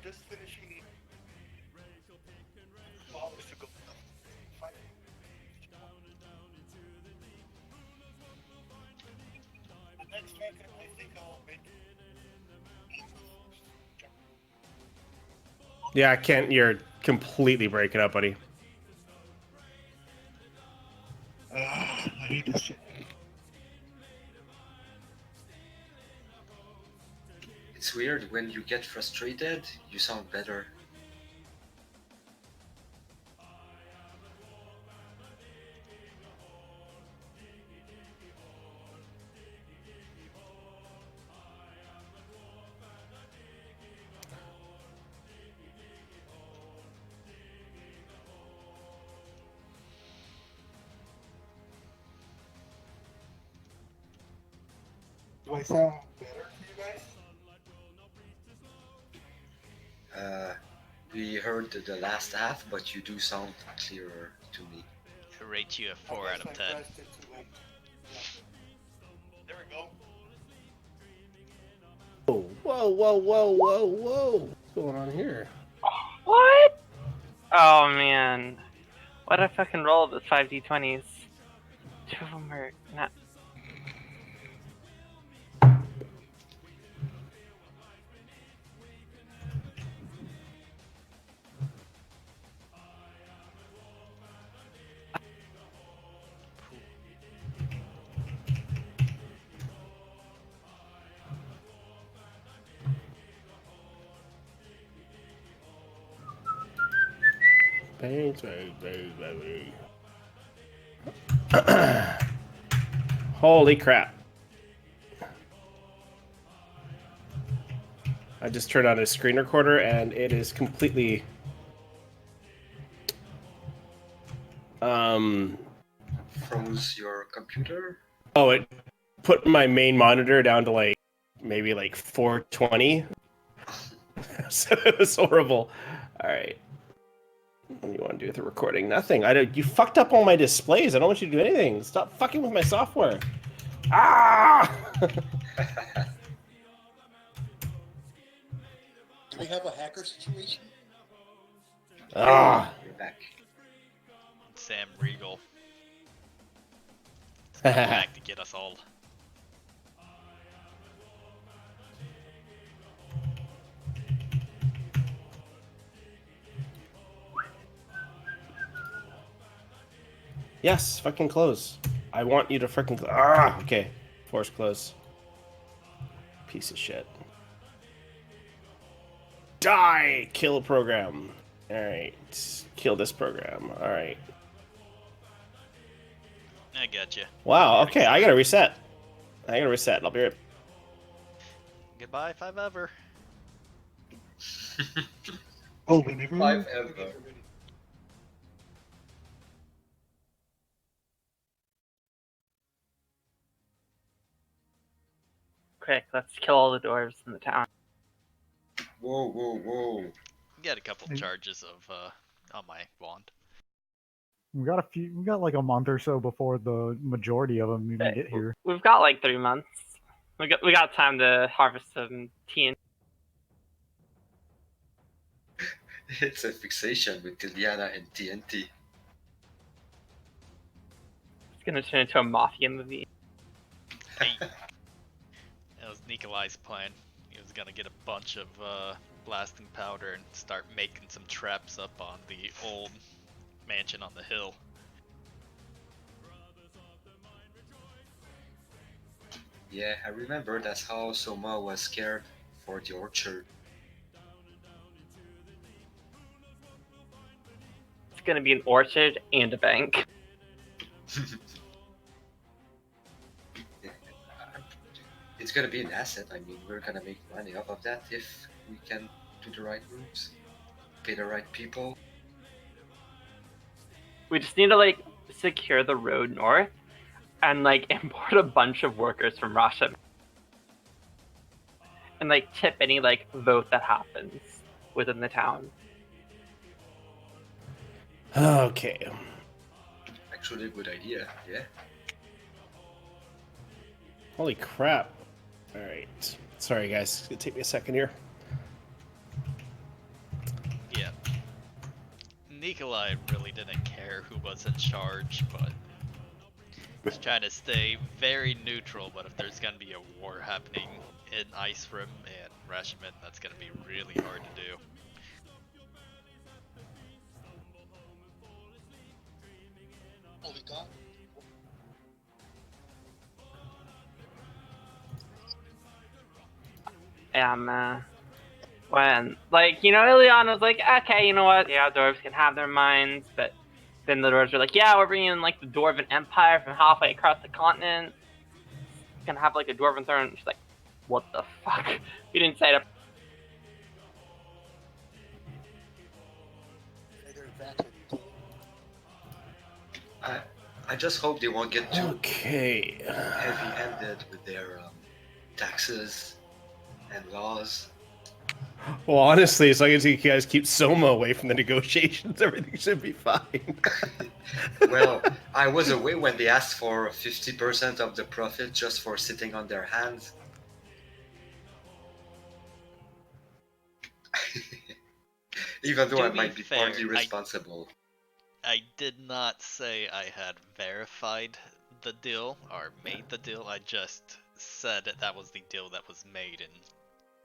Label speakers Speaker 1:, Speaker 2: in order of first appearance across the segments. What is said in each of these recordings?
Speaker 1: just finishing hours ago. The next week, I think I'll make.
Speaker 2: Yeah, Kent, you're completely breaking up, buddy.
Speaker 1: I hate this shit.
Speaker 3: It's weird, when you get frustrated, you sound better.
Speaker 1: Do I sound better to you guys?
Speaker 3: We heard the last half, but you do sound clearer to me.
Speaker 4: I rate you a 4
Speaker 1: I
Speaker 4: out of
Speaker 1: guess
Speaker 4: 10.
Speaker 1: I pressed it too late. Yeah. There we go.
Speaker 2: Whoa. What's going on here?
Speaker 5: What? Oh man. What a fucking roll with 5d20s. Two of them are not.
Speaker 2: Baby. Holy crap. I just turned on a screen recorder and it is completely
Speaker 3: Froze your computer?
Speaker 2: oh, it put my main monitor down to like maybe like 420. So it was horrible. All right. What do you want to do with the recording? Nothing. You fucked up all my displays. I don't want you to do anything. Stop fucking with my software. Ah!
Speaker 1: Do we have a hacker situation?
Speaker 2: Ah!
Speaker 3: You're back.
Speaker 4: Sam Regal. It's coming back to get us all.
Speaker 2: Yes, fucking close. I want you to freaking close. Ah! Okay. Force close. Piece of shit. Die! Kill a program. Alright. Kill this program. Alright.
Speaker 4: I gotcha.
Speaker 2: Wow, okay, I gotta reset. I'll be right.
Speaker 4: Goodbye if I've ever.
Speaker 1: Oh, whenever.
Speaker 3: Five ever.
Speaker 5: Quick, let's kill all the dwarves in the town.
Speaker 3: Whoa.
Speaker 4: Got a couple charges of on my wand.
Speaker 6: We got like a month or so before the majority of them even get here.
Speaker 5: We've got like 3 months. We got time to harvest some TNT.
Speaker 3: It's a fixation with Tiliana and TNT.
Speaker 5: It's gonna turn into a mafia movie.
Speaker 4: Hey. That was Nikolai's plan. He was gonna get a bunch of blasting powder and start making some traps up on the old mansion on the hill.
Speaker 3: Yeah, I remember that's how Soma was scared for the orchard.
Speaker 5: It's gonna be an orchard and a bank.
Speaker 3: It's gonna be an asset. I mean, we're gonna make money off of that if we can do the right moves, pay the right people.
Speaker 5: We just need to like secure the road north and like import a bunch of workers from Russia and like tip any like vote that happens within the town.
Speaker 2: Okay.
Speaker 3: Actually, a good idea. Yeah.
Speaker 2: Holy crap. Alright. Sorry, guys. It's gonna take me a second here.
Speaker 4: Nikolai really didn't care who was in charge, but he's trying to stay very neutral. But if there's gonna be a war happening in Icerim and Rashomon, that's gonna be really hard to do.
Speaker 7: Holy God.
Speaker 5: Yeah, man. When, like, Ileana was like, okay, you know what? Yeah, dwarves can have their minds, but then the dwarves were like, yeah, we're bringing in, like, the Dwarven Empire from halfway across the continent. Gonna have, like, a Dwarven throne. She's like, what the fuck? You didn't say that.
Speaker 7: They're vetted.
Speaker 3: I just hope they won't get too
Speaker 2: Okay.
Speaker 3: heavy-handed with their taxes and laws.
Speaker 2: Well, honestly, as long as you guys keep Soma away from the negotiations, everything should be fine.
Speaker 3: Well, I was away when they asked for 50% of the profit just for sitting on their hands. Even though
Speaker 4: To
Speaker 3: I
Speaker 4: be
Speaker 3: might be
Speaker 4: fair,
Speaker 3: partly responsible.
Speaker 4: I did not say I had verified the deal or made the deal. I just said that was the deal that was made, and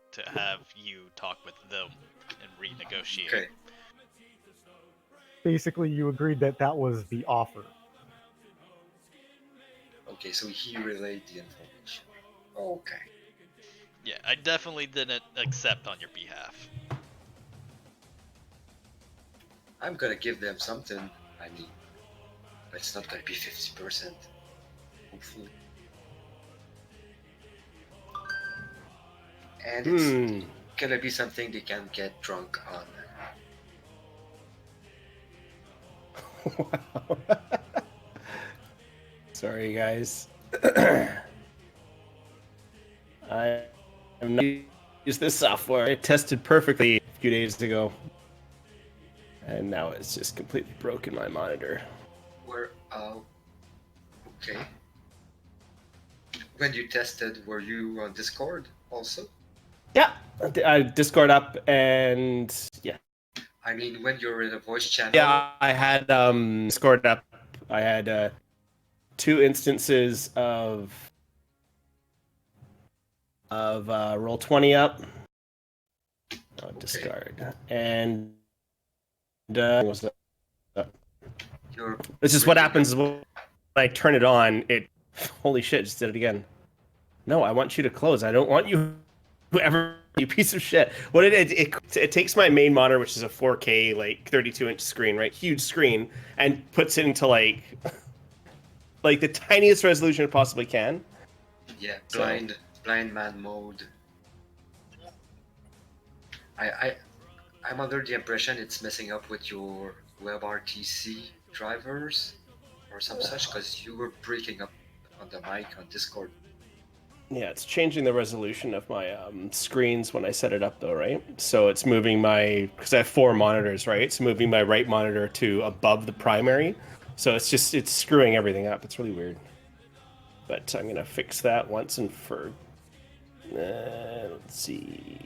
Speaker 4: to have you talk with them and renegotiate.
Speaker 3: Okay.
Speaker 6: Basically, you agreed that that was the offer.
Speaker 3: Okay, so he relayed the information. Okay.
Speaker 4: Yeah, I definitely didn't accept on your behalf.
Speaker 3: I'm gonna give them something. I mean, but it's not gonna be 50%. Hopefully. And it's gonna be something they can get drunk on.
Speaker 2: Wow. Sorry, guys. I am not use this software. It tested perfectly a few days ago, and now it's just completely broken my monitor.
Speaker 3: Okay. When you tested, were you on Discord also?
Speaker 2: Yeah, I Discord up, and yeah.
Speaker 3: I mean, when you're in a voice channel.
Speaker 2: Yeah, I had Discord up. I had 2 instances of Roll20 up. Oh, discard. And what's that? This is what happens when I turn it on. It holy shit, just did it again. No, I want you to close. I don't want you whoever you piece of shit. What it takes my main monitor, which is a 4K like 32-inch screen, right? Huge screen, and puts it into like the tiniest resolution it possibly can.
Speaker 3: Yeah, blind man mode. I'm under the impression it's messing up with your WebRTC drivers or some such, because you were breaking up on the mic on Discord.
Speaker 2: Yeah, it's changing the resolution of my screens when I set it up, though, right? So it's moving because I have 4 monitors, right? It's moving my right monitor to above the primary. So it's screwing everything up. It's really weird. But I'm gonna fix that once and for. Let's see.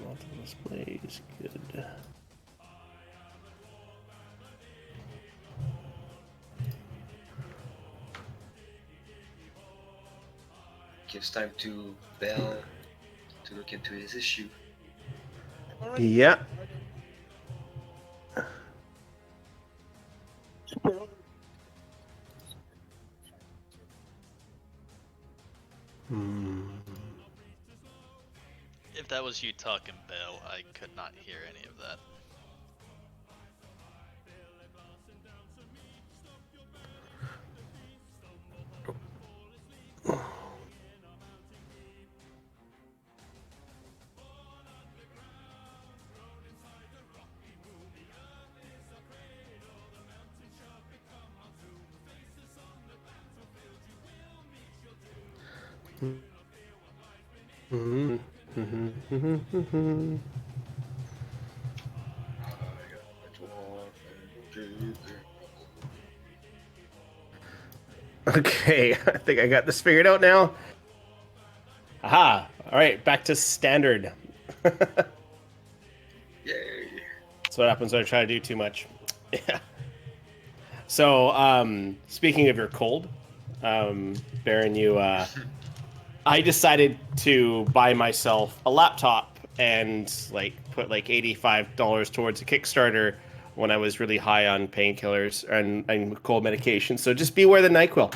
Speaker 2: Multiple displays, good.
Speaker 3: Gives time to Bell to look into his issue.
Speaker 2: Yeah.
Speaker 4: If that was you talking, Bill, I could not hear any of that.
Speaker 2: Okay, I think I got this figured out now. Aha! All right, back to standard.
Speaker 3: Yay.
Speaker 2: That's what happens when I try to do too much. Yeah. So, speaking of your cold, Baron, I decided to buy myself a laptop and like put like $85 towards a Kickstarter when I was really high on painkillers and cold medication. So just beware the NyQuil.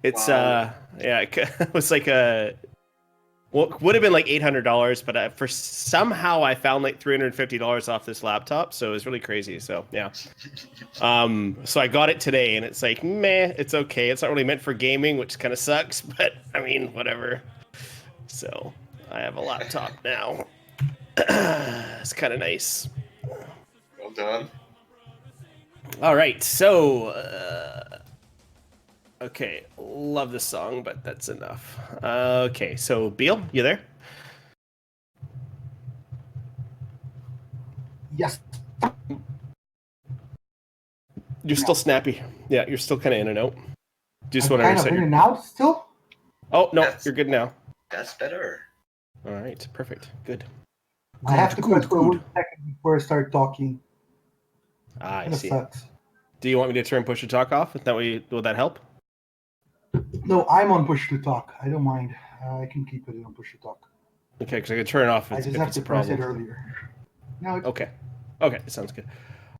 Speaker 2: It's
Speaker 3: Wow.
Speaker 2: yeah, it was like would have been like $800, but for somehow I found like $350 off this laptop, so it was really crazy. So yeah, so I got it today, and it's like meh, it's okay. It's not really meant for gaming, which kind of sucks, but I mean whatever. So I have a laptop now. It's kind of nice.
Speaker 3: Well done.
Speaker 2: All right, so okay, love this song, but that's enough. Okay, so Beal, you there?
Speaker 8: Yes.
Speaker 2: You're still snappy. Yeah, you're still kind of in and out. Just
Speaker 8: I'm
Speaker 2: want to
Speaker 8: kind of
Speaker 2: reset
Speaker 8: in
Speaker 2: your.
Speaker 8: and out still.
Speaker 2: Oh no,
Speaker 3: That's-
Speaker 2: you're good now.
Speaker 3: That's better.
Speaker 2: All right, perfect, good.
Speaker 8: I have to
Speaker 2: Good,
Speaker 8: press for
Speaker 2: good.
Speaker 8: 1 second before I start talking.
Speaker 2: Ah, I
Speaker 8: Kind of
Speaker 2: see.
Speaker 8: sucks.
Speaker 2: Do you want me to turn push to talk off? Is that way, will that help?
Speaker 8: No, I'm on push to talk. I don't mind. I can keep it on push to talk.
Speaker 2: Okay, because I can turn it off
Speaker 8: I
Speaker 2: if
Speaker 8: just have
Speaker 2: it's
Speaker 8: to
Speaker 2: a
Speaker 8: press
Speaker 2: problem.
Speaker 8: it earlier. No, it's
Speaker 2: Okay, sounds good.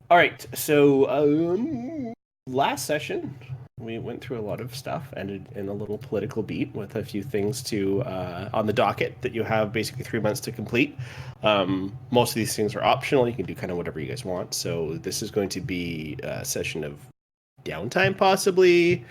Speaker 2: All right, so last session we went through a lot of stuff, ended in a little political beat with a few things to on the docket that you have basically 3 months to complete. Most of these things are optional. You can do kind of whatever you guys want. So this is going to be a session of downtime, possibly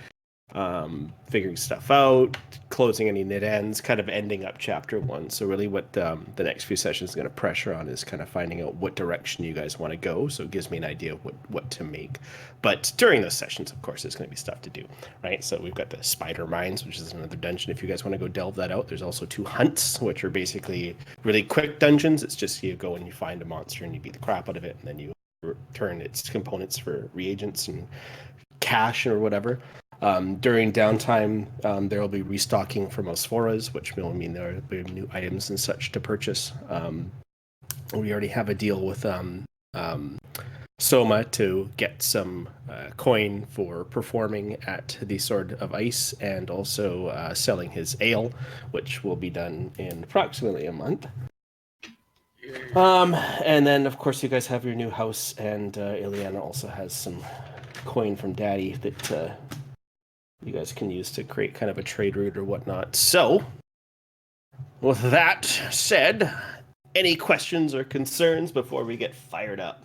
Speaker 2: figuring stuff out, closing any knit ends, kind of ending up chapter 1. So really what the next few sessions is going to pressure on is kind of finding out what direction you guys want to go. So it gives me an idea of what to make. But during those sessions, of course, there's going to be stuff to do, right? So we've got the Spider Mines, which is another dungeon. If you guys want to go delve that out, there's also 2 hunts, which are basically really quick dungeons. It's just you go and you find a monster and you beat the crap out of it, and then you return its components for reagents and cash or whatever. During downtime, there will be restocking from Osforas, which will mean there will be new items and such to purchase. We already have a deal with Soma to get some coin for performing at the Sword of Ice, and also selling his ale, which will be done in approximately a month. And then, of course, you guys have your new house, and Ileana also has some coin from Daddy that you guys can use to create kind of a trade route or whatnot. So, with that said, any questions or concerns before we get fired up?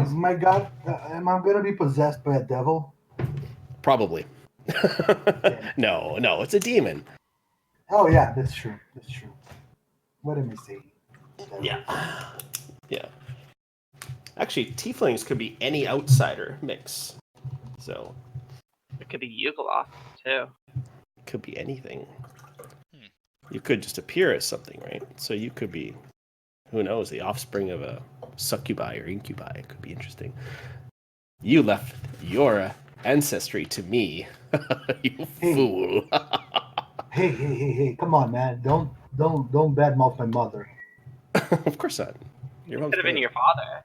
Speaker 8: Is my god? Am I gonna be possessed by a devil?
Speaker 2: Probably. No, it's a demon.
Speaker 8: Oh yeah, that's true. That's true. What am I saying?
Speaker 2: Yeah. Actually, tieflings could be any outsider mix. So,
Speaker 5: It could be Yugoloth too.
Speaker 2: it could be anything.
Speaker 4: Hmm.
Speaker 2: You could just appear as something, right? So you could be, who knows, the offspring of a succubi or incubi. It could be interesting. You left your ancestry to me, you fool.
Speaker 8: Hey! Come on, man! Don't badmouth my mother.
Speaker 2: Of course not. Your
Speaker 5: It
Speaker 2: mom's
Speaker 5: could have been
Speaker 2: great.
Speaker 5: your father.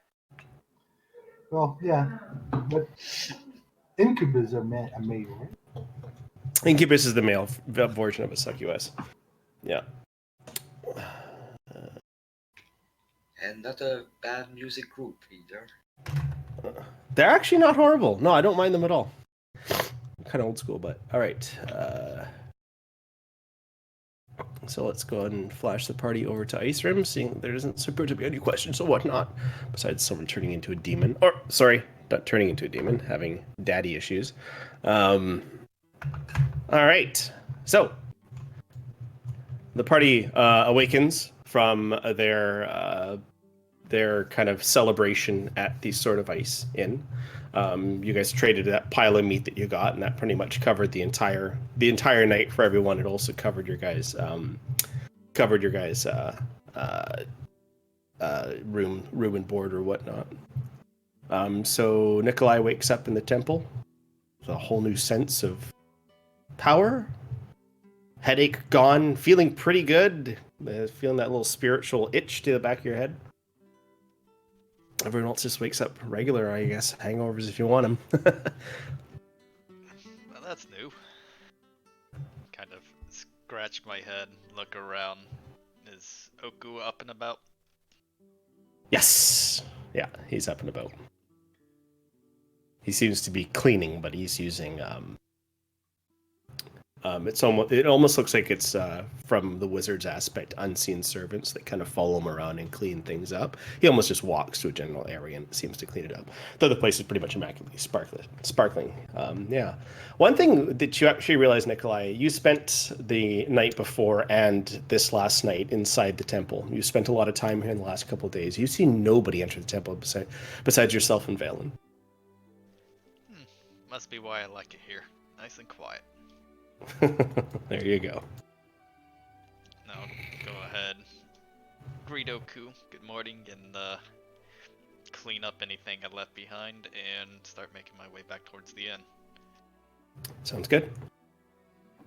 Speaker 8: Well, yeah, but incubus are male, right?
Speaker 2: Incubus is the male version of a succubus. Yeah.
Speaker 3: And not a bad music group either.
Speaker 2: They're actually not horrible. No, I don't mind them at all. Kind of old school, but all right. So let's go ahead and flash the party over to Icerim, seeing there doesn't appear to be any questions or whatnot, besides someone turning into a demon. Or, sorry, not turning into a demon, having daddy issues. All right. So, the party awakens from their kind of celebration at the Sword of Ice Inn. You guys traded that pile of meat that you got, and that pretty much covered the entire night for everyone. It also covered your guys' room and board or whatnot. So Nikolai wakes up in the temple with a whole new sense of power. Headache gone, feeling pretty good. Feeling that little spiritual itch to the back of your head? Everyone else just wakes up regular, I guess. Hangovers if you want them.
Speaker 4: Well, that's new. Kind of scratch my head, look around. Is Oku up and about?
Speaker 2: Yes. Yeah, he's up and about. He seems to be cleaning, but he's using it almost looks like it's from the wizard's aspect, unseen servants that kind of follow him around and clean things up. He almost just walks to a general area and seems to clean it up. The other place is pretty much immaculately sparkling. Yeah. One thing that you actually realize, Nikolai, you spent the night before and this last night inside the temple. You spent a lot of time here in the last couple of days. You've seen nobody enter the temple besides yourself and Valen.
Speaker 4: Must be why I like it here. Nice and quiet.
Speaker 2: There you go.
Speaker 4: Now, go ahead. Greet Oku, good morning, and clean up anything I left behind and start making my way back towards the inn.
Speaker 2: Sounds good.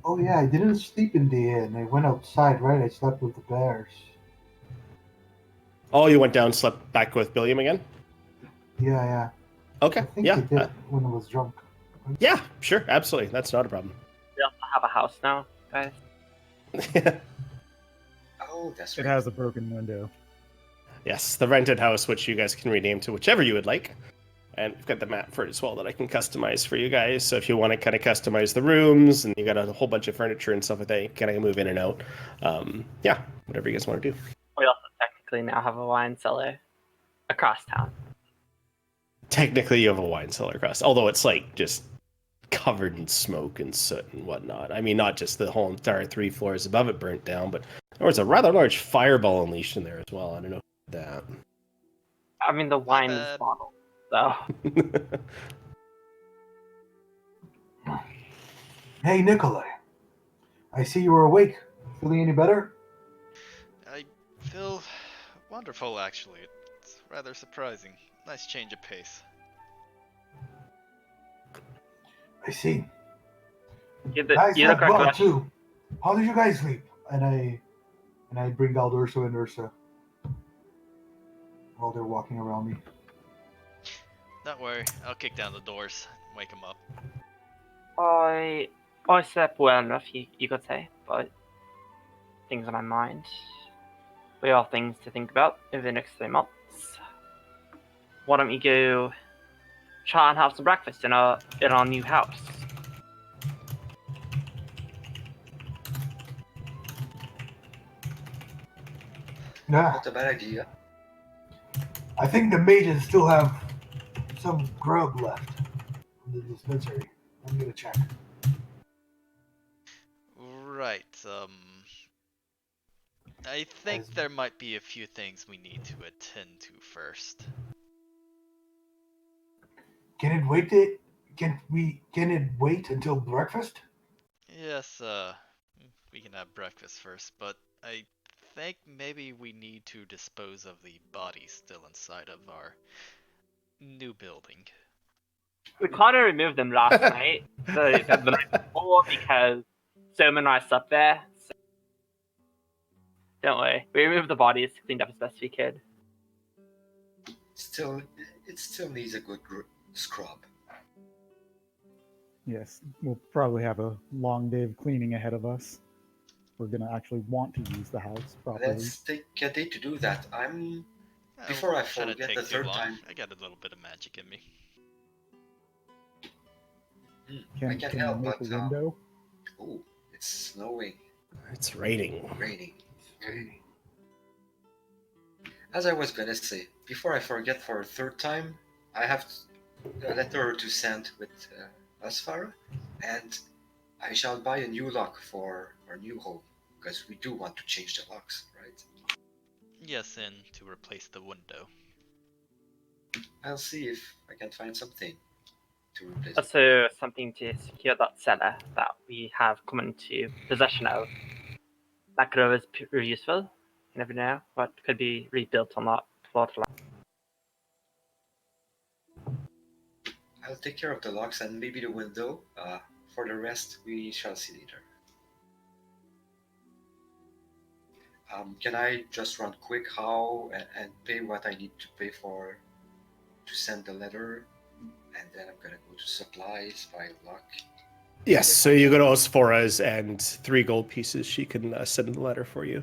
Speaker 8: Oh yeah, I didn't sleep in the inn. I went outside, right? I slept with the bears.
Speaker 2: Oh, you went down, slept back with Billiam again?
Speaker 8: Yeah, yeah.
Speaker 2: Okay,
Speaker 8: I think
Speaker 2: yeah.
Speaker 8: I did when I was drunk.
Speaker 2: Yeah, sure, absolutely. That's not a problem.
Speaker 5: We also have a house now, guys.
Speaker 3: Oh, that's
Speaker 6: It
Speaker 3: right.
Speaker 6: has a broken window.
Speaker 2: Yes, the rented house, which you guys can rename to whichever you would like. And we've got the map for it as well that I can customize for you guys. So if you want to kind of customize the rooms and you got a whole bunch of furniture and stuff like that, you kind of move in and out. Yeah, whatever you guys want to do.
Speaker 5: We also technically now have a wine cellar across town.
Speaker 2: Technically, you have a wine cellar across, although it's like just covered in smoke and soot and whatnot. I mean, not just the whole entire 3 floors above it burnt down, but there was a rather large fireball unleashed in there as well. I don't know that.
Speaker 5: I mean, the wine is
Speaker 4: bad.
Speaker 5: bottled, so.
Speaker 8: Hey, Nikolai. I see you were awake. Feeling any better?
Speaker 4: I feel wonderful, actually. It's rather surprising. Nice change of pace.
Speaker 8: I see.
Speaker 5: You
Speaker 8: I
Speaker 5: look
Speaker 8: slept well
Speaker 5: like
Speaker 8: too. How did you guys sleep? And I bring out Ursa and Ursa while they're walking around me.
Speaker 4: Don't worry, I'll kick down the doors, wake him up.
Speaker 5: I slept well enough, you could say, but things on my mind. We all things to think about over the next 3 months. Why don't we go try and have some breakfast in our new house?
Speaker 8: Yeah,
Speaker 3: Not a bad idea.
Speaker 8: I think the mages still have some grub left in the dispensary. I'm gonna check.
Speaker 4: Right, I think
Speaker 8: As-
Speaker 4: there might be a few things we need to attend to first.
Speaker 8: Can it wait? Can it wait until breakfast?
Speaker 4: Yes, we can have breakfast first, but I think maybe we need to dispose of the bodies still inside of our new building.
Speaker 5: We kind of removed them last night, the night before, because Soman and I slept there. So don't worry, we removed the bodies, cleaned up as best we could.
Speaker 3: It still needs a good scrub.
Speaker 6: Yes, we'll probably have a long day of cleaning ahead of us. We're gonna actually want to use the house properly.
Speaker 3: Let's take a day to do that. Before I
Speaker 4: Shouldn't
Speaker 3: forget
Speaker 4: take
Speaker 3: the
Speaker 4: too
Speaker 3: third
Speaker 4: long.
Speaker 3: time.
Speaker 4: I got a little bit of magic in me.
Speaker 3: I can
Speaker 6: we
Speaker 3: help,
Speaker 6: make
Speaker 3: but
Speaker 6: a window?
Speaker 3: oh, it's snowing,
Speaker 2: It's raining.
Speaker 3: raining. As I was gonna say, before I forget for a third time, I have a letter to send with Asfara, and I shall buy a new lock for our new home, because we do want to change the locks, right?
Speaker 4: Yes, and to replace the window.
Speaker 3: I'll see if I can find something to replace it.
Speaker 5: Also, something to secure that cellar that we have come into possession of. That could always be very useful. You never know what could be rebuilt on that plot of land.
Speaker 3: I'll take care of the locks and maybe the window. For the rest, we shall see later. Can I just run quick how and pay what I need to pay for to send the letter, and then I'm gonna go to supplies, buy luck.
Speaker 2: Yes, so you go to Osfora's and 3 gold pieces. She can send the letter for you.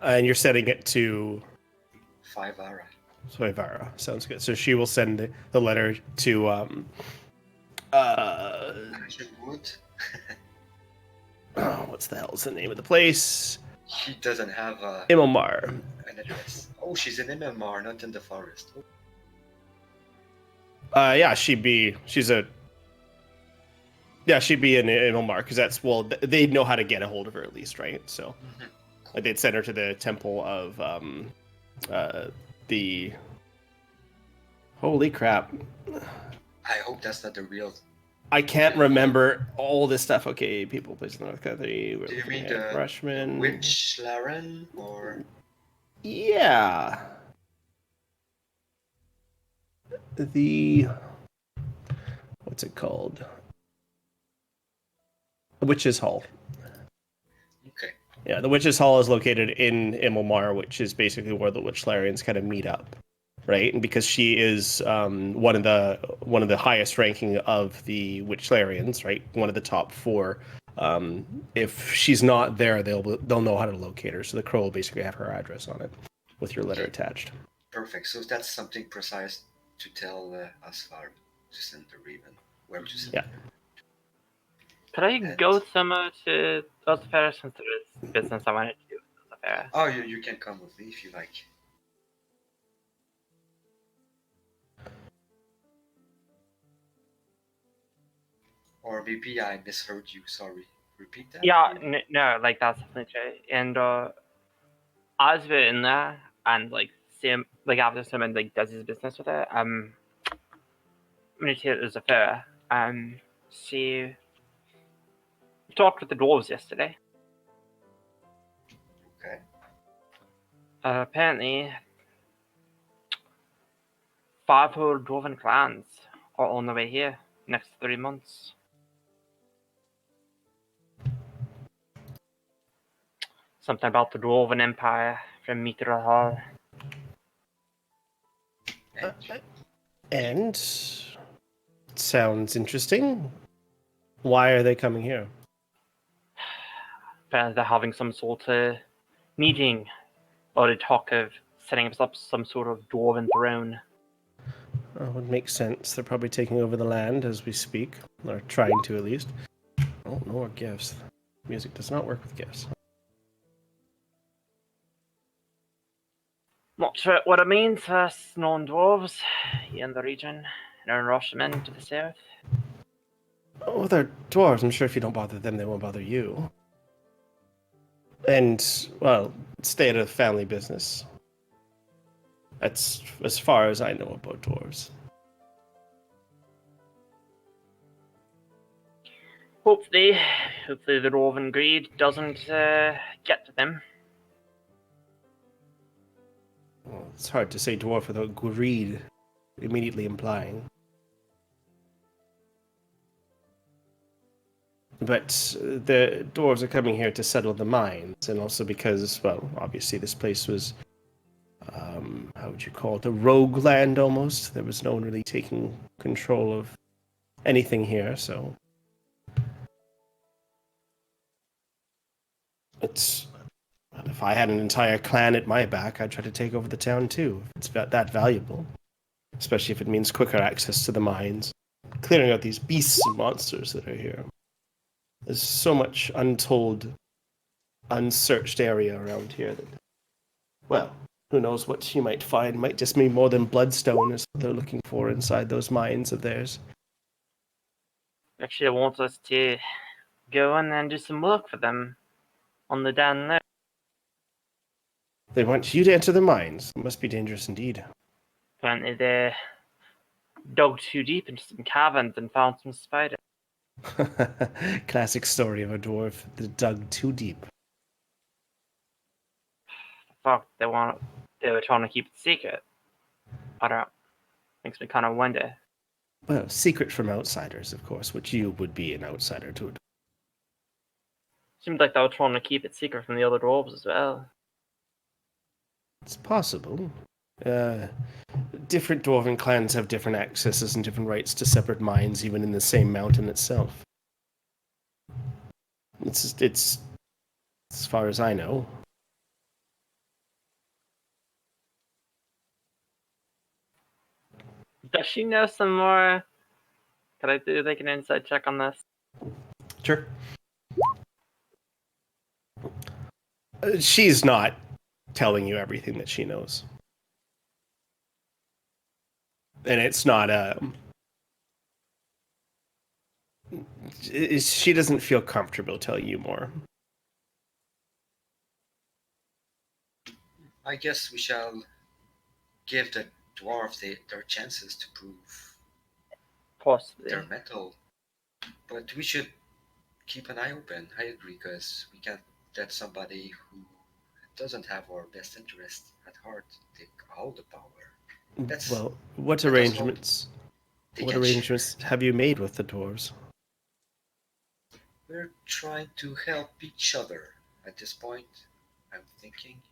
Speaker 2: And you're sending it to
Speaker 3: 5 Ara.
Speaker 2: Soivara. Sounds good. So she will send the letter to
Speaker 3: Wood.
Speaker 2: oh, what's the hell's the name of the place?
Speaker 3: She doesn't have
Speaker 2: Imilmar.
Speaker 3: an address. Oh, she's in Imilmar, not in the forest.
Speaker 2: Yeah, she'd be in Imilmar because that's they know how to get a hold of her at least, right? So they'd send her to the temple of the holy crap.
Speaker 3: I hope that's not the real.
Speaker 2: I can't remember all this stuff. Okay, people, places in the North Country. We're
Speaker 3: Do you
Speaker 2: looking
Speaker 3: mean
Speaker 2: at
Speaker 3: the
Speaker 2: Rushman.
Speaker 3: Witch Laren or?
Speaker 2: Yeah. What's it called? The Witches' Hall.
Speaker 3: Okay.
Speaker 2: Yeah, the Witches' Hall is located in Imilmar, which is basically where the Witchlarians kind of meet up, right? And because she is one of the highest ranking of the Witchlarians, right? One of the top 4. If she's not there, they'll know how to locate her. So the crow will basically have her address on it with your letter attached.
Speaker 3: Perfect. So that's something precise to tell Asfar to send the Raven. Where to send her.
Speaker 5: Could I go somewhere to Osfera since there is business I wanted to do with Osfera?
Speaker 3: Oh, you can come with me if you like. Or maybe I misheard you. Sorry. Repeat that.
Speaker 5: Yeah, no, like that's definitely true. And as we're in there and like Sam, like after someone like does his business with it, I'm gonna tell it as a fair. See, we talked with the dwarves yesterday.
Speaker 3: Okay.
Speaker 5: Apparently, 5 whole dwarven clans are on the way here next 3 months. Something about the dwarven empire from Mithril Hall.
Speaker 2: And sounds interesting. Why are they coming here?
Speaker 5: Apparently, they're having some sort of meeting or the talk of setting up some sort of dwarven throne.
Speaker 2: Oh, it would make sense. They're probably taking over the land as we speak, or trying to at least. Oh, no more gifts. Music does not work with gifts.
Speaker 5: Not sure what it means for us non-dwarves here in the region, and our Rushmen to the south.
Speaker 2: Oh, they're dwarves. I'm sure if you don't bother them, they won't bother you. And, well, stay out of family business. That's as far as I know about dwarves.
Speaker 5: Hopefully the dwarven greed doesn't get to them.
Speaker 2: Well, it's hard to say dwarf without greed immediately implying. But the dwarves are coming here to settle the mines, and also because, well, obviously this place was, how would you call it, a rogue land almost. There was no one really taking control of anything here, so it's. If I had an entire clan at my back, I'd try to take over the town too. If it's that valuable, especially if it means quicker access to the mines, clearing out these beasts and monsters that are here. There's so much untold, unsearched area around here that, well, who knows what you might find. Might just be more than bloodstone is what they're looking for inside those mines of theirs.
Speaker 5: Actually, want us to go in and do some work for them on the down there.
Speaker 2: They want you to enter the mines. It must be dangerous indeed.
Speaker 5: Apparently they dug too deep into some caverns and found some spiders.
Speaker 2: Classic story of a dwarf that dug too deep.
Speaker 5: Fuck, they were trying to keep it secret. I don't know. Makes me kind of wonder.
Speaker 2: Well, secret from outsiders, of course, which you would be an outsider to.
Speaker 5: Seemed like they were trying to keep it secret from the other dwarves as well.
Speaker 2: It's possible. Different dwarven clans have different accesses and different rights to separate mines, even in the same mountain itself. It's as far as I know.
Speaker 5: Does she know some more? Could I do like an insight check on this?
Speaker 2: Sure. She's not telling you everything that she knows. And it's not she doesn't feel comfortable telling you more.
Speaker 3: I guess we shall give the dwarves their chances to prove
Speaker 5: Possibly.
Speaker 3: their mettle. But we should keep an eye open. I agree, because we can't let somebody who doesn't have our best interest at heart take all the power.
Speaker 2: Well, what
Speaker 3: let us
Speaker 2: arrangements?
Speaker 3: They
Speaker 2: What
Speaker 3: can
Speaker 2: arrangements
Speaker 3: share.
Speaker 2: have you made with the dwarves?
Speaker 3: We're trying to help each other at this point, I'm thinking.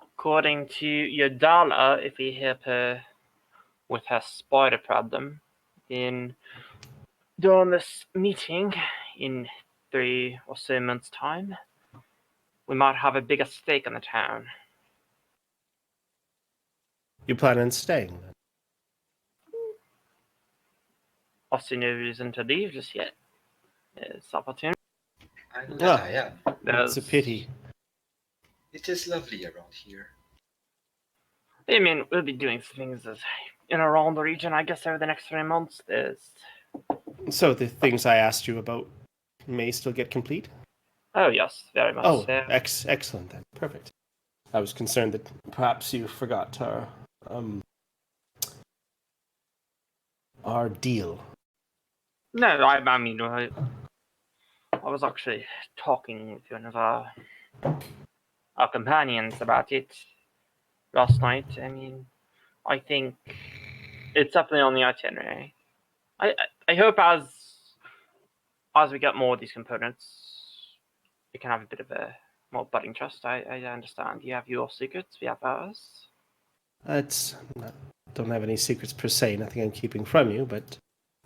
Speaker 5: According to Yodala, if we help her with her spider problem, then during this meeting in 3 or so months' time, we might have a bigger stake in the town.
Speaker 2: You plan on staying then?
Speaker 5: I see no reason to leave just yet. It's opportune.
Speaker 3: I know that I am.
Speaker 2: It's a pity.
Speaker 3: It is lovely around here.
Speaker 5: I mean, we'll be doing some things in around the region, I guess, over the next 3 months.
Speaker 2: So the things I asked you about may still get complete?
Speaker 5: Oh, yes, very much
Speaker 2: Oh,
Speaker 5: so.
Speaker 2: excellent then. Perfect. I was concerned that perhaps you forgot our deal.
Speaker 5: No, I mean, I was actually talking with one of our companions about it last night. I mean, I think it's definitely on the itinerary. I hope as we get more of these components, we can have a bit of a more budding trust. I understand you have your secrets, we have ours.
Speaker 2: Don't have any secrets per se, nothing I'm keeping from you, but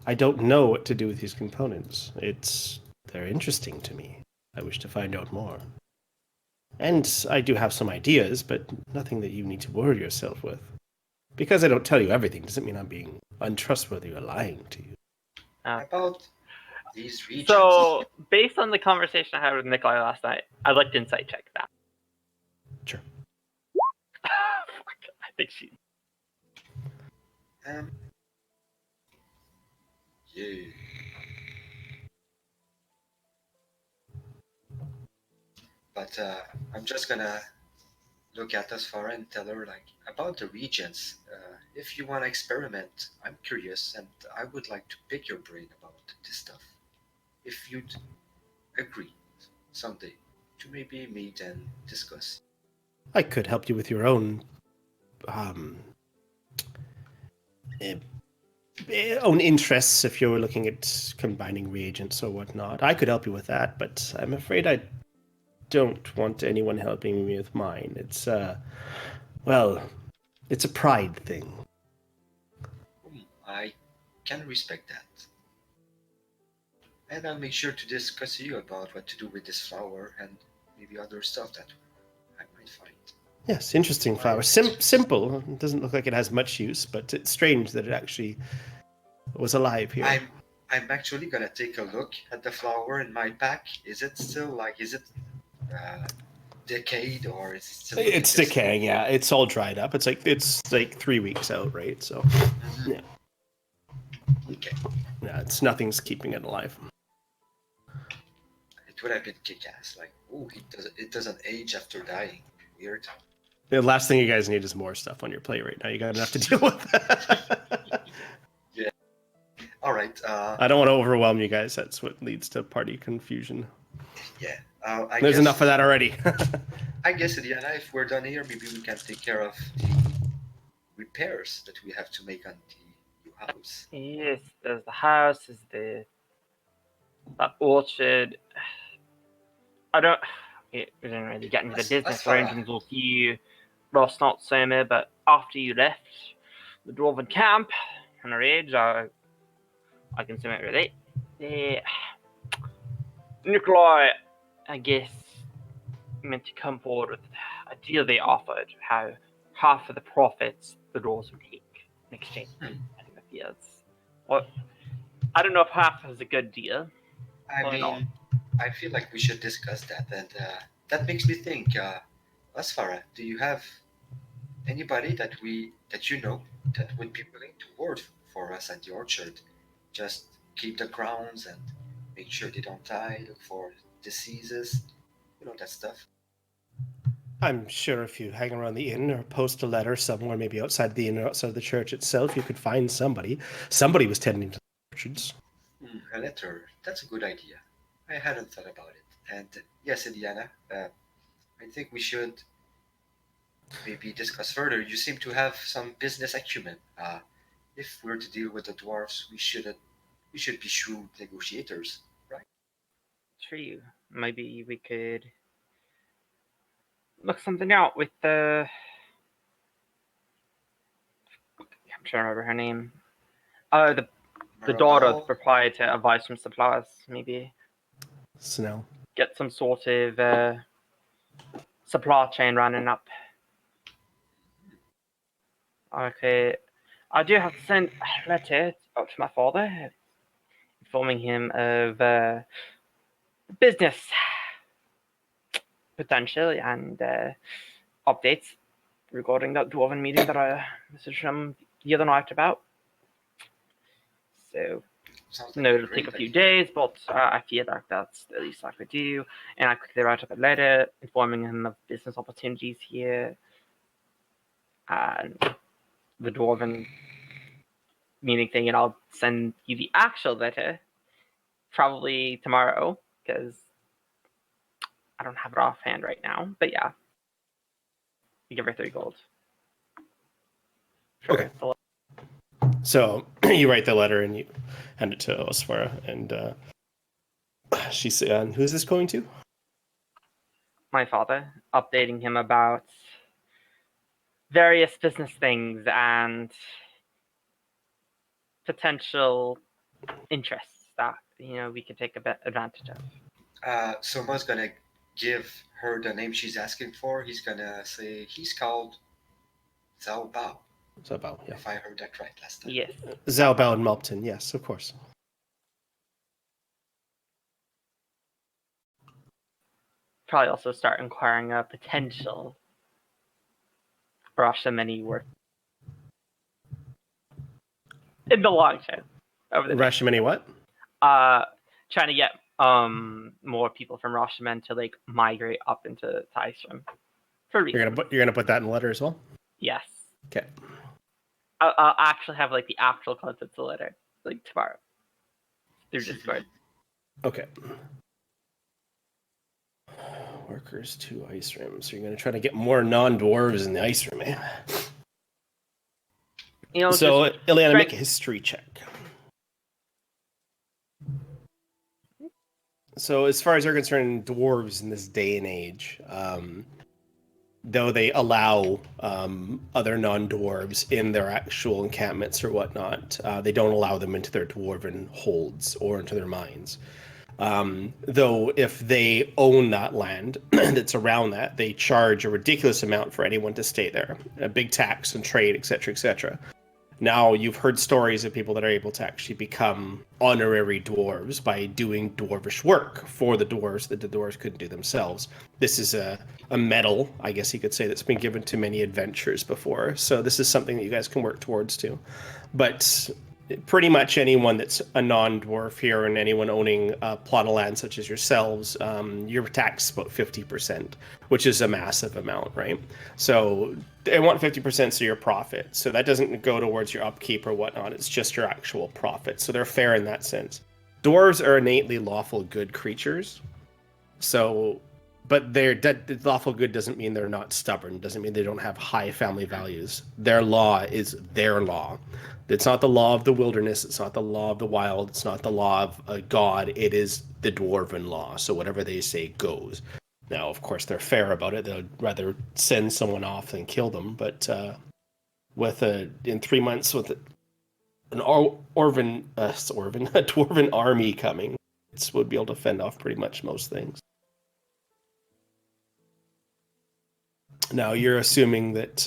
Speaker 2: I don't know what to do with these components. They're interesting to me. I wish to find out more. And I do have some ideas, but nothing that you need to worry yourself with. Because I don't tell you everything doesn't mean I'm being untrustworthy or lying to you.
Speaker 3: About these regions.
Speaker 5: So, based on the conversation I had with Nikolai last night, I'd like to insight check that.
Speaker 2: Sure.
Speaker 5: I think she.
Speaker 3: Yeah. But I'm just gonna look at Asfara and tell her, like, about the regions. If you want to experiment, I'm curious and I would like to pick your brain about this stuff. If you'd agree someday to maybe meet and discuss.
Speaker 2: I could help you with your own own interests if you were looking at combining reagents or whatnot. I could help you with that, but I'm afraid I don't want anyone helping me with mine. It's it's a pride thing.
Speaker 3: I can respect that. And I'll make sure to discuss you about what to do with this flower and maybe other stuff that I might find.
Speaker 2: Yes, interesting flower. Simple. It doesn't look like it has much use, but it's strange that it actually was alive here.
Speaker 3: I'm actually gonna take a look at the flower in my pack. Is it still decayed, or is it still?
Speaker 2: It's decaying. Yeah, it's all dried up. It's like 3 weeks out, right? So, yeah.
Speaker 3: Okay.
Speaker 2: Yeah, nothing's keeping it alive.
Speaker 3: It would have been kick-ass. Like, oh, it doesn't age after dying. Weird.
Speaker 2: The last thing you guys need is more stuff on your plate right now. You got enough to deal with.
Speaker 3: Yeah. All right.
Speaker 2: I don't want to overwhelm you guys. That's what leads to party confusion.
Speaker 3: Yeah.
Speaker 2: There's enough of that already.
Speaker 3: I guess, Diana, if we're done here, maybe we can take care of the repairs that we have to make on the new house.
Speaker 5: Yes, there's the house, there's the orchard. We didn't really get into the business arrangements with you last night, Sammy, but after you left the dwarven camp and our age, I can see it really. Nikolai, I guess, meant to come forward with a deal they offered, how half of the profits the dwarves would take in exchange for the fields. Well, I don't know if half is a good deal.
Speaker 3: I
Speaker 5: Why not?
Speaker 3: mean, I feel like we should discuss that, and that makes me think. Asfara, do you have anybody that you know that would be willing to work for us at the orchard? Just keep the grounds and make sure they don't die. Look for diseases, that stuff.
Speaker 2: I'm sure if you hang around the inn or post a letter somewhere, maybe outside the inn or outside the church itself, you could find somebody. Somebody was tending to the orchards.
Speaker 3: A letter. That's a good idea. I hadn't thought about it. And yes, Indiana, I think we should maybe discuss further. You seem to have some business acumen. If we're to deal with the dwarves, we should be shrewd negotiators, right?
Speaker 5: True. Maybe we could look something out with the. I'm trying to remember her name. Oh, the daughter of the proprietor of Icerim Supplies. Maybe
Speaker 2: Snell.
Speaker 5: get some sort of supply chain running up. Okay, I do have to send a letter up to my father, informing him of business potential and updates regarding that dwarven meeting that I messaged him the other night about. So,
Speaker 3: Sounds
Speaker 5: no,
Speaker 3: a
Speaker 5: it'll take a
Speaker 3: great
Speaker 5: few
Speaker 3: idea.
Speaker 5: days, but I feel like that's the least I could do. And I quickly write up a letter informing him of business opportunities here and the dwarven meeting thing. And I'll send you the actual letter probably tomorrow because I don't have it offhand right now. But yeah, you give her 3 gold. Sure.
Speaker 2: Okay. So you write the letter and you hand it to Osfara, and she said, "Who's this going to?"
Speaker 5: My father, updating him about various business things and potential interests that we could take a bit advantage of.
Speaker 3: Soma's gonna give her the name she's asking for. He's gonna say he's called Zhao Bao.
Speaker 2: Zabao, yeah.
Speaker 3: If I heard that right last time.
Speaker 5: Yes.
Speaker 2: Zalbao and Malpton, yes, of course.
Speaker 5: Probably also start inquiring a potential Rashomon work in the long term. Over the
Speaker 2: Rashomon what?
Speaker 5: trying to get more people from Rashomon to migrate up into Icerim. For
Speaker 2: You're gonna put that in the letter as well.
Speaker 5: Yes.
Speaker 2: Okay.
Speaker 5: I'll actually have the actual contents of the letter tomorrow through Discord.
Speaker 2: Okay. Workers to Icerim. So you're gonna try to get more non-dwarves in the Icerim, eh? So Ileana, make a history check. So as far as you're concerned, dwarves in this day and age, though they allow other non-dwarves in their actual encampments or whatnot, they don't allow them into their dwarven holds or into their mines. Though if they own that land that's around that, they charge a ridiculous amount for anyone to stay there, a big tax and trade, etc., etc. Now, you've heard stories of people that are able to actually become honorary dwarves by doing dwarvish work for the dwarves that the dwarves couldn't do themselves. This is a medal, I guess you could say, that's been given to many adventurers before. So this is something that you guys can work towards too. But pretty much anyone that's a non-dwarf here and anyone owning a plot of land such as yourselves, you're taxed about 50%, which is a massive amount, right? So they want 50% of your profit. So that doesn't go towards your upkeep or whatnot. It's just your actual profit. So they're fair in that sense. Dwarves are innately lawful good creatures. So, but lawful good doesn't mean they're not stubborn. Doesn't mean they don't have high family values. Their law is their law. It's not the law of the wilderness. It's not the law of the wild. It's not the law of God. It is the dwarven law. So whatever they say goes. Now, of course, they're fair about it. They'd rather send someone off than kill them. But in 3 months with an a dwarven army coming, it would be able to fend off pretty much most things. Now, you're assuming that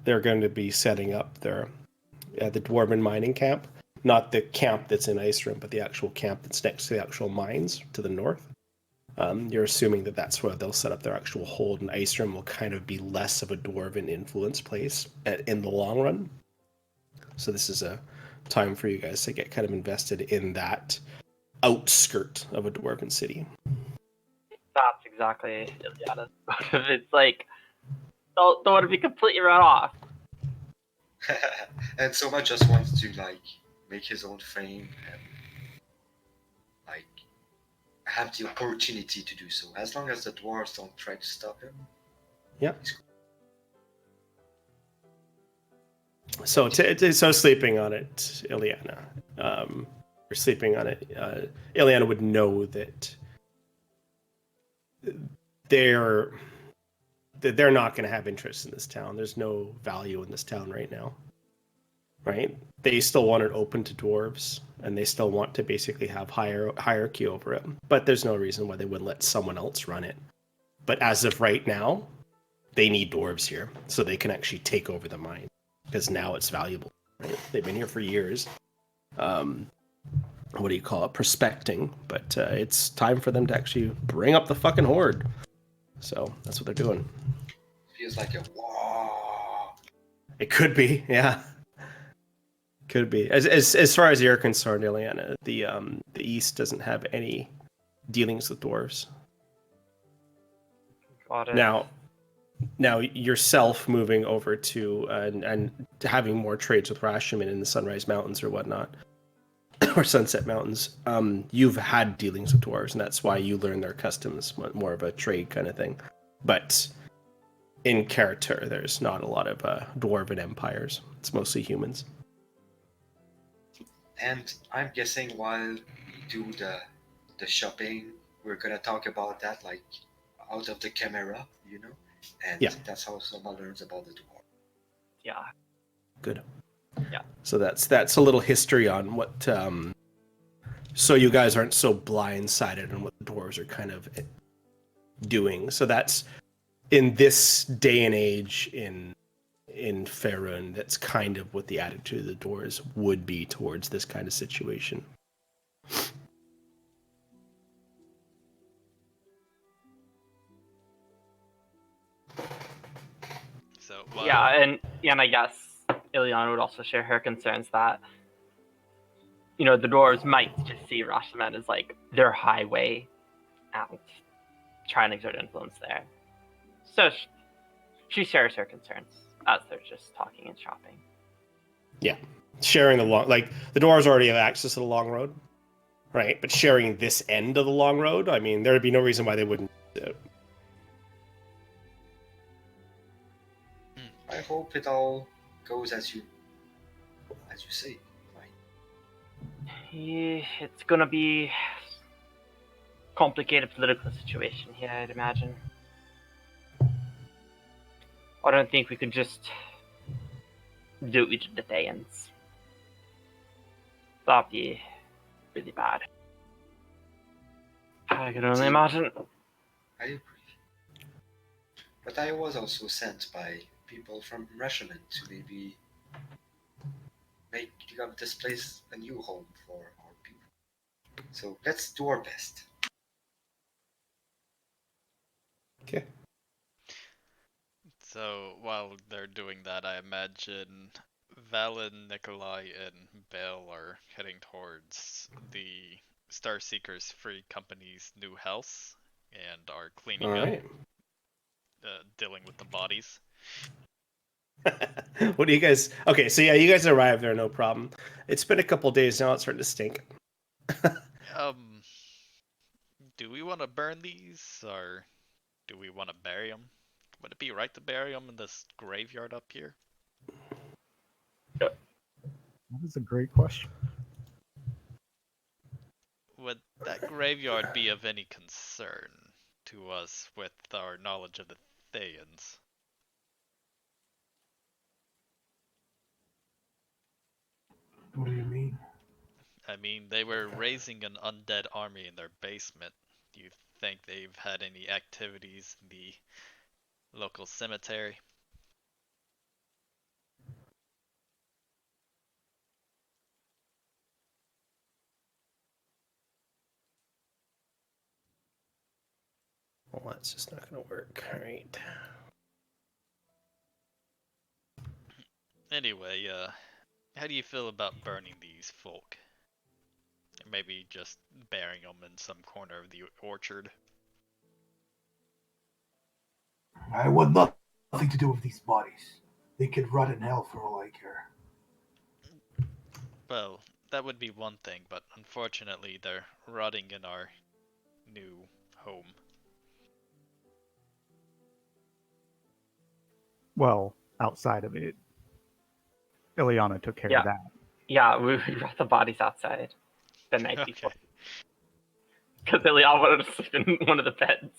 Speaker 2: they're going to be setting up the dwarven mining camp, not the camp that's in Icerim, but the actual camp that's next to the actual mines to the north. You're assuming that that's where they'll set up their actual hold, and Icerim will kind of be less of a dwarven influence place in the long run. So this is a time for you guys to get kind of invested in that outskirt of a dwarven city.
Speaker 5: That's exactly Iliada's motive. It's like, don't want to be completely run off.
Speaker 3: And Soma just wants to like make his own fame and like have the opportunity to do so. As long as the dwarves don't try to stop him.
Speaker 2: Yep. So sleeping on it, Ileana. You're sleeping on it. Ileana would know that they're not going to have interest in this town. There's no value in this town right now. Right? They still want it open to dwarves, and they still want to basically have hierarchy over it. But there's no reason why they wouldn't let someone else run it. But as of right now, they need dwarves here so they can actually take over the mine, because now it's valuable. Right? They've been here for years. What do you call it? Prospecting. But it's time for them to actually bring up the fucking horde. So that's what they're doing.
Speaker 3: Feels like a wow.
Speaker 2: It could be, yeah. Could be. As far as you're concerned, Ileana, the East doesn't have any dealings with dwarves.
Speaker 5: Got it.
Speaker 2: Now yourself moving over to and having more trades with Rashomon in the Sunrise Mountains or whatnot, or Sunset Mountains, you've had dealings with dwarves, and that's why you learn their customs, more of a trade kind of thing. But in character, there's not a lot of dwarven empires. It's mostly humans.
Speaker 3: And I'm guessing while we do the shopping, we're gonna talk about that like out of the camera, you know? And
Speaker 2: yeah.
Speaker 3: That's how Soma learns about the dwarf.
Speaker 5: Yeah.
Speaker 2: Good.
Speaker 5: Yeah.
Speaker 2: So that's a little history on what so you guys aren't so blindsided on what the dwarves are kind of doing. So that's in this day and age in Faerun, that's kind of what the attitude of the dwarves would be towards this kind of situation.
Speaker 4: So
Speaker 5: Yeah, and I guess Ileana would also share her concerns that, you know, the dwarves might just see Rashomon as like their highway and try and exert influence there. So she shares her concerns as they're just talking and shopping.
Speaker 2: Yeah, sharing the dwarves already have access to the long road, right? But sharing this end of the long road, I mean, there would be no reason why they wouldn't do it.
Speaker 3: I hope it all goes as you say.
Speaker 5: It's gonna be complicated political situation here, I'd imagine. I don't think we could just do each of the Thayans. That'd be really bad. I can only imagine.
Speaker 3: I agree. But I was also sent by people from Rashomon to maybe make this place a new home for our people. So let's do our best.
Speaker 2: Okay.
Speaker 4: So while they're doing that, I imagine Valen, Nikolai, and Bale are heading towards the Starseekers Free Company's new house and are cleaning
Speaker 2: All
Speaker 4: up,
Speaker 2: right.
Speaker 4: dealing with the bodies.
Speaker 2: What do you guys? Okay, so yeah, you guys arrived there, no problem. It's been a couple days now. It's starting to stink.
Speaker 4: Do we want to burn these, or do we want to bury them? Would it be right to bury them in this graveyard up here?
Speaker 6: That is a great question.
Speaker 4: Would that graveyard be of any concern to us with our knowledge of the Thayans.
Speaker 8: What do you mean?
Speaker 4: I mean, they were raising an undead army in their basement. Do you think they've had any activities in the local cemetery?
Speaker 2: Well, that's just not going to work. All right.
Speaker 4: Anyway, how do you feel about burning these folk? Or maybe just burying them in some corner of the orchard?
Speaker 8: I want nothing to do with these bodies. They could rot in hell for all I care.
Speaker 4: Well, that would be one thing, but unfortunately they're rotting in our new home.
Speaker 6: Well, outside of it, Ileana took care
Speaker 5: Yeah.
Speaker 6: of that.
Speaker 5: Yeah, we brought the bodies outside the night
Speaker 4: Okay.
Speaker 5: before. Because Ileana wanted to sleep in one of the beds.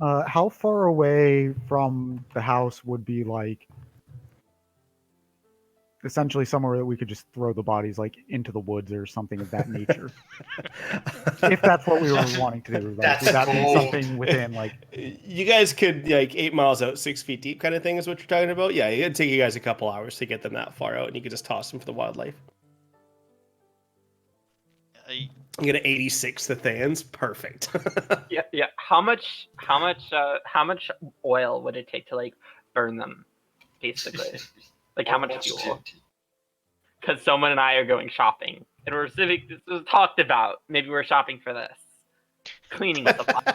Speaker 6: How far away from the house would be like essentially somewhere that we could just throw the bodies like into the woods or something of that nature? If that's what we were wanting to do, like,
Speaker 3: That's
Speaker 6: would that be
Speaker 3: bold.
Speaker 6: something within like?
Speaker 2: You guys could like 8 miles out, 6 feet deep, kind of thing is what you're talking about. Yeah, it'd take you guys a couple hours to get them that far out, and you could just toss them for the wildlife.
Speaker 4: I,
Speaker 2: You get an 86 the Thans, perfect.
Speaker 5: Yeah. How much oil would it take to like burn them, basically? Like how much
Speaker 3: Almost
Speaker 5: fuel?
Speaker 3: 50.
Speaker 5: Because someone and I are going shopping, and this was talked about. Maybe we're shopping for this cleaning supply.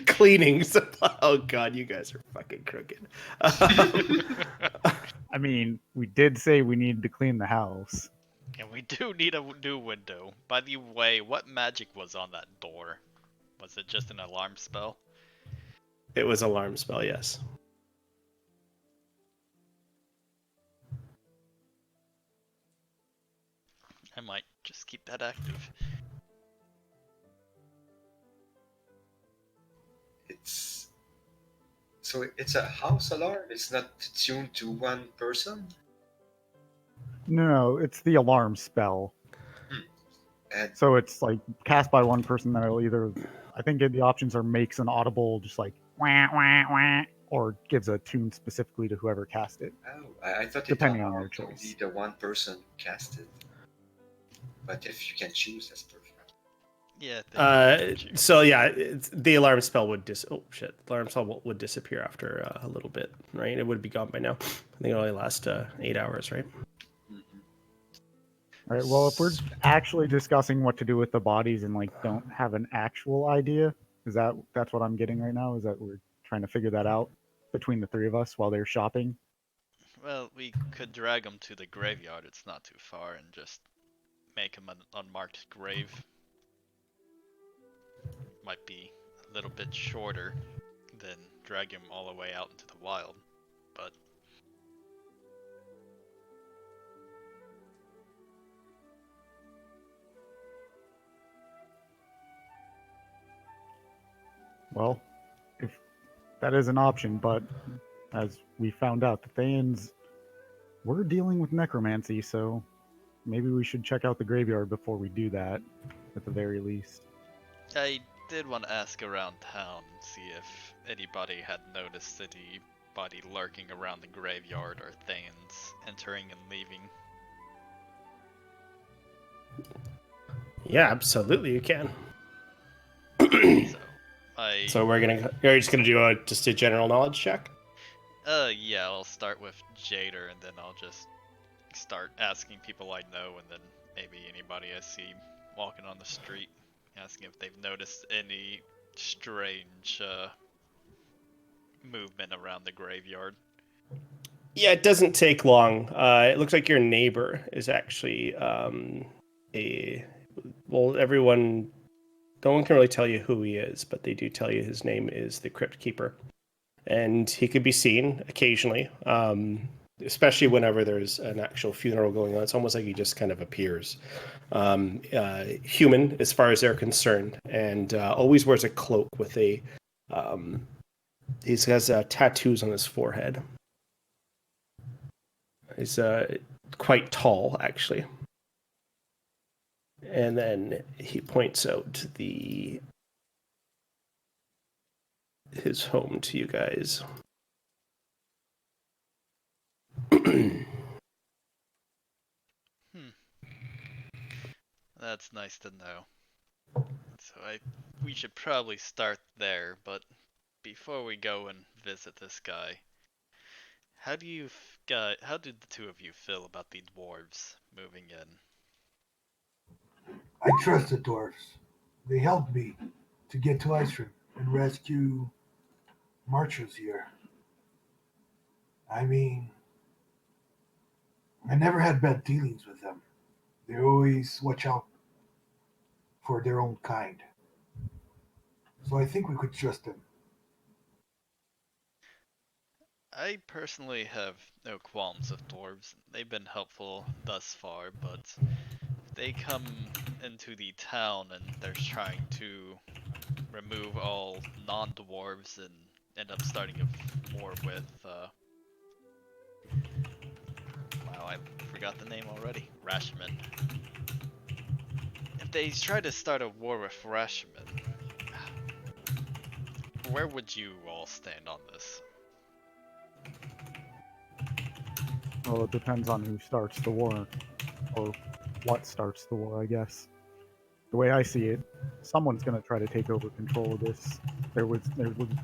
Speaker 2: Cleaning supply. Oh god, you guys are fucking crooked.
Speaker 6: I mean, we did say we needed to clean the house.
Speaker 4: and we do need a new window. By the way, what magic was on that door? Was it just an alarm spell?
Speaker 2: It was alarm spell, yes.
Speaker 4: I might just keep that active.
Speaker 3: It's a house alarm. It's not tuned to one person.
Speaker 6: No, it's the alarm spell.
Speaker 3: And
Speaker 6: So it's like cast by one person that'll either, I think the options are makes an audible, just like wah wah wah, or gives a tune specifically to whoever cast it.
Speaker 3: I thought it
Speaker 6: Depending on your
Speaker 3: allowed
Speaker 6: choice.
Speaker 3: only the one person cast it. But if you can choose, that's perfect.
Speaker 4: Yeah. thank you.
Speaker 2: So yeah, the alarm spell would the alarm spell would disappear after a little bit, right? It would be gone by now. I think it only lasts 8 hours, right?
Speaker 6: All right. Well, if we're actually discussing what to do with the bodies and like don't have an actual idea, that's what I'm getting right now? Is that we're trying to figure that out between the three of us while they're shopping?
Speaker 4: Well, we could drag them to the graveyard. It's not too far, and just make them an unmarked grave. Might be a little bit shorter than drag him all the way out into the wild, but
Speaker 6: Well, if that is an option, but as we found out, the Thayans were dealing with necromancy, so maybe we should check out the graveyard before we do that, at the very least.
Speaker 4: I did want to ask around town and see if anybody had noticed anybody lurking around the graveyard or Thayans entering and leaving.
Speaker 2: Yeah, absolutely, you can.
Speaker 4: So
Speaker 2: So you're just gonna do just a general knowledge check.
Speaker 4: yeah, I'll start with Jader, and then I'll just start asking people I know, and then maybe anybody I see walking on the street, asking if they've noticed any strange movement around the graveyard.
Speaker 2: Yeah, it doesn't take long. It looks like your neighbor is actually everyone. No one can really tell you who he is, but they do tell you his name is the Crypt Keeper, and he could be seen occasionally especially whenever there's an actual funeral going on. It's almost like he just kind of appears. Human, as far as they're concerned, and always wears a cloak with a. He has tattoos on his forehead. He's quite tall, actually. And then he points out his home to you guys.
Speaker 4: That's nice to know. So we should probably start there, but before we go and visit this guy, how did the two of you feel about the dwarves moving in?
Speaker 8: I trust the dwarves. They helped me to get to Icerim and rescue marchers here. I mean, I never had bad dealings with them. They always watch out for their own kind. So I think we could trust them.
Speaker 4: I personally have no qualms with dwarves. They've been helpful thus far, but if they come into the town and they're trying to remove all non-dwarves and end up starting a war with, wow, I forgot the name already, Rashman. If they try to start a war with Rashman, where would you all stand on this?
Speaker 6: Well, it depends on who starts the war, or what starts the war, I guess. The way I see it, someone's going to try to take over control of this. There was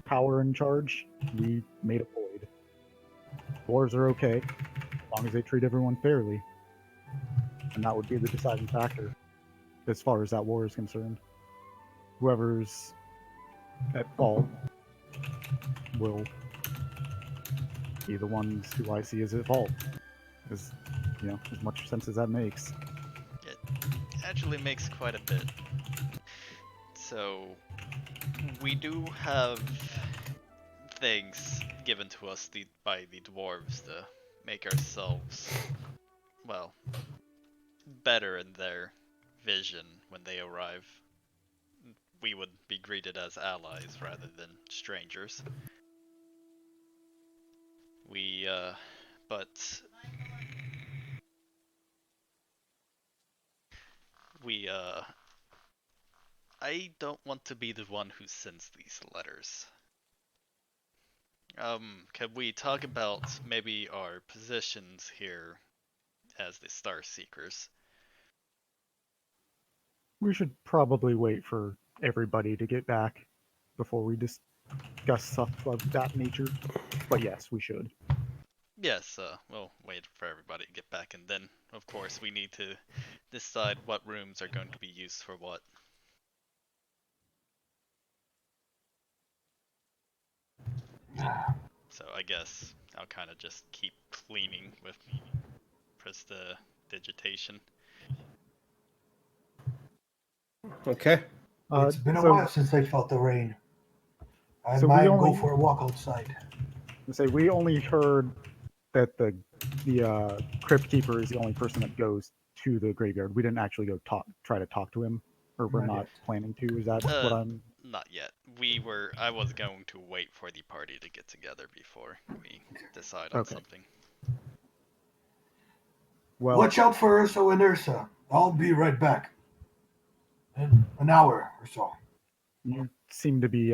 Speaker 6: power in charge. We made a void. Wars are okay, as long as they treat everyone fairly. And that would be the deciding factor, as far as that war is concerned. Whoever's at fault will be the ones who I see as at fault. As much sense as that makes.
Speaker 4: It actually makes quite a bit. So, we do have things given to us by the dwarves to make ourselves, well, better in their vision when they arrive. We would be greeted as allies rather than strangers. I don't want to be the one who sends these letters. Can we talk about maybe our positions here as the Star Seekers?
Speaker 6: We should probably wait for everybody to get back before we discuss stuff of that nature. But yes, we should.
Speaker 4: Yes, we'll wait for everybody to get back, and then, of course, we need to decide what rooms are going to be used for what. So I guess I'll kind of just keep cleaning with prestidigitation.
Speaker 2: Okay.
Speaker 8: It's been a
Speaker 6: so-
Speaker 8: while since I felt the rain. I
Speaker 6: So we
Speaker 8: might go
Speaker 6: only-
Speaker 8: for a walk outside.
Speaker 6: We only heard that the crypt keeper is the only person that goes to the graveyard. We didn't actually go try to talk to him, or we're
Speaker 8: Not
Speaker 6: not
Speaker 8: yet.
Speaker 6: planning to. Is that what I'm?
Speaker 4: Not yet. I was going to wait for the party to get together before we decide on
Speaker 6: Okay.
Speaker 4: something.
Speaker 6: Well,
Speaker 8: Watch out for Ursa and Ursa. I'll be right back. In an hour or so.
Speaker 6: you seem to be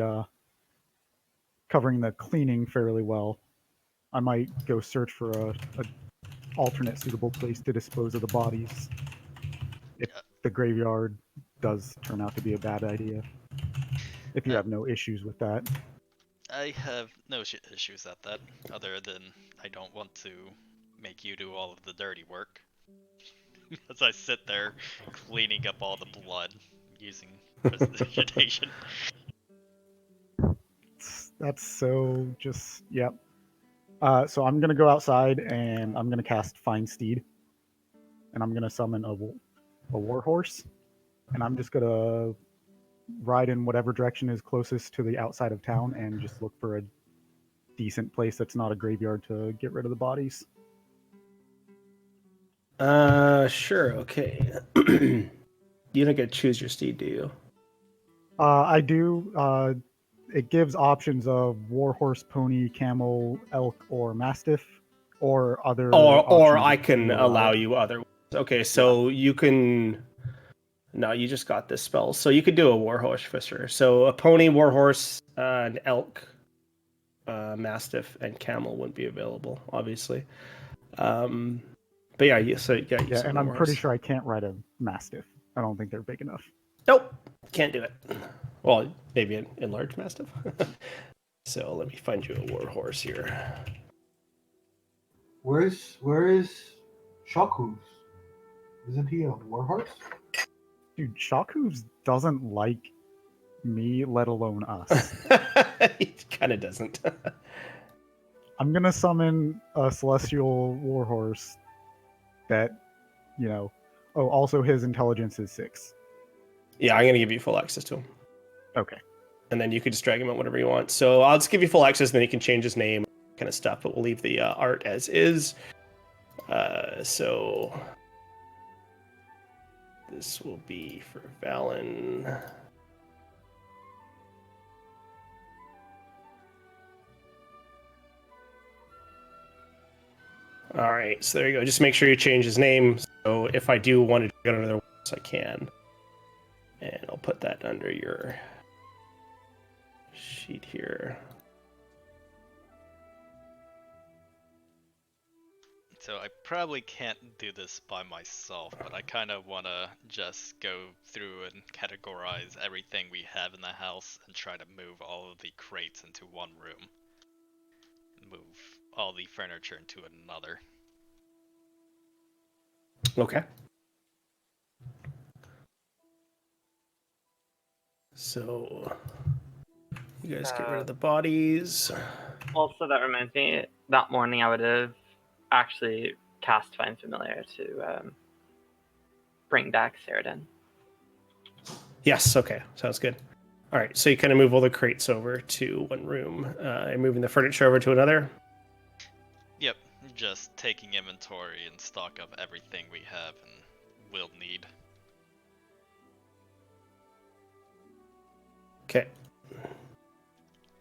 Speaker 6: covering the cleaning fairly well. I might go search for a alternate suitable place to dispose of the bodies if the graveyard does turn out to be a bad idea. If you have no issues with that.
Speaker 4: I have no issues at that, other than I don't want to make you do all of the dirty work. As I sit there cleaning up all the blood using prestidigitation.
Speaker 6: That's so just, yep. So I'm going to go outside and I'm going to cast Find Steed. And I'm going to summon a war horse. And I'm just going to ride in whatever direction is closest to the outside of town and just look for a decent place that's not a graveyard to get rid of the bodies.
Speaker 2: Sure. Okay. You don't get to choose your steed, do you?
Speaker 6: I do. It gives options of warhorse, pony, camel, elk, or mastiff, or other
Speaker 2: Or
Speaker 6: options
Speaker 2: I
Speaker 6: if
Speaker 2: can
Speaker 6: you allow
Speaker 2: allow
Speaker 6: it.
Speaker 2: you other. Okay, so you can. No, you just got this spell, so you could do a warhorse for sure. So a pony, warhorse, an elk, mastiff, and camel wouldn't be available, obviously. But yeah, so yeah, you
Speaker 6: Yeah,
Speaker 2: summon
Speaker 6: and
Speaker 2: a
Speaker 6: I'm pretty
Speaker 2: warhorse.
Speaker 6: sure I can't ride a mastiff. I don't think they're big enough.
Speaker 2: Nope, can't do it. Well, maybe an enlarged mastiff. So let me find you a warhorse here.
Speaker 8: Where is Shockhooves? Isn't he a warhorse?
Speaker 6: Dude, Shockhooves doesn't like me, let alone us.
Speaker 2: It kind of doesn't.
Speaker 6: I'm gonna summon a celestial warhorse that, you know. Oh, also his intelligence is 6.
Speaker 2: Yeah, I'm gonna give you full access to him,
Speaker 6: Okay.
Speaker 2: and then you can just drag him out whatever you want. So I'll just give you full access, and then you can change his name, kind of stuff. But we'll leave the art as is. So this will be for Valen. All right, so there you go. Just make sure you change his name. So if I do want to get another one, I can. And I'll put that under your sheet here.
Speaker 4: So I probably can't do this by myself, but I kind of want to just go through and categorize everything we have in the house and try to move all of the crates into one room. Move all the furniture into another.
Speaker 2: Okay. So you guys get rid of the bodies.
Speaker 5: Also, that reminds me, that morning I would have actually cast Find Familiar to bring back Ceradan.
Speaker 2: Yes, okay. Sounds good. All right, so you kind of move all the crates over to one room. And moving the furniture over to another.
Speaker 4: Yep, just taking inventory and stock of everything we have and will need.
Speaker 2: Okay.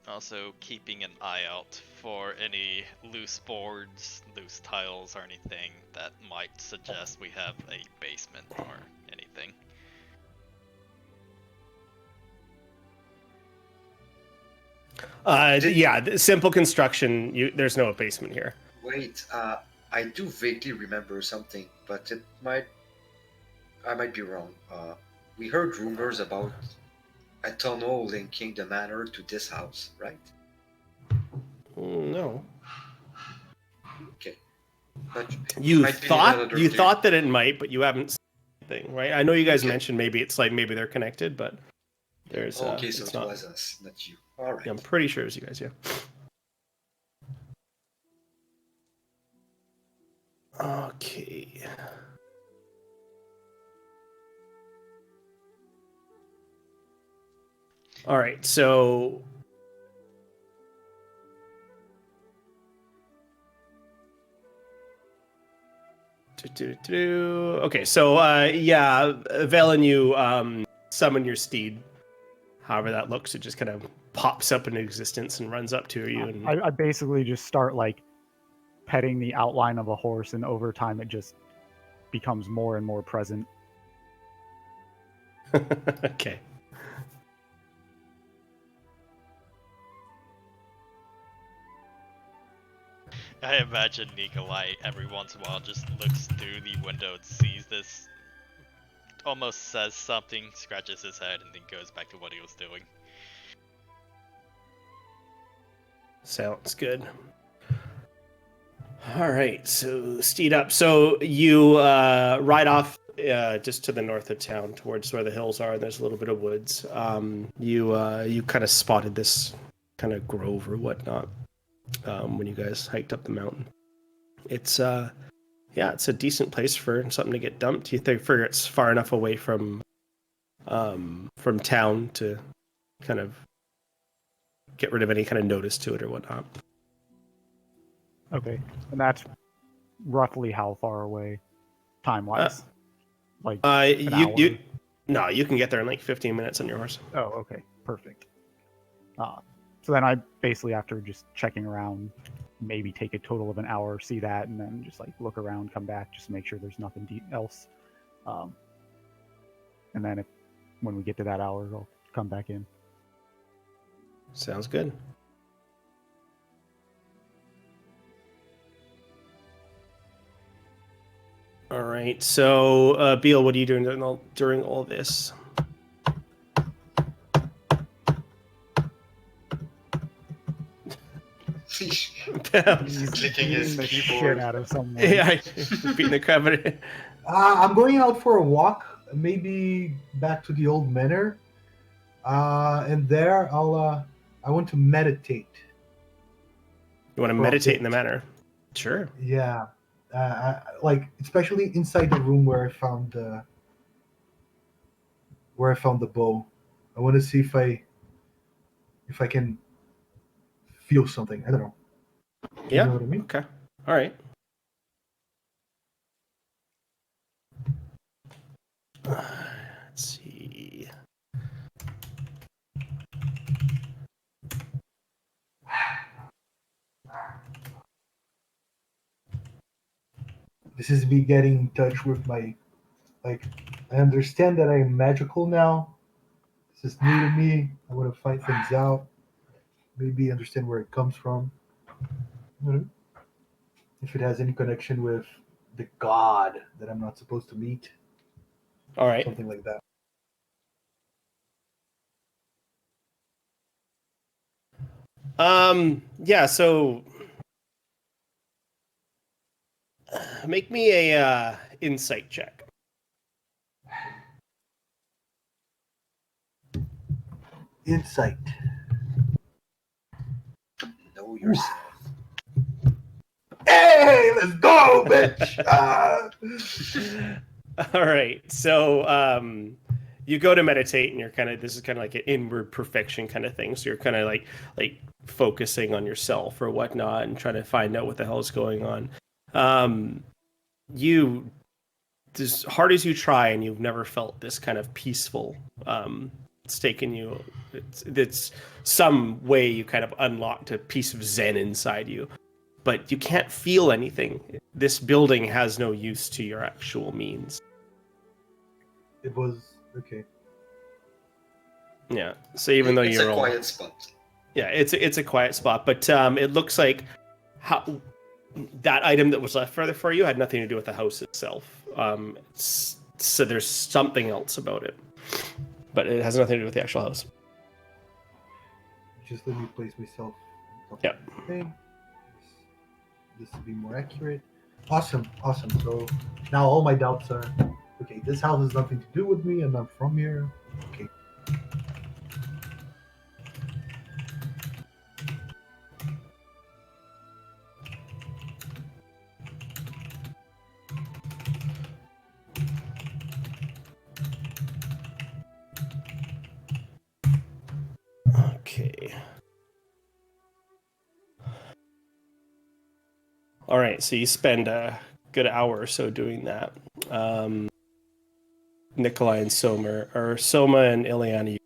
Speaker 4: Also keeping an eye out for any loose boards, loose tiles, or anything that might suggest we have a basement or anything.
Speaker 2: Yeah, simple construction. There's no basement here.
Speaker 3: Wait, I do vaguely remember something, but I might be wrong. We heard rumors about a tunnel linking the manor to this house, right?
Speaker 2: No.
Speaker 3: Okay, but
Speaker 2: You
Speaker 3: might be another
Speaker 2: you
Speaker 3: theory.
Speaker 2: thought that it might, but you haven't seen anything, right? I know you guys
Speaker 3: Okay.
Speaker 2: mentioned maybe it's like maybe they're connected, but there's
Speaker 3: Okay, so
Speaker 2: it's
Speaker 3: it
Speaker 2: not.
Speaker 3: was us, not you. All right.
Speaker 2: Yeah, I'm pretty sure it was you guys. Yeah. Okay. All right, so okay, so yeah, Velen, you summon your steed. However that looks, it just kind of pops up into existence and runs up to you. And
Speaker 6: I basically just start like petting the outline of a horse, and over time it just becomes more and more present.
Speaker 2: okay.
Speaker 4: I imagine Nikolai every once in a while just looks through the window and sees this, almost says something, scratches his head, and then goes back to what he was doing.
Speaker 2: Sounds good. All right, so steed up. So you ride off just to the north of town, towards where the hills are. And there's a little bit of woods. You kind of spotted this kind of grove or whatnot when you guys hiked up the mountain. It's it's a decent place for something to get dumped. You figure it's far enough away from town to kind of get rid of any kind of notice to it or whatnot.
Speaker 6: Okay, and that's roughly how far away? time wise? Like an
Speaker 2: you
Speaker 6: hour?
Speaker 2: no, you can get there in like 15 minutes on your horse.
Speaker 6: Oh, okay, perfect. So then I basically, after just checking around, maybe take a total of an hour, see that, and then just like look around, come back, just to make sure there's nothing else. And then when we get to that hour, I'll come back in.
Speaker 2: Sounds good. All right. So, Beal, what are you doing during all this?
Speaker 3: He's
Speaker 6: He's
Speaker 3: clicking
Speaker 6: beating
Speaker 3: his
Speaker 6: the
Speaker 3: keyboard.
Speaker 6: shit out of someone.
Speaker 2: Yeah, beating the crap out of it.
Speaker 8: I'm going out for a walk, maybe back to the old manor, and there I want to meditate.
Speaker 2: You want to
Speaker 8: For a
Speaker 2: meditate in the
Speaker 8: bit.
Speaker 2: manor? Sure.
Speaker 8: Yeah, like especially inside the room where I found the bow. I want to see if I can feel something. I don't know. You
Speaker 2: Yeah.
Speaker 8: know what I mean?
Speaker 2: Okay. All right. Let's see.
Speaker 8: This is me getting in touch with my, like, I understand that I'm magical now. This is new to me. I want to find things out. Maybe understand where it comes from. You know? If it has any connection with the god that I'm not supposed to meet.
Speaker 2: All right.
Speaker 8: Something like that.
Speaker 2: Yeah, so make me a insight check.
Speaker 8: Insight.
Speaker 3: Know yourself.
Speaker 8: Hey, let's go, bitch!
Speaker 2: All right. So you go to meditate and you're this is kind of like an inward perfection kind of thing. So you're kind of like focusing on yourself or whatnot and trying to find out what the hell is going on. You, as hard as you try, and you've never felt this kind of peaceful. It's taken you. It's some way you kind of unlocked a piece of zen inside you, but you can't feel anything. This building has no use to your actual means.
Speaker 8: It was okay.
Speaker 2: Yeah. So even though
Speaker 3: It's
Speaker 2: you're
Speaker 3: a
Speaker 2: all,
Speaker 3: quiet spot.
Speaker 2: yeah, it's a quiet spot, but it looks like that item that was left further for you had nothing to do with the house itself. So there's something else about it, but it has nothing to do with the actual house.
Speaker 8: Just let me place myself.
Speaker 2: Yep.
Speaker 8: Thing. This to be more accurate. Awesome. So now all my doubts are okay. This house has nothing to do with me. I'm not from here. Okay.
Speaker 2: Okay. All right, so you spend a good hour or so doing that. Nikolai and Soma and Ileana,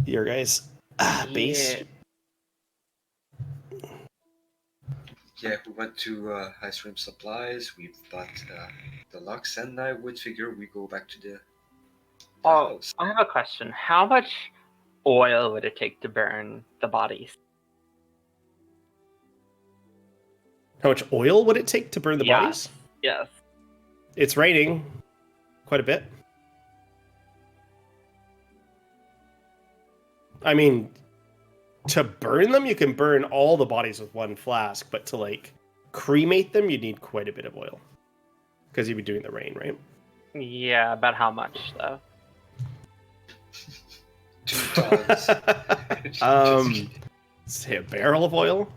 Speaker 2: your guys' base.
Speaker 5: Yeah.
Speaker 3: Yeah, we went to Icerim Supplies. We've bought the locks, and I would figure we go back to the
Speaker 5: Oh,
Speaker 3: house.
Speaker 5: I have a question. How much oil would it take to burn the bodies?
Speaker 2: How much oil would it take to burn the
Speaker 5: Yeah.
Speaker 2: bodies?
Speaker 5: Yes.
Speaker 2: It's raining quite a bit. I mean, to burn them, you can burn all the bodies with one flask, but to cremate them, you need quite a bit of oil because you'd be doing the rain, right?
Speaker 5: Yeah, about how much though?
Speaker 3: 2 tons.
Speaker 2: Say a barrel of oil.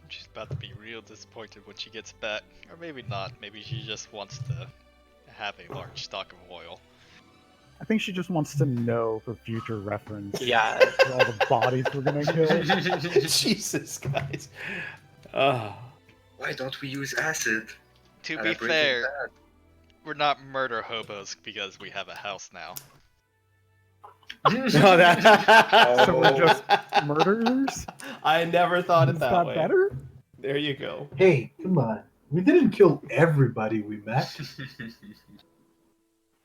Speaker 4: She's about to be real disappointed when she gets back. Or maybe not. Maybe she just wants to have a large stock of oil.
Speaker 6: I think she just wants to know for future reference.
Speaker 5: Yeah.
Speaker 6: All the bodies we're gonna kill.
Speaker 2: Jesus, guys.
Speaker 3: Why don't we use acid?
Speaker 4: To
Speaker 3: And
Speaker 4: be
Speaker 3: Breaking
Speaker 4: fair,
Speaker 3: Bad.
Speaker 4: we're not murder hobos because we have a house now.
Speaker 2: Oh, that...
Speaker 6: So we're just murderers?
Speaker 2: I never thought it
Speaker 6: Is
Speaker 2: that
Speaker 6: that
Speaker 2: way.
Speaker 6: better?
Speaker 2: There you go.
Speaker 8: Hey, come on. We didn't kill everybody we met.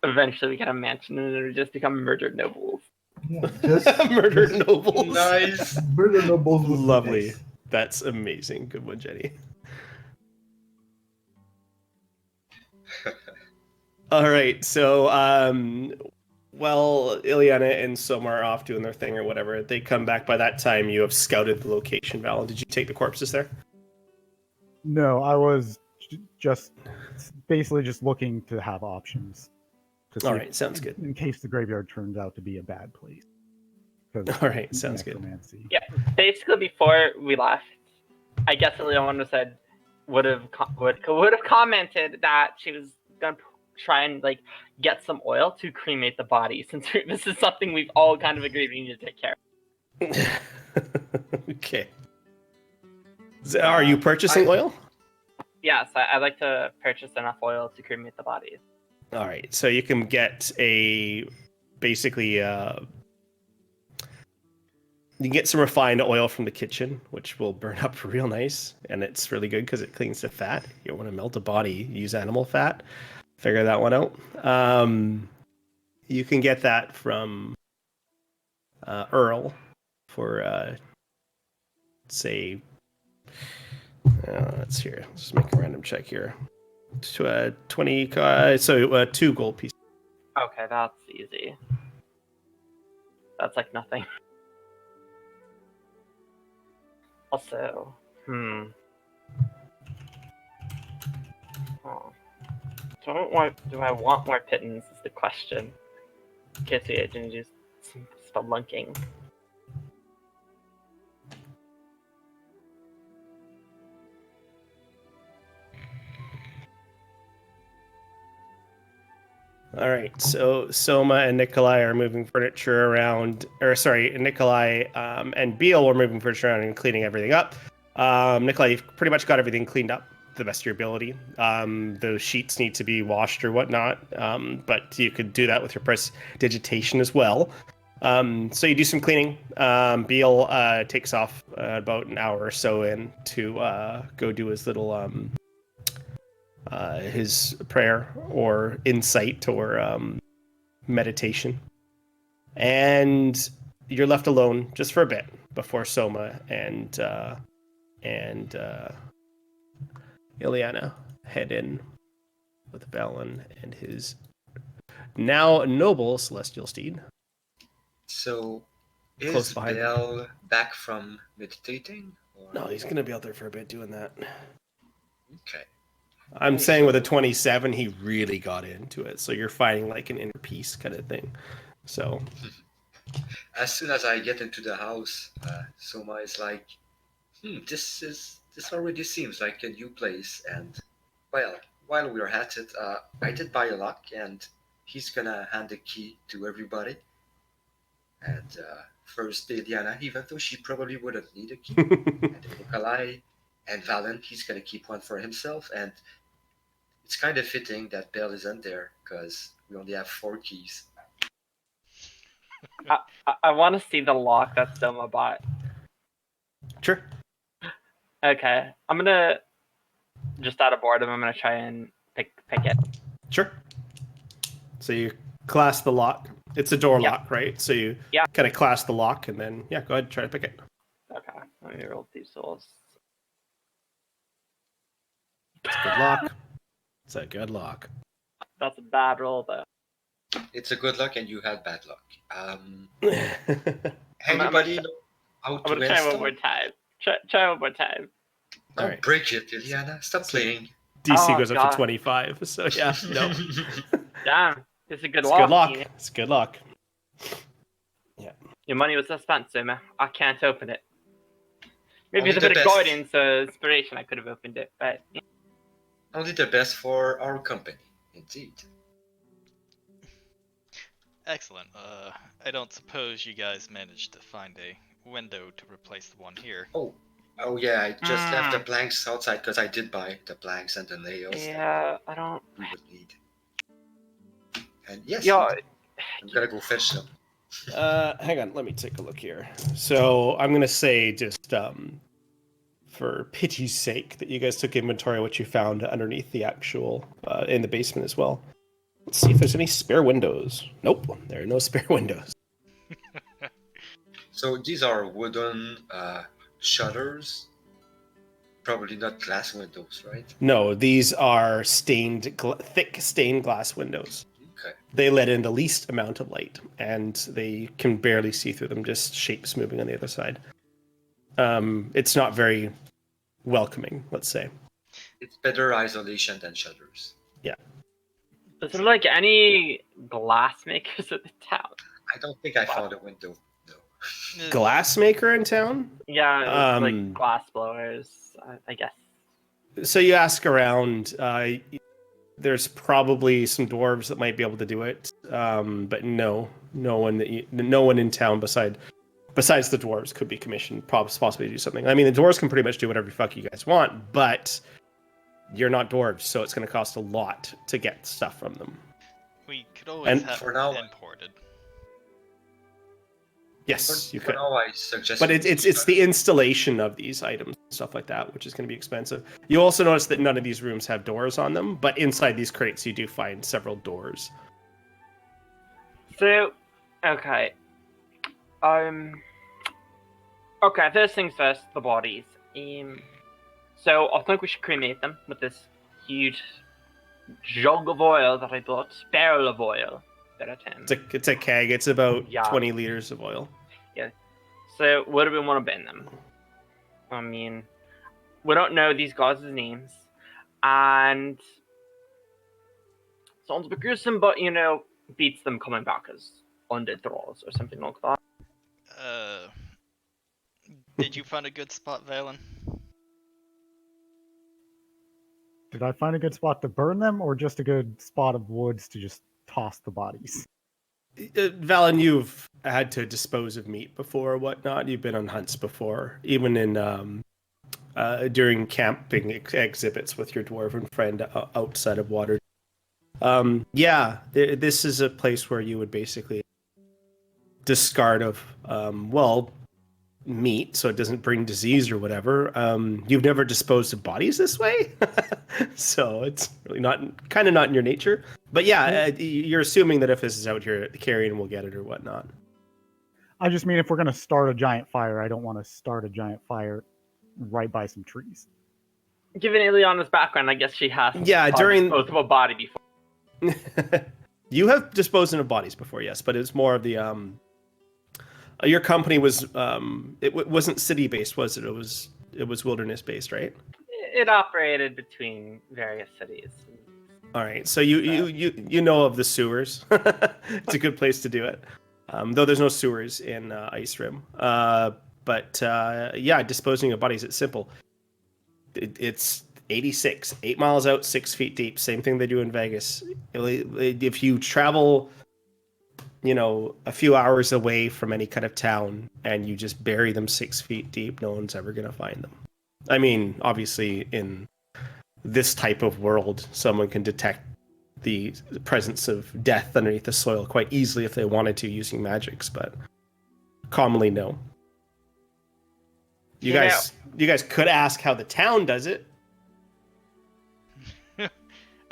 Speaker 5: Eventually, we get a mansion and we just become murdered nobles.
Speaker 8: Yeah, just
Speaker 2: Murder
Speaker 8: just
Speaker 2: nobles.
Speaker 3: Nice.
Speaker 8: murder nobles would be
Speaker 2: Lovely.
Speaker 8: nice.
Speaker 2: That's amazing. Good one, Jenny. All right. So, well, Ileana and Soma are off doing their thing or whatever. They come back. By that time, you have scouted the location, Val. Did you take the corpses there?
Speaker 6: No, I was just basically just looking to have options. To see
Speaker 2: All
Speaker 6: if-
Speaker 2: right. Sounds good.
Speaker 6: In case the graveyard turns out to be a bad place. 'Cause
Speaker 2: All right. Sounds good.
Speaker 6: necromancy.
Speaker 5: Yeah. Basically, before we left, I guess Leona said would have commented that she was gonna try and like get some oil to cremate the body, since this is something we've all kind of agreed we need to take care of.
Speaker 2: Okay. Are you purchasing oil?
Speaker 5: Yes, I'd like to purchase enough oil to cremate the body.
Speaker 2: All right. So you can get basically you can get some refined oil from the kitchen, which will burn up real nice, and it's really good because it cleans the fat. You don't want to melt a body, use animal fat. Figure that one out. You can get that from Earl for say, let's here. Let's just make a random check here. 20. 2 gold pieces.
Speaker 5: Okay, that's easy. That's like nothing. Also, Oh. Do I want more pittance is the question. In case the agent just spelunking.
Speaker 2: All right, so Soma and Nikolai are moving furniture around, or sorry, Nikolai and Beal were moving furniture around and cleaning everything up. Nikolai, you've pretty much got everything cleaned up to the best of your ability. Those sheets need to be washed or whatnot, but you could do that with your prestidigitation as well. So you do some cleaning. Beal takes off about an hour or so in to go do his little his prayer or insight or meditation, and you're left alone just for a bit before Soma and Ileana head in with Valen and his now noble celestial steed.
Speaker 3: So,
Speaker 2: Close
Speaker 3: is
Speaker 2: behind.
Speaker 3: Bell back from meditating? Or...
Speaker 2: No, he's gonna be out there for a bit doing that.
Speaker 3: Okay.
Speaker 2: I'm
Speaker 3: Okay,
Speaker 2: saying with a
Speaker 3: so-
Speaker 2: 27, he really got into it. So you're fighting like an inner peace kind of thing. So
Speaker 3: As soon as I get into the house, Soma is like, this already seems like a new place. And well, while we're at it, I did buy a lock, and he's gonna hand the key to everybody. And first Diana, even though she probably wouldn't need a key, and then Nikolai and Valen, he's gonna keep one for himself. And it's kind of fitting that Bell isn't there because we only have 4 keys.
Speaker 5: I want to see the lock that Soma bought.
Speaker 2: sure.
Speaker 5: Okay, I'm gonna just out of boredom. I'm gonna try and pick it.
Speaker 2: Sure. So you clasp the lock. It's a door
Speaker 5: Yeah.
Speaker 2: lock, right? So you
Speaker 5: Yeah.
Speaker 2: kind of clasp the lock and then, yeah, go ahead, try to pick it.
Speaker 5: Okay, let me roll 2 souls.
Speaker 2: It's a good lock. It's a good lock.
Speaker 5: That's a bad roll though.
Speaker 3: It's a good luck, and you had bad luck.
Speaker 5: I'm
Speaker 3: Anybody
Speaker 5: gonna-
Speaker 3: know how
Speaker 5: I'm
Speaker 3: to
Speaker 5: gonna try one
Speaker 3: install?
Speaker 5: more time. Try one more time.
Speaker 3: Don't
Speaker 2: Alright.
Speaker 3: break it, Ileana. Stop playing.
Speaker 2: DC
Speaker 5: Oh,
Speaker 2: goes up
Speaker 5: God.
Speaker 2: to 25. So yeah, no.
Speaker 5: Damn, it's a good
Speaker 2: It's
Speaker 5: lock.
Speaker 2: good luck.
Speaker 5: Ian.
Speaker 2: It's good luck.
Speaker 5: Your money was spent, Soma. I can't open it. Maybe
Speaker 3: Only
Speaker 5: with a
Speaker 3: the
Speaker 5: bit of
Speaker 3: best.
Speaker 5: guidance or inspiration, I could have opened it, but
Speaker 3: Only the best for our company, indeed.
Speaker 4: Excellent. I don't suppose you guys managed to find a window to replace the one here.
Speaker 3: Oh, Oh yeah, I just left the
Speaker 5: Mm.
Speaker 3: planks outside because I did buy the planks and the nails
Speaker 5: Yeah, I don't.
Speaker 3: we would need. And yes,
Speaker 5: Yo,
Speaker 3: I'm gonna go fetch them.
Speaker 2: Hang on, let me take a look here. So I'm gonna say just for pity's sake that you guys took inventory of what you found underneath the actual in the basement as well. Let's see if there's any spare windows. Nope, there are no spare windows.
Speaker 3: So these are wooden shutters. Probably not glass windows, right?
Speaker 2: No, these are thick stained glass windows.
Speaker 3: Okay.
Speaker 2: They let in the least amount of light, and they can barely see through them, just shapes moving on the other side. It's not very welcoming, let's say.
Speaker 3: It's better isolation than shutters.
Speaker 5: is there like any glass makers at the town?
Speaker 3: I don't think I found a window. No.
Speaker 2: Glassmaker in town?
Speaker 5: Yeah, it's like
Speaker 2: Um,
Speaker 5: glass blowers, I guess.
Speaker 2: So you ask around. There's probably some dwarves that might be able to do it, but no one in town besides the dwarves could be commissioned, possibly to do something. I mean, the dwarves can pretty much do whatever the fuck you guys want, but you're not dwarves, so it's going to cost a lot to get stuff from them.
Speaker 4: We could always
Speaker 2: And
Speaker 4: have
Speaker 3: for now-
Speaker 4: it imported.
Speaker 2: Yes, you
Speaker 3: For
Speaker 2: could.
Speaker 3: now, I suggest.
Speaker 2: But it's the installation of these items and stuff like that, which is going to be expensive. You also notice that none of these rooms have doors on them, but inside these crates you do find several doors.
Speaker 5: So, okay. Okay, first things first, the bodies. So I think we should cremate them with this huge jug of oil that I bought, barrel of oil.
Speaker 2: It's a keg. It's about
Speaker 5: Yeah.
Speaker 2: 20 liters of oil.
Speaker 5: So where do we want to bin them? I mean, we don't know these guys' names, and sounds a bit gruesome, but beats them coming back as undead thralls or something like that.
Speaker 4: Did you find a good spot, Valen?
Speaker 6: Did I find a good spot to burn them, or just a good spot of woods to just toss the bodies?
Speaker 2: Valen, you've had to dispose of meat before or whatnot. You've been on hunts before, even in during camping exhibits with your dwarven friend outside of water. This is a place where you would basically discard of meat so it doesn't bring disease or whatever. You've never disposed of bodies this way, so it's really not in your nature. But yeah, you're assuming that if this is out here, the carrion will get it or whatnot.
Speaker 6: I just mean if we're going to start a giant fire, I don't want to start a giant fire right by some trees.
Speaker 5: Given Ileana's background, I guess she has disposed of a body before.
Speaker 2: You have disposed of bodies before, yes, but it's more of the your company was it wasn't city based, was it? It was wilderness based, right?
Speaker 5: It operated between various cities.
Speaker 2: All right, so you know of the sewers. It's a good place to do it, though there's no sewers in Icerim. But disposing of bodies, it's simple. It's 86, 8 miles out, 6 feet deep. Same thing they do in Vegas. If you travel, a few hours away from any kind of town and you just bury them 6 feet deep, no one's ever going to find them. I mean, obviously, in this type of world, someone can detect the presence of death underneath the soil quite easily if they wanted to using magics, but commonly no. You guys could ask how the town does it.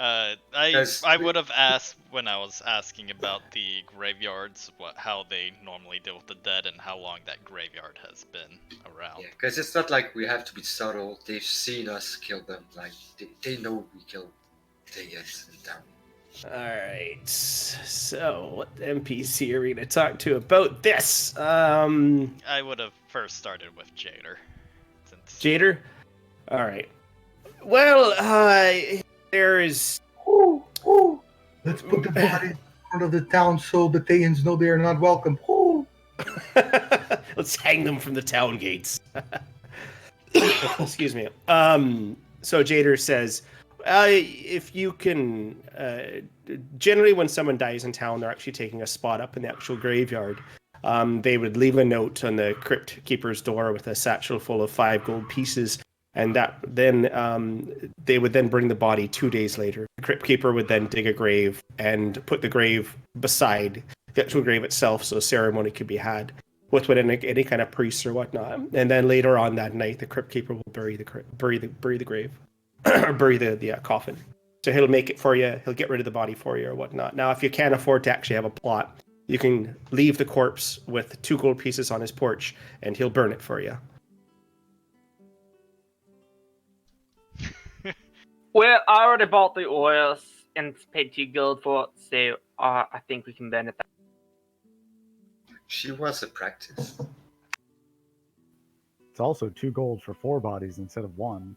Speaker 4: I would have asked when I was asking about the graveyards, how they normally deal with the dead and how long that graveyard has been around.
Speaker 3: Yeah, because it's not like we have to be subtle. They've seen us kill them. Like they know we killed Thayans in town.
Speaker 2: Alright, so what NPC are we going to talk to about this?
Speaker 4: I would have first started with Jader.
Speaker 2: Jader? Alright. Well, there is...
Speaker 8: Let's put the body in front of the town so the Thayans know they are not welcome.
Speaker 2: Let's hang them from the town gates. Excuse me. So Jader says, if you can... generally when someone dies in town, they're actually taking a spot up in the actual graveyard. they would leave a note on the crypt keeper's door with a satchel full of 5 gold pieces, and that then they would then bring the body 2 days later. The crypt keeper would then dig a grave and put the grave beside the actual grave itself, so a ceremony could be had with any kind of priest or whatnot. And then later on that night, the crypt keeper will bury the grave or bury the coffin. So he'll make it for you. He'll get rid of the body for you or whatnot. Now, if you can't afford to actually have a plot, you can leave the corpse with 2 gold pieces on his porch, and he'll burn it for you.
Speaker 5: Well, I already bought the oils and paid 2 gold for it, so I think we can burn it.
Speaker 3: She was a practice.
Speaker 6: It's also 2 gold for 4 bodies instead of 1.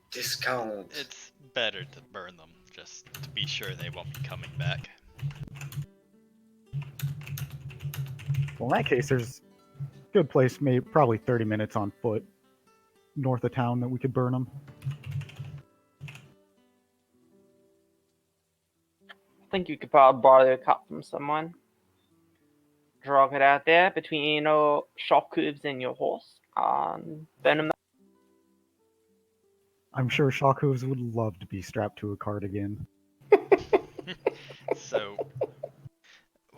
Speaker 3: Discount.
Speaker 4: It's better to burn them, just to be sure they won't be coming back.
Speaker 6: Well, in that case, there's a good place, maybe probably 30 minutes on foot north of town that we could burn them.
Speaker 5: I think you could probably borrow a cup from someone. Drag it out there between shock hooves and your horse. Burn them.
Speaker 6: I'm sure Shock Hooves would love to be strapped to a cart again.
Speaker 4: So,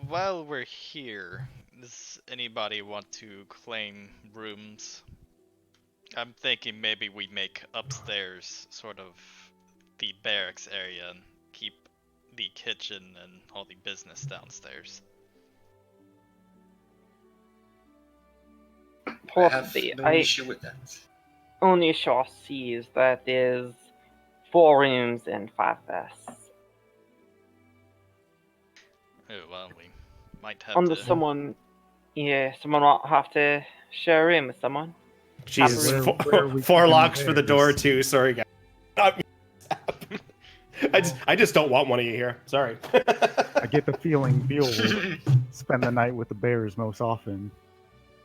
Speaker 4: while we're here, does anybody want to claim rooms? I'm thinking maybe we make upstairs sort of the barracks area and keep the kitchen and all the business downstairs.
Speaker 5: Possibly.
Speaker 3: I have no issue with that.
Speaker 5: Only issue I see is that there's 4 rooms and 5 berths.
Speaker 4: Oh, well, we might have
Speaker 5: Unless
Speaker 4: to...
Speaker 5: someone might have to share a room with someone.
Speaker 2: Jesus,
Speaker 6: Where are we
Speaker 2: 4
Speaker 6: keeping
Speaker 2: locks
Speaker 6: the
Speaker 2: for the
Speaker 6: bears?
Speaker 2: door too. Sorry, guys. Not me. I just don't want one of you here. Sorry.
Speaker 6: I get the feeling Beal will spend the night with the bears most often.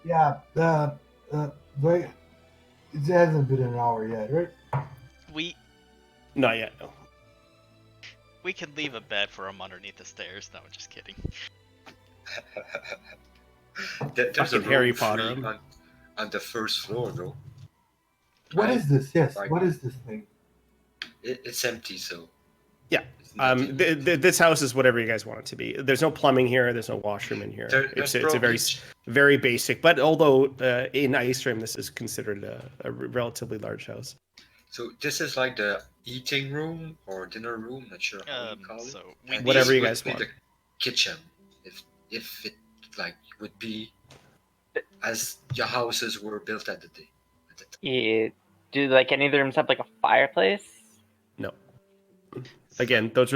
Speaker 8: Yeah, but it hasn't been an hour yet, right?
Speaker 2: Not yet. No.
Speaker 4: We can leave a bed for him underneath the stairs. No, just kidding.
Speaker 3: There's a
Speaker 2: Fucking Harry
Speaker 3: room
Speaker 2: Potter.
Speaker 3: free on the first floor, though.
Speaker 8: What is this? Yes,
Speaker 3: Right.
Speaker 8: what is this thing?
Speaker 3: It's empty, so.
Speaker 2: Yeah.
Speaker 3: it's nothing.
Speaker 2: This house is whatever you guys want it to be. There's no plumbing here. There's no washroom in here.
Speaker 3: There's
Speaker 2: It's a
Speaker 3: probably-
Speaker 2: very basic. But although in Icerim, this is considered a relatively large house.
Speaker 3: So this is like the eating room or dinner room, not sure how you call it.
Speaker 4: So we
Speaker 3: And
Speaker 2: Whatever
Speaker 3: this
Speaker 2: you
Speaker 3: would
Speaker 2: guys
Speaker 3: be
Speaker 2: want.
Speaker 3: The kitchen, if it like would be as your houses were built at the day.
Speaker 5: Yeah. Do like any of the rooms have like a fireplace?
Speaker 2: No. Again, those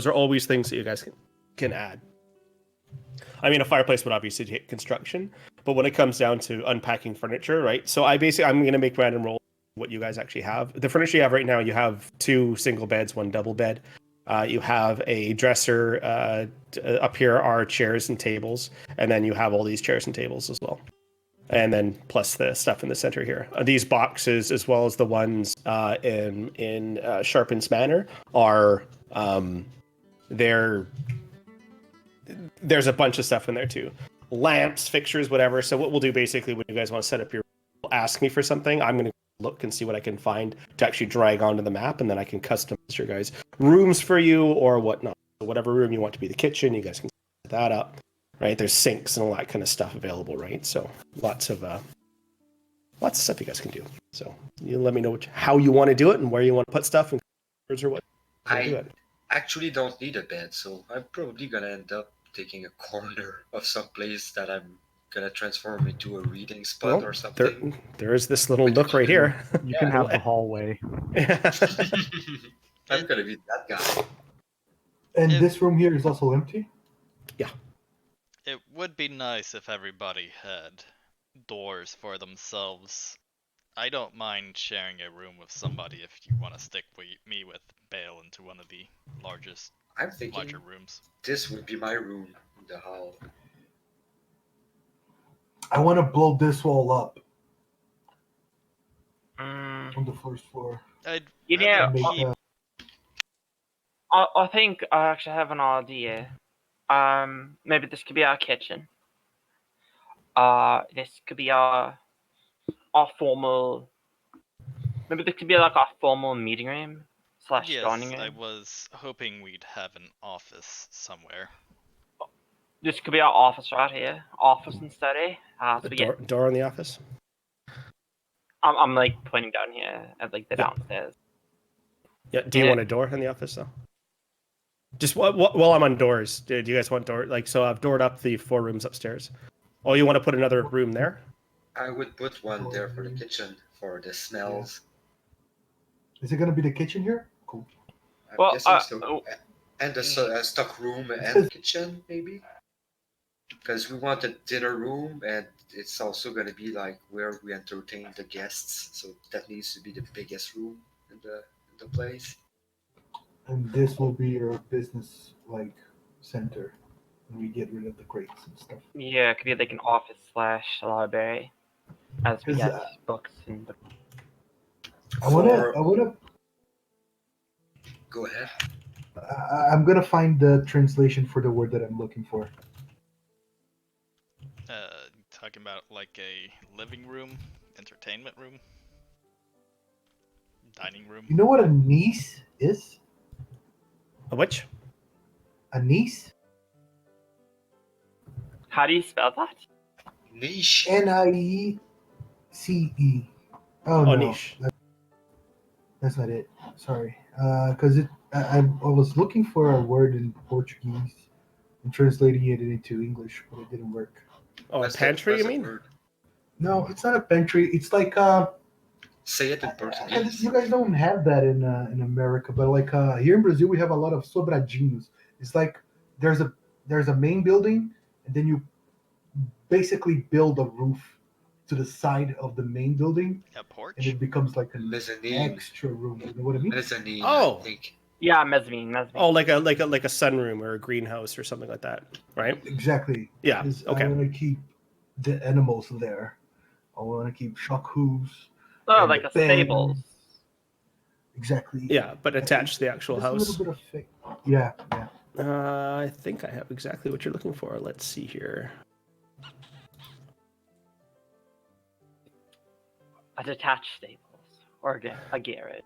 Speaker 2: are always things that you guys can add. I mean, a fireplace would obviously take construction, but when it comes down to unpacking furniture, right? So I'm going to make random rolls what you guys actually have. The furniture you have right now, you have 2 single beds, 1 double bed. You have a dresser. Up here are chairs and tables, and then you have all these chairs and tables as well. And then plus the stuff in the center here. These boxes, as well as the ones in Sharpen's Manor, are there's a bunch of stuff in there too. Lamps, fixtures, whatever. So what we'll do basically when you guys want to set up your ask me for something, I'm going to look and see what I can find to actually drag onto the map, and then I can customize your guys' rooms for you or whatnot. So whatever room you want to be the kitchen, you guys can set that up. Right, there's sinks and all that kind of stuff available, right? So lots of stuff you guys can do. So you let me know how you want to do it and where you want to put stuff and or what.
Speaker 3: I actually don't need a bed, so I'm probably gonna end up taking a corner of some place that I'm gonna transform into a reading spot or something.
Speaker 2: There is this little nook right here.
Speaker 6: You can have the hallway.
Speaker 3: I'm gonna be that guy.
Speaker 8: And
Speaker 4: If-
Speaker 8: this room here is also empty?
Speaker 4: It would be nice if everybody had doors for themselves. I don't mind sharing a room with somebody if you want to stick me with Bale into one of the
Speaker 3: I'm thinking
Speaker 4: larger rooms.
Speaker 3: this would be my room in the hall.
Speaker 8: I want to blow this wall up
Speaker 5: Mm,
Speaker 8: on the first floor.
Speaker 4: I'd
Speaker 5: You
Speaker 4: rather
Speaker 5: know,
Speaker 8: Make
Speaker 4: keep
Speaker 8: that-
Speaker 5: I think I actually have an idea. Maybe this could be our kitchen. This could be our formal. Maybe this could be like our formal meeting room /
Speaker 4: Yes,
Speaker 5: dining room.
Speaker 4: I was hoping we'd have an office somewhere.
Speaker 5: This could be our office right here. Office and study. So
Speaker 2: A
Speaker 5: we
Speaker 2: door,
Speaker 5: get.
Speaker 2: door in the office.
Speaker 5: I'm like pointing down here at like the
Speaker 2: Yeah.
Speaker 5: downstairs.
Speaker 2: Yeah. Do you
Speaker 5: Yeah.
Speaker 2: want a door in the office though? Just while I'm on doors, do you guys want door? Like, so I've doored up the 4 rooms upstairs. Oh, you want to put another room there?
Speaker 3: I would put one there for the kitchen for the smells.
Speaker 8: Is it gonna be the kitchen here? Cool.
Speaker 3: I'm
Speaker 5: Well,
Speaker 3: guessing so. And the stock room and kitchen, maybe? Because we want a dinner room, and it's also going to be like where we entertain the guests. So that needs to be the biggest room in the place.
Speaker 8: And this will be your business like center. And we get rid of the crates and stuff.
Speaker 5: Yeah, it could be like an office / library, as we
Speaker 8: 'Cause,
Speaker 5: get books and.
Speaker 8: I wanna.
Speaker 3: Go ahead.
Speaker 8: I'm gonna find the translation for the word that I'm looking for.
Speaker 4: Talking about like a living room, entertainment room, dining room.
Speaker 8: You know what a niece is?
Speaker 2: A which?
Speaker 8: A niece?
Speaker 5: How do you spell that?
Speaker 3: Niche.
Speaker 8: Niece. Oh,
Speaker 2: Oh,
Speaker 8: no,
Speaker 2: niche.
Speaker 8: that's not it. Sorry, because I was looking for a word in Portuguese and translating it into English, but it didn't work.
Speaker 2: Oh, a
Speaker 3: What's
Speaker 2: pantry,
Speaker 3: what's
Speaker 2: you
Speaker 3: the
Speaker 2: mean?
Speaker 3: word?
Speaker 8: No, it's not a pantry. It's like
Speaker 3: Say it in Portuguese.
Speaker 8: you guys don't have that in America, but like here in Brazil, we have a lot of sobradinhos. It's like there's a main building, and then you basically build a roof to the side of the main building,
Speaker 4: A porch?
Speaker 8: and it becomes like an
Speaker 3: Mezzanine.
Speaker 8: extra room. You know what I mean?
Speaker 3: Mezzanine,
Speaker 2: Oh.
Speaker 3: I think.
Speaker 5: Yeah, mezzanine.
Speaker 2: Oh, like a sunroom or a greenhouse or something like that, right?
Speaker 8: Exactly.
Speaker 2: Yeah.
Speaker 8: 'Cause
Speaker 2: Okay.
Speaker 8: I want to keep the animals there. I want to keep shock hooves.
Speaker 5: Oh,
Speaker 8: and
Speaker 5: like
Speaker 8: the
Speaker 5: a
Speaker 8: bed.
Speaker 5: stables.
Speaker 8: Exactly.
Speaker 2: Yeah, but attached to the actual
Speaker 8: Just a
Speaker 2: house.
Speaker 8: little bit of fake. Yeah.
Speaker 2: I think I have exactly what you're looking for. Let's see here.
Speaker 5: A detached stables or a garage.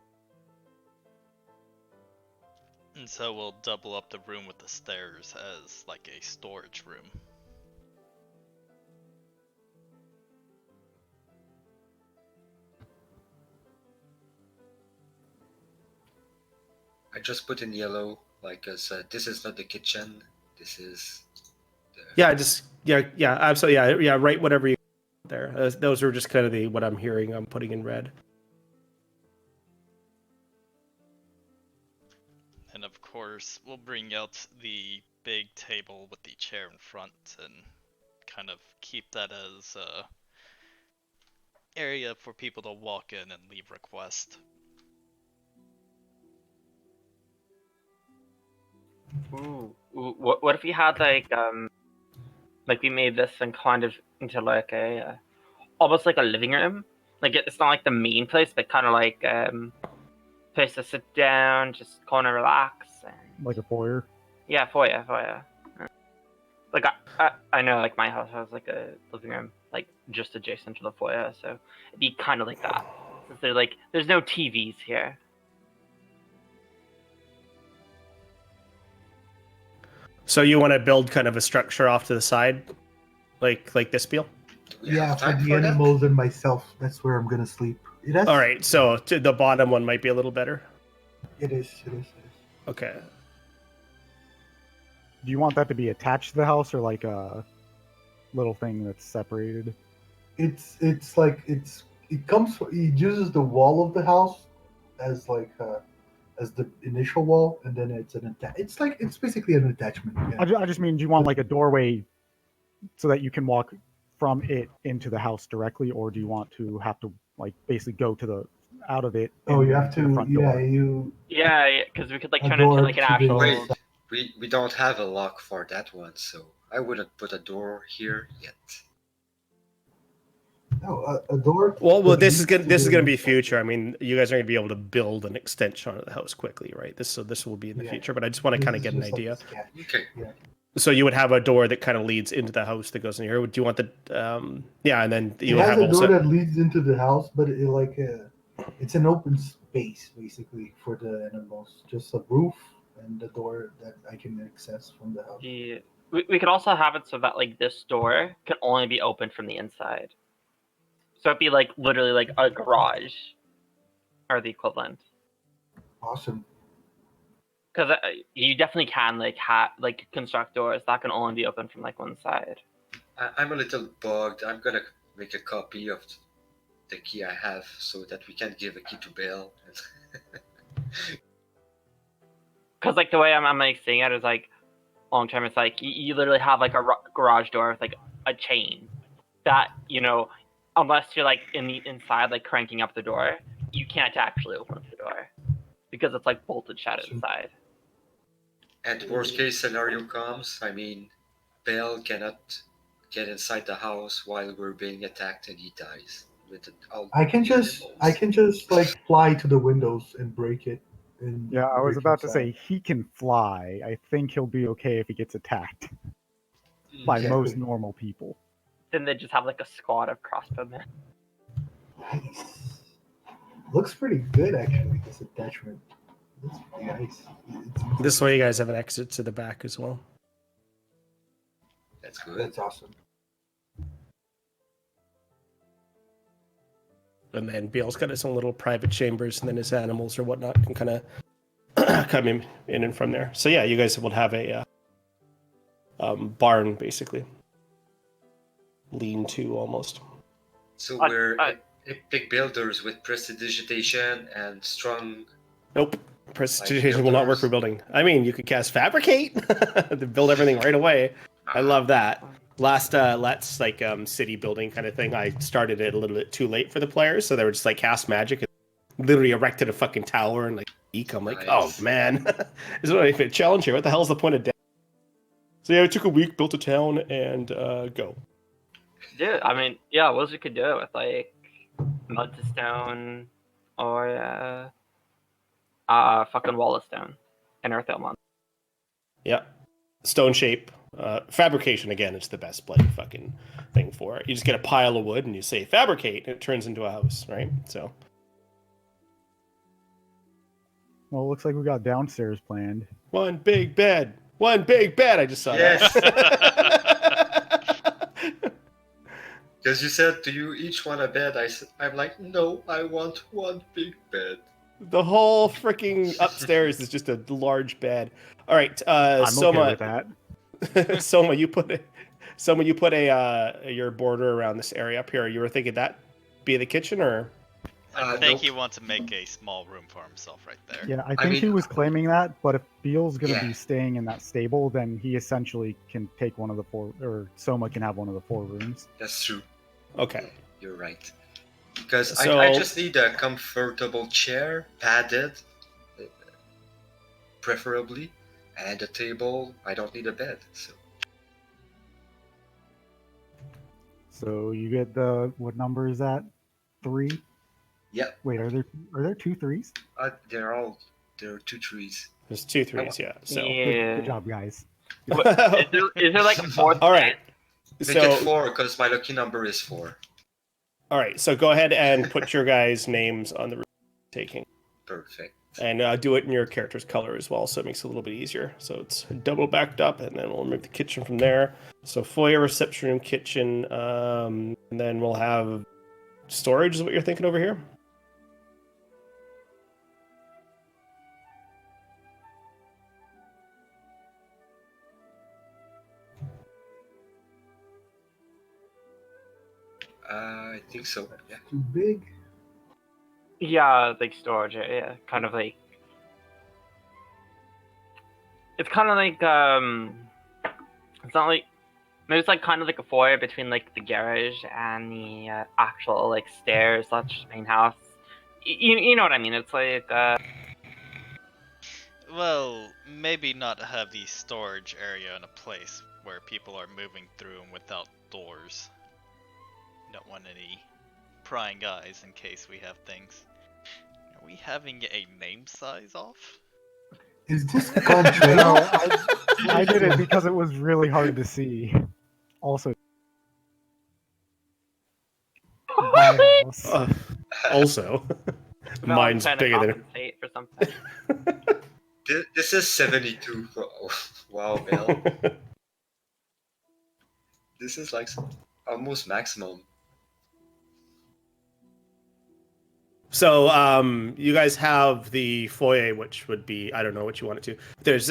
Speaker 4: And so we'll double up the room with the stairs as like a storage room.
Speaker 3: I just put in yellow, like as this is not the kitchen. This is.
Speaker 2: Yeah, absolutely. Yeah. Write whatever you there. Those are just kind of what I'm hearing. I'm putting in red.
Speaker 4: And of course, we'll bring out the big table with the chair in front and kind of keep that as a area for people to walk in and leave requests.
Speaker 5: Ooh, what if we had like we made this and kind of into like a almost like a living room. Like it's not like the main place, but kind of like place to sit down, just kind of relax. And...
Speaker 6: Like a foyer.
Speaker 5: Yeah, foyer. Like I know like my house has like a living room like just adjacent to the foyer, so it'd be kind of like that. Since there's no TVs here.
Speaker 2: So you want to build kind of a structure off to the side, like this, Beal?
Speaker 8: Yeah, for
Speaker 3: time
Speaker 8: the
Speaker 3: for that?
Speaker 8: animals and myself. That's where I'm gonna sleep. It has,
Speaker 2: All right. So the bottom one might be a little better.
Speaker 8: It is.
Speaker 2: Okay.
Speaker 6: Do you want that to be attached to the house or like a little thing that's separated?
Speaker 8: It uses the wall of the house as like as the initial wall, and then it's basically an attachment. Yeah.
Speaker 6: I just mean, do you want like a doorway so that you can walk from it into the house directly, or do you want to have to like basically go to out of it?
Speaker 8: Oh,
Speaker 6: and
Speaker 8: you have
Speaker 6: to the
Speaker 8: to.
Speaker 6: front
Speaker 8: Yeah,
Speaker 6: door?
Speaker 5: Yeah, because we could like
Speaker 8: A
Speaker 5: turn it into
Speaker 8: door
Speaker 5: like an
Speaker 8: to the
Speaker 5: actual.
Speaker 3: Wait, we don't have a lock for that one, so I wouldn't put a door here yet.
Speaker 8: No, a door.
Speaker 2: Well,
Speaker 8: that
Speaker 2: this is
Speaker 8: leads
Speaker 2: gonna
Speaker 8: to the-
Speaker 2: be future. I mean, you guys are gonna be able to build an extension of the house quickly, right? This will be in the
Speaker 8: Yeah.
Speaker 2: future, but I just want to
Speaker 8: This
Speaker 2: kind of
Speaker 8: is
Speaker 2: get an
Speaker 8: just like a
Speaker 2: idea.
Speaker 8: sketch.
Speaker 3: Okay.
Speaker 8: Yeah.
Speaker 2: So you would have a door that kind of leads into the house that goes in here. Do you want the yeah, and then
Speaker 8: It
Speaker 2: you would
Speaker 8: has
Speaker 2: have
Speaker 8: a door
Speaker 2: also
Speaker 8: that leads into the house, but it's an open space basically for the animals. Just a roof and the door that I can access from the house.
Speaker 5: We could also have it so that like this door can only be opened from the inside. So it'd be like literally like a garage, or the equivalent.
Speaker 8: Awesome.
Speaker 5: Because you definitely can like construct doors that can only be opened from like one side.
Speaker 3: I'm a little bugged. I'm gonna make a copy of the key I have so that we can give a key to Bill.
Speaker 5: Because like the way I'm like seeing it is like long term, it's like you literally have like a garage door with like a chain that unless you're like inside like cranking up the door, you can't actually open up the door because it's like bolted shut inside.
Speaker 3: And worst case scenario comes, I mean, Bill cannot get inside the house while we're being attacked and he dies.
Speaker 8: I can just like fly to the windows and break it. And
Speaker 6: Yeah, I was
Speaker 8: break
Speaker 6: about to
Speaker 8: inside.
Speaker 6: say he can fly. I think he'll be okay if he gets attacked by
Speaker 8: Exactly.
Speaker 6: most normal people.
Speaker 5: Then they just have like a squad of crossbowmen.
Speaker 8: Nice. Looks pretty good actually. This attachment. Looks pretty nice.
Speaker 2: this way you guys have an exit to the back as well.
Speaker 3: That's good.
Speaker 8: That's awesome.
Speaker 2: And then Beale's got his own little private chambers, and then his animals or whatnot can kind of come in and from there. So yeah, you guys will have a barn basically, lean-to almost.
Speaker 3: So we're epic builders with prestidigitation and strong.
Speaker 2: Nope, prestidigitation will not work for building. I mean, you could cast fabricate to build everything right away. I love that. Last Let's like city building kind of thing. I started it a little bit too late for the players, so they were just like cast magic and literally erected a fucking tower and like eek. I'm like,
Speaker 3: Nice.
Speaker 2: oh man, this is not even a challenge here. What the hell is the point of death? So yeah, it took a week, built a town, and go.
Speaker 5: Yeah, I mean, yeah, Wizard could do it with like mud to stone or fucking wall of stone and earth element.
Speaker 2: Yeah, stone shape. Fabrication again is the best bloody fucking thing for it. You just get a pile of wood and you say fabricate, and it turns into a house, right? So
Speaker 6: Well, it looks like we got downstairs planned.
Speaker 2: one big bed. I just saw
Speaker 3: Yes.
Speaker 2: that.
Speaker 3: Because you said, do you each want a bed? I'm like, no, I want one big bed.
Speaker 2: The whole freaking upstairs is just a large bed. All right,
Speaker 6: I'm
Speaker 2: Soma.
Speaker 6: okay with that.
Speaker 2: Soma, you put your border around this area up here. You were thinking that be the kitchen, or
Speaker 4: I think
Speaker 3: Nope.
Speaker 4: he wants to make a small room for himself right there.
Speaker 6: Yeah, I think he
Speaker 3: mean-
Speaker 6: was claiming that, but if Beale's going to
Speaker 3: Yeah.
Speaker 6: be staying in that stable, then he essentially can take one of the four, or Soma can have one of the 4 rooms.
Speaker 3: That's true.
Speaker 2: okay?
Speaker 3: You're right. Because
Speaker 2: So-
Speaker 3: I just need a comfortable chair, padded, preferably, and a table. I don't need a bed. So
Speaker 6: So you get what number is that? 3?
Speaker 3: yeah,
Speaker 6: Wait, are there 2 3s?
Speaker 3: there are 2 trees.
Speaker 2: There's 2 3s, yeah. So
Speaker 5: Yeah.
Speaker 6: Good job, guys.
Speaker 5: Is there like a fourth?
Speaker 2: all right.
Speaker 3: Make
Speaker 2: So
Speaker 3: it 4 because my lucky number is 4.
Speaker 2: all right. So go ahead and put your guys' names on the room taking.
Speaker 3: Perfect.
Speaker 2: And do it in your character's color as well, so it makes it a little bit easier. So it's double backed up, and then we'll move the kitchen from there. So foyer, reception room, kitchen, and then we'll have storage is what you're thinking over here?
Speaker 3: I think so. Yeah.
Speaker 8: Too big.
Speaker 5: Yeah, like storage area, kind of like. It's kind of like it's not like maybe it's like kind of like a foyer between like the garage and the actual like stairs slash main house. You know what I mean? It's like
Speaker 4: Well, maybe not have the storage area in a place where people are moving through them without doors. Don't want any prying eyes in case we have things. Are we having a name size off?
Speaker 8: Is this contrail?
Speaker 6: I did it because it was really hard to see. Also, my house.
Speaker 2: Also,
Speaker 5: Well,
Speaker 2: mine's
Speaker 5: trying to
Speaker 2: bigger than.
Speaker 5: compensate for something.
Speaker 3: This is 72. Wow, Mel. This is like almost maximum.
Speaker 2: So, you guys have the foyer, which would be, I don't know what you want it to. There's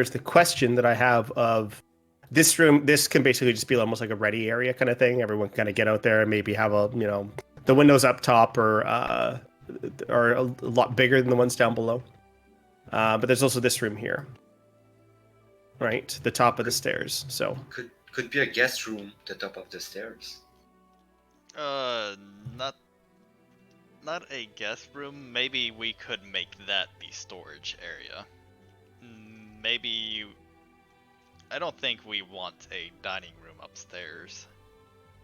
Speaker 2: the question that I have of this room. This can basically just be almost like a ready area kind of thing. Everyone can kind of get out there and maybe have the windows up top are a lot bigger than the ones down below. But there's also this room here, right? The top of the stairs. So
Speaker 3: Could be a guest room, the top of the stairs.
Speaker 4: Not a guest room. Maybe we could make that the storage area. Maybe. I don't think we want a dining room upstairs.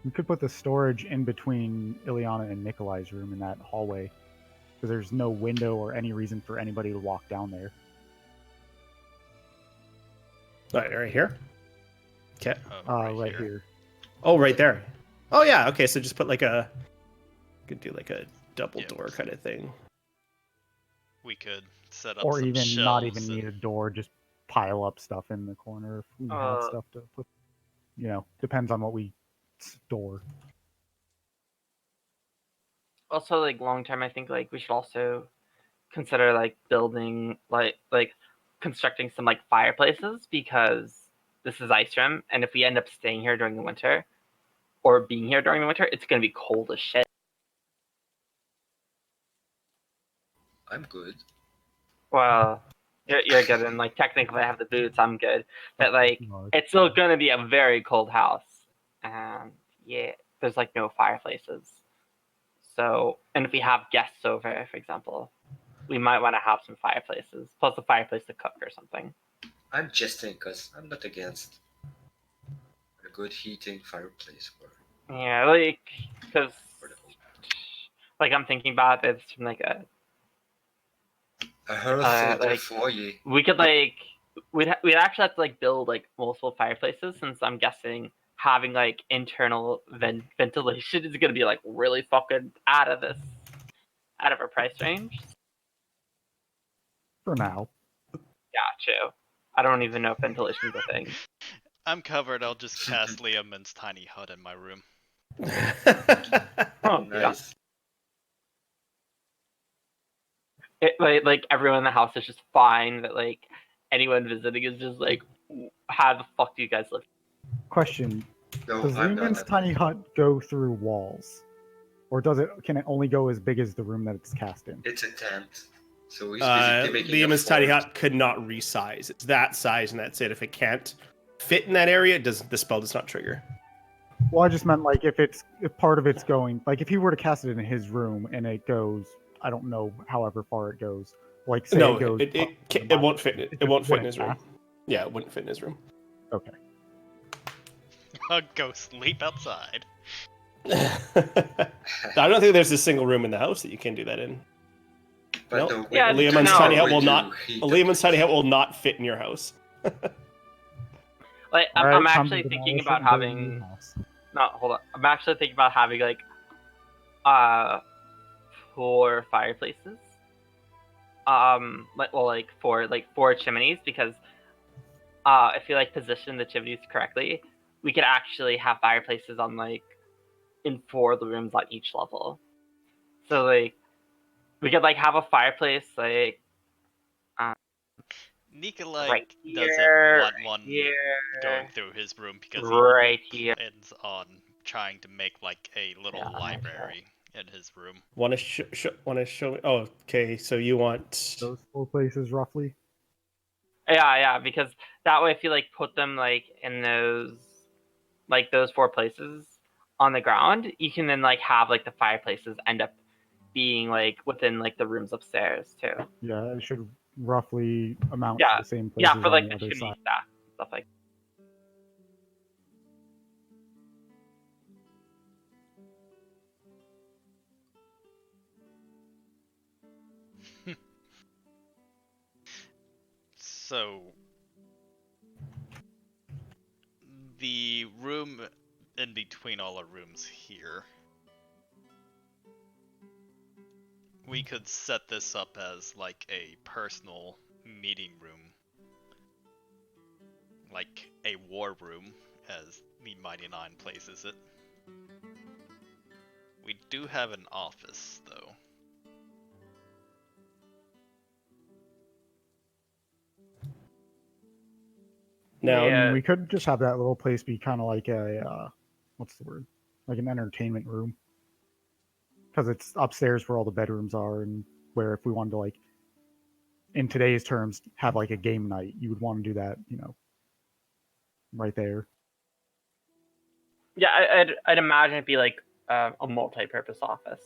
Speaker 6: We could put the storage in between Ileana and Nikolai's room in that hallway, because there's no window or any reason for anybody to walk down there.
Speaker 2: right here. Okay.
Speaker 6: Right here.
Speaker 2: Oh, right there. Oh yeah. Okay. So just put could do like a double door kind of thing.
Speaker 4: We could set up
Speaker 6: Or
Speaker 4: some
Speaker 6: even
Speaker 4: shelves
Speaker 6: not even
Speaker 4: and-
Speaker 6: need a door, just pile up stuff in the corner if we have stuff to put. Depends on what we store.
Speaker 5: Also, like long term, I think like we should also consider like building like constructing some like fireplaces, because this is Icerim, and if we end up staying here during the winter or being here during the winter, it's gonna be cold as shit.
Speaker 3: I'm good.
Speaker 5: Well, you're good, and like technically I have the boots, I'm good, but like
Speaker 6: No,
Speaker 5: it's still gonna be a very cold house, and yeah, there's like no fireplaces. So, and if we have guests over, for example, we might want to have some fireplaces, plus a fireplace to cook or something.
Speaker 3: I'm jesting because I'm not against a good heating fireplace
Speaker 5: Yeah, like because
Speaker 3: for the whole.
Speaker 5: like I'm thinking about this from like a
Speaker 3: A hearth in the
Speaker 5: like
Speaker 3: foyer.
Speaker 5: we could like we'd actually have to like build like multiple fireplaces, since I'm guessing having like internal ventilation is gonna be like really fucking out of our price range.
Speaker 6: for now.
Speaker 5: Yeah, true. I don't even know if ventilation's a thing.
Speaker 4: I'm covered. I'll just cast Liam's tiny hut in my room.
Speaker 5: Oh, yeah.
Speaker 3: Nice.
Speaker 5: It, like everyone in the house is just fine, but like anyone visiting is just like, how the fuck do you guys live?
Speaker 6: Question:
Speaker 3: No,
Speaker 6: Does
Speaker 3: I'm
Speaker 6: Lehman's
Speaker 3: not.
Speaker 6: tiny hut go through walls, or can it only go as big as the room that it's cast in?
Speaker 3: It's a tent. So he's basically making a
Speaker 2: Liam's tiny
Speaker 3: fort.
Speaker 2: hut could not resize. It's that size, and that's it. If it can't fit in that area, the spell does not trigger.
Speaker 6: Well, I just meant like if part of it's going, like if he were to cast it in his room and it goes, I don't know, however far it goes. Like say
Speaker 2: No,
Speaker 6: it goes.
Speaker 2: it won't fit. It won't fit in his room.
Speaker 6: pass.
Speaker 2: Yeah, it wouldn't fit in his room.
Speaker 6: Okay.
Speaker 4: I'll go sleep outside.
Speaker 2: I don't think there's a single room in the house that you can do that in.
Speaker 3: But
Speaker 2: Nope.
Speaker 3: the
Speaker 5: Yeah,
Speaker 3: winter
Speaker 2: Liam's
Speaker 5: no.
Speaker 2: tiny hut
Speaker 3: would
Speaker 2: will
Speaker 3: do
Speaker 2: not.
Speaker 3: heat the
Speaker 2: Liam's tiny
Speaker 3: place.
Speaker 2: hut will not fit in your house.
Speaker 5: Like I'm,
Speaker 6: Alright,
Speaker 5: I'm
Speaker 6: time to
Speaker 5: actually thinking
Speaker 6: demolish
Speaker 5: about
Speaker 6: it and build a new
Speaker 5: having.
Speaker 6: house.
Speaker 5: No, hold on. I'm actually thinking about having like 4 fireplaces. Four chimneys, because if you like position the chimneys correctly, we could actually have fireplaces on like in 4 of the rooms on each level. So like we could like have a fireplace like
Speaker 4: Nikolai
Speaker 5: right
Speaker 4: doesn't
Speaker 5: here,
Speaker 4: want
Speaker 5: right
Speaker 4: one
Speaker 5: here,
Speaker 4: going through his room because
Speaker 5: right
Speaker 4: he
Speaker 5: here.
Speaker 4: plans on trying to make like a little
Speaker 5: Yeah,
Speaker 4: library in his room.
Speaker 2: Want to show me? Oh, okay. So you want?
Speaker 6: Those 4 places roughly.
Speaker 5: Yeah, because that way if you like put them like in those 4 places on the ground, you can then like have like the fireplaces end up being like within like the rooms upstairs too.
Speaker 6: Yeah, it should roughly amount
Speaker 5: Yeah,
Speaker 6: to the same places
Speaker 5: Yeah, for
Speaker 6: on
Speaker 5: like
Speaker 6: the
Speaker 5: the
Speaker 6: other
Speaker 5: chimney
Speaker 6: side.
Speaker 5: stuff like.
Speaker 4: So the room in between all our rooms here. We could set this up as like a personal meeting room. Like a war room, as the Mighty Nine places it. We do have an office, though.
Speaker 2: Now,
Speaker 6: I mean,
Speaker 5: Yeah.
Speaker 6: we could just have that little place be kind of like a, what's the word? Like an entertainment room. Because it's upstairs where all the bedrooms are, and where if we wanted to, like, in today's terms, have like a game night, you would want to do that, right there.
Speaker 5: Yeah, I'd imagine it'd be like a multi-purpose office.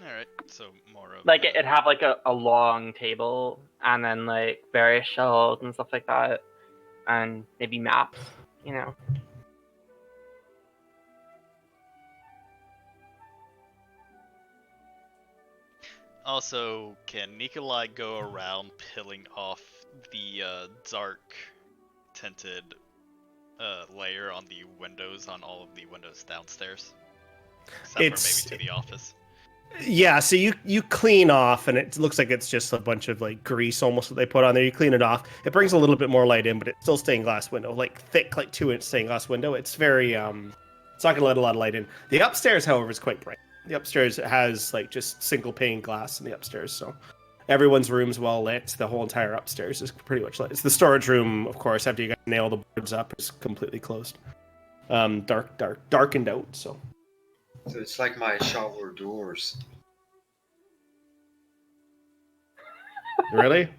Speaker 4: Alright, so more of
Speaker 5: Like
Speaker 4: a-
Speaker 5: it'd have like a long table and then like various shelves and stuff like that, and maybe maps. You know.
Speaker 4: Also, can Nikolai go around peeling off the dark tinted layer on the windows on all of the windows downstairs? Except
Speaker 2: It's-
Speaker 4: for maybe to the office.
Speaker 2: Yeah, so you clean off, and it looks like it's just a bunch of like grease almost that they put on there. You clean it off. It brings a little bit more light in, but it's still stained glass window, like thick, like 2-inch stained glass window. It's very it's not gonna let a lot of light in. The upstairs, however, is quite bright. The upstairs has like just single pane glass in the upstairs, so everyone's room's well lit. The whole entire upstairs is pretty much lit. It's the storage room, of course. After you guys nail the boards up, is completely closed, darkened out. So.
Speaker 3: So it's like my shower doors.
Speaker 2: Really?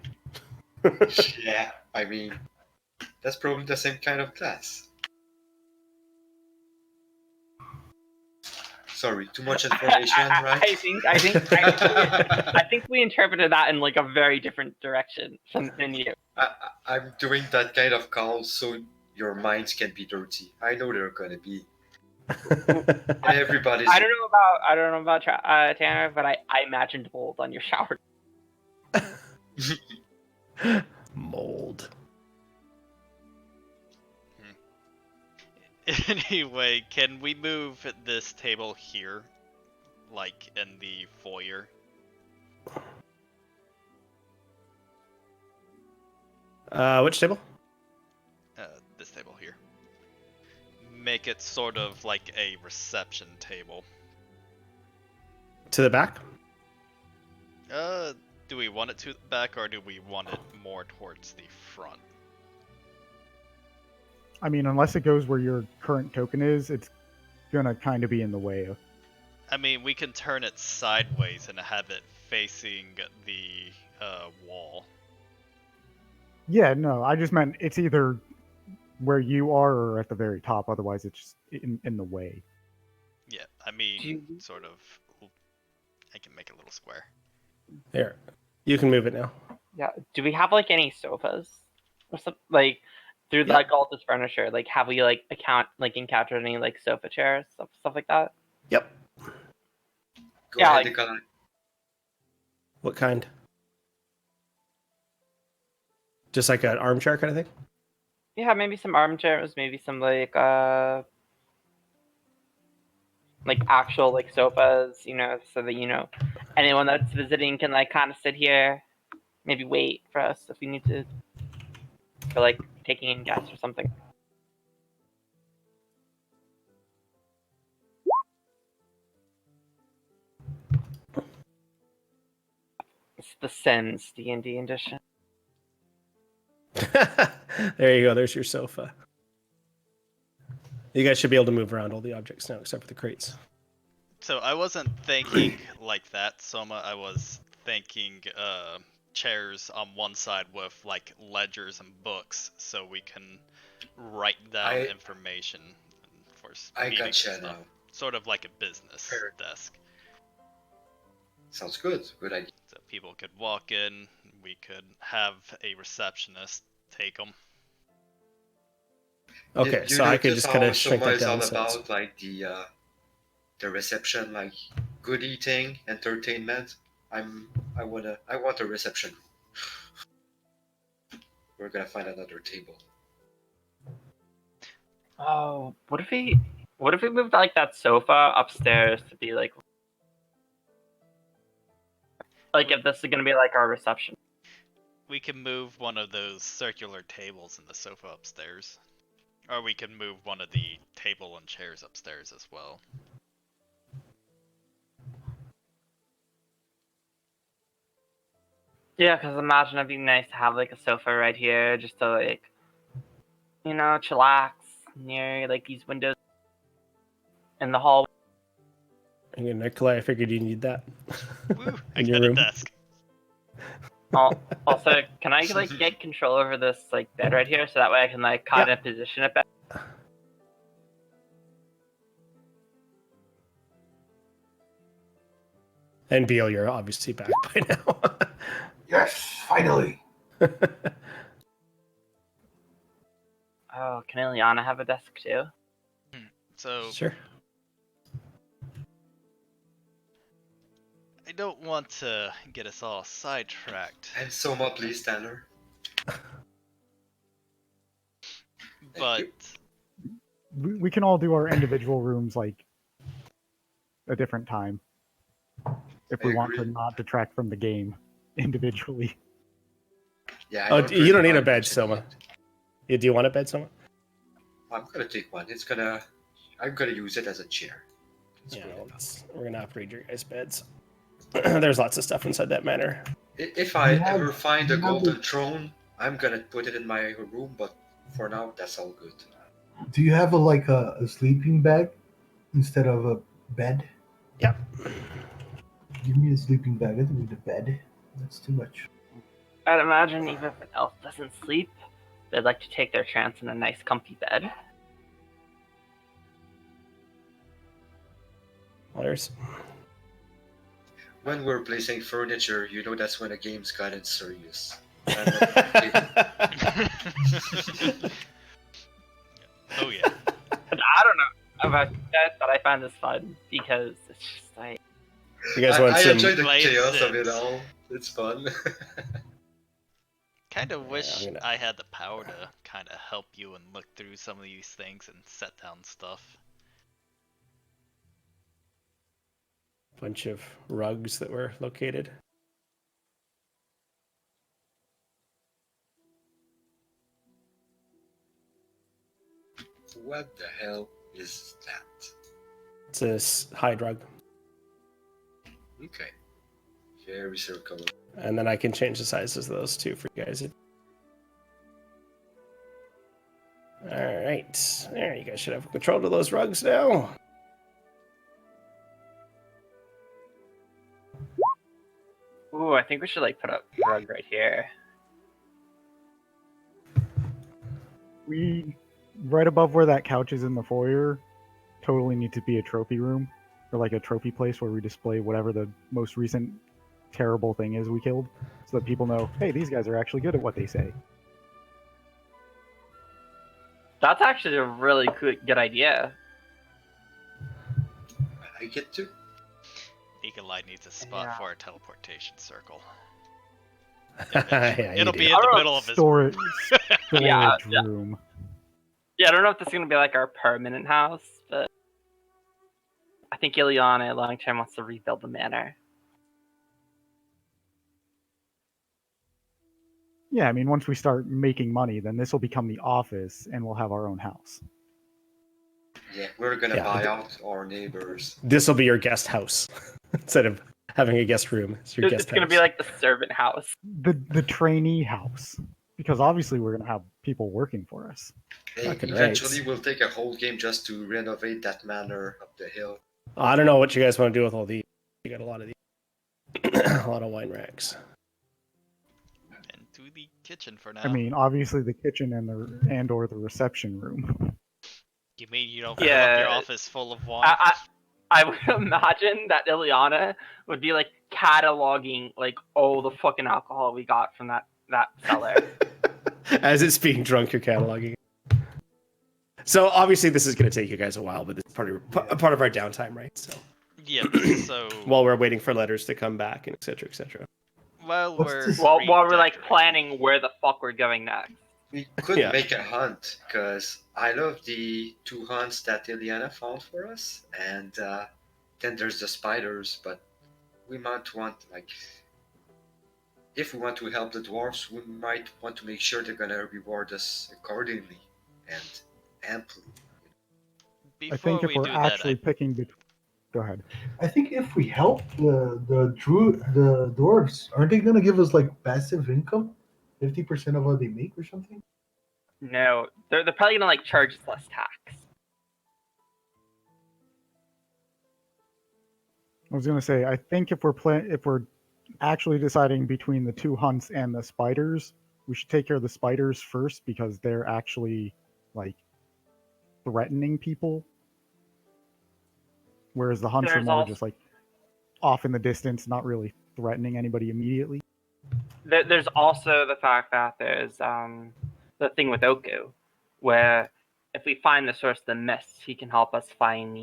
Speaker 3: Yeah, I mean, that's probably the same kind of glass. Sorry, too much information, right?
Speaker 5: I think we interpreted that in like a very different direction than you.
Speaker 3: I'm doing that kind of call so your minds can be dirty. I know they're gonna be. Everybody's.
Speaker 5: I don't know about Tanner, but I imagined mold on your shower.
Speaker 2: Mold.
Speaker 4: Anyway, can we move this table here? Like in the foyer?
Speaker 2: Which table?
Speaker 4: This table here. Make it sort of like a reception table.
Speaker 2: To the back?
Speaker 4: Do we want it to the back or do we want it more towards the front?
Speaker 6: I mean, unless it goes where your current token is, it's gonna kind of be in the way.
Speaker 4: I mean, we can turn it sideways and have it facing the wall.
Speaker 6: Yeah, no, I just meant it's either where you are or at the very top. Otherwise, it's just in the way.
Speaker 4: Yeah, I mean,
Speaker 5: Do you-
Speaker 4: sort of. I can make a little square.
Speaker 2: There. You can move it now.
Speaker 5: Yeah. Do we have like any sofas or something like through
Speaker 2: Yeah.
Speaker 5: like all this furniture? Like, have we like encountered any like sofa chairs, stuff like that?
Speaker 2: Yep.
Speaker 3: Go
Speaker 5: Yeah,
Speaker 3: ahead,
Speaker 5: like-
Speaker 3: Nikolai.
Speaker 2: What kind? Just like an armchair kind of thing?
Speaker 5: Yeah, maybe some armchairs, maybe some like actual like sofas, so that anyone that's visiting can like kind of sit here, maybe wait for us if we need to, for like taking in guests or something. It's the Sims D&D edition.
Speaker 2: There you go. There's your sofa. You guys should be able to move around all the objects now, except for the crates.
Speaker 4: So I wasn't thinking like that, Soma. I was thinking chairs on one side with like ledgers and books, so we can write down information for
Speaker 3: I
Speaker 4: meetings and
Speaker 3: gotcha
Speaker 4: stuff.
Speaker 3: now.
Speaker 4: Sort of like a business
Speaker 3: Fair.
Speaker 4: desk.
Speaker 3: Sounds good. Good idea.
Speaker 4: So people could walk in, we could have a receptionist take them.
Speaker 2: Okay,
Speaker 3: You
Speaker 2: so I could
Speaker 3: notice
Speaker 2: just kind
Speaker 3: how
Speaker 2: of shrink
Speaker 3: Soma
Speaker 2: that
Speaker 3: is
Speaker 2: down.
Speaker 3: all
Speaker 2: So it's-
Speaker 3: about like the reception, like good eating, entertainment. I want a reception. We're gonna find another table.
Speaker 5: Oh, what if we moved like that sofa upstairs to be like if this is gonna be like our reception?
Speaker 4: We can move one of those circular tables in the sofa upstairs. Or we can move one of the table and chairs upstairs as well.
Speaker 5: Yeah, because imagine it'd be nice to have like a sofa right here, just to like, chillax near like these windows in the hall.
Speaker 2: And Nikolai, I figured you need that.
Speaker 4: Woo! I
Speaker 2: In your
Speaker 4: got a
Speaker 2: room.
Speaker 4: desk.
Speaker 5: Also, can I like get control over this like bed right here, so that way I can like kind of position it better?
Speaker 2: And Beal, you're obviously back by now.
Speaker 8: Yes, finally.
Speaker 5: Oh, can Ileana have a desk too?
Speaker 4: So
Speaker 2: Sure.
Speaker 4: I don't want to get us all sidetracked,
Speaker 3: And Soma, please, Tanner.
Speaker 4: but
Speaker 6: We can all do our individual rooms like a different time. If we
Speaker 3: I
Speaker 6: want to
Speaker 3: agree.
Speaker 6: not detract from the game individually.
Speaker 3: Yeah.
Speaker 2: Oh, you don't need a
Speaker 3: mind
Speaker 2: bed,
Speaker 3: what you
Speaker 2: Soma.
Speaker 3: need.
Speaker 2: Yeah, do you want a bed, Soma?
Speaker 3: I'm gonna take one. I'm gonna use it as a chair. That's
Speaker 2: Yeah,
Speaker 3: good enough.
Speaker 2: we're gonna upgrade your guys' beds. There's lots of stuff inside that manor.
Speaker 3: If I
Speaker 8: You have-
Speaker 3: ever find a
Speaker 8: you have
Speaker 3: golden
Speaker 8: a-
Speaker 3: throne, I'm gonna put it in my room. But for now, that's all good.
Speaker 8: Do you have a sleeping bag instead of a bed?
Speaker 2: Yep.
Speaker 8: Give me a sleeping bag. I don't need a bed. That's too much.
Speaker 5: I'd imagine even if an elf doesn't sleep, they'd like to take their chance in a nice, comfy bed.
Speaker 2: Others.
Speaker 3: When we're placing furniture, you know that's when a game's gotten serious.
Speaker 4: oh yeah.
Speaker 5: I don't know about that, but I find this fun because it's just like
Speaker 2: You guys want
Speaker 3: I
Speaker 2: some?
Speaker 3: enjoy the
Speaker 4: Play
Speaker 3: chaos of
Speaker 4: Sims.
Speaker 3: it all. It's fun.
Speaker 4: Kind of wish
Speaker 2: I'm gonna-
Speaker 4: I had the power to kind of help you and look through some of these things and set down stuff.
Speaker 2: Bunch of rugs that were located.
Speaker 3: What the hell is that?
Speaker 2: It's a hide rug,
Speaker 3: Okay. Very circular.
Speaker 2: and then I can change the sizes of those too for you guys. All right, there. You guys should have control of those rugs now.
Speaker 5: ooh, I think we should like put a rug right here.
Speaker 6: We right above where that couch is in the foyer totally need to be a trophy room or like a trophy place where we display whatever the most recent terrible thing is we killed so that people know, hey, these guys are actually good at what they say.
Speaker 5: That's actually a really good idea.
Speaker 3: I like it too.
Speaker 4: Nikolai needs a spot
Speaker 5: Yeah.
Speaker 4: for a teleportation circle.
Speaker 2: Yeah, you
Speaker 4: It'll
Speaker 2: do.
Speaker 4: be in
Speaker 5: I
Speaker 4: the
Speaker 5: don't know,
Speaker 4: middle of his
Speaker 6: Storage,
Speaker 5: Yeah,
Speaker 6: storage
Speaker 5: yeah.
Speaker 6: room.
Speaker 5: Yeah, I don't know if this is gonna be like our permanent house, but I think Ileana long term wants to rebuild the manor.
Speaker 6: Yeah, I mean, once we start making money, then this will become the office and we'll have our own house.
Speaker 3: Yeah, we're gonna
Speaker 2: Yeah,
Speaker 3: buy
Speaker 2: but-
Speaker 3: out our neighbors.
Speaker 2: This will be your guest house instead of having a guest room. It's your guest
Speaker 5: It's gonna
Speaker 2: house.
Speaker 5: be like the servant house.
Speaker 6: The trainee house. Because obviously we're going to have people working for us.
Speaker 3: Hey,
Speaker 2: Fucking
Speaker 3: eventually
Speaker 2: right.
Speaker 3: we'll take a whole game just to renovate that manor up the hill.
Speaker 2: I don't know what you guys want to do with all these. You got a lot of these. A lot of wine racks.
Speaker 4: and to the kitchen for now.
Speaker 6: I mean, obviously the kitchen and or the reception room.
Speaker 4: You mean you don't fill up your
Speaker 5: Yeah.
Speaker 4: office full of wine?
Speaker 5: I would imagine that Ileana would be like cataloging like all the fucking alcohol we got from that cellar.
Speaker 2: As it's being drunk, you're cataloging. So obviously this is going to take you guys a while, but it's part of our downtime, right? So
Speaker 4: Yeah, so
Speaker 2: while we're waiting for letters to come back and et cetera, et cetera.
Speaker 4: while
Speaker 8: What's
Speaker 4: we're
Speaker 8: this?
Speaker 5: While we're like
Speaker 4: redecorating-
Speaker 5: planning where the fuck we're going next.
Speaker 3: We could
Speaker 2: Yeah.
Speaker 3: make a hunt, because I love the 2 hunts that Ileana found for us, and then there's the spiders, but we might want, like, if we want to help the dwarves, we might want to make sure they're gonna reward us accordingly and amply.
Speaker 6: I
Speaker 4: Before
Speaker 6: think if
Speaker 4: we
Speaker 6: we're
Speaker 4: do that,
Speaker 6: actually picking between, go ahead.
Speaker 8: I think if we help the dwarves, aren't they gonna give us like passive income, 50% of what they make or something?
Speaker 5: No, they're probably gonna like charge us less tax.
Speaker 6: I was gonna say, I think if we're actually deciding between the 2 hunts and the spiders, we should take care of the spiders first because they're actually like threatening people, whereas the hunts are
Speaker 5: There's
Speaker 6: more
Speaker 5: also
Speaker 6: just like off in the distance, not really threatening anybody immediately.
Speaker 5: there's also the fact that there's the thing with Oko, where if we find the source of the mist, he can help us find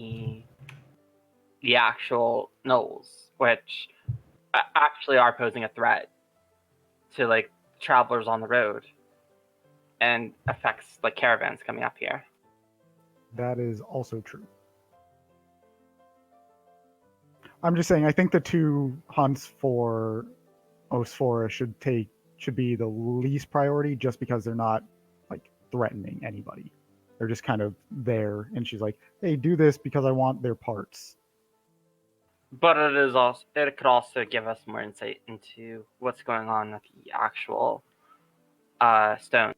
Speaker 5: the actual gnolls, which actually are posing a threat to like travelers on the road and affects like caravans coming up here.
Speaker 6: That is also true. I'm just saying, I think the 2 hunts for Osphora should be the least priority, just because they're not like threatening anybody. They're just kind of there, and she's like, "Hey, do this because I want their parts."
Speaker 5: But it could also give us more insight into what's going on with the actual stone.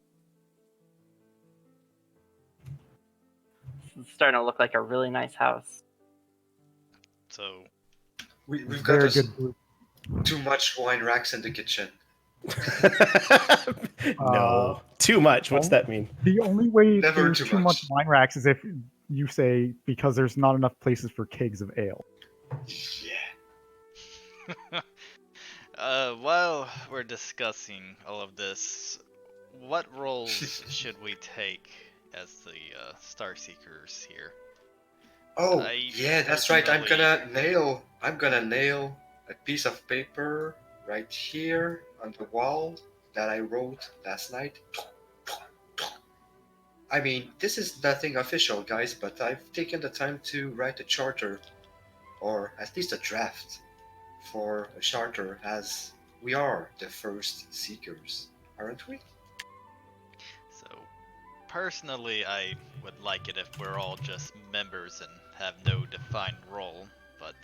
Speaker 5: It's starting to look like a really nice house.
Speaker 4: so
Speaker 3: We've got
Speaker 6: Very
Speaker 3: us
Speaker 6: good group.
Speaker 3: too much wine racks in the kitchen.
Speaker 2: No, too much. What's that mean?
Speaker 6: The only way
Speaker 3: Never
Speaker 6: there's
Speaker 3: too
Speaker 6: too much
Speaker 3: much.
Speaker 6: wine racks is if you say because there's not enough places for kegs of ale.
Speaker 3: Yeah.
Speaker 4: while we're discussing all of this, what roles should we take as the Star Seekers here?
Speaker 3: Oh,
Speaker 4: I
Speaker 3: yeah, that's right. I'm
Speaker 4: personally-
Speaker 3: gonna nail a piece of paper right here on the wall that I wrote last night. I mean, this is nothing official, guys, but I've taken the time to write a charter, or at least a draft, for a charter, as we are the first Seekers, aren't we?
Speaker 4: So, personally, I would like it if we're all just members and have no defined role, but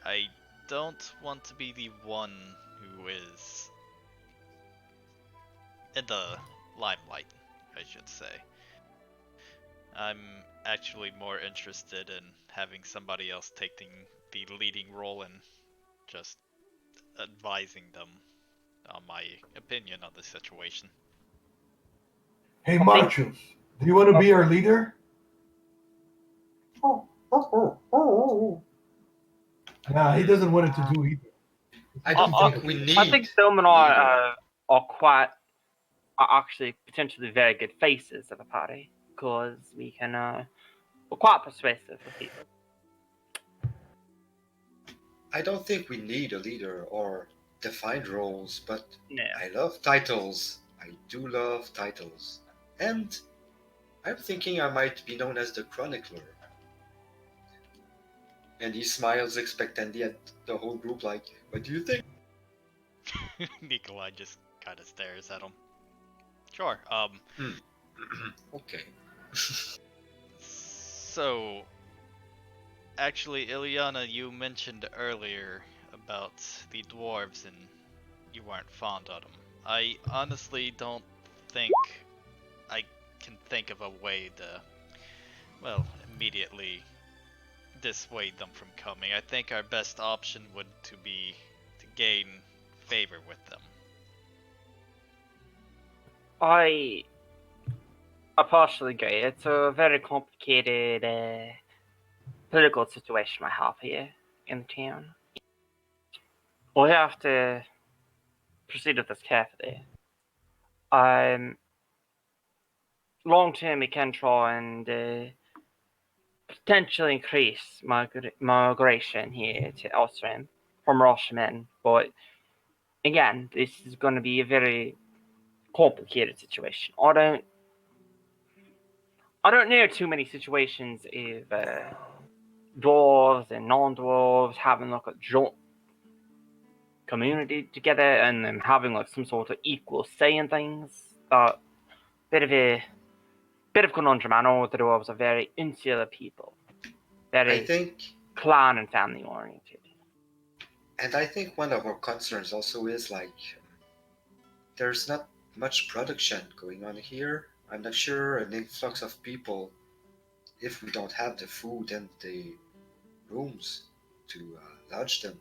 Speaker 4: I don't want to be the one who is in the limelight, I should say. I'm actually more interested in having somebody else taking the leading role and just advising them on my opinion on the situation.
Speaker 8: Hey, Marchus, do you want to be our leader? Nah, he doesn't want it to do either.
Speaker 3: I don't think we need.
Speaker 5: I think Thoman are actually potentially very good faces of the party because we can we're quite persuasive with people.
Speaker 3: I don't think we need a leader or defined roles, but
Speaker 5: No.
Speaker 3: I love titles. I do love titles. And I'm thinking I might be known as the Chronicler. And he smiles expectantly at the whole group like, what do you think?
Speaker 4: Nikolai just kind of stares at him. Sure.
Speaker 3: Okay.
Speaker 4: So, actually, Ilyana, you mentioned earlier about the dwarves and you weren't fond of them. I honestly don't think I can think of a way to, well, immediately dissuade them from coming. I think our best option would be to gain favor with them.
Speaker 5: I partially agree. It's a very complicated political situation I have here in the town. We have to proceed with this carefully. Long term, we can try and potentially increase migration here to Icerim from Roshaman, but again, this is going to be a very complicated situation. I don't know too many situations of dwarves and non-dwarves having like a joint community together and then having like some sort of equal say in things. Bit of conundrum. I know the dwarves are very insular people,
Speaker 3: I
Speaker 5: very
Speaker 3: think,
Speaker 5: clan and family oriented.
Speaker 3: and I think one of our concerns also is like there's not much production going on here. I'm not sure an influx of people if we don't have the food and the rooms to lodge them.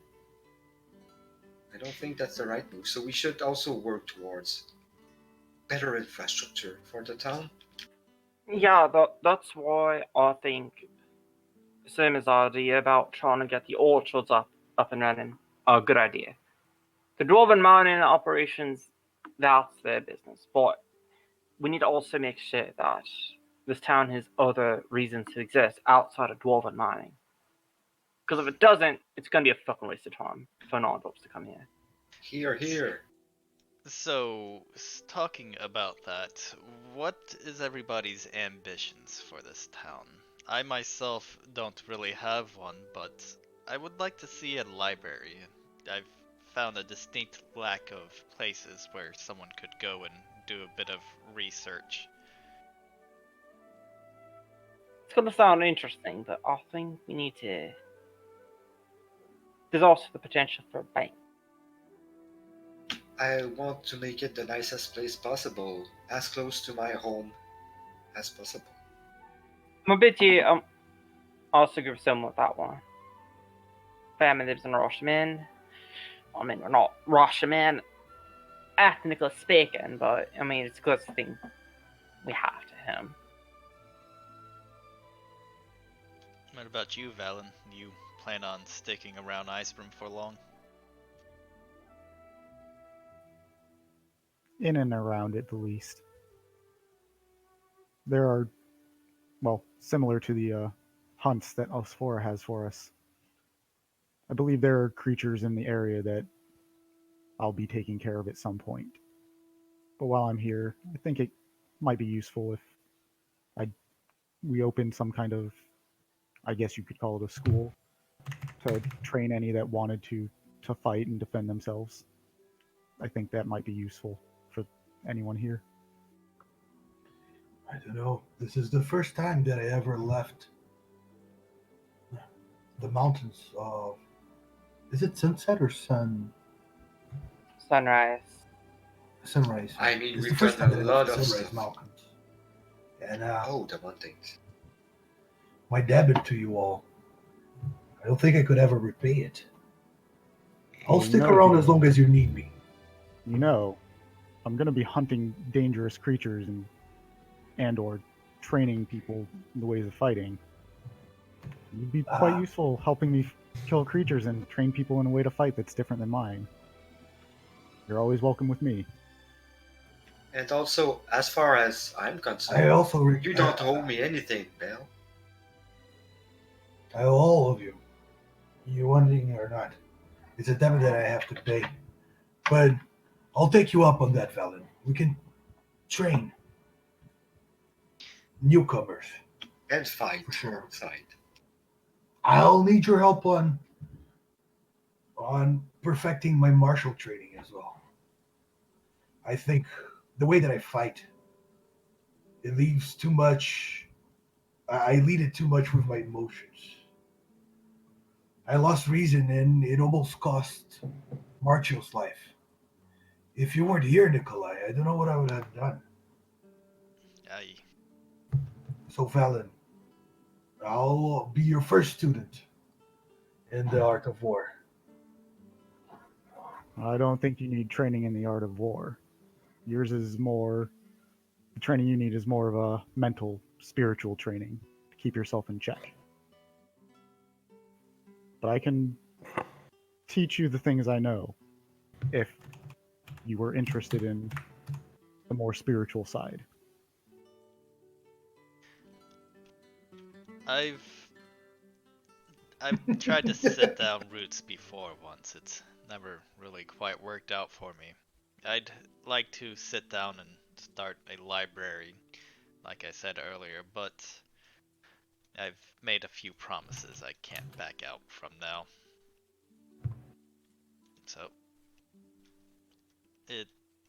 Speaker 3: I don't think that's the right move. So we should also work towards better infrastructure for the town.
Speaker 5: Yeah, that's why I think same as the idea about trying to get the orchards up and running. A good idea. The dwarven mining operations, that's their business. But we need to also make sure that this town has other reasons to exist outside of dwarven mining. Because if it doesn't, it's going to be a fucking waste of time for non-dwarves to come here.
Speaker 3: Here, here.
Speaker 4: So, talking about that, what is everybody's ambitions for this town? I myself don't really have one, but I would like to see a library. I've found a distinct lack of places where someone could go and do a bit of research.
Speaker 5: It's going to sound interesting, but I think we need to. There's also the potential for a bank.
Speaker 3: I want to make it the nicest place possible, as close to my home as possible.
Speaker 5: I'm a bit you. Also agree with someone with that one. Family lives in Rashomon. I mean, we're not Rashomon, ethnically speaking, but I mean, it's a good thing we have to him.
Speaker 4: What about you, Valen? You plan on sticking around Icerim for long?
Speaker 6: In and around it, the least. There are, well, similar to the hunts that Osphora has for us. I believe there are creatures in the area that I'll be taking care of at some point. But while I'm here, I think it might be useful if we open some kind of, I guess you could call it a school, to train any that wanted to fight and defend themselves. I think that might be useful for anyone here.
Speaker 8: I don't know. This is the first time that I ever left the mountains of. Is it sunset or
Speaker 5: Sunrise.
Speaker 8: sunrise?
Speaker 3: I mean,
Speaker 8: It's the
Speaker 3: we've
Speaker 8: first
Speaker 3: done
Speaker 8: time
Speaker 3: a
Speaker 8: that I left
Speaker 3: lot
Speaker 8: the
Speaker 3: of
Speaker 8: sunrise
Speaker 3: stuff.
Speaker 8: mountains. And
Speaker 3: Oh, the mountains.
Speaker 8: my debit to you all, I don't think I could ever repay it. I'll
Speaker 6: Well,
Speaker 8: stick around as long as you need me.
Speaker 6: You know, I'm going to be hunting dangerous creatures and or training people in the ways of fighting. You'd be quite useful helping me kill creatures and train people in a way to fight that's different than mine. You're always welcome with me.
Speaker 3: And also, as far as I'm
Speaker 8: I
Speaker 3: concerned,
Speaker 8: also
Speaker 3: you don't owe me anything, Belle.
Speaker 8: I owe all of you. You wanting or not. It's a debt that I have to pay. But I'll take you up on that, Valen. We can train newcomers.
Speaker 3: And fight
Speaker 8: For sure.
Speaker 3: outside.
Speaker 8: I'll need your help on perfecting my martial training as well. I think the way that I fight, it leaves too much. I lead it too much with my emotions. I lost reason and it almost cost Marchio's life. If you weren't here, Nikolai, I don't know what I would have done.
Speaker 4: Aye.
Speaker 8: So, Valen, I'll be your first student in the art of war.
Speaker 6: I don't think you need training in the art of war. Yours is more, the training you need is more of a mental, spiritual training to keep yourself in check. But I can teach you the things I know if you were interested in the more spiritual side.
Speaker 4: I've tried to sit down roots before once. It's never really quite worked out for me. I'd like to sit down and start a library, like I said earlier, but I've made a few promises I can't back out from now. So,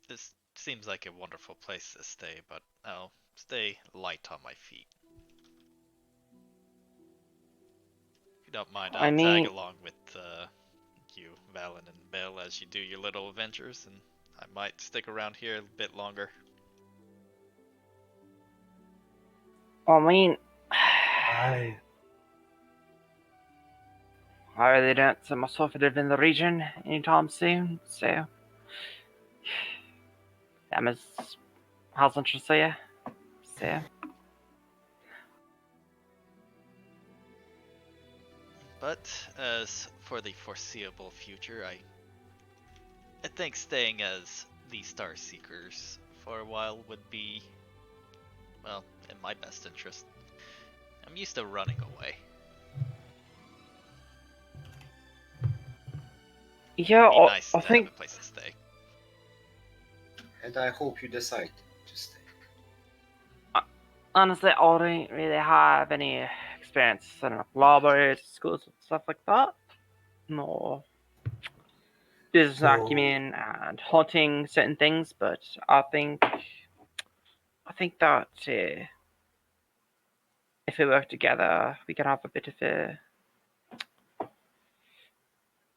Speaker 4: this seems like a wonderful place to stay, but I'll stay light on my feet. If you don't mind,
Speaker 5: I
Speaker 4: I'll tag
Speaker 5: mean,
Speaker 4: along with you, Valen, and Bill as you do your little adventures, and I might stick around here a bit longer.
Speaker 5: I mean,
Speaker 8: I
Speaker 5: I really don't see myself live in the region anytime soon, so that was how's interesting to you. So
Speaker 4: But as for the foreseeable future, I think staying as the Star Seekers for a while would be, well, in my best interest. I'm used to running away.
Speaker 5: yeah,
Speaker 4: It'd be nice
Speaker 5: I
Speaker 4: to have
Speaker 5: think
Speaker 4: a place to stay.
Speaker 3: And I hope you decide to stay.
Speaker 5: honestly I don't really have any experience setting up libraries, schools, and stuff like that. No business
Speaker 8: so
Speaker 5: acumen and hunting certain things, but I think that if we work together, we can have a bit of a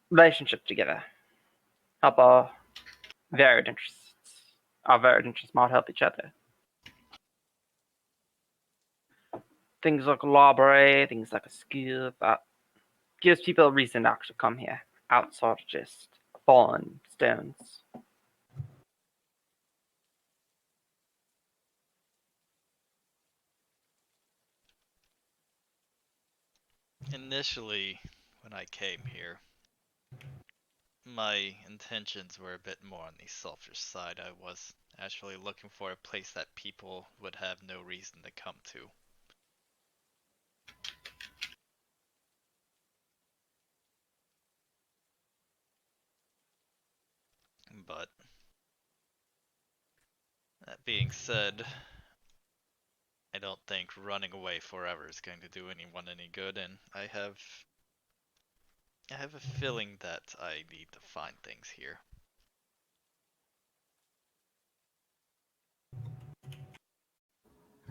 Speaker 5: relationship together. Help varied interests. Our varied interests might help each other. Things like a library, things like a school, that gives people a reason to actually come here outside of just fallen stones.
Speaker 4: Initially, when I came here, my intentions were a bit more on the selfish side. I was actually looking for a place that people would have no reason to come to. But that being said, I don't think running away forever is going to do anyone any good, and I have a feeling that I need to find things here.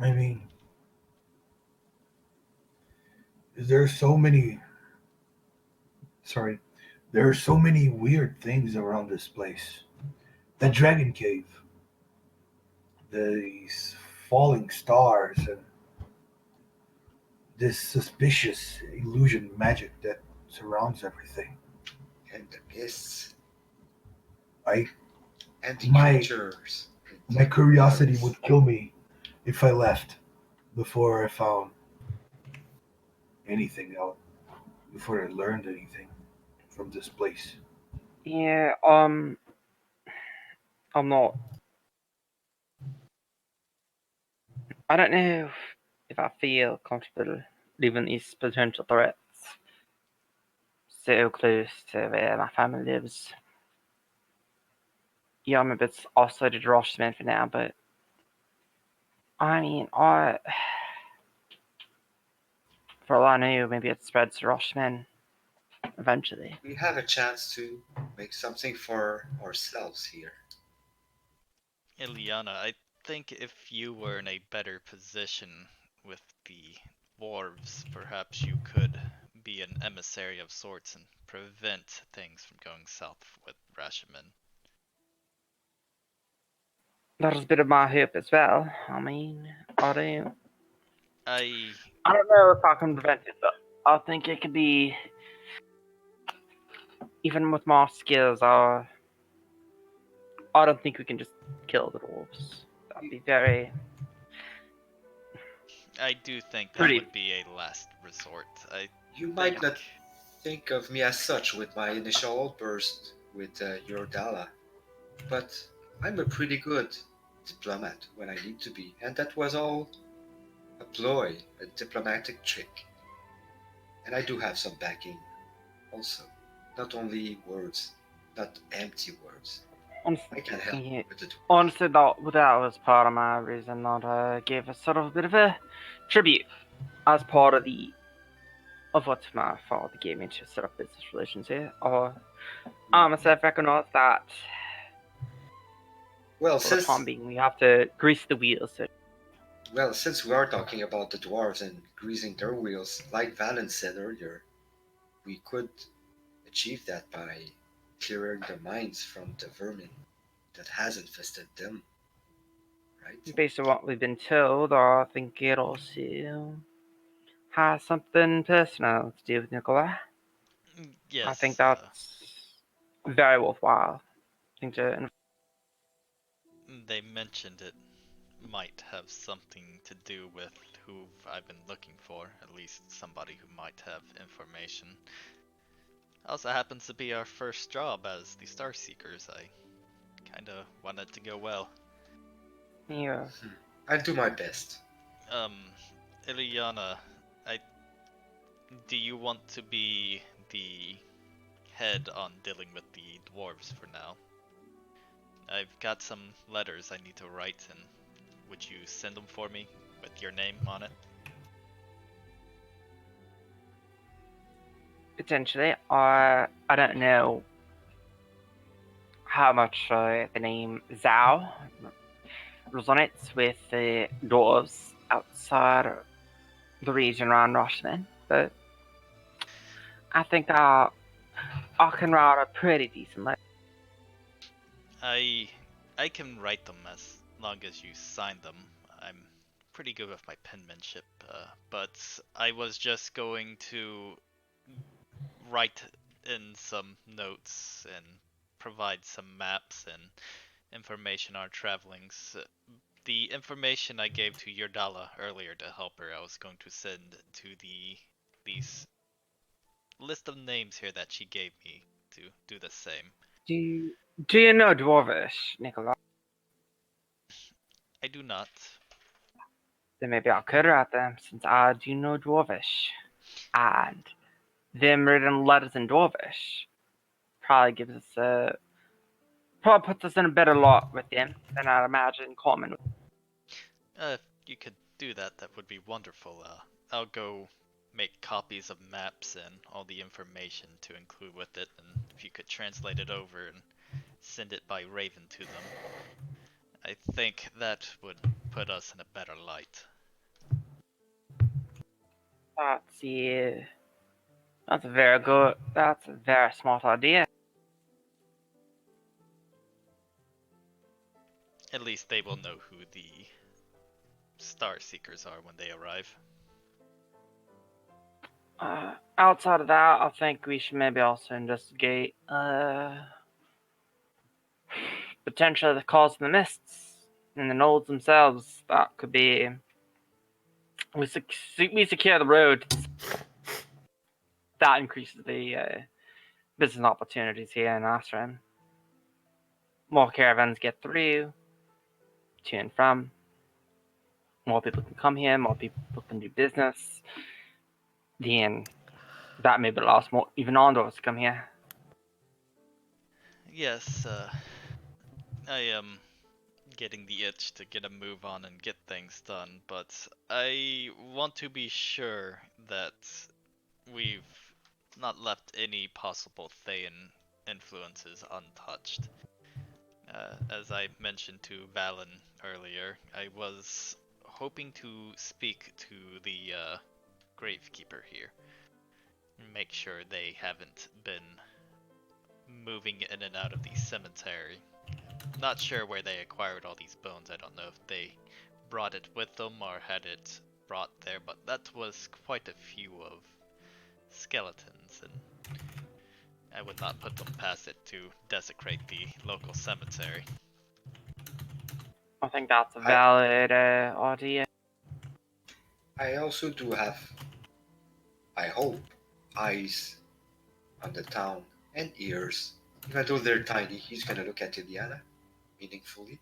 Speaker 8: I mean, there are so many. Sorry, there are so many weird things around this place. That dragon cave, these falling stars, and this suspicious illusion magic that surrounds everything.
Speaker 3: And the mists.
Speaker 8: I
Speaker 3: And the
Speaker 8: My-
Speaker 3: creatures.
Speaker 8: my curiosity would kill me if I left before I found anything out, before I learned anything from this place.
Speaker 5: Yeah, I'm not. I don't know if I feel comfortable leaving these potential threats so close to where my family lives. Yeah, I'm a bit isolated to Roshman for now, but I mean, for all I know, maybe it spreads to Roshman eventually.
Speaker 3: We have a chance to make something for ourselves here.
Speaker 4: Ilyana, I think if you were in a better position with the dwarves, perhaps you could be an emissary of sorts and prevent things from going south with Rashomon.
Speaker 5: That was a bit of my hope as well. I mean, I
Speaker 4: I
Speaker 5: don't know if I can prevent it, but I think it could be. Even with my skills, I don't think we can just kill the dwarves. That'd be very
Speaker 4: do think that
Speaker 5: pretty.
Speaker 4: would be a last resort. I
Speaker 3: You
Speaker 4: think
Speaker 3: might not think of me as such with my initial outburst with your Dala, but I'm a pretty good diplomat when I need to be, and that was all a ploy, a diplomatic trick. And I do have some backing also, not only words, not empty words. I can help
Speaker 5: Yeah.
Speaker 3: with the dwarf.
Speaker 5: Honestly, that was part of my reason that I gave us sort of a bit of a tribute as part of what my father gave me to set up business relations here. Or I myself recognize that
Speaker 3: Well,
Speaker 5: for the
Speaker 3: since
Speaker 5: time being we have to grease the wheels. So
Speaker 3: since we are talking about the dwarves and greasing their wheels, like Valen said earlier, we could achieve that by clearing the mines from the vermin that has infested them, right?
Speaker 5: based on what we've been told, I think it also has something personal to do with Nicola.
Speaker 4: Yes.
Speaker 5: I think that's very worthwhile thing to.
Speaker 4: They mentioned it might have something to do with who I've been looking for, at least somebody who might have information. Also happens to be our first job as the Star Seekers. I kinda want it to go well.
Speaker 5: Yeah.
Speaker 3: I'll do my best.
Speaker 4: Ilyana, do you want to be the head on dealing with the dwarves for now? I've got some letters I need to write, and would you send them for me with your name on it?
Speaker 5: Potentially. I don't know how much the name Zhao resonates with the dwarves outside the region around Roshman, but I think I can write a pretty decent letter.
Speaker 4: I can write them as long as you sign them. I'm pretty good with my penmanship, but I was just going to write in some notes and provide some maps and information on our travelings. The information I gave to Yordala earlier to help her, I was going to send to these list of names here that she gave me to do the same.
Speaker 5: Do you know Dwarvish, Nicola?
Speaker 4: I do not.
Speaker 5: Then maybe I could write them, since I do know Dwarvish. And them written letters in Dwarvish probably gives us probably puts us in a better lot with them than I'd imagine common.
Speaker 4: If you could do that, that would be wonderful. I'll go make copies of maps and all the information to include with it, and if you could translate it over and send it by Raven to them, I think that would put us in a better light.
Speaker 5: That's a very smart idea.
Speaker 4: At least they will know who the Star Seekers are when they arrive.
Speaker 5: Outside of that, I think we should maybe also investigate potentially the cause of the mists and the nodes themselves. That could be we secure the road. That increases the business opportunities here in Ashram. More caravans get through, to and from. More people can come here. More people can do business. Then that maybe allows more even on-doors to come here.
Speaker 4: Yes, I am getting the itch to get a move on and get things done, but I want to be sure that we've not left any possible Thayan influences untouched. As I mentioned to Valen earlier, I was hoping to speak to the gravekeeper here. Make sure they haven't been moving in and out of the cemetery. Not sure where they acquired all these bones. I don't know if they brought it with them or had it brought there, but that was quite a few of skeletons, and I would not put them past it to desecrate the local cemetery.
Speaker 5: I think that's a valid idea.
Speaker 3: I also do have, I hope, eyes on the town and ears. Even though they're tiny, he's gonna look at Ilyana meaningfully.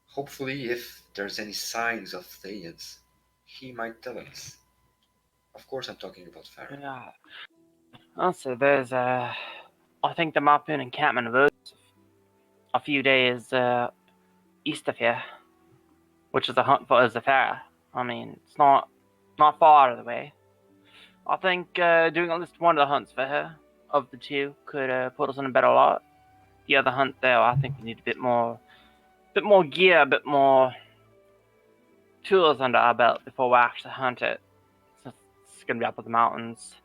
Speaker 3: Hopefully, if there's any signs of Thayans, he might tell us. Of course, I'm talking about Farah.
Speaker 5: Yeah. Also, there's I think there might be an encampment of those few days east of here, which is a hunt for Zafara. I mean, it's not far out of the way. I think doing at least one of the hunts for her of the two could put us in a better lot. The other hunt, though, I think we need a bit more gear, a bit more tools under our belt before we actually hunt it. So it's gonna be up in the mountains.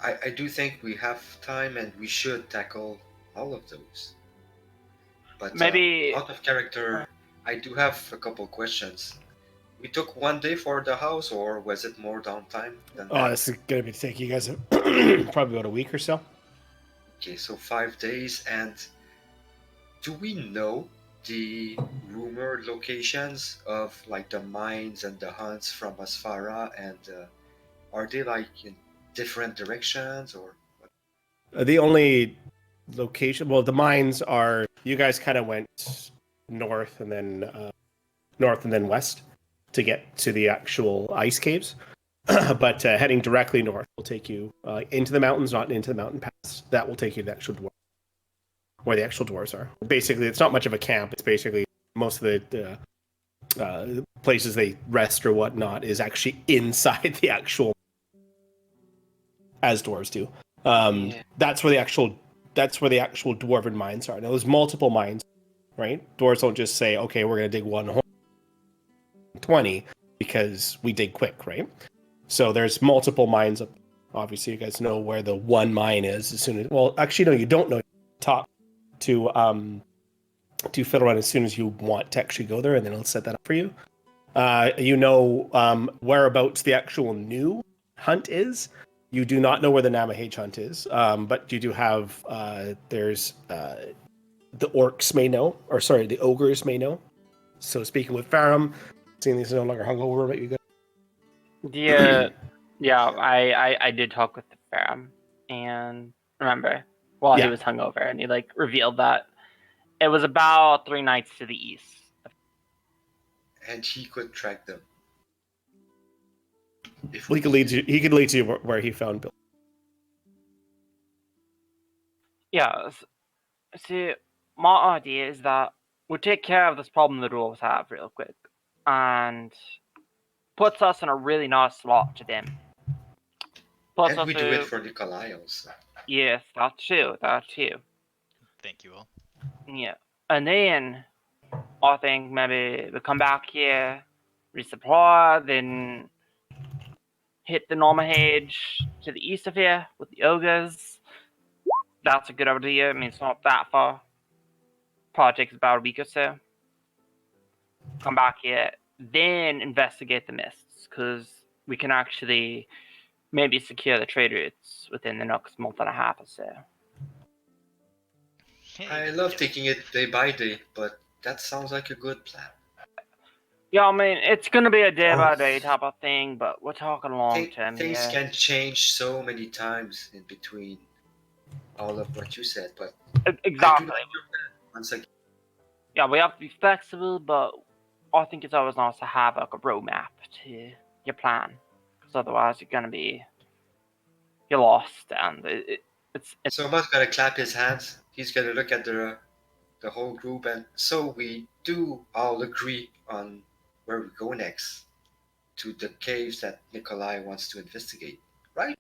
Speaker 3: I do think we have time and we should tackle all of those. But
Speaker 5: Maybe
Speaker 3: out of character, I do have a couple questions. We took 1 day for the house, or was it more downtime than
Speaker 2: Oh,
Speaker 3: that?
Speaker 2: this is gonna be taking you guys probably about a week or so.
Speaker 3: Okay, so 5 days. And do we know the rumored locations of like the mines and the hunts from Asfara? And are they like in different directions or?
Speaker 2: The only location, well, the mines are. You guys kind of went north and then west to get to the actual ice caves. But heading directly north will take you into the mountains, not into the mountain pass. That will take you to the actual dwarf, where the actual dwarves are. Basically, it's not much of a camp. It's basically most of the places they rest or whatnot is actually inside the actual, as dwarves do.
Speaker 5: Yeah.
Speaker 2: That's where the actual dwarven mines are. Now, there's multiple mines, right? Dwarves don't just say, "Okay, we're gonna dig one hole 20 because we dig quick," right? So there's multiple mines. Obviously, you guys know where the one mine is. As soon as, well, actually, no, you don't know. Talk to Fiddlerun as soon as you want to actually go there, and then he'll set that up for you. You know whereabouts the actual new hunt is. You do not know where the Namahage hunt is, but you do have. There's the orcs may know, or sorry, the ogres may know. So speaking with Farum, seeing these no longer hungover, but you guys.
Speaker 5: Yeah, I did talk with the Farum, and remember, while he
Speaker 2: Yeah.
Speaker 5: was hungover, and he like revealed that it was about 3 nights to the east.
Speaker 3: And he could track them. If
Speaker 2: Well, he could lead you where he found Bill.
Speaker 5: Yeah, see, my idea is that we take care of this problem the dwarves have real quick, and puts us in a really nice slot to them. Puts
Speaker 3: And
Speaker 5: us
Speaker 3: we do it for Nikolai also.
Speaker 5: Yes, that too.
Speaker 4: Thank you all.
Speaker 5: Yeah, and then I think maybe we come back here, resupply, then hit the Normahage to the east of here with the ogres. That's a good idea. I mean, it's not that far. Probably takes about a week or so. Come back here, then investigate the mists, because we can actually maybe secure the trade routes within the next month and a half or so.
Speaker 4: Hey,
Speaker 3: I love taking it day by day, but that sounds like a good plan.
Speaker 5: Yeah, I mean, it's going to be a day-by-day type of thing, but we're talking long-term here.
Speaker 3: Things can change so many times in between all of what you said, but
Speaker 5: Exactly.
Speaker 3: I do like your plan once again.
Speaker 5: Yeah, we have to be flexible, but I think it's always nice to have like a roadmap to your plan, because otherwise you're lost, and it's
Speaker 3: So Mo's gonna clap his hands. He's gonna look at the whole group, and so we do all agree on where we go next to the caves that Nikolai wants to investigate, right?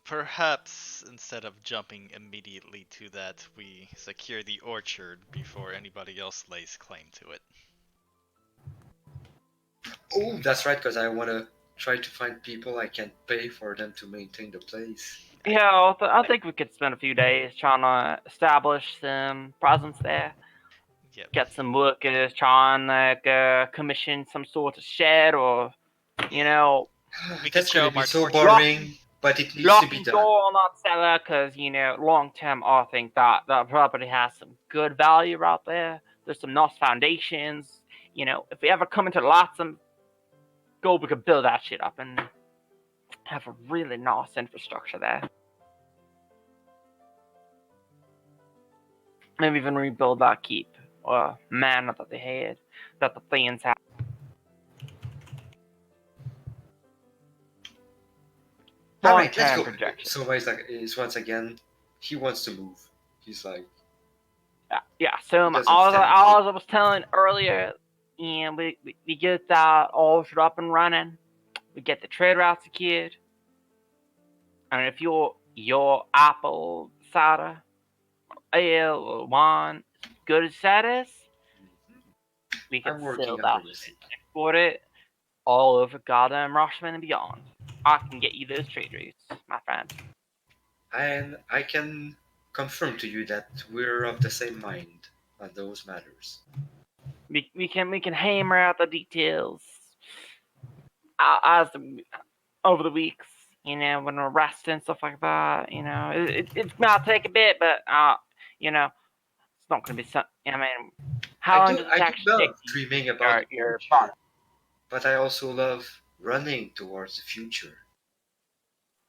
Speaker 4: Perhaps instead of jumping immediately to that, we secure the orchard before anybody else lays claim to it.
Speaker 3: Oh, that's right, because I want to try to find people I can pay for them to maintain the place.
Speaker 5: yeah. I think we could spend a few days trying to establish some presence there.
Speaker 4: Yep.
Speaker 5: Get some workers, try and commission some sort of shed, or you know,
Speaker 4: We could
Speaker 3: That's
Speaker 4: show
Speaker 3: gonna
Speaker 4: him
Speaker 3: be
Speaker 4: our
Speaker 3: so
Speaker 4: torture.
Speaker 3: boring, but it needs to
Speaker 5: lock
Speaker 3: be
Speaker 5: the
Speaker 3: done.
Speaker 5: door on that cellar, because long term I think that property has some good value right there. There's some nice foundations. If we ever come into lots of gold, we could build that shit up and have a really nice infrastructure there. Maybe even rebuild that keep or manor that they had, that the Thanes had.
Speaker 3: All right, let's
Speaker 5: Long-term
Speaker 3: go.
Speaker 5: projection.
Speaker 3: So is once again, he wants to move. He's like,
Speaker 5: Yeah. So
Speaker 3: He doesn't
Speaker 5: all
Speaker 3: stand.
Speaker 5: I was telling earlier, and we get that all up and running. We get the trade route secured, and if your apple cider, ale, or wine is good as that is, we can
Speaker 3: I'm
Speaker 5: sell
Speaker 3: working on
Speaker 5: that
Speaker 3: the
Speaker 5: shit,
Speaker 3: recipe.
Speaker 5: export it all over goddamn Rushman and beyond. I can get you those trade routes, my friend.
Speaker 3: And I can confirm to you that we're of the same mind on those matters.
Speaker 5: We can hammer out the details as over the weeks. You know, when we're resting stuff like that. You know, it might take a bit, but you know, it's not going to be so. I mean, how long does it
Speaker 3: I do
Speaker 5: actually take
Speaker 3: love
Speaker 5: to
Speaker 3: dreaming about the
Speaker 5: your
Speaker 3: future,
Speaker 5: product?
Speaker 3: but I also love running towards the future.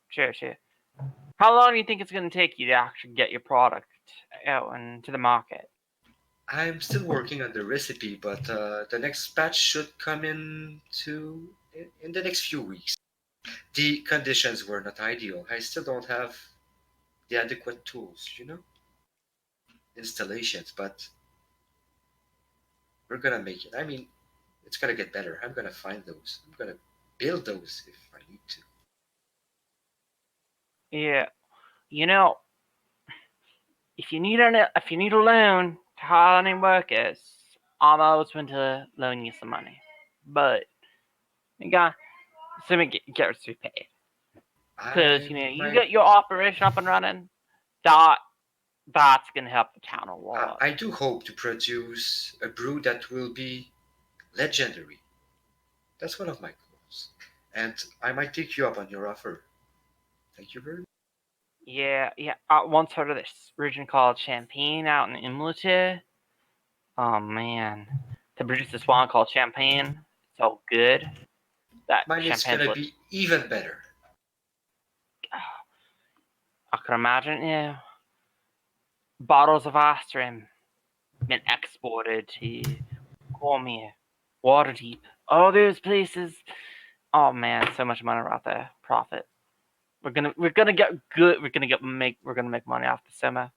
Speaker 5: Sure. How long do you think it's going to take you to actually get your product out into the market?
Speaker 3: I'm still working on the recipe, but the next batch should come in the next few weeks. The conditions were not ideal. I still don't have the adequate tools, installations, but we're gonna make it. I mean, it's gonna get better. I'm gonna find those. I'm gonna build those if I need to.
Speaker 5: Yeah. You know, if you need a loan to hire any workers, I'm always going to loan you some money. But you got to get us to pay. Because
Speaker 3: I
Speaker 5: you
Speaker 3: might.
Speaker 5: get your operation up and running, that's gonna help the town a
Speaker 3: I,
Speaker 5: lot.
Speaker 3: I do hope to produce a brew that will be legendary. That's one of my goals, and I might take you up on your offer. Thank you very much.
Speaker 5: Yeah. I once heard of this region called Champagne out in Imlute. Oh man, to produce this wine called Champagne, it's so good. That
Speaker 3: Mine is
Speaker 5: champagne's
Speaker 3: gonna
Speaker 5: like,
Speaker 3: be even better.
Speaker 5: I can imagine. Yeah, bottles of Icerim been exported to Cormier, Waterdeep, all those places. Oh man, so much money right there. Profit. We're gonna get good. We're gonna make money off the summer.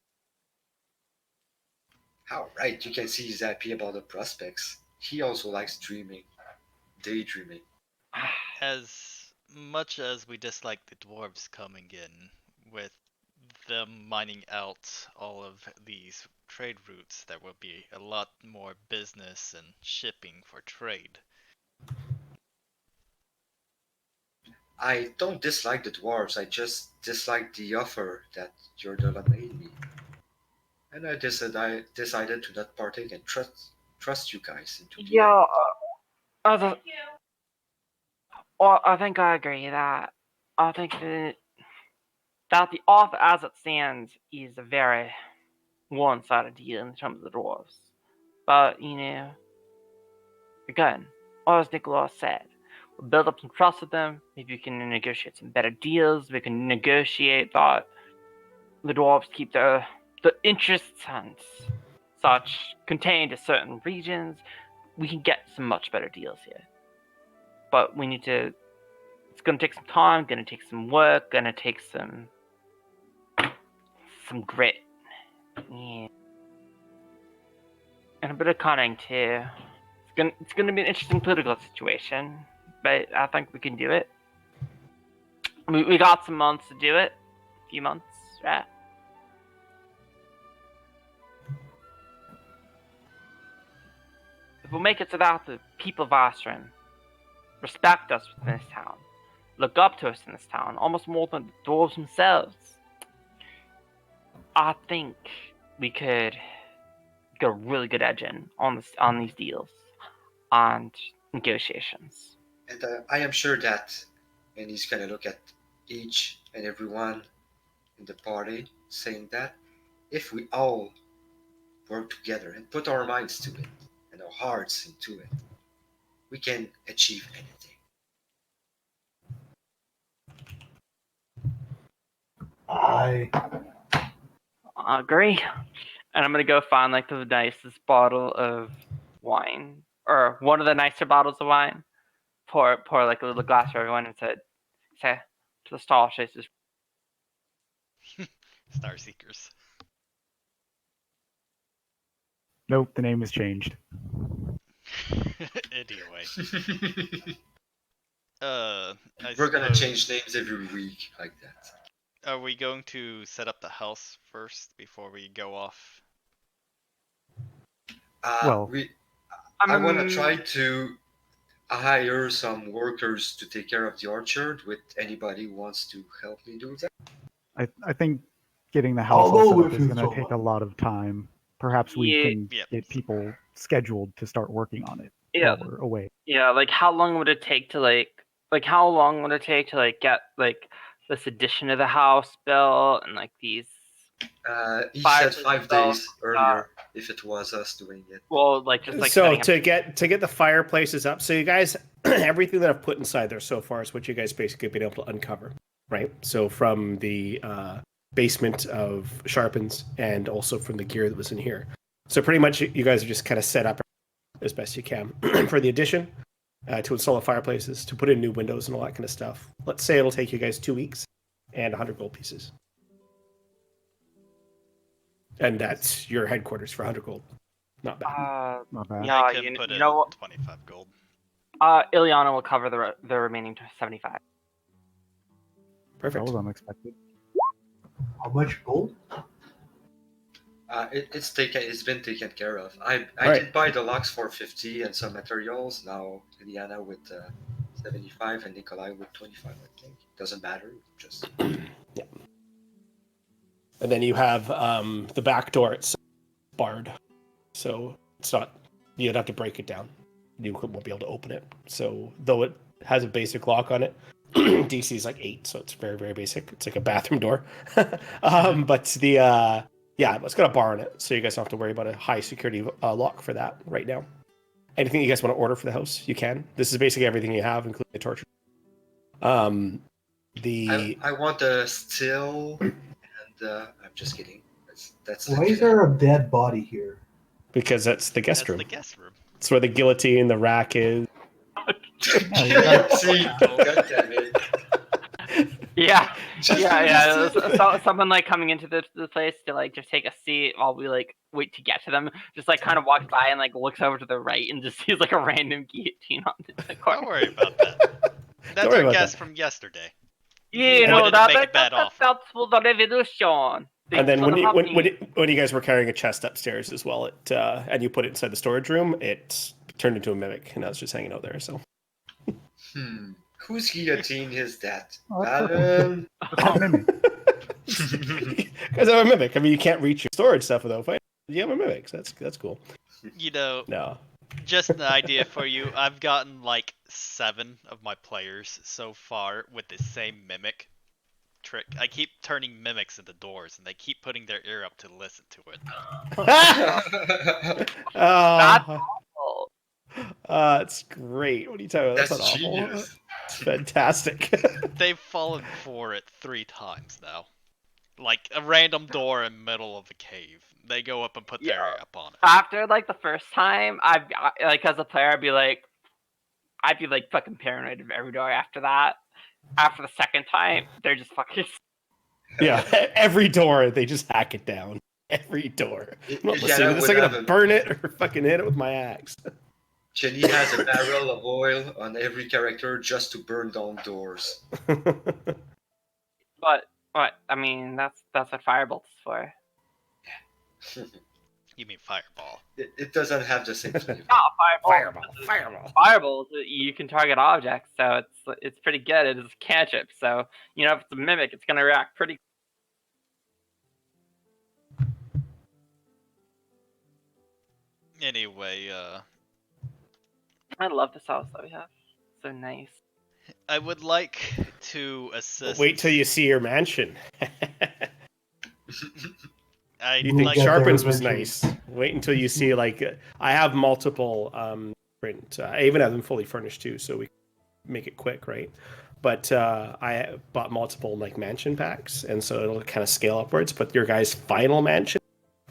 Speaker 3: All right, you can see he's happy about the prospects. He also likes dreaming, daydreaming.
Speaker 4: As much as we dislike the dwarves coming in, with them mining out all of these trade routes, there will be a lot more business and shipping for trade.
Speaker 3: I don't dislike the dwarves. I just dislike the offer that Jordola made me, and I decided to not partake and trust you guys into the end.
Speaker 5: Yeah, well, I think I agree that I think that the offer as it stands is a very one-sided deal in terms of the dwarves. But again, as Nicholas said, we'll build up some trust with them. Maybe we can negotiate some better deals. We can negotiate that the dwarves keep the interests and such contained to certain regions. We can get some much better deals here. But we need to. It's gonna take some time. Gonna take some work. Gonna take some grit. Yeah. And a bit of cunning too. It's gonna be an interesting political situation, but I think we can do it. We got some months to do it. A few months, right? If we make it so that the people of Icerim respect us within this town, look up to us in this town, almost more than the dwarves themselves, I think we could get a really good edge in on these deals and negotiations.
Speaker 3: And I am sure that, and he's gonna look at each and everyone in the party, saying that if we all work together and put our minds to it and our hearts into it, we can achieve anything.
Speaker 8: I
Speaker 5: I agree. And I'm gonna go find like the nicest bottle of wine, or one of the nicer bottles of wine. Pour like a little glass for everyone, and say to the stall chasers,
Speaker 4: Star Seekers.
Speaker 6: Nope, the name has changed.
Speaker 4: Anyway, I
Speaker 3: We're gonna
Speaker 4: suppose-
Speaker 3: change names every week like that.
Speaker 4: Are we going to set up the house first before we go off?
Speaker 6: Well-
Speaker 3: I want to try to hire some workers to take care of the orchard. With anybody who wants to help me do that.
Speaker 6: I think getting the house
Speaker 8: I'll
Speaker 6: all
Speaker 8: go
Speaker 6: set up
Speaker 8: with
Speaker 6: is
Speaker 8: you,
Speaker 6: going to take a
Speaker 8: Soma.
Speaker 6: lot of time. Perhaps we
Speaker 5: Yeah.
Speaker 6: can
Speaker 4: Yep.
Speaker 6: get people scheduled to start working on it
Speaker 5: Yeah.
Speaker 6: while we're away.
Speaker 5: Yeah, like how long would it take to how long would it take to get this addition to the house built and these
Speaker 3: He
Speaker 5: Five
Speaker 3: said 5
Speaker 5: days,
Speaker 3: days earlier if it was us doing it.
Speaker 5: well
Speaker 2: So
Speaker 5: setting up-
Speaker 2: to get the fireplaces up, so you guys, everything that I've put inside there so far is what you guys basically been able to uncover, right? So from the basement of Sharpens and also from the gear that was in here. So pretty much you guys are just kind of set up as best you can for the addition, to install the fireplaces, to put in new windows and all that kind of stuff. Let's say it'll take you guys 2 weeks and 100 gold pieces. And that's your headquarters for 100 gold. Not bad.
Speaker 6: Not bad.
Speaker 5: Yeah,
Speaker 4: I can
Speaker 5: you
Speaker 4: put in
Speaker 5: know what?
Speaker 4: 25 gold.
Speaker 5: Ileana will cover the remaining 75.
Speaker 6: That
Speaker 2: Perfect.
Speaker 6: was unexpected.
Speaker 8: How much gold?
Speaker 3: It's been taken care of. I
Speaker 2: Alright.
Speaker 3: did buy the locks for 50 and some materials. Now Liliana with 75 and Nikolai with 25. I think doesn't matter. Just
Speaker 2: Yeah. And then you have the back door. It's barred, so it's not. You'd have to break it down. You won't be able to open it. So though it has a basic lock on it, DC is like 8, so it's very very basic. It's like a bathroom door. But the yeah, it's got a bar on it, so you guys don't have to worry about a high security lock for that right now. Anything you guys want to order for the house, you can. This is basically everything you have, including the torture. I
Speaker 3: want a still, and I'm just kidding. That's
Speaker 8: Why is there a dead body here?
Speaker 2: because that's the guest
Speaker 4: That's
Speaker 2: room.
Speaker 4: the guest room.
Speaker 2: It's where the guillotine, the rack is.
Speaker 3: See, God damn it.
Speaker 5: Yeah,
Speaker 3: Just
Speaker 5: yeah.
Speaker 3: do this.
Speaker 5: So, someone coming into the place to just take a seat while we wait to get to them. Just kind of walks by and looks over to the right and just sees a random guillotine on the corner.
Speaker 4: Don't worry about that. That's
Speaker 2: worry
Speaker 4: our
Speaker 2: about
Speaker 4: guest
Speaker 2: that.
Speaker 4: from yesterday.
Speaker 5: You
Speaker 4: I
Speaker 5: know
Speaker 4: didn't
Speaker 5: that
Speaker 4: make it that
Speaker 5: that's
Speaker 4: often.
Speaker 5: for the revolution.
Speaker 2: And then
Speaker 5: Thanks for having me.
Speaker 2: when you guys were carrying a chest upstairs as well, and you put it inside the storage room, it turned into a mimic, and I was just hanging out there. So
Speaker 3: Whose guillotine is that?
Speaker 6: Oh, that's
Speaker 3: Alan?
Speaker 6: It's not mimic.
Speaker 2: because I'm a mimic. I mean, you can't reach your storage stuff without fighting. Yeah, I'm a mimic. So that's cool.
Speaker 4: You know,
Speaker 2: No,
Speaker 4: just an idea for you. I've gotten 7 of my players so far with the same mimic trick. I keep turning mimics into doors, and they keep putting their ear up to listen to it.
Speaker 2: It's great. What are you talking about? That's
Speaker 3: That's
Speaker 2: not awful.
Speaker 3: genius.
Speaker 2: It's fantastic.
Speaker 4: They've fallen for it 3 times now. Like a random door in the middle of a cave. They go up and put their ear up on it.
Speaker 5: After the first time, I as a player, I'd be fucking paranoid of every door. After that, after the second time, they're just fucking.
Speaker 2: Yeah, every door they just hack it down. Every door. I'm not listening to
Speaker 3: that
Speaker 2: this.
Speaker 3: would
Speaker 2: I'm gonna
Speaker 3: have a-
Speaker 2: burn it or fucking hit it with my axe.
Speaker 3: Jenny has a barrel of oil on every character just to burn down doors.
Speaker 5: But I mean, that's what Firebolt's for.
Speaker 4: You mean fireball?
Speaker 3: It doesn't have the same flavor.
Speaker 5: Not Fireball. Fireballs, you can target objects, so it's pretty good. It is a cantrip, so if it's a mimic, it's gonna react pretty.
Speaker 4: Anyway,
Speaker 5: I love this house that we have. So nice.
Speaker 4: I would like to assist.
Speaker 2: Wait till you see your mansion.
Speaker 4: I
Speaker 2: You think
Speaker 4: like
Speaker 8: get there
Speaker 2: Sharpens was
Speaker 8: eventually.
Speaker 2: nice. Wait until you see I have multiple print. I even have them fully furnished too, so we make it quick, right? But I bought multiple mansion packs, and so it'll kind of scale upwards. But your guys' final mansion,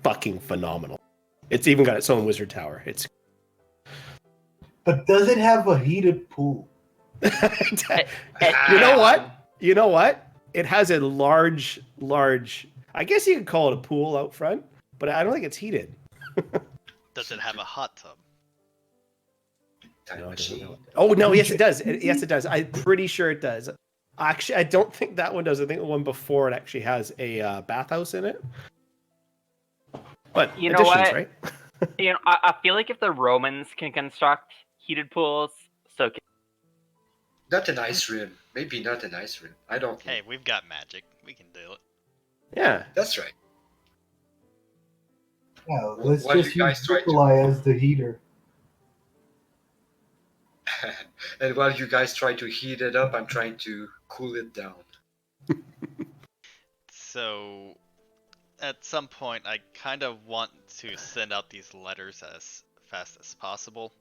Speaker 2: fucking phenomenal. It's even got its own wizard tower. It's
Speaker 8: But does it have a heated pool?
Speaker 2: You know what? You know what? It has a large. I guess you could call it a pool out front, but I don't think it's heated.
Speaker 4: Does it have a hot tub?
Speaker 3: Time
Speaker 2: No, it doesn't
Speaker 3: machine.
Speaker 2: know. Oh no, yes it does. Yes it does. I'm pretty sure it does. Actually, I don't think that one does. I think the one before it actually has a bathhouse in it. But
Speaker 5: You know
Speaker 2: additions,
Speaker 5: what?
Speaker 2: right?
Speaker 5: You know, I feel like if the Romans can construct heated pools, so can
Speaker 3: Not an ice rim. Maybe not an ice rim. I don't know.
Speaker 4: Hey, we've got magic. We can do it.
Speaker 2: Yeah.
Speaker 3: That's right.
Speaker 8: Yeah, let's
Speaker 3: While you
Speaker 8: just
Speaker 3: guys
Speaker 8: use
Speaker 3: try to-
Speaker 8: Nikolai as the heater.
Speaker 3: And while you guys try to heat it up, I'm trying to cool it down.
Speaker 4: So, at some point, I kind of want to send out these letters as fast as possible.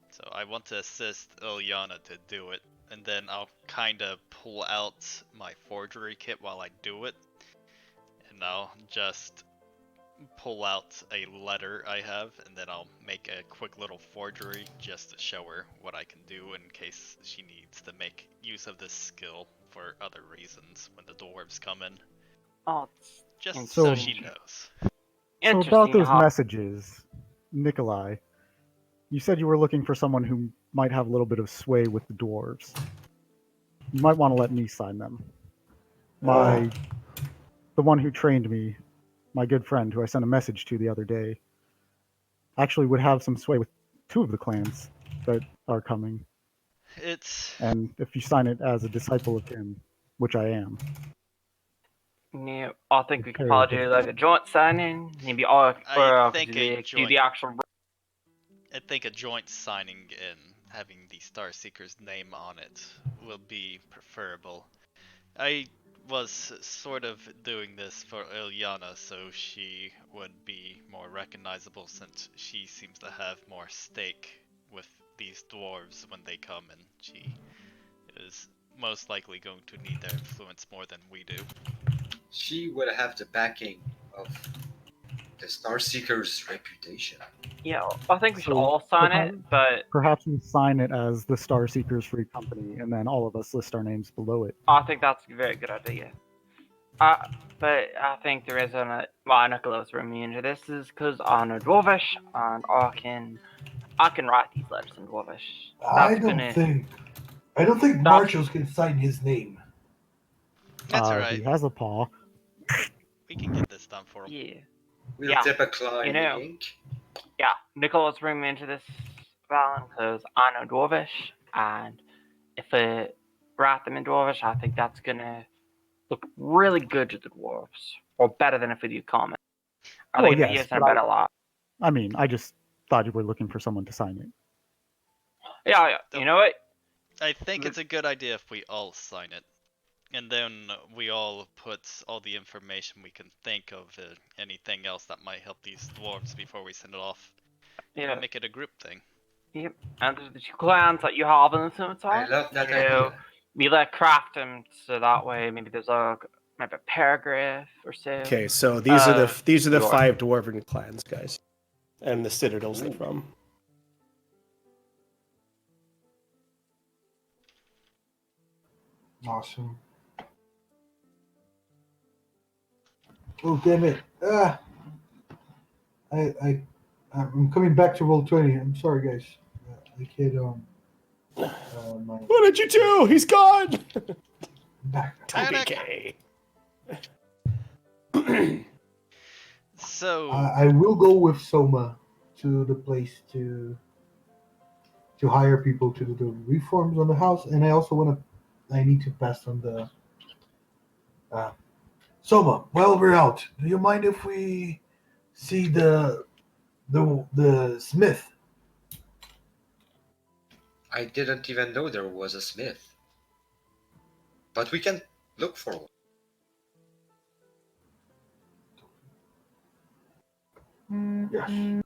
Speaker 4: So I want to assist Ilyana to do it, and then I'll kind of pull out my forgery kit while I do it, and I'll just pull out a letter I have, and then I'll make a quick little forgery just to show her what I can do in case she needs to make use of this skill for other reasons when the dwarves come in.
Speaker 5: oh, it's
Speaker 4: Just
Speaker 5: And
Speaker 4: so
Speaker 6: so-
Speaker 4: she knows.
Speaker 6: So
Speaker 5: interesting.
Speaker 6: about those
Speaker 5: how-
Speaker 6: messages, Nikolai, you said you were looking for someone who might have a little bit of sway with the dwarves. You might want to let me sign them. The one who trained me, my good friend who I sent a message to the other day, actually would have some sway with two of the clans that are coming.
Speaker 4: It's
Speaker 6: And if you sign it as a disciple of him, which I am,
Speaker 5: Yeah, I think we could
Speaker 6: Okay,
Speaker 5: probably
Speaker 6: good.
Speaker 5: do like a joint signing, maybe all
Speaker 4: I
Speaker 5: or
Speaker 4: think
Speaker 5: do,
Speaker 4: a
Speaker 5: do
Speaker 4: joint-
Speaker 5: the actual.
Speaker 4: I think a joint signing and having the Star Seeker's name on it will be preferable. I was sort of doing this for Ilyana so she would be more recognizable since she seems to have more stake with these dwarves when they come, and she is most likely going to need their influence more than we do.
Speaker 3: She would have the backing of the Star Seeker's reputation.
Speaker 5: Yeah, I think we should
Speaker 6: So,
Speaker 5: all sign
Speaker 6: perhaps-
Speaker 5: it, but
Speaker 6: perhaps we sign it as the Star Seekers Free Company, and then all of us list our names below it.
Speaker 5: I think that's a very good idea. But I think there is a why Nicholas threw me into this is because I know Dwarvish and I can write these letters in Dwarvish.
Speaker 8: I
Speaker 5: That's
Speaker 8: don't
Speaker 5: gonna
Speaker 8: think Marshals can sign his name.
Speaker 4: That's alright.
Speaker 6: He has a paw.
Speaker 4: We can get this done for him.
Speaker 5: yeah.
Speaker 3: We'll
Speaker 5: Yeah,
Speaker 3: dip a claw
Speaker 5: you
Speaker 3: in
Speaker 5: know.
Speaker 3: the ink.
Speaker 5: Yeah, Nicholas bring me into this Valen because I know Dwarvish, and if I write them in Dwarvish, I think that's gonna look really good to the dwarves, or better than if we do common. I
Speaker 6: Well,
Speaker 5: think if we
Speaker 6: yes,
Speaker 5: use them
Speaker 6: but I-
Speaker 5: better lot.
Speaker 6: I mean, I just thought you were looking for someone to sign it.
Speaker 5: Yeah. You know what?
Speaker 4: I think it's a good idea if we all sign it. And then we all put all the information we can think of, anything else that might help these dwarves before we send it off.
Speaker 5: Yeah.
Speaker 4: And make it a group thing.
Speaker 5: Yep. And the two clans that you have in the
Speaker 3: I
Speaker 5: scimitar,
Speaker 3: love that
Speaker 5: you know,
Speaker 3: idea.
Speaker 5: we let craft them so that way maybe there's maybe a paragraph or so.
Speaker 2: Okay, so these are the
Speaker 5: dwarf.
Speaker 2: 5 dwarven clans, guys, and the citadels they're from.
Speaker 8: Awesome. Oh damn it! I'm coming back to Roll20. I'm sorry, guys. I can't. My
Speaker 2: What did you do? He's gone.
Speaker 8: back.
Speaker 4: Panic!
Speaker 2: TPK.
Speaker 4: So,
Speaker 8: I will go with Soma to the place to hire people to do the reforms on the house, and I also I need to pass on the. Soma, while we're out, do you mind if we see the smith?
Speaker 3: I didn't even know there was a smith. But we can look for one.
Speaker 8: Yes.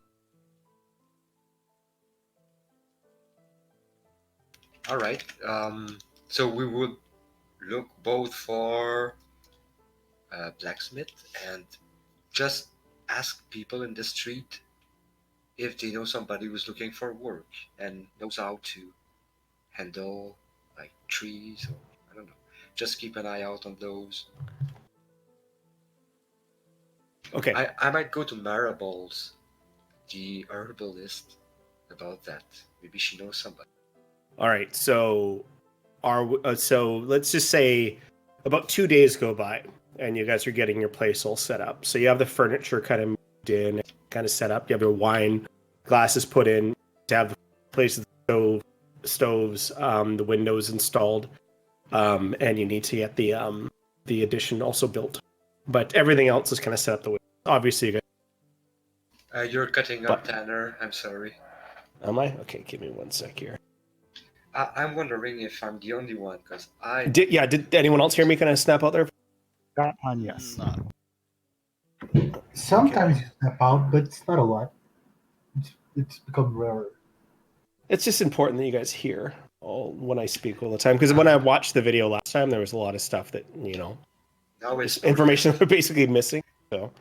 Speaker 3: Alright. So we would look both for a blacksmith and just ask people in the street if they know somebody who's looking for work and knows how to handle like trees or I don't know. Just keep an eye out on those.
Speaker 2: Okay.
Speaker 3: I might go to Marable's the herbalist about that. Maybe she knows somebody.
Speaker 2: All right, so so let's just say about 2 days go by, and you guys are getting your place all set up. So you have the furniture kind of moved in, kind of set up. You have your wine glasses put in. To have the place, stoves, the windows installed, and you need to get the addition also built. But everything else is kind of set up the way. Obviously, you guys.
Speaker 3: You're cutting up, Tanner. I'm sorry.
Speaker 2: Am I? Okay, give me 1 sec here.
Speaker 3: I'm wondering if I'm the only one, because
Speaker 2: Did anyone else hear me kind of snap out there?
Speaker 6: That time, yes.
Speaker 8: Sometimes you step out, but it's not a lot. It's become rarer.
Speaker 2: It's just important that you guys hear when I speak all the time, because when I watched the video last time, there was a lot of stuff that
Speaker 3: now it's
Speaker 2: information we're basically missing. So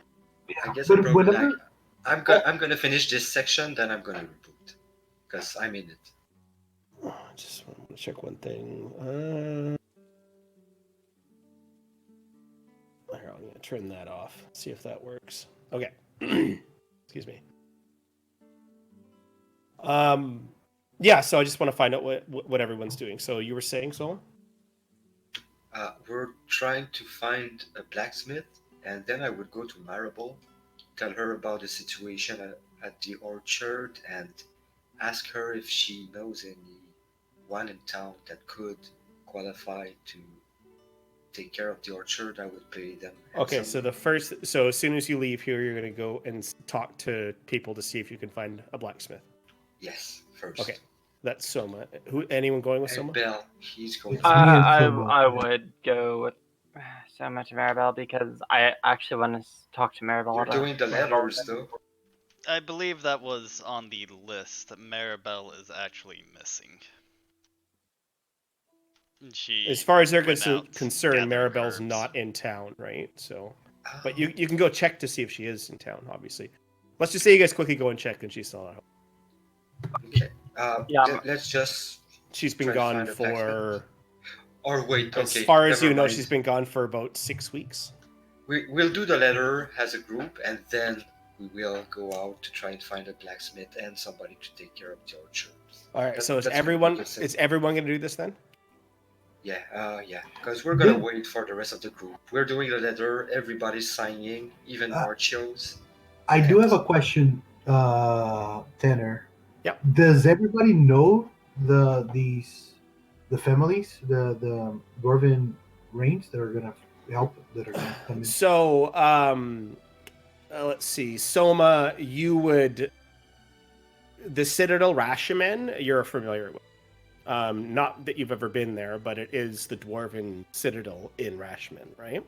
Speaker 3: I guess
Speaker 8: But
Speaker 3: I'm probably
Speaker 8: whenever-
Speaker 3: I'm gonna finish this section, then I'm gonna reboot, because I'm in it.
Speaker 2: I just want to check one thing. Here, I'm gonna turn that off. See if that works. Okay. Excuse me. Yeah. So I just want to find out what everyone's doing. So you were saying, so?
Speaker 3: We're trying to find a blacksmith, and then I would go to Marable, tell her about the situation at the orchard, and ask her if she knows anyone in town that could qualify to take care of the orchard. I would pay them.
Speaker 2: Okay, so as soon as you leave here, you're gonna go and talk to people to see if you can find a blacksmith.
Speaker 3: Yes, first.
Speaker 2: Okay, that's Soma. Anyone going with
Speaker 3: And
Speaker 2: Soma?
Speaker 3: Bell, he's going.
Speaker 8: It's me and
Speaker 5: I
Speaker 8: Soma.
Speaker 5: would go with so much Maribel because I actually want to talk to Maribel.
Speaker 3: You're doing the letters, though.
Speaker 4: I believe that was on the list. Maribel is actually missing. She
Speaker 2: As far as they're
Speaker 4: went out
Speaker 2: concerned,
Speaker 4: gathering
Speaker 2: Maribel's
Speaker 4: herbs.
Speaker 2: not in town, right? So,
Speaker 3: Oh,
Speaker 2: but you can go check to see if she is in town. Obviously, let's just say you guys quickly go and check, and she's still out.
Speaker 3: Okay.
Speaker 5: Yeah.
Speaker 3: Let's just.
Speaker 2: She's been
Speaker 3: Try to
Speaker 2: gone
Speaker 3: find a
Speaker 2: for,
Speaker 3: blacksmith. Or wait.
Speaker 2: as
Speaker 3: Okay.
Speaker 2: far as
Speaker 3: never
Speaker 2: you know,
Speaker 3: mind.
Speaker 2: she's been gone for about 6 weeks.
Speaker 3: We'll do the letter as a group, and then we will go out to try and find a blacksmith and somebody to take care of the orchard.
Speaker 2: All right. So is
Speaker 3: That's
Speaker 2: everyone
Speaker 3: what we could
Speaker 2: is
Speaker 3: say.
Speaker 2: everyone gonna do this then?
Speaker 3: Yeah, because we're gonna
Speaker 8: Then-
Speaker 3: wait for the rest of the group. We're doing the letter, everybody's signing, even Marchios.
Speaker 8: I do have a question, Tanner.
Speaker 2: Yep.
Speaker 8: Does everybody know the families, the Dwarven reigns that are gonna help, that are gonna come in?
Speaker 2: So, let's see. Soma, you would the Citadel Rashimen. You're familiar with. Not that you've ever been there, but it is the Dwarven Citadel in Rashman, right?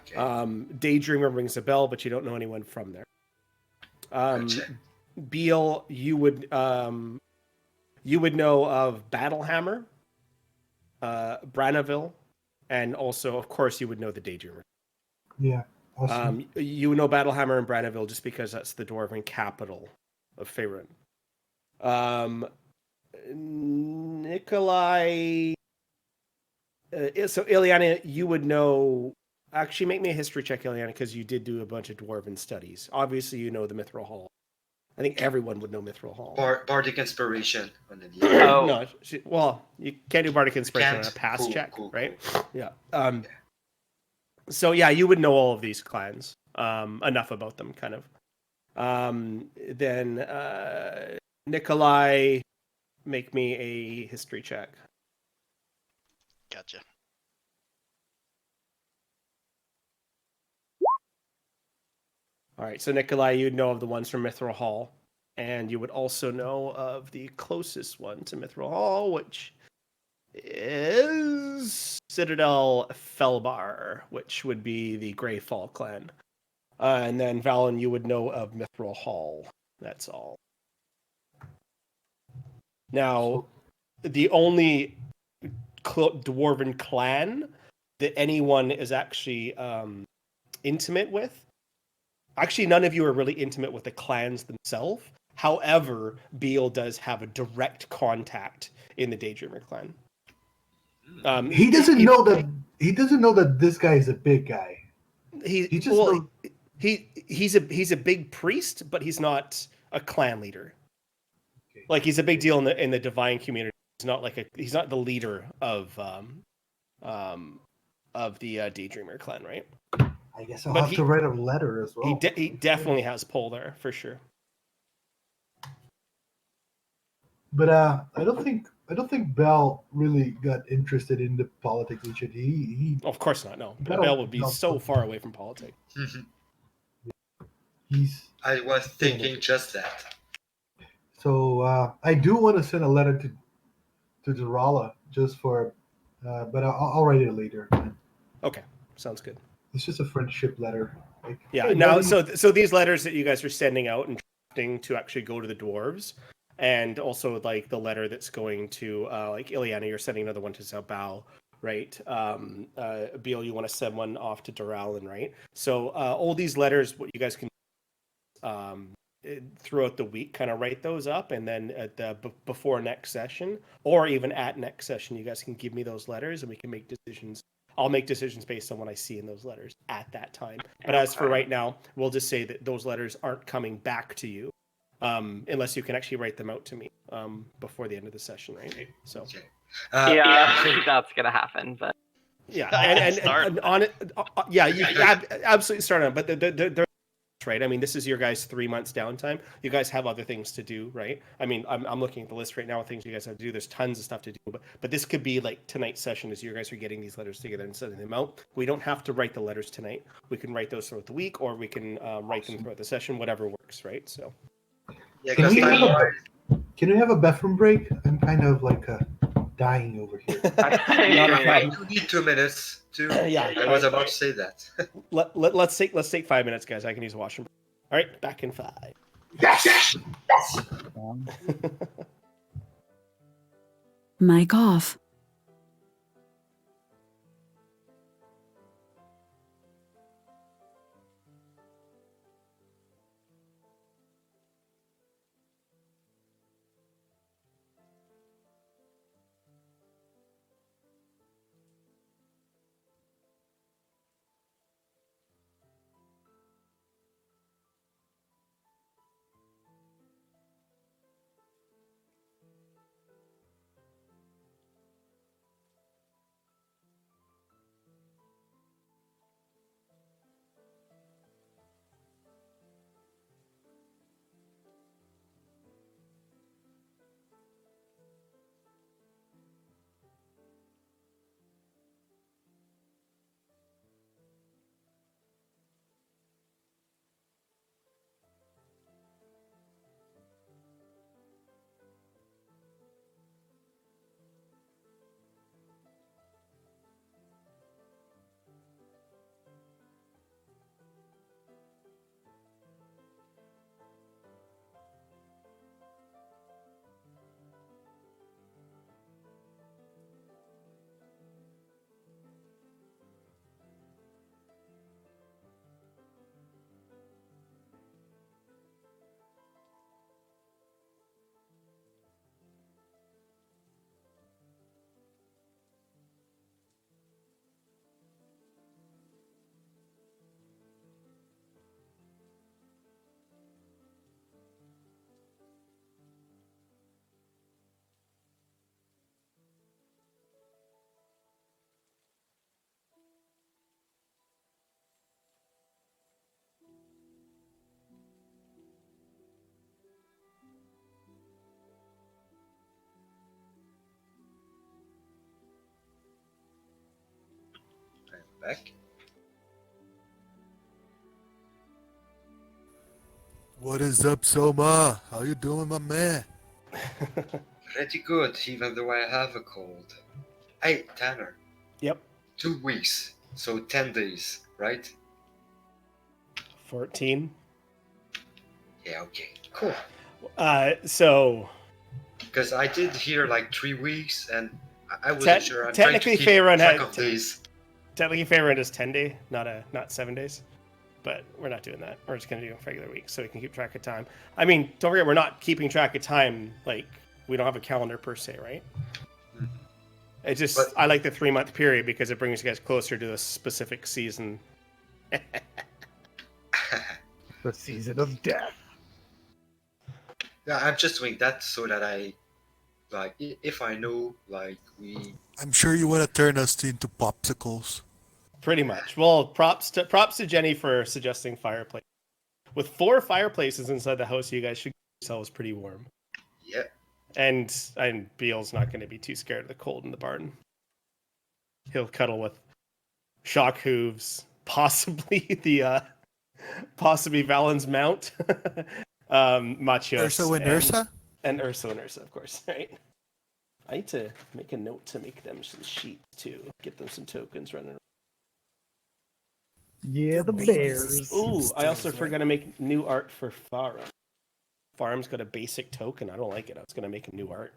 Speaker 3: Okay.
Speaker 2: Daydreamer rings a bell, but you don't know anyone from there.
Speaker 3: Gotcha.
Speaker 2: Beal, you would know of Battlehammer, Branaville, and also, of course, you would know the Daydreamer.
Speaker 8: Yeah. Awesome.
Speaker 2: You would know Battlehammer and Branaville just because that's the Dwarven capital of Faerun. Nikolai. So Ileana, you would know. Actually, make me a history check, Ileana, because you did do a bunch of Dwarven studies. Obviously, you know the Mithril Hall. I think everyone would know Mithril Hall.
Speaker 3: Bardic Inspiration on the
Speaker 5: Oh.
Speaker 2: No, well, you can't do Bardic Inspiration on a
Speaker 3: Can't?
Speaker 2: pass
Speaker 3: Cool,
Speaker 2: check,
Speaker 3: cool,
Speaker 2: right?
Speaker 3: cool.
Speaker 2: Yeah. So yeah, you would know all of these clans. Enough about them, kind of. Then Nikolai, make me a history check.
Speaker 4: Gotcha.
Speaker 2: All right, so Nikolai, you'd know of the ones from Mithril Hall, and you would also know of the closest one to Mithril Hall, which is Citadel Felbar, which would be the Greyfall clan. And then Valen, you would know of Mithril Hall. That's all. Now, the only Dwarven clan that anyone is actually intimate with. Actually, none of you are really intimate with the clans themselves. However, Beal does have a direct contact in the Daydreamer clan.
Speaker 8: He doesn't know that. He doesn't know that this guy is a big guy.
Speaker 2: He
Speaker 8: He just
Speaker 2: well,
Speaker 8: knows-
Speaker 2: he's a big priest, but he's not a clan leader.
Speaker 8: Okay.
Speaker 2: Like he's a big deal in the divine community. He's not the leader of the Daydreamer clan, right?
Speaker 8: I guess I'll
Speaker 2: But
Speaker 8: have to write a letter as well.
Speaker 2: He definitely has pull there for sure.
Speaker 8: But I don't think Bell really got interested in the politics and shit. He
Speaker 2: Of course not. No,
Speaker 8: That'll-
Speaker 2: Bell would be
Speaker 8: that'll-
Speaker 2: so far away from politics.
Speaker 8: he's
Speaker 3: I was thinking just that.
Speaker 8: so I do want to send a letter to Jarala just for, but I'll write it later.
Speaker 2: Okay, sounds good.
Speaker 8: It's just a friendship letter. Like,
Speaker 2: Yeah.
Speaker 8: hey,
Speaker 2: Now,
Speaker 8: buddy.
Speaker 2: so these letters that you guys are sending out and drafting to actually go to the dwarves, and also like the letter that's going to like Ileana, you're sending another one to Zabao, right? Beal, you want to send one off to Duralin, right? So all these letters, what you guys can throughout the week, kind of write those up, and then at the before next session, or even at next session, you guys can give me those letters, and we can make decisions. I'll make decisions based on what I see in those letters at that time. But as for right now, we'll just say that those letters aren't coming back to you, unless you can actually write them out to me before the end of the session, right? So
Speaker 3: Okay.
Speaker 5: Yeah, I think that's gonna happen. But
Speaker 2: yeah,
Speaker 4: Start.
Speaker 2: and on it, yeah, you absolutely start on. But they're right. I mean, this is your guys' 3 months downtime. You guys have other things to do, right? I mean, I'm looking at the list right now of things you guys have to do. There's tons of stuff to do, but this could be like tonight's session as you guys are getting these letters together and sending them out. We don't have to write the letters tonight. We can write those throughout the week, or we can write them throughout the session, whatever works, right? So
Speaker 3: Yeah,
Speaker 8: Can
Speaker 3: because
Speaker 8: we have
Speaker 3: time-wise,
Speaker 8: Can we have a bathroom break? I'm kind of like dying over here.
Speaker 2: Not a
Speaker 3: I
Speaker 2: problem.
Speaker 3: do need 2 minutes to.
Speaker 2: Yeah.
Speaker 3: I was about to say that.
Speaker 2: let's take 5 minutes, guys. I can use a washroom. All right, back in 5.
Speaker 8: Yes.
Speaker 9: Mic off.
Speaker 3: I'm back.
Speaker 10: What is up, Soma? How you doing, my man?
Speaker 3: Pretty good, even though I have a cold. Hey, Tanner.
Speaker 2: Yep.
Speaker 3: 2 weeks, so 10 days, right?
Speaker 2: 14.
Speaker 3: Yeah, okay, cool.
Speaker 2: So
Speaker 3: Because I did hear like 3 weeks, and I wasn't sure. I'm trying to
Speaker 2: technically
Speaker 3: keep
Speaker 2: Faerun
Speaker 3: track
Speaker 2: had
Speaker 3: of days.
Speaker 2: technically Faerun is 10-day, not 7 days. But we're not doing that. We're just gonna do regular weeks so we can keep track of time. I mean, don't forget we're not keeping track of time. Like we don't have a calendar per se, right?
Speaker 3: Mhm.
Speaker 2: It just
Speaker 3: But-
Speaker 2: I like the 3-month period because it brings you guys closer to the specific season.
Speaker 6: The season of death.
Speaker 3: Yeah, I'm just doing that so that if I know,
Speaker 10: I'm sure you want to turn us into popsicles.
Speaker 2: Pretty much. Well, props to Jenny for suggesting fireplace. With 4 fireplaces inside the house, you guys should get yourselves pretty warm.
Speaker 3: yeah,
Speaker 2: And Beal's not going to be too scared of the cold in the barn. He'll cuddle with shock hooves, possibly possibly Valen's mount, Machios,
Speaker 10: Ursa and Ursa?
Speaker 2: and Ursa, of course. Right. I need to make a note to make them some sheep too. Get them some tokens running around.
Speaker 6: Yeah, the
Speaker 10: babies.
Speaker 6: bears.
Speaker 2: Ooh, I also
Speaker 10: Stills, right?
Speaker 2: forgot to make new art for Farm. Farm's got a basic token. I don't like it. I was gonna make a new art.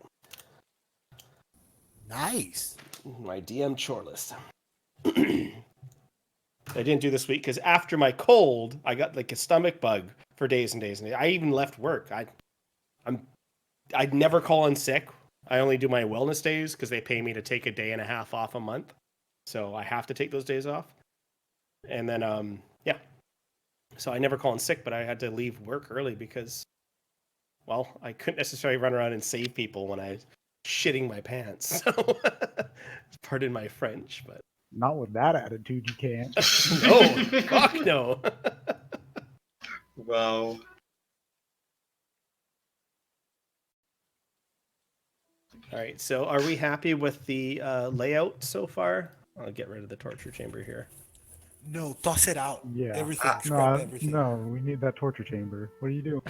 Speaker 10: Nice.
Speaker 2: My DM chore list. I didn't do this week because after my cold, I got like a stomach bug for days and days and days. I even left work. I'd never call in sick. I only do my wellness days because they pay me to take a day and a half off a month, so I have to take those days off. And then yeah, so I never call in sick, but I had to leave work early because, well, I couldn't necessarily run around and save people when I was shitting my pants. So pardon my French, but
Speaker 6: Not with that attitude, you can't.
Speaker 2: no, fuck no.
Speaker 3: wow.
Speaker 2: All right, so are we happy with the layout so far? I'll get rid of the torture chamber here.
Speaker 10: No, toss it out.
Speaker 6: Yeah.
Speaker 10: Everything.
Speaker 3: Ah,
Speaker 10: Scrap everything.
Speaker 6: No, we need that torture chamber. What are you doing?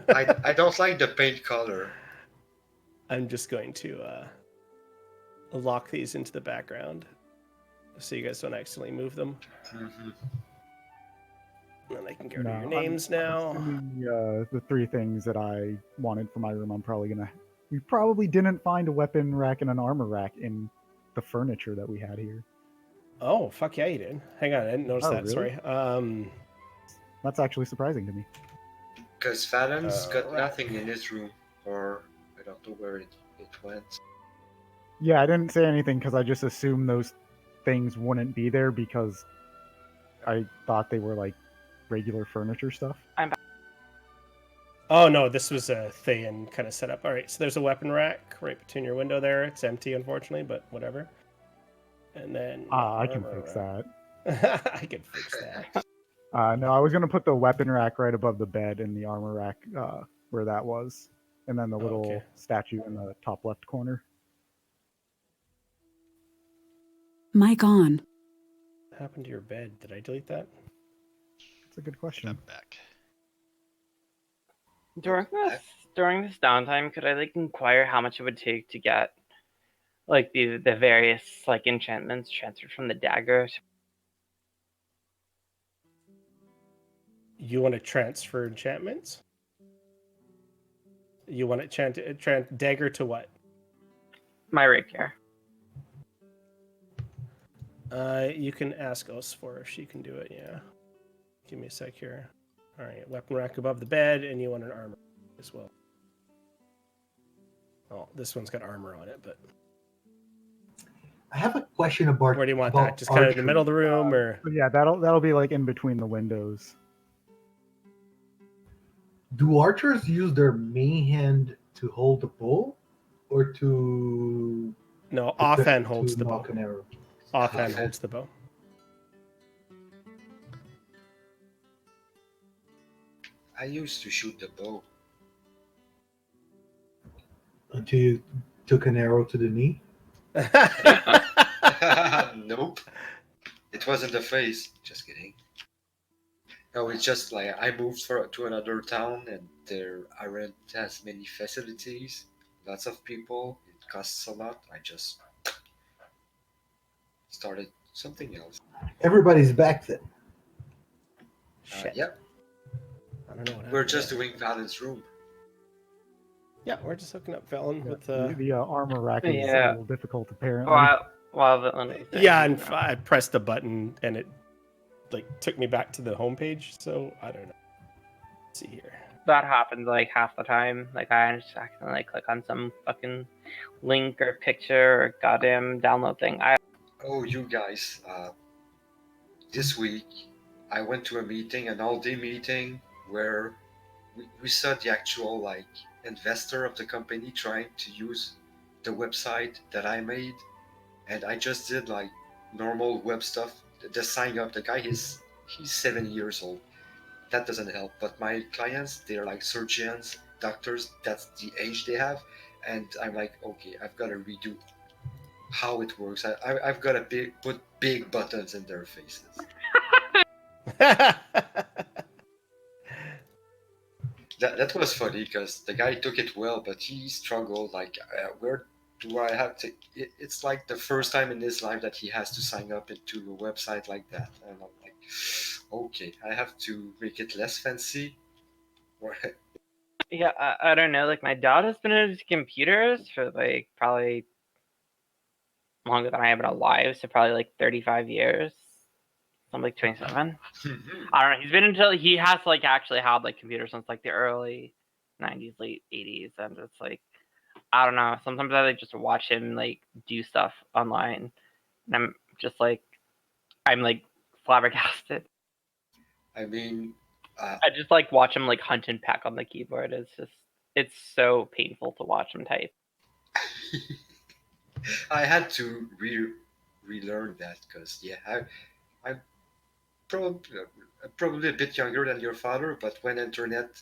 Speaker 3: I don't like the paint color.
Speaker 2: I'm just going to lock these into the background so you guys don't accidentally move them.
Speaker 3: Mm-hmm.
Speaker 2: And then I can get rid of your
Speaker 6: I'm
Speaker 2: names now.
Speaker 6: assuming, the 3 things that I wanted for my room, I'm probably gonna. We probably didn't find a weapon rack and an armor rack in the furniture that we had here.
Speaker 2: Oh, fuck yeah, you did. Hang on, I didn't notice
Speaker 6: Oh,
Speaker 2: that.
Speaker 6: really?
Speaker 2: Sorry.
Speaker 6: That's actually surprising to me.
Speaker 3: Because Valen's got
Speaker 2: right.
Speaker 3: nothing in his room, or I don't know where it went.
Speaker 6: Yeah, I didn't say anything because I just assumed those things wouldn't be there because I thought they were like regular furniture stuff.
Speaker 2: Oh no, this was a Thayan kind of setup. All right, so there's a weapon rack right between your window there. It's empty, unfortunately, but whatever. And then
Speaker 6: I can
Speaker 2: armor
Speaker 6: fix
Speaker 2: rack.
Speaker 6: that.
Speaker 2: I can fix that.
Speaker 6: No, I was gonna put the weapon rack right above the bed and the armor rack where that was, and then the little
Speaker 2: Okay.
Speaker 6: statue in the top left corner.
Speaker 9: Mic on.
Speaker 2: What happened to your bed? Did I delete that?
Speaker 6: That's a good
Speaker 4: Get
Speaker 6: question.
Speaker 4: that back.
Speaker 5: During this downtime, could I like inquire how much it would take to get like the various like enchantments transferred from the dagger?
Speaker 2: You want to transfer enchantments? You want to dagger to what?
Speaker 5: My rapier.
Speaker 2: You can ask us for if she can do it. Yeah. Give me a sec here. All right, weapon rack above the bed, and you want an armor as well. Oh, this one's got armor on it, but
Speaker 8: I have a question about.
Speaker 2: where do you want
Speaker 8: about
Speaker 2: that? Just kind of in the
Speaker 8: archery.
Speaker 2: middle of the room, or
Speaker 6: But yeah, that'll be like in between the windows.
Speaker 8: Do archers use their main hand to hold the bow, or to
Speaker 2: no? Offhand holds
Speaker 8: to
Speaker 2: the bow.
Speaker 8: knock an arrow?
Speaker 2: Offhand
Speaker 3: Okay.
Speaker 2: holds the bow.
Speaker 3: I used to shoot the bow.
Speaker 8: Until you took an arrow to the knee.
Speaker 3: Nope. It wasn't the face. Just kidding. No, it's just like I moved to another town and there aren't as many facilities, lots of people, it costs a lot. I just started something else.
Speaker 8: Everybody's back then.
Speaker 2: Shit.
Speaker 3: Yep,
Speaker 2: I don't know what
Speaker 3: we're
Speaker 2: happened
Speaker 3: just
Speaker 2: there.
Speaker 3: doing Valen's room.
Speaker 2: Yeah, we're just hooking up Valen with
Speaker 6: The armor rack is
Speaker 5: Yeah.
Speaker 6: a little difficult apparently.
Speaker 5: While the
Speaker 2: yeah, and I pressed a button and it like took me back to the homepage. So I don't know. Let's see here.
Speaker 5: that happens like half the time. Like I just accidentally click on some fucking link or picture or goddamn download thing.
Speaker 3: Oh, you guys, this week I went to a meeting, an all-day meeting, where we saw the actual like investor of the company trying to use the website that I made, and I just did like normal web stuff. The sign up, the guy he's 7 years old. That doesn't help. But my clients, they're like surgeons, doctors. That's the age they have, and I'm like, okay, I've got to redo how it works. I've got to put big buttons in their faces. That was funny because the guy took it well, but he struggled. Like, where do I have to? It's like the first time in his life that he has to sign up into a website like that, and I'm like, okay, I have to make it less fancy.
Speaker 5: Yeah, I don't know. Like my dad has been into computers for like probably longer than I have been alive, so probably like 35 years. I'm like 27. I don't know. He's been until he has like actually had like computers since like the early 90s, late 80s, and it's like I don't know. Sometimes I like just watch him like do stuff online, and I'm just like I'm like flabbergasted.
Speaker 3: I mean,
Speaker 5: I just like watch him like hunt and peck on the keyboard. It's so painful to watch him type.
Speaker 3: I had to relearn that because I'm probably a bit younger than your father, but when internet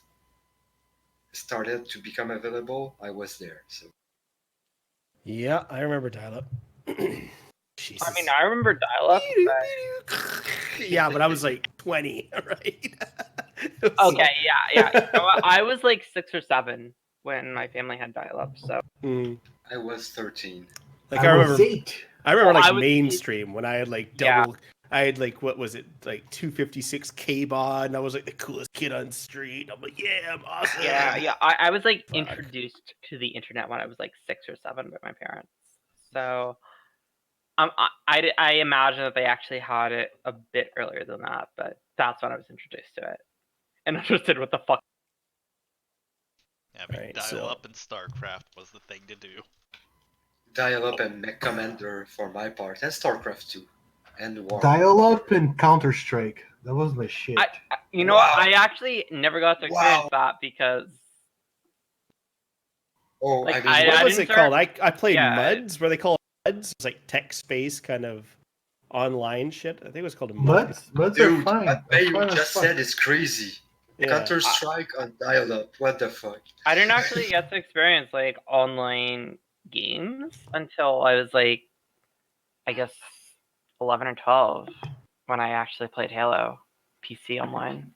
Speaker 3: started to become available, I was there. So
Speaker 2: Yeah, I remember dial-up.
Speaker 5: I mean, I remember dial-up.
Speaker 2: Yeah, but I was like 20, right?
Speaker 5: Okay, yeah. You know what? I was like 6 or 7 when my family had dial-up. So
Speaker 3: I was 13.
Speaker 2: Like
Speaker 8: I
Speaker 2: remember,
Speaker 8: was 8.
Speaker 2: I remember
Speaker 5: Well,
Speaker 2: like
Speaker 5: I was-
Speaker 2: mainstream when I had like
Speaker 5: Yeah.
Speaker 2: double. I had like what was it like 256 K-baud, and I was like the coolest kid on the street. I'm like, yeah, I'm awesome.
Speaker 5: Yeah. I was like
Speaker 2: Fuck.
Speaker 5: introduced to the internet when I was like 6 or 7 by my parents. So I imagine that they actually had it a bit earlier than that, but that's when I was introduced to it and understood what the fuck.
Speaker 4: I mean,
Speaker 2: Right,
Speaker 4: dial
Speaker 2: so-
Speaker 4: up in StarCraft was the thing to do.
Speaker 3: Dial up and Mech Commander for my part, and StarCraft 2, and War.
Speaker 8: Dial up and Counter Strike. That was my shit.
Speaker 5: You know what? I actually never got to experience that because.
Speaker 3: Oh,
Speaker 5: Like,
Speaker 3: I mean,
Speaker 2: What was
Speaker 5: didn't
Speaker 2: it called?
Speaker 5: start-
Speaker 2: I played
Speaker 5: yeah.
Speaker 2: MUDs. Were they called MUDs? It's like text-based kind of online shit. I think it was called a
Speaker 8: Muds are
Speaker 3: dude,
Speaker 8: fine.
Speaker 3: what
Speaker 8: They're
Speaker 3: you
Speaker 8: fine as
Speaker 3: just
Speaker 8: fuck.
Speaker 3: said is crazy.
Speaker 2: Yeah.
Speaker 3: Counter Strike on dial up. What the fuck?
Speaker 5: I didn't actually get to experience like online games until I was like, I guess, 11 or 12 when I actually played Halo PC online.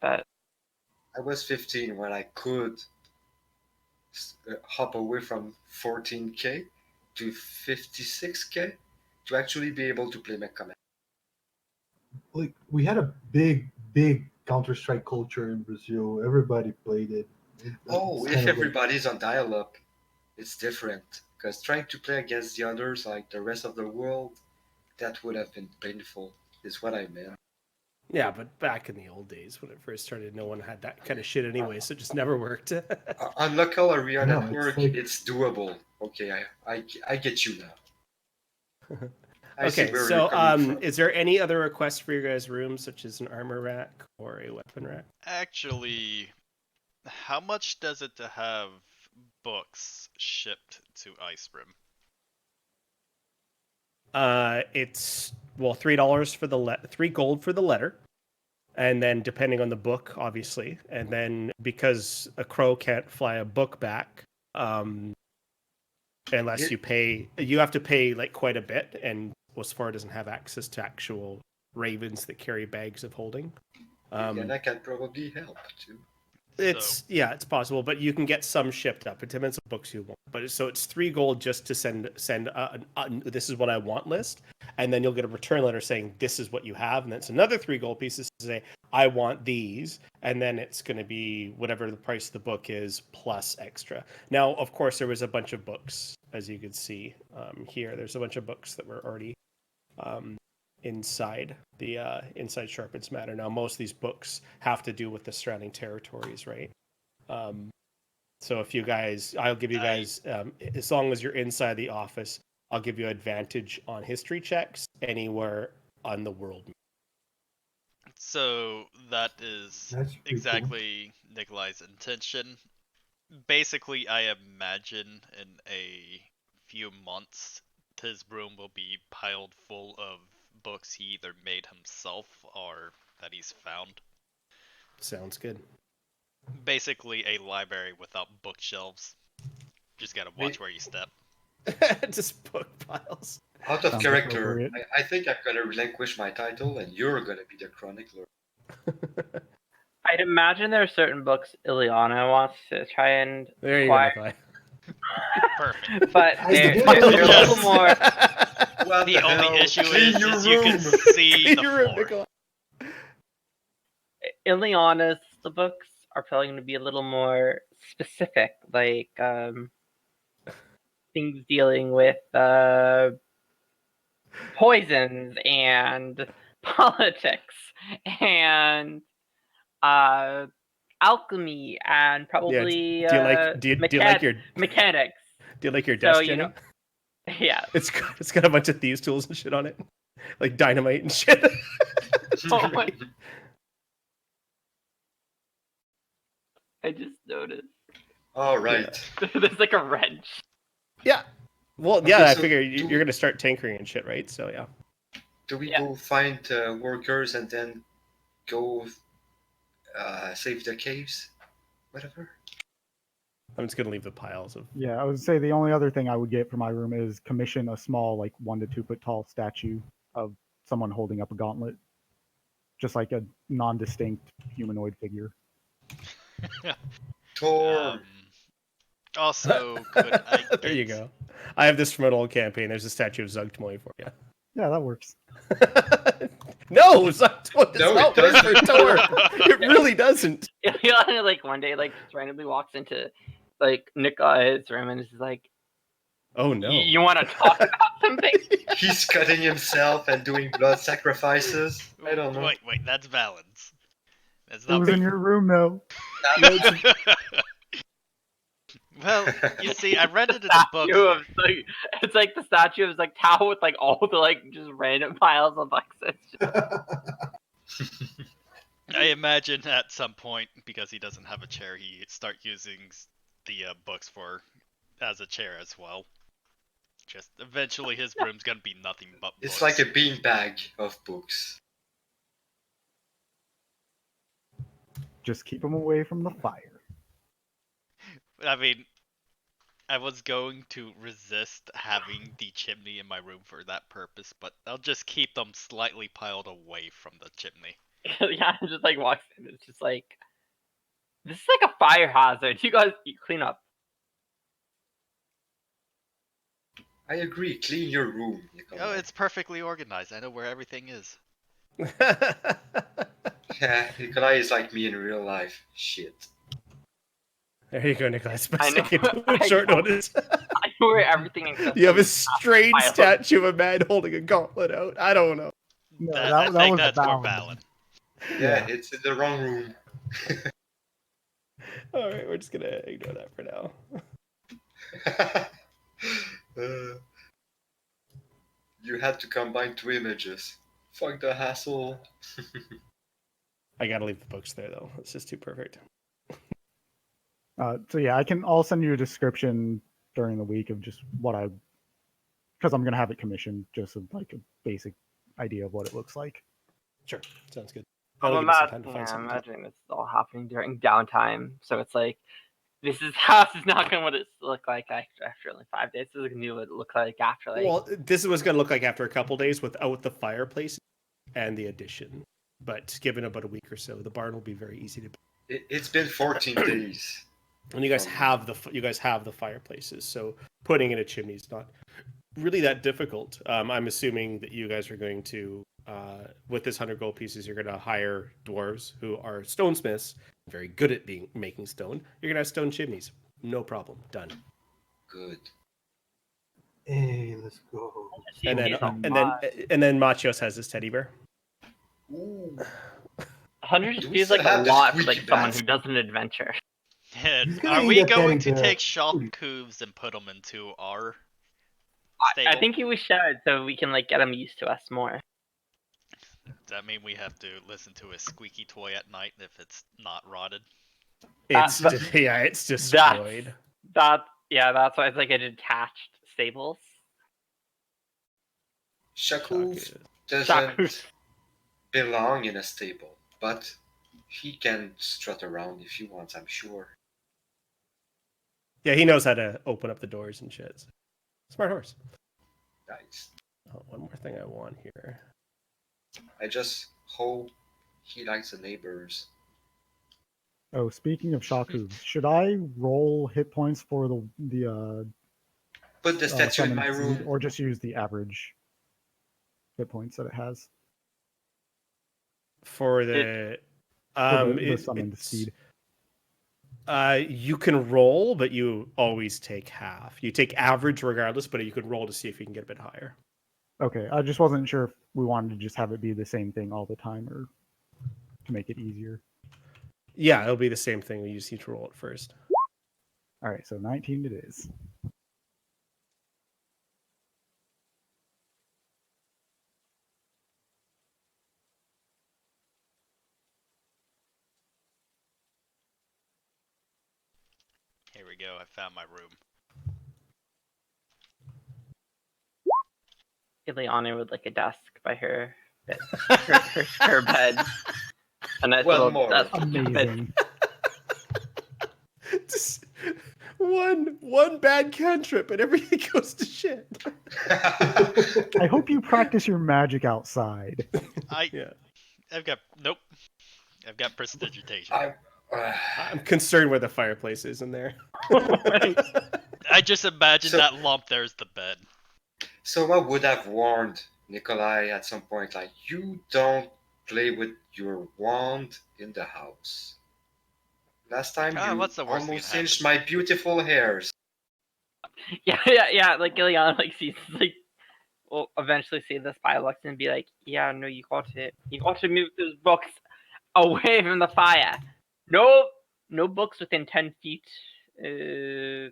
Speaker 5: But
Speaker 3: I was 15 when I could hop away from 14K to 56K to actually be able to play Mech Commander.
Speaker 8: Like we had a big Counter Strike culture in Brazil. Everybody played it.
Speaker 3: Oh,
Speaker 8: It's
Speaker 3: if
Speaker 8: kind of like-
Speaker 3: everybody's on dial up, it's different. Because trying to play against the others, like the rest of the world, that would have been painful, is what I meant.
Speaker 2: Yeah, but back in the old days when it first started, no one had that kind of shit anyway, so it just never worked.
Speaker 3: On local area
Speaker 8: No, it's
Speaker 3: network,
Speaker 8: like-
Speaker 3: it's doable. Okay, I get you now. I see
Speaker 2: Okay,
Speaker 3: where
Speaker 2: so
Speaker 3: you're coming from.
Speaker 2: is there any other requests for your guys' rooms, such as an armor rack or a weapon rack?
Speaker 4: Actually, how much does it to have books shipped to Icerim?
Speaker 2: It's $3 for the $3 for the letter, and then depending on the book, obviously, and then because a crow can't fly a book back, unless you have to pay like quite a bit, and Westfar doesn't have access to actual ravens that carry bags of holding.
Speaker 3: And that can probably help too.
Speaker 2: It's possible, but you can get some shipped up. It depends on books you want. But so it's $3 just to send this is what I want list, and then you'll get a return letter saying this is what you have, and that's another $3 pieces to say I want these, and then it's going to be whatever the price of the book is plus extra. Now, of course, there was a bunch of books, as you can see here. There's a bunch of books that were already inside the inside Sharpen's Matter. Now, most of these books have to do with the surrounding territories, right? So if you guys, I'll give you guys, as long as you're inside the office, I'll give you advantage on history checks anywhere on the world.
Speaker 4: So that is
Speaker 8: That's pretty
Speaker 4: exactly Nikolai's intention. Basically, I imagine in a few months, his room will be piled full of books he either made himself or that he's found.
Speaker 2: Sounds good.
Speaker 4: Basically, a library without bookshelves. Just gotta watch where you step.
Speaker 2: Just book piles.
Speaker 3: Out of
Speaker 6: Sounds
Speaker 3: character,
Speaker 6: appropriate.
Speaker 3: I think I'm gonna relinquish my title, and you're gonna be the chronicler.
Speaker 5: I'd imagine there are certain books Ileana wants to try and
Speaker 2: There you go,
Speaker 5: acquire,
Speaker 2: Nikolai.
Speaker 4: Perfect.
Speaker 5: but
Speaker 8: I
Speaker 5: they're,
Speaker 8: did
Speaker 5: they're
Speaker 8: it.
Speaker 5: a little more.
Speaker 3: What
Speaker 4: The only
Speaker 3: hell?
Speaker 4: issue
Speaker 3: Clean
Speaker 4: is
Speaker 3: your
Speaker 4: you can
Speaker 3: room.
Speaker 4: see
Speaker 2: Clean
Speaker 4: the
Speaker 2: your room,
Speaker 4: floor.
Speaker 2: Nikolai.
Speaker 5: Ileana's the books are probably going to be a little more specific, like things dealing with poisons and politics and alchemy and probably
Speaker 2: do you like do you like your
Speaker 5: mechanics.
Speaker 2: do you like your
Speaker 5: So,
Speaker 2: desk,
Speaker 5: you
Speaker 2: Jenny?
Speaker 5: know, yeah.
Speaker 2: It's got a bunch of thieves tools and shit on it, like dynamite and shit.
Speaker 5: Oh my- I just noticed.
Speaker 3: All right.
Speaker 5: There's like a wrench.
Speaker 2: Yeah. Well,
Speaker 3: Okay,
Speaker 2: yeah. I
Speaker 3: so
Speaker 2: figure
Speaker 3: do-
Speaker 2: you're gonna start tinkering and shit, right? So yeah.
Speaker 3: Do we
Speaker 5: Yeah.
Speaker 3: go find workers and then go save the caves? Whatever.
Speaker 2: I'm just gonna leave the piles of.
Speaker 6: Yeah, I would say the only other thing I would get for my room is commission a small, like 1 to 2 foot tall statue of someone holding up a gauntlet, just like a non-distinct humanoid figure.
Speaker 3: Tor.
Speaker 4: Also, could I get...
Speaker 2: There you go. I have this from an old campaign. There's a statue of Zugtmoy for you.
Speaker 6: Yeah, that works.
Speaker 2: No, Zugtmoy does
Speaker 3: No,
Speaker 2: not
Speaker 3: it
Speaker 2: work for
Speaker 3: doesn't.
Speaker 2: Tor. It really doesn't.
Speaker 5: Ileana, like one day, like just randomly walks into like Nikolai's room and is like,
Speaker 2: Oh no.
Speaker 5: You want to talk about something?
Speaker 3: He's cutting himself and doing blood sacrifices. I don't know.
Speaker 4: Wait, that's balance. That's
Speaker 6: It
Speaker 4: not.
Speaker 6: was in your room, though.
Speaker 4: Well, you see, I read it in the book.
Speaker 5: Statue of, like, it's like the statue of like Tao with like all the like just random piles of like
Speaker 4: I imagine at some point, because he doesn't have a chair, he start using the books as a chair as well. Just eventually, his room's gonna be nothing but books.
Speaker 3: It's like a beanbag of books.
Speaker 6: Just keep them away from the fire.
Speaker 4: I mean, I was going to resist having the chimney in my room for that purpose, but I'll just keep them slightly piled away from the chimney.
Speaker 5: Yeah, it just like walks in. It's just like, this is like a fire hazard. You guys clean up.
Speaker 3: I agree. Clean your room,
Speaker 4: Oh,
Speaker 3: Nikolai.
Speaker 4: it's perfectly organized. I know where everything is.
Speaker 3: Yeah, Nikolai is like me in real life. Shit.
Speaker 2: There you go, Nikolai.
Speaker 5: I know.
Speaker 2: With short notice.
Speaker 5: I know where everything is.
Speaker 2: You have a strange
Speaker 5: Pile.
Speaker 2: statue of a man holding a gauntlet out. I don't know.
Speaker 6: No,
Speaker 4: I
Speaker 6: that
Speaker 4: think
Speaker 6: was
Speaker 4: that's for
Speaker 6: Valen.
Speaker 4: Valen.
Speaker 3: Yeah, it's in the wrong room.
Speaker 2: All right, we're just gonna ignore that for now.
Speaker 3: You had to combine 2 images. Fuck the hassle.
Speaker 6: Uh,
Speaker 2: I gotta leave the books there though. It's just too perfect.
Speaker 6: So yeah, I'll send you a description during the week of just what because I'm gonna have it commissioned, just like a basic idea of what it looks like.
Speaker 2: Sure, sounds good.
Speaker 5: I'm
Speaker 2: That'll give us some time to find something.
Speaker 5: imagining this is all happening during downtime. So it's like, this house is not going to look like after only 5 days. This is going to be what it look like after like.
Speaker 2: Well, this is what's gonna look like after a couple days without the fireplace and the addition. But given about a week or so, the barn will be very easy to.
Speaker 3: It's been 14 days.
Speaker 2: And you guys have the fireplaces, so putting in a chimney is not really that difficult. I'm assuming that you guys are going to, with this 100 gold pieces, you're going to hire dwarves who are stonesmiths, very good at making stone. You're going to have stone chimneys, no problem, done.
Speaker 3: Good.
Speaker 8: Hey, let's go.
Speaker 2: And then Machios has his teddy bear.
Speaker 3: Ooh.
Speaker 5: 100
Speaker 3: Do we
Speaker 5: feels
Speaker 3: still
Speaker 5: like a
Speaker 3: have the
Speaker 5: lot for
Speaker 3: squeaky
Speaker 5: like someone
Speaker 3: bats?
Speaker 5: who does an adventure.
Speaker 8: He's gonna
Speaker 4: Are
Speaker 8: eat
Speaker 4: we
Speaker 8: that
Speaker 4: going
Speaker 8: teddy
Speaker 4: to
Speaker 8: bear.
Speaker 4: take shop cooves and put them into our stable?
Speaker 5: I think we should, so we can like get them used to us more.
Speaker 4: Does that mean we have to listen to a squeaky toy at night if it's not rotted?
Speaker 2: It's
Speaker 5: That-
Speaker 2: it's destroyed.
Speaker 5: That's why it's like a detached stables.
Speaker 3: Shaku
Speaker 2: Shaku.
Speaker 3: doesn't
Speaker 5: Shaku.
Speaker 3: belong in a stable, but he can strut around if he wants, I'm sure.
Speaker 2: Yeah, he knows how to open up the doors and shit. Smart horse.
Speaker 3: Nice.
Speaker 2: Oh, one more thing I want here.
Speaker 3: I just hope he likes the neighbors.
Speaker 6: Oh, speaking of Shaku, should I roll hit points for the
Speaker 3: Put the statue in
Speaker 6: summon
Speaker 3: my
Speaker 6: seed,
Speaker 3: room.
Speaker 6: or just use the average hit points that it has
Speaker 2: For the
Speaker 6: for the summoned seed?
Speaker 2: You can roll, but you always take half. You take average regardless, but you can roll to see if you can get a bit higher.
Speaker 6: Okay, I just wasn't sure if we wanted to just have it be the same thing all the time, or to make it easier.
Speaker 2: Yeah, it'll be the same thing. You just need to roll it first.
Speaker 6: All right, so 19 it is.
Speaker 4: Here we go. I found my room.
Speaker 5: Ileana with like a desk by her her bed. A nice
Speaker 3: One
Speaker 5: little
Speaker 3: more.
Speaker 5: desk.
Speaker 6: Amazing.
Speaker 2: Just one bad cantrip and everything goes to shit.
Speaker 6: I hope you practice your magic outside.
Speaker 2: Yeah.
Speaker 4: I've got prestidigitation.
Speaker 2: I'm concerned where the fireplace is in there.
Speaker 4: I just imagine
Speaker 3: So-
Speaker 4: that lump there's the bed.
Speaker 3: Soma would have warned Nikolai at some point, like, you don't play with your wand in the house. Last time you
Speaker 4: What's the worst that
Speaker 3: almost
Speaker 4: can happen?
Speaker 3: singed my beautiful hairs.
Speaker 5: Yeah. Like Ileana like sees like will eventually see this Bylux and be like, yeah, no, you got to move those books away from the fire. No books within 10 feet. 10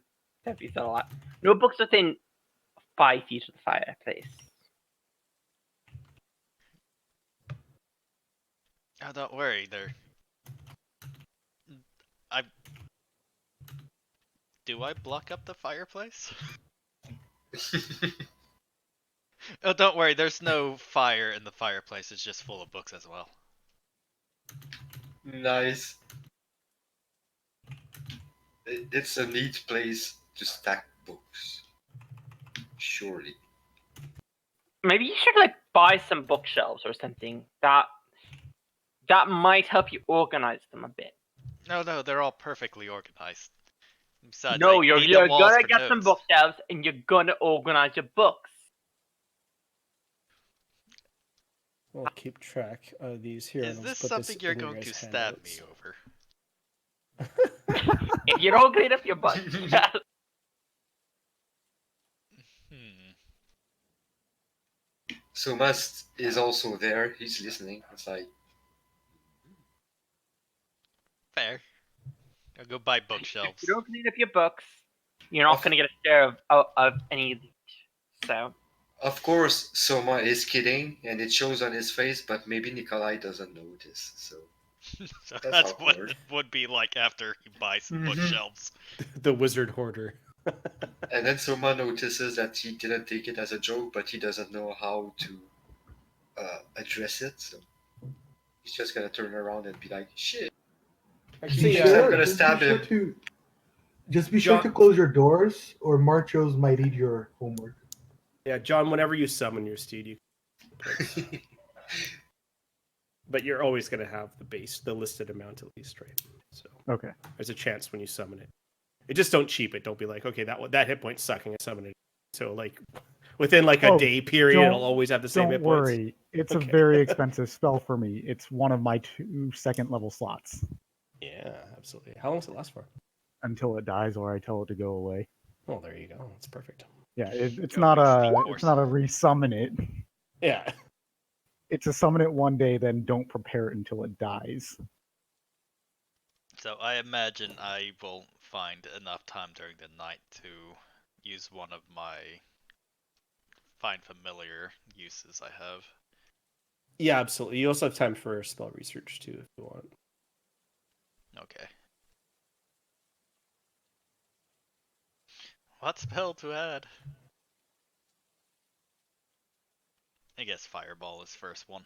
Speaker 5: feet's not a lot. No books within 5 feet of the fireplace.
Speaker 4: Oh, don't worry. Do I block up the fireplace? Oh, don't worry. There's no fire in the fireplace. It's just full of books as well.
Speaker 3: Nice. It's a neat place to stack books. Surely.
Speaker 5: Maybe you should like buy some bookshelves or something. That might help you organize them a bit.
Speaker 4: No, they're all perfectly organized. Besides,
Speaker 5: No,
Speaker 4: I
Speaker 5: you're
Speaker 4: need the walls
Speaker 5: gonna
Speaker 4: for
Speaker 5: get some
Speaker 4: notes.
Speaker 5: bookshelves and you're gonna organize your books.
Speaker 2: We'll keep track of these here.
Speaker 4: Is
Speaker 2: and
Speaker 4: this
Speaker 2: let's put
Speaker 4: something you're
Speaker 2: in your
Speaker 4: going to
Speaker 2: guys'
Speaker 4: stab me
Speaker 2: handouts.
Speaker 4: over?
Speaker 5: If you don't clean up your bookshelves.
Speaker 3: Soma is also there. He's listening. It's like,
Speaker 4: Fair. I'll go buy
Speaker 5: If
Speaker 4: bookshelves.
Speaker 5: you don't clean up your books, you're not gonna get a share of any loot. So
Speaker 3: of course, Soma is kidding, and it shows on his face, but maybe Nikolai doesn't notice. So
Speaker 4: So
Speaker 3: That's
Speaker 4: that's what
Speaker 3: awkward.
Speaker 4: it would be like after you buy some
Speaker 3: Mhm.
Speaker 4: bookshelves.
Speaker 2: The wizard hoarder.
Speaker 3: And then Soma notices that he didn't take it as a joke, but he doesn't know how to address it. So he's just gonna turn around and be like, "Shit."
Speaker 8: Be
Speaker 2: Actually,
Speaker 3: I'm
Speaker 8: sure,
Speaker 3: gonna
Speaker 8: just
Speaker 3: stab
Speaker 8: be sure
Speaker 3: him.
Speaker 8: to just be sure
Speaker 2: John-
Speaker 8: to close your doors, or Marchos might eat your homework.
Speaker 2: yeah, John. Whenever you summon your steed, you. But you're always going to have the listed amount at least, right? So
Speaker 6: Okay.
Speaker 2: there's a chance when you summon it. Just don't cheap it. Don't be like, okay, that hit point's sucking. I summon it. So like within like a
Speaker 6: Oh,
Speaker 2: day period, it'll always have the same
Speaker 6: Don't
Speaker 2: hit points.
Speaker 6: worry, it's
Speaker 2: Okay.
Speaker 6: a very expensive spell for me. It's one of my 2 second level slots
Speaker 2: Yeah, absolutely. How long does it last for?
Speaker 6: until it dies or I tell it to go away.
Speaker 2: Oh, there you go. That's perfect.
Speaker 6: Yeah, it's
Speaker 4: Go
Speaker 6: not
Speaker 4: with Steam
Speaker 6: a
Speaker 4: Force.
Speaker 6: resummon it.
Speaker 2: Yeah.
Speaker 6: It's a summon it one day, then don't prepare it until it dies.
Speaker 4: So I imagine I will find enough time during the night to use one of my find familiar uses I have.
Speaker 2: Yeah, absolutely. You also have time for spell research too, if you want.
Speaker 4: Okay. What spell to add? I guess Fireball is first one.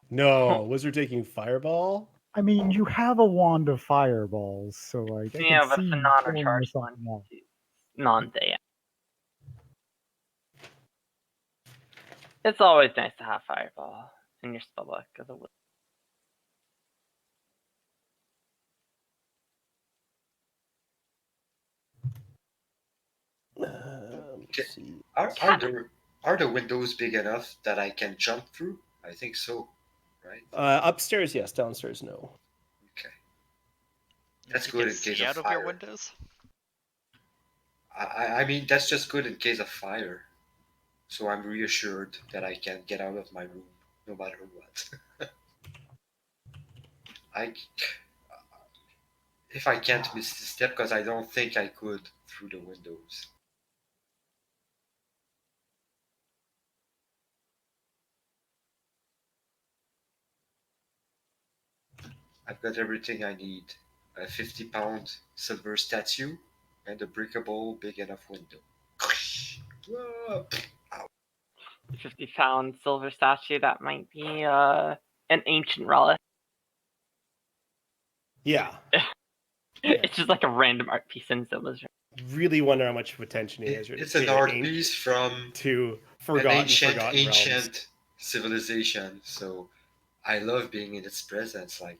Speaker 2: No, wizard taking fireball.
Speaker 6: I mean, you have a wand of fireballs, so like I
Speaker 5: Yeah,
Speaker 6: can
Speaker 5: but
Speaker 6: see
Speaker 5: it's a
Speaker 6: you going with
Speaker 5: non-recharged one.
Speaker 6: something else.
Speaker 5: Non-day. It's always nice to have Fireball in your spellbook as a wizard.
Speaker 2: Let's see.
Speaker 3: Are the windows big enough that I can jump through? I think so, right?
Speaker 2: Upstairs, yes. Downstairs, no.
Speaker 3: Okay. That's
Speaker 4: You
Speaker 3: good
Speaker 4: can
Speaker 3: in case
Speaker 4: see
Speaker 3: of
Speaker 4: out of your
Speaker 3: fire.
Speaker 4: windows?
Speaker 3: I mean, that's just good in case of fire. So I'm reassured that I can get out of my room no matter what. I, if I can't miss the step, because I don't think I could through the windows. I've got everything I need. A 50-pound silver statue and a breakable big enough window. Whoa.
Speaker 5: 50-pound silver statue, that might be an ancient relic.
Speaker 2: Yeah.
Speaker 5: It's just like a random art piece in Silver's room.
Speaker 2: Really wonder how much potential he has.
Speaker 3: It's an art piece from
Speaker 2: to
Speaker 3: an
Speaker 2: forgotten realms.
Speaker 3: ancient civilization. So I love being in its presence. Like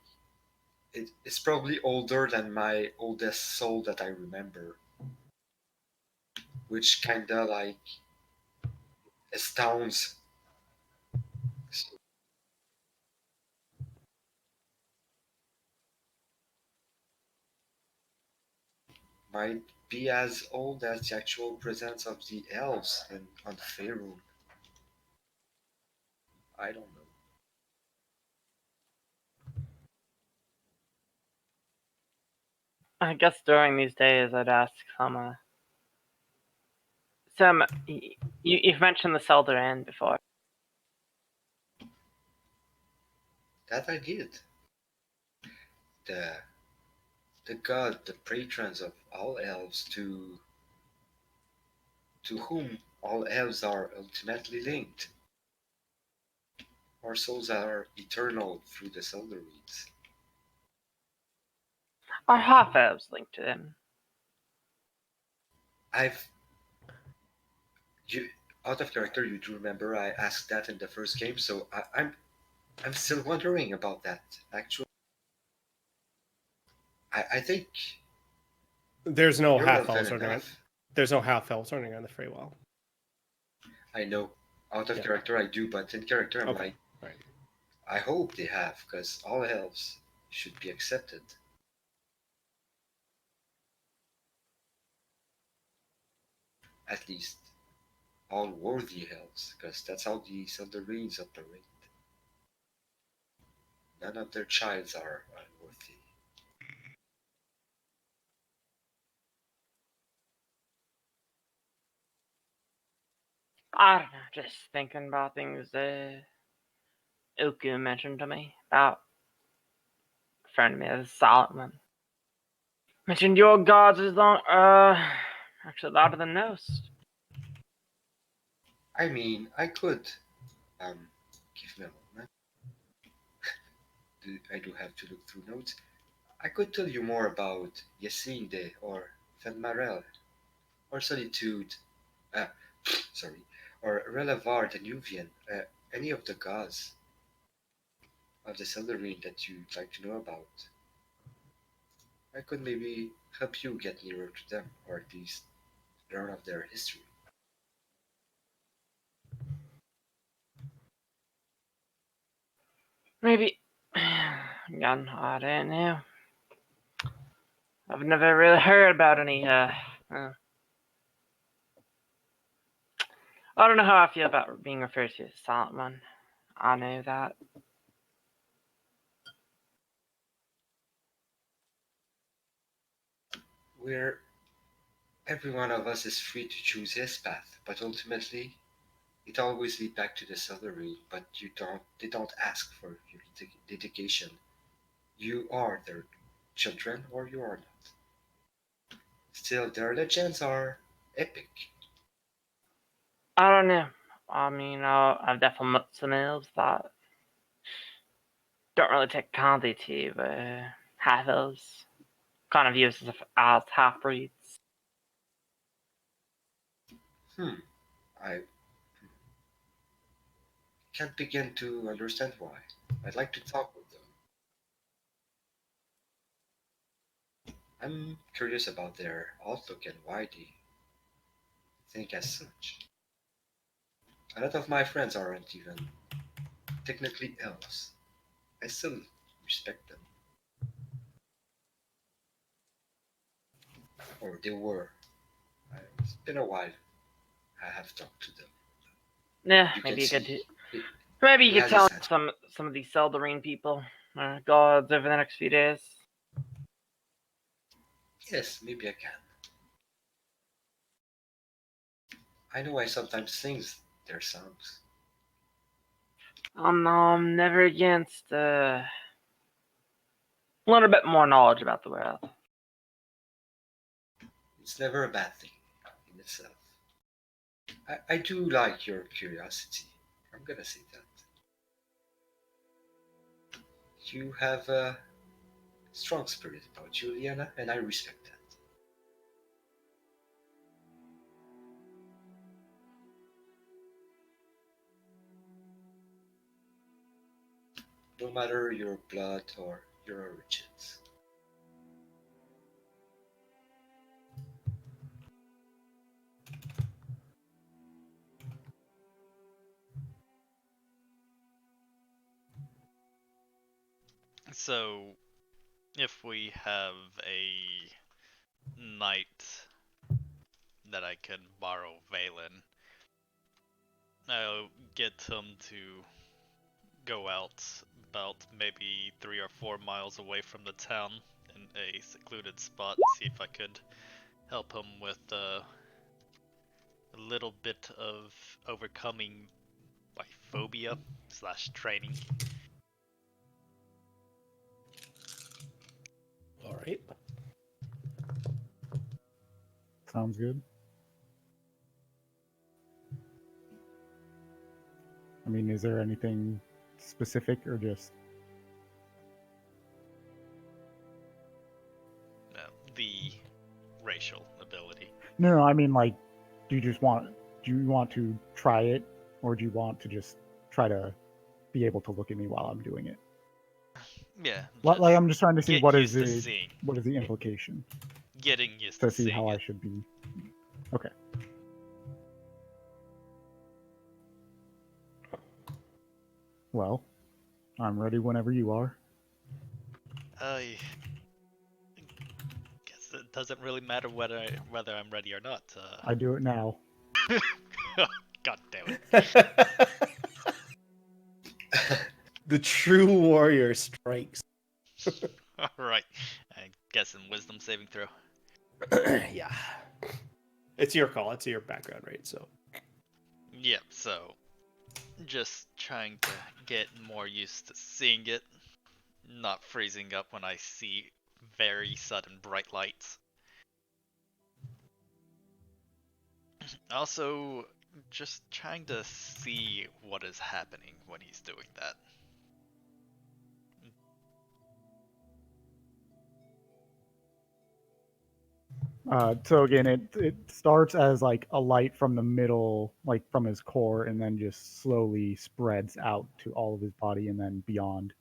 Speaker 3: it's probably older than my oldest soul that I remember, which kinda like astounds. So might be as old as the actual presence of the elves on the Faerun. I don't know.
Speaker 5: I guess during these days I'd ask some. Sam, you've mentioned the Selder Inn before.
Speaker 3: That I did. The god, the patrons of all elves, to whom all elves are ultimately linked. Our souls are eternal through the Selder Reeds.
Speaker 5: Are half elves linked to them?
Speaker 3: I've you out of character. You do remember I asked that in the first game, so I'm still wondering about that. Actually, I think
Speaker 2: There's no
Speaker 3: you're
Speaker 2: half
Speaker 3: elven
Speaker 2: elves running.
Speaker 3: enough.
Speaker 2: There's no half elves running on the Freywell.
Speaker 3: I know. Out of
Speaker 2: Yeah.
Speaker 3: character, I do, but in character, I'm
Speaker 2: Okay.
Speaker 3: like,
Speaker 2: Right.
Speaker 3: I hope they have, because all elves should be accepted. At least all worthy elves, because that's how the Sildarines operate. None of their childs are unworthy.
Speaker 5: I don't know, just thinking about things Uku mentioned to me about a friend of me as Solomon. Mentioned your gods is long, actually louder than most.
Speaker 3: I mean, I could, give me a moment. I do have to look through notes. I could tell you more about Yesinde or Fenmarel or Solitude, uh, sorry, or Relevar the Nuvian, any of the gods of the Sildarine that you'd like to know about. I could maybe help you get nearer to them, or at least learn of their history.
Speaker 5: Maybe. Again, I don't know. I've never really heard about any, I don't know how I feel about being referred to as Solomon. I know that.
Speaker 3: Where every one of us is free to choose his path, but ultimately, it always leads back to the salary, but they don't ask for your dedication. You are their children or you are not. Still, their legends are epic.
Speaker 5: I don't know. I mean, I've definitely met some elves that don't really take kindly to half elves. Kind of view us as half breeds.
Speaker 3: I can't begin to understand why. I'd like to talk with them. I'm curious about their outlook and why they think as such. A lot of my friends aren't even technically elves. I still respect them. Or they were. It's been a while I have talked to them.
Speaker 5: Yeah,
Speaker 3: You
Speaker 5: maybe you
Speaker 3: can
Speaker 5: could.
Speaker 3: see
Speaker 5: Maybe
Speaker 3: he
Speaker 5: you could
Speaker 3: has
Speaker 5: tell
Speaker 3: his hands.
Speaker 5: some of these Seldarine people, gods, over the next few days.
Speaker 3: Yes, maybe I can. I know I sometimes sing their songs.
Speaker 5: I'm never against a little bit more knowledge about the world.
Speaker 3: It's never a bad thing in itself. I do like your curiosity. I'm gonna say that. You have a strong spirit about you, Liana, and I respect that. No matter your blood or your origins.
Speaker 4: So, if we have a knight that I can borrow Valen, I'll get him to go out about maybe 3 or 4 miles away from the town in a secluded spot and see if I could help him with a little bit of overcoming my phobia / training.
Speaker 2: All right.
Speaker 6: Sounds good. I mean, is there anything specific or just
Speaker 4: The racial ability.
Speaker 6: no? I mean, like, do you want to try it, or do you want to just try to be able to look at me while I'm doing it?
Speaker 4: Yeah.
Speaker 6: Like, I'm just trying to see
Speaker 4: get
Speaker 6: what is
Speaker 4: used to seeing.
Speaker 6: the implication
Speaker 4: Getting used
Speaker 6: to
Speaker 4: to
Speaker 6: see
Speaker 4: seeing
Speaker 6: how I
Speaker 4: it.
Speaker 6: should be. Okay. Well, I'm ready whenever you are.
Speaker 4: I guess it doesn't really matter whether I'm ready or not.
Speaker 6: I do it now.
Speaker 4: God damn it.
Speaker 2: The true warrior strikes.
Speaker 4: Alright. I guess in wisdom saving throw.
Speaker 2: Yeah. It's your call. It's your background, right? So.
Speaker 4: Yep, so just trying to get more used to seeing it, not freezing up when I see very sudden bright lights. Also, just trying to see what is happening when he's doing that.
Speaker 6: So again, it starts as like a light from the middle, like from his core, and then just slowly spreads out to all of his body and then beyond.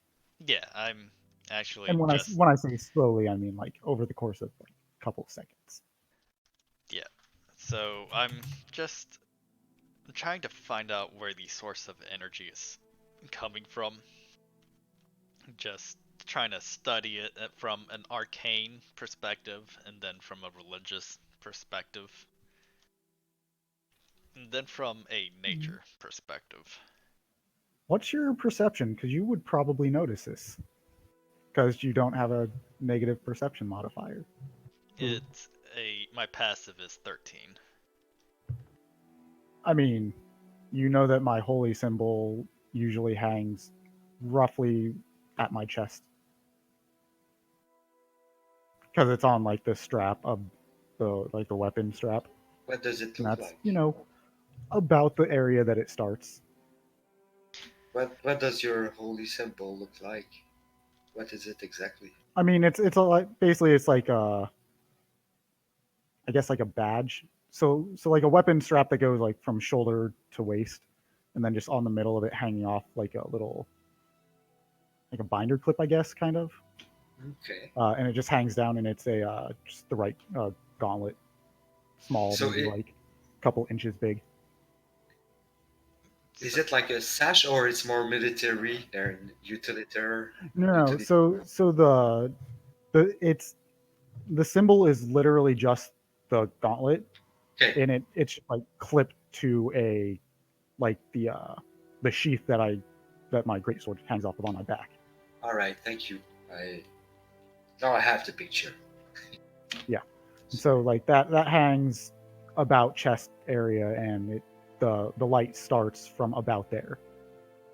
Speaker 4: Yeah, I'm actually
Speaker 6: And
Speaker 4: just
Speaker 6: when I say slowly, I mean like over the course of like a couple of seconds.
Speaker 4: yeah. So I'm just trying to find out where the source of energy is coming from. Just trying to study it from an arcane perspective and then from a religious perspective. And then from a nature perspective.
Speaker 6: What's your perception? Because you would probably notice this, because you don't have a negative perception modifier.
Speaker 4: My passive is 13.
Speaker 6: I mean, you know that my holy symbol usually hangs roughly at my chest because it's on like the strap of the weapon strap,
Speaker 3: What does it
Speaker 6: and
Speaker 3: look
Speaker 6: that's
Speaker 3: like?
Speaker 6: about the area that it starts.
Speaker 3: What does your holy symbol look like? What is it exactly?
Speaker 6: I mean, it's a like basically it's like I guess like a badge. So like a weapon strap that goes like from shoulder to waist, and then just on the middle of it hanging off like a little like a binder clip, I guess, kind of.
Speaker 3: Okay.
Speaker 6: And it just hangs down, and it's a just the right gauntlet, small,
Speaker 3: So
Speaker 6: maybe like a couple inches big.
Speaker 3: is it like a sash or it's more military and utilitarian?
Speaker 6: No. So the symbol is literally just the gauntlet,
Speaker 3: Okay.
Speaker 6: and it's like clipped to a like the sheath that my greatsword hangs off of on my back.
Speaker 3: All right. Thank you. Now I have the picture.
Speaker 6: Yeah. And so like that hangs about chest area, and the light starts from about there.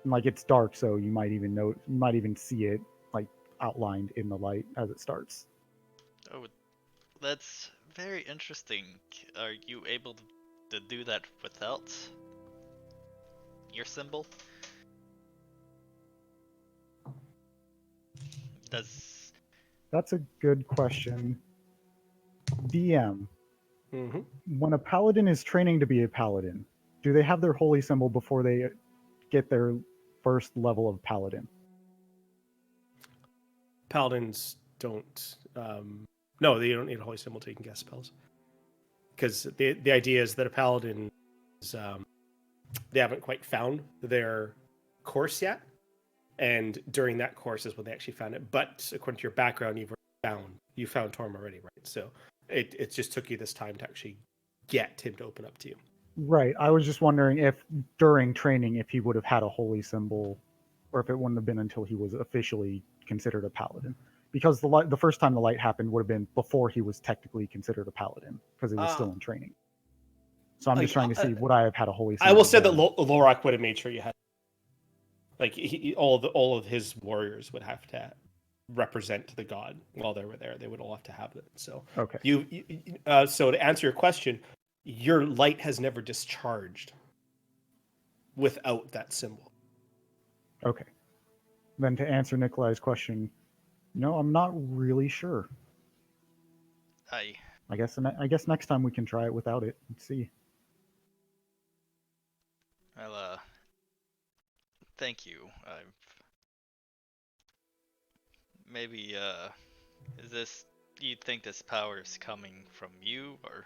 Speaker 6: And like it's dark, so you might even see it like outlined in the light as it starts.
Speaker 4: Oh, that's very interesting. Are you able to do that without your symbol? Does
Speaker 6: That's a good question. DM,
Speaker 2: Mm-hmm.
Speaker 6: when a paladin is training to be a paladin, do they have their holy symbol before they get their first level of paladin?
Speaker 2: Paladins don't. No, they don't need a holy symbol to cast spells. Because the idea is that a paladin is they haven't quite found their course yet, and during that course is when they actually found it. But according to your background, you found Torm already, right? So it just took you this time to actually get him to open up to you.
Speaker 6: Right. I was just wondering if during training if he would have had a holy symbol, or if it wouldn't have been until he was officially considered a paladin. Because the first time the light happened would have been before he was technically considered a paladin, because he was still in training. So I'm just trying to see, would I have had a holy symbol?
Speaker 2: I will say that
Speaker 6: then?
Speaker 2: Lorak would have made sure you had, like, all of his warriors would have to represent the god while they were there. They would all have to have it. So
Speaker 6: Okay.
Speaker 2: So to answer your question, your light has never discharged without that symbol.
Speaker 6: Okay. Then to answer Nikolai's question, no, I'm not really sure.
Speaker 4: I
Speaker 6: I guess next time we can try it without it and see.
Speaker 4: well thank you. I've maybe is this, do you think this power is coming from you, or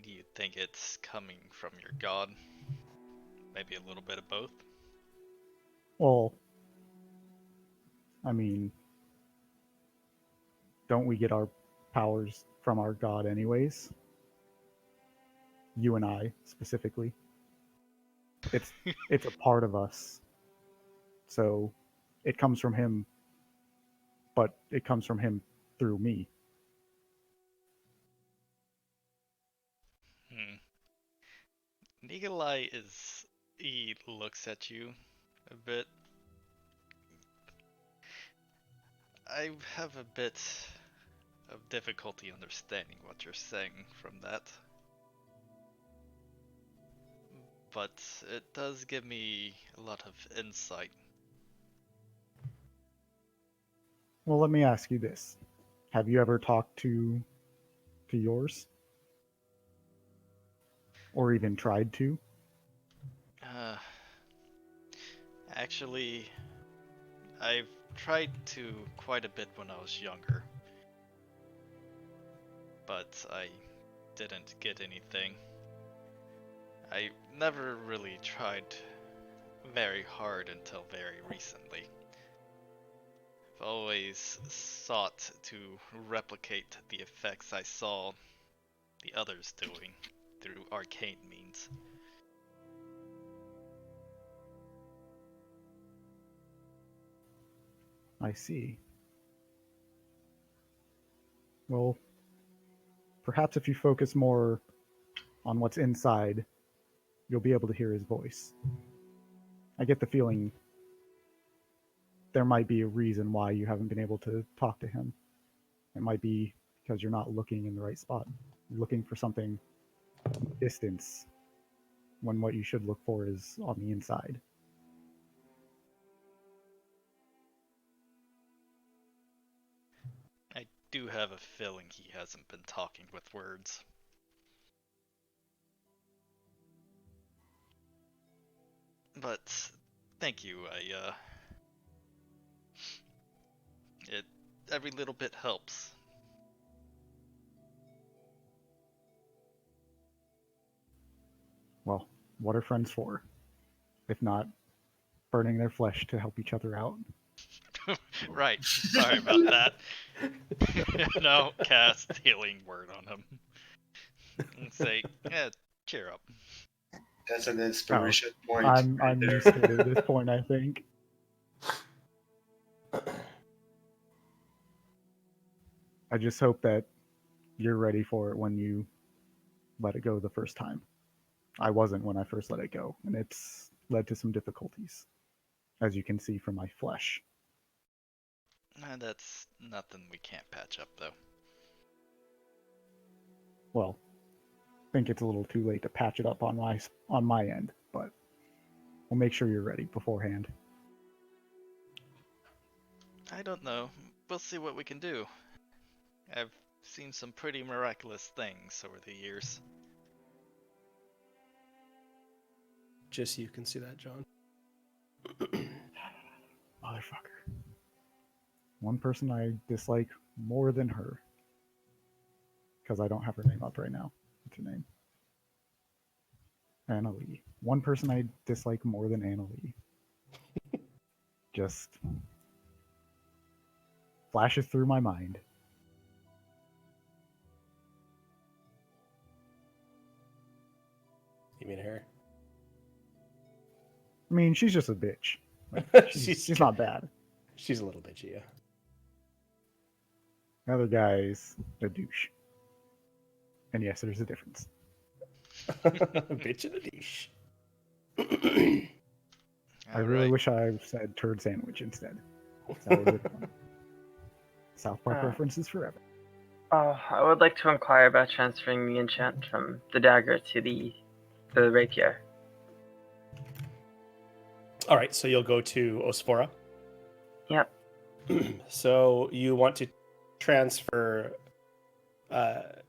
Speaker 4: do you think it's coming from your god? Maybe a little bit of both.
Speaker 6: Well, I mean, don't we get our powers from our god anyways? You and I specifically. It's a part of us. So it comes from him, but it comes from him through me.
Speaker 4: Nikolai he looks at you a bit. I have a bit of difficulty understanding what you're saying from that. But it does give me a lot of insight.
Speaker 6: Well, let me ask you this. Have you ever talked to yours? Or even tried to?
Speaker 4: Uh, Actually, I've tried to quite a bit when I was younger, but I didn't get anything. I never really tried very hard until very recently. I've always sought to replicate the effects I saw the others doing through arcane means.
Speaker 6: I see. Well, perhaps if you focus more on what's inside you'll be able to hear his voice. I get the feeling there might be a reason why you haven't been able to talk to him. It might be because you're not looking in the right spot. You're looking for something in the distance when what you should look for is on the inside.
Speaker 4: I do have a feeling he hasn't been talking with words. But thank you. Every little bit helps.
Speaker 6: Well, what are friends for? If not burning their flesh to help each other out.
Speaker 4: Right. Sorry about that. No, cast healing word on him. And say, yeah, cheer up.
Speaker 3: That's an inspiration point.
Speaker 6: I'm
Speaker 3: right there.
Speaker 6: used to it at this point, I think. I just hope that you're ready for it when you let it go the first time. I wasn't when I first let it go, and it's led to some difficulties, as you can see from my flesh.
Speaker 4: That's nothing we can't patch up, though.
Speaker 6: Well, I think it's a little too late to patch it up on my end, but we'll make sure you're ready beforehand.
Speaker 4: I don't know. We'll see what we can do. I've seen some pretty miraculous things over the years.
Speaker 2: Just you can see that, John.
Speaker 6: Motherfucker. One person I dislike more than her. Because I don't have her name up right now. What's her name? Anna Lee. One person I dislike more than Anna Lee. Just flashes through my mind.
Speaker 2: You mean her?
Speaker 6: I mean, she's just a bitch. Like, she's not bad.
Speaker 2: She's a little bitchy, yeah.
Speaker 6: The other guy's a douche. And yes, there's a difference.
Speaker 2: Bitch and a douche.
Speaker 6: I really wish I said turd sandwich instead. That was a good one. South Park references forever.
Speaker 5: Oh, I would like to inquire about transferring the enchant from the dagger to the rapier.
Speaker 2: All right, so you'll go to Osphora.
Speaker 5: Yep.
Speaker 2: So you want to transfer. So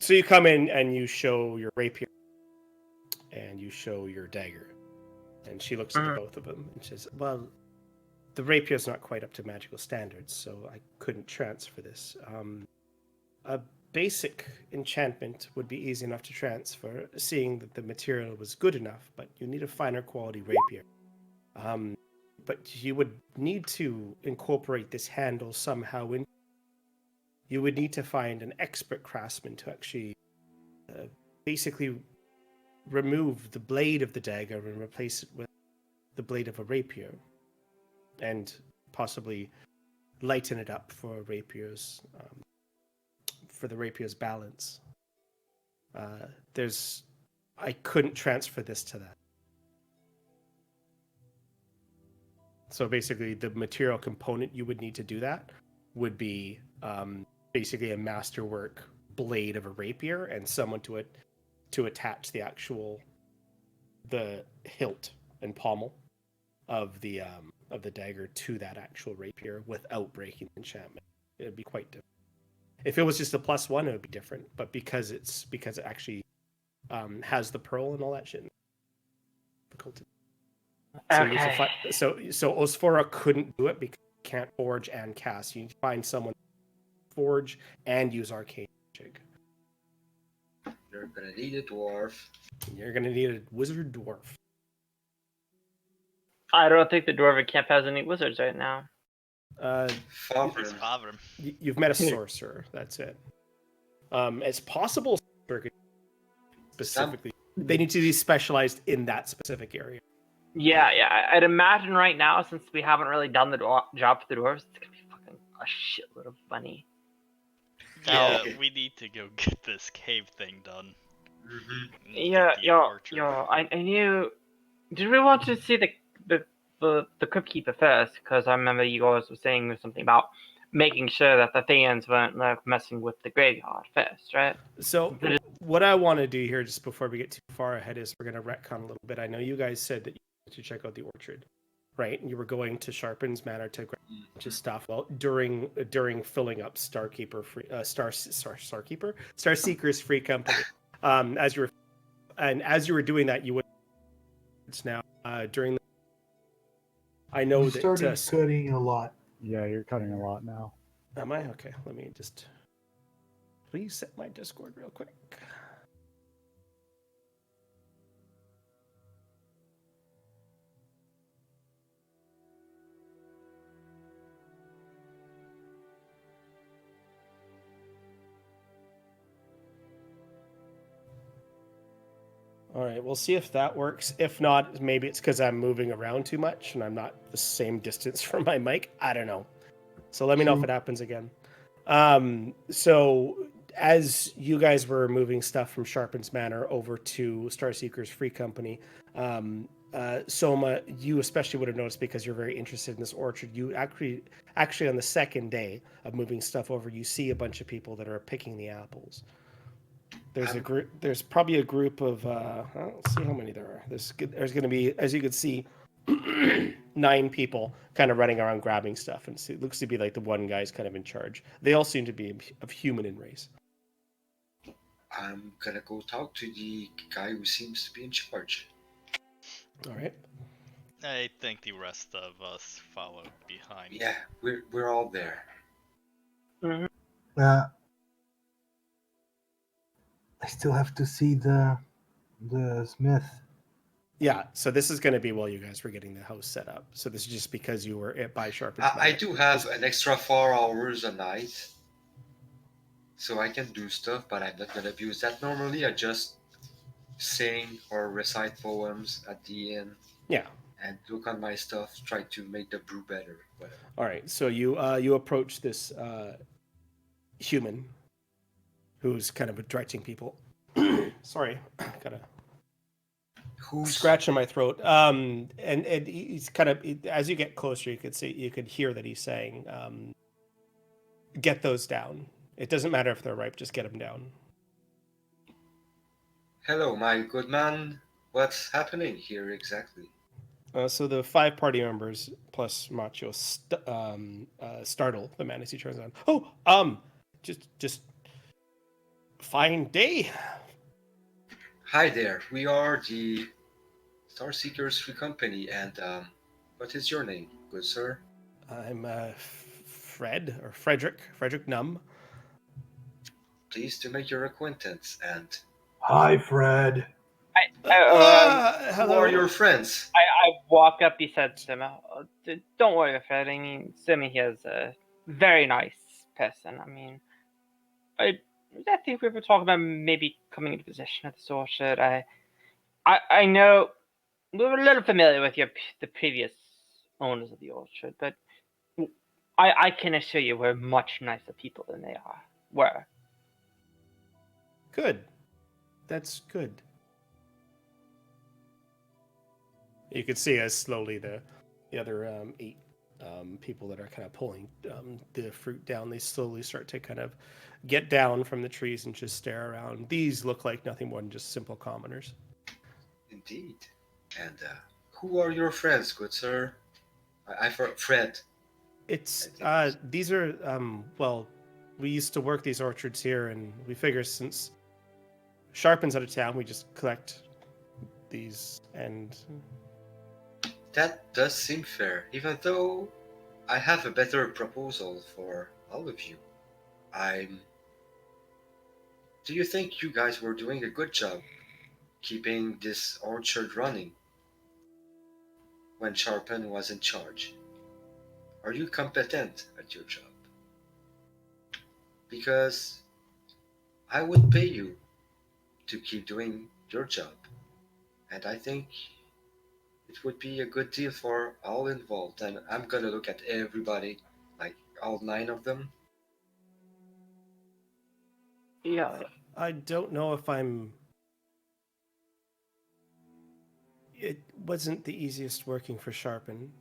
Speaker 2: you come in and you show your rapier, and you show your dagger, and she looks at both of them and says, "Well, the rapier's not quite up to magical standards, so I couldn't transfer this. A basic enchantment would be easy enough to transfer, seeing that the material was good enough, but you need a finer quality rapier. But you would need to incorporate this handle somehow in. You would need to find an expert craftsman to actually basically remove the blade of the dagger and replace it with the blade of a rapier, and possibly lighten it up for the rapier's balance. I couldn't transfer this to that. So basically, the material component you would need to do that would be basically a masterwork blade of a rapier and someone to attach the hilt and pommel of the dagger to that actual rapier without breaking the enchantment. It would be quite different. If it was just a +1, it would be different. But because it actually has the pearl and all that shit, difficult.
Speaker 5: Okay.
Speaker 2: So Osphora couldn't do it because you can't forge and cast. You need to find someone to forge and use arcane magic.
Speaker 3: You're gonna need a dwarf.
Speaker 2: You're gonna need a wizard dwarf.
Speaker 5: I don't think the Dwarven camp has any wizards right now.
Speaker 3: Favrim.
Speaker 2: You've met a sorcerer. That's it. It's possible specifically they need to be specialized in that specific area.
Speaker 5: Yeah. I'd imagine right now, since we haven't really done the job for the dwarves, it's gonna be fucking a shitload of money.
Speaker 4: Yeah, we need to go get this cave thing done.
Speaker 3: Mm-hmm.
Speaker 5: Yeah,
Speaker 4: the
Speaker 5: yeah,
Speaker 4: orchard.
Speaker 5: yeah. I knew. Did we want to see the crypt keeper first? Because I remember you guys were saying something about making sure that the fans weren't like messing with the graveyard first, right?
Speaker 2: So what I want to do here, just before we get too far ahead, is we're going to retcon a little bit. I know you guys said that you wanted to check out the orchard, right? And you were going to Sharpen's Manor to grab a bunch of stuff. Well, during filling up Starkeeper free Starseeker's free company. As you were doing that, you would it's now during the. I know
Speaker 8: You
Speaker 2: that.
Speaker 8: started cutting a lot.
Speaker 6: Yeah, you're cutting a lot now.
Speaker 2: Am I okay? Let me just reset my Discord real quick. All right, we'll see if that works. If not, maybe it's because I'm moving around too much and I'm not the same distance from my mic. I don't know. So let me know if it happens again. So as you guys were moving stuff from Sharpen's Manor over to Starseeker's free company, Soma, you especially would have noticed because you're very interested in this orchard. You actually on the second day of moving stuff over, you see a bunch of people that are picking the apples. There's a group. There's probably a group of. Let's see how many there are. There's going to be, as you can see, 9 people kind of running around grabbing stuff, and it looks to be like the one guy's kind of in charge. They all seem to be of human in race.
Speaker 3: I'm gonna go talk to the guy who seems to be in charge.
Speaker 2: All right.
Speaker 4: I think the rest of us followed behind.
Speaker 3: Yeah, we're all there.
Speaker 8: I still have to see the smith.
Speaker 2: Yeah. So this is going to be while you guys were getting the house set up. So this is just because you were by Sharpen's Manor.
Speaker 3: I do have an extra 4 hours a night, so I can do stuff, but I'm not gonna abuse that. Normally, I just sing or recite poems at the inn.
Speaker 2: Yeah.
Speaker 3: And look on my stuff, try to make the brew better. Whatever.
Speaker 2: All right. So you approach this human who's kind of directing people. Sorry, gotta.
Speaker 3: Who's
Speaker 2: scratching my throat. And he's kind of, as you get closer, you could hear that he's saying, "Get those down. It doesn't matter if they're ripe. Just get them down."
Speaker 3: Hello, my good man. What's happening here exactly?
Speaker 2: So the 5 party members plus Macho startle the man as he turns on. Oh, just fine day.
Speaker 3: Hi there. We are the Starseekers Free Company, and what is your name, good sir?
Speaker 2: I'm Frederick Num.
Speaker 3: Pleased to make your acquaintance. And
Speaker 8: Hi, Fred.
Speaker 3: who
Speaker 2: Hello.
Speaker 3: are your friends?
Speaker 5: I walk up beside Sima. Don't worry, Fred. I mean, Sima here is a very nice person. I mean, I think we were talking about maybe coming into possession of this orchard. I know we were a little familiar with the previous owners of the orchard, but I can assure you we're much nicer people than they were.
Speaker 2: Good. That's good. You can see as slowly the other 8 people that are kind of pulling the fruit down, they slowly start to kind of get down from the trees and just stare around. These look like nothing more than just simple commoners.
Speaker 3: Indeed. And who are your friends, good sir? I Fred.
Speaker 2: It's these are well, we used to work these orchards here, and we figure since Sharpen's out of town, we just collect these. And
Speaker 3: That does seem fair, even though I have a better proposal for all of you. Do you think you guys were doing a good job keeping this orchard running when Sharpen was in charge? Are you competent at your job? Because I would pay you to keep doing your job, and I think it would be a good deal for all involved. And I'm gonna look at everybody, like all 9 of them.
Speaker 5: Yeah.
Speaker 2: I don't know if I'm it wasn't the easiest working for Sharpen.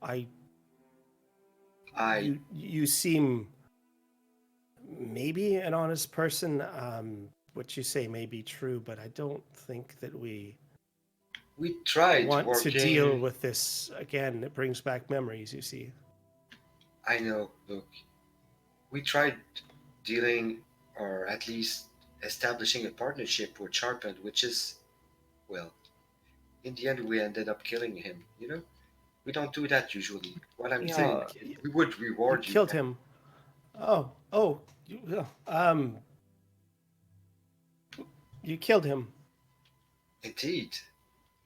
Speaker 3: I
Speaker 2: You seem maybe an honest person. What you say may be true, but I don't think that we
Speaker 3: tried
Speaker 2: want
Speaker 3: working.
Speaker 2: to deal with this again. It brings back memories, you see.
Speaker 3: I know. Look, we tried dealing, or at least establishing a partnership with Sharpen, which is, well, in the end, we ended up killing him. You know, we don't do that usually. What I'm saying, we would
Speaker 2: You
Speaker 3: reward you.
Speaker 2: killed him. Oh, you killed him.
Speaker 3: Indeed,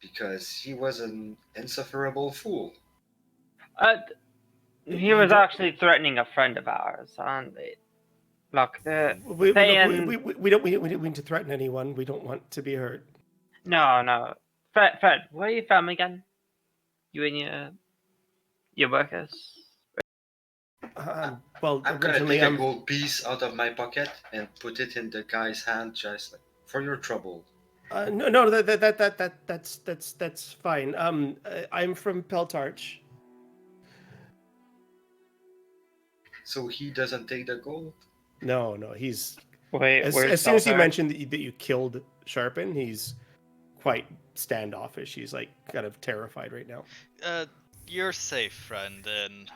Speaker 3: because he was an insufferable fool.
Speaker 5: He was actually threatening a friend of ours, and look,
Speaker 2: We don't mean to threaten anyone. We don't want to be hurt.
Speaker 5: No. Fred, where are you from again? You and your workers?
Speaker 2: Well,
Speaker 3: I'm gonna
Speaker 2: originally
Speaker 3: take a gold piece out of my pocket and put it in the guy's hand, just like, for your trouble.
Speaker 2: No, that's fine. I'm from Peltarch.
Speaker 3: So he doesn't take the gold?
Speaker 2: No, he's.
Speaker 5: Wait,
Speaker 2: as soon as you mentioned that you killed Sharpen, he's quite standoffish. He's like kind of terrified right now.
Speaker 4: You're safe, friend, and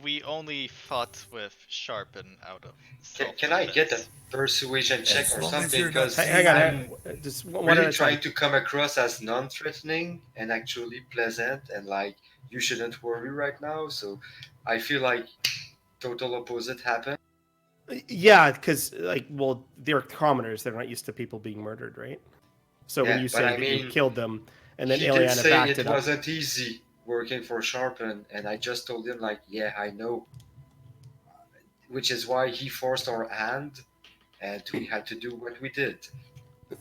Speaker 4: we only fought with Sharpen out of self-defense.
Speaker 3: Can I get a persuasion check
Speaker 10: As
Speaker 3: or
Speaker 10: long as
Speaker 3: something?
Speaker 10: you're not
Speaker 3: Because
Speaker 2: Hang
Speaker 3: I'm
Speaker 2: on. Just one
Speaker 3: really
Speaker 2: at a
Speaker 3: trying
Speaker 2: time.
Speaker 3: to come across as non-threatening and actually pleasant, and like, you shouldn't worry right now. So I feel like total opposite happened.
Speaker 2: Yeah, because they're commoners. They're not used to people being murdered, right? So when
Speaker 3: Yeah,
Speaker 2: you
Speaker 3: but
Speaker 2: say
Speaker 3: I
Speaker 2: that you
Speaker 3: mean,
Speaker 2: killed them, and then
Speaker 3: he did
Speaker 2: Ileana
Speaker 3: say
Speaker 2: backed
Speaker 3: it
Speaker 2: it up.
Speaker 3: wasn't easy working for Sharpen, and I just told him like, yeah, I know, which is why he forced our hand, and we had to do what we did.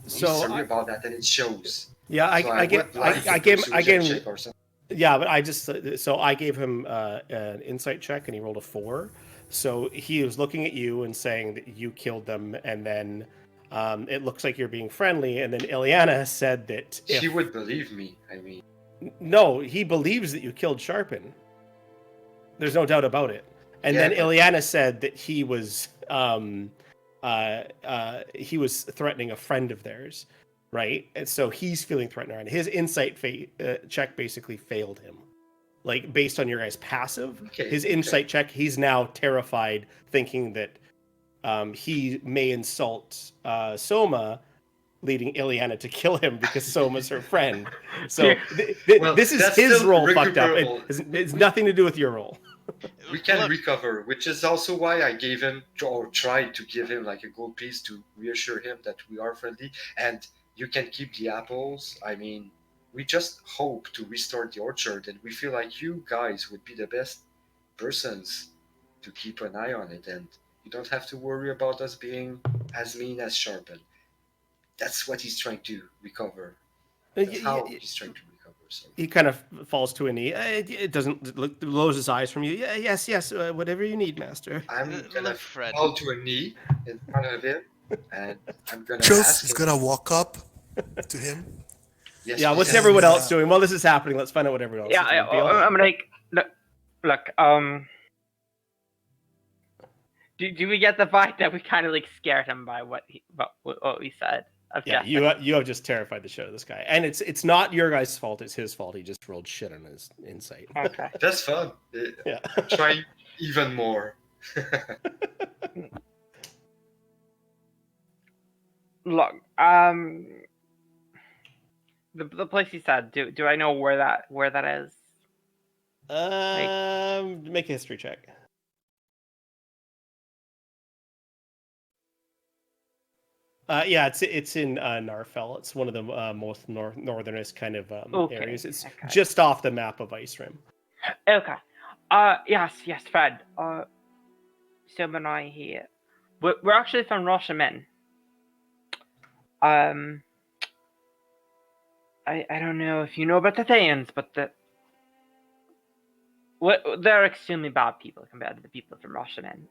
Speaker 3: He's
Speaker 2: So
Speaker 3: sorry about that, and it shows.
Speaker 2: yeah,
Speaker 3: So I
Speaker 2: gave
Speaker 3: check or something.
Speaker 2: Yeah, but I gave him an insight check, and he rolled a 4. So he was looking at you and saying that you killed them, and then it looks like you're being friendly. And then Ileana said that
Speaker 3: She would believe me. I mean,
Speaker 2: no, he believes that you killed Sharpen. There's no doubt about it. And
Speaker 3: Yeah,
Speaker 2: then
Speaker 3: but-
Speaker 2: Ileana said that he was threatening a friend of theirs, right? And so he's feeling threatened around. His insight check basically failed him. Like, based on your guys' passive, his insight check, he's now terrified, thinking that he may insult Soma, leading Ileana to kill him because Soma's her friend. So
Speaker 3: Well,
Speaker 2: this is
Speaker 3: that's
Speaker 2: his
Speaker 3: still
Speaker 2: role fucked up.
Speaker 3: recuperable.
Speaker 2: It's nothing to do with your role.
Speaker 3: We can
Speaker 4: Look,
Speaker 3: recover, which is also why I gave him, or tried to give him, like a gold piece to reassure him that we are friendly, and you can keep the apples. I mean, we just hope to restore the orchard, and we feel like you guys would be the best persons to keep an eye on it, and you don't have to worry about us being as mean as Sharpen. That's what he's trying to recover. That's how he's trying to recover. So.
Speaker 2: He kind of falls to a knee. It doesn't look, lowers his eyes from you. Yeah, yes, whatever you need, master.
Speaker 3: I'm gonna
Speaker 4: look, Fred.
Speaker 3: fall to a knee in front of him, and I'm gonna
Speaker 10: Chos
Speaker 3: ask
Speaker 10: is
Speaker 3: him.
Speaker 10: gonna walk up to him.
Speaker 3: Yes,
Speaker 2: Yeah, what's
Speaker 3: please.
Speaker 2: everyone else doing? While this is happening, let's find out what everyone else
Speaker 5: Yeah,
Speaker 2: is doing. Beal?
Speaker 5: I'm like, look, do we get the vibe that we kind of like scared him by what we said?
Speaker 2: Yeah, you have just terrified the shit out of this guy, and it's not your guy's fault. It's his fault. He just rolled shit on his insight.
Speaker 5: Okay.
Speaker 3: That's fun.
Speaker 2: Yeah.
Speaker 3: Try even more.
Speaker 5: Look, the place he said. Do I know where that is?
Speaker 2: Make a history check. Yeah, it's in Narfell. It's one of the most northernest kind of areas. It's just off the map of Icerim.
Speaker 5: Okay. Yes, Fred. Sim and I here. We're actually from Roshamin. I don't know if you know about the Thayans, but they're extremely bad people compared to the people from Roshamin.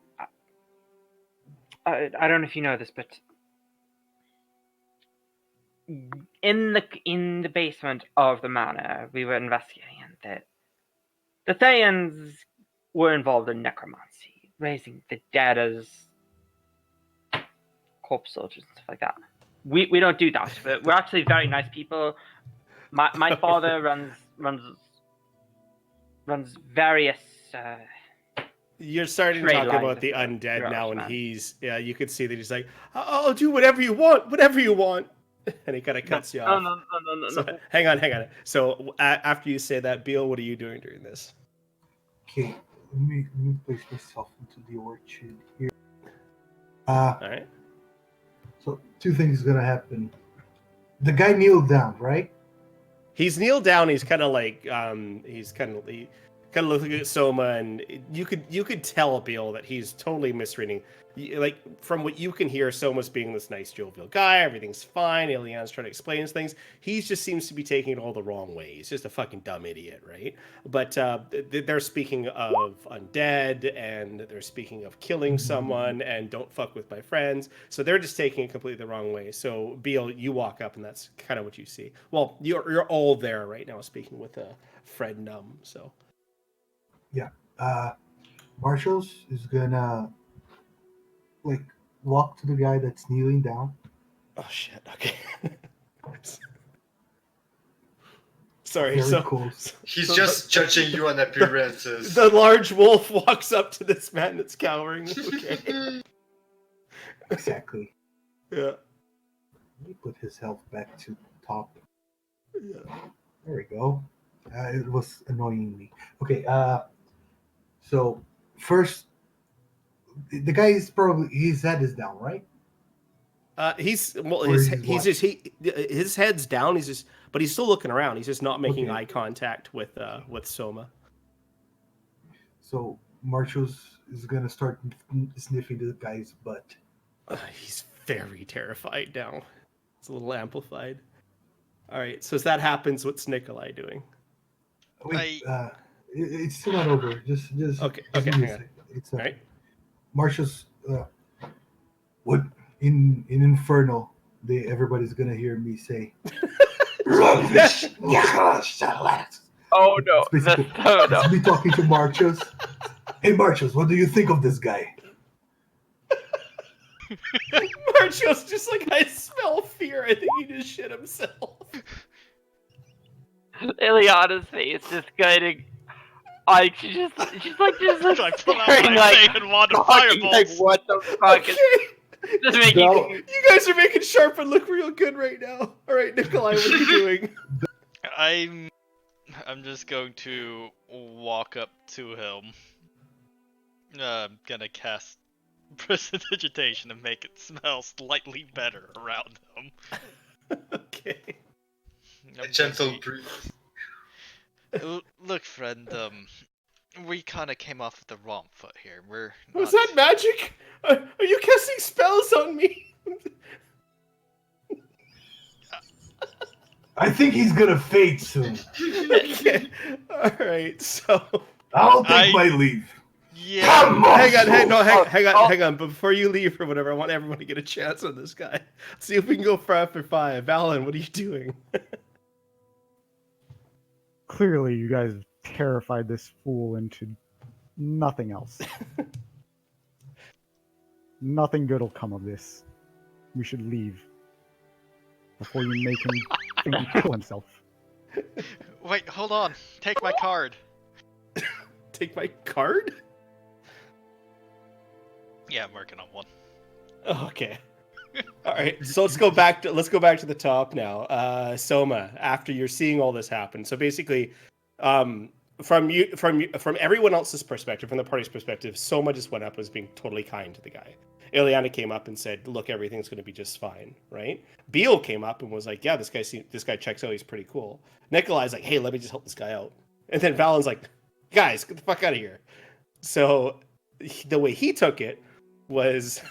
Speaker 5: I don't know if you know this, but in the basement of the manor, we were investigating that the Thayans were involved in necromancy, raising the dead as corpse soldiers and stuff like that. We don't do that. But we're actually very nice people. My father runs various.
Speaker 2: You're starting to
Speaker 5: trade
Speaker 2: talk
Speaker 5: lines
Speaker 2: about the
Speaker 5: throughout
Speaker 2: undead now, and
Speaker 5: Ashman.
Speaker 2: you could see that he's like, I'll do whatever you want, and he kind of cuts you off.
Speaker 5: No.
Speaker 2: So, hang on. So after you say that, Beal, what are you doing during this?
Speaker 8: Okay, let me place myself into the orchard here.
Speaker 2: All right.
Speaker 8: So two things gonna happen. The guy kneeled down, right?
Speaker 2: He's kneeled down. He's kind of like looking at Soma, and you could tell, Beal, that he's totally misreading. Like, from what you can hear, Soma's being this nice, jovial guy. Everything's fine. Ileana's trying to explain things. He just seems to be taking it all the wrong way. He's just a fucking dumb idiot, right? But they're speaking of undead, and they're speaking of killing someone, and don't fuck with my friends. So they're just taking it completely the wrong way. So, Beal, you walk up, and that's kind of what you see. Well, you're all there right now, speaking with Fred Numb. So.
Speaker 8: Yeah. Marshalls is gonna walk to the guy that's kneeling down.
Speaker 2: Oh shit! Okay. Sorry.
Speaker 8: Very
Speaker 2: so
Speaker 8: cool.
Speaker 3: He's just judging you on appearances.
Speaker 2: the large wolf walks up to this man that's cowering. Okay.
Speaker 8: Exactly.
Speaker 2: Yeah.
Speaker 8: Let me put his health back to top.
Speaker 2: Yeah.
Speaker 8: There we go. It was annoying me. Okay. So first, the guy is probably his head is down, right?
Speaker 2: His head's down. But he's still looking around. He's just not making eye contact with Soma.
Speaker 8: So Marshalls is gonna start sniffing the guy's butt.
Speaker 2: He's very terrified now. It's a little amplified. All right. So as that happens, what's Nikolai doing?
Speaker 8: Wait, it's still not over. Just
Speaker 2: Okay.
Speaker 8: give me a
Speaker 2: Hang on.
Speaker 8: second. It's
Speaker 2: All right.
Speaker 8: Marshalls. What in Infernal? Everybody's gonna hear me say.
Speaker 5: Oh no!
Speaker 8: It's me talking to Marshalls. Hey Marshalls, what do you think of this guy?
Speaker 2: Marcho's just like, I smell fear. I think he just shit himself.
Speaker 5: Ileana's face just kind of, she's like
Speaker 4: staring like and water fireballs.
Speaker 5: Like what the fuck?
Speaker 2: Okay.
Speaker 5: Just making.
Speaker 2: You guys are making Sharpen look real good right now. All right, Nikolai, what are you doing?
Speaker 4: I'm just going to walk up to him. I'm gonna cast Prestidigitation and make it smell slightly better around him.
Speaker 2: Okay.
Speaker 3: A gentle breeze.
Speaker 4: Look, friend, we kind of came off the wrong foot here.
Speaker 2: Was that magic? Are you casting spells on me?
Speaker 8: I think he's gonna fade soon.
Speaker 2: Okay. All right. So
Speaker 8: I'll take my leave.
Speaker 4: Yeah.
Speaker 8: Come on.
Speaker 2: Hang on. But before you leave or whatever, I want everyone to get a chance on this guy. See if we can go 5 for 5. Alan, what are you doing?
Speaker 6: Clearly, you guys have terrified this fool into nothing else. Nothing good will come of this. We should leave before you make him think he kill himself.
Speaker 4: Wait, hold on. Take my card.
Speaker 2: Take my card?
Speaker 4: Yeah, I'm working on one.
Speaker 2: Okay. All right. So let's go back to the top now. Soma, after you're seeing all this happen. So basically, from everyone else's perspective, from the party's perspective, Soma just went up and was being totally kind to the guy. Ileana came up and said, "Look, everything's going to be just fine." Right? Beal came up and was like, "Yeah, this guy checks out. He's pretty cool." Nikolai's like, "Hey, let me just help this guy out." And then Valen's like, "Guys, get the fuck out of here." So the way he took it was,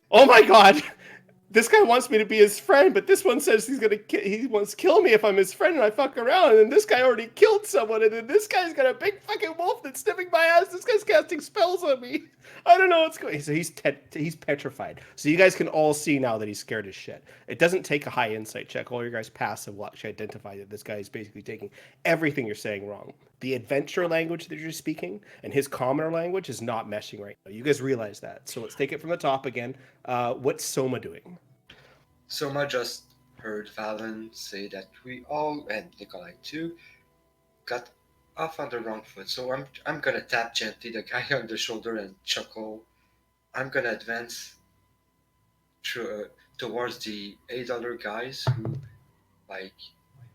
Speaker 2: "Oh my god, this guy wants me to be his friend, but this one says he wants to kill me if I'm his friend and I fuck around, and then this guy already killed someone, and then this guy's got a big fucking wolf that's sniffing my ass. This guy's casting spells on me. I don't know what's going. So he's petrified. So you guys can all see now that he's scared as shit. It doesn't take a high insight check. All your guys' passive will actually identify that this guy is basically taking everything you're saying wrong. The adventure language that you're speaking and his commoner language is not meshing right now. You guys realize that. So let's take it from the top again. What's Soma doing?
Speaker 3: Soma just heard Valen say that we all, and Nikolai too, got off on the wrong foot. So I'm gonna tap gently the guy on the shoulder and chuckle. I'm gonna advance towards the $8 guys who, like,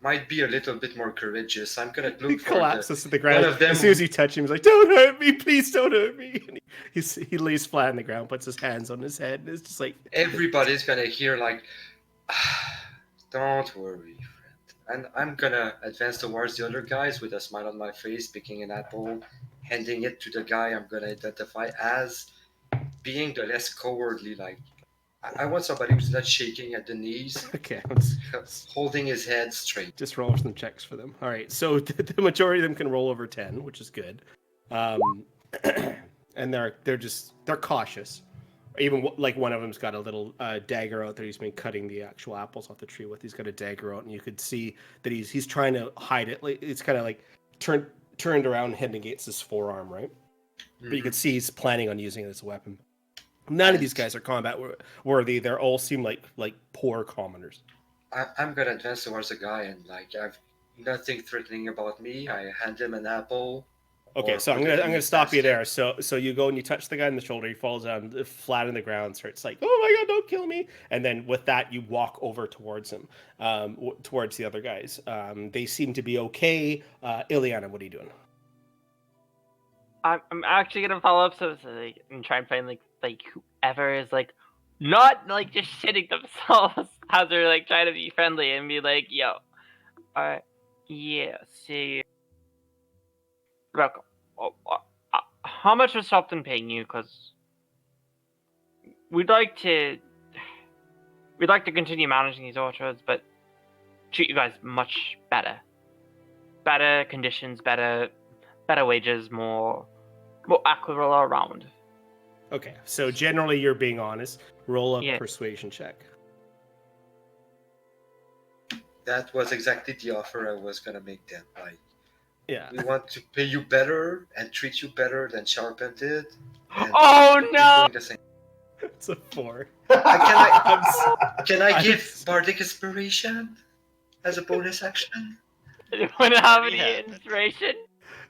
Speaker 3: might be a little bit more courageous. I'm gonna
Speaker 2: He
Speaker 3: look for
Speaker 2: collapses to the ground.
Speaker 3: one of them.
Speaker 2: As soon as you touch him, he's like, "Don't hurt me, please don't hurt me." And he lays flat on the ground, puts his hands on his head, and it's just like
Speaker 3: Everybody's gonna hear like, don't worry, friend. And I'm gonna advance towards the other guys with a smile on my face, picking an apple, handing it to the guy I'm gonna identify as being the less cowardly. Like, I want somebody who's not shaking at the knees,
Speaker 2: okay.
Speaker 3: holding his head straight.
Speaker 2: Just roll some checks for them. All right, so the majority of them can roll over 10, which is good, and they're cautious. Even like one of them's got a little dagger out there. He's been cutting the actual apples off the tree with. He's got a dagger out, and you could see that he's trying to hide it. Like it's kind of like turned around, heading against his forearm, right?
Speaker 3: Mm-hmm.
Speaker 2: But you could see he's planning on using it as a weapon. None of these guys are combat worthy. They all seem like poor commoners.
Speaker 3: I'm gonna advance towards the guy and like I've nothing threatening about me. I hand him an apple.
Speaker 2: Okay, so I'm gonna stop you there. So you go and you touch the guy on the shoulder. He falls down flat on the ground. Starts like, "Oh my god, don't kill me!" And then with that, you walk over towards him, towards the other guys. They seem to be okay. Ileana, what are you doing?
Speaker 5: I'm actually gonna follow up so like, and try and find like whoever is like not like just shitting themselves as they're like trying to be friendly and be like, yo, yeah, see, look, how much was Shelton paying you? Because we'd like to continue managing these orchards, but treat you guys much better conditions, better wages, more equitable all around.
Speaker 2: Okay, so generally you're being honest. Roll a
Speaker 5: Yeah.
Speaker 2: persuasion check.
Speaker 3: That was exactly the offer I was gonna make them. Like,
Speaker 2: Yeah.
Speaker 3: we want to pay you better and treat you better than Sharpen did. and
Speaker 5: Oh
Speaker 3: keep
Speaker 5: no!
Speaker 3: doing the same.
Speaker 2: It's a 4.
Speaker 3: Can I give Bardic Inspiration as a bonus action?
Speaker 5: Anyone have
Speaker 4: Already
Speaker 5: any
Speaker 4: happened.
Speaker 5: inspiration?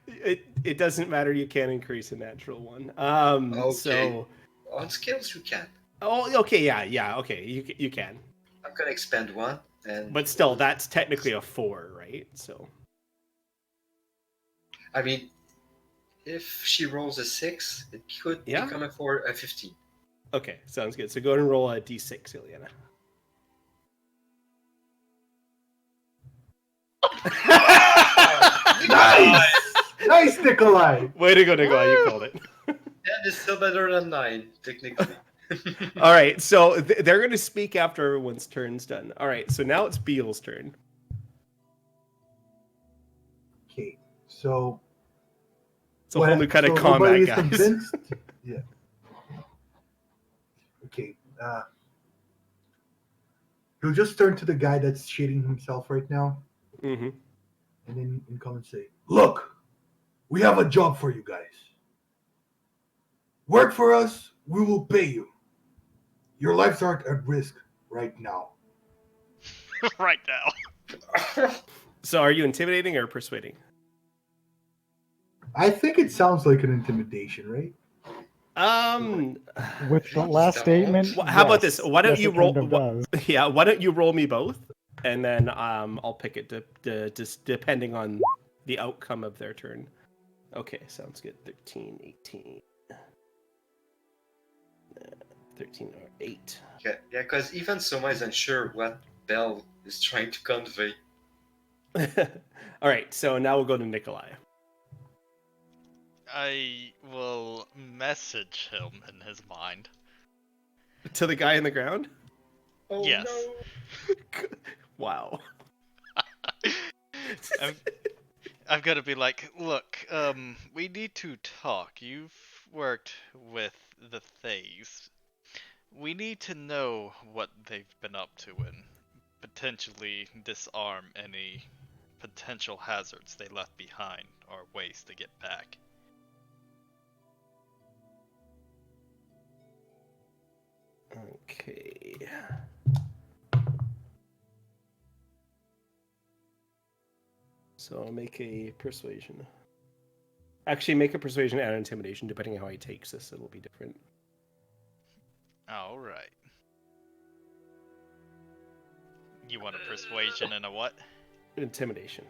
Speaker 2: It doesn't matter. You can increase a natural one.
Speaker 3: Okay.
Speaker 2: So.
Speaker 3: On skills, you can.
Speaker 2: Oh, okay, yeah, okay, you can.
Speaker 3: I'm gonna expend one, and
Speaker 2: But still, that's technically a 4, right? So.
Speaker 3: I mean, if she rolls a 6, it could
Speaker 2: Yeah.
Speaker 3: become a 15.
Speaker 2: Okay, sounds good. So go ahead and roll a d6, Ileana.
Speaker 8: Nice, Nikolai.
Speaker 2: Way to go, Nikolai. You called it.
Speaker 3: 10 is still better than 9, technically.
Speaker 2: All right, so they're going to speak after everyone's turn's done. All right, so now it's Beal's turn.
Speaker 8: Okay, so
Speaker 2: It's a whole new kind of combat,
Speaker 8: nobody is
Speaker 2: guys.
Speaker 8: convinced? Yeah. Okay. He'll just turn to the guy that's shitting himself right now,
Speaker 2: Mm-hmm.
Speaker 8: and then come and say, "Look, we have a job for you guys. Work for us, we will pay you. Your lives aren't at risk right now."
Speaker 4: Right now.
Speaker 2: So are you intimidating or persuading?
Speaker 8: I think it sounds like an intimidation, right?
Speaker 6: With the last statement.
Speaker 2: How about
Speaker 6: yes.
Speaker 2: this? Why don't
Speaker 6: Yes,
Speaker 2: you
Speaker 6: it
Speaker 2: roll?
Speaker 6: kind of does.
Speaker 2: Yeah, why don't you roll me both, and then I'll pick it just depending on the outcome of their turn. Okay, sounds good. 13, 18, 13 or 8.
Speaker 3: Yeah, because even Soma is unsure what Bell is trying to convey.
Speaker 2: All right, so now we'll go to Nikolai.
Speaker 4: I will message him in his mind.
Speaker 2: To the guy in the ground.
Speaker 3: Oh
Speaker 4: Yes.
Speaker 3: no!
Speaker 2: Wow.
Speaker 4: I'm gonna be like, look, we need to talk. You've worked with the Thays. We need to know what they've been up to and potentially disarm any potential hazards they left behind or ways to get back.
Speaker 2: Okay. So I'll make a persuasion. Actually, make a persuasion and intimidation, depending on how he takes this. It'll be different.
Speaker 4: Alright. You want a persuasion and a what?
Speaker 2: Intimidation.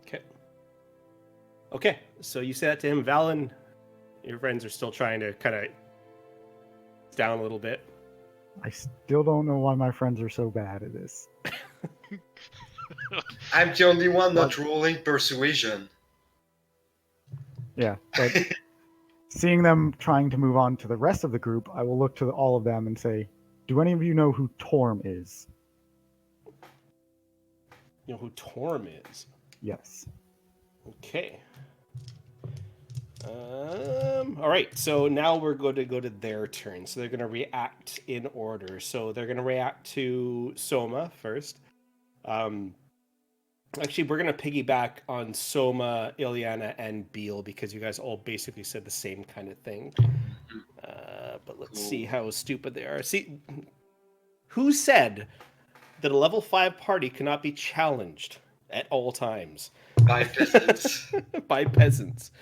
Speaker 2: Okay. Okay, so you say that to him. Valen, your friends are still trying to kind of down a little bit.
Speaker 6: I still don't know why my friends are so bad at this.
Speaker 3: I'm the only one not rolling persuasion.
Speaker 6: Yeah, but seeing them trying to move on to the rest of the group, I will look to all of them and say, do any of you know who Torm is?
Speaker 2: You know who Torm is?
Speaker 6: Yes.
Speaker 2: Okay. All right. So now we're going to go to their turn. So they're going to react in order. So they're going to react to Soma first. Actually, we're going to piggyback on Soma, Ilyana, and Beal because you guys all basically said the same kind of thing. But let's see how stupid they are. See, who said that a level 5 party cannot be challenged at all times?
Speaker 3: By peasants.
Speaker 2: By peasants.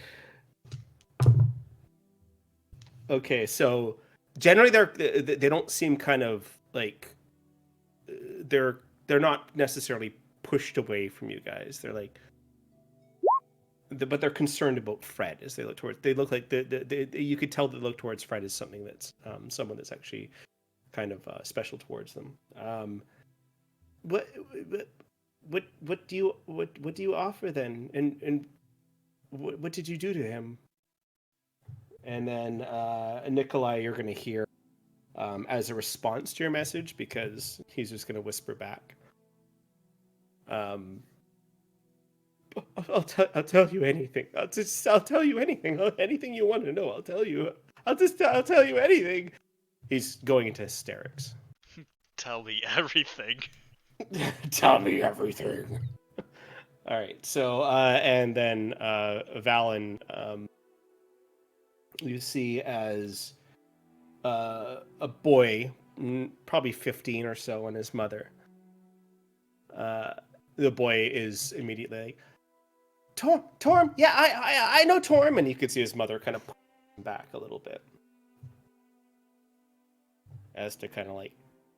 Speaker 2: Okay, so generally they don't seem kind of like they're not necessarily pushed away from you guys. They're like, but they're concerned about Fred as they look towards. They look like you could tell they look towards Fred as something that's someone that's actually kind of special towards them. What do you offer then? And what did you do to him? And then Nikolai, you're going to hear as a response to your message because he's just going to whisper back. I'll tell you anything. I'll tell you anything. Anything you want to know, I'll tell you. I'll tell you anything. He's going into hysterics.
Speaker 4: Tell me everything.
Speaker 2: Tell me everything. All right. So and then Valen, you see as a boy, probably 15 or so, and his mother. The boy is immediately like, Torm, yeah, I know Torm, and you could see his mother kind of pull him back a little bit, as to kind of like,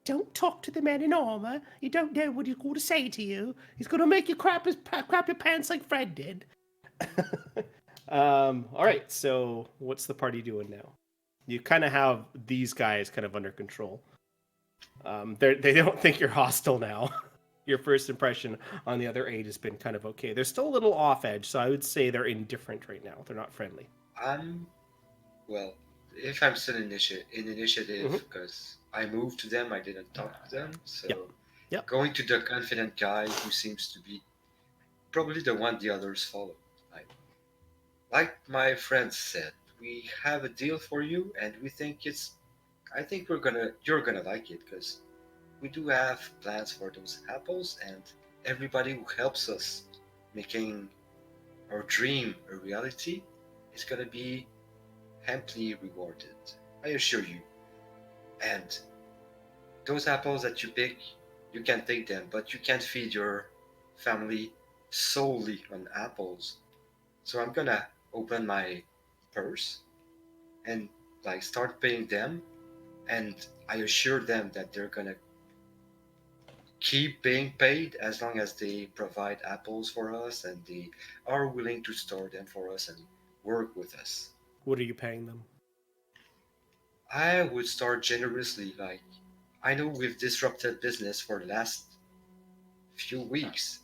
Speaker 2: don't talk to the man in armor. You don't know what he's going to say to you. He's going to make you crap your pants like Fred did. All right, so what's the party doing now? You kind of have these guys kind of under control. They don't think you're hostile now. Your first impression on the other 8 has been kind of okay. They're still a little off edge, so I would say they're indifferent right now. They're not friendly.
Speaker 3: Well, if I'm still in initiative, because I moved to them, I didn't talk to them. So
Speaker 2: Yep.
Speaker 3: Going to the confident guy who seems to be probably the one the others follow. Like my friend said, we have a deal for you, and we think I think you're gonna like it because we do have plans for those apples, and everybody who helps us making our dream a reality is gonna be amply rewarded. I assure you. And those apples that you pick, you can take them, but you can't feed your family solely on apples. So I'm gonna open my purse and start paying them, and I assure them that they're gonna keep being paid as long as they provide apples for us and they are willing to store them for us and work with us.
Speaker 2: What are you paying them?
Speaker 3: I would start generously. I know we've disrupted business for the last few weeks.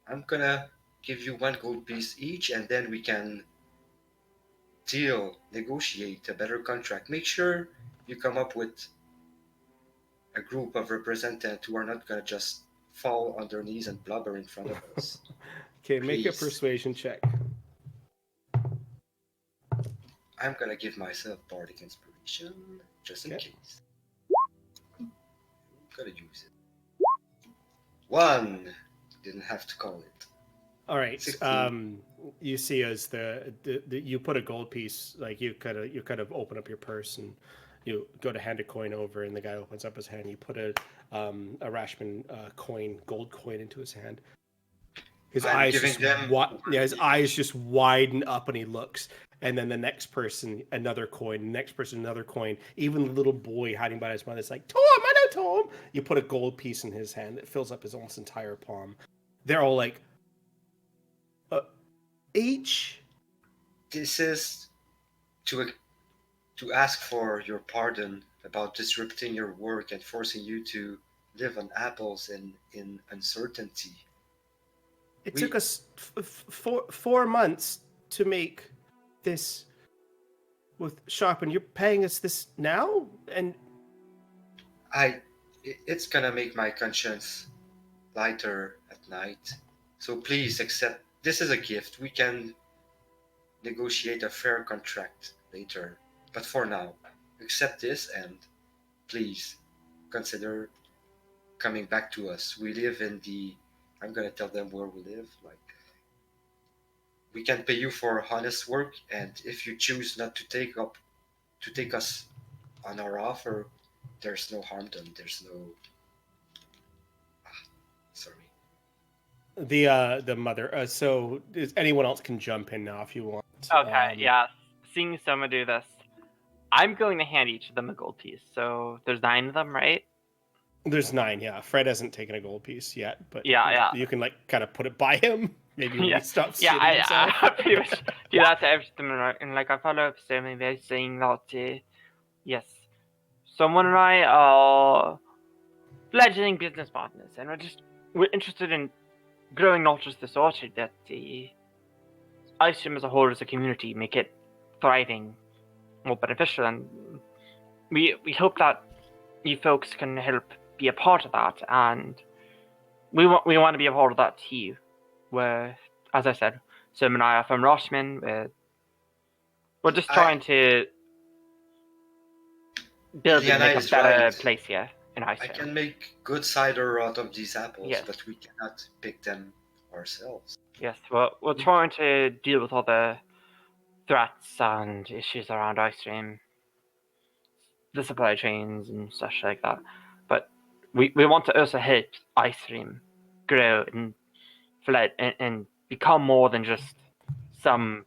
Speaker 3: I'm gonna give you 1 gold piece each, and then we can negotiate a better contract. Make sure you come up with a group of representatives who are not gonna just fall on their knees and blubber in front of us.
Speaker 2: Okay, make a
Speaker 3: Please.
Speaker 2: persuasion check.
Speaker 3: I'm gonna give myself bardic inspiration just in
Speaker 2: Okay.
Speaker 3: case. Gotta use it. 1. Didn't have to call it.
Speaker 2: All right.
Speaker 3: 16.
Speaker 2: You see as the you put a gold piece, like you kind of open up your purse and you go to hand a coin over, and the guy opens up his hand. You put a Rashman gold coin into his hand. His
Speaker 3: I'm
Speaker 2: eyes
Speaker 3: giving
Speaker 2: just
Speaker 3: them
Speaker 2: his eyes just widen up, and he looks. And then the next person, another coin. The next person, another coin. Even the little boy hiding by his mother is like, Tom, I know Tom. You put a gold piece in his hand. It fills up his almost entire palm. They're all like, each.
Speaker 3: This is to ask for your pardon about disrupting your work and forcing you to live on apples in uncertainty.
Speaker 2: It took us 4 months to make this with Sharp, and you're paying us this now? And
Speaker 3: It's gonna make my conscience lighter at night. So please accept. This is a gift. We can negotiate a fair contract later. But for now, accept this and please consider coming back to us. We live in the. I'm gonna tell them where we live. Like, we can pay you for honest work, and if you choose not to take us on our offer, there's no harm done. There's no. Sorry.
Speaker 2: the mother. So anyone else can jump in now if you want.
Speaker 5: Okay, yeah. Seeing Soma do this, I'm going to hand each of them a gold piece. So there's 9 of them, right?
Speaker 2: There's 9. Yeah, Fred hasn't taken a gold piece yet, but
Speaker 5: Yeah.
Speaker 2: you can like kind of put it by him. Maybe when he stops
Speaker 5: Yeah,
Speaker 2: shitting himself.
Speaker 5: I pretty much do that to everything, and like I follow up Soma by saying that, yes, someone and I are fledgling business partners, and we're interested in growing not just this orchard, that the Icerim as a whole, as a community, make it thriving, more beneficial, and we hope that you folks can help be a part of that, and we want to be a part of that too. Where, as I said, Sim and I are from Roshman. We're just trying to build and
Speaker 3: Iliana
Speaker 5: make a
Speaker 3: is
Speaker 5: better
Speaker 3: right.
Speaker 5: place here in
Speaker 3: I
Speaker 5: Icerim.
Speaker 3: can make good cider out of these apples,
Speaker 5: Yes.
Speaker 3: but we cannot pick them ourselves.
Speaker 5: Yes, we're trying to deal with all the threats and issues around Icerim, the supply chains and such like that. But we want to also help Icerim grow and flood and become more than just some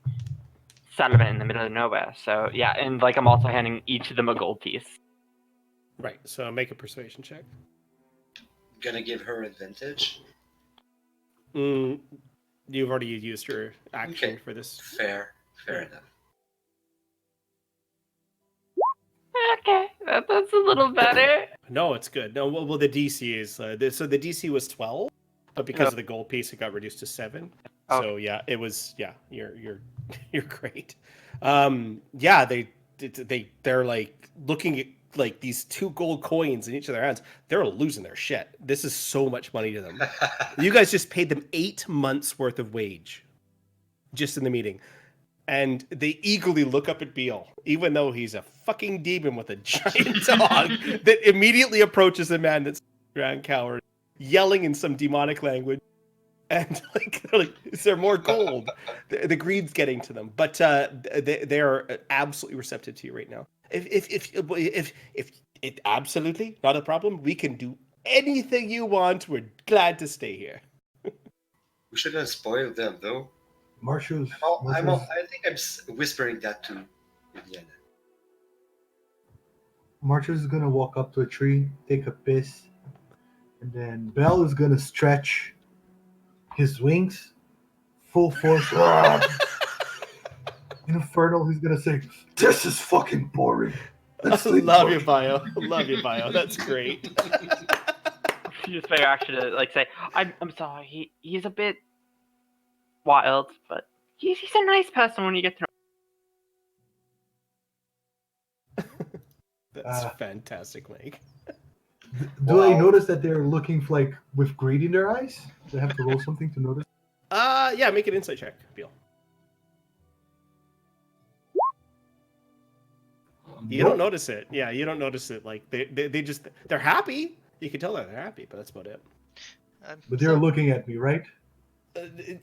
Speaker 5: settlement in the middle of nowhere. So yeah, and like I'm also handing each of them a gold piece.
Speaker 2: Right. So make a persuasion check.
Speaker 3: Gonna give her advantage.
Speaker 2: You've already used your action
Speaker 3: Okay.
Speaker 2: for this.
Speaker 3: Fair enough.
Speaker 5: Okay, that's a little better.
Speaker 2: No, it's good. No, well, the DC is so the DC was 12, but because of the gold piece, it got reduced to 7.
Speaker 5: Oh.
Speaker 2: So yeah, it was you're great. Yeah, they're like looking at like these 2 gold coins in each of their hands. They're losing their shit. This is so much money to them. You guys just paid them 8 months worth of wage, just in the meeting. And they eagerly look up at Beale, even though he's a fucking demon with a giant dog that immediately approaches the man that's ground cowered, yelling in some demonic language. And they're like, is there more gold? The greed's getting to them, but they are absolutely receptive to you right now. If it absolutely not a problem, we can do anything you want. We're glad to stay here.
Speaker 3: We shouldn't spoil them, though.
Speaker 8: Marshall's.
Speaker 3: I think I'm whispering that to Indiana.
Speaker 8: Marshall's gonna walk up to a tree, take a piss, and then Bell is gonna stretch his wings, full force. In Infernal, he's gonna say, "This is fucking boring."
Speaker 2: Love your bio. Love your bio. That's great.
Speaker 5: Use fair action to like say, I'm sorry, he's a bit wild, but he's a nice person when you get to know.
Speaker 2: That's fantastic, Mike.
Speaker 8: Do I notice that they're looking like with greed in their eyes? Do I have to roll something to notice?
Speaker 2: Yeah, make an insight check, Beal. You don't notice it. Yeah, you don't notice it. Like they just they're happy. You can tell that they're happy, but that's about it.
Speaker 8: But they're looking at me, right?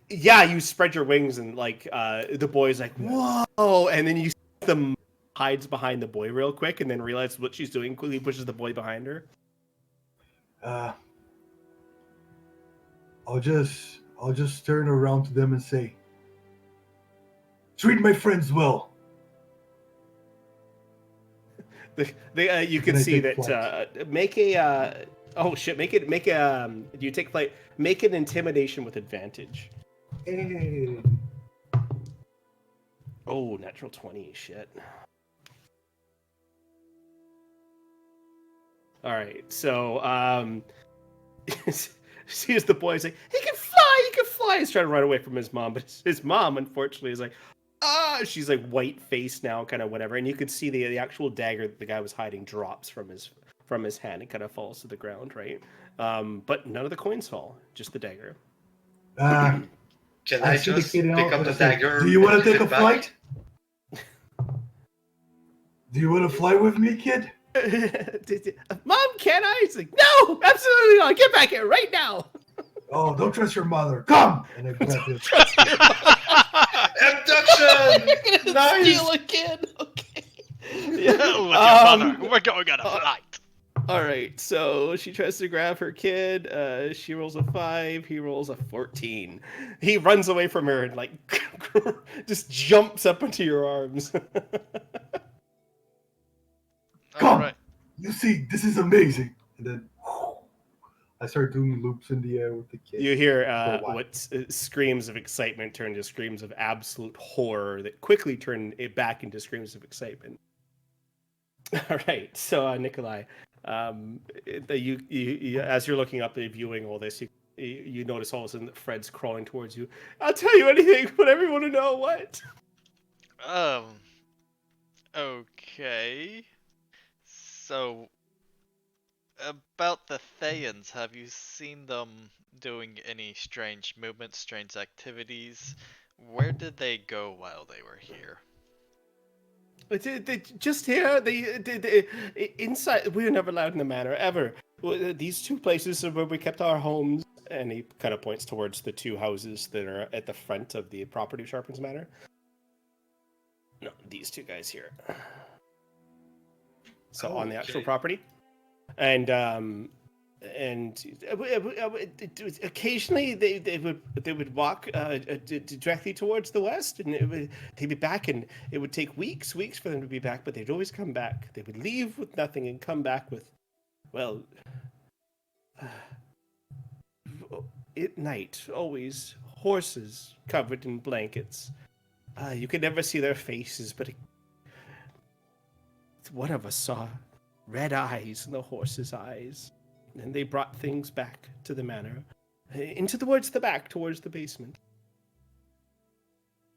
Speaker 2: Yeah, you spread your wings and like the boy's like, whoa, and then you see them hides behind the boy real quick, and then realizes what she's doing. Quickly pushes the boy behind her.
Speaker 8: I'll just turn around to them and say, "Treat my friends well."
Speaker 2: You can see that. Make a. Oh shit! Make a. Do you take flight? Make an intimidation with advantage.
Speaker 8: Hey.
Speaker 2: Oh, natural 20. Shit. All right. So sees the boy. He's like, he can fly. He's trying to run away from his mom, but his mom, unfortunately, is like, she's like white faced now, kind of whatever. And you could see the actual dagger that the guy was hiding drops from his hand and kind of falls to the ground, right? But none of the coins fall, just the dagger.
Speaker 3: Can I just pick up the dagger?
Speaker 8: Do you want to take a flight? Do you want to fly with me, kid?
Speaker 2: Mom, can I? He's like, no, absolutely not. Get back here right now.
Speaker 8: Oh, don't trust your mother. Come! And I grab him.
Speaker 3: Abduction! Nice!
Speaker 2: Steal a kid. Okay.
Speaker 4: Yeah, with your mother. We're going on a flight.
Speaker 2: All right, so she tries to grab her kid. She rolls a 5. He rolls a 14. He runs away from her and like just jumps up into your arms.
Speaker 8: Come!
Speaker 4: Right.
Speaker 8: You see, this is amazing. And then I start doing loops in the air with the kid.
Speaker 2: You hear what screams of excitement turn to screams of absolute horror that quickly turn it back into screams of excitement. All right, so Nikolai, you as you're looking up and viewing all this, you notice all of a sudden that Fred's crawling towards you. I'll tell you anything, whatever you want to know. What?
Speaker 4: Okay. So, about the Thayans, have you seen them doing any strange movements, strange activities? Where did they go while they were here?
Speaker 2: They just here. They inside. We were never allowed in the manor ever. These two places are where we kept our homes, and he kind of points towards the two houses that are at the front of the property of Sharpen's Manor. No, these two guys here. So on the actual property, and occasionally they would walk directly towards the west, and they'd be back, and it would take weeks for them to be back, but they'd always come back. They would leave with nothing and come back with, well, at night, always horses covered in blankets. You could never see their faces, but one of us saw red eyes in the horse's eyes, and they brought things back to the manor, towards the back, towards the basement.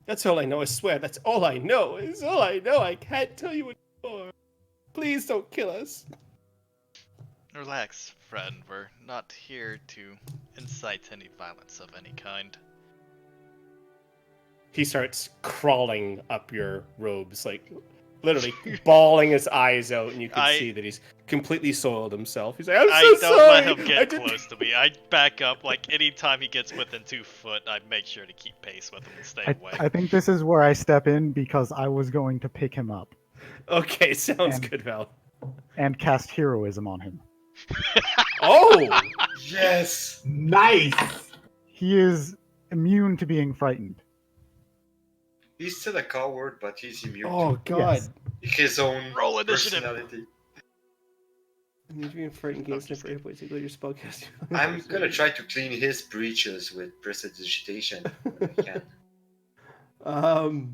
Speaker 2: That's all I know, I swear, that's all I know, I can't tell you anymore. Please don't kill us.
Speaker 4: Relax, friend, we're not here to incite any violence of any kind.
Speaker 2: He starts crawling up your robes, like literally bawling his eyes out, and you can see that he's completely soiled himself. He's like, I'm so
Speaker 4: I don't
Speaker 2: sorry.
Speaker 4: let him get close to me. I back up, like anytime he gets within 2 foot, I make sure to keep pace with him and stay away.
Speaker 6: I think this is where I step in because I was going to pick him up.
Speaker 2: Okay, sounds good, Val.
Speaker 6: And cast heroism on him.
Speaker 2: Oh!
Speaker 3: Yes!
Speaker 8: Nice!
Speaker 6: He is immune to being frightened.
Speaker 3: He's still a coward, but he's immune
Speaker 2: Oh, God.
Speaker 6: Yes.
Speaker 3: to his own
Speaker 4: Roll initiative.
Speaker 3: personality.
Speaker 2: You're frightened against your spellcasting.
Speaker 3: I'm gonna try to clean his breaches with prestidigitation if I can.
Speaker 2: All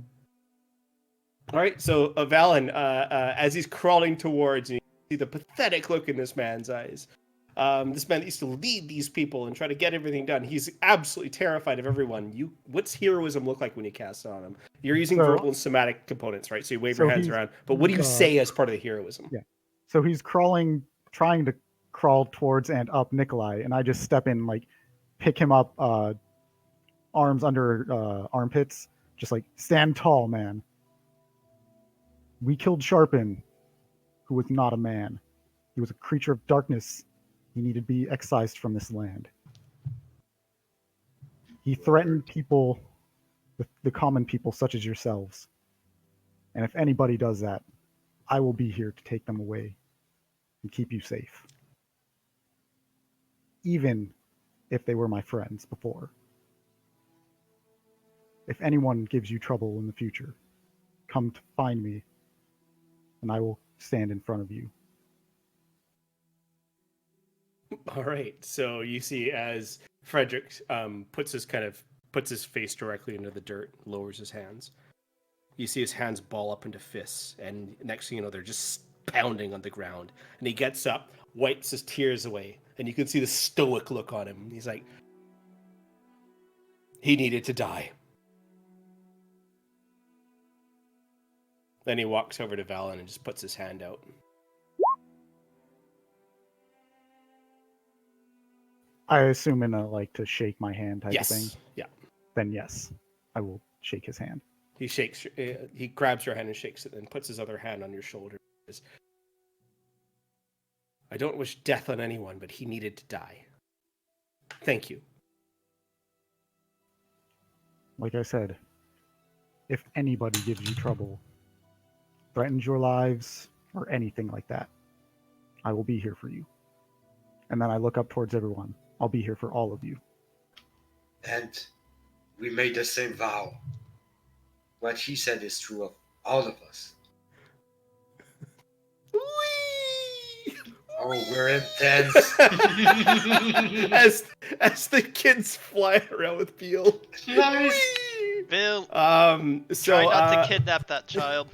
Speaker 2: right, so Valen, as he's crawling towards you, see the pathetic look in this man's eyes. This man that used to lead these people and try to get everything done. He's absolutely terrified of everyone. What's heroism look like when you cast it on him? You're using verbal and somatic components, right? So you wave your hands around. But what do you say as part of the heroism?
Speaker 6: Yeah. So he's crawling, trying to crawl towards and up Nikolai, and I just step in, like, pick him up, arms under armpits, just like, stand tall, man. We killed Sharpen, who was not a man. He was a creature of darkness. He needed to be excised from this land. He threatened people, the common people such as yourselves. And if anybody does that, I will be here to take them away and keep you safe. Even if they were my friends before. If anyone gives you trouble in the future, come to find me, and I will stand in front of you.
Speaker 2: All right. So you see as Frederick puts his face directly into the dirt, lowers his hands. You see his hands ball up into fists, and next thing you know, they're just pounding on the ground. And he gets up, wipes his tears away, and you can see the stoic look on him. He's like, he needed to die. Then he walks over to Valen and just puts his hand out.
Speaker 6: I assume in a, like, to shake my hand type
Speaker 2: Yes.
Speaker 6: of thing.
Speaker 2: Yeah.
Speaker 6: Then yes, I will shake his hand.
Speaker 2: He grabs your hand and shakes it, and puts his other hand on your shoulder. I don't wish death on anyone, but he needed to die. Thank you.
Speaker 6: Like I said, if anybody gives you trouble, threatens your lives, or anything like that, I will be here for you. And then I look up towards everyone. I'll be here for all of you.
Speaker 3: And we made the same vow. What he said is true of all of us. Oh, we're intense.
Speaker 2: as the kids fly around with Beale.
Speaker 3: Nice.
Speaker 4: Bill,
Speaker 2: So
Speaker 4: try not to kidnap that child.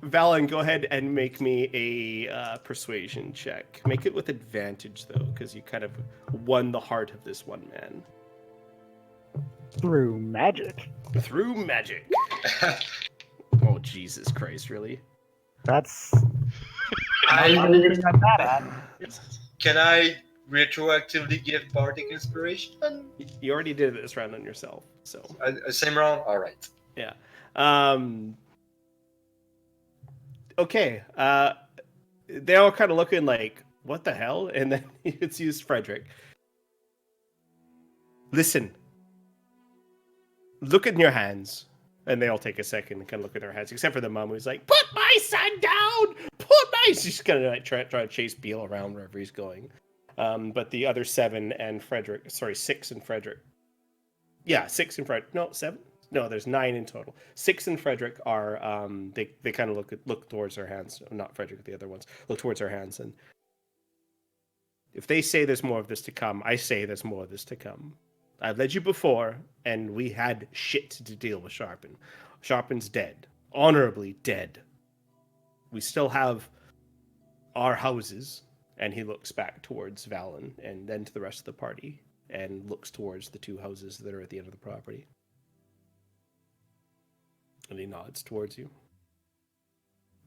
Speaker 2: Valen, go ahead and make me a persuasion check. Make it with advantage though, because you kind of won the heart of this one man.
Speaker 6: Through magic.
Speaker 2: Through magic. Oh, Jesus Christ, really?
Speaker 6: That's...
Speaker 3: I,
Speaker 6: that
Speaker 3: can I retroactively give Bardic Inspiration?
Speaker 2: You already did it this round on yourself, so.
Speaker 3: Same round? Alright.
Speaker 2: Yeah. Okay. They all kind of looking like, what the hell? And then it's used Frederick. Listen. Look in your hands. And they all take a second and kind of look at their hands, except for the mom who's like, put my son down! Put my... She's going to like try to chase Beale around wherever he's going. But the other 7 and Frederick... Sorry, 6 and Frederick. Yeah, 6 and Frederick. No, 7? No, there's 9 in total. 6 and Frederick are... They kind of look towards their hands. Not Frederick, the other ones. Look towards their hands. And if they say there's more of this to come, I say there's more of this to come. I've led you before, and we had shit to deal with Sharpen. Sharpen's dead. Honorably dead. We still have our houses, and he looks back towards Valen, and then to the rest of the party, and looks towards the 2 houses that are at the end of the property. And he nods towards you.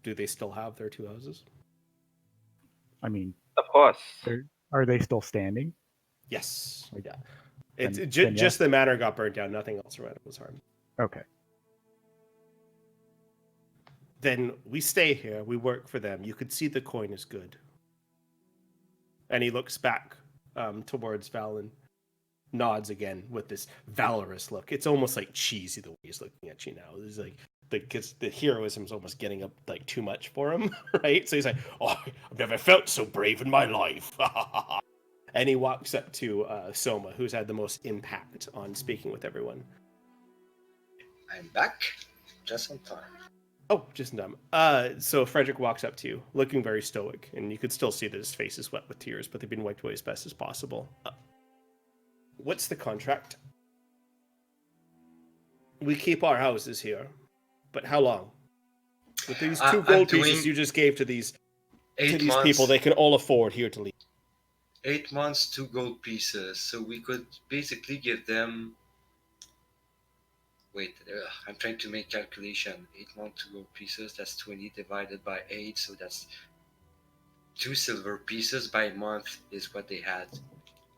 Speaker 2: Do they still have their 2 houses?
Speaker 6: I mean,
Speaker 5: Of course.
Speaker 6: are they still standing?
Speaker 2: Yes.
Speaker 6: Like,
Speaker 2: Yeah.
Speaker 6: then
Speaker 2: Just
Speaker 6: yes.
Speaker 2: the manor got burnt down. Nothing else around it was harmed.
Speaker 6: Okay.
Speaker 2: Then we stay here. We work for them. You could see the coin is good. And he looks back towards Valen, nods again with this valorous look. It's almost like cheesy the way he's looking at you now. It's like the heroism's almost getting up like too much for him, right? So he's like, "Oh, I've never felt so brave in my life." And he walks up to Soma, who's had the most impact on speaking with everyone.
Speaker 3: I'm back. Just in time.
Speaker 2: Oh, just in time. So Frederick walks up to you, looking very stoic, and you could still see that his face is wet with tears, but they've been wiped away as best as possible. What's the contract? We keep our houses here, but how long? With these 2 gold pieces you just gave to these
Speaker 3: 8 months,
Speaker 2: people, they can all afford here to leave.
Speaker 3: 8 months, 2 gold pieces. So we could basically give them. Wait, I'm trying to make calculation. 8 months, 2 gold pieces. That's 20 divided by 8. So that's 2 silver pieces by month is what they had,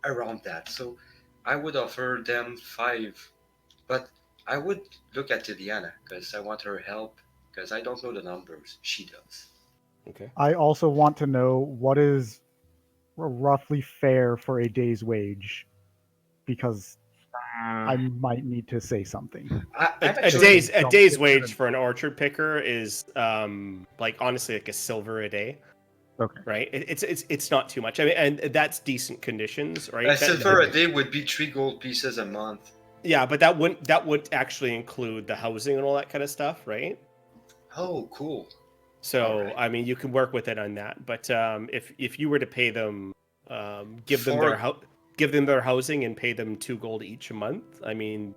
Speaker 3: around that. So I would offer them 5, but I would look at Tiliana because I want her help because I don't know the numbers. She does.
Speaker 2: Okay.
Speaker 6: I also want to know what is roughly fair for a day's wage, because I might need to say something.
Speaker 3: I'm
Speaker 2: A
Speaker 3: actually
Speaker 2: day's wage for an orchard picker is like honestly like a silver a day.
Speaker 6: Okay.
Speaker 2: Right. It's not too much. I mean, and that's decent conditions, right?
Speaker 3: a silver a day would be 3 gold pieces a month.
Speaker 2: Yeah, but that wouldn't actually include the housing and all that kind of stuff, right?
Speaker 3: Oh, cool.
Speaker 2: So
Speaker 3: Alright.
Speaker 2: I mean, you can work with it on that. But if you were to pay them, give them their housing and pay them 2 gold each a month, I mean,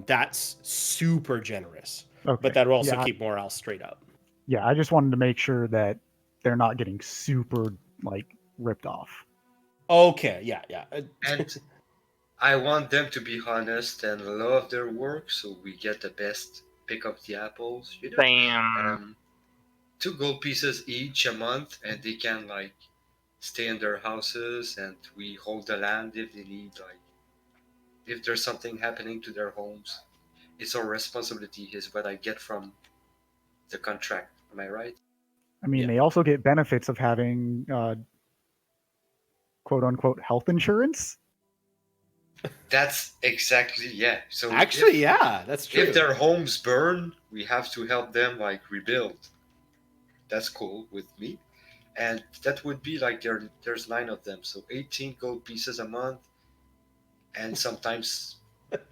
Speaker 2: that's super generous.
Speaker 6: Okay.
Speaker 2: But that will also
Speaker 6: Yeah,
Speaker 2: keep morale straight up.
Speaker 6: yeah, I just wanted to make sure that they're not getting super like ripped off.
Speaker 2: Okay, yeah.
Speaker 3: And I want them to be honest and love their work, so we get the best. Pick up the apples, you know.
Speaker 5: Damn.
Speaker 3: 2 gold pieces each a month, and they can like stay in their houses, and we hold the land if they need like if there's something happening to their homes. It's our responsibility, is what I get from the contract. Am I right?
Speaker 6: I mean,
Speaker 2: Yeah.
Speaker 6: they also get benefits of having quote unquote health insurance.
Speaker 3: That's exactly, yeah. So
Speaker 2: Actually, yeah, that's true.
Speaker 3: if their homes burn, we have to help them like rebuild. That's cool with me. And that would be like there's 9 of them, so 18 gold pieces a month, and sometimes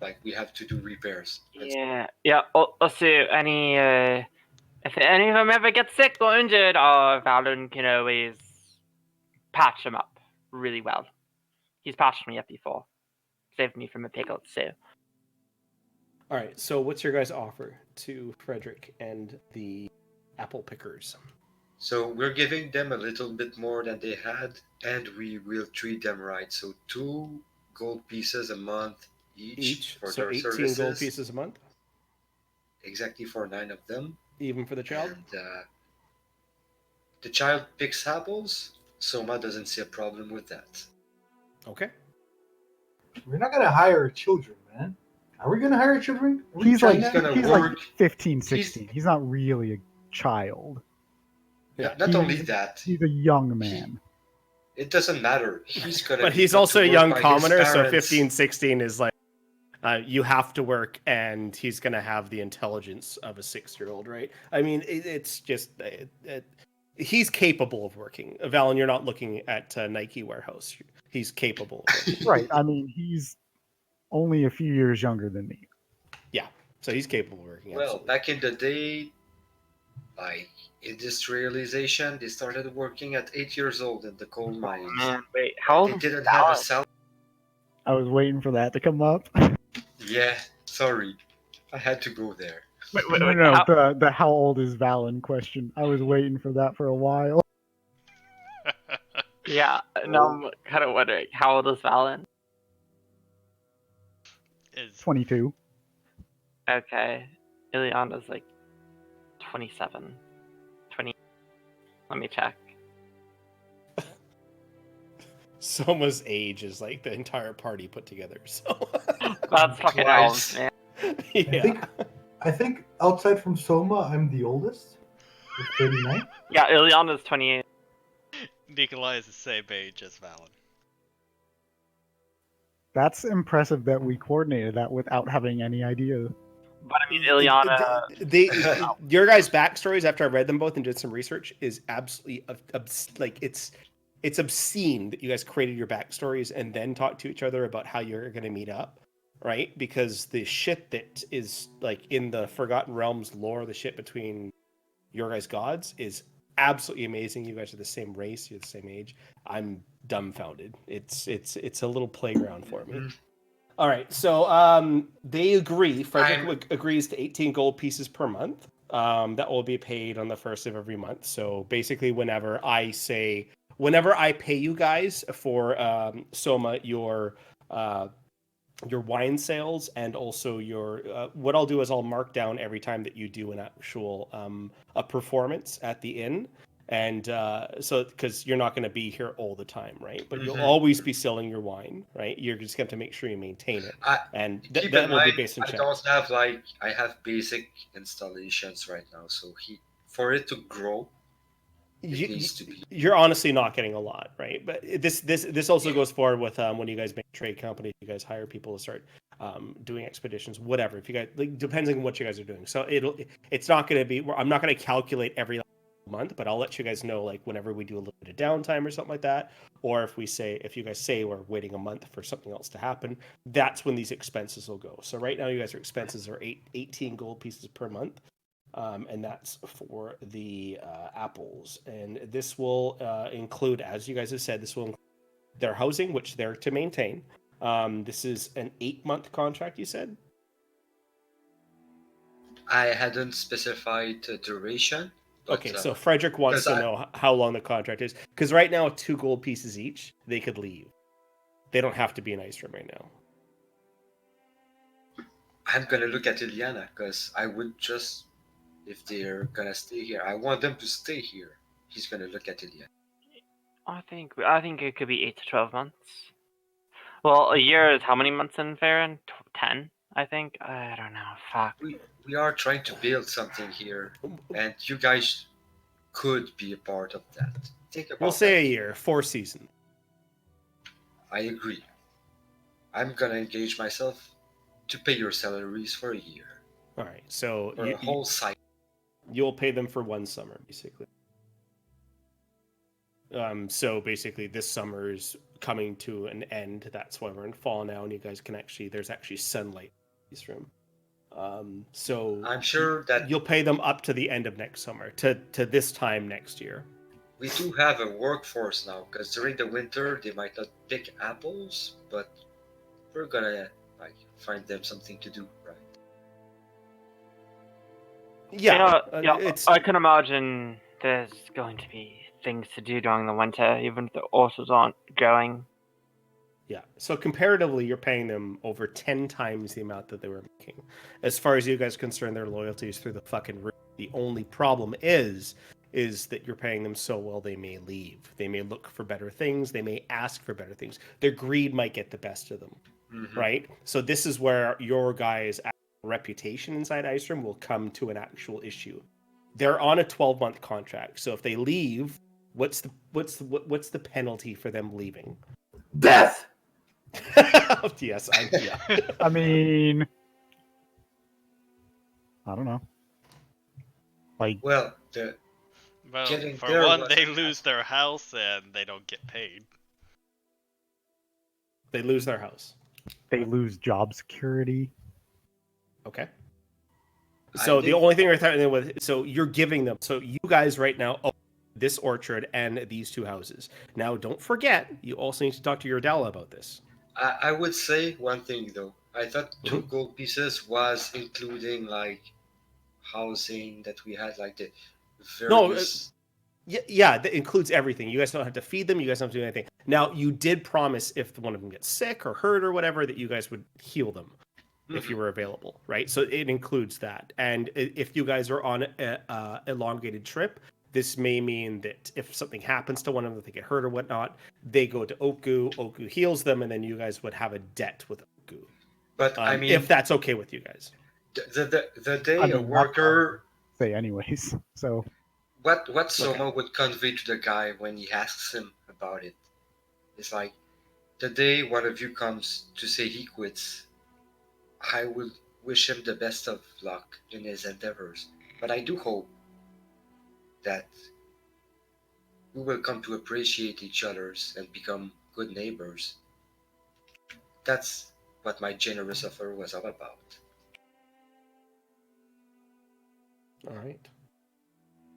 Speaker 3: like we have to do repairs.
Speaker 5: Yeah. Also, if any of them ever get sick or injured, Valen can always patch them up really well. He's patched me up before, saved me from a pickle too.
Speaker 2: All right. So, what's your guys' offer to Frederick and the apple pickers?
Speaker 3: So we're giving them a little bit more than they had, and we will treat them right. So 2 gold pieces a month each for
Speaker 2: So
Speaker 3: their
Speaker 2: 18
Speaker 3: services.
Speaker 2: gold pieces a month,
Speaker 3: Exactly, for 9 of them.
Speaker 2: even for the child.
Speaker 3: And the child picks apples. Soma doesn't see a problem with that.
Speaker 2: Okay.
Speaker 8: We're not gonna hire children, man. Are we gonna hire children? Are we
Speaker 6: He's like
Speaker 3: He's gonna
Speaker 6: he's
Speaker 3: work.
Speaker 6: like 15, 16. He's not really a child.
Speaker 2: Yeah.
Speaker 3: Not
Speaker 6: He-
Speaker 3: only that,
Speaker 6: He's a young man.
Speaker 3: it doesn't matter. He's gonna.
Speaker 2: But
Speaker 3: be
Speaker 2: he's
Speaker 3: put
Speaker 2: also
Speaker 3: to
Speaker 2: a
Speaker 3: work
Speaker 2: young
Speaker 3: by his
Speaker 2: commoner, so
Speaker 3: parents.
Speaker 2: 15, 16 is like you have to work, and he's gonna have the intelligence of a 6-year-old, right? I mean, it's just he's capable of working. Valen, you're not looking at Nike warehouse. He's capable of working.
Speaker 6: Right. I mean, he's only a few years younger than me.
Speaker 2: Yeah, so he's capable of working.
Speaker 3: Well,
Speaker 2: Absolutely.
Speaker 3: back in the day, like industrialization, they started working at 8 years old in the coal mines.
Speaker 5: Man, wait, how old
Speaker 3: They
Speaker 5: is
Speaker 3: didn't have a
Speaker 5: Valen?
Speaker 3: salary.
Speaker 6: I was waiting for that to come up.
Speaker 3: Yeah, sorry, I had to go there.
Speaker 5: Wait,
Speaker 6: No,
Speaker 5: how-
Speaker 6: the how old is Valen question. I was waiting for that for a while.
Speaker 5: Yeah, no, I'm kind of wondering, how old is Valen?
Speaker 4: Is
Speaker 6: 22.
Speaker 5: Okay, Ileana's like 27. 20. Let me check.
Speaker 2: Soma's age is like the entire party put together. So
Speaker 5: That's fucking
Speaker 3: Twice.
Speaker 5: elves, man.
Speaker 2: yeah.
Speaker 8: I think outside from Soma, I'm the oldest. With 39.
Speaker 5: Yeah, Ileana's 28.
Speaker 4: Nikolai is the same age as Valen.
Speaker 6: That's impressive that we coordinated that without having any idea.
Speaker 5: But I mean, Ileana.
Speaker 2: Your guys' backstories after I read them both and did some research is absolutely like it's obscene that you guys created your backstories and then talk to each other about how you're going to meet up, right? Because the shit that is like in the Forgotten Realms lore, the shit between your guys' gods is absolutely amazing. You guys are the same race, you're the same age. I'm dumbfounded. It's a little playground for me. All right, so they agree. Frederick agrees to 18 gold pieces per month. That will be paid on the first of every month. So basically, whenever I pay you guys for Soma your wine sales and also your what I'll do is I'll mark down every time that you do an actual a performance at the inn, And so, because you're not going to be here all the time, right? But you'll
Speaker 3: Mhm.
Speaker 2: always be selling your wine, right? You're just going to make sure you maintain it,
Speaker 3: I
Speaker 2: and
Speaker 3: keep
Speaker 2: that
Speaker 3: in
Speaker 2: will be
Speaker 3: mind,
Speaker 2: based on
Speaker 3: I
Speaker 2: checks.
Speaker 3: don't have like I have basic installations right now, so for it to grow, it needs to be.
Speaker 2: You're honestly not getting a lot, right? But this also
Speaker 3: Yeah.
Speaker 2: goes forward with when you guys make a trade company, you guys hire people to start doing expeditions, whatever. If you guys like, depends on what you guys are doing. So it's not going to be. I'm not going to calculate every month, but I'll let you guys know like whenever we do a little bit of downtime or something like that, or if you guys say we're waiting a month for something else to happen, that's when these expenses will go. So right now, you guys' expenses are 18 gold pieces per month. And that's for the apples. And this will include, as you guys have said, this will include their housing, which they're to maintain. This is an 8-month contract, you said?
Speaker 3: I hadn't specified the duration. But,
Speaker 2: Okay, so Frederick wants to
Speaker 3: because
Speaker 2: know how long the contract is. Because right now, 2 gold pieces each, they could leave. They don't have to be in Icerim right now.
Speaker 3: I'm gonna look at Iliana because I would just, if they're gonna stay here, I want them to stay here. He's gonna look at Iliana.
Speaker 5: I think it could be 8 to 12 months. Well, a year is how many months in Farron? 10, I think. I don't know. Fuck.
Speaker 3: We are trying to build something here, and you guys could be a part of that. Think about
Speaker 2: We'll say
Speaker 3: that.
Speaker 2: a year, 4 seasons.
Speaker 3: I agree. I'm gonna engage myself to pay your salaries for a year.
Speaker 2: All right, so
Speaker 3: For a whole cycle.
Speaker 2: you'll pay them for 1 summer, basically. So basically, this summer is coming to an end. That's why we're in fall now, and you guys can there's actually sunlight in this room. So
Speaker 3: I'm sure that
Speaker 2: you'll pay them up to the end of next summer, to this time next year.
Speaker 3: we do have a workforce now, because during the winter they might not pick apples, but we're gonna like find them something to do, right?
Speaker 2: Yeah,
Speaker 5: I can imagine there's going to be things to do during the winter, even if the horses aren't going.
Speaker 2: Yeah. So comparatively, you're paying them over 10 times the amount that they were making. As far as you guys are concerned, their loyalty is through the fucking roof. The only problem is that you're paying them so well they may leave. They may look for better things. They may ask for better things. Their greed might get the best of them, right? So this is where your guys' reputation inside Icerim will come to an actual issue. They're on a 12-month contract. So if they leave, what's the penalty for them leaving?
Speaker 8: Death.
Speaker 2: Yes, yeah.
Speaker 6: I mean, I don't know. Like,
Speaker 3: Well,
Speaker 4: for
Speaker 3: there
Speaker 4: one,
Speaker 3: was
Speaker 4: they
Speaker 3: a
Speaker 4: lose their house and they don't get paid.
Speaker 2: They lose their house.
Speaker 6: they lose job security.
Speaker 2: Okay. So the only thing we're threatening with, so you're giving them, so you guys right now own this orchard and these 2 houses. Now, don't forget, you also need to talk to your Dala about this.
Speaker 3: I would say one thing though. I thought 2 gold pieces was including like housing that we had, like the various.
Speaker 2: Yeah, that includes everything. You guys don't have to feed them. You guys don't have to do anything. Now, you did promise if one of them gets sick or hurt or whatever, that you guys would heal them if you were available, right? So it includes that. And if you guys are on an elongated trip, this may mean that if something happens to one of them, if they get hurt or whatnot, they go to Oku. Oku heals them, and then you guys would have a debt with Oku.
Speaker 3: But I mean,
Speaker 2: if that's okay with you guys.
Speaker 3: The day a worker
Speaker 6: say anyways. So
Speaker 3: what Soma would convey to the guy when he asks him about it is like, the day one of you comes to say he quits, I will wish him the best of luck in his endeavors. But I do hope that we will come to appreciate each other's and become good neighbors. That's what my generous offer was all about.
Speaker 2: All right.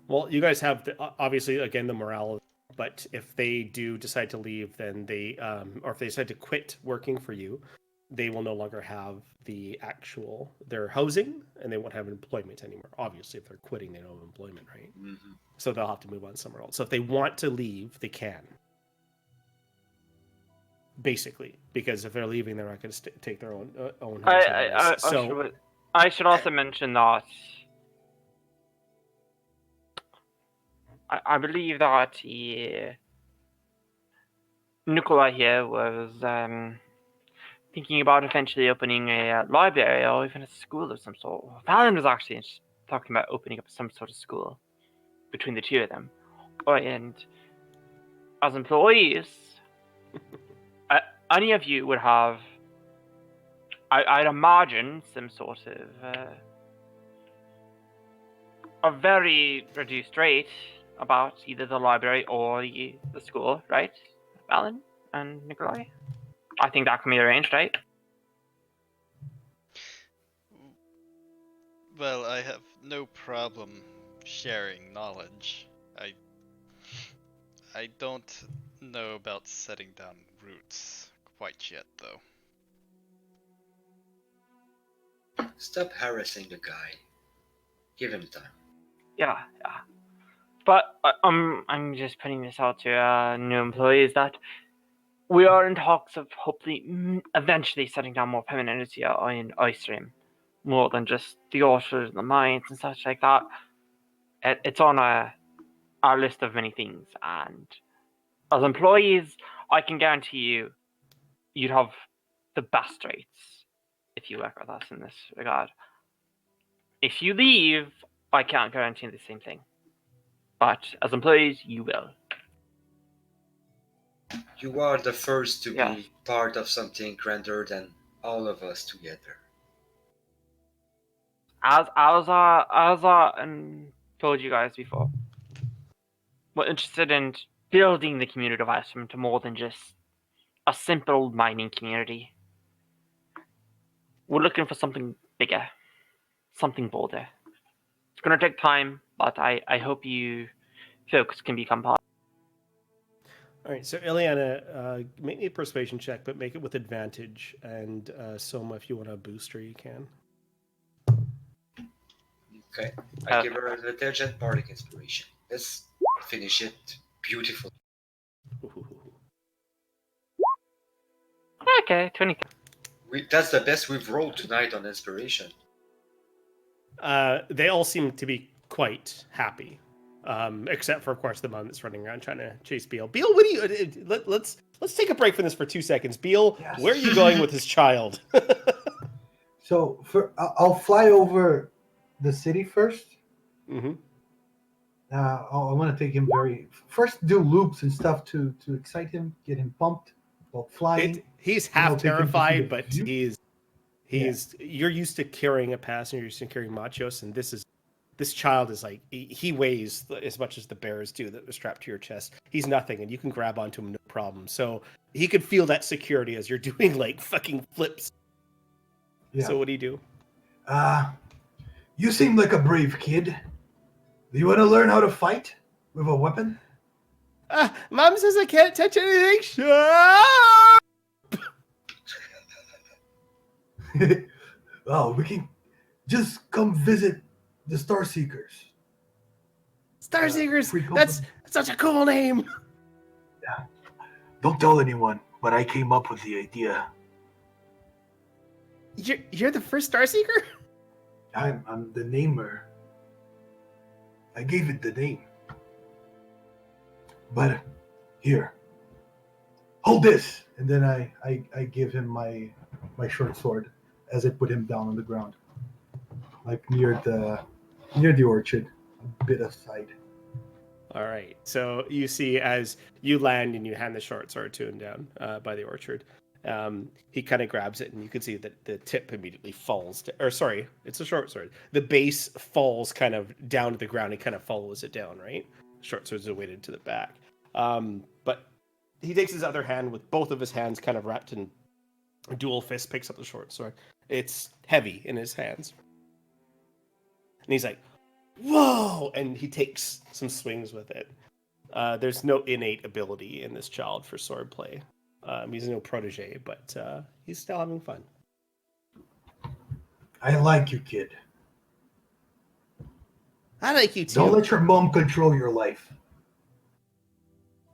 Speaker 2: Well, you guys have obviously again the morale, but if they do decide to leave, then they or if they decide to quit working for you, they will no longer have their housing, and they won't have employment anymore. Obviously, if they're quitting, they don't have employment, right?
Speaker 3: Mm-hmm.
Speaker 2: So they'll have to move on somewhere else. So if they want to leave, they can. Basically, because if they're leaving, they're not going to take their own house.
Speaker 5: I should also mention that I believe that Nikolai here was thinking about eventually opening a library or even a school of some sort. Valen was actually talking about opening up some sort of school between the two of them. And as employees, any of you would have, I'd imagine, some sort of a very reduced rate about either the library or the school, right, Valen and Nikolai? I think that can be arranged, right?
Speaker 4: Well, I have no problem sharing knowledge. I don't know about setting down roots quite yet, though.
Speaker 3: Stop harassing the guy. Give him time.
Speaker 5: Yeah. But I'm just putting this out to new employees that we are in talks of hopefully eventually setting down more permanency in Icerim, more than just the orchards and the mines and such like that. It's on our list of many things, and as employees, I can guarantee you'd have the best rates if you work with us in this regard. If you leave, I can't guarantee the same thing. But as employees, you will.
Speaker 3: You are the first to
Speaker 5: Yes.
Speaker 3: be part of something grander than all of us together.
Speaker 5: As I told you guys before, we're interested in building the community of Icerim to more than just a simple mining community. We're looking for something bigger, something bolder. It's gonna take time, but I hope you folks can become part.
Speaker 2: All right, so Ileana, make me a persuasion check, but make it with advantage. And Soma, if you want a booster, you can.
Speaker 3: Okay? I give her advantage and bardic inspiration. Let's finish it beautifully.
Speaker 5: Okay, 20.
Speaker 3: That's the best we've rolled tonight on inspiration.
Speaker 2: They all seem to be quite happy, except for, of course, the mom that's running around trying to chase Beal. Beal, what do you? Let's take a break from this for 2 seconds. Beal,
Speaker 8: Yes.
Speaker 2: where are you going with his child?
Speaker 8: So I'll fly over the city first.
Speaker 2: Mm-hmm.
Speaker 8: I want to take him first do loops and stuff to excite him, get him pumped while flying.
Speaker 2: He's
Speaker 8: Then I'll
Speaker 2: half
Speaker 8: take him to see
Speaker 2: terrified,
Speaker 8: the
Speaker 2: but
Speaker 8: view.
Speaker 2: you're used to carrying a passenger, you're used to carrying machos, and this child is like he weighs as much as the bears do that are strapped to your chest. He's nothing, and you can grab onto him no problem. So he could feel that security as you're doing like fucking flips.
Speaker 8: Yeah.
Speaker 2: So what do you do?
Speaker 8: You seem like a brave kid. Do you want to learn how to fight with a weapon?
Speaker 2: Mom says I can't touch anything. Shut
Speaker 8: Oh, we can just come visit the Star Seekers.
Speaker 2: Star Seekers.
Speaker 8: free
Speaker 2: That's such a cool name.
Speaker 8: Don't tell anyone, but I came up with the idea.
Speaker 2: You're the first Star Seeker?
Speaker 8: I'm the namer. I gave it the name. But here, hold this, and then I give him my short sword as I put him down on the ground, like near the orchard, a bit aside.
Speaker 2: All right. So you see, as you land and you hand the short sword to him down by the orchard, he kind of grabs it, and you can see that the tip immediately falls. Sorry, it's a short sword. The base falls kind of down to the ground and kind of follows it down. Right. Short swords are weighted to the back. But he takes his other hand with both of his hands kind of wrapped in a dual fist, picks up the short sword. It's heavy in his hands, and he's like, whoa, and he takes some swings with it. There's no innate ability in this child for swordplay. He's no protege, but he's still having fun.
Speaker 8: I like you, kid.
Speaker 2: I like you too.
Speaker 8: Don't let your mom control your life.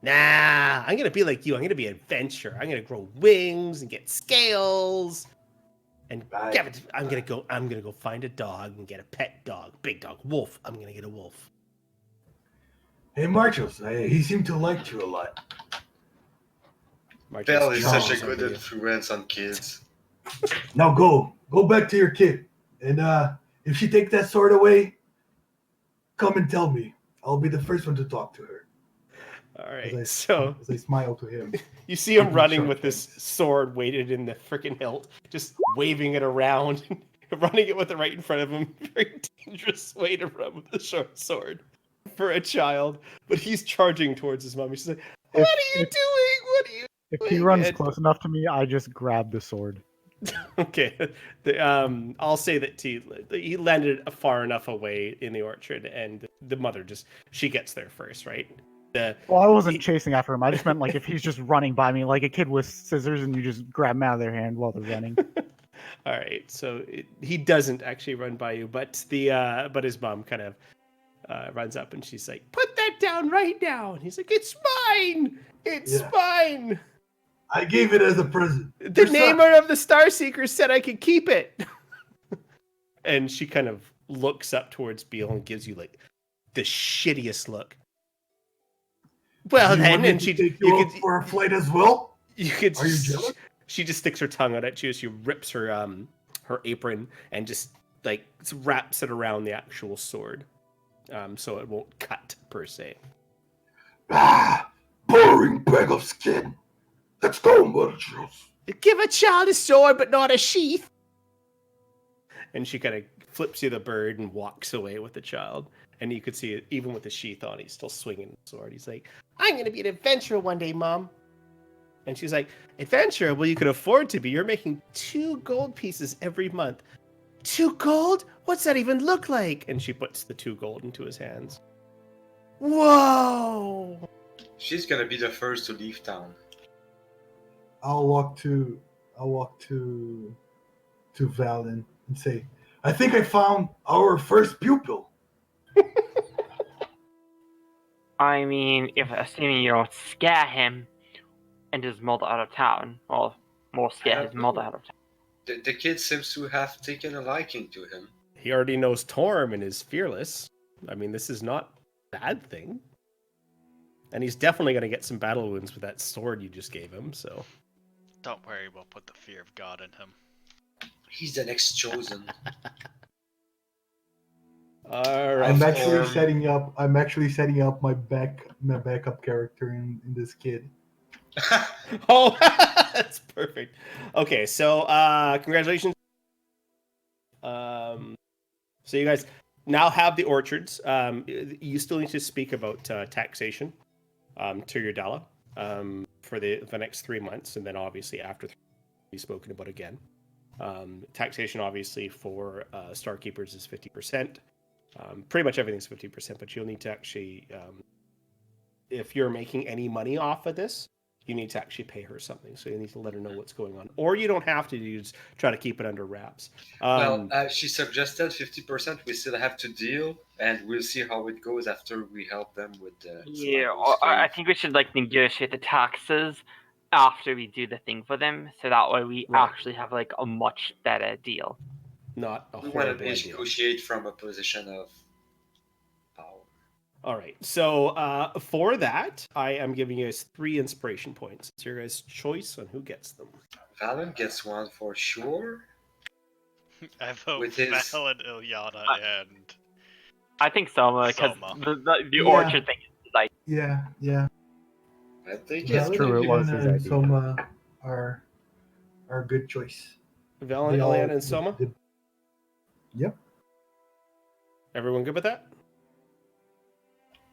Speaker 2: Nah, I'm gonna be like you. I'm gonna be an adventurer. I'm gonna grow wings and get scales. And I'm gonna go find a dog and get a pet dog, big dog, wolf. I'm gonna get a wolf.
Speaker 8: Hey, Marchos, he seemed to like you a lot.
Speaker 2: Marcus
Speaker 3: Bell is such a
Speaker 2: charges
Speaker 3: good
Speaker 2: over you.
Speaker 3: influence on kids.
Speaker 8: Now go back to your kid, and if she takes that sword away, come and tell me. I'll be the first one to talk to her.
Speaker 2: All right,
Speaker 8: As I,
Speaker 2: so
Speaker 8: as I smile to him.
Speaker 2: you see him
Speaker 8: Keeping
Speaker 2: running
Speaker 8: sharp
Speaker 2: with this
Speaker 8: things.
Speaker 2: sword weighted in the freaking hilt, just waving it around, running it with it right in front of him. Very dangerous way to run with a short sword for a child. But he's charging towards his mom. She's like, "What are you doing? What are you
Speaker 6: If
Speaker 2: doing?"
Speaker 6: he runs
Speaker 2: And-
Speaker 6: close enough to me, I just grab the sword.
Speaker 2: Okay, I'll say that he landed far enough away in the orchard, and the mother she gets there first, right?
Speaker 6: Well, I wasn't chasing after him. I just meant like if he's just running by me, like a kid with scissors, and you just grab them out of their hand while they're running.
Speaker 2: All right, so he doesn't actually run by you, but but his mom kind of runs up and she's like, "Put that down right now." And he's like, "It's mine. It's
Speaker 8: Yeah.
Speaker 2: mine.
Speaker 8: I gave it as a present.
Speaker 2: The
Speaker 8: Your son-
Speaker 2: namer of the Star Seeker said I could keep it." And she kind of looks up towards Beale and gives you like the shittiest look. Well,
Speaker 8: Do you
Speaker 2: then,
Speaker 8: want me
Speaker 2: and
Speaker 8: to
Speaker 2: she
Speaker 8: take you out for a flight as well?
Speaker 2: you could
Speaker 8: Are you jealous?
Speaker 2: she just sticks her tongue out at you as she rips her apron and just like wraps it around the actual sword, so it won't cut per se.
Speaker 8: Ah, boring bag of skin. Let's go, Marchos.
Speaker 2: Give a child a sword, but not a sheath. And she kind of flips you the bird and walks away with the child. And you could see it, even with the sheath on, he's still swinging the sword. He's like, "I'm going to be an adventurer one day, Mom." And she's like, "Adventurer? Well, you can afford to be. You're making 2 gold pieces every month." 2 gold? What's that even look like? And she puts the 2 gold into his hands. Whoa!
Speaker 3: She's gonna be the first to leave town.
Speaker 8: I'll walk to Valen and say, I think I found our first pupil.
Speaker 5: I mean, if assuming you don't scare him and his mother out of town, or more scare his mother out of town.
Speaker 3: The kid seems to have taken a liking to him.
Speaker 2: He already knows Torm and is fearless. I mean, this is not a bad thing. And he's definitely going to get some battle wounds with that sword you just gave him, so.
Speaker 4: Don't worry, we'll put the fear of God in him.
Speaker 3: He's the next chosen.
Speaker 2: All right.
Speaker 8: I'm actually setting up my backup character in this kid.
Speaker 2: Oh, that's perfect. Okay, so congratulations. So you guys now have the orchards. You still need to speak about taxation to your Dala for the next 3 months, and then obviously after be spoken about again. Taxation obviously for Starkeepers is 50%. Pretty much everything's 50%, but you'll need to actually, if you're making any money off of this, you need to actually pay her something. So you need to let her know what's going on. Or you don't have to. You just try to keep it under wraps.
Speaker 3: She suggested 50%. We still have to deal, and we'll see how it goes after we help them with the.
Speaker 5: Yeah, I think we should like negotiate the taxes after we do the thing for them, so that way we actually have like a much better deal.
Speaker 2: Not a
Speaker 3: We want
Speaker 2: horrible
Speaker 3: to
Speaker 2: idea.
Speaker 3: negotiate from a position of power.
Speaker 2: All right. So for that, I am giving you guys 3 inspiration points. It's your guys' choice on who gets them.
Speaker 3: Valen gets one for sure.
Speaker 4: I vote
Speaker 3: With his-
Speaker 4: Valen, Ilyana, and
Speaker 5: I think Soma, because
Speaker 4: Soma.
Speaker 5: the
Speaker 8: Yeah.
Speaker 5: orchard thing is like
Speaker 8: Yeah.
Speaker 3: I think
Speaker 6: It's
Speaker 3: it's
Speaker 6: true, it was his
Speaker 8: and
Speaker 6: idea.
Speaker 8: Soma are a good choice.
Speaker 2: Valen,
Speaker 8: They all-
Speaker 2: Eliana, and Soma?
Speaker 8: Yep.
Speaker 2: Everyone good with that?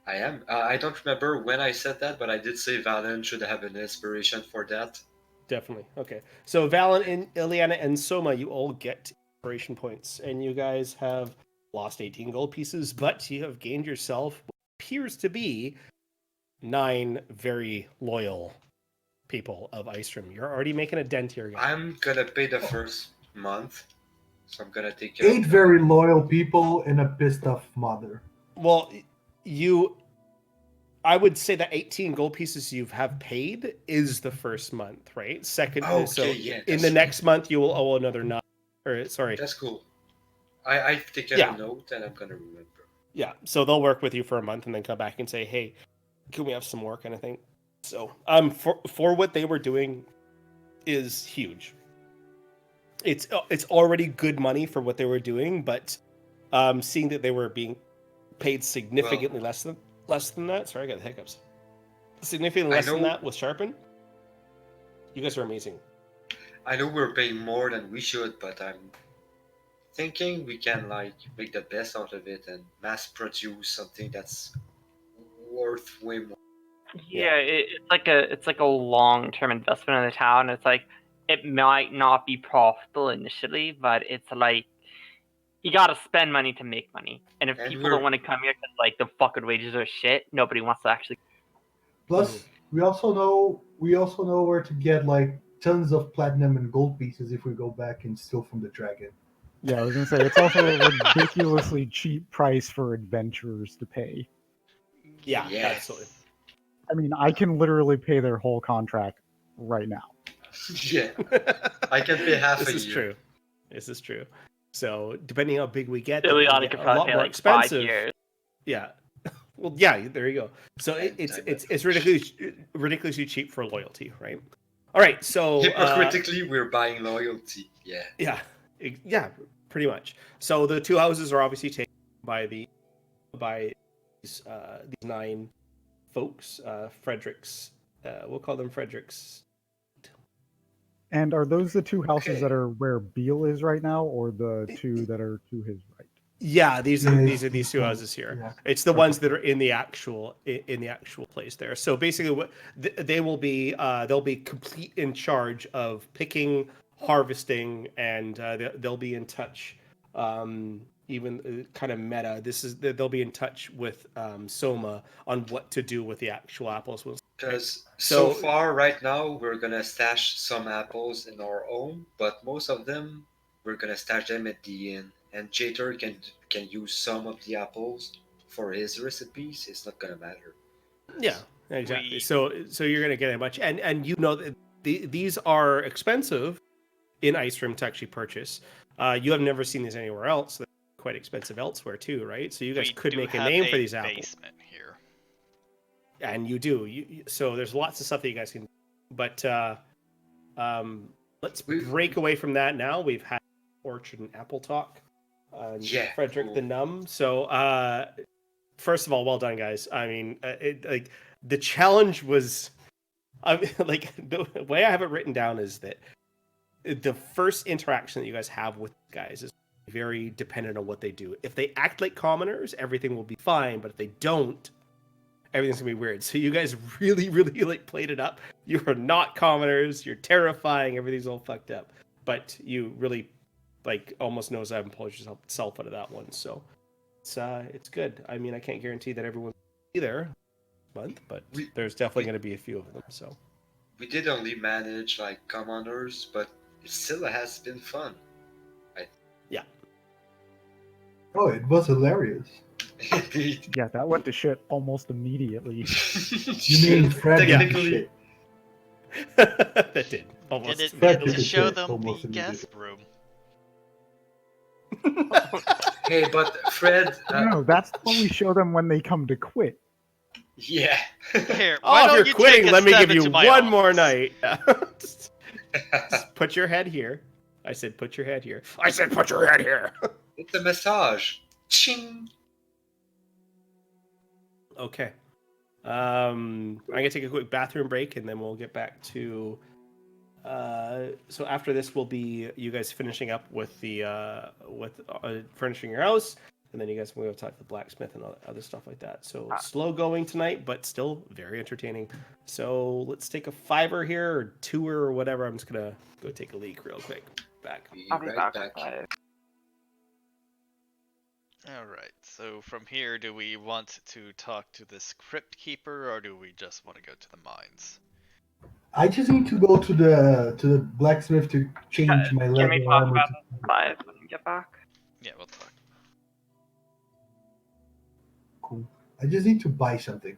Speaker 3: I am. I don't remember when I said that, but I did say Valen should have an inspiration for that.
Speaker 2: Definitely. Okay. So Valen, Ileana, and Soma, you all get inspiration points, and you guys have lost 18 gold pieces, but you have gained yourself what appears to be 9 very loyal people of Icerim. You're already making a dent here, guys.
Speaker 3: I'm gonna pay the first month, so I'm gonna take care
Speaker 8: 8
Speaker 3: of them.
Speaker 8: very loyal people and a pissed off mother.
Speaker 2: Well, I would say that 18 gold pieces you have paid is the first month, right? Second,
Speaker 3: Okay,
Speaker 2: so
Speaker 3: yeah,
Speaker 2: in
Speaker 3: that's
Speaker 2: the
Speaker 3: right.
Speaker 2: next month you will owe another 9. Or sorry,
Speaker 3: That's cool. I've taken
Speaker 2: Yeah.
Speaker 3: a note and I'm gonna remember.
Speaker 2: Yeah, so they'll work with you for a month and then come back and say, "Hey, can we have some more?" kind of thing. So, for what they were doing is huge. It's already good money for what they were doing, but seeing that they were being paid significantly less than that. Sorry, I got the hiccups. Significantly less than that with Sharpen. You guys are amazing.
Speaker 3: I know we're paying more than we should, but I'm thinking we can like make the best out of it and mass produce something that's worth way more.
Speaker 5: Yeah, it's like a long-term investment in the town. It's like it might not be profitable initially, but it's like you gotta spend money to make money. And if people don't want to come here because like the fucking wages are shit, nobody wants to actually.
Speaker 8: Plus, we also know where to get like tons of platinum and gold pieces if we go back and steal from the dragon.
Speaker 6: Yeah, I was gonna say it's also a ridiculously cheap price for adventurers to pay.
Speaker 2: Yeah,
Speaker 3: Yes.
Speaker 2: absolutely.
Speaker 6: I mean, I can literally pay their whole contract right now.
Speaker 3: Yeah, I can pay half
Speaker 2: This
Speaker 3: a
Speaker 2: is
Speaker 3: year.
Speaker 2: true. This is true. So depending how big we get,
Speaker 5: Ileana
Speaker 2: get
Speaker 5: could
Speaker 2: a
Speaker 5: probably
Speaker 2: lot
Speaker 5: pay
Speaker 2: more
Speaker 5: like 5
Speaker 2: expensive.
Speaker 5: years.
Speaker 2: Yeah. Well, yeah. There you go. So it's ridiculously cheap for loyalty, right? All right. So
Speaker 3: Hypocritically, we're buying loyalty. Yeah.
Speaker 2: Yeah. Pretty much. So the two houses are obviously taken by these 9 folks. Fredericks. We'll call them Fredericks.
Speaker 6: And are those the 2 houses
Speaker 3: Okay.
Speaker 6: that are where Beale is right now, or the 2 that are to his right?
Speaker 2: Yeah, these are these 2
Speaker 8: ones,
Speaker 2: houses here.
Speaker 8: yeah.
Speaker 2: It's the ones that are in the actual place there. So basically, what they will be, they'll be complete in charge of picking, harvesting, and they'll be in touch. Even kind of meta. They'll be in touch with Soma on what to do with the actual apples.
Speaker 3: Because so far, right now, we're gonna stash some apples in our own, but most of them we're gonna stash them at the inn. And Jater can use some of the apples for his recipes. It's not gonna matter.
Speaker 2: Yeah, exactly. So you're gonna get a much, and you know that these are expensive in Icerim to actually purchase. You have never seen these anywhere else. They're quite expensive elsewhere too, right? So you guys could make a name for these apples.
Speaker 4: Basement here.
Speaker 2: And you do. So there's lots of stuff that you guys can do. But let's break away from that now. We've had orchard and apple talk. Frederick the Numb. So first of all, well done, guys. I mean, the challenge was, like the way I have it written down is that the first interaction that you guys have with guys is very dependent on what they do. If they act like commoners, everything will be fine. But if they don't, everything's gonna be weird. So you guys really, really like played it up. You are not commoners. You're terrifying. Everything's all fucked up. But you really, like, almost knows how to pull yourself out of that one. So it's good. I mean, I can't guarantee that everyone's gonna be there this month, but there's definitely gonna be a few of them. So
Speaker 3: we did only manage like commoners, but it still has been fun.
Speaker 2: Yeah.
Speaker 8: Oh, it was hilarious.
Speaker 3: Indeed.
Speaker 6: Yeah, that went to shit almost immediately.
Speaker 8: You mean Fred
Speaker 3: Technically,
Speaker 2: that did. Almost.
Speaker 4: Did it show them the guest room?
Speaker 3: Hey, but Fred.
Speaker 6: No, that's what we show them when they come to quit.
Speaker 3: Yeah.
Speaker 4: Here,
Speaker 2: Oh,
Speaker 4: why
Speaker 2: if
Speaker 4: don't
Speaker 2: you're
Speaker 4: you
Speaker 2: quitting,
Speaker 4: take a
Speaker 2: let me
Speaker 4: step
Speaker 2: give you
Speaker 4: into my
Speaker 2: one more
Speaker 4: office?
Speaker 2: night. Just put your head here. I said, put your head here. I said, put your head here.
Speaker 3: It's a massage. Ching.
Speaker 2: Okay. I'm gonna take a quick bathroom break, and then we'll get back to. So after this, will be you guys finishing up with the furnishing your house, and then you guys will go talk to the blacksmith and other stuff like that. So slow going tonight, but still very entertaining. So let's take a 5 here or 2 or whatever. I'm just gonna go take a leak real quick. Back.
Speaker 5: I'll be back.
Speaker 4: Alright, so from here, do we want to talk to this crypt keeper, or do we just want to go to the mines?
Speaker 8: I just need to go to the blacksmith to change my
Speaker 5: Can
Speaker 8: leather
Speaker 5: we talk
Speaker 8: armor.
Speaker 5: about the supplies when you get back?
Speaker 4: Yeah, we'll talk.
Speaker 8: Cool. I just need to buy something.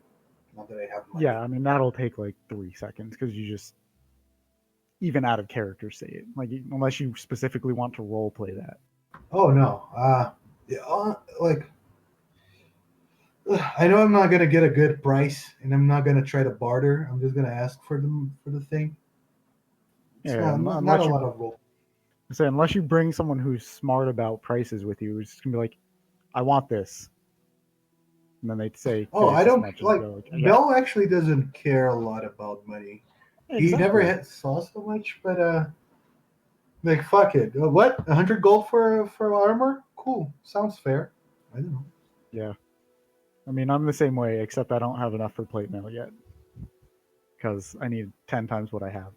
Speaker 8: Not that I have money.
Speaker 6: Yeah, I mean that'll take like 3 seconds because you just even out of character say it. Like unless you specifically want to role play that.
Speaker 8: Oh no. Like I know I'm not gonna get a good price, and I'm not gonna try to barter. I'm just gonna ask for the thing. It's
Speaker 6: Yeah,
Speaker 8: not a lot of roll.
Speaker 6: say unless you bring someone who's smart about prices with you, it's just gonna be like, I want this, and then they'd say,
Speaker 8: Oh,
Speaker 6: okay,
Speaker 8: I
Speaker 6: it's this
Speaker 8: don't
Speaker 6: much, and you
Speaker 8: like.
Speaker 6: go like, yeah,
Speaker 8: Bell actually doesn't care a lot about money. He never
Speaker 6: exactly.
Speaker 8: saw so much, but like fuck it. What? 100 gold for armor? Cool. Sounds fair. I don't know.
Speaker 6: Yeah, I mean, I'm the same way, except I don't have enough for plate mail yet, because I need 10 times what I have.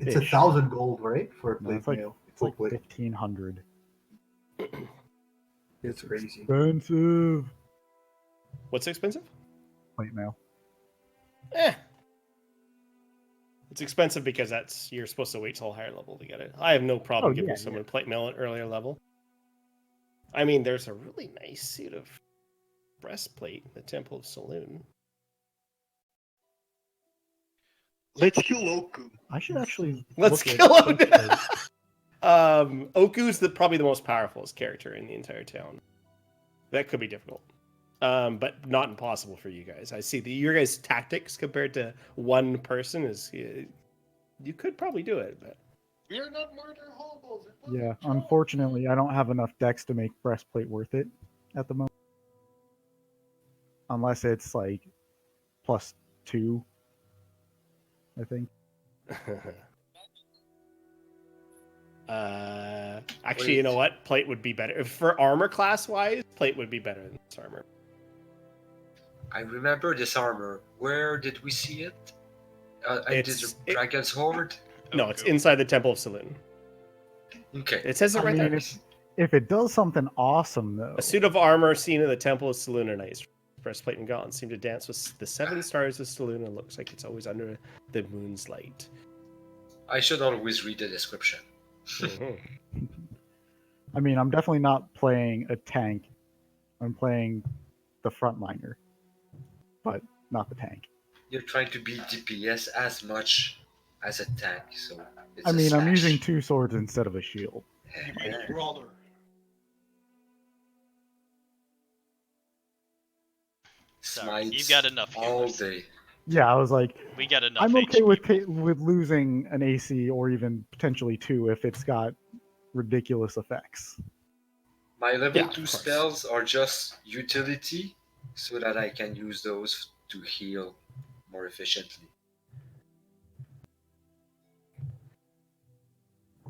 Speaker 8: It's
Speaker 6: Ish.
Speaker 8: 1,000 gold, right, for a
Speaker 6: No,
Speaker 8: plate
Speaker 6: it's like
Speaker 8: mail.
Speaker 6: it's
Speaker 8: Full
Speaker 6: like
Speaker 8: plate.
Speaker 6: 1,500.
Speaker 8: It's crazy.
Speaker 6: Expensive.
Speaker 2: What's expensive?
Speaker 6: Plate mail.
Speaker 2: Eh. It's expensive because you're supposed to wait till a higher level to get it. I have no problem
Speaker 6: Oh,
Speaker 2: giving
Speaker 6: yeah,
Speaker 2: someone plate mail at an earlier level. I mean, there's a really nice suit of breastplate in the Temple of Saloon.
Speaker 7: Let's kill Oku.
Speaker 6: I should actually
Speaker 2: Let's
Speaker 6: look at
Speaker 2: kill him.
Speaker 6: breastplate.
Speaker 2: Oku's probably the most powerful character in the entire town. That could be difficult, but not impossible for you guys. I see your guys' tactics compared to one person is you could probably do it, but
Speaker 7: We are not murder hobos.
Speaker 6: Yeah, unfortunately, I don't have enough dex to make breastplate worth it at the moment. Unless it's like +2, I think.
Speaker 2: Actually, you know what? Plate would be better for armor class wise. Plate would be better than this armor.
Speaker 3: I remember this armor. Where did we see it? In the Dragon's Horde?
Speaker 2: No, it's inside the Temple of Saloon.
Speaker 3: Okay.
Speaker 2: It says it
Speaker 6: I
Speaker 2: right
Speaker 6: mean,
Speaker 2: there.
Speaker 6: if it does something awesome though,
Speaker 2: A suit of armor seen in the Temple of Saloon at night. Breastplate and gauntlets seem to dance with the 7 stars of Saloon and looks like it's always under the moon's light.
Speaker 3: I should always read the description.
Speaker 6: I mean, I'm definitely not playing a tank. I'm playing the frontliner, but not the tank.
Speaker 3: You're trying to be DPS as much as a tank, so it's
Speaker 6: I mean, I'm
Speaker 3: slash.
Speaker 6: using 2 swords instead of a shield.
Speaker 7: You mean a brawler.
Speaker 3: Smites
Speaker 4: You've got enough
Speaker 3: all
Speaker 4: healers.
Speaker 3: day.
Speaker 6: Yeah, I was like,
Speaker 4: We got enough.
Speaker 6: I'm okay
Speaker 4: HP.
Speaker 6: with losing an AC or even potentially 2 if it's got ridiculous effects.
Speaker 3: My level
Speaker 2: Yeah,
Speaker 3: 2
Speaker 2: of course.
Speaker 3: spells are just utility, so that I can use those to heal more efficiently.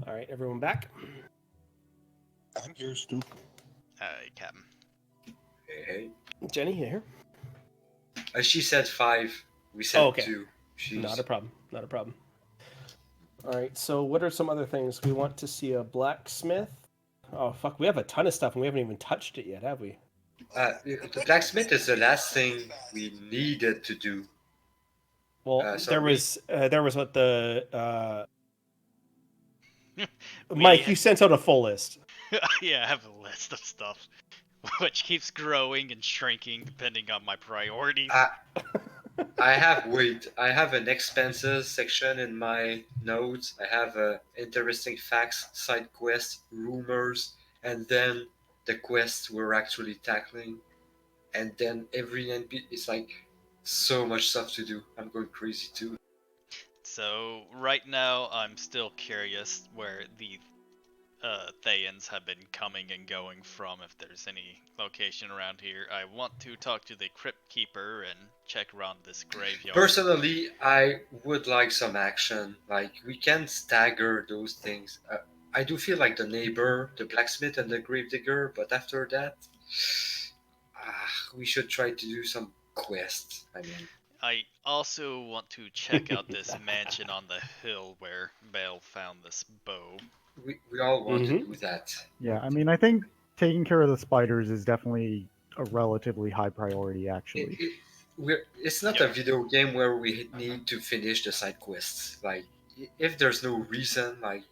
Speaker 2: All right, everyone back.
Speaker 7: I'm here, Stu.
Speaker 4: Captain.
Speaker 3: Hey.
Speaker 2: Jenny, you here?
Speaker 3: She said 5. We said
Speaker 2: Oh, okay.
Speaker 3: 2. She's...
Speaker 2: Not a problem. Not a problem. All right. So, what are some other things we want to see? A blacksmith. Oh fuck! We have a ton of stuff, and we haven't even touched it yet, have we?
Speaker 3: the blacksmith is the last thing we needed to do.
Speaker 2: Well, there was what the
Speaker 4: We-
Speaker 2: Mike. You sent out a full list.
Speaker 4: Yeah, I have a list of stuff, which keeps growing and shrinking depending on my priorities.
Speaker 3: I have an expenses section in my notes. I have interesting facts, side quests, rumors, and then the quests we're actually tackling. And then every NP is like so much stuff to do. I'm going crazy too.
Speaker 4: So right now, I'm still curious where the Thayans have been coming and going from, if there's any location around here. I want to talk to the Crypt Keeper and check around this graveyard.
Speaker 3: Personally, I would like some action. Like, we can stagger those things. I do feel like the neighbor, the blacksmith, and the gravedigger, but after that, we should try to do some quests. I mean,
Speaker 4: I also want to check out this mansion on the hill where Bale found this bow.
Speaker 3: we all want to do that.
Speaker 6: Yeah, I mean, I think taking care of the spiders is definitely a relatively high priority, actually.
Speaker 3: It's not a video game where we need to finish the side quests. Like, if there's no reason, like,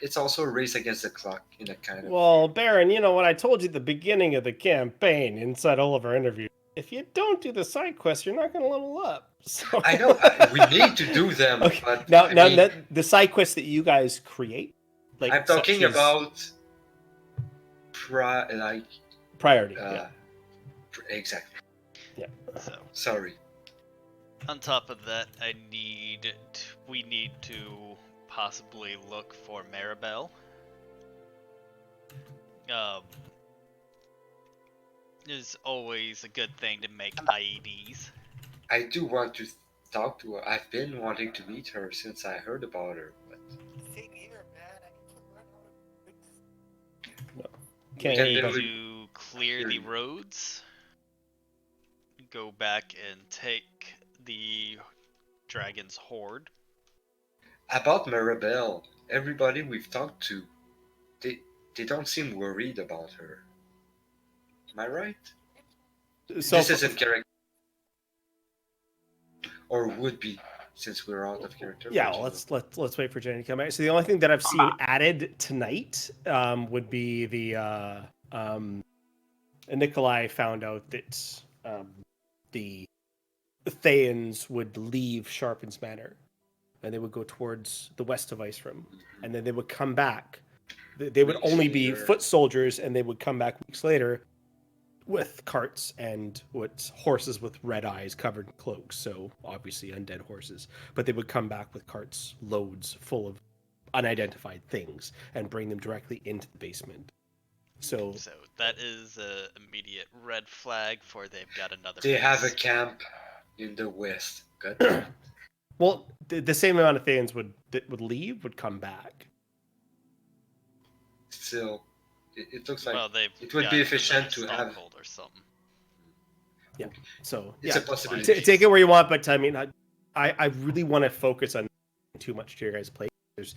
Speaker 3: it's also a race against the clock in a kind of...
Speaker 2: Well, Baron, you know what I told you at the beginning of the campaign inside all of our interviews. If you don't do the side quests, you're not going to level up. So...
Speaker 3: I know, we need to do them,
Speaker 2: okay.
Speaker 3: but...
Speaker 2: Now, the side quests that you guys create... Like,
Speaker 3: I'm talking about...
Speaker 2: priority,
Speaker 3: Exactly.
Speaker 4: So,
Speaker 3: Sorry.
Speaker 4: on top of that, we need to possibly look for Maribel. Is always a good thing to make IEDs.
Speaker 3: I do want to talk to her. I've been wanting to meet her since I heard about her. But
Speaker 7: Same here, man. I need to learn how to fix.
Speaker 2: Can't
Speaker 4: We
Speaker 2: hear you,
Speaker 4: need
Speaker 2: bud.
Speaker 4: to clear
Speaker 3: Hear
Speaker 4: the
Speaker 3: you.
Speaker 4: roads, go back and take the dragon's horde.
Speaker 3: about Maribel, everybody we've talked to, they don't seem worried about her. Am I right?
Speaker 2: So
Speaker 3: This isn't character, or would be, since we're out of character.
Speaker 2: yeah,
Speaker 3: but,
Speaker 2: well, let's wait for Jenny to come back. So the only thing that I've seen added tonight would be the Nikolai found out that the Thayans would leave Sharpen's Manor, and they would go towards the west of Icerim, and then they would come back. They would
Speaker 3: Weeks
Speaker 2: only be
Speaker 3: later.
Speaker 2: foot soldiers, and they would come back weeks later with carts and horses with red eyes covered in cloaks, so obviously undead horses. But they would come back with carts, loads full of unidentified things, and bring them directly into the basement. So
Speaker 4: that is a immediate red flag for they've got another
Speaker 3: They
Speaker 4: base.
Speaker 3: have a camp in the west. Good.
Speaker 2: well, the same amount of Thayans that would leave would come back.
Speaker 3: Still, it looks like
Speaker 4: Well, they've
Speaker 3: it would
Speaker 4: got
Speaker 3: be efficient
Speaker 4: another
Speaker 3: to have.
Speaker 4: stronghold or something.
Speaker 2: Yeah. So
Speaker 3: It's
Speaker 2: yeah,
Speaker 3: a possibility.
Speaker 2: take it where you want, but I mean, I really want to focus on too much to your guys' plate. There's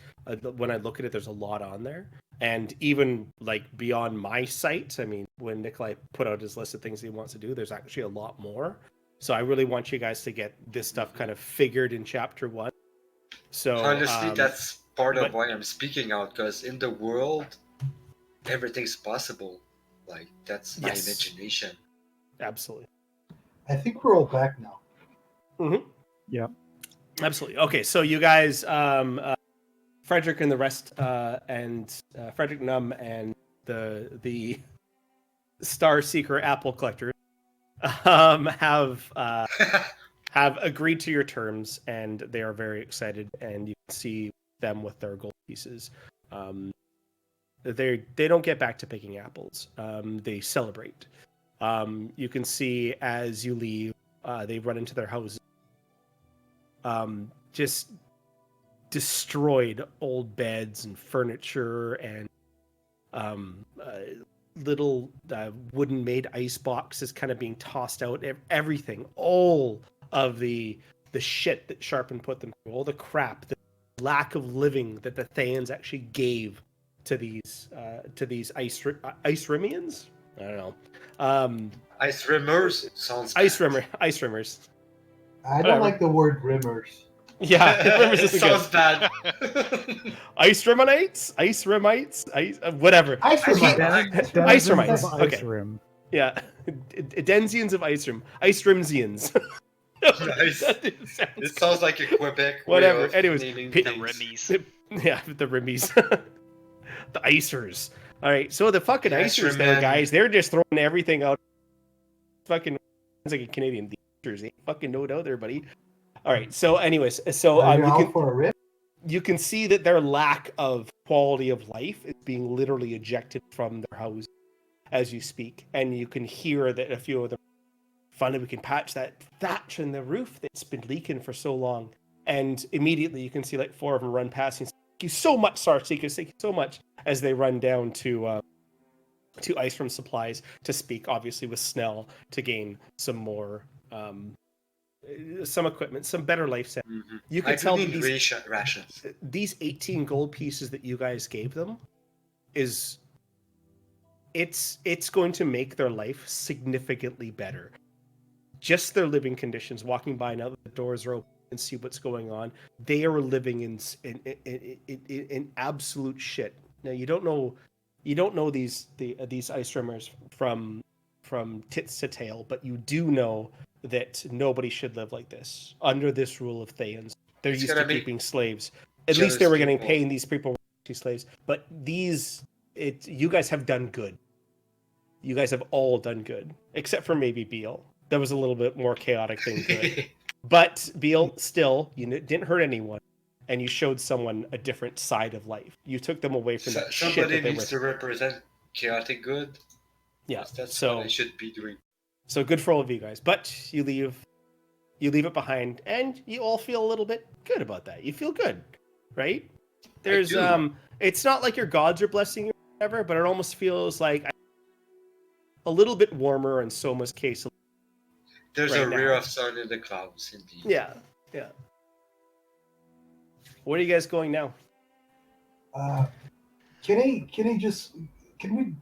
Speaker 2: when I look at it, there's a lot on there, and even like beyond my sight. I mean, when Nikolai put out his list of things he wants to do, there's actually a lot more. So I really want you guys to get this stuff kind of figured in chapter 1. So
Speaker 3: Honestly, that's part of
Speaker 2: but-
Speaker 3: why I'm speaking out, because in the world, everything's possible. Like, that's my
Speaker 2: Yes.
Speaker 3: imagination.
Speaker 2: absolutely.
Speaker 8: I think we're all back now.
Speaker 2: Mm-hmm.
Speaker 6: Yeah.
Speaker 2: Absolutely. Okay, so you guys, Frederick and the rest, and Frederick Num and the Star Seeker Apple Collector have agreed to your terms, and they are very excited. And you can see them with their gold pieces. They don't get back to picking apples. They celebrate. You can see as you leave, they run into their houses. Just destroyed old beds and furniture and little wooden made ice boxes kind of being tossed out. Everything, all of the shit that Sharpen put them through, all the crap, the lack of living that the Thayans actually gave to these Icerimians. I don't know.
Speaker 3: Ice Rimmers sounds bad.
Speaker 2: Ice rimmers.
Speaker 8: I don't
Speaker 2: Whatever.
Speaker 8: like the word rimmers.
Speaker 2: Yeah, rimmers
Speaker 3: It
Speaker 2: is
Speaker 3: sounds
Speaker 2: good.
Speaker 3: bad.
Speaker 2: Ice Rimites, whatever.
Speaker 8: Ice
Speaker 3: I can't-
Speaker 8: rimmers.
Speaker 2: Ice
Speaker 6: Denizens
Speaker 2: Rimites,
Speaker 6: of
Speaker 2: okay.
Speaker 6: Ice Rim.
Speaker 2: Yeah, Denzians of Ice Rimsians.
Speaker 3: Nice. It sounds like a Quebec way
Speaker 2: Whatever.
Speaker 3: of
Speaker 2: Anyways,
Speaker 3: naming
Speaker 2: P-
Speaker 4: The
Speaker 3: things.
Speaker 4: Remmies.
Speaker 2: Yeah, the Rimmies, the Icers. All right, so the fucking
Speaker 3: The
Speaker 2: Icers,
Speaker 3: Icer
Speaker 2: there,
Speaker 3: men.
Speaker 2: guys, they're just throwing everything out. Fucking sounds like a Canadian. The Icers ain't fucking no doubt there, buddy. All right, so anyways, so
Speaker 8: Are you
Speaker 2: you
Speaker 8: out
Speaker 2: can
Speaker 8: for a rip?
Speaker 2: you can see that their lack of quality of life is being literally ejected from their house as you speak, and you can hear that a few of them finally we can patch that thatch in the roof that's been leaking for so long. And immediately you can see like 4 of them run past and say, thank you so much, Sarseekers, thank you so much, as they run down to Icerim Supplies to speak, obviously, with Snell to gain some more some equipment, some better life set.
Speaker 3: Mhm.
Speaker 2: You
Speaker 3: I
Speaker 2: can
Speaker 3: do
Speaker 2: tell that
Speaker 3: need rations.
Speaker 2: these 18 gold pieces that you guys gave them is it's going to make their life significantly better. Just their living conditions, walking by now that the doors are open and see what's going on, they are living in absolute shit. Now you don't know these ice rimmers from tits to tail, but you do know that nobody should live like this under this rule of Thayans. They're
Speaker 3: It's
Speaker 2: used
Speaker 3: gonna
Speaker 2: to
Speaker 3: make
Speaker 2: keeping slaves. At least they
Speaker 3: jealous
Speaker 2: were getting
Speaker 3: people.
Speaker 2: paid. These people were actually slaves, but you guys have done good. You guys have all done good, except for maybe Beal. That was a little bit more chaotic than good. But Beal, still, you didn't hurt anyone, and you showed someone a different side of life. You took them away from that shit
Speaker 3: Somebody
Speaker 2: that they
Speaker 3: needs to
Speaker 2: were.
Speaker 3: represent chaotic good.
Speaker 2: Yeah,
Speaker 3: That's
Speaker 2: so
Speaker 3: what I should be doing.
Speaker 2: so good for all of you guys. But you leave it behind, and you all feel a little bit good about that. You feel good, right? There's
Speaker 3: do.
Speaker 2: it's not like your gods are blessing you, or whatever, but it almost feels like a little bit warmer in Soma's case.
Speaker 3: There's
Speaker 2: right
Speaker 3: a ray
Speaker 2: now.
Speaker 3: of sun in the clouds, indeed.
Speaker 2: Yeah, yeah. Where are you guys going now?
Speaker 8: Can we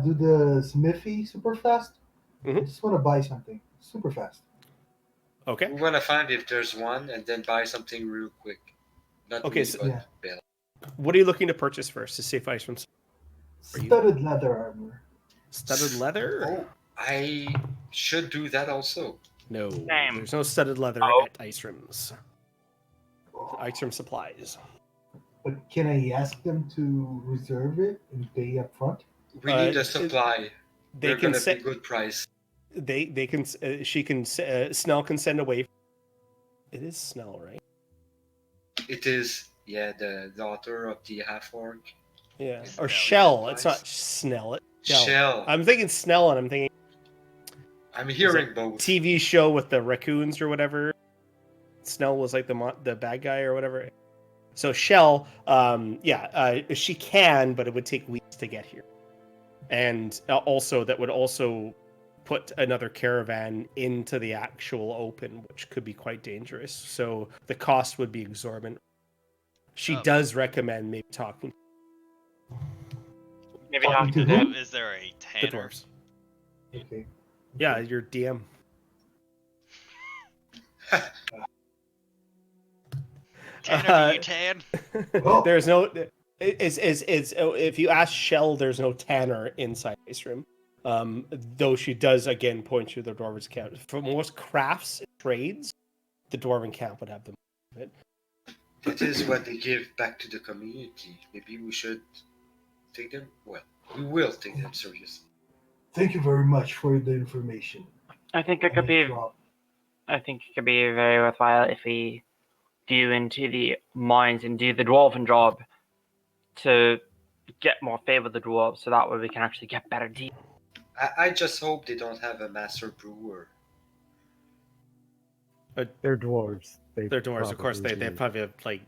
Speaker 8: do the smithy super fast? I
Speaker 2: Mhm.
Speaker 8: just want to buy something super fast.
Speaker 2: Okay.
Speaker 3: We want to find if there's one and then buy something real quick. Not
Speaker 2: Okay,
Speaker 3: me,
Speaker 2: so-
Speaker 3: but
Speaker 8: Yeah.
Speaker 3: Bill.
Speaker 2: What are you looking to purchase first to save ice from you?
Speaker 8: Studded leather armor.
Speaker 2: studded leather?
Speaker 3: Oh, I should do that also.
Speaker 2: No,
Speaker 5: Same.
Speaker 2: there's no studded leather
Speaker 5: Oh.
Speaker 2: at Icerim's. Icerim supplies.
Speaker 8: But can I ask them to reserve it and pay up front?
Speaker 3: We need a supply.
Speaker 2: They
Speaker 3: We're
Speaker 2: can
Speaker 3: gonna
Speaker 2: set.
Speaker 3: pay good price.
Speaker 2: They can. She can. Snell can send away. It is Snell, right?
Speaker 3: It is, yeah, the daughter of the half orc.
Speaker 2: Yeah.
Speaker 4: Snell,
Speaker 2: Or
Speaker 4: yeah,
Speaker 2: Shell. It's
Speaker 3: supplies.
Speaker 2: not Snell. It's
Speaker 3: Shell.
Speaker 2: I'm thinking Snell, and I'm thinking
Speaker 3: I'm
Speaker 2: is
Speaker 3: hearing
Speaker 2: it
Speaker 3: both.
Speaker 2: TV show with the raccoons or whatever. Snell was like the bad guy or whatever. So Shell, she can, but it would take weeks to get here, and also that would also put another caravan into the actual open, which could be quite dangerous. So the cost would be exorbitant. She
Speaker 4: Oh.
Speaker 2: does recommend maybe talking
Speaker 5: Maybe
Speaker 8: Talking
Speaker 5: talk
Speaker 8: to
Speaker 5: to
Speaker 8: who?
Speaker 5: the
Speaker 4: Is there a
Speaker 2: to the
Speaker 4: tanner?
Speaker 2: dwarves.
Speaker 8: Okay.
Speaker 2: Yeah, your DM.
Speaker 4: Tanner, do you tan?
Speaker 8: Oh.
Speaker 2: There's no. Is if you ask Shell, there's no Tanner inside Ice Room. Though she does again point to the Dwarven's camp. For most crafts and trades, the Dwarven camp would have them.
Speaker 3: That is what they give back to the community. Maybe we should take them. Well, we will take them serious.
Speaker 8: Thank you very much for the information.
Speaker 5: I think it could be. I think it could be very worthwhile if we do into the mines and do the dwarven job to get more favor with the dwarves, so that way we can actually get better deals.
Speaker 3: I just hope they don't have a master brewer.
Speaker 6: They're dwarves.
Speaker 2: They're dwarves, of course. They
Speaker 6: do.
Speaker 2: probably have like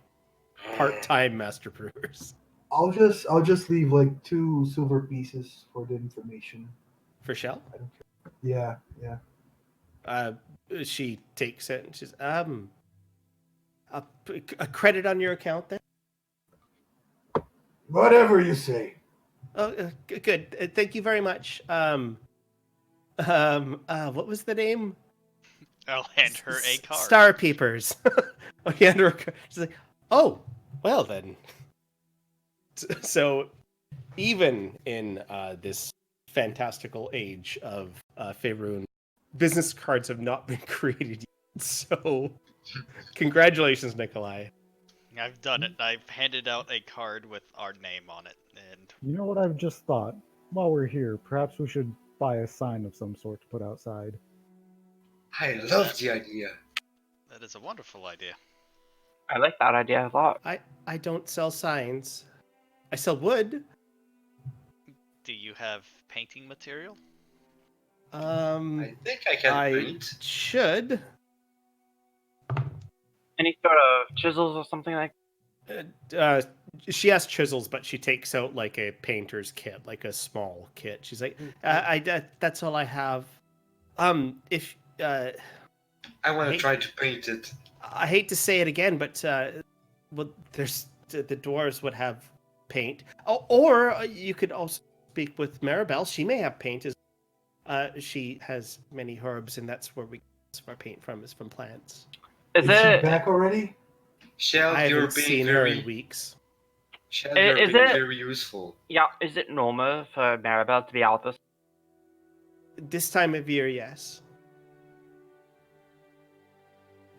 Speaker 2: part-time master brewers
Speaker 8: I'll just leave like 2 silver pieces for the information.
Speaker 2: for Shell.
Speaker 8: I don't care. Yeah.
Speaker 2: She takes it and she's a credit on your account then.
Speaker 8: Whatever you say.
Speaker 2: Oh, good. Thank you very much. What was the name?
Speaker 4: I'll hand her a card.
Speaker 2: Star Peepers. Oh, he handed her a card. She's like, oh, well then. So, even in this fantastical age of Faerun, business cards have not been created yet. So, congratulations, Nikolai.
Speaker 4: I've done it. I've handed out a card with our name on it, and
Speaker 6: You know what I've just thought? While we're here, perhaps we should buy a sign of some sort to put outside.
Speaker 3: I love the idea.
Speaker 4: that is a wonderful idea.
Speaker 5: I like that idea a lot.
Speaker 2: I don't sell signs. I sell wood.
Speaker 4: Do you have painting material?
Speaker 3: I think I can
Speaker 2: I
Speaker 3: paint.
Speaker 2: should.
Speaker 5: Any sort of chisels or something like
Speaker 2: She has chisels, but she takes out like a painter's kit, like a small kit. She's like, that's all I have. If
Speaker 3: I want
Speaker 2: Hey.
Speaker 3: to try to paint it.
Speaker 2: I hate to say it again, but well, there's the dwarves would have paint. Oh, or you could also speak with Maribel. She may have paint. She has many herbs, and that's where we get our paint from. Is from plants.
Speaker 5: Is
Speaker 8: Is she
Speaker 5: it
Speaker 8: back already?
Speaker 3: Shell,
Speaker 2: I
Speaker 3: you're
Speaker 2: haven't
Speaker 3: being
Speaker 2: seen her in
Speaker 3: very,
Speaker 2: weeks.
Speaker 3: Shell, you're
Speaker 5: Is
Speaker 3: being
Speaker 5: it-
Speaker 3: very useful.
Speaker 5: is it normal for Maribel to be out this?
Speaker 2: This time of year, yes.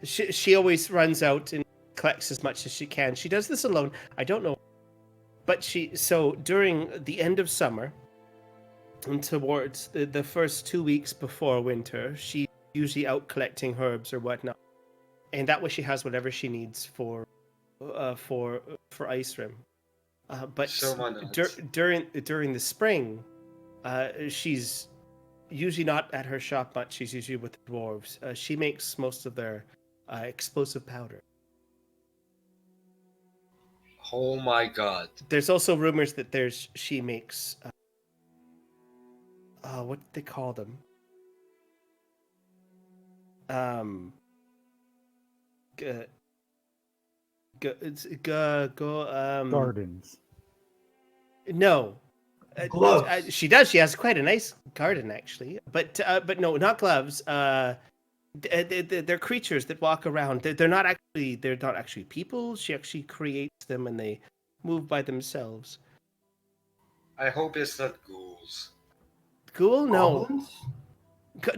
Speaker 2: She always runs out and collects as much as she can. She does this alone. I don't know, but so during the end of summer, and towards the first 2 weeks before winter, she's usually out collecting herbs or whatnot, and that way she has whatever she needs for Icerim. But
Speaker 3: So why not?
Speaker 2: during the spring, she's usually not at her shop much. She's usually with the dwarves. She makes most of their explosive powder.
Speaker 3: Oh my god.
Speaker 2: There's also rumors that she makes what do they call them? G- it's
Speaker 6: Gardens.
Speaker 2: No.
Speaker 8: Gloves.
Speaker 2: She does. She has quite a nice garden, actually. But no, not gloves. They're creatures that walk around. They're not actually people. She actually creates them, and they move by themselves.
Speaker 3: I hope it's not ghouls.
Speaker 2: Ghoul? No.
Speaker 8: Goblins?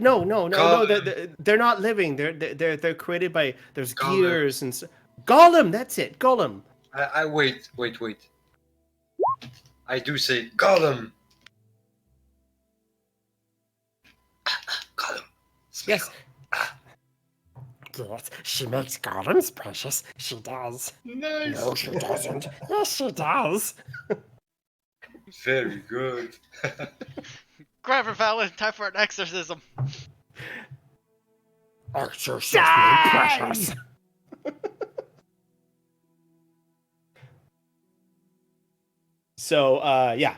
Speaker 2: No.
Speaker 3: Golem.
Speaker 2: They're not living. They're created by. There's
Speaker 3: Golem.
Speaker 2: gears and Golem. That's it. Golem.
Speaker 3: I wait. I do say Gollum. Gollum.
Speaker 2: Yes.
Speaker 7: Yes, she makes golems, precious. She does.
Speaker 3: Nice.
Speaker 7: No, she doesn't. Yes, she does.
Speaker 3: Very good.
Speaker 4: Grab her, Valen. Time for an exorcism.
Speaker 7: Exorcist me, precious.
Speaker 2: So yeah.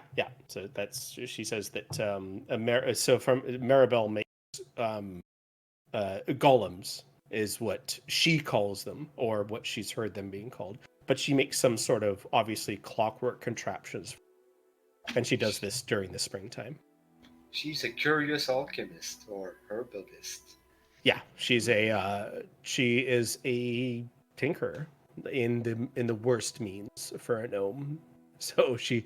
Speaker 2: So she says that so from Maribel makes golems is what she calls them, or what she's heard them being called. But she makes some sort of obviously clockwork contraptions, and she does this during the springtime.
Speaker 3: She's a curious alchemist or herbalist.
Speaker 2: Yeah, she is a tinkerer in the worst means for a gnome. So she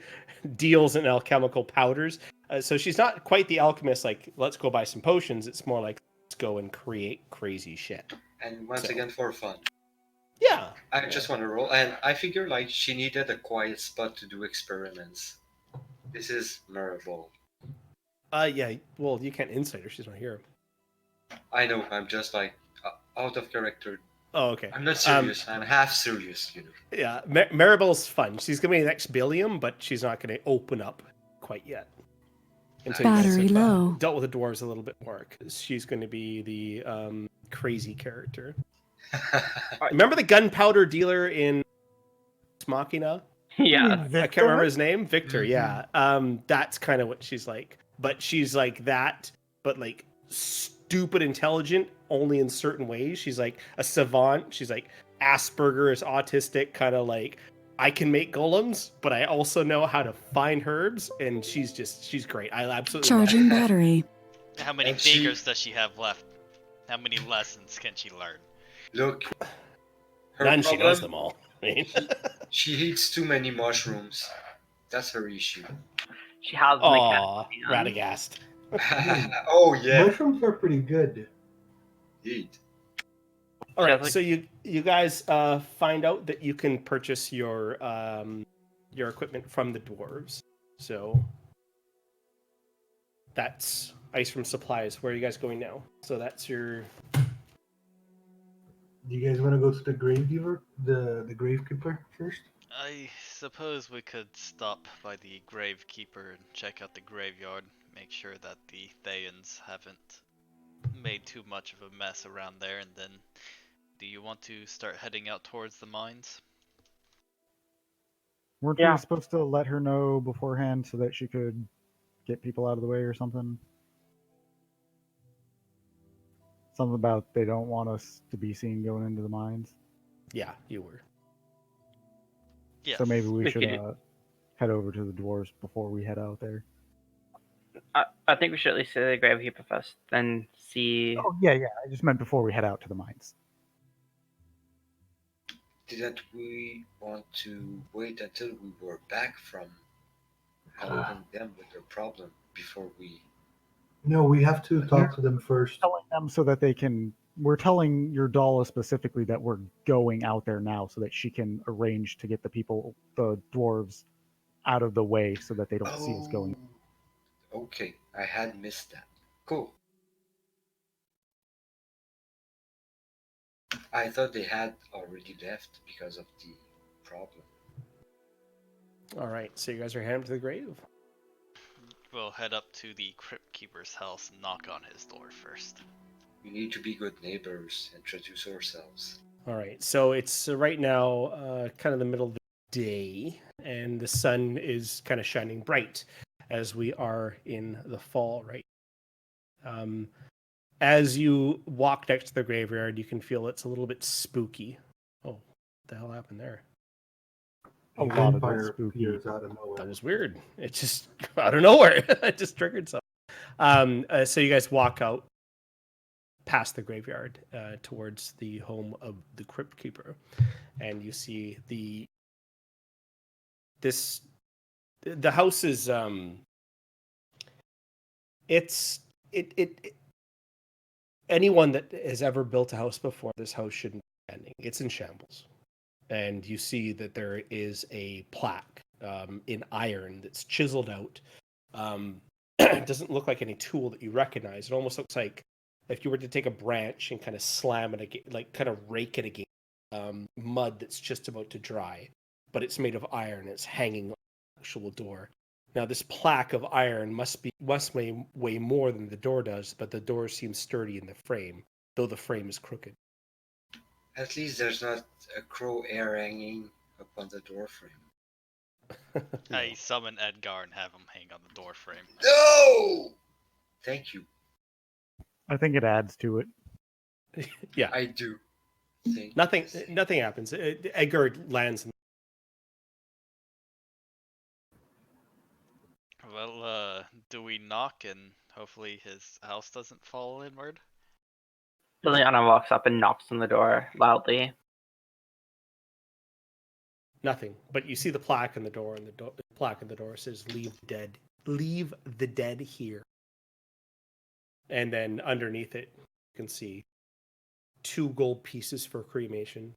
Speaker 2: deals in alchemical powders. So she's not quite the alchemist, like, let's go buy some potions. It's more like, let's go and create crazy shit.
Speaker 3: And once again, for fun.
Speaker 2: Yeah.
Speaker 3: I just want to roll. And I figure like she needed a quiet spot to do experiments. This is Maribel.
Speaker 2: Yeah. Well, you can't insight her. She's not here.
Speaker 3: I know. I'm just like out of character.
Speaker 2: Oh, okay.
Speaker 3: I'm not serious. I'm half serious, you know.
Speaker 2: Yeah. Maribel's fun. She's going to be the next Billiam, but she's not going to open up quite yet. Until you guys
Speaker 9: Battery
Speaker 2: have,
Speaker 9: low.
Speaker 2: dealt with the dwarves a little bit more, because she's going to be the crazy character. Remember the gunpowder dealer in Machina?
Speaker 5: Yeah.
Speaker 2: I can't remember his name. Victor, yeah. That's kind of what she's like. But she's like that, but like stupid intelligent only in certain ways. She's like a savant. She's like Asperger's, autistic, kind of like, I can make golems, but I also know how to find herbs, and she's great. I absolutely
Speaker 9: Charging
Speaker 2: love her.
Speaker 9: battery.
Speaker 4: How many
Speaker 3: And she-
Speaker 4: fingers does she have left? How many lessons can she learn?
Speaker 3: Look. Her
Speaker 2: None, she knows
Speaker 3: problem,
Speaker 2: them all. I mean,
Speaker 3: she eats too many mushrooms. That's her issue.
Speaker 5: She has the
Speaker 2: aw,
Speaker 5: mechanic.
Speaker 2: Radagast.
Speaker 3: Oh yeah.
Speaker 8: Mushrooms are pretty good.
Speaker 3: Eat.
Speaker 2: All right,
Speaker 5: Like-
Speaker 2: so you guys find out that you can purchase your equipment from the dwarves. So that's Icerim Supplies. Where are you guys going now? So that's your.
Speaker 8: Do you guys want to go to the gravekeeper, the gravekeeper first?
Speaker 4: I suppose we could stop by the gravekeeper and check out the graveyard. Make sure that the Thayans haven't made too much of a mess around there, and then do you want to start heading out towards the mines?
Speaker 6: Weren't
Speaker 5: Yeah.
Speaker 6: we supposed to let her know beforehand so that she could get people out of the way or something? Something about they don't want us to be seen going into the mines.
Speaker 2: Yeah, you were.
Speaker 4: Yes.
Speaker 6: So maybe we
Speaker 5: We
Speaker 6: should
Speaker 5: could-
Speaker 6: head over to the dwarves before we head out there.
Speaker 5: I think we should at least see the gravekeeper first, then see.
Speaker 6: Oh yeah. I just meant before we head out to the mines.
Speaker 3: Didn't we want to wait until we were back from helping them with their problem before we?
Speaker 8: No, we have to talk to them first.
Speaker 6: Telling them so that they can. We're telling your Dala specifically that we're going out there now so that she can arrange to get the dwarves, out of the way so that they don't see us going.
Speaker 3: Okay, I had missed that. Cool. I thought they had already left because of the problem.
Speaker 2: All right, so you guys are heading to the grave.
Speaker 4: We'll head up to the Crypt Keeper's house and knock on his door first.
Speaker 3: We need to be good neighbors, introduce ourselves.
Speaker 2: All right, so it's right now kind of the middle of the day, and the sun is kind of shining bright as we are in the fall, right? As you walk next to the graveyard, you can feel it's a little bit spooky. Oh, what the hell happened there?
Speaker 6: A
Speaker 8: A
Speaker 6: lot of
Speaker 8: vampire
Speaker 6: it spooky.
Speaker 8: appears out of nowhere.
Speaker 2: That was weird. It just out of nowhere. It just triggered something. So you guys walk out past the graveyard towards the home of the Crypt Keeper, and you see the house is it anyone that has ever built a house before, this house shouldn't be standing. It's in shambles. And you see that there is a plaque in iron that's chiseled out. It doesn't look like any tool that you recognize. It almost looks like if you were to take a branch and kind of slam it against, like kind of rake it against mud that's just about to dry, but it's made of iron. It's hanging on the actual door. Now, this plaque of iron must weigh more than the door does, but the door seems sturdy in the frame, though the frame is crooked.
Speaker 3: At least there's not a crow air hanging upon the doorframe.
Speaker 2: No.
Speaker 4: I summon Edgar and have him hang on the door frame.
Speaker 3: No! Thank you.
Speaker 6: I think it adds to it.
Speaker 2: Yeah,
Speaker 3: I do. Thank
Speaker 2: nothing
Speaker 3: you.
Speaker 2: happens. Edgar lands.
Speaker 4: Well, do we knock and hopefully his house doesn't fall inward?
Speaker 5: Liliana walks up and knocks on the door loudly.
Speaker 2: Nothing, but you see the plaque on the door, and the plaque on the door says "Leave the dead here." And then underneath it, you can see 2 gold pieces for cremation,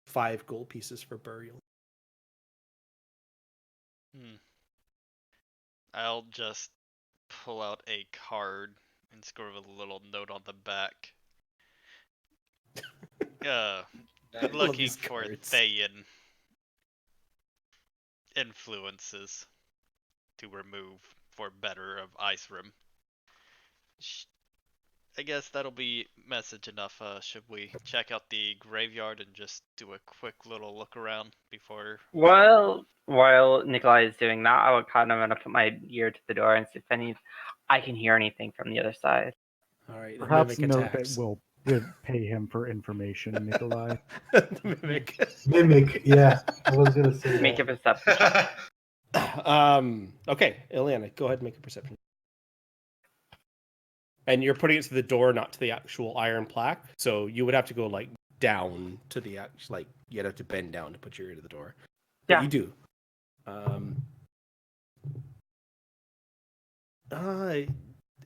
Speaker 2: 5 gold pieces for burial.
Speaker 4: I'll just pull out a card and scribble a little note on the back. Looking
Speaker 2: these
Speaker 4: for
Speaker 2: cards.
Speaker 4: Thayan influences to remove for better of Icerim. I guess that'll be message enough. Should we check out the graveyard and just do a quick little look around before?
Speaker 5: Well, while Nikolai is doing that, I would kind of gonna put my ear to the door and see if I can hear anything from the other side.
Speaker 2: All right, the
Speaker 6: Perhaps
Speaker 2: mimic
Speaker 6: note
Speaker 2: attacks.
Speaker 6: that we'll pay him for information, Nikolai.
Speaker 2: The mimic.
Speaker 8: Mimic, yeah. I was gonna say
Speaker 5: Make a
Speaker 8: that.
Speaker 5: perception.
Speaker 2: Okay, Ileana, go ahead and make a perception. And you're putting it to the door, not to the actual iron plaque. So you would have to go like down to the actual, like you'd have to bend down to put your ear to the door. But
Speaker 5: Yeah.
Speaker 2: you do.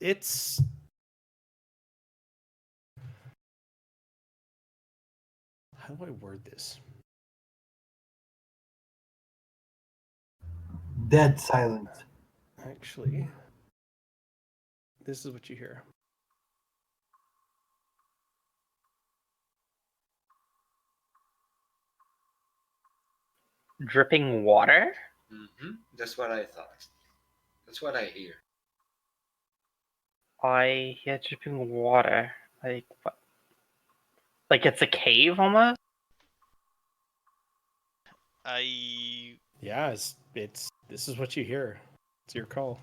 Speaker 2: It's how do I word this?
Speaker 8: Dead silence.
Speaker 2: Actually, this is what you hear.
Speaker 5: Dripping water?
Speaker 3: That's what I thought. That's what I hear.
Speaker 5: I hear dripping water. Like what? Like it's a cave almost?
Speaker 2: Yeah, it's this is what you hear. It's your call.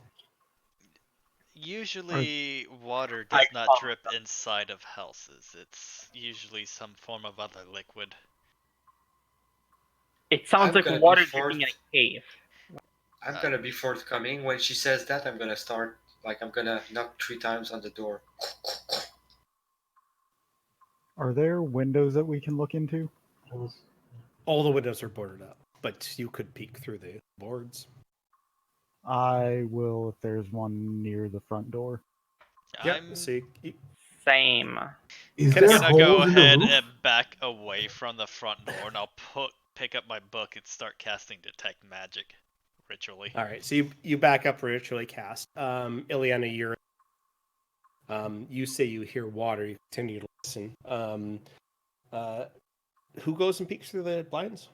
Speaker 4: Usually water does not drip inside of houses. It's usually some form of other liquid.
Speaker 5: It sounds
Speaker 3: I'm
Speaker 5: like
Speaker 3: gonna
Speaker 5: water
Speaker 3: be forth-
Speaker 5: dripping in a cave.
Speaker 3: I'm gonna be forthcoming. When she says that, I'm gonna start, like, I'm gonna knock 3 times on the door.
Speaker 6: Are there windows that we can look into?
Speaker 2: All the windows are boarded up, but you could peek through the boards.
Speaker 6: I will if there's one near the front door.
Speaker 4: I'm
Speaker 2: See,
Speaker 5: Same.
Speaker 8: Is
Speaker 2: Can I
Speaker 8: there
Speaker 4: gonna go
Speaker 8: holes in the
Speaker 4: ahead
Speaker 8: roof?
Speaker 4: and back away from the front door, and I'll pick up my book and start casting Detect Magic ritually.
Speaker 2: All right, so you back up ritually cast. Ileana, you say you hear water. You continue to listen. Who goes and peeks through the blinds?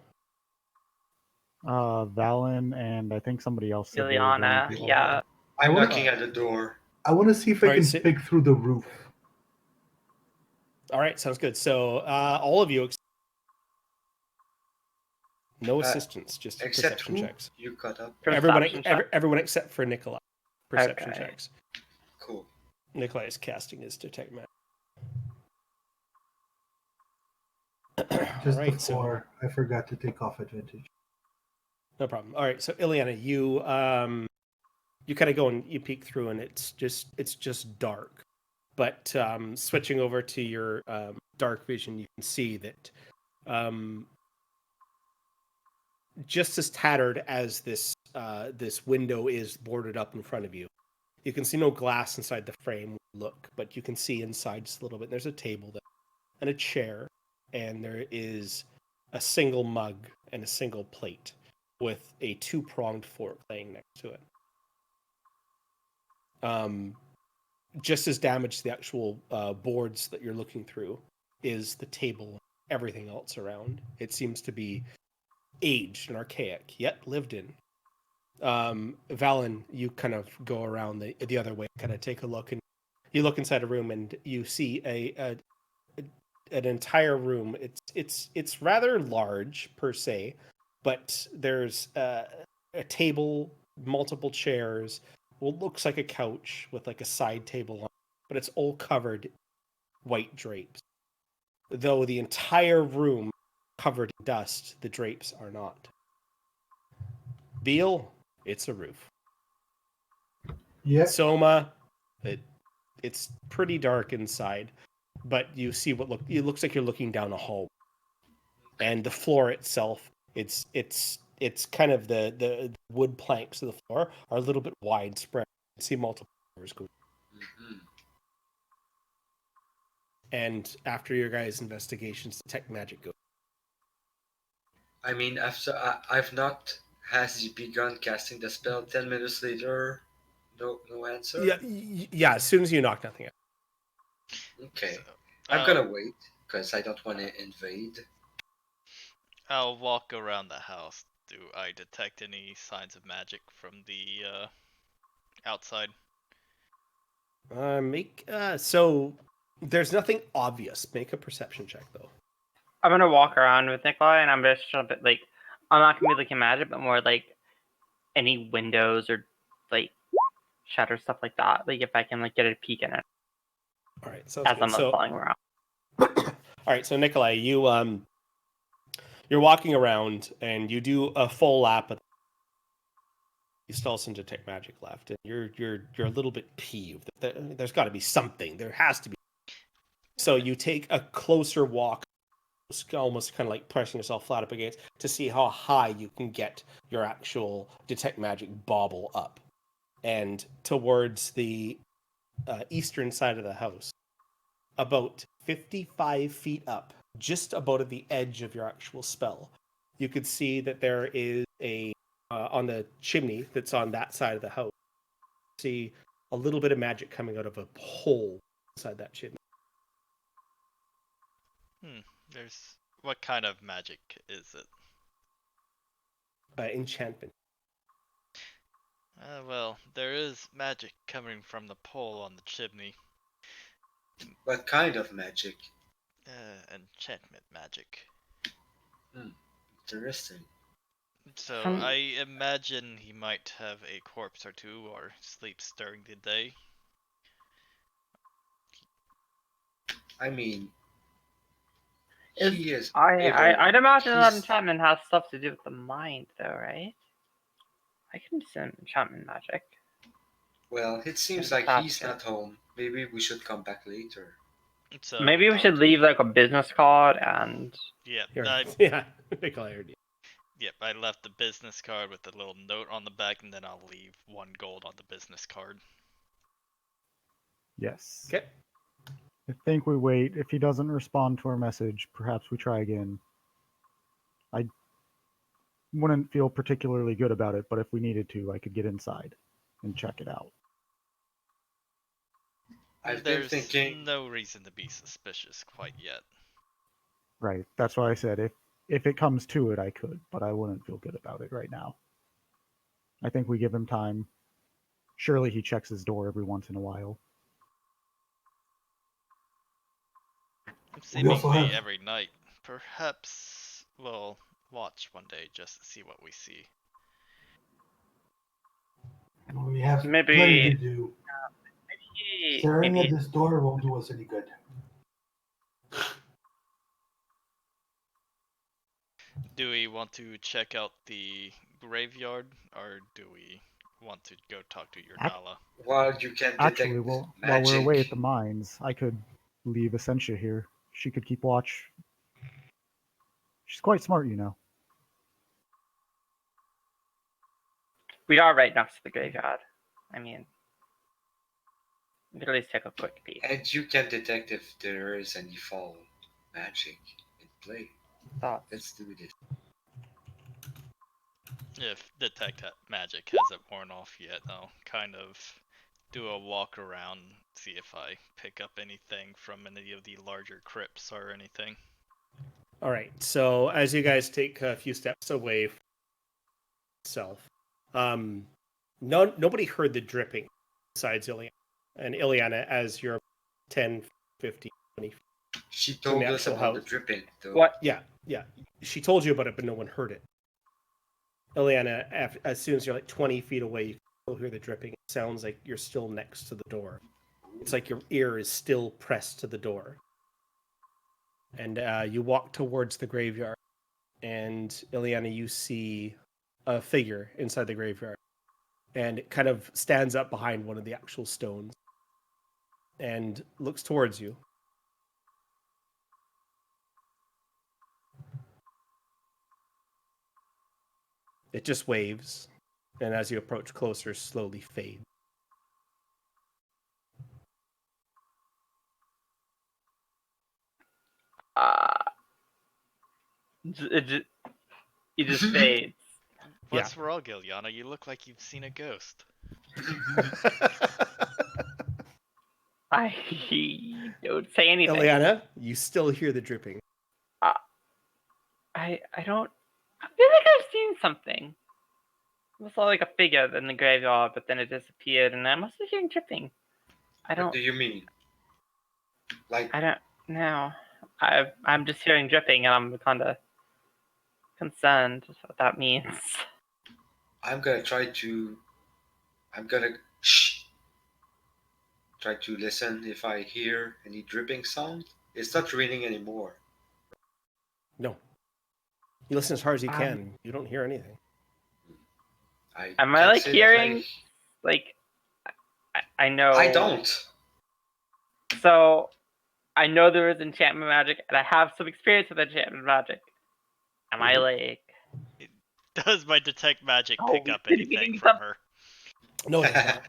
Speaker 6: Valen and I think somebody else said they were going
Speaker 5: Ileana,
Speaker 6: to.
Speaker 5: yeah.
Speaker 3: I'm
Speaker 8: wanna-
Speaker 3: knocking at the door.
Speaker 8: I want to see if I
Speaker 2: Alright,
Speaker 8: can
Speaker 2: so-
Speaker 8: pick through the roof.
Speaker 2: All right, sounds good. So all of you, no assistance, just
Speaker 3: Except
Speaker 2: perception
Speaker 3: who?
Speaker 2: checks.
Speaker 3: You cut up.
Speaker 5: Perception check.
Speaker 2: Everyone except for Nikolai. Perception
Speaker 5: Okay.
Speaker 2: checks.
Speaker 3: Cool.
Speaker 2: Nikolai is casting his detect magic.
Speaker 8: Just
Speaker 2: All right,
Speaker 8: before I forgot to take off advantage.
Speaker 2: no problem. All right, so Ileana, you kind of go and you peek through, and it's just dark. But switching over to your dark vision, you can see that just as tattered as this window is boarded up in front of you, you can see no glass inside the frame. Look, but you can see inside just a little bit. There's a table there and a chair, and there is a single mug and a single plate with a two-pronged fork laying next to it. Just as damaged the actual boards that you're looking through is the table, everything else around. It seems to be aged and archaic, yet lived in. Valen, you kind of go around the other way, kind of take a look, and you look inside a room, and you see an entire room. It's rather large per se, but there's a table, multiple chairs. What looks like a couch with like a side table on, but it's all covered white drapes. Though the entire room covered in dust, the drapes are not. Beal, it's a roof.
Speaker 8: Yeah.
Speaker 2: Soma, it's pretty dark inside, but you see it looks like you're looking down a hall. And the floor itself, it's kind of the wood planks of the floor are a little bit widespread. You see multiple doors go.
Speaker 3: Mhm.
Speaker 2: And after your guys' investigations, detect magic goes.
Speaker 3: I mean, after I've knocked, has he begun casting the spell? 10 minutes later, no answer.
Speaker 2: Yeah. As soon as you knock, nothing.
Speaker 3: Okay.
Speaker 4: So,
Speaker 3: I'm gonna wait because I don't want to invade.
Speaker 4: I'll walk around the house. Do I detect any signs of magic from the outside?
Speaker 2: So there's nothing obvious. Make a perception check though.
Speaker 5: I'm gonna walk around with Nikolai, and I'm just trying to like, I'm not gonna be looking at it, but more like any windows or like shutter stuff like that. Like if I can like get a peek in it
Speaker 2: All right, sounds
Speaker 5: as
Speaker 2: good.
Speaker 5: I'm
Speaker 2: So,
Speaker 5: following around.
Speaker 2: all right, so Nikolai, you're walking around and you do a full lap of. You still have some detect magic left, and you're a little bit peeved. There's got to be something. There has to be. So you take a closer walk, almost kind of like pressing yourself flat up against to see how high you can get your actual detect magic bauble up, and towards the eastern side of the house, about 55 feet up, just about at the edge of your actual spell, you could see that there is a on the chimney that's on that side of the house. See a little bit of magic coming out of a hole inside that chimney.
Speaker 4: There's what kind of magic is it?
Speaker 2: Enchantment.
Speaker 4: Well, there is magic coming from the pole on the chimney.
Speaker 3: What kind of magic?
Speaker 4: Enchantment magic.
Speaker 3: Interesting.
Speaker 4: So
Speaker 5: From-
Speaker 4: I imagine he might have a corpse or two or sleeps during the day.
Speaker 3: I mean,
Speaker 5: Is-
Speaker 3: he is.
Speaker 5: I'd imagine that
Speaker 3: he's-
Speaker 5: enchantment has stuff to do with the mind, though, right? I can send enchantment magic.
Speaker 3: Well, it seems
Speaker 5: Yeah,
Speaker 3: like
Speaker 5: that's
Speaker 3: he's
Speaker 5: good.
Speaker 3: not home. Maybe we should come back later.
Speaker 4: So
Speaker 5: Maybe we should leave like a business card and.
Speaker 4: yeah,
Speaker 2: Yeah, Nikolai heard you.
Speaker 4: yep, I left the business card with a little note on the back, and then I'll leave 1 gold on the business card.
Speaker 6: Yes.
Speaker 2: Okay.
Speaker 6: I think we wait. If he doesn't respond to our message, perhaps we try again. wouldn't feel particularly good about it, but if we needed to, I could get inside and check it out.
Speaker 3: I've been
Speaker 4: There's
Speaker 3: thinking.
Speaker 4: no reason to be suspicious quite yet.
Speaker 6: Right. That's why I said if it comes to it, I could, but I wouldn't feel good about it right now. I think we give him time. Surely he checks his door every once in a while.
Speaker 8: We also
Speaker 4: Seemingly
Speaker 8: have-
Speaker 4: every night. Perhaps we'll watch one day just to see what we see.
Speaker 8: We have
Speaker 5: Maybe-
Speaker 8: plenty to do. Staring
Speaker 5: Maybe
Speaker 8: at this door won't do us any good.
Speaker 4: Do we want to check out the graveyard, or do we want to go talk to your Nala?
Speaker 3: While you can detect
Speaker 6: Actually, while we're away at the mines, I could leave Essentia here. She could keep watch. She's quite smart, you know.
Speaker 5: we are right next to the graveyard. I mean, we could at least take a quick peek.
Speaker 3: And you can detect if there is any foul magic in play.
Speaker 5: Thoughts?
Speaker 3: Let's do this.
Speaker 4: If detect magic hasn't worn off yet, I'll kind of do a walk around, see if I pick up anything from any of the larger crypts or anything.
Speaker 2: All right. So as you guys take a few steps away from itself, nobody heard the dripping besides Ileana. And Ileana, as you're 10, 15, 20 feet.
Speaker 3: She
Speaker 2: From
Speaker 3: told
Speaker 2: the
Speaker 3: us
Speaker 2: actual
Speaker 3: about the
Speaker 2: house.
Speaker 3: dripping, though.
Speaker 5: What?
Speaker 2: Yeah. She told you about it, but no one heard it. Ileana, as soon as you're like 20 feet away, you can still hear the dripping. It sounds like you're still next to the door. It's like your ear is still pressed to the door. And you walk towards the graveyard. And Ileana, you see a figure inside the graveyard. And it kind of stands up behind one of the actual stones. And looks towards you. It just waves. And as you approach closer, slowly fades.
Speaker 5: It just fades.
Speaker 4: What's wrong, Ileana? You look like you've seen a ghost.
Speaker 5: I don't say anything.
Speaker 2: Ileana, you still hear the dripping.
Speaker 5: I don't. I feel like I've seen something. I saw like a figure in the graveyard, but then it disappeared, and I must be hearing dripping. I
Speaker 3: What
Speaker 5: don't.
Speaker 3: do you mean? Like,
Speaker 5: I don't know. I'm just hearing dripping, and I'm kind of concerned what that means.
Speaker 3: I'm gonna shh. Try to listen if I hear any dripping sound. It's not raining anymore.
Speaker 2: No. You listen as hard as you can. You don't hear anything.
Speaker 5: Am I
Speaker 3: can't
Speaker 5: like
Speaker 3: say that
Speaker 5: hearing? Like, I know.
Speaker 3: I don't.
Speaker 5: So, I know there is enchantment magic, and I have some experience with enchantment magic. Am I like?
Speaker 4: Does my detect magic
Speaker 5: Oh,
Speaker 4: pick up
Speaker 5: it's
Speaker 4: anything
Speaker 5: getting
Speaker 4: from
Speaker 5: some-
Speaker 4: her?
Speaker 2: No, it does not.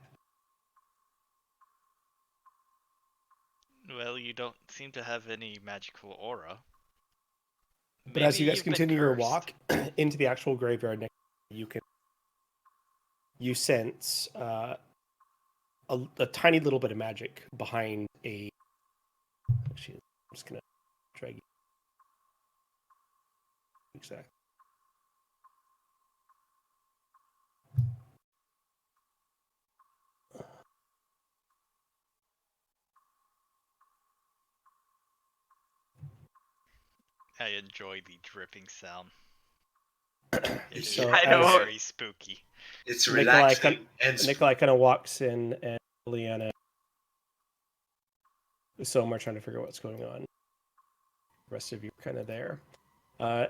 Speaker 4: Well, you don't seem to have any magical aura.
Speaker 2: But as you
Speaker 4: Maybe
Speaker 2: guys
Speaker 4: you've been
Speaker 2: continue your
Speaker 4: cursed.
Speaker 2: walk into the actual graveyard, you sense a tiny little bit of magic behind a. Actually, I'm just gonna drag you. Exactly.
Speaker 4: I enjoy the dripping sound. It is
Speaker 2: So
Speaker 5: I know.
Speaker 4: very spooky.
Speaker 3: It's
Speaker 2: Nikolai
Speaker 3: relaxing and
Speaker 2: Nikolai kind of walks in, and Leanna. So we're trying to figure out what's going on. The rest of you are kind of there.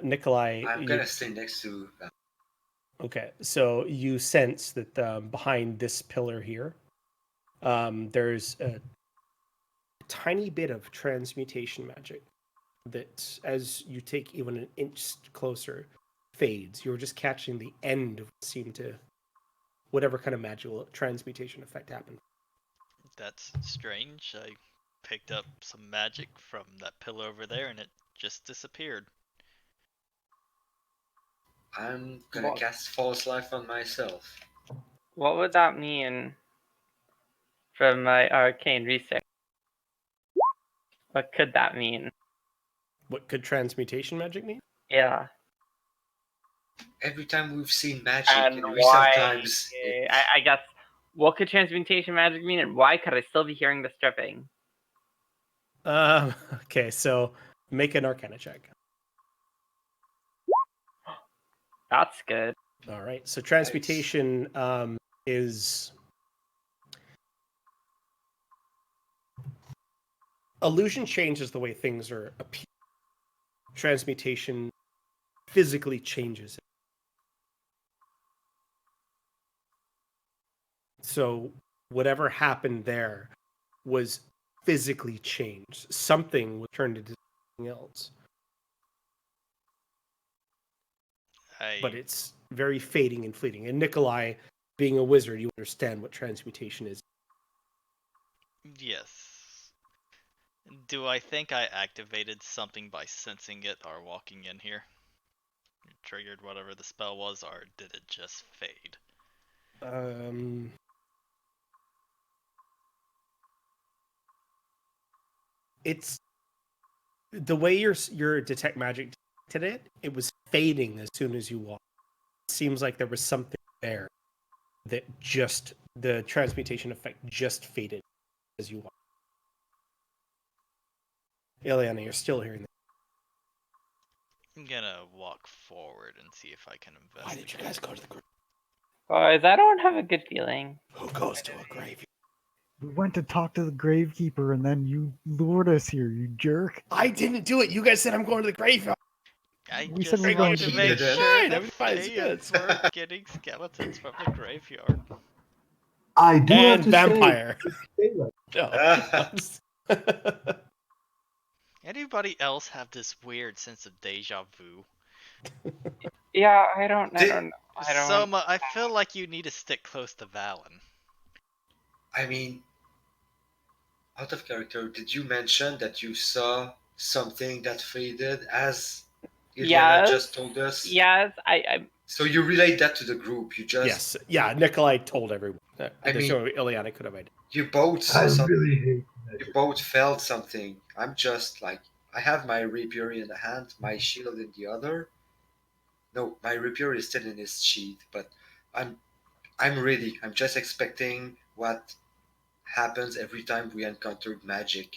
Speaker 2: Nikolai,
Speaker 3: I'm gonna stay next to.
Speaker 2: Okay, so you sense that behind this pillar here, there's a tiny bit of transmutation magic that, as you take even an inch closer, fades. You're just catching the end of what seemed to, whatever kind of magical transmutation effect happened.
Speaker 4: That's strange. I picked up some magic from that pillar over there and it just disappeared.
Speaker 3: I'm gonna
Speaker 5: Well-
Speaker 3: cast False Life on myself.
Speaker 5: What would that mean from my arcane research? What could that mean?
Speaker 2: What could transmutation magic mean?
Speaker 5: Yeah.
Speaker 3: Every time we've seen magic
Speaker 5: And
Speaker 3: in
Speaker 5: why?
Speaker 3: recent times,
Speaker 5: I guess. What could transmutation magic mean, and why could I still be hearing the stripping?
Speaker 2: Okay, so make an Arcana check.
Speaker 5: That's good.
Speaker 2: All right, so transmutation is illusion changes the way things are appear. Transmutation physically changes it. So whatever happened there was physically changed. Something was turned into something else. But it's very fading and fleeting. And Nikolai, being a wizard, you understand what transmutation is.
Speaker 4: Yes. Do I think I activated something by sensing it or walking in here? Triggered whatever the spell was, or did it just fade?
Speaker 2: It's the way your detect magic detected it. It was fading as soon as you walked. It seems like there was something there that just the transmutation effect just faded as you walked. Ileana, you're still hearing that.
Speaker 4: I'm gonna walk forward and see if I can investigate.
Speaker 2: Why did you guys go to the grave?
Speaker 5: Boys, I don't have a good feeling.
Speaker 2: Who goes to a grave?
Speaker 6: We went to talk to the gravekeeper, and then you lured us here, you jerk.
Speaker 2: I didn't do it. You guys said I'm going to the graveyard.
Speaker 6: We
Speaker 4: just
Speaker 6: said we were
Speaker 4: wanted
Speaker 6: going
Speaker 4: to
Speaker 6: to the
Speaker 4: make
Speaker 3: graveyard.
Speaker 4: sure
Speaker 2: Fine,
Speaker 4: the
Speaker 2: everybody's good.
Speaker 4: Fayans were getting skeletons from the graveyard.
Speaker 8: I do have
Speaker 2: And
Speaker 8: to
Speaker 2: vampire.
Speaker 8: say, like,
Speaker 2: No.
Speaker 4: Anybody else have this weird sense of deja vu?
Speaker 5: Yeah, I don't.
Speaker 4: Soma, I feel like you need to stick close to Valen.
Speaker 3: I mean, out of character, did you mention that you saw something that faded as Iliana just told us?
Speaker 5: Yes, I.
Speaker 3: So you relate that to the group. You just
Speaker 2: Yes. Yeah, Nikolai told everyone.
Speaker 3: I mean,
Speaker 2: Ileana could have identified.
Speaker 3: you both saw
Speaker 8: I
Speaker 3: something.
Speaker 8: really hate
Speaker 3: You
Speaker 8: magic.
Speaker 3: both felt something. I'm just like, I have my rapier in the hand, my shield in the other. No, my rapier is still in his sheath, but I'm ready. I'm just expecting what happens every time we encountered magic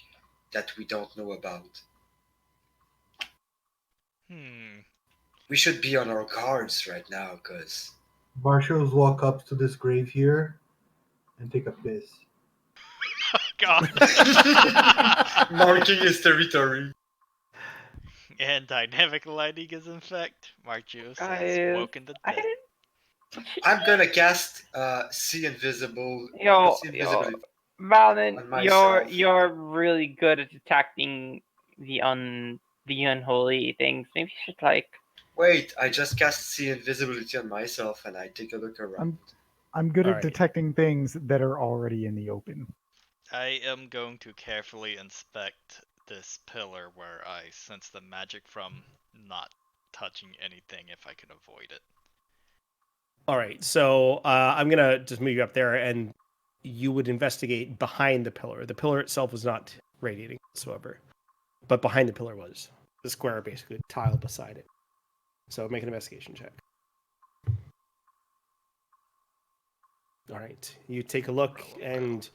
Speaker 3: that we don't know about. We should be on our guards right now, cause
Speaker 8: Marshals walk up to this grave here and take a piss.
Speaker 4: God.
Speaker 3: marking his territory.
Speaker 4: And dynamic lighting is in effect. Margios has
Speaker 5: Guys,
Speaker 4: woken the
Speaker 5: I
Speaker 4: dead.
Speaker 5: didn't.
Speaker 3: I'm gonna cast see invisibility
Speaker 5: Valen,
Speaker 3: on myself.
Speaker 5: you're really good at detecting the unholy things. Maybe you should like.
Speaker 3: Wait, I just cast see invisibility on myself and I take a look around.
Speaker 6: I'm good at
Speaker 2: Alright.
Speaker 6: detecting things that are already in the open.
Speaker 4: I am going to carefully inspect this pillar where I sense the magic from not touching anything if I can avoid it.
Speaker 2: All right, so I'm gonna just move you up there, and you would investigate behind the pillar. The pillar itself was not radiating whatsoever, but behind the pillar was the square, basically tile beside it. So make an investigation check. All right, you take a look, and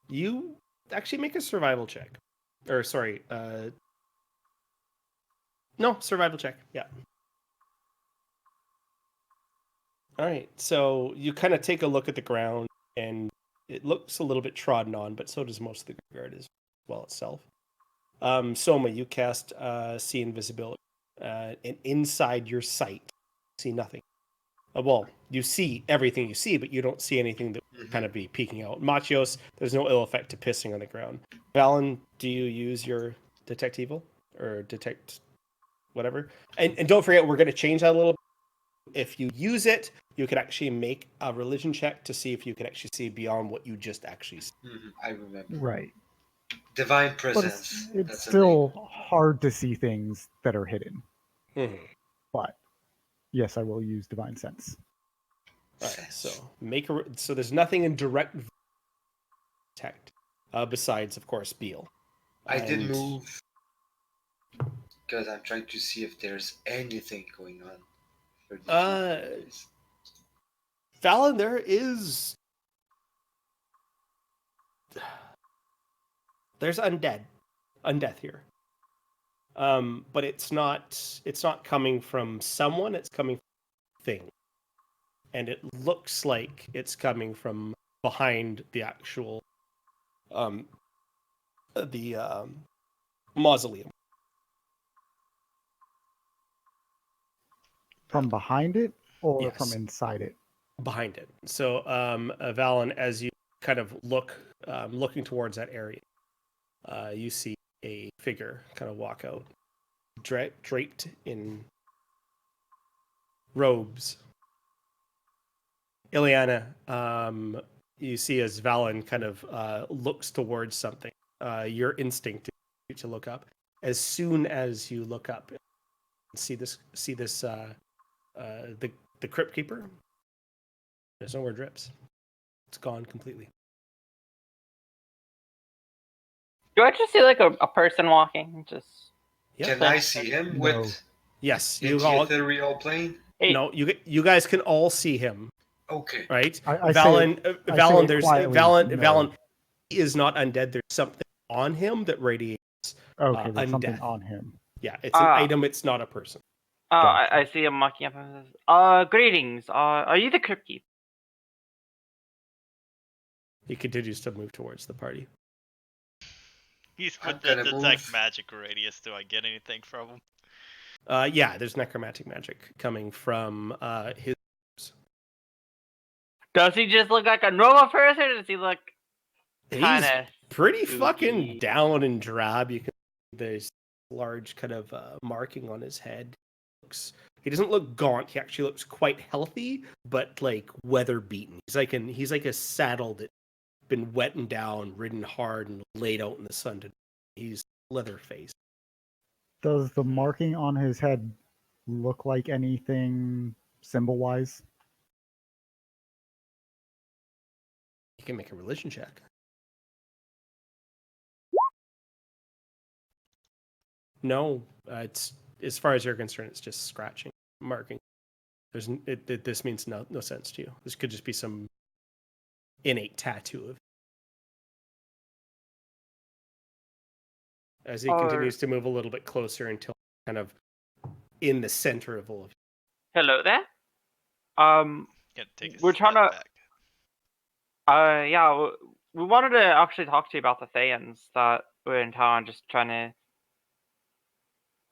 Speaker 2: you actually make a survival check, or sorry, no, survival check. Yeah. All right, so you kind of take a look at the ground, and it looks a little bit trodden on, but so does most of the graveyard as well itself. Soma, you cast see invisibility, and inside your sight, see nothing. Well, you see everything you see, but you don't see anything that would kind of be peeking out. Machios, there's no ill effect to pissing on the ground. Valen, do you use your detect evil or detect whatever? And don't forget, we're going to change that a little bit. If you use it, you could actually make a religion check to see if you can actually see beyond what you just actually see.
Speaker 3: I remember.
Speaker 6: Right.
Speaker 3: Divine
Speaker 6: But
Speaker 3: presence.
Speaker 6: it's
Speaker 3: That's
Speaker 6: still hard to see things that are hidden.
Speaker 2: Mm-hmm.
Speaker 6: But Yes, I will use Divine Sense.
Speaker 2: All right, so so there's nothing in direct detect, besides of course Beal.
Speaker 3: I did
Speaker 2: And-
Speaker 3: move because I'm trying to see if there's anything going on. 32 degrees.
Speaker 2: Valen, there's undeath here. But it's not coming from someone, it's coming from thing. And it looks like it's coming from behind the actual mausoleum.
Speaker 6: From behind it or
Speaker 2: Yes.
Speaker 6: from inside it?
Speaker 2: Behind it. So, Valen, as you kind of looking towards that area, you see a figure kind of walk out, draped in robes. Ileana, you see as Valen kind of looks towards something. Your instinct is to look up. As soon as you look up, see this the crypt keeper. There's nowhere drips. It's gone completely.
Speaker 5: Do I just see like a person walking? Just
Speaker 2: Yeah.
Speaker 3: Can I see him
Speaker 6: No.
Speaker 3: with
Speaker 2: Yes,
Speaker 3: in
Speaker 2: you
Speaker 3: the
Speaker 2: all.
Speaker 3: ethereal plane?
Speaker 5: hey,
Speaker 2: No, you guys can all see him,
Speaker 3: Okay.
Speaker 2: right?
Speaker 6: I
Speaker 2: Valen,
Speaker 6: say it
Speaker 2: Valen, there's
Speaker 6: quietly,
Speaker 2: Valen,
Speaker 6: no.
Speaker 2: Valen is not undead. There's something on him that radiates.
Speaker 6: Okay, there's
Speaker 2: undeath.
Speaker 6: something on him.
Speaker 2: Yeah, it's an item. It's not a person.
Speaker 5: oh,
Speaker 6: Gotcha.
Speaker 5: I see him walking up and says, greetings. Are you the crypt keeper?
Speaker 2: He continues to move towards the party.
Speaker 4: He's
Speaker 3: I'm
Speaker 4: with the
Speaker 3: gonna
Speaker 4: detect
Speaker 3: move.
Speaker 4: magic radius. Do I get anything from him?
Speaker 2: Yeah, there's necromantic magic coming from his.
Speaker 5: Does he just look like a normal person, or does he look kind
Speaker 2: He's
Speaker 5: of
Speaker 2: pretty
Speaker 5: spooky?
Speaker 2: fucking down and drab. You can see there's large kind of marking on his head. He doesn't look gaunt. He actually looks quite healthy, but like weather beaten. He's like a saddle that's been wetted down, ridden hard, and laid out in the sun. He's leather faced.
Speaker 6: Does the marking on his head look like anything symbol-wise?
Speaker 2: You can make a religion check. No, it's as far as you're concerned, it's just scratching, marking. This means no sense to you. This could just be some innate tattoo of. As he continues to move a little bit closer until kind of in the center of all of you.
Speaker 5: Hello there.
Speaker 4: Gotta take a
Speaker 5: We're trying
Speaker 4: step
Speaker 5: to.
Speaker 4: back.
Speaker 5: Yeah, we wanted to actually talk to you about the Thayans that were in town, just trying to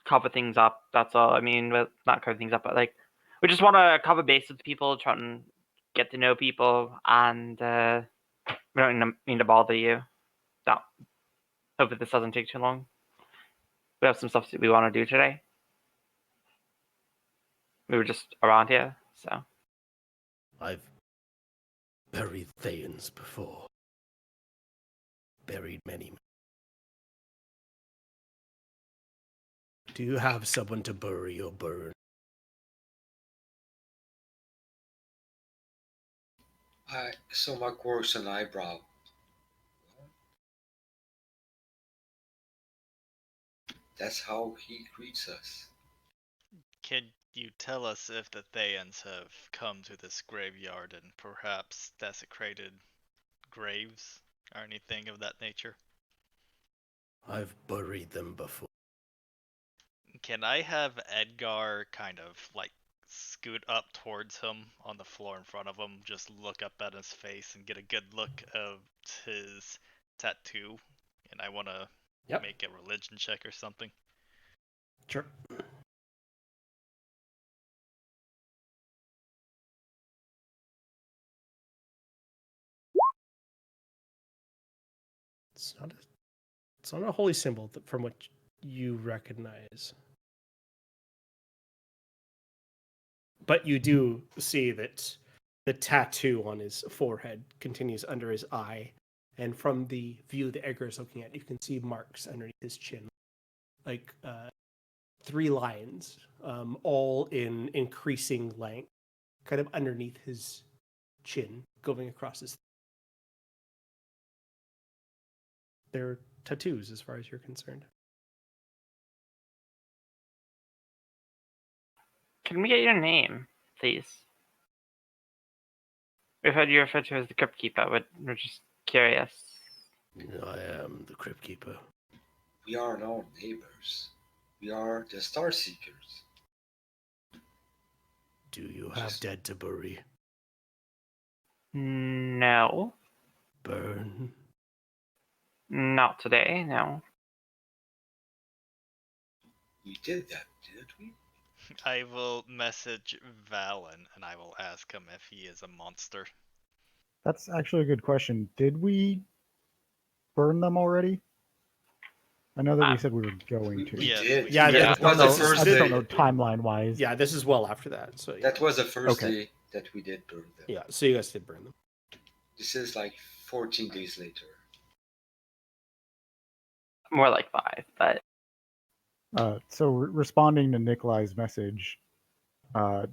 Speaker 5: cover things up. That's all. I mean, well, not cover things up, but like, we just want to cover base with people, try and get to know people, and we don't mean to bother you. No. Hopefully this doesn't take too long. We have some stuff that we want to do today. We were just around here, so.
Speaker 2: I've buried Thayans before. Buried many. Do you have someone to bury or burn?
Speaker 3: I so Mark works an eyebrow. That's how he greets us.
Speaker 4: Can you tell us if the Thayans have come to this graveyard and perhaps desecrated graves or anything of that nature?
Speaker 2: I've buried them before.
Speaker 4: Can I have Edgar kind of like scoot up towards him on the floor in front of him, just look up at his face and get a good look of his tattoo? And I want to make a religion check or something.
Speaker 2: Sure. It's not a holy symbol from what you recognize. But you do see that the tattoo on his forehead continues under his eye. And from the view that Edgar is looking at, you can see marks underneath his chin. Like 3 lines, all in increasing length, kind of underneath his chin, going across his. They're tattoos, as far as you're concerned.
Speaker 5: Can we get your name, please? We've heard you referred to as the Crypt Keeper, but we're just curious.
Speaker 2: I am the Crypt Keeper.
Speaker 3: We are no neighbors. We are the Star Seekers.
Speaker 2: Do you have dead to bury?
Speaker 5: No.
Speaker 2: Burn?
Speaker 5: Not today, no.
Speaker 3: We did that, did we?
Speaker 4: I will message Valen and I will ask him if he is a monster.
Speaker 6: That's actually a good question. Did we burn them already? I know that we said we were going to.
Speaker 3: We
Speaker 4: Yes,
Speaker 3: did.
Speaker 4: we
Speaker 2: Yeah,
Speaker 4: did.
Speaker 3: that
Speaker 6: I
Speaker 3: was
Speaker 6: don't
Speaker 3: the
Speaker 6: know,
Speaker 3: first
Speaker 6: I just don't
Speaker 3: day.
Speaker 6: know timeline-wise.
Speaker 2: Yeah, this is well after that. So yeah.
Speaker 3: That was the first
Speaker 6: Okay.
Speaker 3: day that we did burn them.
Speaker 2: Yeah, so you guys did burn them.
Speaker 3: This is like 14 days later.
Speaker 5: More like 5, but
Speaker 6: So responding to Nikolai's message, not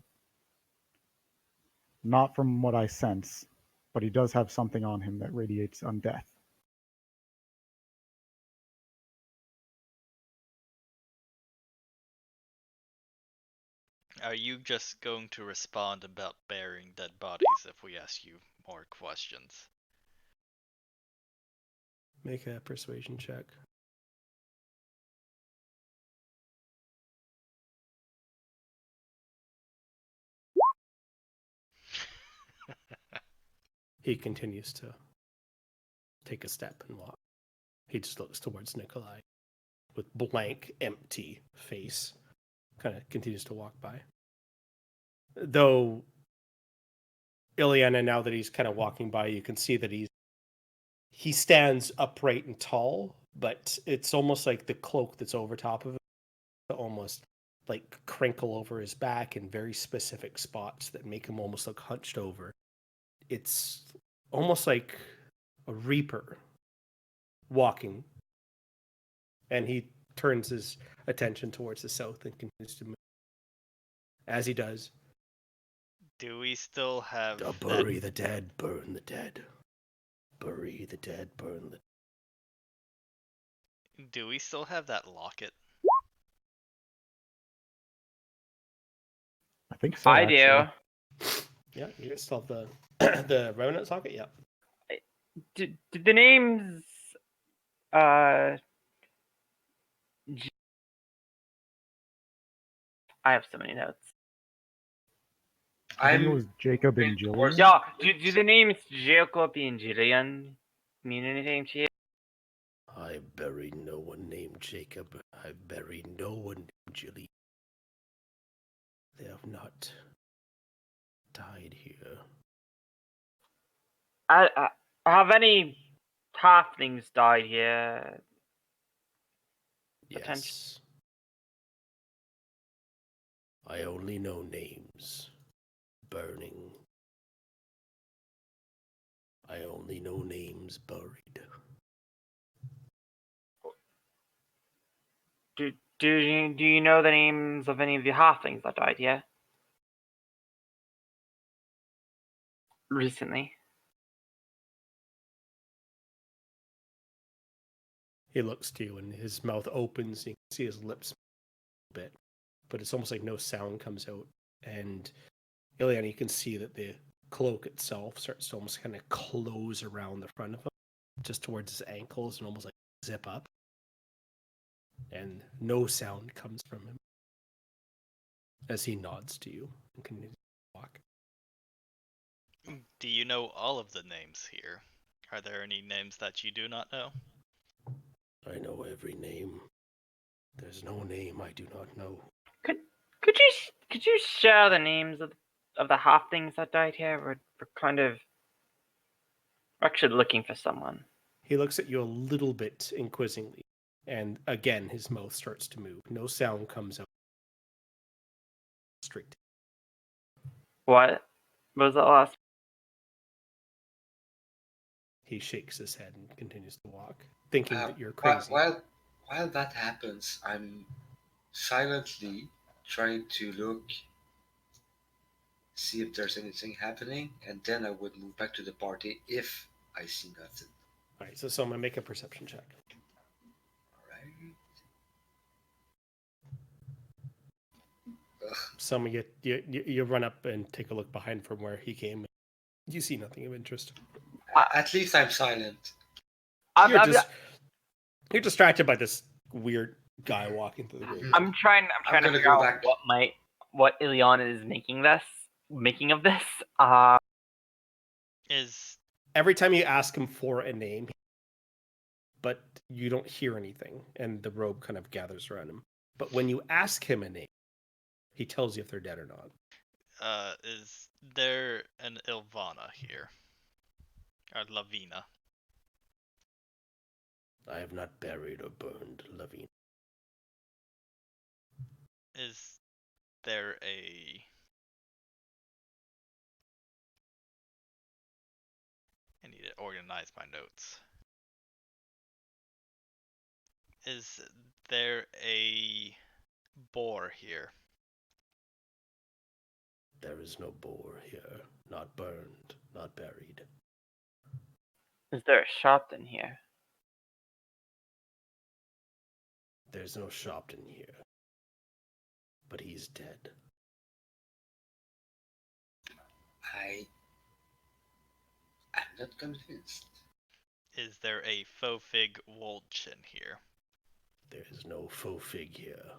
Speaker 6: from what I sense, but he does have something on him that radiates undeath.
Speaker 4: Are you just going to respond about burying dead bodies if we ask you more questions?
Speaker 2: Make a persuasion check. He continues to take a step and walk. He just looks towards Nikolai with blank, empty face. Kind of continues to walk by. Though, Ileana, now that he's kind of walking by, you can see that he stands upright and tall, but it's almost like the cloak that's over top of it almost like crinkle over his back in very specific spots that make him almost look hunched over. It's almost like a reaper walking, and he turns his attention towards the south and continues to move. As he does,
Speaker 4: Do we still have
Speaker 2: bury the dead, burn the dead. Bury the dead, burn the.
Speaker 4: Do we still have that locket?
Speaker 6: I think so.
Speaker 5: I
Speaker 6: actually.
Speaker 5: do.
Speaker 2: Yeah, you guys still have the the remnant socket. Yeah.
Speaker 5: Did the names I have so many notes.
Speaker 6: I think it
Speaker 3: I'm
Speaker 6: was Jacob and
Speaker 3: moving
Speaker 6: Jillian.
Speaker 3: towards-
Speaker 5: Yeah, do the names Jacob and Jillian mean anything to you?
Speaker 2: I buried no one named Jacob. I buried no one named Jilly. They have not died here.
Speaker 5: Have any halflings died here?
Speaker 2: Yes. I only know names. Burning. I only know names buried.
Speaker 5: Do you know the names of any of the halflings that died here? Recently.
Speaker 2: He looks to you and his mouth opens. You can see his lips a bit, but it's almost like no sound comes out. And Ileana, you can see that the cloak itself starts to almost kind of close around the front of him, just towards his ankles, and almost like zip up. And no sound comes from him as he nods to you and continues to walk.
Speaker 4: Do you know all of the names here? Are there any names that you do not know?
Speaker 2: I know every name. There's no name I do not know.
Speaker 5: Could you share the names of the halflings that died here? We're actually looking for someone.
Speaker 2: He looks at you a little bit inquisitingly, and again his mouth starts to move. No sound comes out. Straight.
Speaker 5: What was that last?
Speaker 2: He shakes his head and continues to walk, thinking that you're
Speaker 3: While,
Speaker 2: crazy.
Speaker 3: while that happens, I'm silently trying to look, see if there's anything happening, and then I would move back to the party if I see nothing.
Speaker 2: All right, so Soma, make a perception check.
Speaker 3: Alright.
Speaker 2: Soma, you run up and take a look behind from where he came. You see nothing of interest.
Speaker 3: At least I'm silent.
Speaker 2: You're distracted by this weird guy walking through the graveyard.
Speaker 5: I'm trying to
Speaker 3: gonna
Speaker 5: figure
Speaker 3: go
Speaker 5: out
Speaker 3: back.
Speaker 5: what Ileana is making of this.
Speaker 4: Is
Speaker 2: Every time you ask him for a name, but you don't hear anything, and the robe kind of gathers around him. But when you ask him a name, he tells you if they're dead or not.
Speaker 4: is there an Ilvana here? Or Lavina?
Speaker 2: I have not buried or burned Lavina.
Speaker 4: Is there a... I need to organize my notes. Is there a boar here?
Speaker 2: There is no boar here, not burned, not buried.
Speaker 5: Is there a Shopton here?
Speaker 2: There's no Shopton here, but he's dead.
Speaker 3: I'm not convinced.
Speaker 4: Is there a Fofig Wolchin here?
Speaker 2: There is no faux fig here.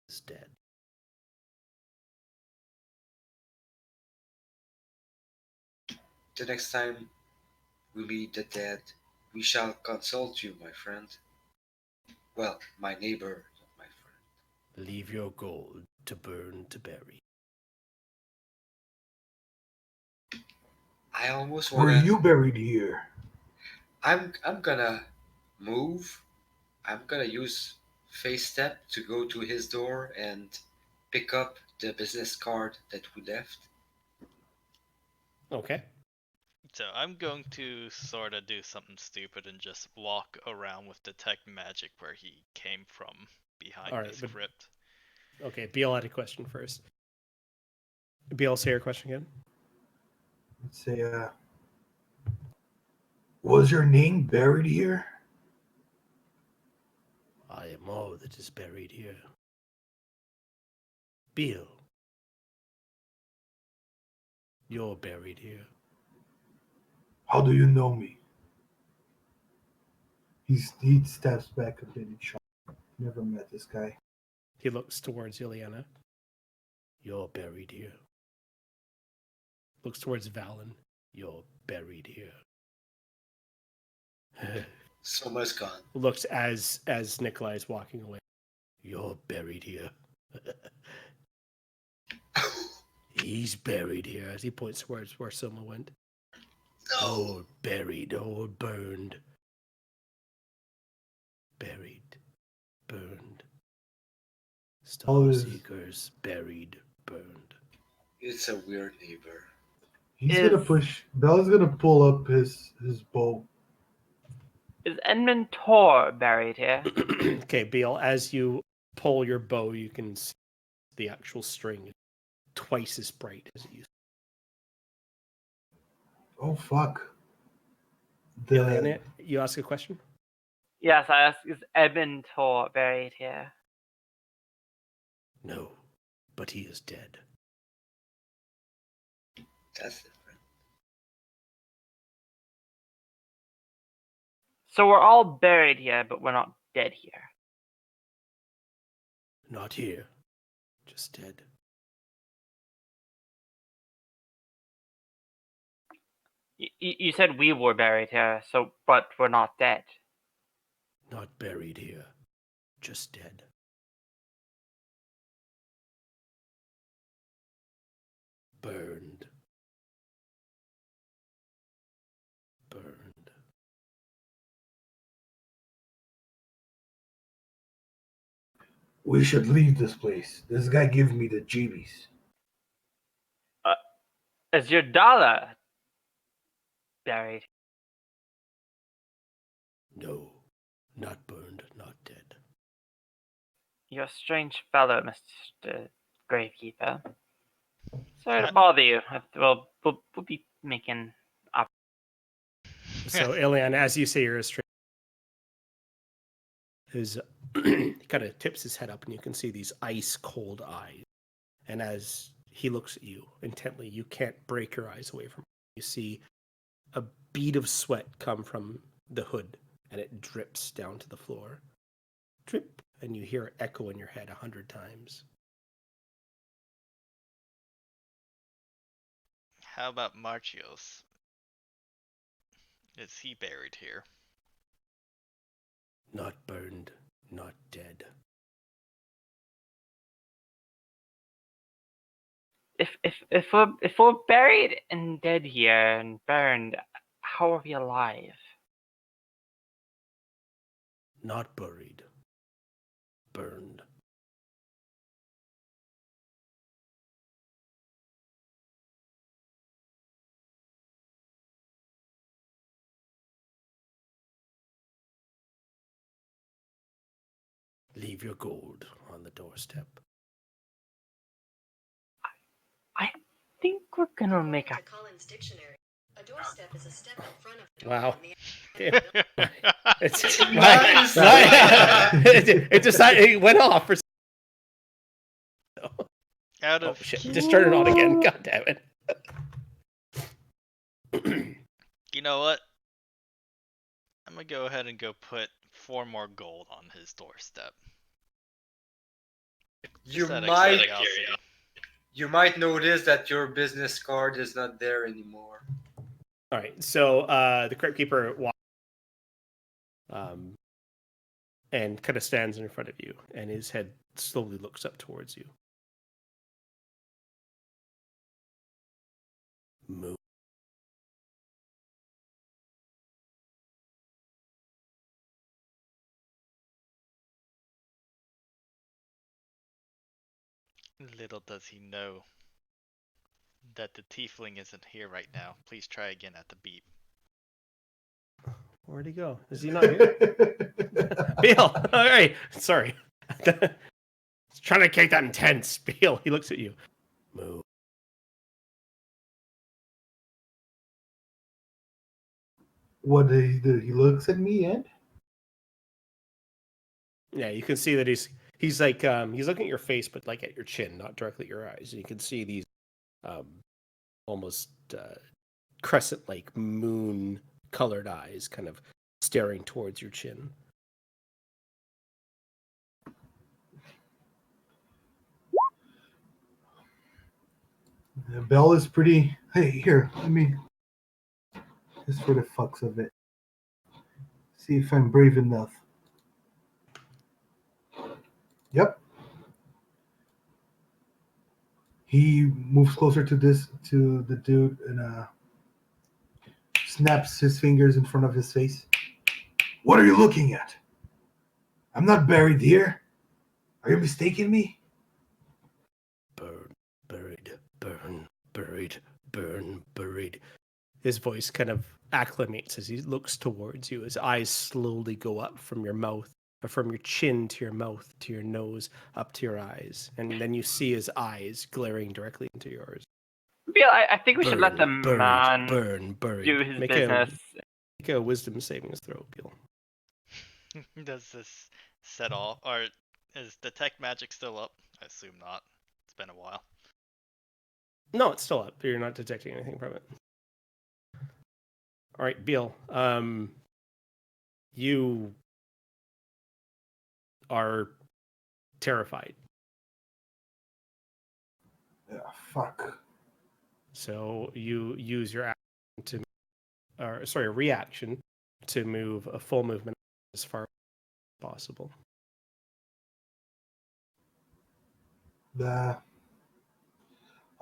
Speaker 2: He's dead.
Speaker 3: The next time we meet the dead, we shall consult you, my friend. Well, my neighbor, not my friend.
Speaker 2: Leave your gold to burn to bury.
Speaker 3: I almost
Speaker 8: Were
Speaker 3: wanna.
Speaker 8: you buried here?
Speaker 3: I'm gonna move. I'm gonna use face step to go to his door and pick up the business card that we left.
Speaker 2: Okay.
Speaker 4: So I'm going to sort of do something stupid and just walk around with detect magic where he came from behind
Speaker 2: Alright,
Speaker 4: this
Speaker 2: but-
Speaker 4: crypt.
Speaker 2: Okay, BL had a question first. BL, say your question again.
Speaker 8: Let's say, was your name buried here?
Speaker 2: I am all that is buried here. Bill, you're buried here.
Speaker 8: How do you know me? He steps back a bit in shock. Never met this guy.
Speaker 2: He looks towards Ileana. You're buried here. Looks towards Valen. You're buried here.
Speaker 3: Soma's gone.
Speaker 2: Looks as Nikolai is walking away. You're buried here. He's buried here as he points towards where Soma went.
Speaker 3: No.
Speaker 2: Or buried or burned. Buried. Burned.
Speaker 8: Oh,
Speaker 2: Star
Speaker 8: is-
Speaker 2: Seekers buried, burned.
Speaker 3: It's a weird neighbor.
Speaker 8: He's gonna push. Bella's gonna pull up his bow.
Speaker 5: Is Edmund Tor buried here?
Speaker 2: Okay, Beal, as you pull your bow, you can see the actual string twice as bright as it used.
Speaker 8: Oh fuck.
Speaker 2: Ileana, you ask a question?
Speaker 5: Yes, I asked, is Edmund Tor buried here?
Speaker 2: No, but he is dead.
Speaker 3: That's different.
Speaker 5: So we're all buried here, but we're not dead here.
Speaker 2: Not here, just dead.
Speaker 5: You said we were buried here, but we're not dead.
Speaker 2: Not buried here, just dead. Burned. Burned.
Speaker 8: We should leave this place. This guy gives me the jeebies.
Speaker 5: Is your dollar buried?
Speaker 2: No, not burned, not dead.
Speaker 5: You're a strange fellow, Mr. Gravekeeper. Sorry to bother you. We'll be making up.
Speaker 2: So, Ilian, as you say, you're a strange. He kind of tips his head up, and you can see these ice cold eyes. And as he looks at you intently, you can't break your eyes away from him. You see a bead of sweat come from the hood, and it drips down to the floor. Drip, and you hear it echo in your head 100 times.
Speaker 4: How about Marchios? Is he buried here?
Speaker 2: Not burned, not dead.
Speaker 5: If we're buried and dead here and burned, how are we alive?
Speaker 2: Not buried. Burned. Leave your gold on the doorstep.
Speaker 5: I think we're gonna make a.
Speaker 11: Collins Dictionary. A doorstep is a step in front of a door.
Speaker 2: Wow.
Speaker 3: Nice.
Speaker 2: It decided it went off for.
Speaker 4: Out
Speaker 2: Oh
Speaker 4: of
Speaker 2: shit! Just turn it on again. God damn it!
Speaker 4: You know what? I'm gonna go ahead and go put 4 more gold on his doorstep.
Speaker 3: You
Speaker 4: Just out of
Speaker 3: might
Speaker 4: curiosity.
Speaker 3: you might notice that your business card is not there anymore.
Speaker 2: All right. So the Crypt Keeper walks, and kind of stands in front of you, and his head slowly looks up towards you. Move.
Speaker 4: Little does he know that the tiefling isn't here right now. Please try again at the beep.
Speaker 2: Where'd he go? Is he not here? Beal. All right. Sorry. Trying to keep that intense. Beal. He looks at you. Move.
Speaker 8: What did he do? He looks at me and
Speaker 2: Yeah, you can see that he's like he's looking at your face, but like at your chin, not directly at your eyes. And you can see these almost crescent-like moon-colored eyes, kind of staring towards your chin.
Speaker 8: the bell is pretty. Hey, here, let me. Just for the fucks of it. See if I'm brave enough. Yep. He moves closer to the dude and snaps his fingers in front of his face. What are you looking at? I'm not buried here. Are you mistaking me?
Speaker 2: Burn, buried, burn, buried, burn, buried. His voice kind of acclimates as he looks towards you. His eyes slowly go up from your mouth, or from your chin to your mouth, to your nose, up to your eyes. And then you see his eyes glaring directly into yours.
Speaker 5: Bill, I think we should let the
Speaker 2: Buried,
Speaker 5: man
Speaker 2: buried.
Speaker 5: do his
Speaker 2: Make
Speaker 5: business.
Speaker 2: Make a wisdom saving throw, Beal.
Speaker 4: Does this set off, or is detect magic still up? I assume not. It's been a while.
Speaker 2: No, it's still up. You're not detecting anything from it. All right, Beal. You are terrified.
Speaker 8: Fuck.
Speaker 2: So you use your action reaction to move a full movement as far as possible.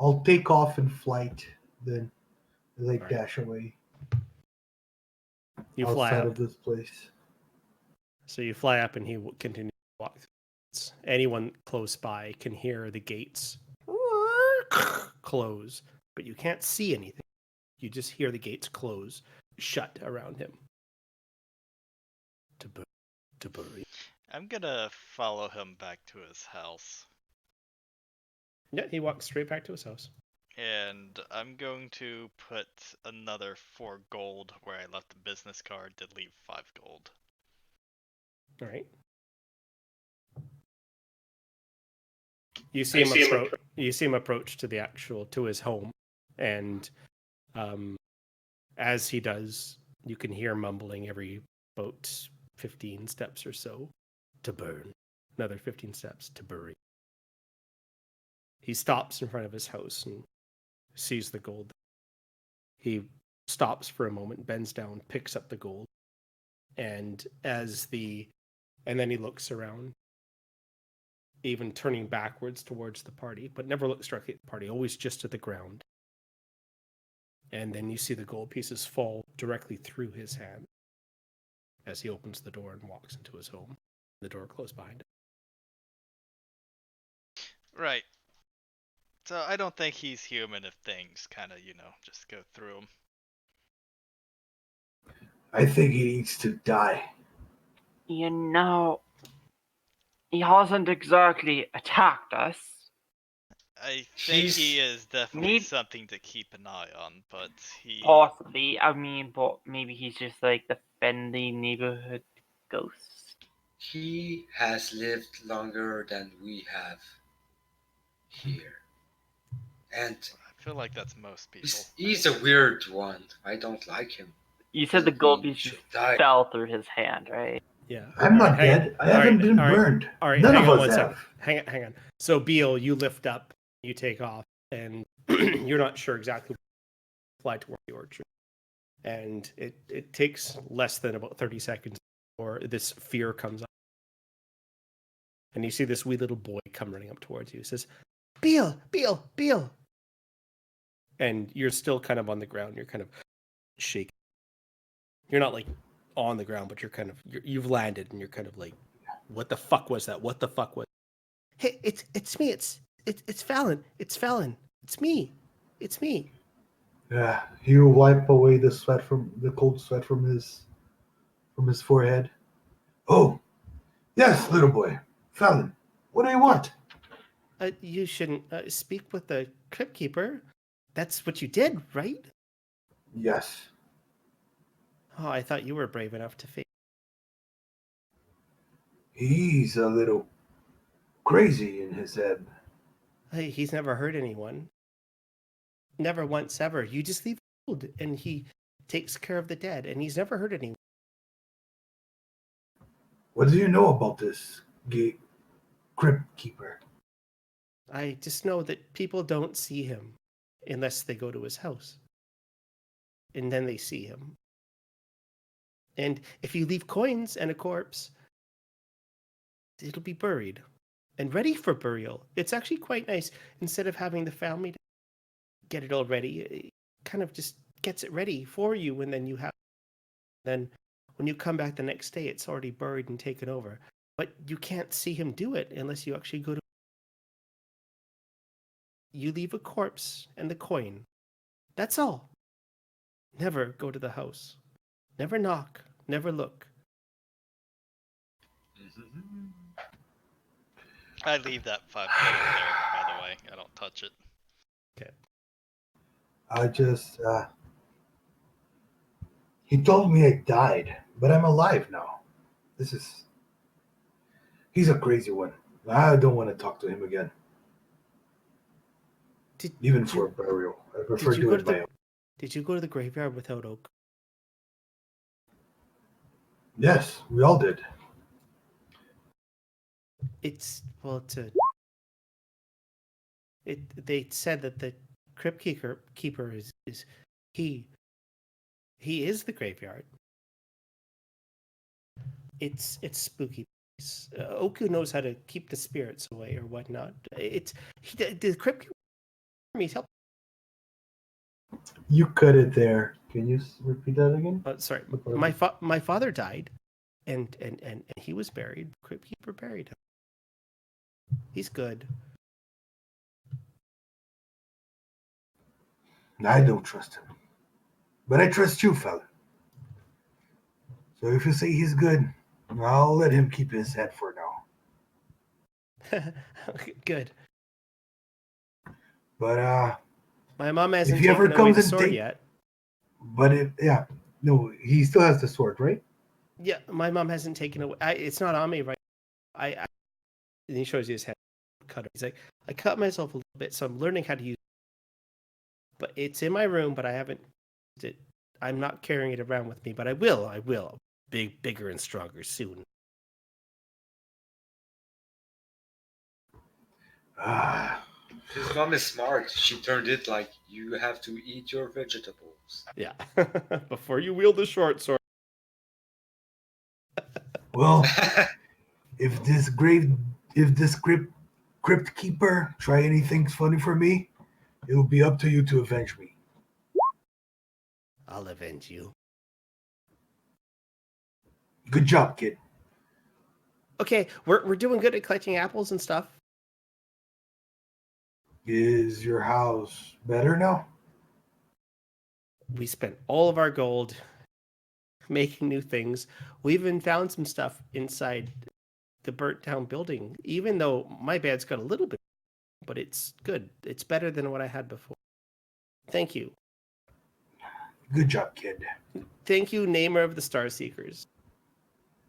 Speaker 8: I'll take off in flight, then
Speaker 2: Right.
Speaker 8: dash away
Speaker 2: You fly
Speaker 8: outside
Speaker 2: up.
Speaker 8: of this place.
Speaker 2: So you fly up, and he will continue to walk through. Anyone close by can hear the gates close, but you can't see anything. You just hear the gates close, shut around him. To bury.
Speaker 4: I'm gonna follow him back to his house.
Speaker 2: Yeah, he walks straight back to his house.
Speaker 4: And I'm going to put another 4 gold where I left the business card to leave 5 gold.
Speaker 2: All right. You see him approach to his home, and as he does, you can hear mumbling every about 15 steps or so to burn. Another 15 steps to bury. He stops in front of his house and sees the gold. He stops for a moment, bends down, picks up the gold, and then he looks around, even turning backwards towards the party, but never looks directly at the party, always just at the ground. And then you see the gold pieces fall directly through his hand as he opens the door and walks into his home. The door closed behind him.
Speaker 4: Right. So I don't think he's human if things kind of, just go through him.
Speaker 8: I think he needs to die.
Speaker 5: You know, he hasn't exactly attacked us.
Speaker 4: I think he
Speaker 3: He's-
Speaker 4: is definitely something to keep an eye on, but he...
Speaker 5: Possibly. I mean, but maybe he's just like the friendly neighborhood ghost.
Speaker 3: He has lived longer than we have here. And
Speaker 4: I feel like that's most people.
Speaker 3: he's a weird one. I don't like him.
Speaker 5: You said the gold piece
Speaker 3: should
Speaker 5: just
Speaker 3: die.
Speaker 5: fell through his hand, right?
Speaker 2: Yeah.
Speaker 8: I'm not dead. I haven't been burned. None of us have.
Speaker 2: Hang on. So, Beal, you lift up, you take off, and you're not sure exactly what fly toward the orchard. And it takes less than about 30 seconds before this fear comes up. And you see this wee little boy come running up towards you. He says, Beal! And you're still kind of on the ground. You're kind of shaking. You're not like on the ground, but you've landed and you're kind of like, what the fuck was that? What the fuck was? Hey, it's me. It's Fallon. It's Fallon. It's me.
Speaker 8: Yeah, he will wipe away the cold sweat from his forehead. Oh, yes, little boy, Fallon. What do you want?
Speaker 2: You shouldn't speak with the crypt keeper. That's what you did, right?
Speaker 8: Yes.
Speaker 2: Oh, I thought you were brave enough to face.
Speaker 8: He's a little crazy in his head.
Speaker 2: Hey, he's never hurt anyone. Never once ever. You just leave gold, and he takes care of the dead, and he's never hurt anyone.
Speaker 8: What do you know about this crypt keeper?
Speaker 2: I just know that people don't see him unless they go to his house. And then they see him. And if you leave coins and a corpse, it'll be buried and ready for burial. It's actually quite nice. Instead of having the family get it all ready, it kind of just gets it ready for you, and then you have. Then when you come back the next day, it's already buried and taken over. But you can't see him do it unless you actually go to. You leave a corpse and the coin. That's all. Never go to the house. Never knock. Never look.
Speaker 4: I leave that 5 gold there, by the way. I don't touch it.
Speaker 2: Okay.
Speaker 8: I just, he told me I died, but I'm alive now. He's a crazy one. I don't want to talk to him again. Even for a burial. I prefer doing my own.
Speaker 2: Did you go to the graveyard without Oak?
Speaker 8: Yes, we all did.
Speaker 2: They said that the crypt keeper is he is the graveyard. It's spooky. Oku knows how to keep the spirits away or whatnot. The crypt keeper. He's helping.
Speaker 8: You cut it there. Can you repeat that again?
Speaker 2: Sorry, my father died, and he was buried. The crypt keeper buried him. He's good.
Speaker 8: I don't trust him. But I trust you, fella. So if you say he's good, I'll let him keep his head for now.
Speaker 2: Good.
Speaker 8: But
Speaker 2: My mom hasn't
Speaker 8: if he ever
Speaker 2: taken away
Speaker 8: comes
Speaker 2: the
Speaker 8: and
Speaker 2: sword
Speaker 8: take,
Speaker 2: yet.
Speaker 8: no, he still has the sword, right?
Speaker 2: Yeah, my mom hasn't taken away. It's not on me right. And he shows you his head cut. He's like, I cut myself a little bit, so I'm learning how to use it. But it's in my room, but I haven't used it. I'm not carrying it around with me, but I will. I will. Bigger and stronger soon.
Speaker 8: Ah,
Speaker 3: His mom is smart. She turned it like you have to eat your vegetables.
Speaker 2: Yeah. Before you wield the short sword.
Speaker 8: well, if this crypt keeper try anything funny for me, it'll be up to you to avenge me.
Speaker 2: I'll avenge you.
Speaker 8: Good job, kid.
Speaker 2: Okay, we're doing good at collecting apples and stuff.
Speaker 8: Is your house better now?
Speaker 2: We spent all of our gold making new things. We even found some stuff inside the burnt down building, even though my bed's got a little bit, but it's good. It's better than what I had before. Thank you.
Speaker 8: Good job, kid.
Speaker 2: Thank you, namer of the Star Seekers.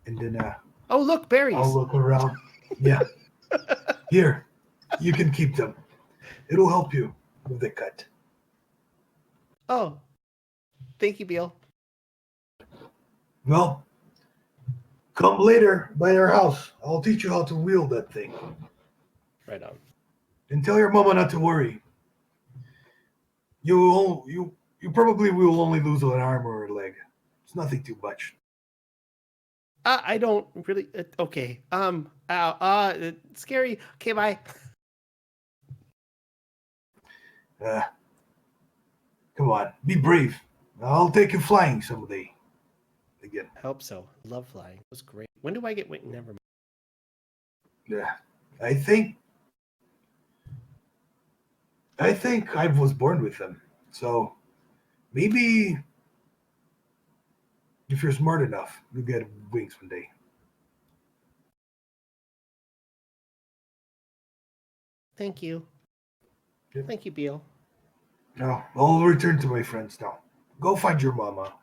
Speaker 8: And then
Speaker 2: Oh, look, berries.
Speaker 8: I'll look around. Yeah. Here, you can keep them. It'll help you with the cut.
Speaker 2: Oh, thank you, Beal.
Speaker 8: Well, come later by our house. I'll teach you how to wield that thing.
Speaker 2: Right on.
Speaker 8: And tell your mama not to worry. You probably will only lose an arm or a leg. It's nothing too much.
Speaker 2: I don't really. Okay. Scary. Okay, bye.
Speaker 8: Come on, be brave. I'll take you flying someday. Again.
Speaker 2: I hope so. Love flying. It was great. When do I get? Wait, never mind.
Speaker 8: Yeah, I think I was born with them. So maybe if you're smart enough, you'll get wings one day.
Speaker 2: Thank you.
Speaker 8: Yep.
Speaker 2: Thank you, Beal.
Speaker 8: No, I'll return to my friends now. Go find your mama.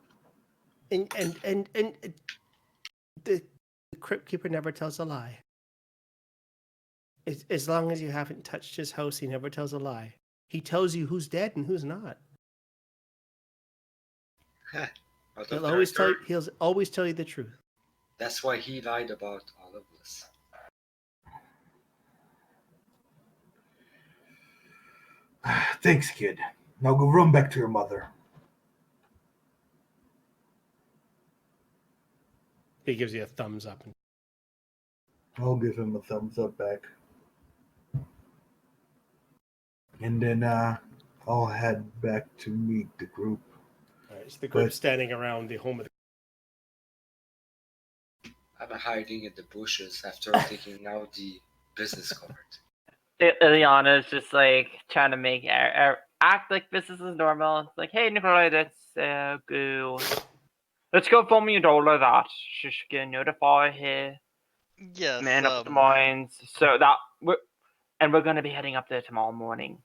Speaker 2: And the crypt keeper never tells a lie. As long as you haven't touched his house, he never tells a lie. He tells you who's dead and who's not.
Speaker 3: Out of
Speaker 2: He'll always tell you the truth.
Speaker 3: That's why he lied about all of this.
Speaker 8: Thanks, kid. Now go run back to your mother.
Speaker 2: He gives you a thumbs up.
Speaker 8: I'll give him a thumbs up back. And then I'll head back to meet the group.
Speaker 2: All right, so the group's standing around the home of the.
Speaker 3: I'm hiding in the bushes after taking out the business card.
Speaker 5: Ileana's just like trying to make act like business is normal. It's like, hey, Nikolai, let's go inform your daughter that she's gonna notify her
Speaker 4: Yes.
Speaker 5: man up the mines, so that we're gonna be heading up there tomorrow morning,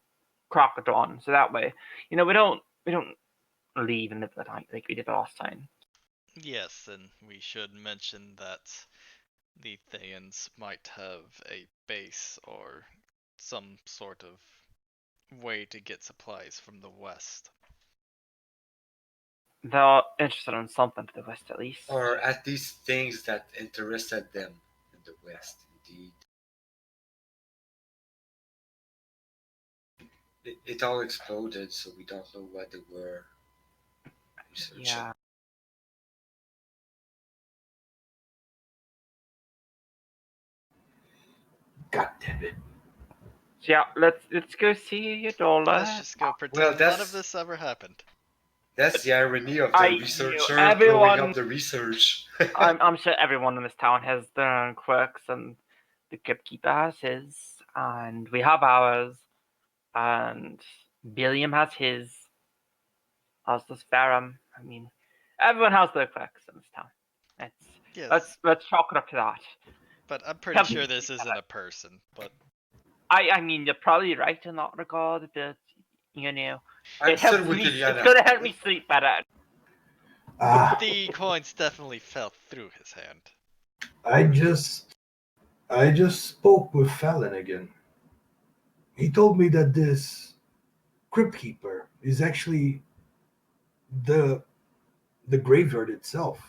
Speaker 5: crack of dawn. So that way, we don't leave in the middle of the night like we did the last time.
Speaker 4: Yes, and we should mention that the Thayans might have a base or some sort of way to get supplies from the west.
Speaker 5: They're interested in something to the west, at least.
Speaker 3: Or at least things that interested them in the West, indeed. It all exploded, so we don't know what they were researching.
Speaker 5: Yeah.
Speaker 8: God damn it.
Speaker 5: So yeah, let's go see your daughter.
Speaker 4: Let's just go pretend none of this ever happened.
Speaker 3: That's the irony of the researcher blowing up the research.
Speaker 5: I'm sure everyone in this town has their own quirks, and the crypt keeper has his, and we have ours, and Billiam has his. As does Farum. I mean, everyone has their quirks in this town.
Speaker 4: Yes,
Speaker 5: let's chalk it up to that.
Speaker 4: but I'm pretty
Speaker 5: Tell
Speaker 4: sure
Speaker 5: me-
Speaker 4: this isn't a person. But
Speaker 5: I mean, you're probably right in that regard, but you know,
Speaker 3: I'm
Speaker 5: it
Speaker 3: still
Speaker 5: helps
Speaker 3: with
Speaker 5: me. It's
Speaker 3: Liliana.
Speaker 5: gonna help me sleep better.
Speaker 8: Ah,
Speaker 4: the coins definitely fell through his hand.
Speaker 8: I just spoke with Fallon again. He told me that this crypt keeper is actually the graveyard itself.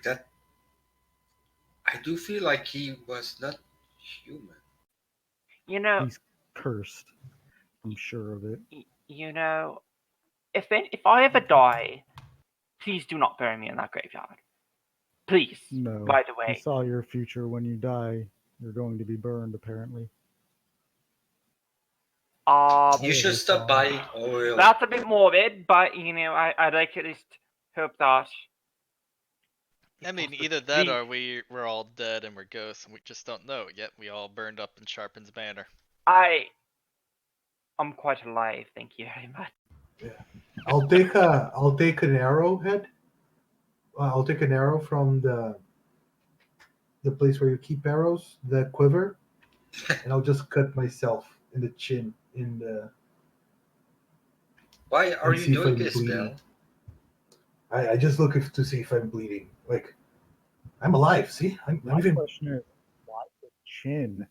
Speaker 3: That I do feel like he was not human.
Speaker 5: You know,
Speaker 6: He's cursed. I'm sure of it.
Speaker 5: you know, if I ever die, please do not bury me in that graveyard. Please.
Speaker 6: No.
Speaker 5: By the
Speaker 6: He
Speaker 5: way,
Speaker 6: saw your future when you die. You're going to be burned, apparently.
Speaker 3: You should
Speaker 6: Always
Speaker 3: stop
Speaker 6: saw.
Speaker 3: buying oil.
Speaker 5: that's a bit morbid, but you know, I'd like to at least hope that.
Speaker 4: I mean, either that or we're all dead and we're ghosts and we just don't know it yet. We all burned up in Sharpen's Manor.
Speaker 5: I'm quite alive, thank you very much.
Speaker 8: I'll take an arrowhead. I'll take an arrow from the place where you keep arrows, the quiver, and I'll just cut myself in the chin
Speaker 3: Why are
Speaker 8: and
Speaker 3: you
Speaker 8: see if
Speaker 3: doing
Speaker 8: I'm
Speaker 3: this,
Speaker 8: bleeding.
Speaker 3: Bell?
Speaker 8: I just look to see if I'm bleeding. Like I'm alive. See, I'm
Speaker 6: My
Speaker 8: even.
Speaker 6: question is, why the chin?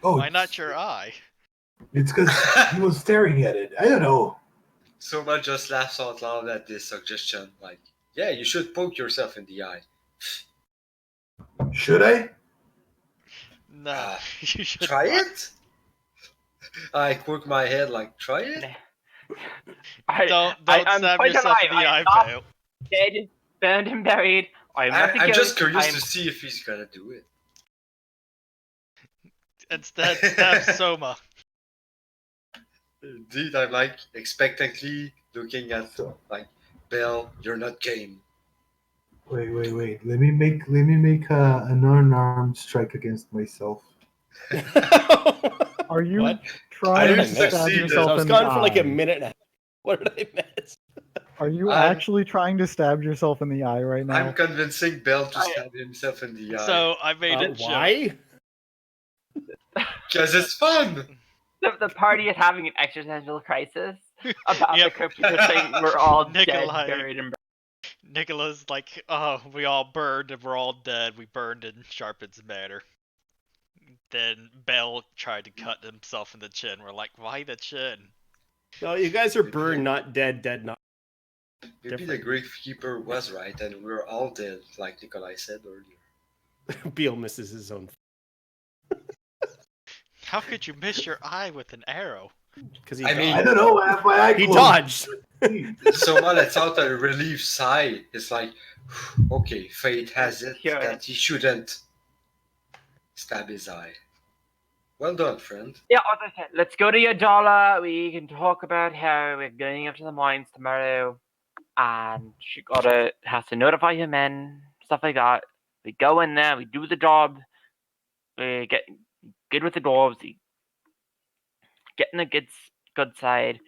Speaker 8: Oh,
Speaker 4: Why not your eye?
Speaker 8: It's because he was staring at it. I don't know.
Speaker 3: Soma just laughs out loud at this suggestion. Like, yeah, you should poke yourself in the eye.
Speaker 8: Should I?
Speaker 4: No, you should
Speaker 3: Try
Speaker 4: not.
Speaker 3: it? I quirk my head like, try it?
Speaker 4: Don't
Speaker 5: I'm
Speaker 4: stab
Speaker 5: quite
Speaker 4: yourself
Speaker 5: alive.
Speaker 4: in the
Speaker 5: I
Speaker 4: eye,
Speaker 5: am not
Speaker 4: Vale.
Speaker 5: dead, burned and buried. I am not a
Speaker 3: I'm
Speaker 5: ghost.
Speaker 3: just curious
Speaker 5: I'm
Speaker 3: to see if he's gonna do it.
Speaker 4: Instead, stab Soma.
Speaker 3: Indeed, I'm like expectantly looking at like, Bell, you're not game.
Speaker 8: Wait. Let me make an unarmed strike against myself.
Speaker 6: Are you
Speaker 2: What?
Speaker 6: trying
Speaker 3: I
Speaker 6: to
Speaker 3: didn't
Speaker 6: stab
Speaker 3: succeed.
Speaker 6: yourself
Speaker 2: I was
Speaker 6: in the
Speaker 2: gone for like a
Speaker 6: eye?
Speaker 2: minute and a half. What did I miss?
Speaker 6: Are you
Speaker 3: I'm-
Speaker 6: actually trying to stab yourself in the eye right now?
Speaker 3: I'm convincing Bell to stab himself in the eye.
Speaker 4: So I made a joke.
Speaker 2: Why?
Speaker 3: Because it's fun!
Speaker 5: the party is having an existential crisis about
Speaker 4: Yep.
Speaker 5: the crypt keeper saying we're all dead,
Speaker 4: Nikolai.
Speaker 5: buried, and
Speaker 4: Nicola's like, oh, we all burned and we're all dead. We burned in Sharpen's Manor. Then Bell tried to cut himself in the chin. We're like, why the chin?
Speaker 2: No, you guys are burned, not dead. Dead, not.
Speaker 3: Maybe the Gravekeeper was right and we're all dead, like Nikolai said earlier.
Speaker 2: Beale misses his own.
Speaker 4: How could you miss your eye with an arrow?
Speaker 2: Because he
Speaker 3: I mean-
Speaker 8: I
Speaker 2: dodged.
Speaker 8: don't know. I have my eye
Speaker 2: He
Speaker 8: closed.
Speaker 2: dodged.
Speaker 3: Soma lets out a relief sigh. It's like, okay, fate has it
Speaker 5: Sure.
Speaker 3: that he shouldn't stab his eye. Well done, friend.
Speaker 5: yeah, as I said, let's go to Yadala. We can talk about how we're going up to the mines tomorrow, and she has to notify her men, stuff like that. We go in there, we do the job, we get good with the dwarves, we get in the good side,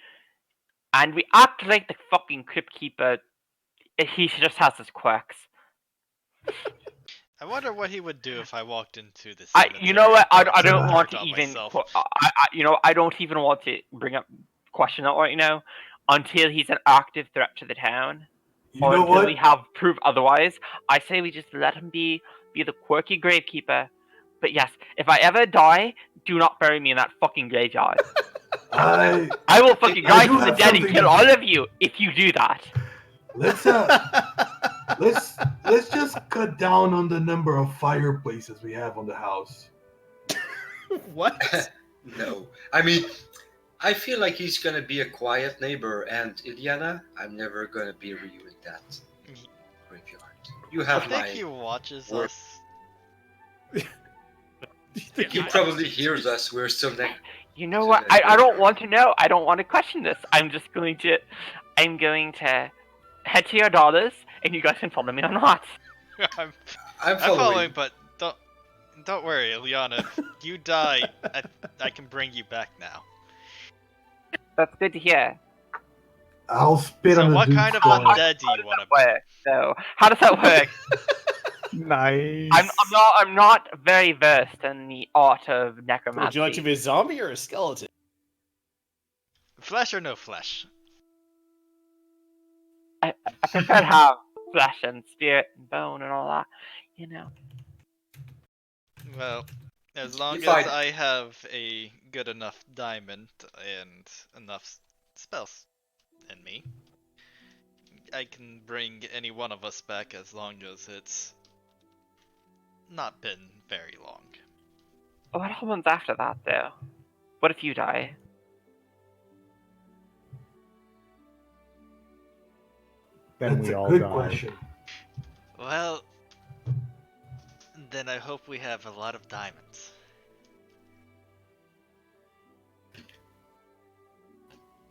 Speaker 5: and we act like the fucking crypt keeper. He just has his quirks.
Speaker 4: I wonder what he would do if I walked into the
Speaker 5: I,
Speaker 4: cemetery.
Speaker 5: you know what?
Speaker 4: and
Speaker 5: I
Speaker 4: poured
Speaker 5: don't
Speaker 4: some
Speaker 5: want
Speaker 4: dirt
Speaker 5: to
Speaker 4: on
Speaker 5: even.
Speaker 4: myself.
Speaker 5: I don't even want to bring up question that right now until he's an active threat to the town,
Speaker 8: You
Speaker 5: or
Speaker 8: know
Speaker 5: until
Speaker 8: what?
Speaker 5: we have proof otherwise. I say we just let him be the quirky gravekeeper. But yes, if I ever die, do not bury me in that fucking graveyard.
Speaker 8: I
Speaker 5: I will fucking
Speaker 3: I
Speaker 5: rise
Speaker 8: do
Speaker 5: from the
Speaker 8: have
Speaker 5: dead and
Speaker 8: something
Speaker 5: kill
Speaker 8: to-
Speaker 5: all of you if you do that.
Speaker 8: let's let's just cut down on the number of fireplaces we have on the house.
Speaker 2: What?
Speaker 3: No. I mean, I feel like he's gonna be a quiet neighbor, and Iliana, I'm never gonna bury you in that graveyard. You
Speaker 4: I
Speaker 3: have
Speaker 4: think
Speaker 3: my.
Speaker 4: he watches
Speaker 3: word.
Speaker 4: us.
Speaker 3: He probably hears us. We're still next.
Speaker 5: You know
Speaker 3: to
Speaker 5: what?
Speaker 3: the
Speaker 5: I don't
Speaker 3: graveyard.
Speaker 5: want to know. I don't want to question this. I'm going to head to your dollars, and you guys can follow me or not.
Speaker 4: I'm
Speaker 3: I'm
Speaker 4: following,
Speaker 3: following.
Speaker 4: but don't worry, Liana. If you die, I can bring you back now.
Speaker 5: That's good to hear.
Speaker 8: I'll spit
Speaker 4: So
Speaker 8: on the
Speaker 4: what
Speaker 8: dude's
Speaker 4: kind of
Speaker 8: skull.
Speaker 4: undead do you want to be?
Speaker 5: Work. So how does that work?
Speaker 6: Nice.
Speaker 5: I'm not very versed in the art of necromancy.
Speaker 2: Would you like to be a zombie or a skeleton?
Speaker 4: Flesh or no flesh?
Speaker 5: I prefer to have flesh and spirit and bone and all that, you know.
Speaker 4: Well, as long
Speaker 3: If
Speaker 4: as
Speaker 3: I-
Speaker 4: I have a good enough diamond and enough spells in me, I can bring any one of us back as long as it's not been very long.
Speaker 5: What happens after that, though? What if you die?
Speaker 6: Then
Speaker 8: That's
Speaker 6: we
Speaker 8: a
Speaker 6: all
Speaker 8: good
Speaker 6: die.
Speaker 8: question.
Speaker 4: Well, then I hope we have a lot of diamonds.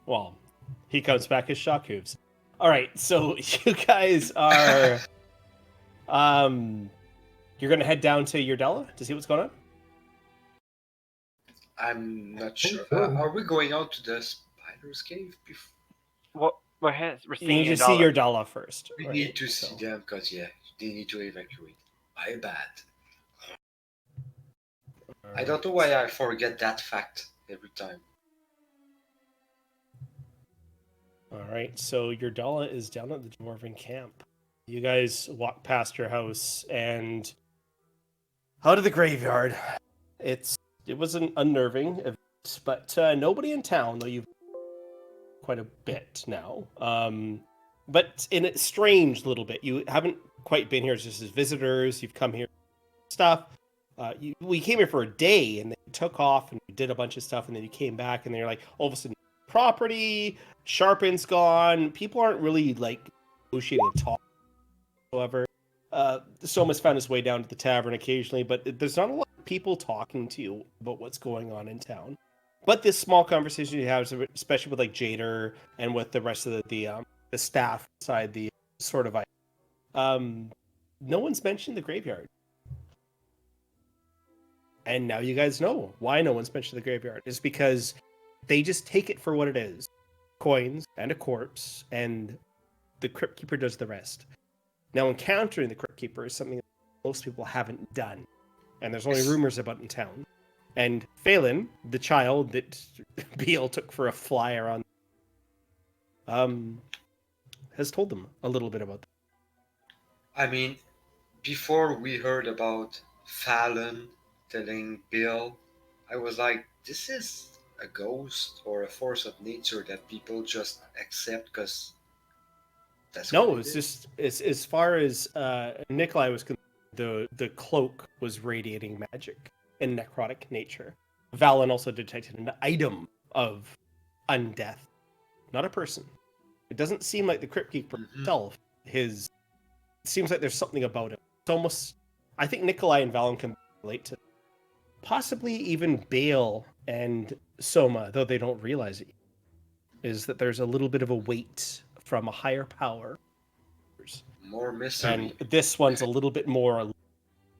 Speaker 2: Well, he comes back as shock hooves. All right, so you guys are, you're gonna head down to Yordella to see what's going on.
Speaker 3: I'm not
Speaker 8: think
Speaker 3: sure.
Speaker 8: so.
Speaker 3: Are we going out to the spider's cave?
Speaker 5: What? We're
Speaker 2: You
Speaker 5: seeing
Speaker 2: need
Speaker 5: your
Speaker 2: to see
Speaker 5: dollar.
Speaker 2: Yordella first.
Speaker 3: We
Speaker 2: right?
Speaker 3: need to see
Speaker 2: So-
Speaker 3: them because they need to evacuate. My bad. I don't know why I forget that fact every time.
Speaker 2: All right, so Yordella is down at the Dwarven camp. You guys walk past your house and out of the graveyard. It was an unnerving event, but nobody in town, though you've quite a bit now. But in a strange little bit. You haven't quite been here just as visitors. You've come here stuff. We came here for a day and then you took off and you did a bunch of stuff and then you came back and then you're like, all of a sudden, property, Sharpen's gone. People aren't really like negotiating and talking. However, Soma's found his way down to the tavern occasionally, but there's not a lot of people talking to you about what's going on in town. But this small conversation you have, especially with like Jader and with the rest of the staff inside the sort of, no one's mentioned the graveyard. And now you guys know why no one's mentioned the graveyard. Is because they just take it for what it is. Coins and a corpse, and the Crypt Keeper does the rest. Now, encountering the Crypt Keeper is something that most people haven't done. And there's only rumors about in town. And Phelan, the child that Beale took for a fly around, has told them a little bit about that.
Speaker 3: I mean, before we heard about Fallon telling Bill, I was like, this is a ghost or a force of nature that people just accept because that's
Speaker 2: No,
Speaker 3: what it
Speaker 2: it's
Speaker 3: is.
Speaker 2: just it's as far as Nikolai was concerned, the cloak was radiating magic and necrotic nature. Valen also detected an item of undeath, not a person. It doesn't seem like the Crypt Keeper himself. It seems like there's something about him. It's almost, I think Nikolai and Valen can relate to, possibly even Bale and Soma, though they don't realize it, is that there's a little bit of a weight from a higher power.
Speaker 3: More mystery.
Speaker 2: And this one's a little bit more,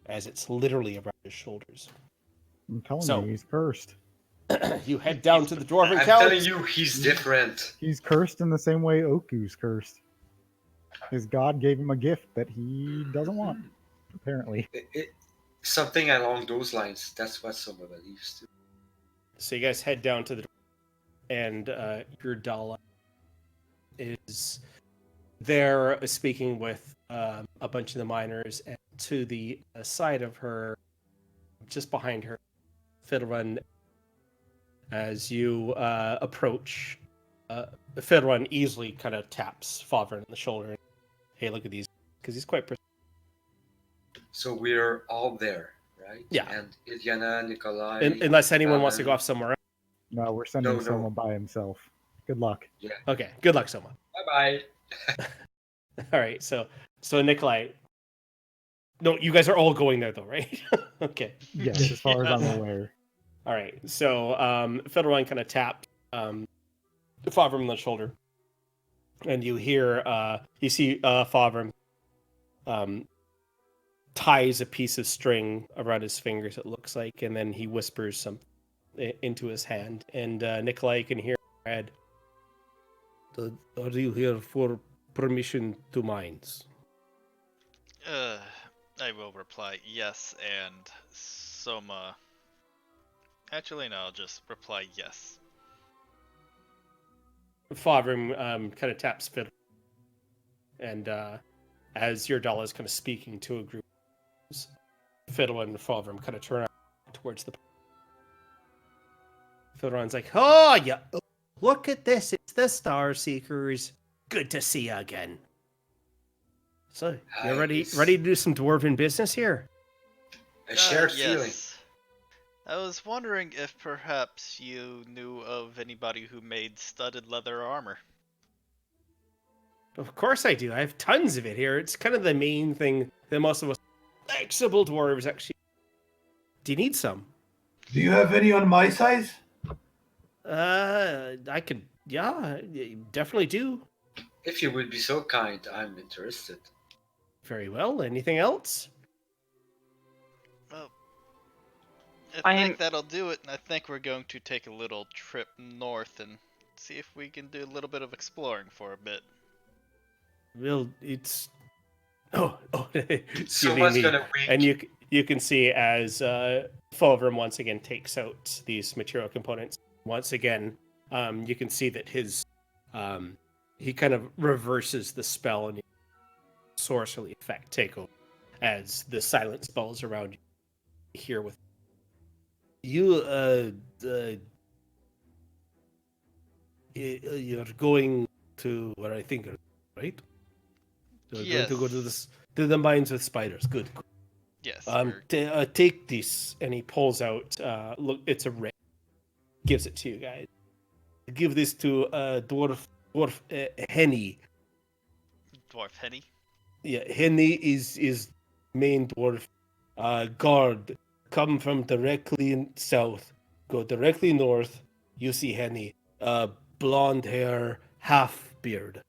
Speaker 2: as it's literally around his shoulders.
Speaker 6: I'm telling
Speaker 2: So-
Speaker 6: you, he's cursed.
Speaker 2: You head down to the Dwarven
Speaker 3: I'm
Speaker 2: Couch.
Speaker 3: telling you, he's different.
Speaker 6: He's cursed in the same way Oku's cursed. His god gave him a gift that he doesn't want, apparently.
Speaker 3: Something along those lines. That's what someone believes too.
Speaker 2: So you guys head down to the and Yordella is there speaking with a bunch of the miners, and to the side of her, just behind her, Fiddlerun, as you approach, Fiddlerun easily kind of taps Favre on the shoulder and, hey, look at these, because he's quite
Speaker 3: So we're all there, right?
Speaker 2: Yeah.
Speaker 3: And Ilyana, Nikolai.
Speaker 2: unless anyone wants to go off somewhere else.
Speaker 6: No, we're sending
Speaker 3: No.
Speaker 6: someone by himself. Good luck.
Speaker 2: Okay, good luck, Soma.
Speaker 3: Bye bye.
Speaker 2: All right, so Nikolai. No, you guys are all going there though, right? Okay.
Speaker 6: Yes, as far as I'm aware.
Speaker 2: All right. So Federline kind of tapped Favre on the shoulder, and you hear you see Favre ties a piece of string around his fingers. It looks like, and then he whispers something into his hand, and Nikolai can hear in his head. Are you here for permission to mines?
Speaker 4: I will reply yes, and Soma. Actually, no, I'll just reply yes.
Speaker 2: Favrim kind of taps Fiddle, and as your doll is kind of speaking to a group, Fiddle and Favrim kind of turn out towards the. Fiddleron's like, "Oh, yeah, look at this! It's the Star Seekers. Good to see you again." So, you ready to do some dwarven business here?
Speaker 3: A shared feeling.
Speaker 4: Yes. I was wondering if perhaps you knew of anybody who made studded leather armor.
Speaker 2: Of course I do. I have tons of it here. It's kind of the main thing that most of us flexible dwarves actually. Do you need some?
Speaker 8: Do you have any on my size?
Speaker 2: I could. Yeah, definitely do.
Speaker 3: If you would be so kind, I'm interested.
Speaker 2: Very well. Anything else?
Speaker 4: Well, I think that'll do it, and I think we're going to take a little trip north and see if we can do a little bit of exploring for a bit.
Speaker 2: Well, it's. Oh.
Speaker 3: Someone's gonna wink.
Speaker 2: And you can see as Fulgrim once again takes out these material components. Once again, you can see that his he kind of reverses the spell and sorcery effect take over as the silent spells around you here with you. You're going to where I think, right?
Speaker 4: Yes.
Speaker 2: Going to go to the mines with spiders. Good.
Speaker 4: Yes.
Speaker 2: Take this, and he pulls out. Look, it's a ring. Gives it to you guys. Give this to dwarf Henny.
Speaker 4: Dwarf Henny.
Speaker 2: Yeah, Henny is main dwarf. Guard, come from directly south. Go directly north. You see Henny. Blonde hair, half beard.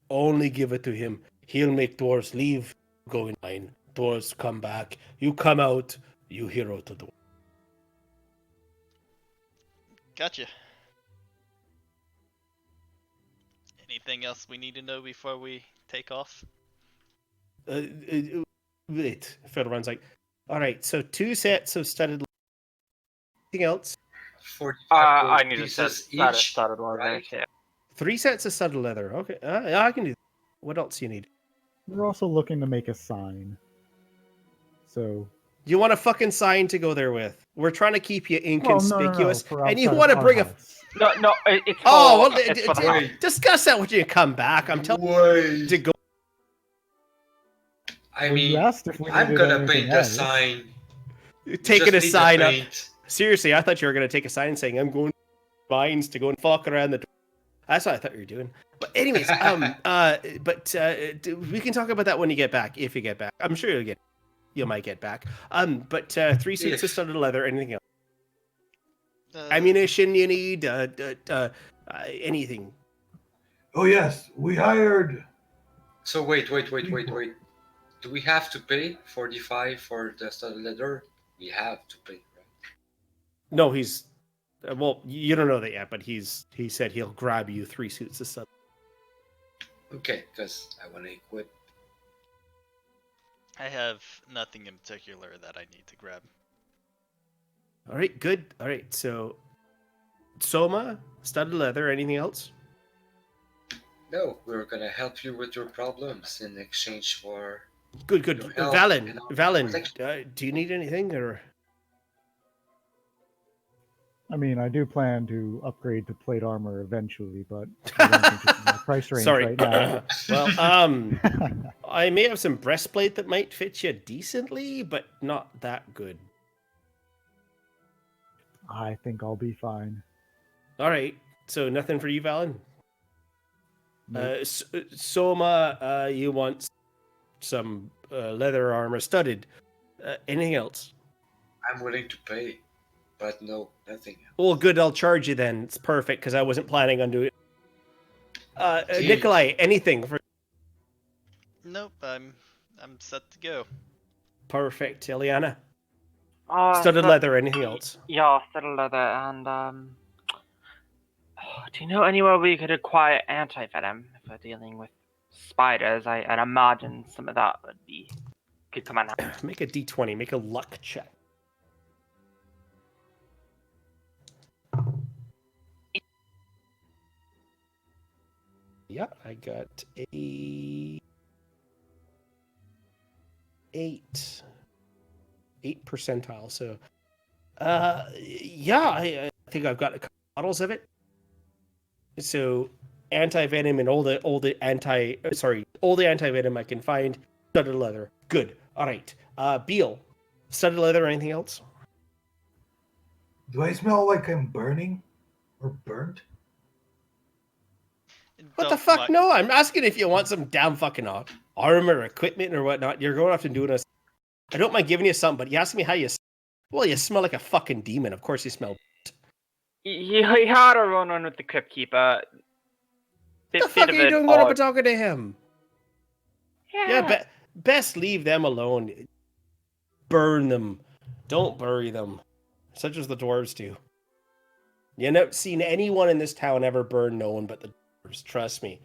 Speaker 2: Only give it to him. He'll make dwarves leave. Go in line. Dwarves come back. You come out. You hero to dwarf.
Speaker 4: Gotcha. Anything else we need to know before we take off?
Speaker 2: Wait. Fiddlerun's like, all right. So 2 sets of studded. Anything else?
Speaker 3: 45
Speaker 5: I need a
Speaker 3: pieces
Speaker 5: set of
Speaker 3: each,
Speaker 5: studded leather
Speaker 3: right?
Speaker 5: too.
Speaker 2: 3 sets of studded leather. Okay. I can do that. What else you need?
Speaker 6: We're also looking to make a sign. So.
Speaker 2: You want a fucking sign to go there with? We're trying to keep you inconspicuous,
Speaker 6: for
Speaker 2: and you
Speaker 6: outside
Speaker 2: want to
Speaker 6: our
Speaker 2: bring
Speaker 6: house.
Speaker 5: No, it's for,
Speaker 2: Oh, well,
Speaker 5: it's for the house.
Speaker 2: discuss that when you come back. I'm telling you to go.
Speaker 3: I
Speaker 6: Well, you
Speaker 3: mean,
Speaker 6: asked if we
Speaker 3: I'm
Speaker 6: needed
Speaker 3: gonna
Speaker 6: anything
Speaker 3: paint a
Speaker 6: else.
Speaker 3: sign.
Speaker 2: Taking a
Speaker 3: Just need the
Speaker 2: sign up.
Speaker 3: paint.
Speaker 2: Seriously, I thought you were going to take a sign saying, I'm going to mines to go and fuck around the door. That's what I thought you were doing. But anyways, we can talk about that when you get back, if you get back. I'm sure you might get back. But 3 suits of studded leather, anything else? Ammunition you need, anything.
Speaker 8: Oh yes, we hired.
Speaker 3: So wait. Do we have to pay 45 for the studded leather? We have to pay, right?
Speaker 2: No, he's well, you don't know that yet, but he said he'll grab you 3 suits of studded.
Speaker 3: Okay, because I want to equip.
Speaker 4: I have nothing in particular that I need to grab.
Speaker 2: All right, good. All right, so Soma, studded leather, anything else?
Speaker 3: No, we're gonna help you with your problems in exchange for.
Speaker 2: Good.
Speaker 3: Your health
Speaker 2: Valen,
Speaker 3: and protection.
Speaker 2: do you need anything or?
Speaker 6: I mean, I do plan to upgrade to plate armor eventually, but I don't think it's in the price range
Speaker 2: Sorry.
Speaker 6: right now.
Speaker 2: Well, I may have some breastplate that might fit you decently, but not that good.
Speaker 6: I think I'll be fine.
Speaker 2: All right, so nothing for you, Valen.
Speaker 6: Nope.
Speaker 2: Soma, you want some leather armor studded. Anything else?
Speaker 3: I'm willing to pay, but no, nothing.
Speaker 2: Oh, good. I'll charge you then. It's perfect because I wasn't planning on doing it.
Speaker 3: Gee.
Speaker 2: Nikolai, anything for?
Speaker 4: Nope, I'm set to go.
Speaker 2: Perfect. Eliana,
Speaker 5: Oh,
Speaker 2: studded leather. Anything else?
Speaker 5: Yeah, studded leather and Do you know anywhere we could acquire anti-venom if we're dealing with spiders? I'd imagine some of that could come in handy.
Speaker 2: Make a d20. Make a luck check. Yeah, I got a 8 percentile. So, yeah, I think I've got a couple bottles of it. So, anti-venom and all the anti-venom I can find. Studded leather. Good. All right. Beal, studded leather or anything else?
Speaker 8: Do I smell like I'm burning or burnt?
Speaker 2: What the fuck? No, I'm asking if you want some damn fucking armor, equipment, or whatnot. You're going off and doing us. I don't mind giving you something, but you ask me how you. Well, you smell like a fucking demon. Of course, you smell.
Speaker 5: You had a run-on with the Crypt Keeper.
Speaker 2: What the fuck are you doing going up and talking to him? Yeah, best leave them alone. Burn them. Don't bury them. Such as the dwarves do. You never seen anyone in this town ever burn no one but the dwarves. Trust me.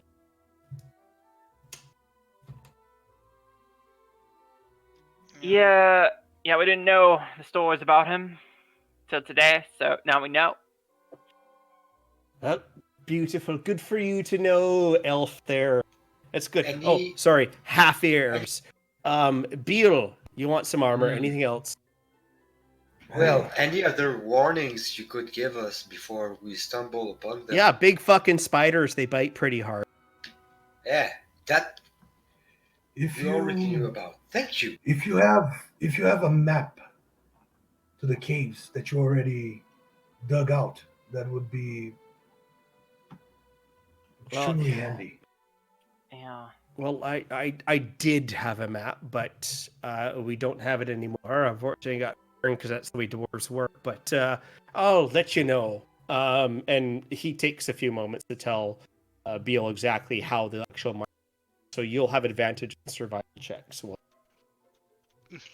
Speaker 5: Yeah, we didn't know the story was about him till today, so now we know.
Speaker 2: Well, beautiful. Good for you to know, elf there. That's good. Oh, sorry. Half ears. Beal, you want some armor? Anything else?
Speaker 3: Well, any other warnings you could give us before we stumble upon them?
Speaker 2: Yeah, big fucking spiders. They bite pretty hard.
Speaker 3: Yeah, that
Speaker 8: If
Speaker 3: we already knew about. Thank you.
Speaker 8: If you have a map to the caves that you already dug out, that would be extremely handy.
Speaker 5: Yeah.
Speaker 2: Well, I did have a map, but we don't have it anymore. Unfortunately, I got burned because that's the way dwarves work. But I'll let you know. And he takes a few moments to tell Beal exactly how the actual map. So you'll have advantage in survival checks.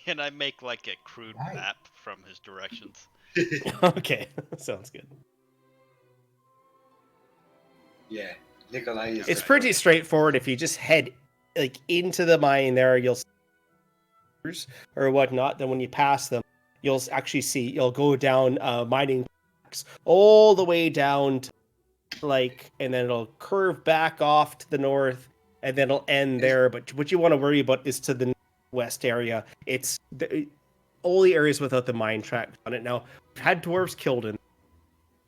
Speaker 4: Can I make like a crude map from his directions?
Speaker 2: Okay, sounds good.
Speaker 3: Yeah, Nikolai is.
Speaker 2: It's pretty straightforward. If you just head like into the mine there, you'll see or whatnot. Then when you pass them, you'll actually see. You'll go down mining tracks all the way down to and then it'll curve back off to the north, and then it'll end there. But what you want to worry about is to the west area. It's all the areas without the mine tracks on it. Now, we've had dwarves killed in.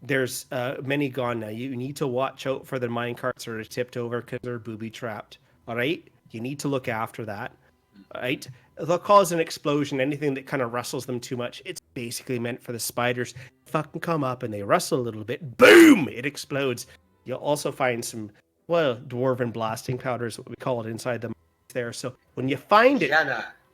Speaker 2: There's many gone now. You need to watch out for the mine carts that are tipped over because they're booby trapped. All right, you need to look after that. All right, they'll cause an explosion. Anything that kind of rustles them too much, it's basically meant for the spiders. Fucking come up and they rustle a little bit. Boom! It explodes. You'll also find some dwarven blasting powders, what we call it, inside the mines there. So when you find it,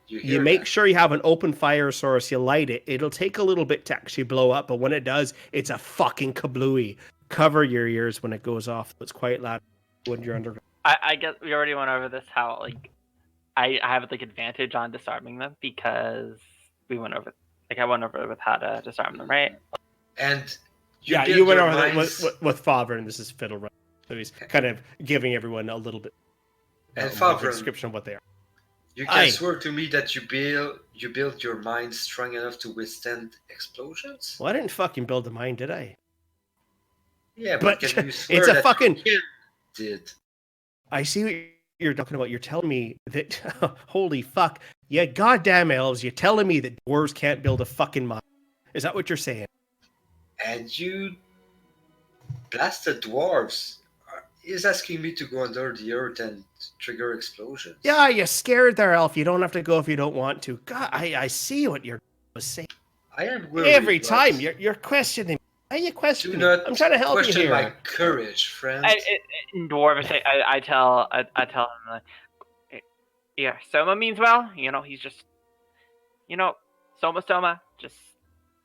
Speaker 2: you make sure you have an open fire source, you light it. It'll take a little bit to actually blow up, but when it does, it's a fucking kablooey. Cover your ears when it goes off. It's quite loud when you're underground.
Speaker 5: I guess we already went over this, how I have advantage on disarming them because we went over I went over with how to disarm them, right?
Speaker 3: And
Speaker 2: you went over that with Favre, and this is Fiddle Run. So he's kind of giving everyone a little bit more description of what they are.
Speaker 3: You can swear to me that you built your mine strong enough to withstand explosions?
Speaker 2: Well, I didn't fucking build a mine, did I?
Speaker 3: Yeah, but can you swear
Speaker 2: it's a
Speaker 3: that
Speaker 2: fucking
Speaker 3: you did?
Speaker 2: I see what you're talking about. You're telling me that holy fuck, yeah, goddamn elves, you're telling me that dwarves can't build a fucking mine. Is that what you're saying?
Speaker 3: And you blasted dwarves. He's asking me to go under the earth and trigger explosions.
Speaker 2: Yeah, you're scared there, elf. You don't have to go if you don't want to. God, I see what you're saying.
Speaker 3: I am worried.
Speaker 2: Every time you're questioning. Why are you questioning? I'm trying to help you here.
Speaker 3: Question my courage, friend.
Speaker 5: In dwarves, I tell him yeah, Soma means well. He's just Soma. Just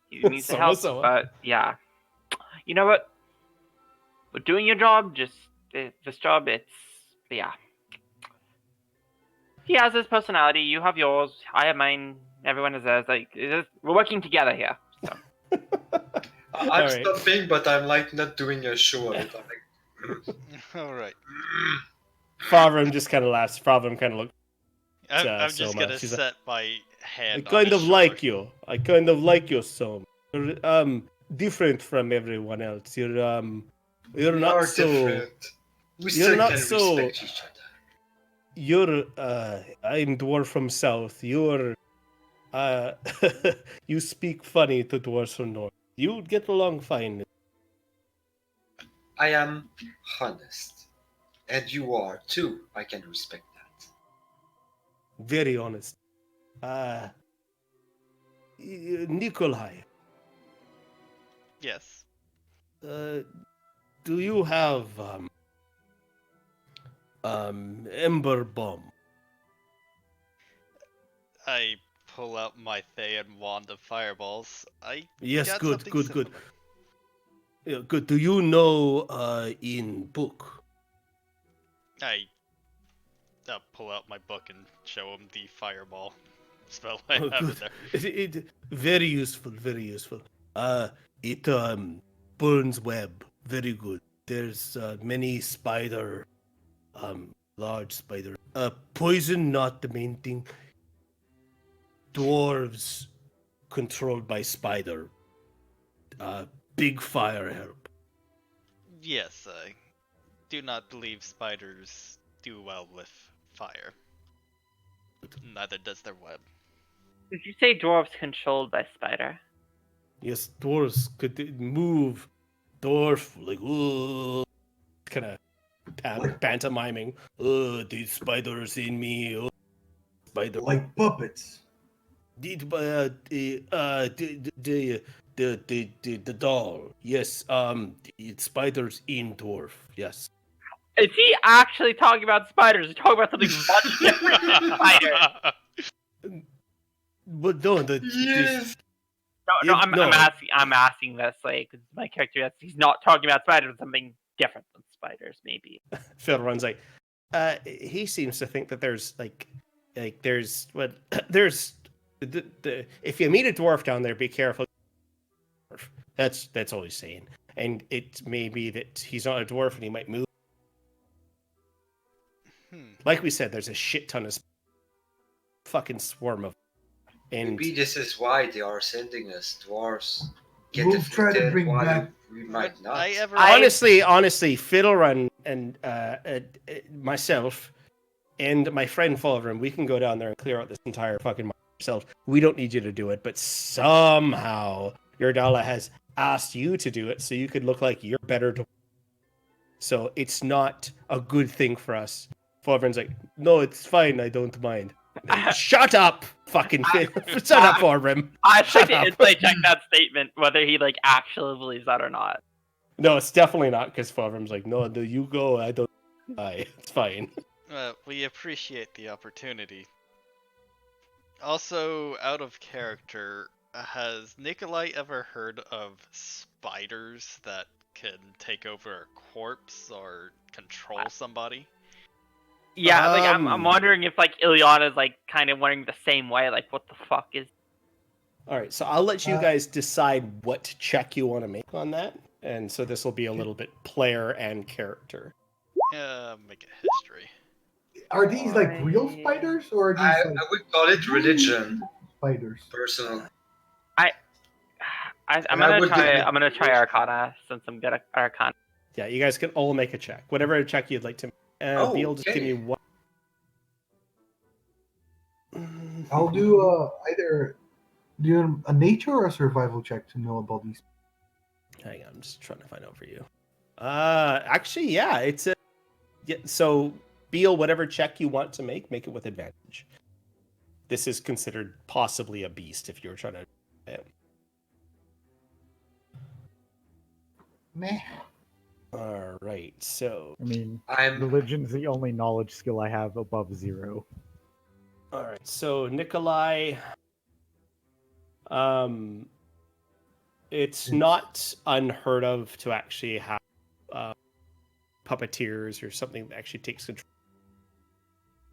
Speaker 5: he needs to help. But yeah, you know what? We're doing your job. Just this job. Yeah. He has his personality. You have yours. I have mine. Everyone has theirs. We're working together here. So.
Speaker 3: I'm
Speaker 2: All right.
Speaker 3: stopping, but I'm like not doing a show of it. I'm like,
Speaker 4: All right.
Speaker 2: Favrum just kind of laughs. Favrum kind of looks.
Speaker 4: I'm just
Speaker 2: Soma.
Speaker 4: gonna
Speaker 2: She's like,
Speaker 4: set my
Speaker 2: I
Speaker 4: hand on
Speaker 2: kind
Speaker 4: his
Speaker 2: of
Speaker 4: shoulder.
Speaker 2: like you. I kind of like you, Soma. You're different from everyone else. You're
Speaker 3: we
Speaker 2: not
Speaker 3: are
Speaker 2: so.
Speaker 3: different. We
Speaker 2: you're
Speaker 3: still
Speaker 2: not
Speaker 3: can
Speaker 2: so-
Speaker 3: respect each other.
Speaker 2: You're I'm dwarf from south. You're you speak funny to dwarves from north. You get along fine.
Speaker 3: I am honest. And you are too. I can respect that.
Speaker 2: Very honest. Nikolai,
Speaker 4: Yes.
Speaker 2: do you have ember bomb?
Speaker 4: I pull out my Thayan wand of fireballs. I
Speaker 2: Yes,
Speaker 4: got
Speaker 2: good,
Speaker 4: something
Speaker 2: good,
Speaker 4: similar.
Speaker 2: good. Yeah, good. Do you know in book?
Speaker 4: I pull out my book and show him the fireball spell I
Speaker 2: Oh,
Speaker 4: have in
Speaker 2: good.
Speaker 4: there.
Speaker 2: It very useful, very useful. It burns web, very good. There's many spider, large spider. Poison not the main thing. Dwarves controlled by spider. Big fire help.
Speaker 4: Yes, I do not believe spiders do well with fire. Neither does their web.
Speaker 5: Did you say dwarves controlled by spider?
Speaker 2: Yes, dwarves could move. Dwarf like kind of pantomiming. These spiders in me. Spider.
Speaker 8: Like puppets.
Speaker 2: Did the doll? Yes. It's spiders in dwarf. Yes.
Speaker 5: Is he actually talking about spiders? Or talking about something much different than spiders?
Speaker 2: But no,
Speaker 3: Yes.
Speaker 5: No,
Speaker 2: Yeah, no.
Speaker 5: I'm asking this like 'cause my character. He's not talking about spiders. Something different than spiders, maybe.
Speaker 2: Phil runs like, he seems to think that there's there's what there's the if you meet a dwarf down there, be careful. That's all he's saying, and it may be that he's not a dwarf and he might move. Like we said, there's a shit ton of fucking swarm of, and
Speaker 3: Maybe this is why they are sending us dwarves. Get
Speaker 8: We'll try to
Speaker 3: afflicted
Speaker 8: bring
Speaker 3: while
Speaker 8: back-
Speaker 3: we might
Speaker 4: Would
Speaker 3: not.
Speaker 4: I ever?
Speaker 2: honestly, Fiddlerun and myself and my friend Fulverin, we can go down there and clear out this entire fucking mine ourselves. We don't need you to do it, but somehow Yordala has asked you to do it so you could look like you're better to. So it's not a good thing for us. Fulverin's like, no, it's fine. I don't mind. Shut up, fucking shut up, Fulverin.
Speaker 5: I'd like
Speaker 2: Shut
Speaker 5: to
Speaker 2: up.
Speaker 5: insight check that statement, whether he like actually believes that or not.
Speaker 2: No, it's definitely not because Fulverin's like, no, you go. I don't. It's fine.
Speaker 4: We appreciate the opportunity. Also, out of character, has Nikolai ever heard of spiders that can take over a corpse or control somebody?
Speaker 5: Yeah, like I'm
Speaker 2: Um,
Speaker 5: wondering if like Ileana's like kind of wondering the same way, like what the fuck is.
Speaker 2: All right, so I'll let you guys decide what check you want to make on that, and so this will be a little bit player and character.
Speaker 4: Make a history.
Speaker 8: Are these like real spiders or are these
Speaker 3: I
Speaker 8: like
Speaker 3: would call it religion,
Speaker 8: spiders?
Speaker 3: personal.
Speaker 5: I'm
Speaker 3: And I would give it-
Speaker 5: gonna try Arcana since I'm good at Arcana.
Speaker 2: Yeah, you guys can all make a check, whatever check you'd like to. Beal, just give me one.
Speaker 8: I'll do either do a nature or a survival check to know about these.
Speaker 2: Hang on, I'm just trying to find out for you. Actually, yeah, it's a. Yeah, so Beal, whatever check you want to make it with advantage. This is considered possibly a beast if you're trying to.
Speaker 8: Meh.
Speaker 2: All right, so.
Speaker 6: I mean,
Speaker 3: I'm
Speaker 6: religion's the only knowledge skill I have above 0.
Speaker 2: All right, so Nikolai. It's not unheard of to actually have puppeteers or something that actually takes control.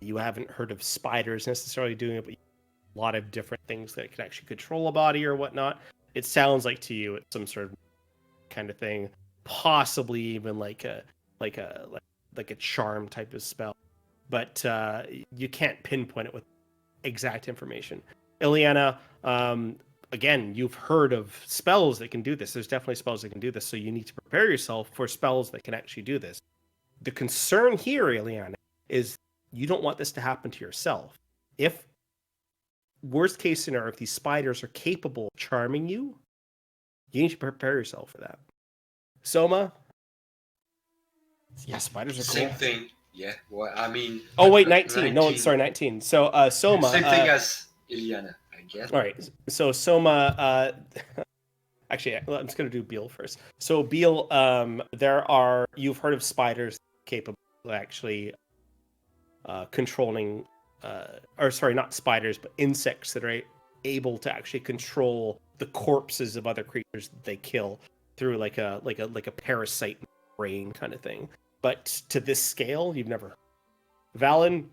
Speaker 2: You haven't heard of spiders necessarily doing it, but a lot of different things that can actually control a body or whatnot. It sounds like to you it's some sort of kind of thing, possibly even like a charm type of spell, but you can't pinpoint it with exact information. Ileana, again, you've heard of spells that can do this. There's definitely spells that can do this, so you need to prepare yourself for spells that can actually do this. The concern here, Ileana, is you don't want this to happen to yourself. If worst case scenario, if these spiders are capable of charming you, you need to prepare yourself for that. Soma? Yeah, spiders are
Speaker 3: Same
Speaker 2: cool.
Speaker 3: thing. Yeah. Well, I mean.
Speaker 2: Oh wait, 19. No, sorry, 19. So Soma.
Speaker 3: Same thing as Iliana, I guess.
Speaker 2: All right. So Soma. Actually, I'm just gonna do Beal first. So Beal, you've heard of spiders capable of actually controlling, or sorry, not spiders, but insects that are able to actually control the corpses of other creatures that they kill through like a parasite brain kind of thing. But to this scale, you've never. Valen,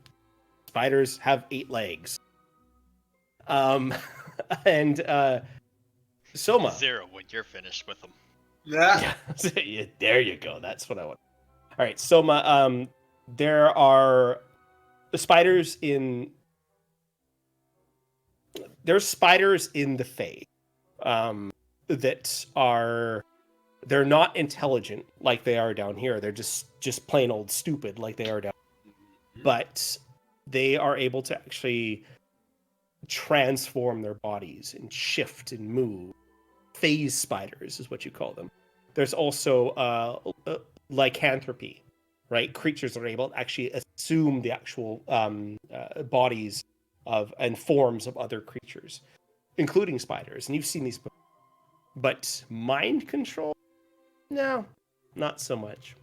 Speaker 2: spiders have 8 legs. And Soma.
Speaker 4: 0 when you're finished with them.
Speaker 3: Yeah.
Speaker 2: Yeah, there you go. That's what I want. All right, Soma. There are spiders in. There's spiders in the Fae, that are. They're not intelligent like they are down here. They're just plain old stupid like they are down. But they are able to actually transform their bodies and shift and move. Phase spiders is what you call them. There's also lycanthropy, right? Creatures are able to actually assume the actual bodies of and forms of other creatures, including spiders. And you've seen these before. But mind control? No, not so much.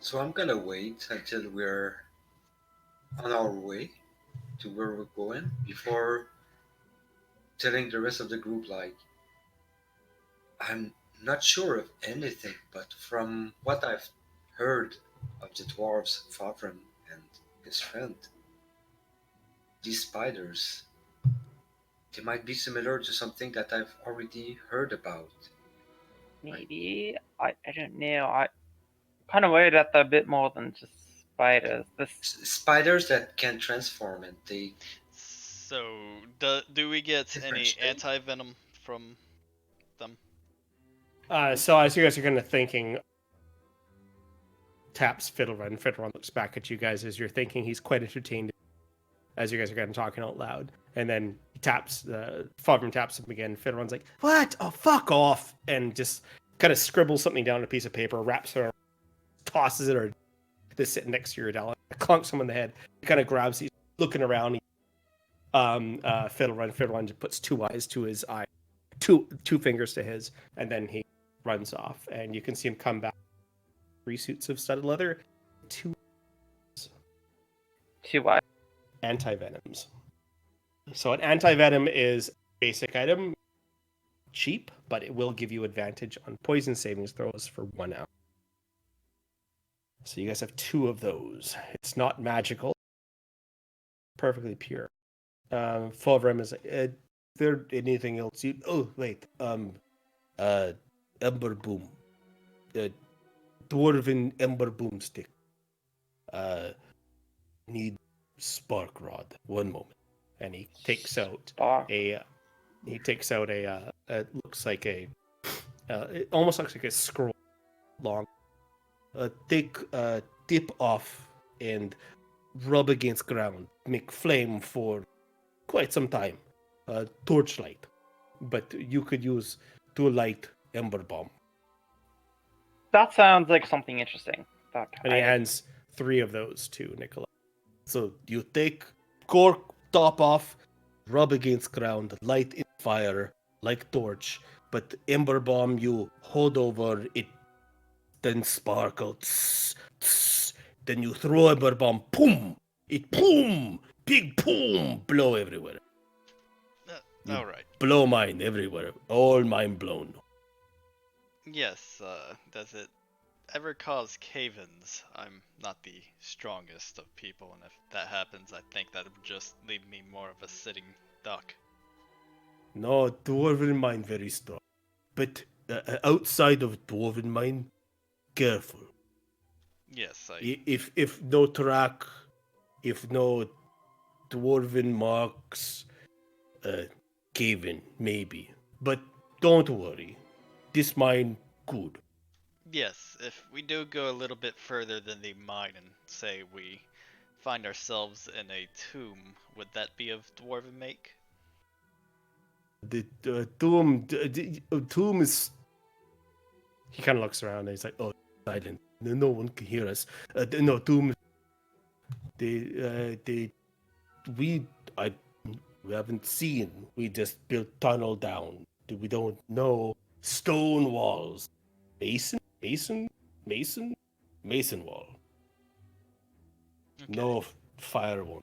Speaker 3: So I'm gonna wait until we're on our way to where we're going before telling the rest of the group, like, I'm not sure of anything, but from what I've heard of the dwarves, Favren and his friend, these spiders, they might be similar to something that I've already heard about.
Speaker 5: Maybe. I don't know. I kind of worried at that a bit more than just spiders.
Speaker 3: Spiders that can transform and they.
Speaker 4: So, do we get any anti-venom from them?
Speaker 2: So as you guys are kind of thinking, taps Fiddlerun. Fiddlerun looks back at you guys as you're thinking. He's quite entertained as you guys are kind of talking out loud. And then he taps, Fogrum taps him again. Fiddlerun's like, what? Oh, fuck off. And just kind of scribbles something down on a piece of paper, wraps it around, tosses it, or that's sitting next to your Adela, clunks him in the head. He kind of grabs, he's looking around. Fiddlerun puts 2 eyes to his eye, two fingers to his, and then he runs off. And you can see him come back. 3 suits of studded leather, 2
Speaker 5: what?
Speaker 2: Anti-venoms. So an anti-venom is a basic item, cheap, but it will give you advantage on poison savings throws for 1 hour. So you guys have 2 of those. It's not magical, perfectly pure. Fulgrim is like, is there anything else you? Oh wait, Ember Boom, Dwarven Ember Boomstick. Need Spark Rod. 1 moment, and he takes out a. He takes out a. It looks like a. It almost looks like a scroll, long. Take tip off and rub against ground. Make flame for quite some time. Torchlight, but you could use to light Ember Bomb.
Speaker 5: That sounds like something interesting.
Speaker 2: And he hands 3 of those to Nicola. So you take cork top off, rub against ground, light in fire like torch, but Ember Bomb you hold over it, then sparkle. Tss, tss, then you throw Ember Bomb, boom! It boom! Big boom! Blow everywhere.
Speaker 4: Alright.
Speaker 2: Blow mine everywhere. All mine blown.
Speaker 4: Yes, does it ever cause cave-ins? I'm not the strongest of people, and if that happens, I think that would just leave me more of a sitting duck.
Speaker 2: No, dwarven mine very strong. But outside of Dwarven Mine, careful.
Speaker 4: Yes,
Speaker 2: If no track, if no Dwarven marks, cave in, maybe. But don't worry. This mine, good.
Speaker 4: Yes, if we do go a little bit further than the mine and say we find ourselves in a tomb, would that be of dwarven make?
Speaker 2: The tomb is. He kind of looks around and he's like, "Oh, silent. No one can hear us. No tomb. We haven't seen. We just built tunnel down. We don't know stone walls. Mason wall.
Speaker 4: Okay.
Speaker 2: No fire one.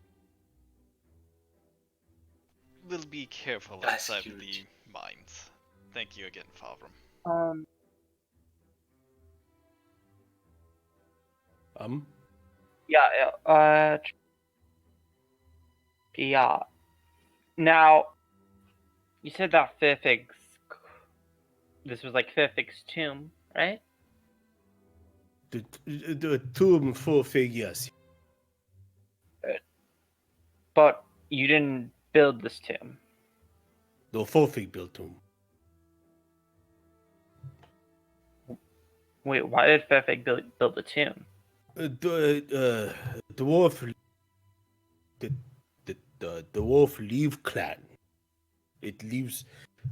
Speaker 4: We'll be careful
Speaker 3: That's
Speaker 4: outside of the
Speaker 3: huge.
Speaker 4: mines. Thank you again, Favrum.
Speaker 5: Yeah. Now, you said that this was like Fifig's tomb, right?
Speaker 2: The tomb full figures.
Speaker 5: But you didn't build this tomb.
Speaker 2: The full fig built tomb.
Speaker 5: Wait, why did Fifig build the tomb?
Speaker 2: The dwarf. The dwarf leave clan. It leaves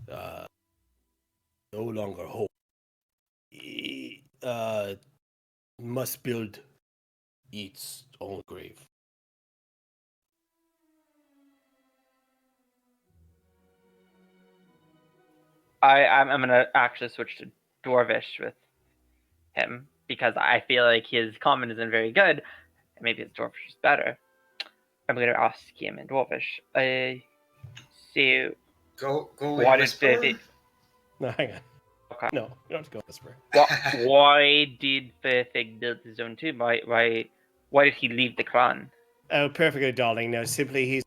Speaker 2: no longer home. Must build its own grave.
Speaker 5: I'm gonna actually switch to Dwarvish with him because I feel like his common isn't very good, and maybe his Dwarvish is better. I'm gonna ask him in Dwarvish. So
Speaker 3: Go
Speaker 5: why
Speaker 3: in
Speaker 5: did
Speaker 3: whisper.
Speaker 5: Fifig?
Speaker 2: No, hang on.
Speaker 5: Okay.
Speaker 2: No, you don't have to go whisper.
Speaker 5: Why did Fifig build his own tomb? Why did he leave the clan?
Speaker 2: Oh, perfectly, darling. No, simply he's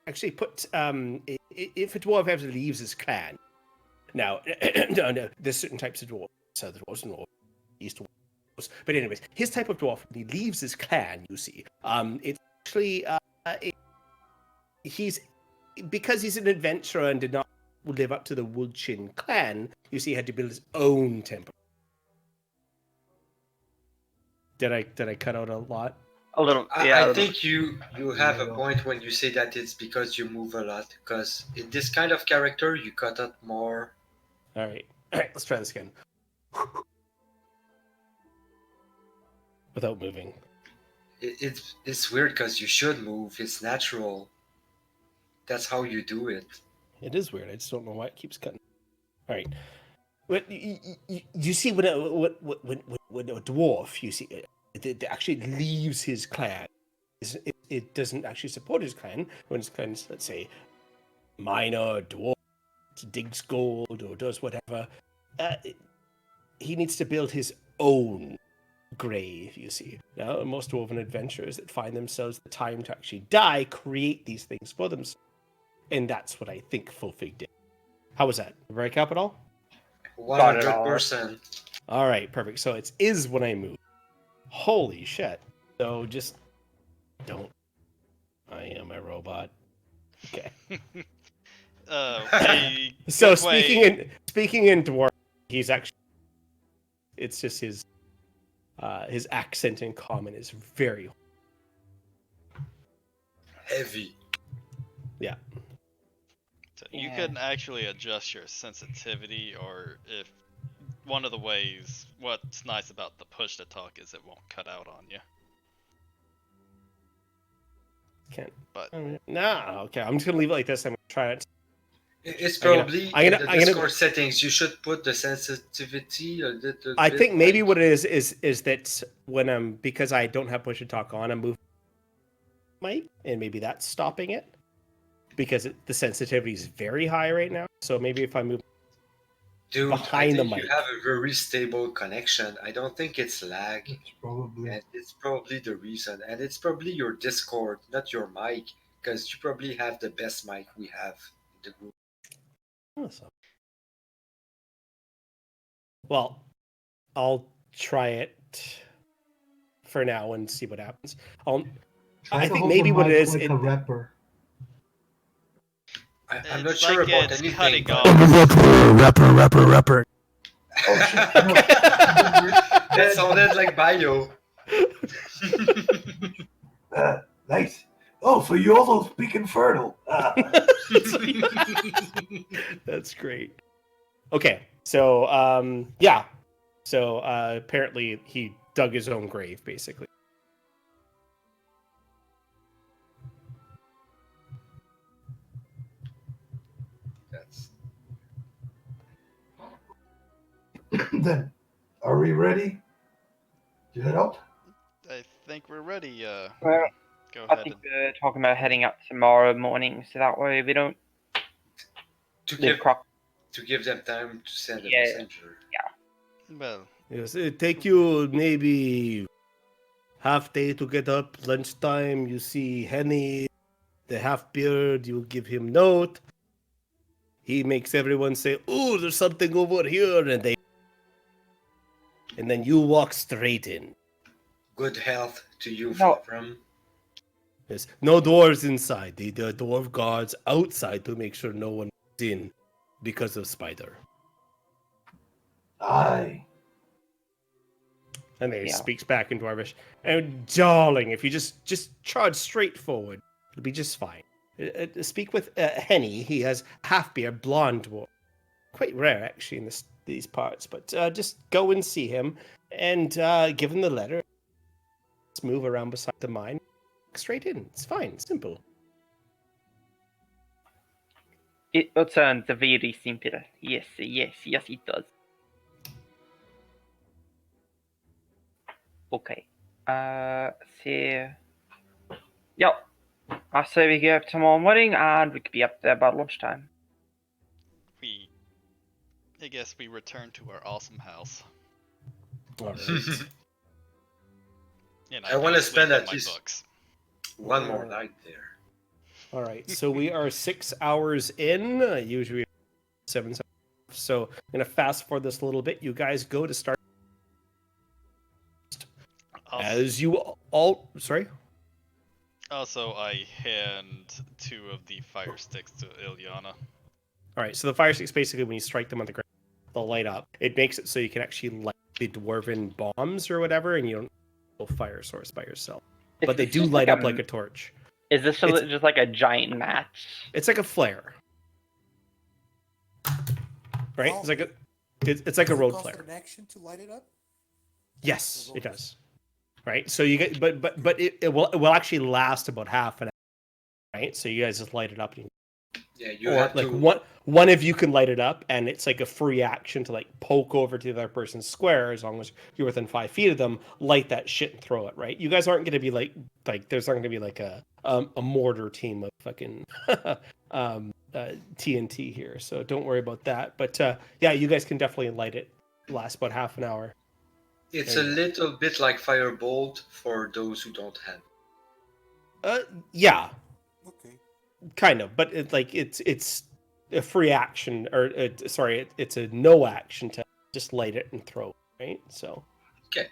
Speaker 2: actually put. If a dwarf ever leaves his clan, now, no, there's certain types of dwarves. So the dwarves and dwarves, east dwarves. But anyways, his type of dwarf when he leaves his clan, you see, it's actually he's because he's an adventurer and did not live up to the Woodchin clan. You see, he had to build his own temple. Did I cut out a lot?
Speaker 5: A little.
Speaker 3: I think you have a point when you say that it's because you move a lot. Because in this kind of character, you cut out more.
Speaker 2: All right, let's try this again. Without moving.
Speaker 3: It's weird because you should move. It's natural. That's how you do it.
Speaker 2: It is weird. I just don't know why it keeps cutting. All right. But you see, when a dwarf, you see, it actually leaves his clan. It doesn't actually support his clan. When his clan's, let's say, minor dwarf, digs gold or does whatever, he needs to build his own grave, you see. Now, most dwarven adventurers that find themselves the time to actually die create these things for themselves. And that's what I think Fulfig did. How was that? Very capital?
Speaker 3: 100%.
Speaker 2: All right, perfect. So it is when I move. Holy shit. So just don't. I am a robot. Okay. So speaking in dwarf, he's actually. It's just his accent in common is very
Speaker 3: heavy.
Speaker 2: Yeah.
Speaker 4: So you can actually adjust your sensitivity, or if one of the ways, what's nice about the push to talk is it won't cut out on you.
Speaker 2: Can't.
Speaker 4: But
Speaker 2: no, okay. I'm just gonna leave it like this. I'm gonna try it.
Speaker 3: It's probably in the Discord settings. You should put the sensitivity a little.
Speaker 2: I think maybe what it is that when I'm because I don't have push to talk on, I'm moving mic, and maybe that's stopping it because the sensitivity is very high right now. So maybe if I move behind the mic,
Speaker 3: you have a very stable connection. I don't think it's lag.
Speaker 8: It's
Speaker 3: probably the reason, and it's probably your Discord, not your mic, because you probably have the best mic we have in the group.
Speaker 2: Awesome. Well, I'll try it for now and see what happens.
Speaker 8: Try
Speaker 2: I
Speaker 8: to
Speaker 2: think
Speaker 8: hold
Speaker 2: maybe
Speaker 8: the
Speaker 2: what it
Speaker 8: mic
Speaker 2: is,
Speaker 8: like a rapper.
Speaker 3: I'm not
Speaker 4: It's
Speaker 3: sure
Speaker 4: like
Speaker 3: about
Speaker 4: it's
Speaker 3: anything,
Speaker 4: cutting
Speaker 3: but
Speaker 4: off.
Speaker 10: Rapper.
Speaker 8: Oh shit! No,
Speaker 3: that sounded like bio.
Speaker 8: nice. Oh, so you also speak infernal?
Speaker 2: That's great. Okay, so yeah, so apparently he dug his own grave, basically.
Speaker 3: That's
Speaker 8: Then, are we ready to head out?
Speaker 4: I think we're ready.
Speaker 5: Well,
Speaker 4: Go
Speaker 5: I
Speaker 4: ahead
Speaker 5: think
Speaker 4: and
Speaker 5: we're talking about heading up tomorrow morning, so that way we don't
Speaker 3: to
Speaker 5: leave
Speaker 3: give
Speaker 5: Croc.
Speaker 3: to give them time to send a
Speaker 5: Yeah.
Speaker 3: messenger.
Speaker 4: well,
Speaker 2: Yes, it take you maybe half day to get up. Lunchtime, you see Henny, the half beard. You give him note. He makes everyone say, "Oh, there's something over here," and then you walk straight in.
Speaker 3: Good health to you,
Speaker 5: No.
Speaker 3: Flavrum.
Speaker 2: There's no doors inside. The dwarf guards outside to make sure no one is in because of spider.
Speaker 8: Aye.
Speaker 2: And then he
Speaker 5: Yeah.
Speaker 2: speaks back in Dwarvish. And darling, if you just charge straight forward, it'll be just fine. Speak with Henny. He has half-beard, blonde dwarf. Quite rare, actually, in these parts. But just go and see him and give him the letter. Just move around beside the mine. Straight in. It's fine. Simple.
Speaker 5: It sounds very simple. Yes, it does. Okay. So, yep. I say we go up tomorrow morning, and we could be up there by lunchtime.
Speaker 4: I guess we return to our awesome house.
Speaker 2: All right.
Speaker 4: And
Speaker 3: I want
Speaker 4: go
Speaker 3: to spend
Speaker 4: sleep in
Speaker 3: at
Speaker 4: my
Speaker 3: least
Speaker 4: books.
Speaker 3: one more night there.
Speaker 2: All right. So we are 6 hours in. Usually 7. So I'm going to fast forward this a little bit. You guys go to start. As you all. Sorry?
Speaker 4: Also, I hand 2 of the fire sticks to Ilyana.
Speaker 2: All right. So the fire sticks, basically, when you strike them on the ground, they'll light up. It makes it so you can actually light the dwarven bombs or whatever, and you don't go fire source by yourself. But they do light up like a torch.
Speaker 5: Is this just like a giant match?
Speaker 2: It's like a flare. Right?
Speaker 7: Oh.
Speaker 2: It's like a. It's like a
Speaker 7: Does it
Speaker 2: road
Speaker 7: cost
Speaker 2: flare.
Speaker 7: an action to light it up?
Speaker 2: Yes, it does. Right. So you get, but it will actually last about half an hour. Right. So you guys just light it up. And
Speaker 3: Yeah, you
Speaker 2: or
Speaker 3: have
Speaker 2: like
Speaker 3: to.
Speaker 2: one of you can light it up, and it's like a free action to like poke over to the other person's square as long as you're within 5 feet of them. Light that shit and throw it. Right. You guys aren't going to be like there's not going to be like a mortar team of fucking TNT here. So don't worry about that. But yeah, you guys can definitely light it. Last about half an hour.
Speaker 3: It's
Speaker 2: There
Speaker 3: a
Speaker 2: you go.
Speaker 3: little bit like Firebolt for those who don't have.
Speaker 2: Yeah,
Speaker 7: Okay.
Speaker 2: kind of, but it's a free action, or it's a no action to just light it and throw it, right? So,
Speaker 3: Okay.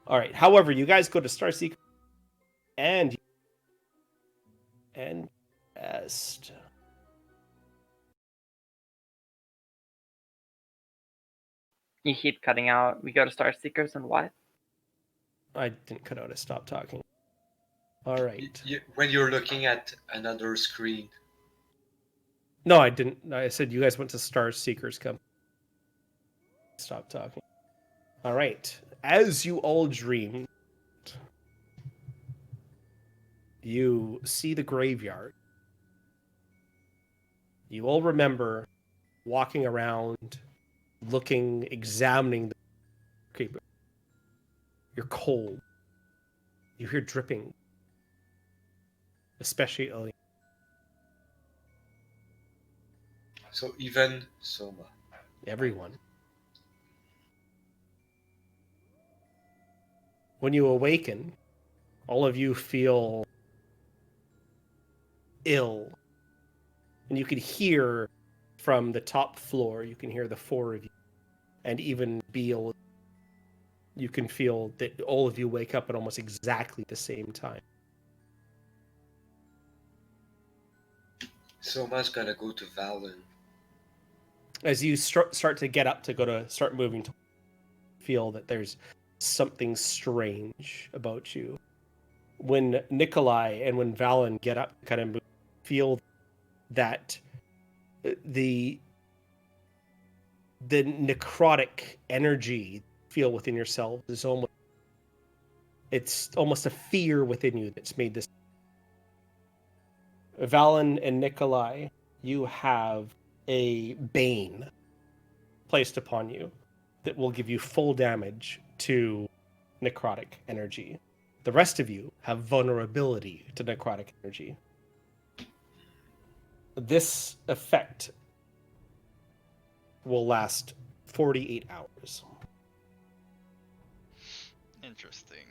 Speaker 2: all right. However, you guys go to Starseeker and rest.
Speaker 5: You keep cutting out. We go to Star Seekers and what?
Speaker 2: I didn't cut out. I stopped talking. All right.
Speaker 3: When you're looking at another screen.
Speaker 2: No, I didn't. I said you guys went to Star Seekers Company. Stop talking. All right. As you all dreamed, you see the graveyard. You all remember walking around, looking, examining the creeper. You're cold. You hear dripping, especially early.
Speaker 3: So even Soma.
Speaker 2: Everyone. When you awaken, all of you feel ill. And you can hear from the top floor, you can hear the 4 of you and even Beal, you can feel that all of you wake up at almost exactly the same time.
Speaker 3: Soma's gonna go to Valen.
Speaker 2: As you start to get up to start moving, to feel that there's something strange about you. When Nikolai and when Valen get up, kind of feel that the necrotic energy feel within yourself is almost a fear within you that's made this. Valen and Nikolai, you have a bane placed upon you that will give you full damage to necrotic energy. The rest of you have vulnerability to necrotic energy. This effect will last 48 hours.
Speaker 4: Interesting.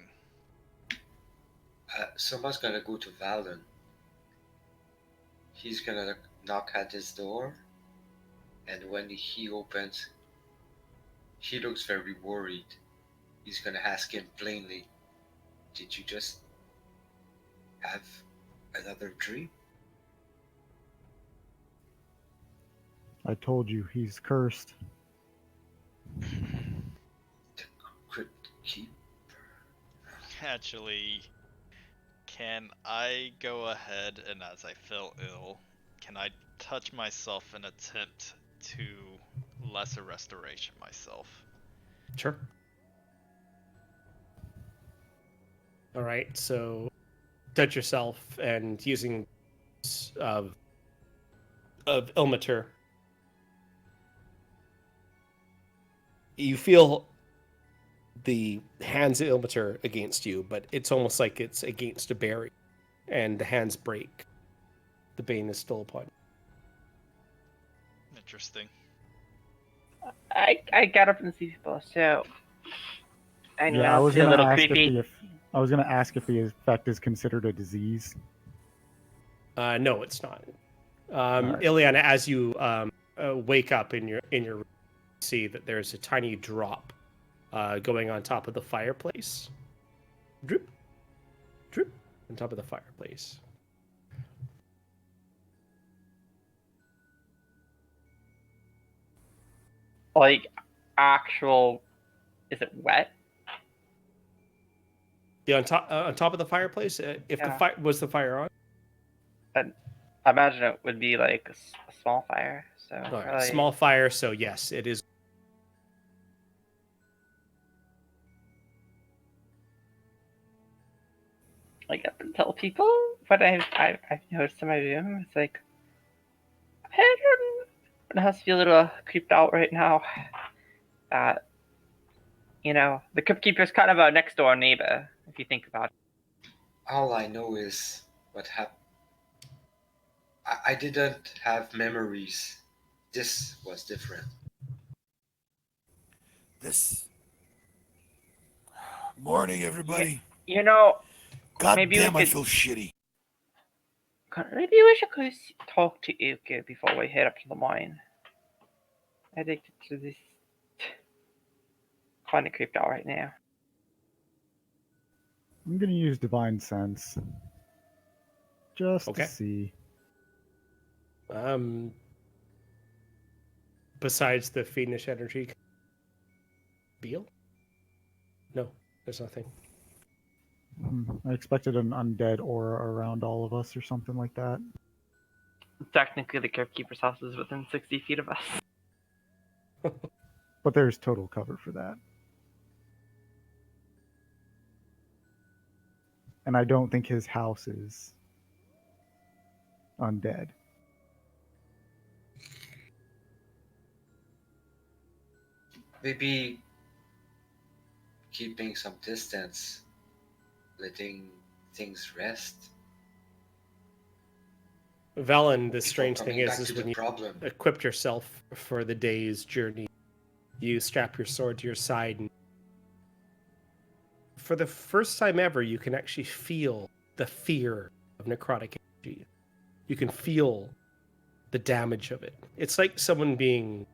Speaker 3: Soma's gonna go to Valen. He's gonna knock at his door, and when he opens, he looks very worried. He's gonna ask him plainly, "Did you just have another dream?"
Speaker 6: I told you, he's cursed.
Speaker 3: The crypt keep.
Speaker 4: Actually, can I go ahead and as I feel ill, can I touch myself and attempt to lesser restoration myself?
Speaker 2: Sure. All right, so touch yourself and using of Ilmater. You feel the hands of Ilmater against you, but it's almost like it's against a berry, and the hands break. The bane is still upon you.
Speaker 4: Interesting.
Speaker 5: I got up and see people, so anyone
Speaker 6: Yeah, I
Speaker 5: else
Speaker 6: was
Speaker 5: feel a
Speaker 6: gonna
Speaker 5: little
Speaker 6: ask
Speaker 5: creepy?
Speaker 6: if the effect is considered a disease.
Speaker 2: No, it's not.
Speaker 6: right.
Speaker 2: Ileana, as you wake up in your room, you see that there's a tiny drop going on top of the fireplace. Drip, drip, on top of the fireplace.
Speaker 5: Like actual, is it wet?
Speaker 2: Yeah, on top of the fireplace. If the
Speaker 5: Yeah.
Speaker 2: fire was the fire on.
Speaker 5: I imagine it would be like a small fire. So
Speaker 2: All right,
Speaker 5: probably,
Speaker 2: small fire. So yes, it is.
Speaker 5: like up and tell people what I've noticed in my room. It's like everyone has to feel a little creeped out right now. That the crypt keeper's kind of a next door neighbor if you think about it.
Speaker 3: All I know is what happened. I didn't have memories. This was different.
Speaker 10: This morning, everybody. God
Speaker 5: Maybe
Speaker 10: damn,
Speaker 5: we
Speaker 10: I
Speaker 5: could.
Speaker 10: feel shitty.
Speaker 5: Maybe we should go talk to Uke before we head up to the mine. I think this is kind of creeped out right now.
Speaker 6: I'm gonna use divine sense just
Speaker 2: Okay.
Speaker 6: to see.
Speaker 2: Besides the fiendish energy, Beal? No, there's nothing.
Speaker 6: I expected an undead aura around all of us or something like that.
Speaker 5: Technically, the crypt keeper's house is within 60 feet of us.
Speaker 6: But there's total cover for that. And I don't think his house is undead.
Speaker 3: Maybe keeping some distance, letting things rest.
Speaker 2: Valen, the
Speaker 3: Before
Speaker 2: strange thing
Speaker 3: coming back
Speaker 2: is
Speaker 3: to
Speaker 2: when
Speaker 3: the
Speaker 2: you
Speaker 3: problem.
Speaker 2: equipped yourself for the day's journey, you strap your sword to your side, and for the first time ever, you can actually feel the fear of necrotic energy. You can feel the damage of it. It's like someone being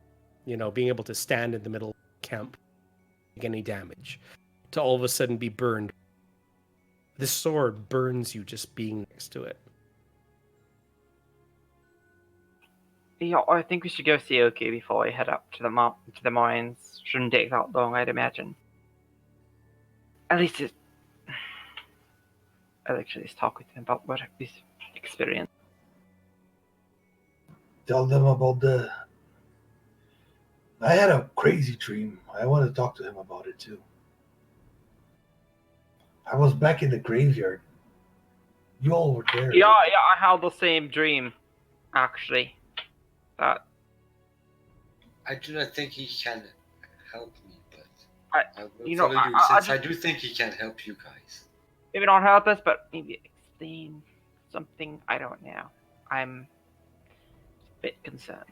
Speaker 2: able to stand in the middle of camp, take any damage, to all of a sudden be burned. This sword burns you just being next to it.
Speaker 5: Yeah, I think we should go see Oki before we head up to the mines. Shouldn't take that long, I'd imagine. At least I'll actually just talk with him about what his experience.
Speaker 8: Tell them about the. I had a crazy dream. I want to talk to him about it too. I was back in the graveyard. You all were there.
Speaker 5: Yeah, I had the same dream, actually.
Speaker 3: I do not think he can help me, but I will
Speaker 5: you know,
Speaker 3: follow you since I do think he can help you guys.
Speaker 5: maybe not help us, but maybe explain something. I don't know. I'm a bit concerned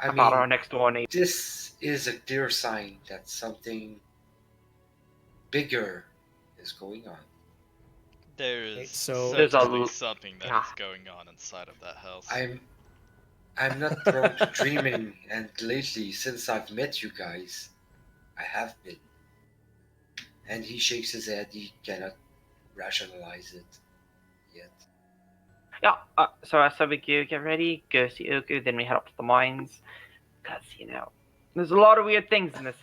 Speaker 5: about our next door neighbor.
Speaker 3: This is a clear sign that something bigger is going on.
Speaker 4: There's
Speaker 2: so-
Speaker 4: certainly something that is going on inside of that house.
Speaker 3: I'm not prone to dreaming, and lately, since I've met you guys, I have been. And he shakes his head. He cannot rationalize it yet.
Speaker 5: Yeah, so I said we go get ready, go see Oku, then we head up to the mines. Because, there's a lot of weird things in this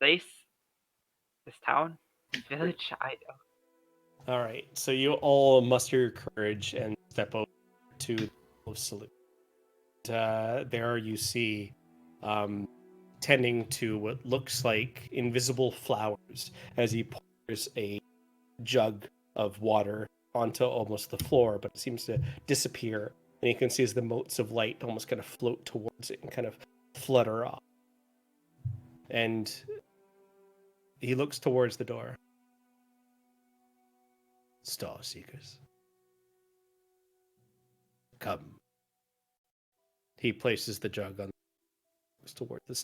Speaker 5: place, this town, this village.
Speaker 2: All right, so you all muster your courage and step over to the salute. There you see, tending to what looks like invisible flowers as he pours a jug of water onto almost the floor, but it seems to disappear. And you can see as the motes of light almost kind of float towards it and kind of flutter off. And he looks towards the door. Star Seekers, come. He places the jug on toward the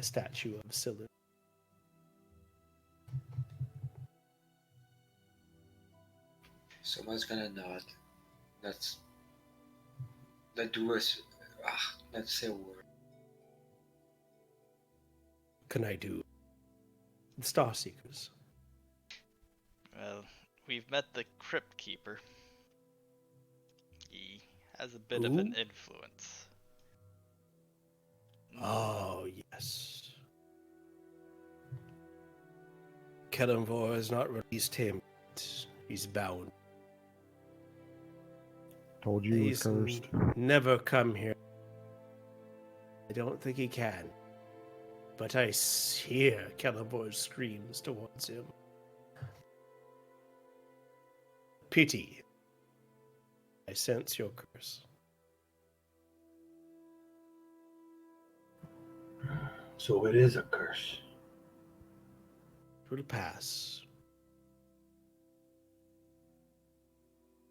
Speaker 2: statue of Silu.
Speaker 3: Someone's gonna nod. Let's do us. Let's say a word.
Speaker 2: Can I do? The Star Seekers.
Speaker 4: Well, we've met the Crypt Keeper. He has a bit of an influence.
Speaker 2: Oh, yes. Kellenvor has not released him. He's bound.
Speaker 6: Told you he was
Speaker 2: He's
Speaker 6: cursed.
Speaker 2: never come here. I don't think he can. But I hear Kellenvor's screams towards him. Pity. I sense your curse.
Speaker 8: So it is a curse.
Speaker 2: It will pass.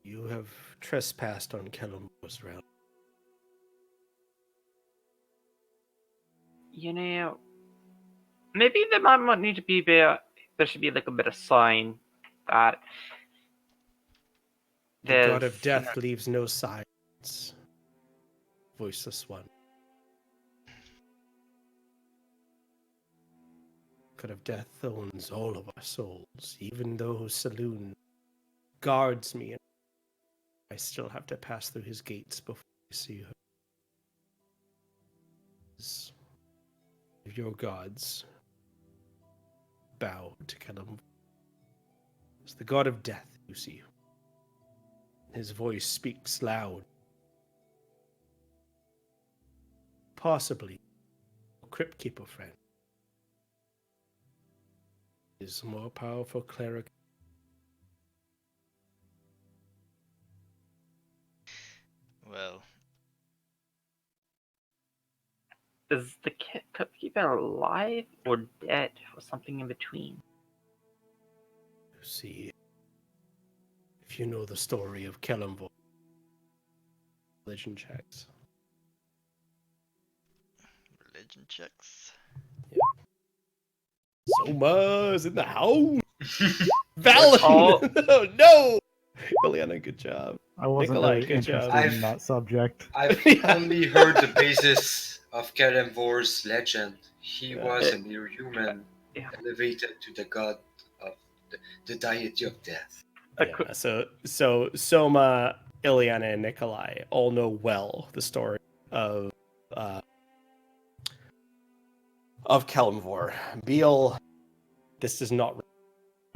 Speaker 2: You have trespassed on Kellenvor's realm.
Speaker 5: Maybe there might need to be there should be like a bit of sign that
Speaker 2: The god of death leaves no signs. Voiceless one. God of death owns all of our souls, even though Saloon guards me. I still have to pass through his gates before I see her. Your gods bow to Kellenvor. It's the god of death, you see. His voice speaks loud. Possibly a Crypt Keeper friend is a more powerful cleric.
Speaker 4: Well,
Speaker 5: is the Crypt Keeper alive or dead or something in between?
Speaker 2: You see, if you know the story of Kellenvor, religion checks.
Speaker 4: religion checks.
Speaker 2: Soma's in the house. Valid.
Speaker 5: Oh.
Speaker 2: Oh no, Ileana, good job.
Speaker 6: I wasn't
Speaker 2: Nikolai,
Speaker 6: really
Speaker 2: good
Speaker 6: interested
Speaker 2: job.
Speaker 6: in that subject.
Speaker 3: I've only heard the basis of Kellenvor's legend. He
Speaker 2: Yeah.
Speaker 3: was a mere human,
Speaker 5: Yeah.
Speaker 3: elevated to the god of the deity of death.
Speaker 2: Yeah, so Soma, Ileana, and Nikolai all know well the story of Kalimvor. Beal, this is not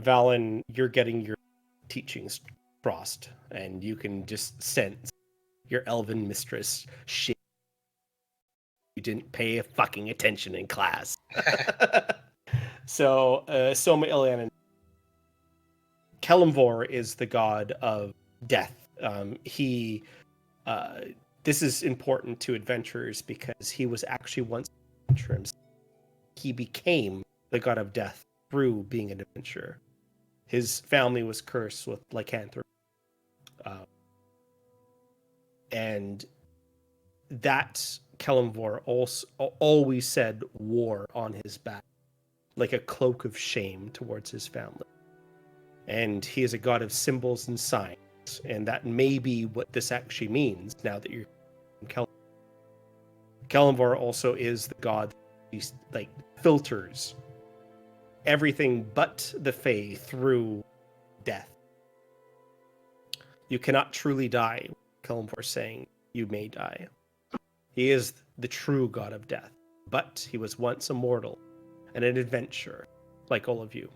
Speaker 2: Valen. You're getting your teachings crossed, and you can just sense your elven mistress shit. You didn't pay fucking attention in class. So Soma, Ileana, Kalimvor is the god of death. He this is important to adventurers because he was actually once an adventurer himself. He became the god of death through being an adventurer. His family was cursed with lycanthropy, and that Kalimvor also always said war on his back, like a cloak of shame towards his family. And he is a god of symbols and signs, and that may be what this actually means. Now that you're Kalimvor also is the god that like filters everything but the Fae through death. You cannot truly die, Kalimvor saying you may die. He is the true god of death, but he was once a mortal and an adventurer, like all of you.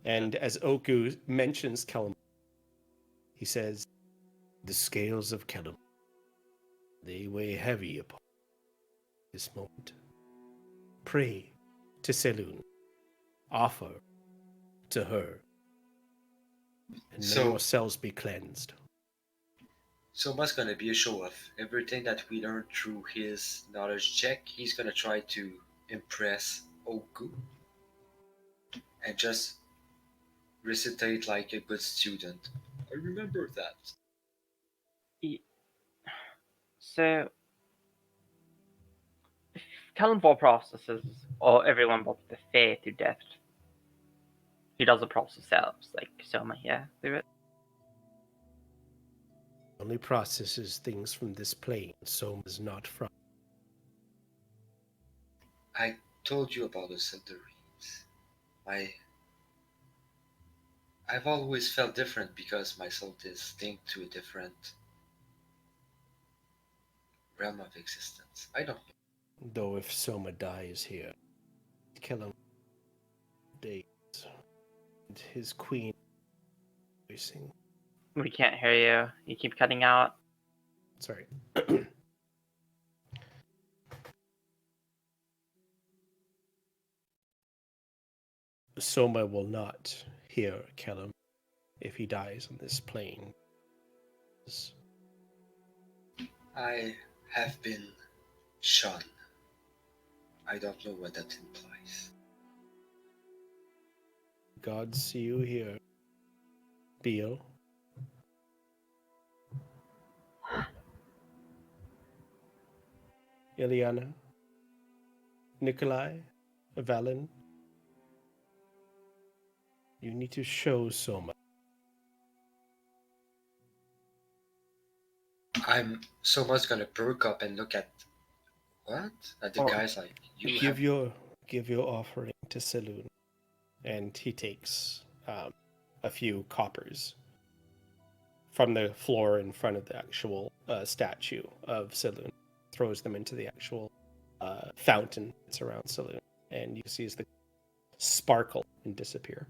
Speaker 2: And as Oku mentions Kalimvor, he says, the scales of Kalimvor, they weigh heavy upon this moment. Pray to Selûne. Offer to her. And may your cells be cleansed.
Speaker 3: Soma's gonna be a show off. Everything that we learned through his knowledge check, he's gonna try to impress Oku and just recitate like a good student. I remember that.
Speaker 5: So, Kalimvor processes all everyone but the Fae through death. He does the process themselves, like Soma, yeah, through it.
Speaker 2: Only processes things from this plane, Soma's not from.
Speaker 3: I told you about the Cinderines. I've always felt different because my soul is linked to a different realm of existence. I don't know.
Speaker 2: Though if Soma dies here, kill him days. And his queen voicing.
Speaker 5: We can't hear you. You keep cutting out.
Speaker 2: Sorry. Soma will not hear Kellum if he dies on this plane.
Speaker 3: I have been shun. I don't know what that implies.
Speaker 2: God see you here, Beal. Ileana, Nikolai, Valen. You need to show Soma.
Speaker 3: Soma's gonna perk up and look at what? At the guys like you
Speaker 2: give
Speaker 3: have.
Speaker 2: your offering to Selûne, and he takes a few coppers from the floor in front of the actual statue of Selûne, throws them into the actual fountain that's around Selûne, and you see as the sparkle and disappear.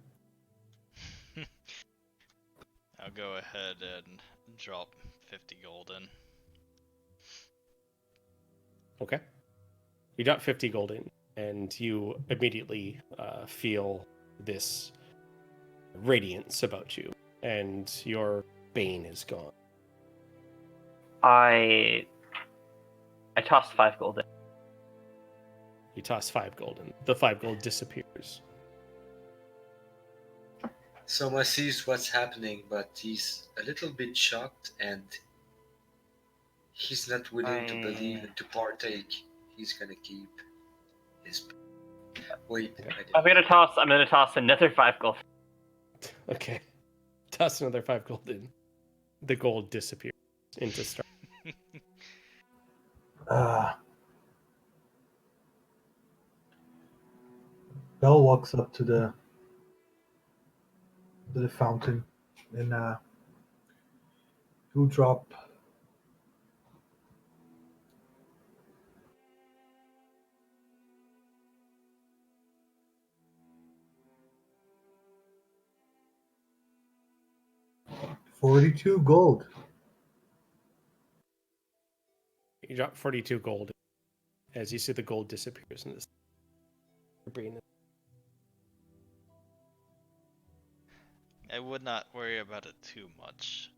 Speaker 4: I'll go ahead and drop 50 gold in.
Speaker 2: Okay. You got 50 gold in, and you immediately feel this radiance about you, and your bane is gone.
Speaker 5: I tossed 5 gold in.
Speaker 2: You toss 5 gold in. The 5 gold disappears.
Speaker 3: Soma sees what's happening, but he's a little bit shocked and he's not willing to believe and to partake. He's gonna keep his. Wait,
Speaker 5: I'm gonna toss another 5 gold.
Speaker 2: Okay. Toss another 5 gold in. The gold disappears into star.
Speaker 8: Bell walks up to the fountain and he'll drop $42 gold.
Speaker 2: You drop 42 gold as you see the gold disappears in this brain.
Speaker 4: I would not worry about it too much.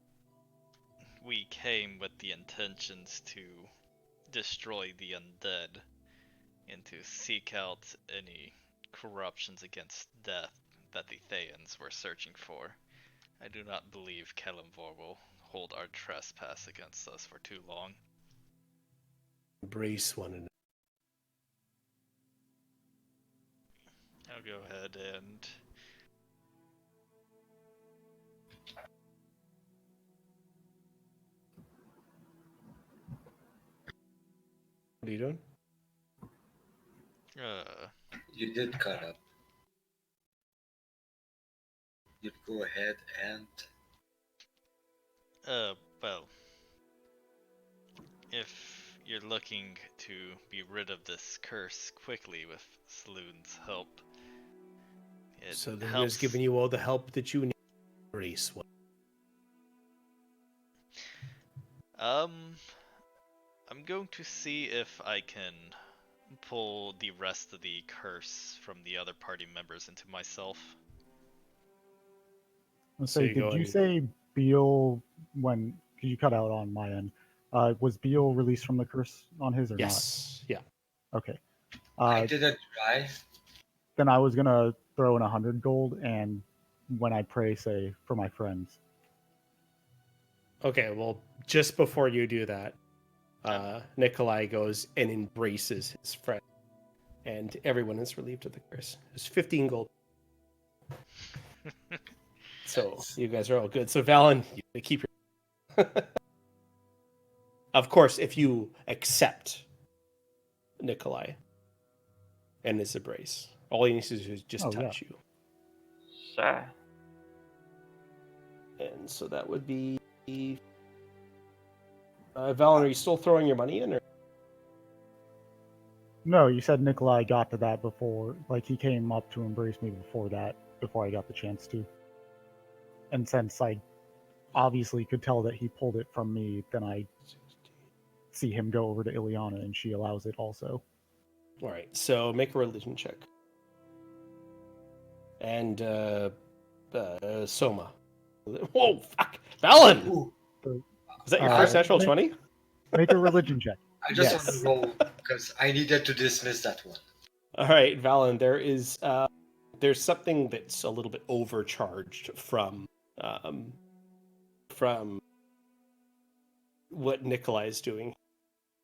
Speaker 4: We came with the intentions to destroy the undead and to seek out any corruptions against death that the Thayans were searching for. I do not believe Kelemvor will hold our trespass against us for too long.
Speaker 2: Embrace one another.
Speaker 4: I'll go ahead and
Speaker 2: What are you doing?
Speaker 3: You did cut up. You'd go ahead and
Speaker 4: well, if you're looking to be rid of this curse quickly with Saloon's help, it
Speaker 2: So the
Speaker 4: helps.
Speaker 2: has given you all the help that you need. Embrace one.
Speaker 4: I'm going to see if I can pull the rest of the curse from the other party members into myself.
Speaker 6: Let's
Speaker 2: So
Speaker 6: say,
Speaker 2: you
Speaker 6: did
Speaker 2: go
Speaker 6: you
Speaker 2: and-
Speaker 6: say Beal when? Because you cut out on my end. Was Beal released from the curse on his or
Speaker 2: Yes. Yeah.
Speaker 6: not? Okay.
Speaker 3: I didn't try.
Speaker 6: Then I was gonna throw in 100 gold, and when I pray, say for my friends.
Speaker 2: Okay. Well, just before you do that, Nikolai goes and embraces his friend, and everyone is relieved of the curse. There's 15 gold. So you guys are all good. So Valen, you keep your. Of course, if you accept Nikolai and his embrace, all he needs to do is just touch you.
Speaker 5: Sure.
Speaker 2: And so that would be. Valen, are you still throwing your money in? Or?
Speaker 6: No, you said Nikolai got to that before. Like he came up to embrace me before that, before I got the chance to. And since I obviously could tell that he pulled it from me, then I see him go over to Ileana, and she allows it also.
Speaker 2: All right, so make a religion check. And Soma. Whoa, fuck, Valen!
Speaker 3: Ooh,
Speaker 2: Is that your first natural 20?
Speaker 6: Make a religion check.
Speaker 3: I just want
Speaker 6: Yes.
Speaker 3: to roll because I needed to dismiss that one.
Speaker 2: All right, Valen. There is there's something that's a little bit overcharged from what Nikolai is doing.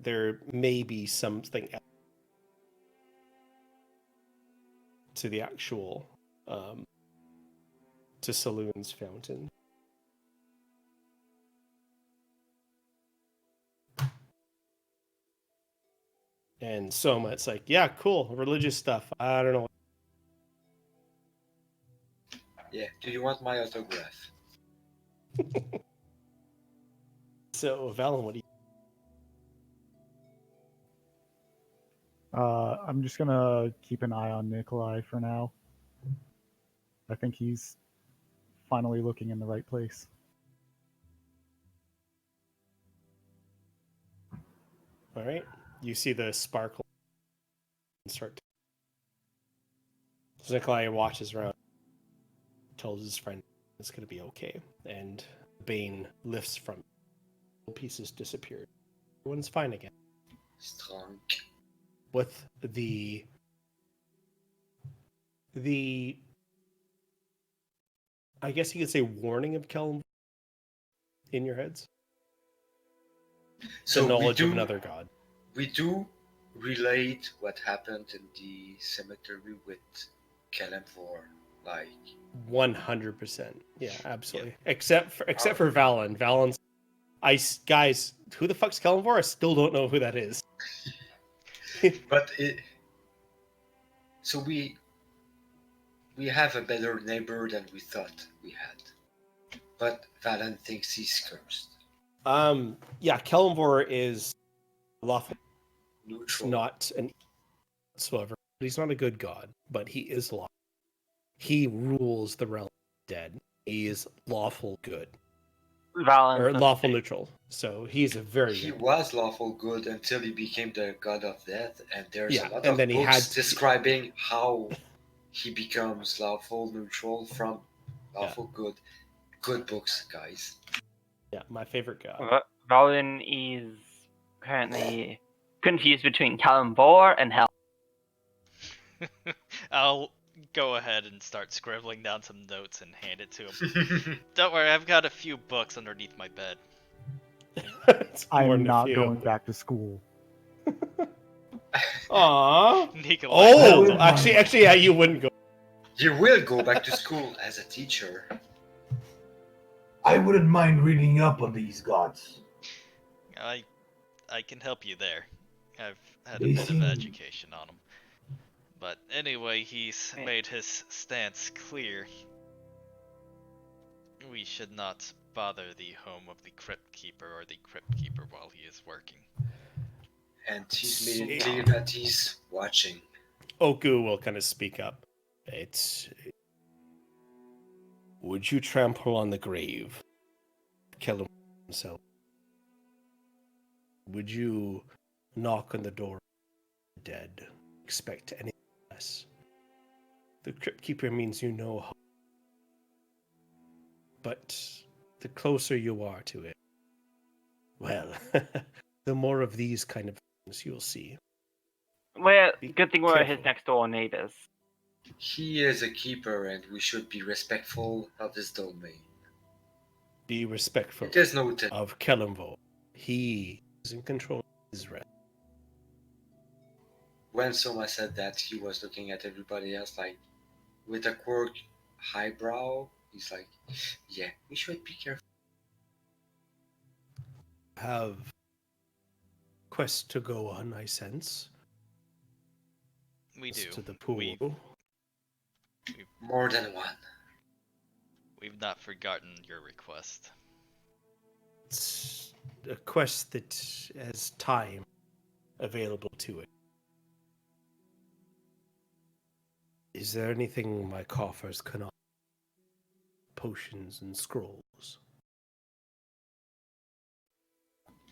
Speaker 2: There may be something else to the actual to Saloon's fountain. And Soma, it's like, yeah, cool, religious stuff. I don't know.
Speaker 3: Yeah. Do you want my autograph?
Speaker 2: So, Valen, what do you?
Speaker 6: I'm just gonna keep an eye on Nikolai for now. I think he's finally looking in the right place.
Speaker 2: All right, you see the sparkle start. So Nikolai watches around, tells his friend it's going to be okay, and Bane lifts from pieces disappeared. Everyone's fine again.
Speaker 3: Strong.
Speaker 2: With the I guess you could say warning of Kelm in your heads.
Speaker 3: So
Speaker 2: the knowledge of another god.
Speaker 3: We do relate what happened in the cemetery with Kelemvor, like
Speaker 2: 100%. Yeah, absolutely. Yeah. Except for Valen. Valen's guys, who the fuck's Kelemvor? I still don't know who that is.
Speaker 3: But so we We have a better neighbor than we thought we had. But Valen thinks he's cursed.
Speaker 2: Yeah, Kellenvor is lawful. He's
Speaker 3: Neutral.
Speaker 2: not an whatsoever. He's not a good god, but he is lawful. He rules the realm of the dead. He is lawful good. Or lawful neutral. So he's a very
Speaker 3: He
Speaker 2: good.
Speaker 3: was lawful good until he became the god of death, and there's
Speaker 2: Yeah,
Speaker 3: a lot
Speaker 2: and
Speaker 3: of
Speaker 2: then he
Speaker 3: books
Speaker 2: had to-
Speaker 3: describing how he becomes lawful neutral from lawful good. Good books, guys.
Speaker 2: Yeah, my favorite god.
Speaker 5: Valen is currently confused between Kalimvor and Hell.
Speaker 4: I'll go ahead and start scribbling down some notes and hand it to him. Don't worry, I've got a few books underneath my bed.
Speaker 6: I'm not going back to school.
Speaker 2: Aww.
Speaker 4: Nikolai.
Speaker 2: Oh, actually, yeah, you wouldn't go.
Speaker 3: You will go back to school as a teacher.
Speaker 8: I wouldn't mind reading up on these gods.
Speaker 4: I can help you there. I've had
Speaker 8: They
Speaker 4: a bit
Speaker 8: seem-
Speaker 4: of education on them. But anyway, he's made his stance clear. We should not bother the home of the Crypt Keeper or the Crypt Keeper while he is working.
Speaker 3: And he's made it clear that he's watching.
Speaker 2: Oku will kind of speak up. It's. Would you trample on the grave? Kill him himself. Would you knock on the door of the dead? Expect anything less? The Crypt Keeper means you know how. But the closer you are to it, well, the more of these kind of things you'll see.
Speaker 5: Well,
Speaker 2: Be
Speaker 5: good thing we're his
Speaker 2: careful.
Speaker 5: next door neighbors.
Speaker 3: He is a keeper, and we should be respectful of his domain.
Speaker 2: Be respectful
Speaker 3: It is noted.
Speaker 2: of Kellenvor. He is in control of his realm.
Speaker 3: When Soma said that, he was looking at everybody else like with a quirk highbrow. He's like, yeah, we should be careful.
Speaker 2: Have quest to go on, I sense.
Speaker 4: We do.
Speaker 2: To the pool.
Speaker 3: More than one.
Speaker 4: We've not forgotten your request.
Speaker 2: It's a quest that has time available to it. Is there anything my coffers cannot? Potions and scrolls.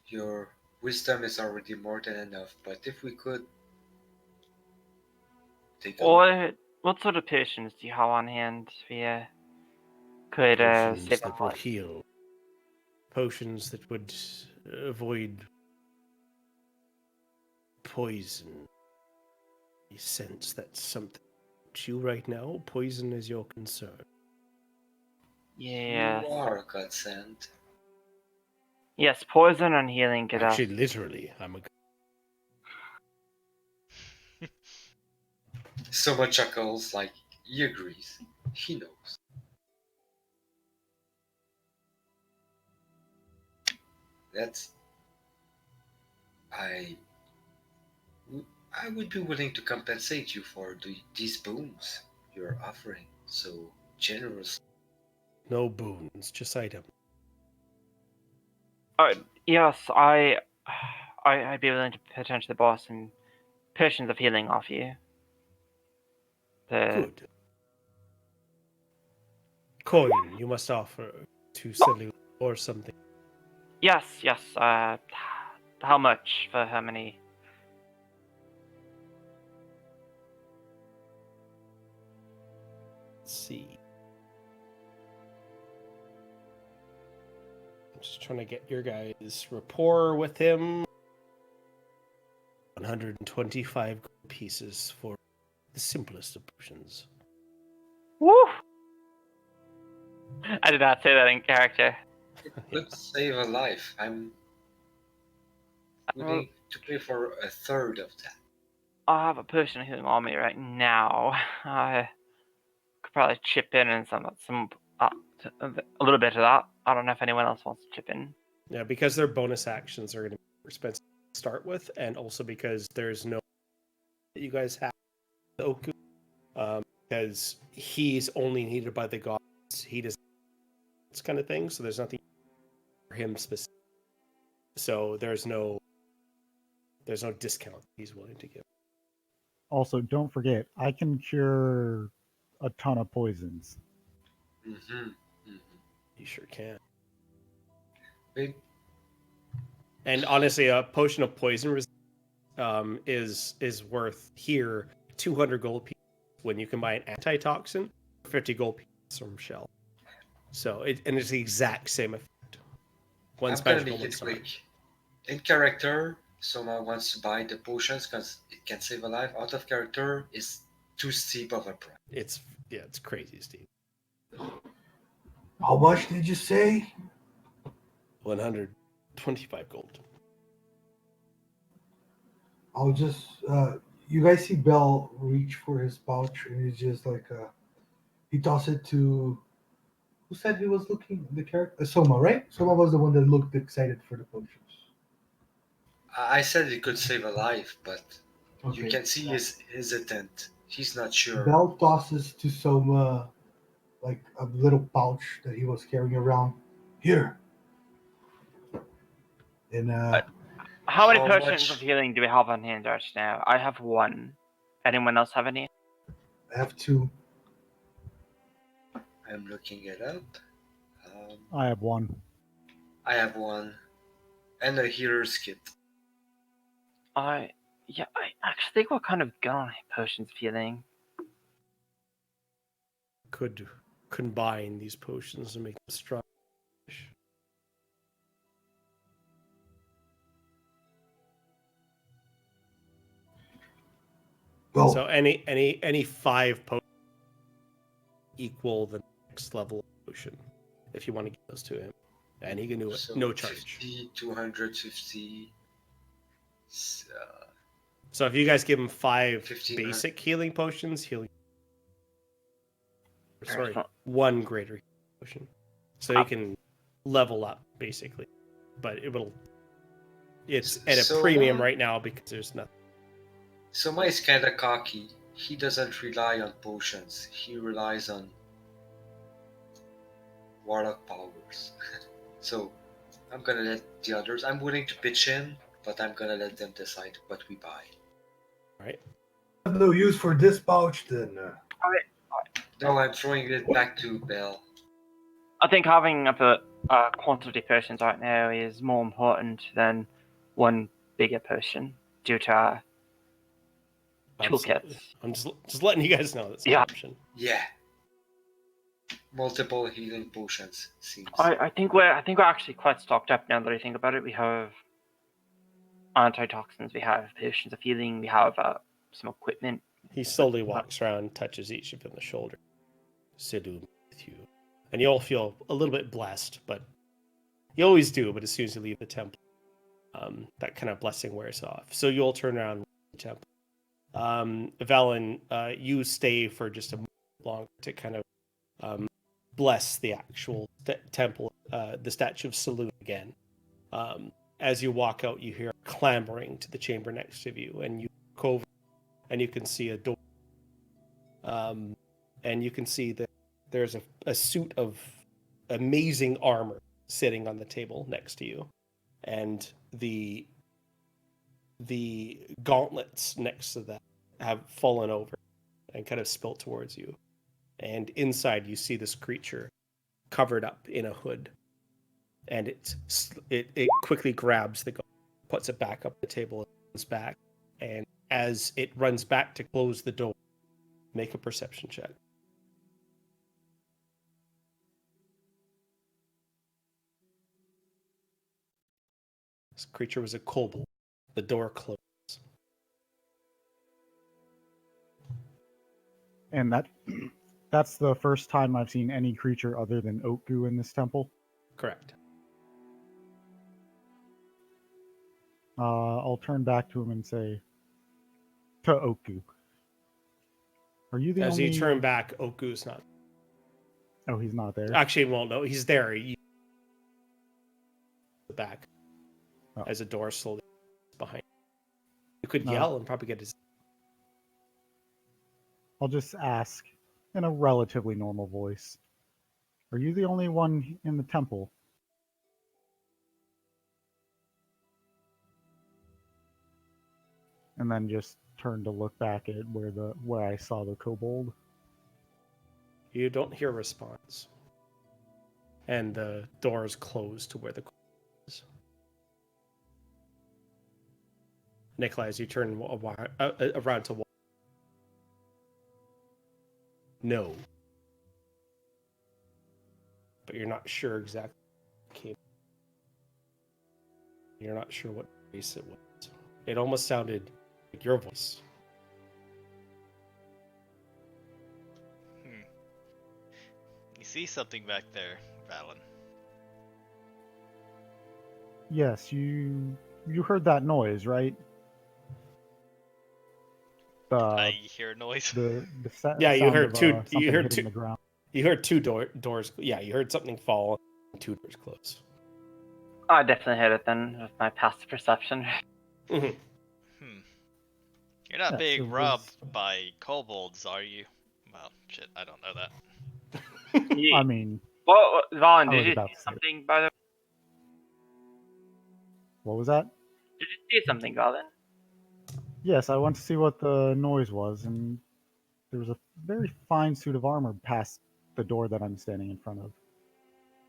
Speaker 3: Your wisdom is already more than enough, but if we could take a
Speaker 5: What sort of potions do you have on hand? We could
Speaker 2: Potions
Speaker 5: save
Speaker 2: that
Speaker 5: a
Speaker 2: would heal. Potions that would avoid poison. You sense that's something to you right now. Poison is your concern.
Speaker 5: Yeah.
Speaker 3: You are a godsend.
Speaker 5: Yes, poison and healing could
Speaker 2: Actually, literally, I'm a.
Speaker 3: Soma chuckles like he agrees. He knows. That's. I would be willing to compensate you for these boons you're offering so generously.
Speaker 2: No boons, just items.
Speaker 5: Yes, I'd be willing to potentially borrow some potions of healing off you.
Speaker 2: Good. Coin you must offer to salute or something.
Speaker 5: Yes. How much for how many?
Speaker 2: Let's see. I'm just trying to get your guys' rapport with him. 125 pieces for the simplest of potions.
Speaker 5: Woo! I did not say that in character.
Speaker 3: It could save a life. I'm willing to pay for a third of that.
Speaker 5: I have a potion of healing on me right now. I could probably chip in and a little bit of that. I don't know if anyone else wants to chip in.
Speaker 2: Yeah, because their bonus actions are going to be more expensive to start with, and also because there's no that you guys have Oku. because he's only needed by the gods. He does this kind of thing, so there's nothing for him specific. So there's no discount he's willing to give.
Speaker 6: Also, don't forget, I can cure a ton of poisons.
Speaker 3: Mm-hmm. Mm-hmm.
Speaker 2: You sure can.
Speaker 3: Big.
Speaker 2: And honestly, a potion of poison is worth here 200 gold pieces when you can buy an antitoxin, 50 gold pieces from Shell. So it's the exact same effect. One's
Speaker 3: I'm gonna
Speaker 2: magical,
Speaker 3: make it
Speaker 2: one's not.
Speaker 3: quick. In character, Soma wants to buy the potions because it can save a life. Out of character, is too steep of a price.
Speaker 2: It's crazy, Steve.
Speaker 8: How much did you say?
Speaker 2: 125 gold.
Speaker 8: I'll just. You guys see Bell reach for his pouch, and he's just like, he tossed it to. Who said he was looking the character? Soma, right? Soma was the one that looked excited for the potions.
Speaker 3: I said it could save a life, but you
Speaker 8: Okay.
Speaker 3: can see his hesitant. He's not sure.
Speaker 8: Bell tosses to Soma like a little pouch that he was carrying around. Here. And
Speaker 5: How many
Speaker 3: How
Speaker 5: potions
Speaker 3: much?
Speaker 5: of healing do we have on hand right now? I have one. Anyone else have any?
Speaker 8: I have two.
Speaker 3: I'm looking it up.
Speaker 6: I have one.
Speaker 3: I have one, and a healer's kit.
Speaker 5: I actually think we're kind of good on potions of healing.
Speaker 2: Could combine these potions and make them strong.
Speaker 8: Well,
Speaker 2: So any 5 potions equal the next level of potion if you want to give those to him, and he can do it
Speaker 3: So
Speaker 2: no charge.
Speaker 3: 50, 250.
Speaker 2: So if you guys give him 5
Speaker 3: 15,
Speaker 2: basic healing potions, he'll
Speaker 5: Excellent.
Speaker 2: 1 greater healing potion. So he can level up basically, but it's at a
Speaker 3: So,
Speaker 2: premium right now because there's nothing.
Speaker 3: Soma is kind of cocky. He doesn't rely on potions. He relies on warlock powers. So I'm gonna let the others. I'm willing to pitch in, but I'm gonna let them decide what we buy.
Speaker 2: Right?
Speaker 8: I have no use for this pouch then.
Speaker 3: No, I'm throwing it back to Bell.
Speaker 5: I think having a quantity of potions right now is more important than one bigger potion due to our
Speaker 2: Absolutely.
Speaker 5: toolkits.
Speaker 2: I'm just letting you guys know that's an
Speaker 5: Yeah.
Speaker 2: option.
Speaker 3: Yeah. Multiple healing potions seems.
Speaker 5: I think we're actually quite stocked up now that I think about it. We have antitoxins, we have potions of healing, we have some equipment.
Speaker 2: He slowly walks around, touches each of you on the shoulder. Sidhu with you. And you all feel a little bit blessed, but you always do, but as soon as you leave the temple, that kind of blessing wears off. So you all turn around the temple. Valen, you stay for just a moment longer to kind of bless the actual temple, the statue of Saloon again. As you walk out, you hear clamoring to the chamber next to you, and you look over and you can see a door. And you can see that there's a suit of amazing armor sitting on the table next to you, and the gauntlets next to that have fallen over and kind of spilt towards you. And inside, you see this creature covered up in a hood, and it quickly grabs the gauntlet, puts it back up the table, and runs back. And as it runs back to close the door, make a perception check. This creature was a kobold. The door closed.
Speaker 6: And that's the first time I've seen any creature other than Oku in this temple.
Speaker 2: Correct.
Speaker 6: I'll turn back to him and say, to Oku, are you the
Speaker 2: As
Speaker 6: only...
Speaker 2: you turn back, Oku's not.
Speaker 6: Oh, he's not there?
Speaker 2: Actually, well, no, he's there. Back.
Speaker 6: Oh.
Speaker 2: As a door slowly behind. You could
Speaker 6: No.
Speaker 2: yell and probably get his.
Speaker 6: I'll just ask, in a relatively normal voice. Are you the only one in the temple? And then just turn to look back at where I saw the kobold.
Speaker 2: You don't hear a response. And the door is closed to where the kobold is. Nikolai, as you turn around to walk. No. But you're not sure exactly what came. You're not sure what voice it was. It almost sounded like your voice.
Speaker 4: You see something back there, Valen?
Speaker 6: Yes, you heard that noise, right?
Speaker 4: I hear a noise.
Speaker 2: Yeah, you
Speaker 6: sound
Speaker 2: heard
Speaker 6: of,
Speaker 2: two.
Speaker 6: something
Speaker 2: You heard
Speaker 6: hitting
Speaker 2: two.
Speaker 6: the ground.
Speaker 2: You heard two doors. Yeah, you heard something fall. And two doors close.
Speaker 5: I definitely heard it then with my past perception.
Speaker 2: Mm-hmm.
Speaker 4: You're not
Speaker 6: Yes,
Speaker 4: being
Speaker 6: it
Speaker 4: robbed
Speaker 6: was-
Speaker 4: by kobolds, are you? Well, shit, I don't know that.
Speaker 6: I mean,
Speaker 5: Well, Valen,
Speaker 6: I
Speaker 5: did
Speaker 6: was
Speaker 5: you
Speaker 6: about
Speaker 5: see
Speaker 6: to say it.
Speaker 5: something, by the way?
Speaker 6: What was that?
Speaker 5: Did you see something, Valen?
Speaker 6: Yes, I went to see what the noise was, and there was a very fine suit of armor past the door that I'm standing in front of.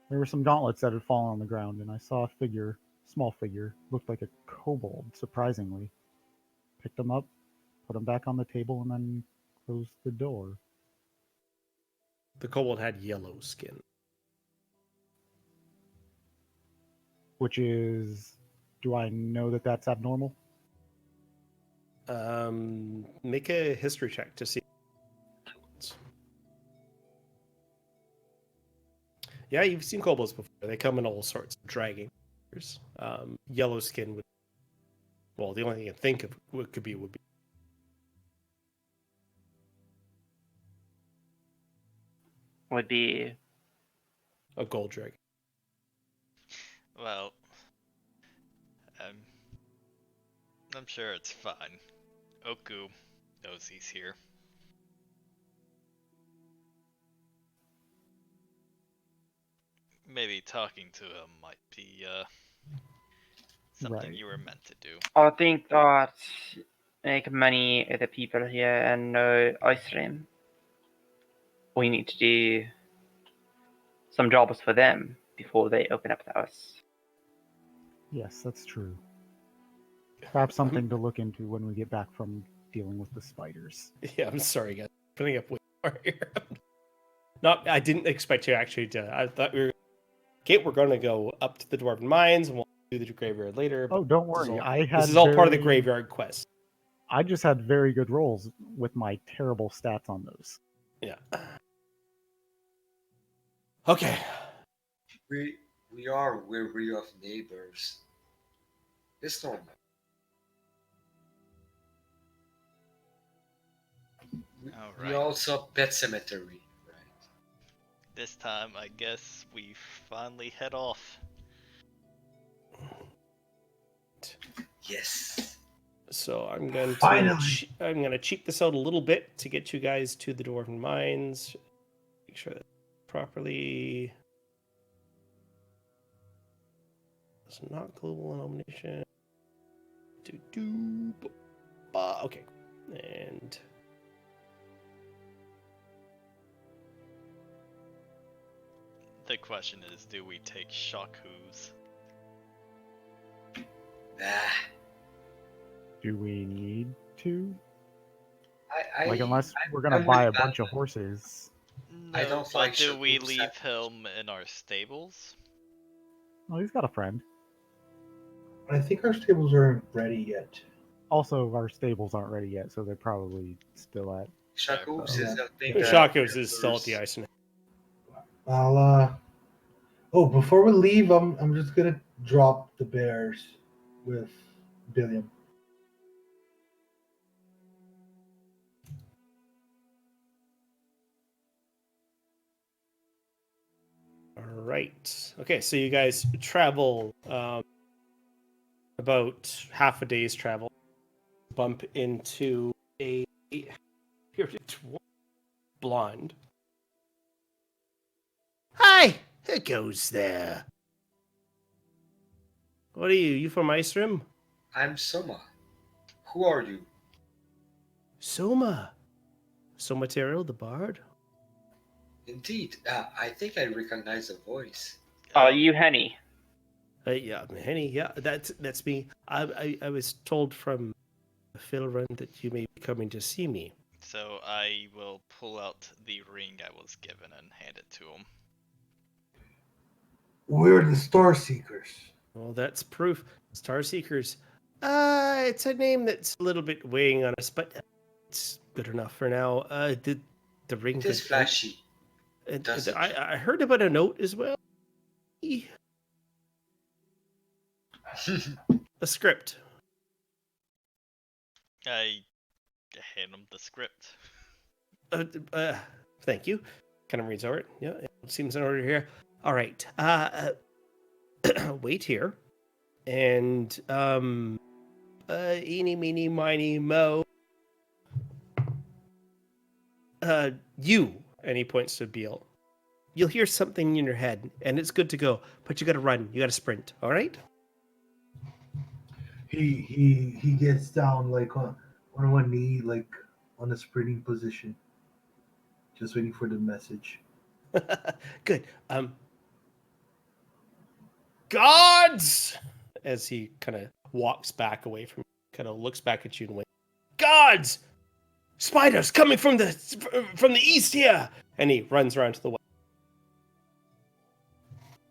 Speaker 6: There were some gauntlets that had fallen on the ground, and I saw a figure, small figure, looked like a kobold, surprisingly. Picked them up, put them back on the table, and then closed the door.
Speaker 2: The kobold had yellow skin.
Speaker 6: Which is, do I know that that's abnormal?
Speaker 2: Make a history check to see. Yeah, you've seen kobolds before. They come in all sorts of dragging colors. Yellow skin would. Well, the only thing you can think of what could be would be
Speaker 5: Would be
Speaker 2: a gold dragon.
Speaker 4: Well, I'm sure it's fine. Oku knows he's here. Maybe talking to him might be something
Speaker 6: Right.
Speaker 4: you were meant to do.
Speaker 5: I think that make money with the people here and know Icerim. We need to do some jobs for them before they open up to us.
Speaker 6: Yes, that's true. Perhaps something to look into when we get back from dealing with the spiders.
Speaker 2: Yeah, I'm sorry, guys. Putting up way more here. Not, I didn't expect you actually to. I thought we were. Okay, we're going to go up to the Dwarven Mines, and we'll do the graveyard later.
Speaker 6: Oh, don't worry.
Speaker 2: This is all part of the graveyard quest.
Speaker 6: I just had very good rolls with my terrible stats on those.
Speaker 2: Yeah. Okay.
Speaker 3: We are weary of neighbors. It's normal. We
Speaker 4: Alright.
Speaker 3: also Pet Cemetery, right?
Speaker 4: This time, I guess we finally head off.
Speaker 3: Yes.
Speaker 2: So I'm going to
Speaker 8: Finally.
Speaker 2: I'm going to cheat this out a little bit to get you guys to the Dwarven Mines. Make sure that properly. It's not global illumination. Okay. And
Speaker 4: The question is, do we take Shaku's?
Speaker 3: Nah.
Speaker 6: Do we need to?
Speaker 3: I
Speaker 6: Unless we're going
Speaker 3: I'm
Speaker 6: to buy a
Speaker 3: with
Speaker 6: bunch of
Speaker 3: Batman.
Speaker 6: horses.
Speaker 3: I
Speaker 4: No,
Speaker 3: don't
Speaker 4: but
Speaker 3: like
Speaker 4: do we
Speaker 3: Shaku's
Speaker 4: leave
Speaker 3: at-
Speaker 4: him in our stables?
Speaker 6: Oh, he's got a friend.
Speaker 8: I think our stables aren't ready yet.
Speaker 6: Also, our stables aren't ready yet, so they're probably still at.
Speaker 3: Shaku's is helping.
Speaker 2: Shakos is still at the ice.
Speaker 8: I'll Oh, before we leave, I'm just gonna drop the bears with Billiam.
Speaker 2: All right. Okay, so you guys travel about half a day's travel. Bump into a blonde. Hi, who goes there? What are you? You from Icerim?
Speaker 3: I'm Soma. Who are you?
Speaker 2: Soma. Soma Terrell, the bard?
Speaker 3: Indeed, I think I recognize the voice.
Speaker 5: You Henny.
Speaker 2: Yeah, Henny. Yeah, that's me. I was told from Phil Run that you may be coming to see me.
Speaker 4: So I will pull out the ring I was given and hand it to him.
Speaker 8: We're the Star Seekers.
Speaker 2: Well, that's proof. Star Seekers. It's a name that's a little bit weighing on us, but it's good enough for now. The ring.
Speaker 3: It is flashy. Does it?
Speaker 2: I heard about a note as well. A script.
Speaker 4: I hand him the script.
Speaker 2: Thank you. Kind of reads over it. Yeah, it seems in order here. All right. Wait here. And eeny, meeny, miny, mo. You, and he points to Beal. You'll hear something in your head, and it's good to go, but you gotta run. You gotta sprint. All right?
Speaker 8: He gets down like on one knee, like on a sprinting position, just waiting for the message.
Speaker 2: Good. Gods! As he kind of walks back away from you, kind of looks back at you and waits. Gods! Spiders coming from the east here! And he runs around to the west.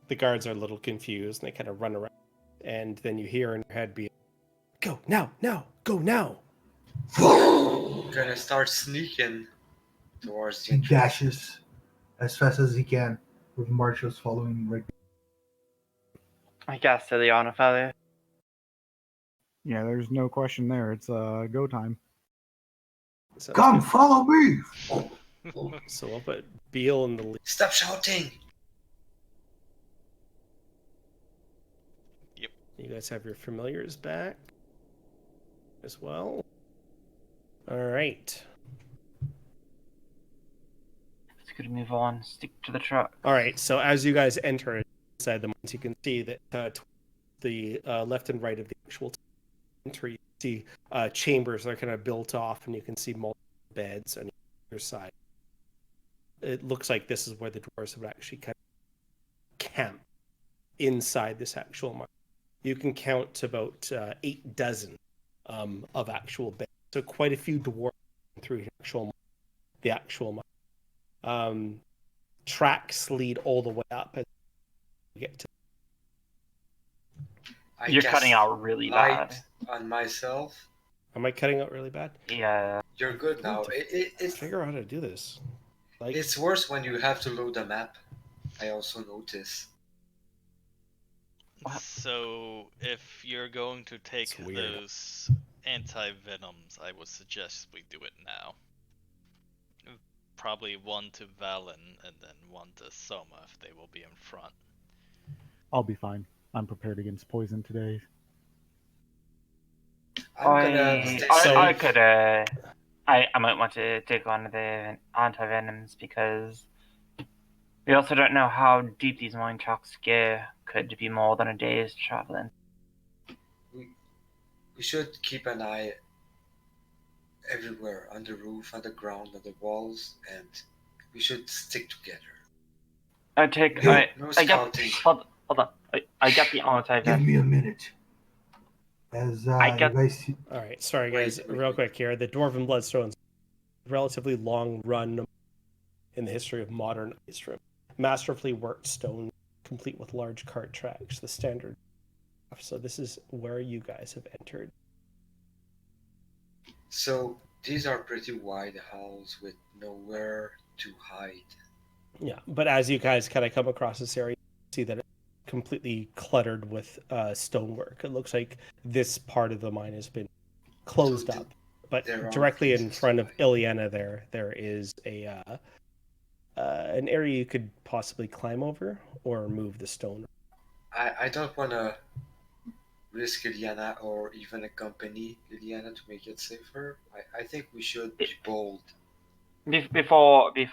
Speaker 2: The guards are a little confused, and they kind of run around. And then you hear in your head be, go, now, go now!
Speaker 3: Gonna start sneaking towards the
Speaker 8: He
Speaker 3: entrance.
Speaker 8: dashes as fast as he can, with marshals following right.
Speaker 5: I guess Ileana fellow.
Speaker 6: Yeah, there's no question there. It's go time.
Speaker 2: So
Speaker 8: Come, follow me!
Speaker 2: So I'll put Beal in the lead.
Speaker 3: Stop shouting!
Speaker 4: Yep.
Speaker 2: You guys have your familiars back as well. All right.
Speaker 5: It's good to move on. Stick to the truck.
Speaker 2: All right. So as you guys enter inside the mines, you can see that the left and right of the actual entry, you see chambers that are kind of built off, and you can see multiple beds on either side. It looks like this is where the dwarves would actually kind of camp inside this actual mine. You can count about 8 dozen of actual beds. So quite a few dwarves through the actual mine. Tracks lead all the way up as you get to.
Speaker 5: You're cutting out really bad.
Speaker 3: On myself.
Speaker 2: Am I cutting out really bad?
Speaker 5: Yeah.
Speaker 3: You're good now.
Speaker 2: It's figure out how to do this. Like,
Speaker 3: it's worse when you have to load the map. I also notice.
Speaker 4: So, if you're going to take those anti-venoms, I would suggest we do it now. Probably one to Valen and then one to Soma if they will be in front.
Speaker 6: I'll be fine. I'm prepared against poison today.
Speaker 5: I could. I might want to take one of the anti-venoms because we also don't know how deep these mine tracks go. Could be more than a day's traveling.
Speaker 3: We should keep an eye everywhere, on the roof, on the ground, on the walls, and we should stick together.
Speaker 5: I take.
Speaker 3: No
Speaker 5: I get.
Speaker 3: scouting.
Speaker 5: Hold on. I get the anti-venom.
Speaker 8: Give me a minute. As
Speaker 5: I get.
Speaker 8: you guys see...
Speaker 2: All right, sorry guys, real quick here. The Dwarven Bloodstone's a relatively long run in the history of modern Icerim. Masterfully worked stone, complete with large cart tracks, the standard. So this is where you guys have entered.
Speaker 3: So these are pretty wide halls with nowhere to hide.
Speaker 2: Yeah, but as you guys kind of come across this area, you see that it's completely cluttered with stonework. It looks like this part of the mine has been closed up. But directly in front of Ileana there is an area you could possibly climb over or move the stone.
Speaker 3: I don't want to risk Ileana or even accompany Ileana to make it safer. I think we should be bold.
Speaker 5: Before we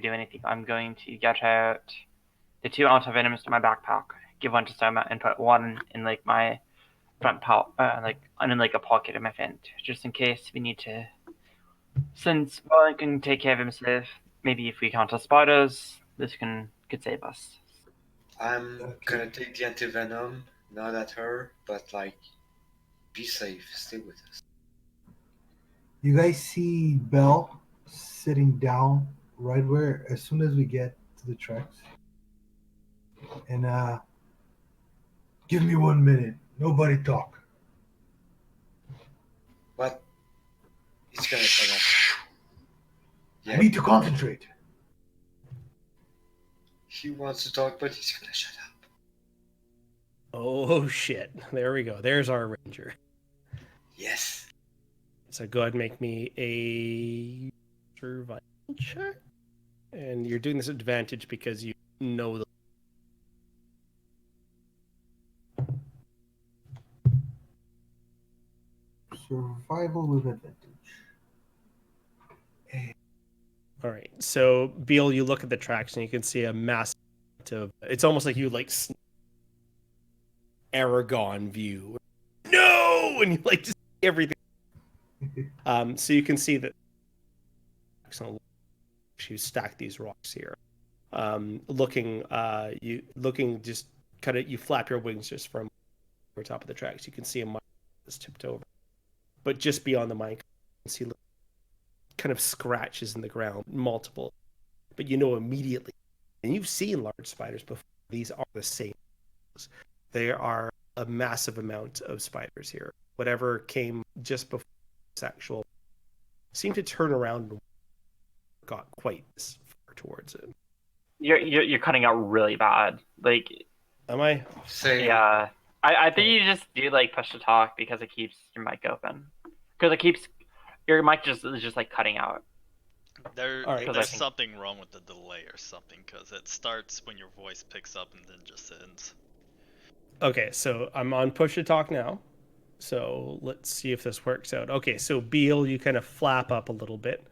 Speaker 5: do anything, I'm going to get out the 2 antivenoms to my backpack, give one to Soma, and put one in like my front in like a pocket of my vent, just in case we need to. Since Roland can take care of himself, maybe if we encounter spiders, this could save us.
Speaker 3: I'm
Speaker 8: Okay.
Speaker 3: gonna take the antivenom, not at her, but like, be safe, stay with us.
Speaker 8: You guys see Belle sitting down right where, as soon as we get to the tracks. And give me 1 minute. Nobody talk.
Speaker 3: But he's gonna shut up.
Speaker 8: I need to concentrate.
Speaker 3: He wants to talk, but he's gonna shut up.
Speaker 2: Oh shit! There we go. There's our ranger.
Speaker 3: Yes.
Speaker 2: So go ahead and make me a survival check. And you're doing this at advantage because you know the.
Speaker 8: Survival with advantage.
Speaker 2: All right. So Beal, you look at the tracks and you can see a massive. It's almost like you like Aragon view. No, and you like just see everything. So you can see that. You stack these rocks here. Looking just kind of you flap your wings just from over top of the tracks. You can see a mine that's tipped over, but just beyond the mine, you can see kind of scratches in the ground, multiple. But you know immediately, and you've seen large spiders before. These are the same. There are a massive amount of spiders here. Whatever came just before this actual seemed to turn around and got quite far towards it.
Speaker 5: You're cutting out really bad. Like,
Speaker 2: am I?
Speaker 3: Same.
Speaker 5: Yeah, I think you just do like push to talk because it keeps your mic open. Because it keeps your mic is just like cutting out.
Speaker 4: There's something wrong with the delay or something, because it starts when your voice picks up and then just ends.
Speaker 2: Okay, so I'm on push to talk now. So let's see if this works out. Okay, so Beal, you kind of flap up a little bit.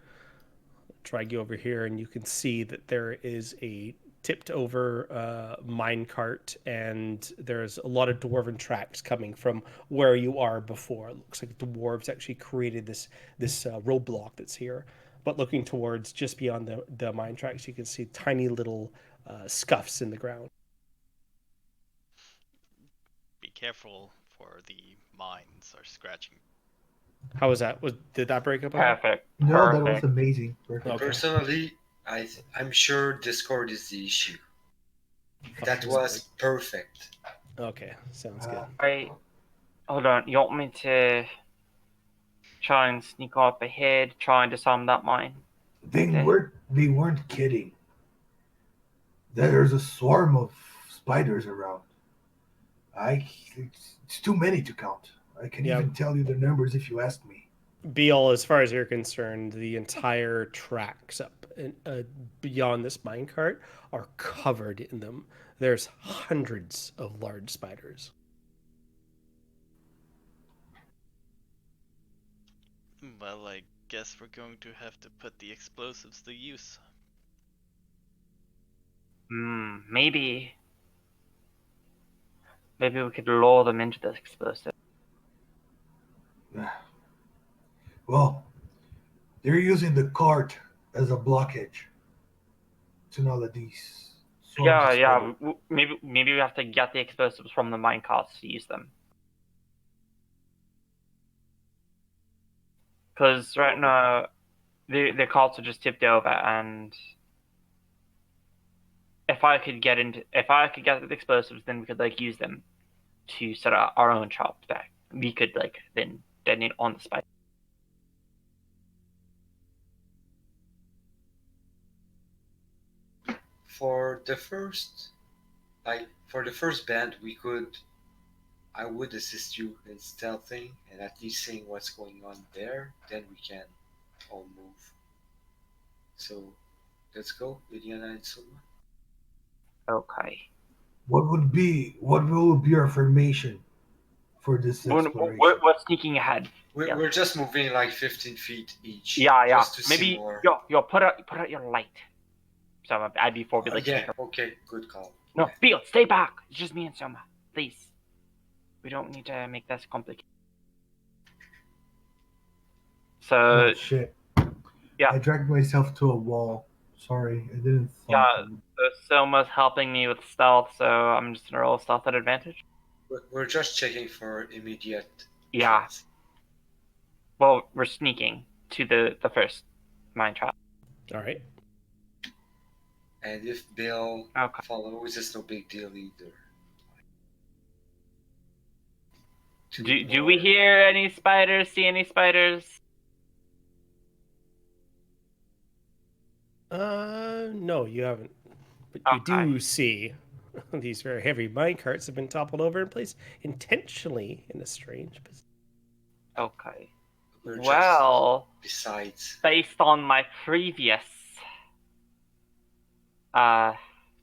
Speaker 2: Drag you over here, and you can see that there is a tipped over mine cart, and there's a lot of dwarven tracks coming from where you are before. It looks like the dwarves actually created this roadblock that's here. But looking towards just beyond the mine tracks, you can see tiny little scuffs in the ground.
Speaker 4: Be careful for the mines are scratching.
Speaker 2: How was that? Did that break up?
Speaker 5: Perfect.
Speaker 8: No, that was amazing. Perfect.
Speaker 2: Okay.
Speaker 3: Personally, I'm sure Discord is the issue. That was perfect.
Speaker 2: Okay, sounds good.
Speaker 5: Hold on. You want me to try and sneak up ahead, try and disarm that mine?
Speaker 8: They weren't kidding. There's a swarm of spiders around. It's too many to count. I can even tell you the numbers if you ask me.
Speaker 2: Beal, as far as you're concerned, the entire tracks up beyond this minecart are covered in them. There's hundreds of large spiders.
Speaker 4: Well, I guess we're going to have to put the explosives to use.
Speaker 5: Maybe we could lure them into this explosive.
Speaker 8: Well, they're using the cart as a blockage to know that these.
Speaker 5: Yeah. Maybe we have to get the explosives from the mine carts to use them. Because right now, the carts are just tipped over, and if I could get the explosives, then we could like use them to set up our own shop that we could like then detonate on the spider.
Speaker 3: For the first band, I would assist you in stealthing and at least seeing what's going on there. Then we can all move. So let's go, Liliana and Soma.
Speaker 5: Okay.
Speaker 8: What will be our formation for this exploration?
Speaker 5: What's sneaking ahead?
Speaker 3: We're,
Speaker 5: Yeah.
Speaker 3: we're just moving like 15 feet each.
Speaker 5: Yeah, yeah.
Speaker 3: Just to see
Speaker 5: Maybe
Speaker 3: more.
Speaker 5: yo, put out your light. So I'd be for like
Speaker 3: Yeah, okay, good call.
Speaker 5: No,
Speaker 3: Yeah.
Speaker 5: Beal, stay back. It's just me and Soma. Please. We don't need to make this complicated. So
Speaker 8: Oh, shit.
Speaker 5: yeah.
Speaker 8: I dragged myself to a wall. Sorry, I didn't
Speaker 5: Yeah,
Speaker 8: thought.
Speaker 5: so Soma's helping me with stealth, so I'm just gonna roll stealth at advantage.
Speaker 3: We're just checking for immediate
Speaker 5: Yeah.
Speaker 3: threats.
Speaker 5: Well, we're sneaking to the first mine trap.
Speaker 2: All right.
Speaker 3: And if Bill
Speaker 5: Okay.
Speaker 3: follows, it's no big deal either.
Speaker 5: Do we hear any spiders? See any spiders?
Speaker 2: No, you haven't. But you
Speaker 5: Okay.
Speaker 2: do see these very heavy mine carts have been toppled over and placed intentionally in a strange position.
Speaker 5: Okay.
Speaker 3: We're just
Speaker 5: Well,
Speaker 3: besides.
Speaker 5: based on my previous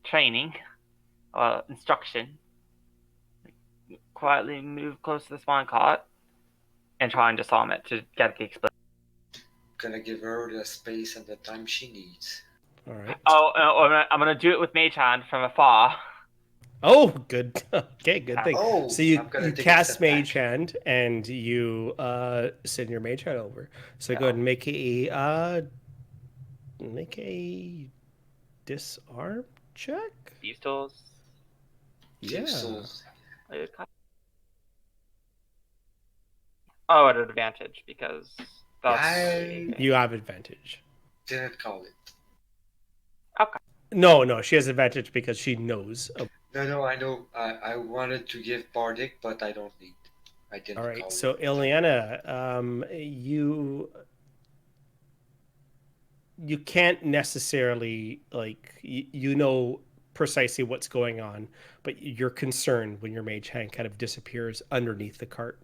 Speaker 5: training, instruction, quietly move close to this mine cart and try and disarm it to get the explosion.
Speaker 3: Gonna give her the space and the time she needs.
Speaker 2: All right.
Speaker 5: I'm gonna do it with Mage Hand from afar.
Speaker 2: Oh, good. Okay, good
Speaker 5: Yeah.
Speaker 2: thing.
Speaker 3: Oh,
Speaker 2: So you
Speaker 3: I'm gonna take a
Speaker 2: cast
Speaker 3: step
Speaker 2: Mage
Speaker 3: back.
Speaker 2: Hand and you send your Mage Hand over. So go
Speaker 5: Yeah.
Speaker 2: ahead and make a disarm check.
Speaker 5: These tools.
Speaker 2: Yeah.
Speaker 5: Okay. Oh, at an advantage because that's.
Speaker 3: I
Speaker 2: You have advantage.
Speaker 3: didn't call it.
Speaker 5: Okay.
Speaker 2: No, she has advantage because she knows.
Speaker 3: No, I know. I wanted to give Bardic, but I don't need. I didn't
Speaker 2: All
Speaker 3: call
Speaker 2: right.
Speaker 3: it.
Speaker 2: So Ileana, you can't necessarily you know precisely what's going on, but you're concerned when your mage hand kind of disappears underneath the cart,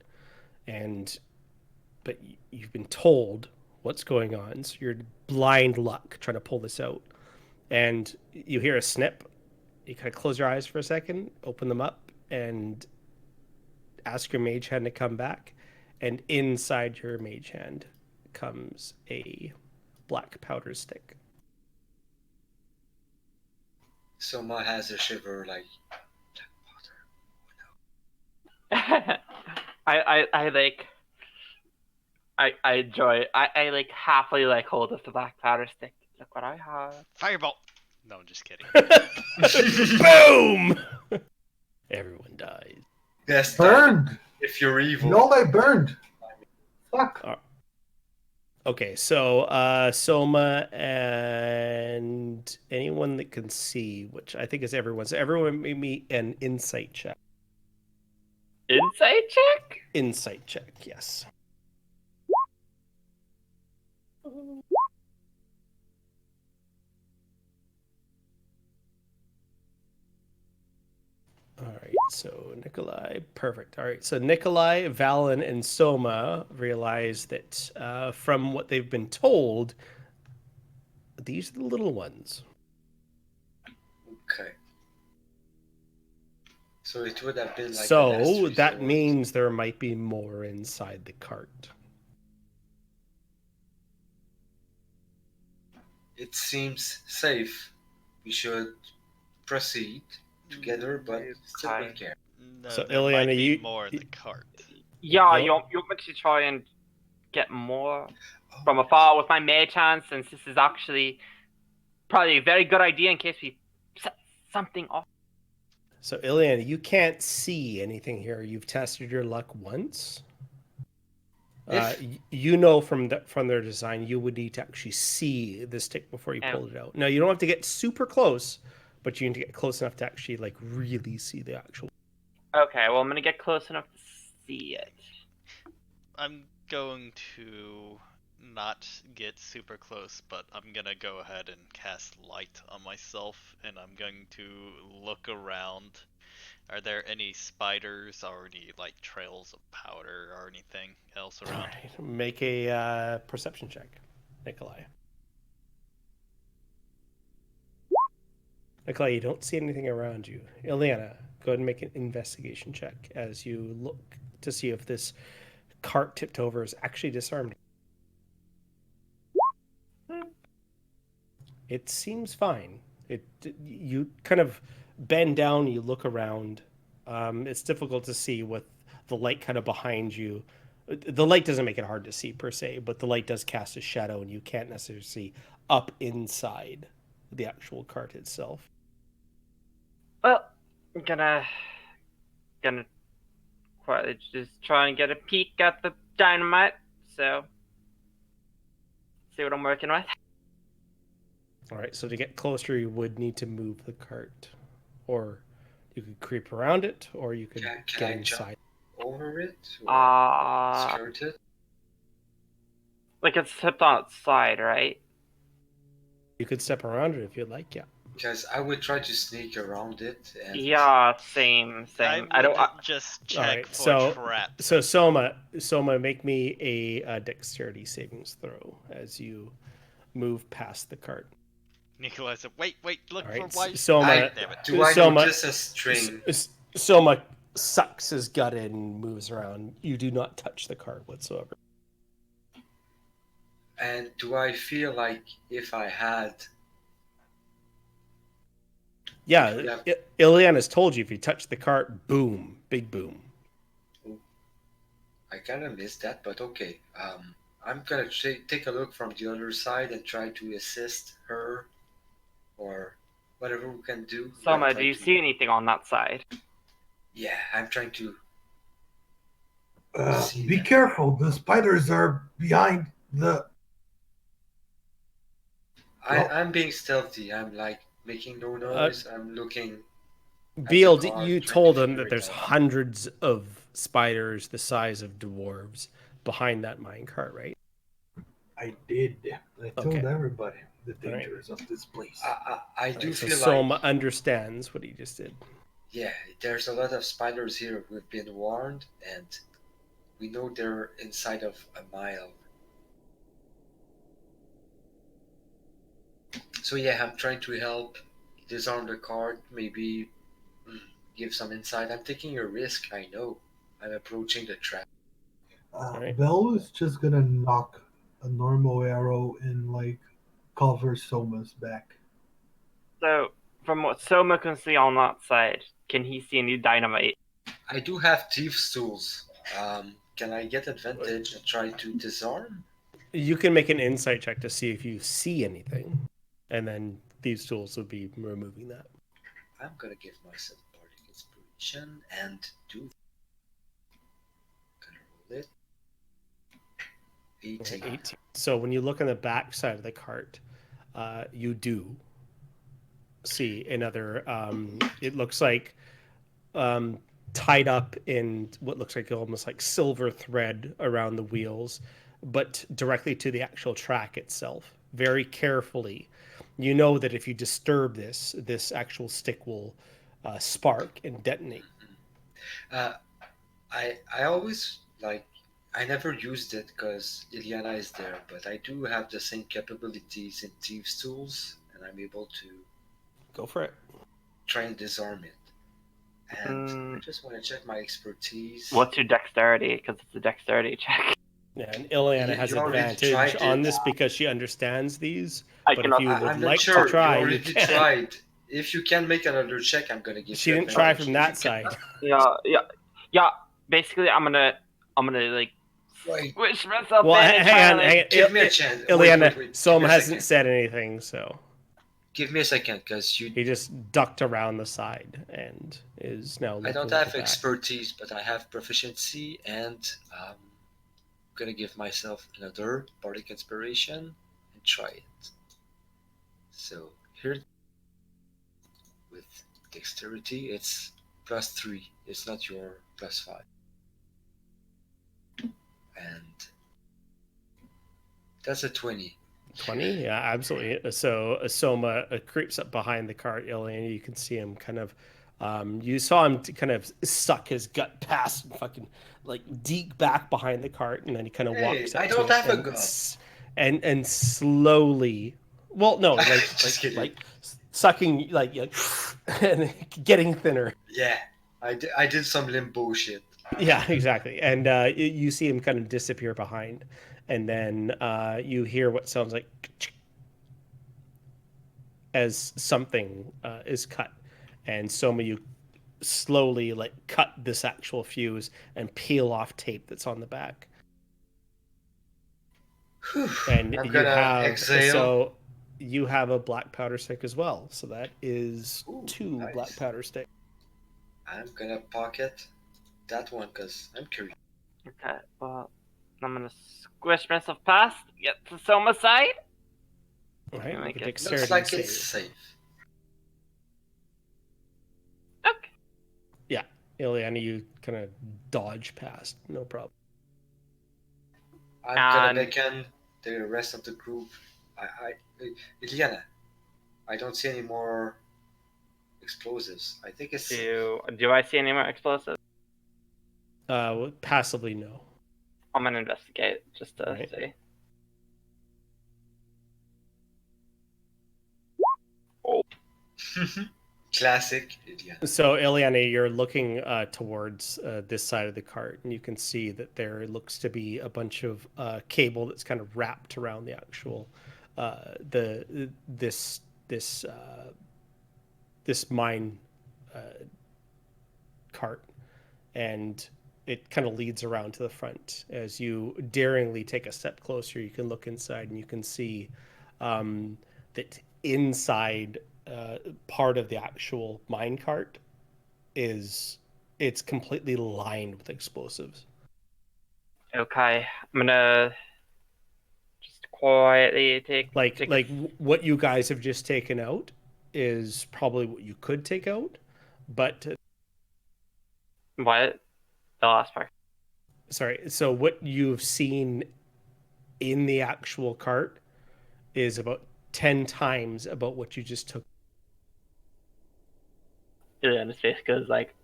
Speaker 2: but you've been told what's going on, so you're blind luck trying to pull this out, and you hear a snip. You kind of close your eyes for a second, open them up, and ask your mage hand to come back, and inside your mage hand comes a black powder stick.
Speaker 3: Soma has a shiver like.
Speaker 5: I like. I enjoy. I like happily like hold up the black powder stick. Look what I have.
Speaker 4: Fireball. No, I'm just kidding.
Speaker 2: Boom! Everyone dies.
Speaker 3: Yes,
Speaker 8: Burned!
Speaker 3: if you're evil.
Speaker 8: You all I burned! Fuck!
Speaker 2: Okay, so Soma and anyone that can see, which I think is everyone. So everyone made me an insight check.
Speaker 5: Insight check?
Speaker 2: Insight check, yes. All right, so Nikolai, perfect. All right, so Nikolai, Valen, and Soma realize that from what they've been told, these are the little ones.
Speaker 3: Okay. So it would have been like.
Speaker 2: So that means there might be more inside the cart.
Speaker 3: It seems safe. We should proceed together, but still don't care.
Speaker 4: No,
Speaker 2: So,
Speaker 4: there
Speaker 2: Ileana,
Speaker 4: might be
Speaker 2: you-
Speaker 4: more in the cart.
Speaker 5: Yeah,
Speaker 2: Yep.
Speaker 5: you want me to try and get more from afar with my mage hand, since this is actually probably a very good idea in case we set something off.
Speaker 2: So, Ileana, you can't see anything here. You've tested your luck once. You know from their design, you would need to actually see the stick before you pull it out. Now, you don't have to get super close, but you need to get close enough to actually like really see the actual.
Speaker 5: Okay, well I'm gonna get close enough to see it.
Speaker 4: I'm going to not get super close, but I'm gonna go ahead and cast light on myself, and I'm going to look around. Are there any spiders or any like trails of powder or anything else around?
Speaker 2: Right. Make a perception check, Nikolai. Nikolai, you don't see anything around you. Ileana, go ahead and make an investigation check as you look to see if this cart tipped over is actually disarmed. It seems fine. You kind of bend down, you look around. It's difficult to see with the light kind of behind you. The light doesn't make it hard to see per se, but the light does cast a shadow, and you can't necessarily see up inside the actual cart itself.
Speaker 5: Well, I'm gonna quietly just try and get a peek at the dynamite. So, see what I'm working with.
Speaker 2: All right, so to get closer, you would need to move the cart, or you could creep around it, or you could
Speaker 3: Can
Speaker 2: get
Speaker 3: I
Speaker 2: inside.
Speaker 3: jump over it or skirt it?
Speaker 5: Like it's tipped on its side, right?
Speaker 2: You could step around it if you'd like. Yeah.
Speaker 3: Because I would try to sneak around it. And
Speaker 5: Yeah, same.
Speaker 4: I would just check
Speaker 2: All right,
Speaker 4: for traps.
Speaker 2: So Soma, make me a dexterity savings throw as you move past the cart.
Speaker 4: Nikolai said, "Wait, look
Speaker 2: All right,
Speaker 4: for white."
Speaker 2: Soma.
Speaker 3: Do I notice a string?
Speaker 2: Soma sucks his gut in and moves around. You do not touch the cart whatsoever.
Speaker 3: And do I feel like if I had...
Speaker 2: Yeah, Iliana has told you if you touch the cart, boom, big boom.
Speaker 3: I kind of missed that, but okay. I'm gonna take a look from the other side and try to assist her, or whatever we can do.
Speaker 5: Soma, do you see anything on that side?
Speaker 3: Yeah, I'm trying to.
Speaker 8: Be careful. The spiders are behind the.
Speaker 3: I'm being stealthy. I'm like making no noise. I'm looking.
Speaker 2: Beald, you told him that there's hundreds of spiders the size of dwarves behind that minecart, right?
Speaker 8: I did. I told everybody the dangers of this place.
Speaker 3: I do feel like
Speaker 2: Soma understands what he just did.
Speaker 3: Yeah, there's a lot of spiders here. We've been warned, and we know they're inside of a mile. So yeah, I'm trying to help disarm the cart, maybe give some insight. I'm taking a risk, I know. I'm approaching the trap.
Speaker 8: Bell is just gonna knock a normal arrow and like cover Soma's back.
Speaker 5: So, from what Soma can see on that side, can he see any dynamite?
Speaker 3: I do have thieves' tools. Can I get advantage and try to disarm?
Speaker 2: You can make an insight check to see if you see anything, and then these tools would be removing that.
Speaker 3: I'm gonna give myself bardic inspiration and do. Gonna roll it. 18.
Speaker 2: So when you look on the back side of the cart, you do see another. It looks like tied up in what looks like almost like silver thread around the wheels, but directly to the actual track itself. Very carefully, you know that if you disturb this actual stick will spark and detonate.
Speaker 3: I always like. I never used it because Iliana is there, but I do have the same capabilities in Thieves' Tools, and I'm able to
Speaker 2: go for it.
Speaker 3: Try and disarm it. And I just want to check my expertise.
Speaker 5: What's your dexterity? Because it's a dexterity check.
Speaker 2: Yeah, and Iliana has advantage on this because she understands these. But if you would like to try,
Speaker 3: you already tried. If you can make another check, I'm gonna give.
Speaker 2: She didn't try from that side.
Speaker 5: Yeah. Basically, I'm gonna like.
Speaker 3: Wait.
Speaker 5: Switch myself
Speaker 2: well,
Speaker 5: in
Speaker 2: hang on.
Speaker 3: Give me a chance.
Speaker 2: Iliana, Soma hasn't said anything, so.
Speaker 3: Give me a second, because
Speaker 2: he just ducked around the side and is now.
Speaker 3: I don't have expertise, but I have proficiency, and I'm gonna give myself another bardic inspiration and try it. So here, with dexterity, it's +3. It's not your +5. And that's a 20.
Speaker 2: 20? Yeah, absolutely. So Soma creeps up behind the cart, Iliana. You can see him kind of. You saw him kind of suck his gut past and fucking like deke back behind the cart, and then he kind of walks up.
Speaker 3: I don't have a gut.
Speaker 2: And slowly, well, no, like sucking, like and getting thinner.
Speaker 3: Yeah, I did some limbo shit.
Speaker 2: Yeah, exactly. And you see him kind of disappear behind, and then you hear what sounds like as something is cut, and Soma, you slowly like cut this actual fuse and peel off tape that's on the back.
Speaker 3: Whew.
Speaker 2: And
Speaker 3: I'm
Speaker 2: you
Speaker 3: gonna
Speaker 2: have
Speaker 3: exhale.
Speaker 2: you have a black powder stick as well. So that is
Speaker 3: Ooh,
Speaker 2: 2 black
Speaker 3: nice.
Speaker 2: powder sticks.
Speaker 3: I'm gonna pocket that one because I'm curious.
Speaker 5: Okay, well, I'm gonna squish myself past, get to Soma's side.
Speaker 2: All right,
Speaker 5: Make
Speaker 2: make a
Speaker 5: it-
Speaker 3: Looks
Speaker 2: dexterity
Speaker 3: like
Speaker 2: save.
Speaker 3: it's safe.
Speaker 5: Okay.
Speaker 2: Yeah, Ileana, you kind of dodge past, no problem.
Speaker 3: I'm
Speaker 5: And-
Speaker 3: gonna beckon the rest of the group. Iliana, I don't see any more explosives. I think it's
Speaker 5: Do I see any more explosives?
Speaker 2: Passively, no.
Speaker 5: I'm gonna investigate just to
Speaker 2: Right.
Speaker 5: see.
Speaker 3: classic Iliana.
Speaker 2: So, Ileana, you're looking towards this side of the cart, and you can see that there looks to be a bunch of cable that's kind of wrapped around the actual this mine cart, and it kind of leads around to the front. As you daringly take a step closer, you can look inside, and you can see that inside part of the actual mine cart it's completely lined with explosives.
Speaker 5: Okay, I'm gonna just quietly take
Speaker 2: What you guys have just taken out is probably what you could take out, but
Speaker 5: what the last part.
Speaker 2: sorry. So what you've seen in the actual cart is about 10 times about what you just took.
Speaker 5: And his face goes like.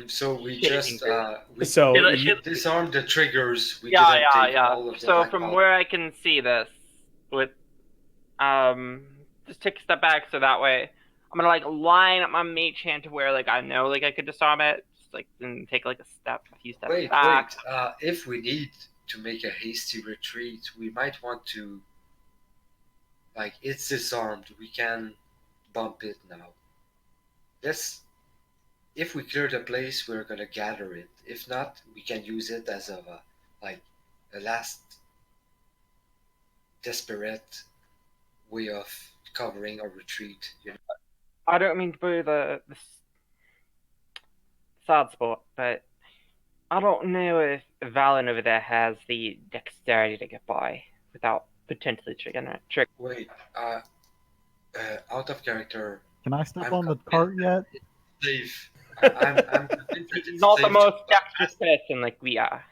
Speaker 3: So we
Speaker 5: Shaking
Speaker 3: just
Speaker 5: So
Speaker 3: disarmed the triggers. We
Speaker 5: yeah,
Speaker 3: didn't take
Speaker 5: yeah.
Speaker 3: all of the
Speaker 5: So
Speaker 3: black
Speaker 5: from
Speaker 3: powder.
Speaker 5: where I can see this, with just take a step back so that way I'm gonna like line up my mage hand to where like I know like I could disarm it, just like and take like a few steps
Speaker 3: Wait,
Speaker 5: back.
Speaker 3: if we need to make a hasty retreat, we might want to. Like it's disarmed, we can bump it now. If we clear the place, we're gonna gather it. If not, we can use it as a last desperate way of covering our retreat. You know?
Speaker 5: I don't mean to be the sad spot, but I don't know if Valen over there has the dexterity to get by without potentially triggering it.
Speaker 3: Wait, out of character.
Speaker 6: Can I step
Speaker 3: I'm
Speaker 6: on the
Speaker 3: convinced
Speaker 6: cart yet?
Speaker 3: it's safe. I'm convinced that it's
Speaker 5: Not the
Speaker 3: safe
Speaker 5: most
Speaker 3: to
Speaker 5: dexterous person like we are.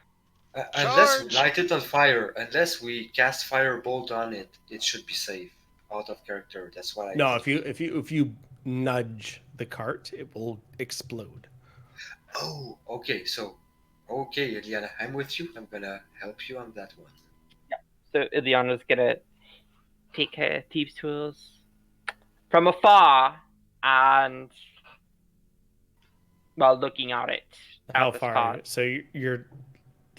Speaker 3: unless we
Speaker 4: Charge!
Speaker 3: light it on fire, unless we cast firebolt on it, it should be safe. Out of character. That's what I
Speaker 2: No,
Speaker 3: think.
Speaker 2: if you nudge the cart, it will explode.
Speaker 3: Oh, okay. So, okay, Eliana, I'm with you. I'm gonna help you on that one.
Speaker 5: So Ileana's gonna take her thieves' tools from afar and while looking at it.
Speaker 2: How
Speaker 5: at this
Speaker 2: far?
Speaker 5: cart.
Speaker 2: So you're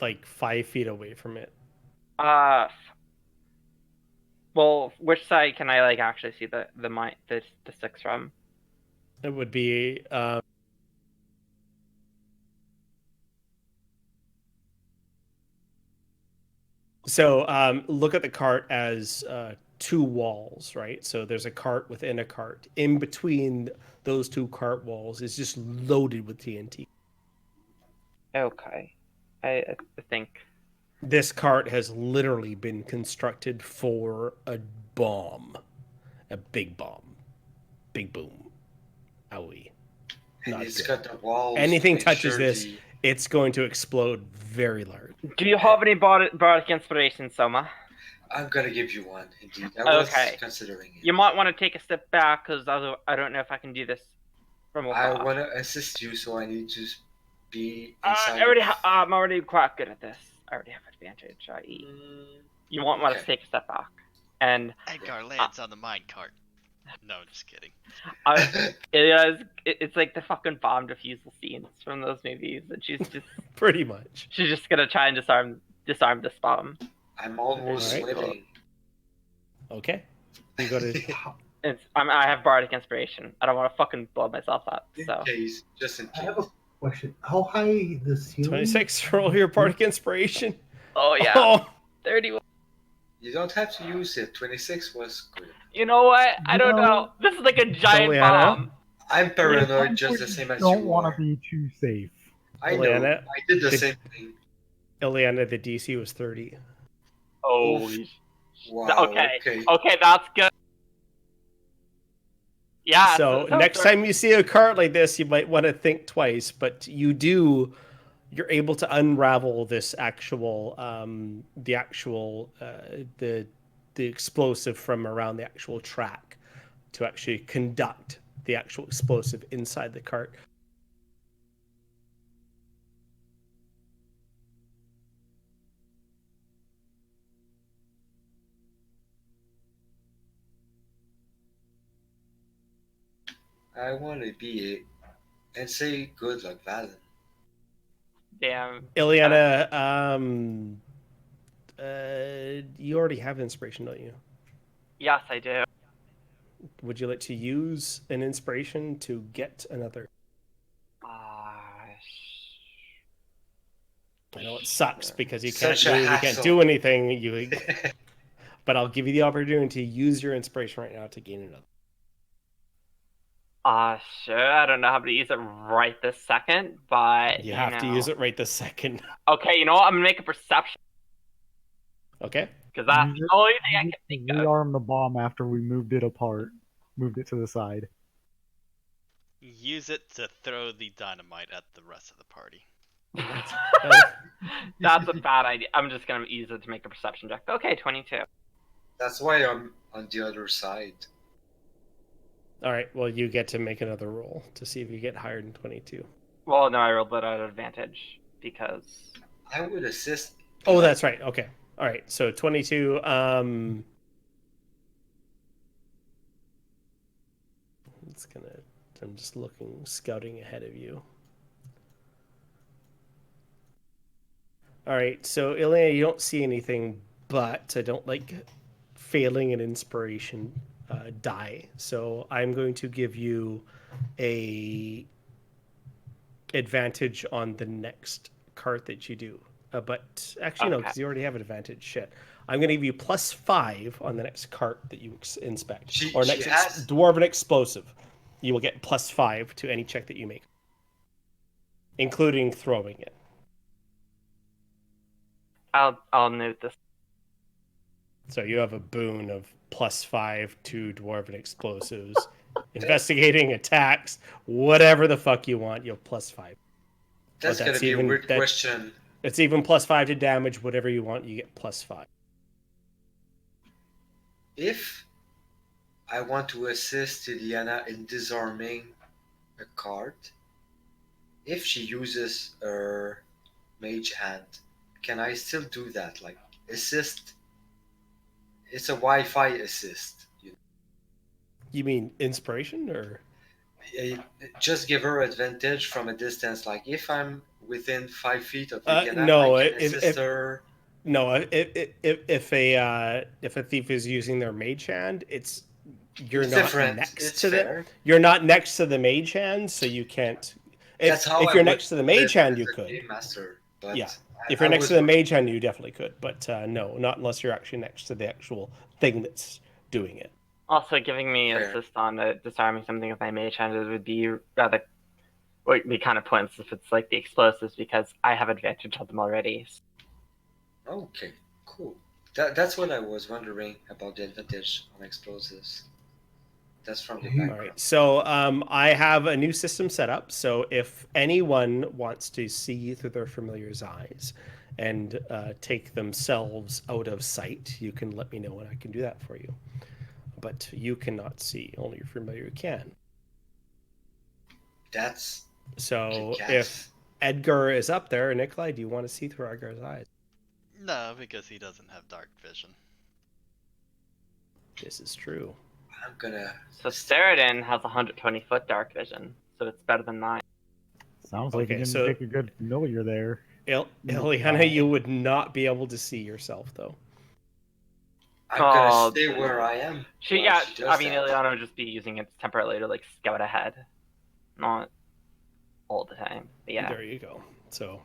Speaker 2: like 5 feet away from it.
Speaker 5: Well, which side can I like actually see the six from?
Speaker 2: It would be look at the cart as 2 walls, right? So there's a cart within a cart. In between those 2 cart walls is just loaded with TNT.
Speaker 5: Okay, I think.
Speaker 2: This cart has literally been constructed for a bomb, a big bomb, big boom, owie.
Speaker 3: And
Speaker 2: Not
Speaker 3: it's
Speaker 2: good.
Speaker 3: got the walls.
Speaker 2: Anything
Speaker 3: to make
Speaker 2: touches
Speaker 3: sure
Speaker 2: this,
Speaker 3: the-
Speaker 2: it's going to explode very large.
Speaker 5: Do you have any bardic inspiration, Soma?
Speaker 3: I'm gonna give you one. Indeed, I was
Speaker 5: Okay.
Speaker 3: considering it.
Speaker 5: You might want to take a step back because I don't know if I can do this from
Speaker 3: I
Speaker 5: afar.
Speaker 3: wanna assist you, so I need to be inside.
Speaker 5: I'm already quite good at this. I already have advantage, i.e. You won't want to
Speaker 3: Okay.
Speaker 5: take a step back. And
Speaker 4: Edgar lands on the minecart. No, just kidding.
Speaker 5: It's like the fucking bomb defusal scenes from those movies, and she's
Speaker 2: Pretty much.
Speaker 5: gonna try and disarm this bomb.
Speaker 3: I'm almost
Speaker 2: Alright.
Speaker 3: winning.
Speaker 2: Okay. You go to
Speaker 5: I have bardic inspiration. I don't want to fucking blow myself up.
Speaker 3: In
Speaker 5: So
Speaker 3: case, just in
Speaker 8: I
Speaker 3: case.
Speaker 8: have a question. How high the ceiling?
Speaker 2: 26. Roll your bardic inspiration.
Speaker 5: oh yeah,
Speaker 2: Oh,
Speaker 5: 31.
Speaker 3: You don't have to use it. 26 was good.
Speaker 5: You know what? I don't
Speaker 6: No.
Speaker 5: know. This is like a giant
Speaker 2: Ileana?
Speaker 5: bomb.
Speaker 3: I'm paranoid just the same as
Speaker 6: Don't
Speaker 3: you
Speaker 6: want
Speaker 3: are.
Speaker 6: to be too safe.
Speaker 3: I know.
Speaker 2: Ileana,
Speaker 3: I did the
Speaker 2: did-
Speaker 3: same thing.
Speaker 2: Ileana, the DC was 30.
Speaker 5: Holy.
Speaker 3: Wow.
Speaker 5: Okay, that's good. Yeah.
Speaker 2: So next time you see a cart like this, you might want to think twice, but you're able to unravel this actual, the explosive from around the actual track to actually conduct the actual explosive inside the cart.
Speaker 3: I want to be it and say good luck, Valen.
Speaker 5: Damn.
Speaker 2: Ileana, you already have inspiration, don't you?
Speaker 5: Yes, I do.
Speaker 2: Would you like to use an inspiration to get another? I know it sucks because you can't
Speaker 3: Such a
Speaker 2: move, you can't
Speaker 3: hassle.
Speaker 2: do anything. But I'll give you the opportunity to use your inspiration right now to gain another.
Speaker 5: Sure. I don't know how to use it right this second, but
Speaker 2: You have to use it right this second.
Speaker 5: Okay, you know what? I'm gonna make a perception
Speaker 2: Okay.
Speaker 5: because that's
Speaker 6: Use
Speaker 5: the
Speaker 6: it-
Speaker 5: only thing I
Speaker 6: use
Speaker 5: can
Speaker 6: it
Speaker 5: think
Speaker 6: to
Speaker 5: of.
Speaker 6: rearm the bomb after we moved it apart. Moved it to the side.
Speaker 4: Use it to throw the dynamite at the rest of the party.
Speaker 5: That's a bad idea. I'm just gonna use it to make a perception check. Okay, 22.
Speaker 3: That's why I'm on the other side.
Speaker 2: All right. Well, you get to make another roll to see if you get higher than 22.
Speaker 5: Well, no, I rolled that at advantage because.
Speaker 3: I would assist.
Speaker 2: Oh, that's right. Okay. All right. So 22. It's gonna. I'm just looking, scouting ahead of you. All right. So Ileana, you don't see anything, but I don't like failing an inspiration die. So I'm going to give you a advantage on the next card that you do. But actually, no, because you already have an advantage. Shit. I'm going to give you +5 on the next cart that you inspect. Or next dwarven explosive. You will get +5 to any check that you make, including throwing it.
Speaker 5: I'll note this.
Speaker 2: So you have a boon of +5 to dwarven explosives. Investigating, attacks, whatever the fuck you want, you have +5.
Speaker 3: That's gonna be a weird question.
Speaker 2: It's even +5 to damage, whatever you want, you get +5.
Speaker 3: If I want to assist Ileana in disarming a card, if she uses her mage hand, can I still do that? Like, assist? It's a Wi-Fi assist.
Speaker 2: You mean inspiration, or?
Speaker 3: Just give her advantage from a distance. Like, if I'm within 5 feet of Ileana,
Speaker 2: no,
Speaker 3: I can assist her.
Speaker 2: No, if a thief is using their mage hand, you're not
Speaker 3: different.
Speaker 2: next
Speaker 3: It's
Speaker 2: to
Speaker 3: fair.
Speaker 2: you're not next to the mage hand, so you can't. If you're next to the mage hand, you could.
Speaker 3: Game master, but
Speaker 2: Yeah, if you're next to the mage hand, you definitely could. But no, not unless you're actually next to the actual thing that's doing it.
Speaker 5: Also, giving me assist on disarming something with my mage hand would be kind of pointless if it's like the explosives because I have advantage on them already.
Speaker 3: Okay, cool. That's what I was wondering about the advantage on explosives. That's from the background.
Speaker 2: All right. So I have a new system set up. So if anyone wants to see through their familiar's eyes and take themselves out of sight, you can let me know and I can do that for you. But you cannot see. Only your familiar can.
Speaker 3: That's
Speaker 2: so. If Edgar is up there, Nikolai, do you want to see through Edgar's eyes?
Speaker 4: No, because he doesn't have dark vision.
Speaker 2: This is true.
Speaker 3: I'm gonna.
Speaker 5: So Saradin has 120-foot dark vision, so it's better than mine.
Speaker 6: Sounds like
Speaker 2: Okay,
Speaker 6: you can
Speaker 2: so-
Speaker 6: take a good familiar there.
Speaker 2: Ileana, you would not be able to see yourself though.
Speaker 3: I'm gonna
Speaker 5: Oh,
Speaker 3: stay where I am.
Speaker 5: She,
Speaker 3: while
Speaker 5: yeah,
Speaker 3: she does
Speaker 5: I mean,
Speaker 3: that.
Speaker 5: Ileana would just be using it temporarily to like scout ahead, not all the time. But yeah.
Speaker 2: There you go. So,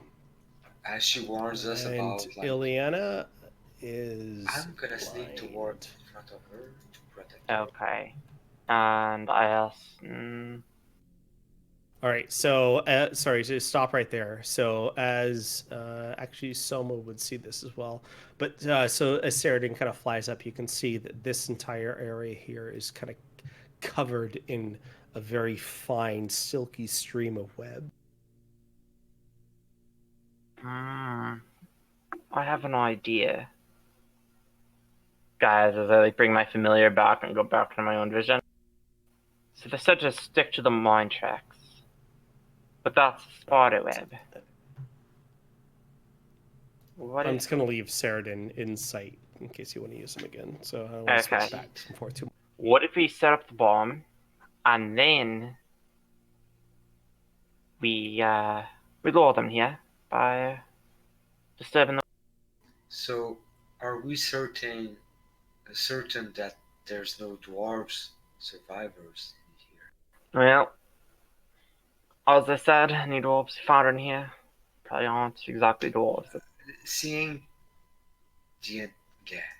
Speaker 3: As she warns us
Speaker 2: and
Speaker 3: about, like,
Speaker 2: Ileana is.
Speaker 3: I'm gonna sneak toward
Speaker 2: blind.
Speaker 3: in front of her to protect her.
Speaker 5: Okay. And I asked.
Speaker 2: All right, so sorry, to stop right there. So as actually Soma would see this as well, but so as Saradin kind of flies up, you can see that this entire area here is kind of covered in a very fine, silky stream of web.
Speaker 5: I have an idea, guys. As I like bring my familiar back and go back to my own vision. So they said to stick to the mine tracks, but that's a spider web. What
Speaker 2: I'm
Speaker 5: if
Speaker 2: just gonna leave Saradin in sight in case you want to use him again. So I don't want to
Speaker 5: Okay.
Speaker 2: switch back and forth too much.
Speaker 5: What if we set up the bomb, and then we lure them here by disturbing them?
Speaker 3: So, are we certain that there's no dwarves survivors in here?
Speaker 5: Well, as I said, any dwarves found in here probably aren't exactly dwarves.
Speaker 3: Seeing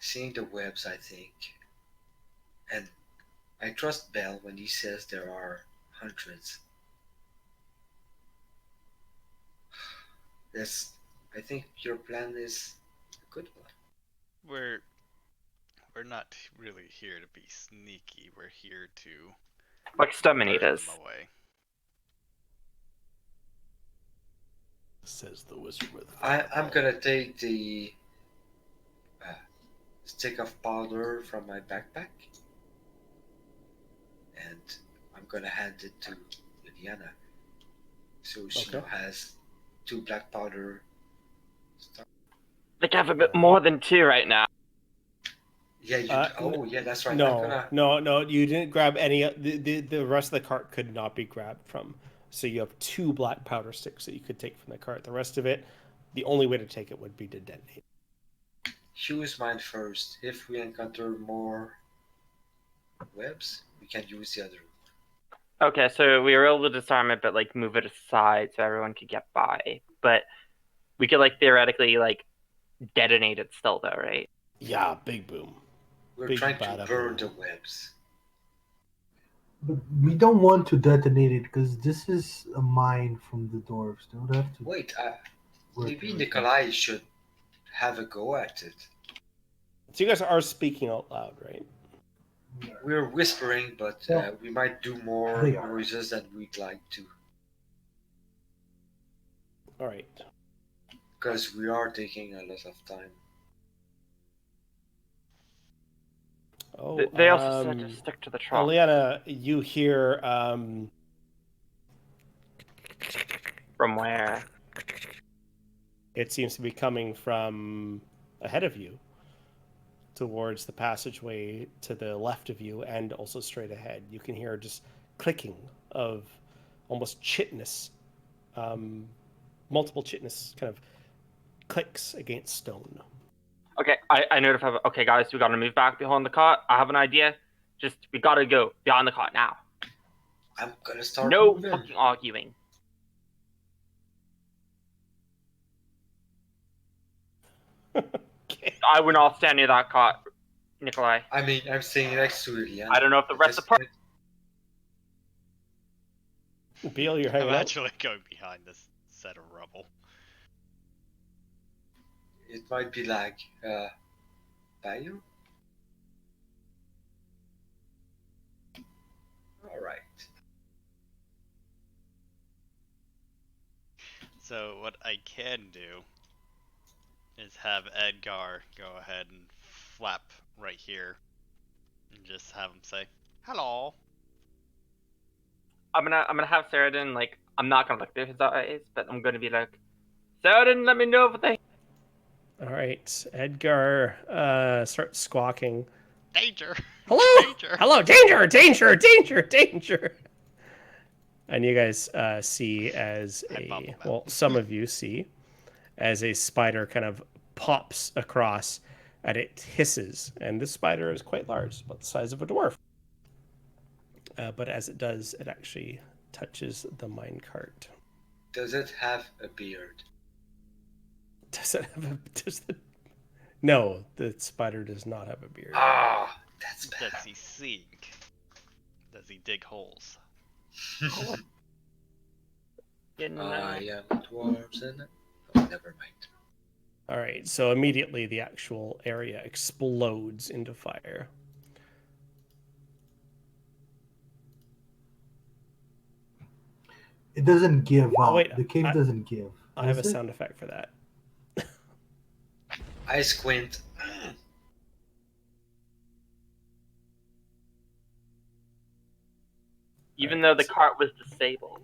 Speaker 3: seeing the webs, I think, and I trust Bell when he says there are hundreds. Yes, I think your plan is a good one.
Speaker 4: We're not really here to be sneaky. We're here to
Speaker 5: Like exterminators.
Speaker 4: burn them away.
Speaker 2: Says the wizard with.
Speaker 3: I'm gonna take the stick of powder from my backpack, and I'm gonna hand it to Liliana, so she
Speaker 2: Okay.
Speaker 3: has 2 black powder.
Speaker 5: Like I have a bit more than 2 right now.
Speaker 3: Yeah, yeah, that's right. I'm
Speaker 2: No,
Speaker 3: gonna...
Speaker 2: no, you didn't grab any. The rest of the cart could not be grabbed from. So you have 2 black powder sticks that you could take from the cart. The rest of it, the only way to take it would be to detonate.
Speaker 3: Use mine first. If we encounter more webs, we can use the other.
Speaker 5: Okay, so we were able to disarm it, but like move it aside so everyone could get by. But we could like theoretically like detonate it still, though, right?
Speaker 2: Yeah, big boom.
Speaker 3: We're
Speaker 2: Big
Speaker 3: trying to
Speaker 2: bada
Speaker 3: burn
Speaker 2: boom.
Speaker 3: the webs.
Speaker 8: But we don't want to detonate it because this is a mine from the dwarves. They would have to.
Speaker 3: Wait,
Speaker 8: work
Speaker 3: maybe
Speaker 8: with it.
Speaker 3: Nikolai should have a go at it.
Speaker 2: So you guys are speaking out loud, right?
Speaker 3: We're whispering, but
Speaker 8: Yeah.
Speaker 3: we might do more
Speaker 8: They are.
Speaker 3: noises than we'd like to,
Speaker 2: All right.
Speaker 3: because we are taking a lot of time.
Speaker 2: Oh,
Speaker 5: They also said to stick to the trunk.
Speaker 2: Ileana, you hear
Speaker 5: From where?
Speaker 2: it seems to be coming from ahead of you towards the passageway to the left of you and also straight ahead. You can hear just clicking of almost chitinous, multiple chitinous kind of clicks against stone.
Speaker 5: Okay, I notify. Okay, guys, we gotta move back behind the cart. I have an idea. Just we gotta go behind the cart now.
Speaker 3: I'm gonna start
Speaker 5: No
Speaker 3: moving.
Speaker 5: fucking arguing.
Speaker 2: Okay.
Speaker 5: I would not stand near that cart, Nikolai.
Speaker 3: I mean, I'm staying next to Liliana.
Speaker 5: I don't know if the rest of the party.
Speaker 2: Beal, you're hanging
Speaker 4: I'm
Speaker 2: out?
Speaker 4: actually going behind this set of rubble.
Speaker 3: It might be like Bayou. All right.
Speaker 4: So what I can do is have Edgar go ahead and flap right here, and just have him say, "Hello."
Speaker 5: I'm gonna have Saradin like I'm not gonna look through his eyes, but I'm gonna be like, Saradin, let me know if they.
Speaker 2: All right. Edgar starts squawking
Speaker 4: Danger!
Speaker 2: Hello?
Speaker 4: Danger!
Speaker 2: Hello, danger, danger, danger, danger. And you guys see as some of you see as a spider kind of pops across and it hisses. And this spider is quite large, about the size of a dwarf. But as it does, it actually touches the minecart.
Speaker 3: Does it have a beard?
Speaker 2: Does it have a... No, the spider does not have a beard.
Speaker 3: Ah, that's bad.
Speaker 4: Does he sink? Does he dig holes?
Speaker 5: Didn't
Speaker 3: I
Speaker 5: know.
Speaker 3: am dwarves and... Oh, never mind.
Speaker 2: All right, so immediately the actual area explodes into fire.
Speaker 8: It doesn't give
Speaker 2: Oh,
Speaker 8: up.
Speaker 2: wait,
Speaker 8: The cave doesn't give.
Speaker 2: I have a
Speaker 8: does it?
Speaker 2: sound effect for that.
Speaker 3: I squint.
Speaker 5: Even though the cart was disabled.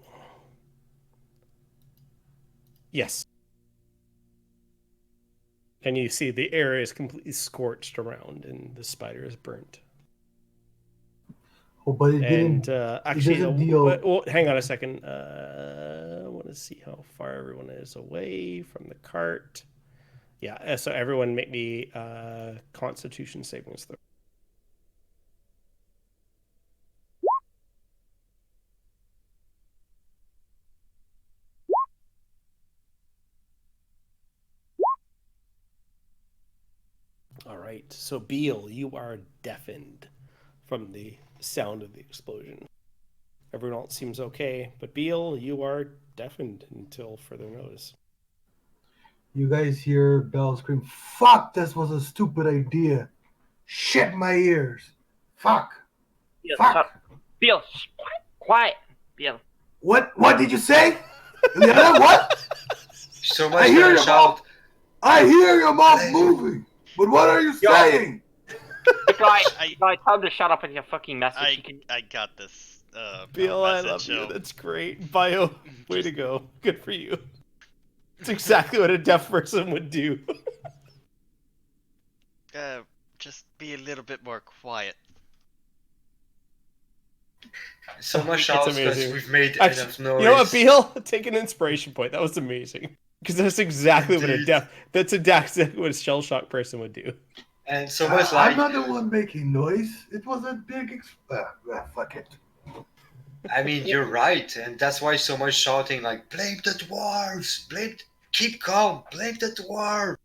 Speaker 2: Yes. And you see the area is completely scorched around and the spider is burnt.
Speaker 8: Oh, but it
Speaker 2: And
Speaker 8: didn't.
Speaker 2: actually,
Speaker 8: doesn't deal-
Speaker 2: well, hang on a second. I want to see how far everyone is away from the cart. Yeah, so everyone make me Constitution savings throw. All right, so Beal, you are deafened from the sound of the explosion. Everyone else seems okay, but Beal, you are deafened until further notice.
Speaker 8: You guys hear Belle scream, "Fuck! This was a stupid idea. Shit my ears. Fuck!
Speaker 5: Beal,
Speaker 8: Fuck!
Speaker 5: shut. Beal, quiet. Beal.
Speaker 8: What did you say? Liana, what?
Speaker 3: So
Speaker 8: I
Speaker 3: much
Speaker 8: hear
Speaker 3: gonna
Speaker 8: your
Speaker 3: shout.
Speaker 8: I hear your mouth moving. But what are you saying?
Speaker 5: Guy, tell him to shut up with your fucking message.
Speaker 4: I got this.
Speaker 2: Beal, I
Speaker 4: message,
Speaker 2: love you.
Speaker 4: so-
Speaker 2: That's great. Bio, way to go. Good for you. It's exactly what a deaf person would do.
Speaker 4: Just be a little bit more quiet.
Speaker 3: So much
Speaker 2: It's
Speaker 3: shouts because
Speaker 2: amazing.
Speaker 3: we've made
Speaker 2: Actually,
Speaker 3: enough noise.
Speaker 2: you know what, Beal? Take an inspiration point. That was amazing. Because that's exactly what
Speaker 3: Indeed.
Speaker 2: that's exactly what a shell shock person would do.
Speaker 3: And so much like...
Speaker 8: I'm not the one making noise. It was a big fuck it.
Speaker 3: I mean, you're right, and that's why so much shouting like, blame the dwarves! Keep calm! Blame the dwarves!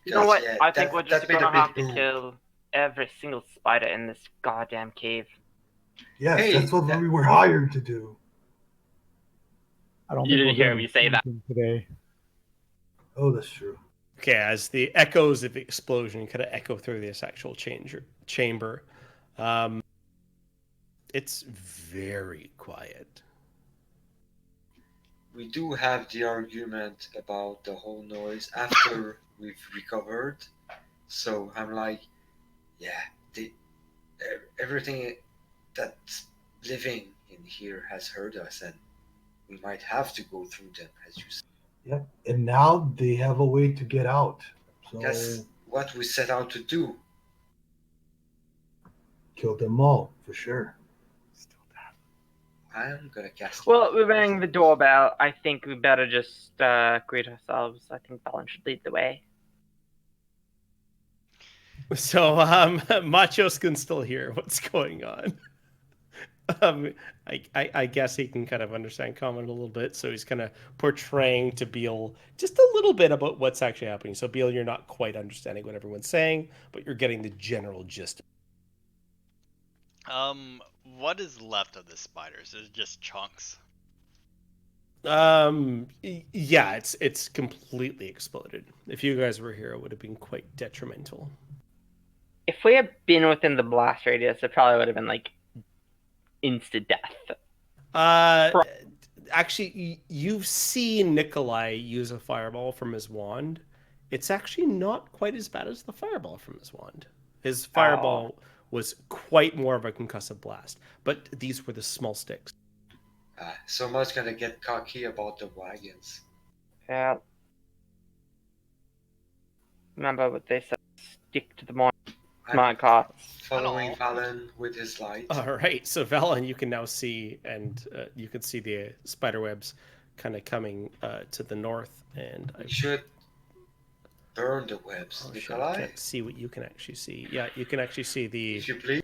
Speaker 5: You know what?
Speaker 3: Yeah,
Speaker 5: I think we're just
Speaker 3: that made a
Speaker 5: gonna
Speaker 3: big
Speaker 5: have to
Speaker 3: boom.
Speaker 5: kill every single spider in this goddamn cave.
Speaker 8: Yes,
Speaker 3: Hey,
Speaker 8: that's what we were hired to do.
Speaker 6: I don't
Speaker 5: You
Speaker 6: think
Speaker 5: didn't
Speaker 6: we're
Speaker 5: hear
Speaker 6: gonna
Speaker 5: me
Speaker 6: be
Speaker 5: say that.
Speaker 6: sleeping today.
Speaker 8: Oh, that's true.
Speaker 2: Okay, as the echoes of the explosion kind of echo through this actual chamber, it's very quiet.
Speaker 3: We do have the argument about the whole noise after we've recovered. So I'm like, yeah, everything that's living in here has heard us, and we might have to go through them, as you said.
Speaker 8: Yep. And now they have a way to get out. So
Speaker 3: That's what we set out to do.
Speaker 8: kill them all for sure.
Speaker 3: I'm gonna cast.
Speaker 5: Well, we rang the doorbell. I think we better just greet ourselves. I think Balin should lead the way.
Speaker 2: So, Machos can still hear what's going on. I guess he can kind of understand common a little bit, so he's kind of portraying to Beal just a little bit about what's actually happening. So, Beal, you're not quite understanding what everyone's saying, but you're getting the general gist.
Speaker 4: What is left of the spiders? Is it just chunks?
Speaker 2: Yeah, it's completely exploded. If you guys were here, it would have been quite detrimental.
Speaker 5: If we had been within the blast radius, it probably would have been like instant death.
Speaker 2: Actually, you've seen Nikolai use a fireball from his wand. It's actually not quite as bad as the fireball from his wand. His fireball was quite more of a concussive blast, but these were the small sticks.
Speaker 3: Someone's gonna get cocky about the wagons.
Speaker 5: Yeah. Remember what they said, stick to the morning. My God.
Speaker 3: Following Valen with his light.
Speaker 2: All right, so Valen, you can now see, and you can see the spider webs kind of coming to the north, and
Speaker 3: We should burn the webs,
Speaker 2: oh, shit, I
Speaker 3: Nikolai.
Speaker 2: can't see what you can actually see. Yeah, you can actually see the.
Speaker 3: If you please.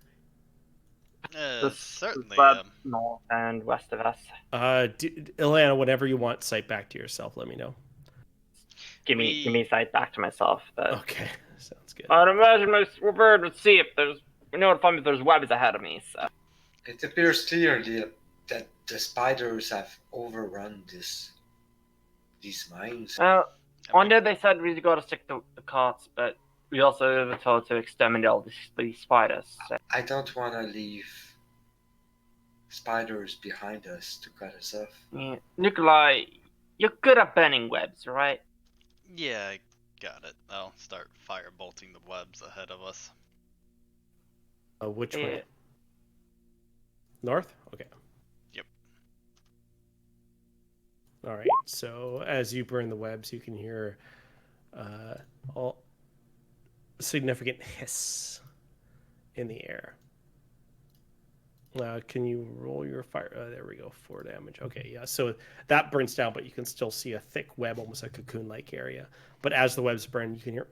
Speaker 4: Certainly.
Speaker 5: Web north and west of us.
Speaker 2: Ilana, whenever you want, sight back to yourself. Let me know.
Speaker 5: Give me sight back to myself. But
Speaker 2: Okay, sounds good.
Speaker 5: I'd imagine we're bird would see if there's. We know if there's webs ahead of me. So
Speaker 3: It appears clearly that the spiders have overrun these mines.
Speaker 5: well, one day they said we got to stick to the cots, but we also were told to exterminate all these spiders. So.
Speaker 3: I don't want to leave spiders behind us to cut us off.
Speaker 5: Yeah. Nikolai, you're good at bending webs, right?
Speaker 4: Yeah, I got it. I'll start firebolting the webs ahead of us.
Speaker 2: Which
Speaker 5: Yeah.
Speaker 2: way? North? Okay.
Speaker 4: Yep.
Speaker 2: All right. So as you burn the webs, you can hear all significant hiss in the air. Can you roll your fire? There we go. 4 damage. Okay, yeah. So that burns down, but you can still see a thick web, almost a cocoon-like area. But as the webs burn, you can hear.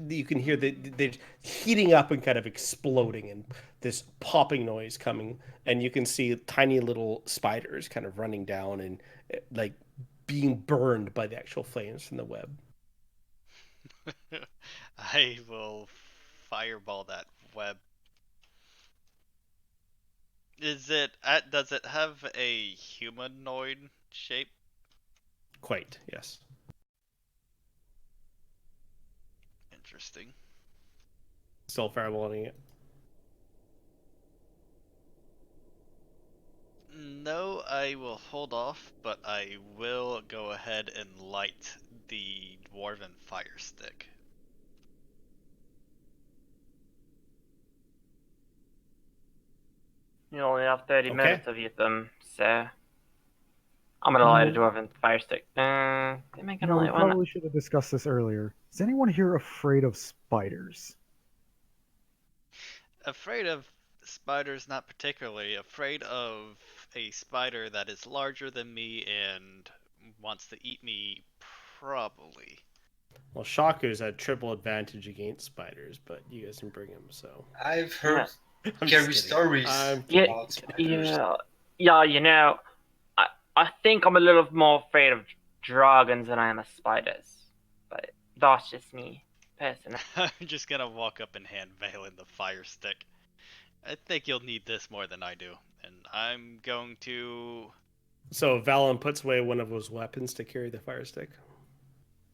Speaker 2: You can hear they're heating up and kind of exploding, and this popping noise coming, and you can see tiny little spiders kind of running down and like being burned by the actual flames from the web.
Speaker 4: I will fireball that web. Does it have a humanoid shape?
Speaker 2: Quite, yes.
Speaker 4: Interesting.
Speaker 2: Still fireballing it.
Speaker 4: No, I will hold off, but I will go ahead and light the dwarven fire stick.
Speaker 5: You only have 30
Speaker 2: Okay.
Speaker 5: minutes of them, so I'm gonna light a dwarven fire stick. They make
Speaker 6: You
Speaker 5: a
Speaker 6: know, we
Speaker 5: light one.
Speaker 6: probably should have discussed this earlier. Is anyone here afraid of spiders?
Speaker 4: Afraid of spiders, not particularly. Afraid of a spider that is larger than me and wants to eat me, probably.
Speaker 2: Well, Shaku's at triple advantage against spiders, but you guys can bring him, so.
Speaker 3: I've heard
Speaker 2: I'm
Speaker 3: scary
Speaker 2: just kidding.
Speaker 3: stories
Speaker 2: I'm
Speaker 3: about spiders.
Speaker 5: Yeah. You know, I think I'm a little more afraid of dragons than I am of spiders, but that's just me, personally.
Speaker 4: I'm just gonna walk up and hand Valen the fire stick. I think you'll need this more than I do, and I'm going to.
Speaker 2: So Valen puts away one of those weapons to carry the fire stick.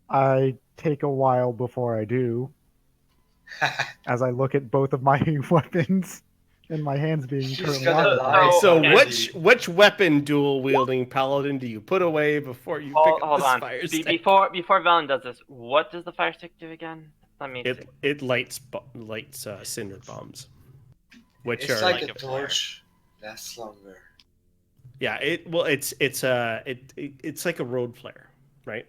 Speaker 6: I take a while before I do, as I look at both of my weapons and my hands being
Speaker 3: She's
Speaker 6: currently
Speaker 3: gonna
Speaker 6: occupied.
Speaker 3: lie.
Speaker 2: So
Speaker 3: already.
Speaker 2: which weapon dual wielding paladin do you put away before you pick up
Speaker 5: Hold
Speaker 2: this
Speaker 5: on.
Speaker 2: fire stick?
Speaker 5: Before Valen does this, what does the fire stick do again? Let me see.
Speaker 2: It lights cinder bombs, which
Speaker 3: It's
Speaker 2: are
Speaker 3: like
Speaker 4: like
Speaker 3: a
Speaker 4: a flare.
Speaker 3: torch. Lasts longer.
Speaker 2: yeah. It's like a road flare, right?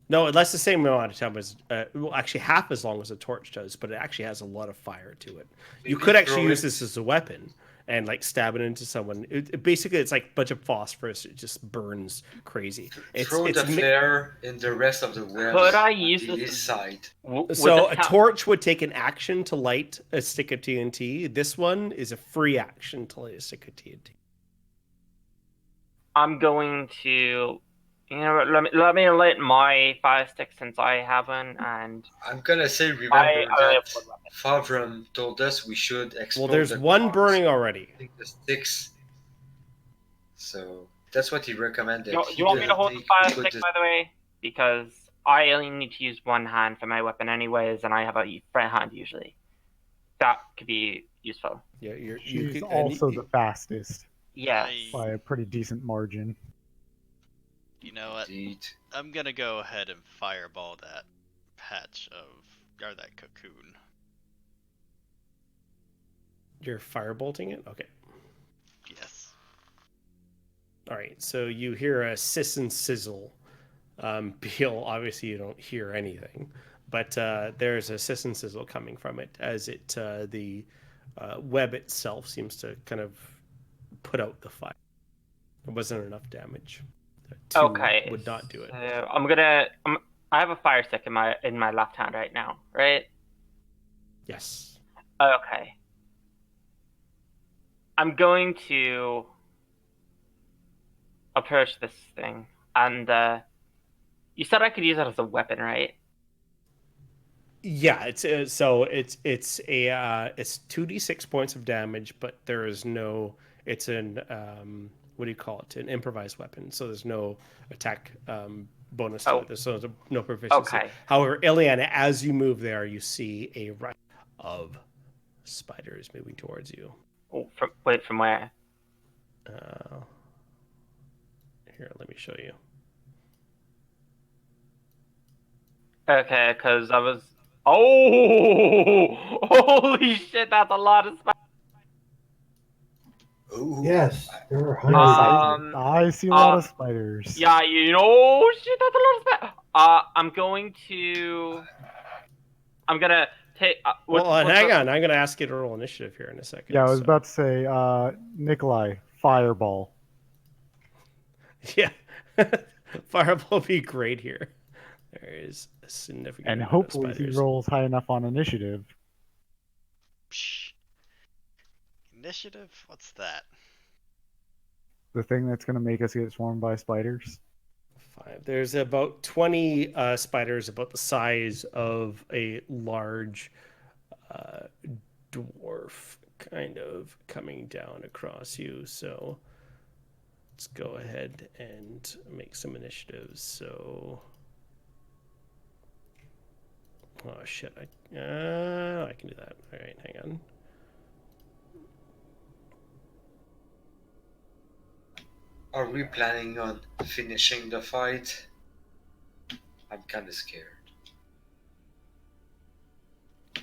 Speaker 2: No, it lasts the same amount of time as well, actually half as long as a torch does, but it actually has a lot of fire to it. You
Speaker 3: Maybe
Speaker 2: could actually
Speaker 3: throw
Speaker 2: use
Speaker 3: it-
Speaker 2: this as a weapon and like stab it into someone. Basically, it's like a bunch of phosphorus. It just burns crazy.
Speaker 3: Throw the flare in the rest of the web.
Speaker 5: Could I use
Speaker 3: on the
Speaker 5: this
Speaker 3: east side?
Speaker 2: So a torch would take an action to light a stick of TNT. This one is a free action to light a stick of TNT.
Speaker 5: I'm going to, let me light my fire stick since I have one, and
Speaker 3: I'm gonna say, remember
Speaker 5: I only have
Speaker 3: that
Speaker 5: one weapon.
Speaker 3: Favram told us we should explode.
Speaker 2: Well, there's
Speaker 3: the
Speaker 2: one
Speaker 3: cars.
Speaker 2: burning already.
Speaker 3: I think the sticks. So that's what he recommended.
Speaker 5: You want me to hold the fire stick, by the way? Because I only need to use one hand for my weapon anyways, and I have a front hand usually. That could be useful.
Speaker 2: Yeah,
Speaker 6: She's also the fastest
Speaker 5: Yes.
Speaker 6: by a pretty decent margin.
Speaker 4: You know what?
Speaker 3: Indeed.
Speaker 4: I'm gonna go ahead and fireball that patch or that cocoon.
Speaker 2: You're firebolting it? Okay.
Speaker 4: Yes.
Speaker 2: All right. So you hear a sizzle. Beal, obviously you don't hear anything, but there's a hiss and sizzle coming from it as the web itself seems to kind of put out the fire. It wasn't enough damage. Two
Speaker 5: Okay.
Speaker 2: would not do it.
Speaker 5: So I have a fire stick in my left hand right now, right?
Speaker 2: Yes.
Speaker 5: Okay. I'm going to approach this thing, and you said I could use it as a weapon, right?
Speaker 2: Yeah, it's 2d6 points of damage, but there is no. It's an what do you call it? An improvised weapon. So there's no attack bonus to it. There's no proficiency.
Speaker 5: Okay.
Speaker 2: However, Ileana, as you move there, you see a rush of spiders moving towards you.
Speaker 5: Oh, from where?
Speaker 2: Here, let me show you.
Speaker 5: Okay, because I was. Oh! Holy shit! That's a lot of spiders.
Speaker 3: Ooh.
Speaker 8: Yes, there are
Speaker 6: Yes,
Speaker 8: hundreds.
Speaker 6: I see a lot of spiders.
Speaker 5: Yeah, oh shit, that's a lot of spiders. I'm gonna take.
Speaker 2: Hang on. I'm gonna ask you to roll initiative here in a second.
Speaker 6: Yeah, I was about to say, Nikolai, fireball.
Speaker 2: Yeah, fireball would be great here. There is a significant
Speaker 6: And
Speaker 2: amount
Speaker 6: hopefully
Speaker 2: of
Speaker 6: he
Speaker 2: spiders.
Speaker 6: rolls high enough on initiative.
Speaker 4: Psh. Initiative? What's that?
Speaker 6: The thing that's going to make us get swarmed by spiders.
Speaker 2: 5. There's about 20 spiders about the size of a large dwarf kind of coming down across you. So let's go ahead and make some initiatives. So, oh shit, I can do that. All right, hang on.
Speaker 3: Are we planning on finishing the fight? I'm kind of scared.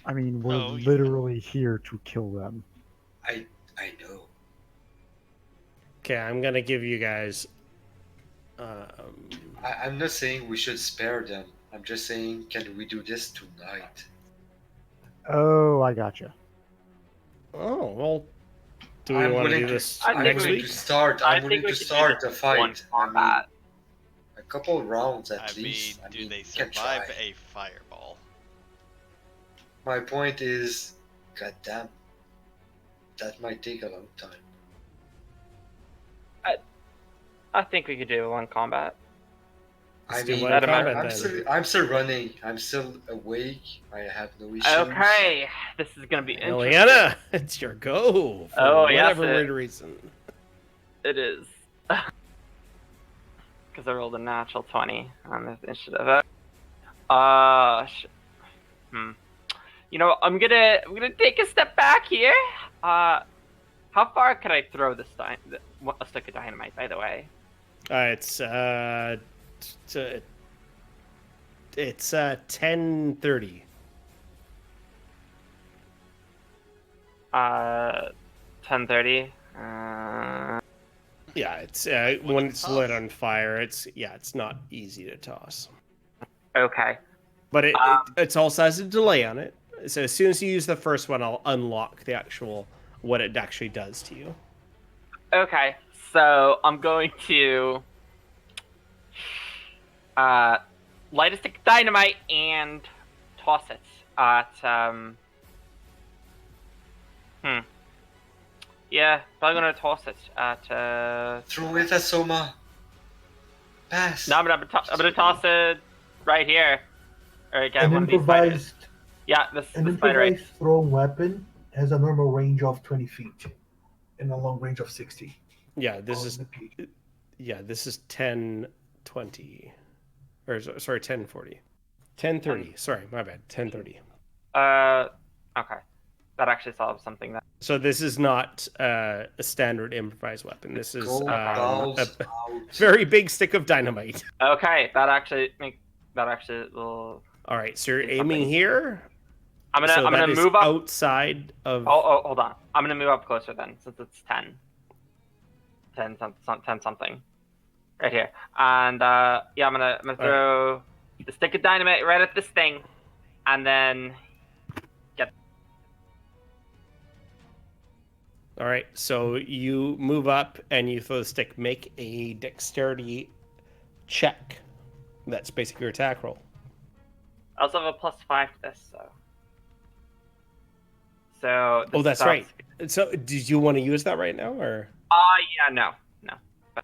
Speaker 6: I mean, we're
Speaker 4: Oh, yeah.
Speaker 6: literally here to kill them.
Speaker 3: I know.
Speaker 2: Okay, I'm gonna give you guys.
Speaker 3: I'm not saying we should spare them. I'm just saying, can we do this tonight?
Speaker 6: Oh, I gotcha.
Speaker 2: Oh well. Do we
Speaker 3: I'm
Speaker 2: want to
Speaker 3: willing
Speaker 2: do
Speaker 3: to-
Speaker 2: this
Speaker 5: I think
Speaker 2: next
Speaker 5: we
Speaker 2: week?
Speaker 3: To start, I'm willing to start the
Speaker 5: One
Speaker 3: fight. I mean,
Speaker 5: combat.
Speaker 3: a couple rounds at
Speaker 4: I
Speaker 3: least.
Speaker 4: mean, do
Speaker 3: we
Speaker 4: they
Speaker 3: can
Speaker 4: survive
Speaker 3: try.
Speaker 4: a fireball?
Speaker 3: My point is, goddamn, that might take a long time.
Speaker 5: I think we could do one combat.
Speaker 2: Let's
Speaker 3: I
Speaker 2: do
Speaker 3: mean,
Speaker 2: one
Speaker 5: Let him
Speaker 2: combat
Speaker 3: I'm
Speaker 2: then.
Speaker 3: still running. I'm still awake. I have no issues.
Speaker 5: Okay, this is gonna be interesting.
Speaker 2: Eliana, it's your go for
Speaker 5: Oh, yes,
Speaker 2: whatever weird reason.
Speaker 5: It is. Because I rolled a natural 20 on this initiative. You know, I'm gonna take a step back here. How far could I throw this a stick of dynamite, by the way?
Speaker 2: It's 10:30.
Speaker 5: 10:30.
Speaker 2: Yeah, it's when it's lit on fire. It's not easy to toss.
Speaker 5: Okay.
Speaker 2: But it's also has a delay on it. So as soon as you use the first one, I'll unlock the actual what it actually does to you.
Speaker 5: Okay. So I'm going to light a stick of dynamite and toss it at Yeah, probably gonna toss it at
Speaker 3: Throw it at Soma. Pass.
Speaker 5: No, I'm gonna toss it right here. Or get
Speaker 8: An
Speaker 5: one of these spiders.
Speaker 8: improvised,
Speaker 5: Yeah, this
Speaker 8: an
Speaker 5: the spider right.
Speaker 8: improvised thrown weapon has a normal range of 20 feet and a long range of 60.
Speaker 2: Yeah, this
Speaker 8: on
Speaker 2: is
Speaker 8: the page.
Speaker 2: this is 10:20, or sorry 10:40, 10:30. Sorry, my bad. 10:30.
Speaker 5: Okay, that actually solves something. That
Speaker 2: So this is not a standard improvised weapon. This is
Speaker 3: Go
Speaker 2: a
Speaker 3: balls out.
Speaker 2: very big stick of dynamite.
Speaker 5: okay, that actually will.
Speaker 2: All right, so you're
Speaker 5: Do
Speaker 2: aiming
Speaker 5: something.
Speaker 2: here.
Speaker 5: I'm
Speaker 2: So
Speaker 5: gonna
Speaker 2: that is
Speaker 5: move up.
Speaker 2: outside of.
Speaker 5: Oh, hold on. I'm gonna move up closer then, since it's 10 something, right here. And I'm gonna throw the stick of dynamite right at this thing. and then get.
Speaker 2: All right, so you move up and you throw the stick. Make a dexterity check. That's basically your attack roll.
Speaker 5: I also have a +5 to this, so.
Speaker 2: Oh, that's right. So, did you want to use that right now, or?
Speaker 5: Yeah, no.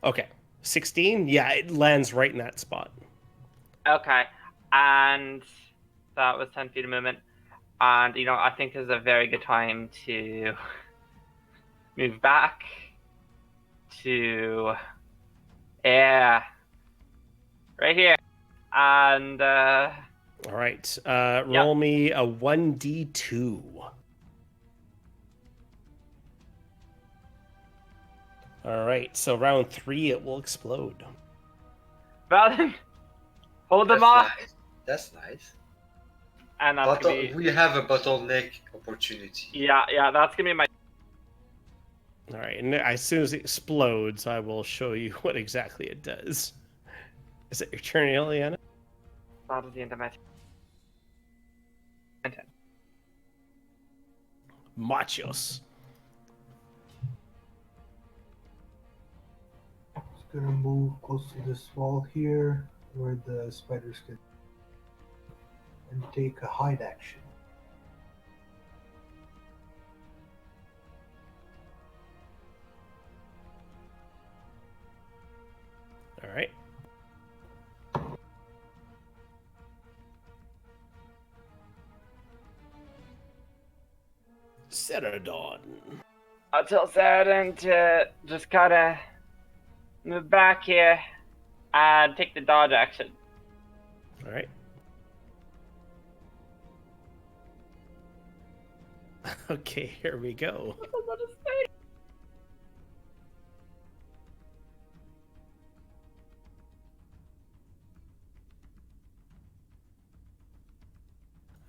Speaker 2: Okay, 16. Yeah, it lands right in that spot.
Speaker 5: Okay, and that was 10 feet of movement. And, I think this is a very good time to move back to, right here. And,
Speaker 2: All right, roll me a 1d2. All right, so round 3, it will explode.
Speaker 5: Valen, hold them
Speaker 3: That's
Speaker 5: off.
Speaker 3: nice. That's nice.
Speaker 5: And that's gonna be,
Speaker 3: We have a bottleneck opportunity.
Speaker 5: yeah, that's gonna be my.
Speaker 2: All right, and as soon as it explodes, I will show you what exactly it does. Is it your turn, Ileana?
Speaker 5: That is the end of my.
Speaker 2: Machos.
Speaker 8: Just gonna move close to this wall here where the spiders can and take a hide action.
Speaker 2: All right. Ceradon.
Speaker 5: I'll tell Saradin to just kind of move back here and take the dodge action.
Speaker 2: All right. Okay, here we go.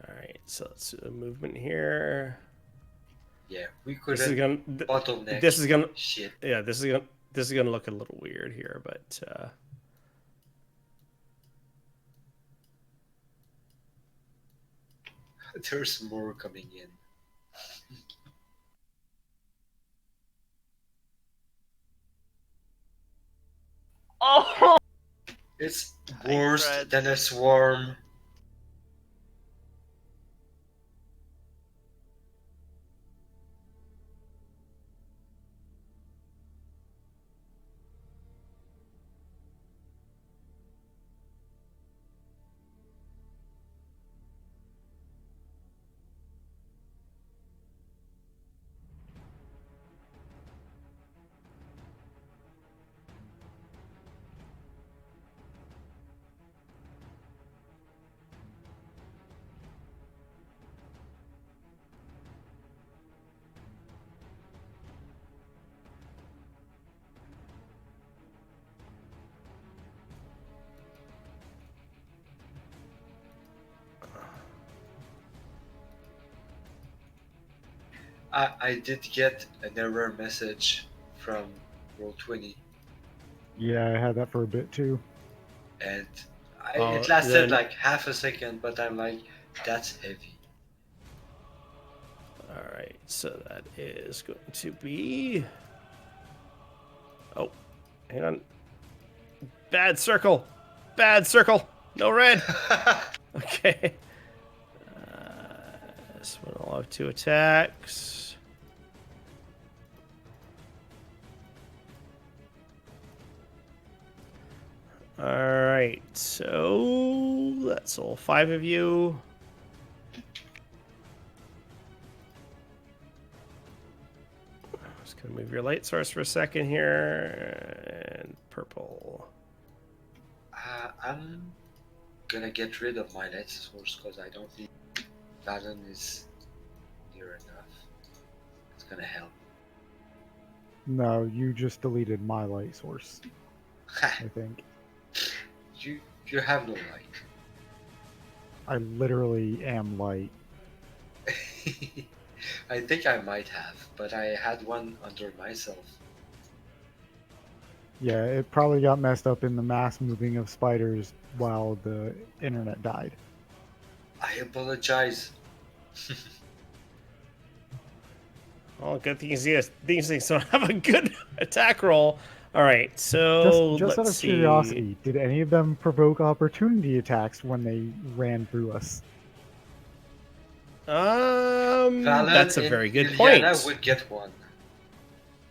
Speaker 2: All right, so let's do a movement here.
Speaker 3: Yeah, we could
Speaker 2: This is gonna.
Speaker 3: bottleneck.
Speaker 2: This is gonna.
Speaker 3: Shit.
Speaker 2: Yeah, this is gonna look a little weird here, but.
Speaker 3: There's more coming in.
Speaker 5: Oh!
Speaker 3: It's
Speaker 4: Hi,
Speaker 3: worse
Speaker 4: Fred.
Speaker 3: than a swarm. I did get an error message from Roll20,
Speaker 6: Yeah, I had that for a bit too.
Speaker 3: and
Speaker 2: Oh,
Speaker 3: it lasted
Speaker 2: then-
Speaker 3: like half a second, but I'm like, that's heavy.
Speaker 2: All right, so that is going to be. Oh, hang on. Bad circle. Bad circle. No red. Okay. This one will have 2 attacks. All right, so that's all 5 of you. Just gonna move your light source for a second here, and purple.
Speaker 3: I'm gonna get rid of my light source because I don't think Valen is near enough. It's gonna help.
Speaker 6: No, you just deleted my light source, I think.
Speaker 3: You have no light.
Speaker 6: I literally am light.
Speaker 3: I think I might have, but I had one under myself.
Speaker 6: Yeah, it probably got messed up in the mass moving of spiders while the internet died.
Speaker 3: I apologize.
Speaker 2: Well, good thing these things don't have a good attack roll. All right, so
Speaker 6: Just out
Speaker 2: let's
Speaker 6: of
Speaker 2: see.
Speaker 6: curiosity, did any of them provoke opportunity attacks when they ran through us?
Speaker 3: Valen
Speaker 2: That's a
Speaker 3: and
Speaker 2: very good
Speaker 3: Ilyana
Speaker 2: point.
Speaker 3: would get one,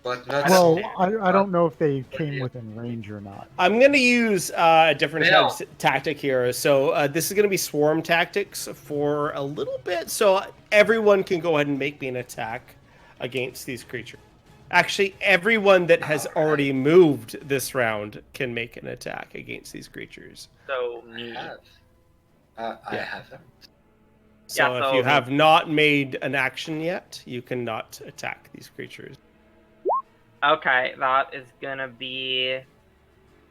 Speaker 3: but not.
Speaker 6: Well,
Speaker 5: care.
Speaker 6: I don't know if they
Speaker 3: But
Speaker 6: came
Speaker 3: yeah.
Speaker 6: within range or not.
Speaker 2: I'm gonna use a different
Speaker 3: Bill.
Speaker 2: tactic here. So this is gonna be swarm tactics for a little bit. So everyone can go ahead and make me an attack against these creatures. Actually, everyone that has
Speaker 3: Alright.
Speaker 2: already moved this round can make an attack against these creatures.
Speaker 5: So
Speaker 3: I
Speaker 5: me.
Speaker 3: have. I
Speaker 2: Yeah.
Speaker 3: haven't.
Speaker 2: So
Speaker 5: Yeah,
Speaker 2: if
Speaker 5: so
Speaker 2: you
Speaker 5: me.
Speaker 2: have not made an action yet, you cannot attack these creatures.
Speaker 5: Okay, that's gonna be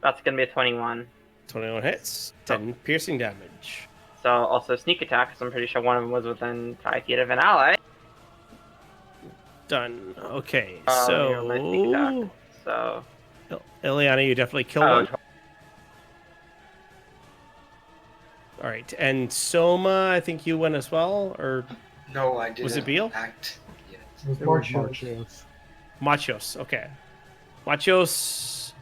Speaker 5: a 21.
Speaker 2: 21 hits, 10 piercing damage.
Speaker 5: So also sneak attack, because I'm pretty sure one of them was within 5 feet of an ally.
Speaker 2: Done. Okay,
Speaker 5: Here are my sneak attack. So
Speaker 2: Ileana, you definitely killed one. All right, and Soma, I think you went as well, or
Speaker 3: No, I didn't
Speaker 2: Was it Beal?
Speaker 3: act yet.
Speaker 8: It was
Speaker 6: It was
Speaker 8: Marchios.
Speaker 6: Marchios.
Speaker 2: Machios? Okay, Machios.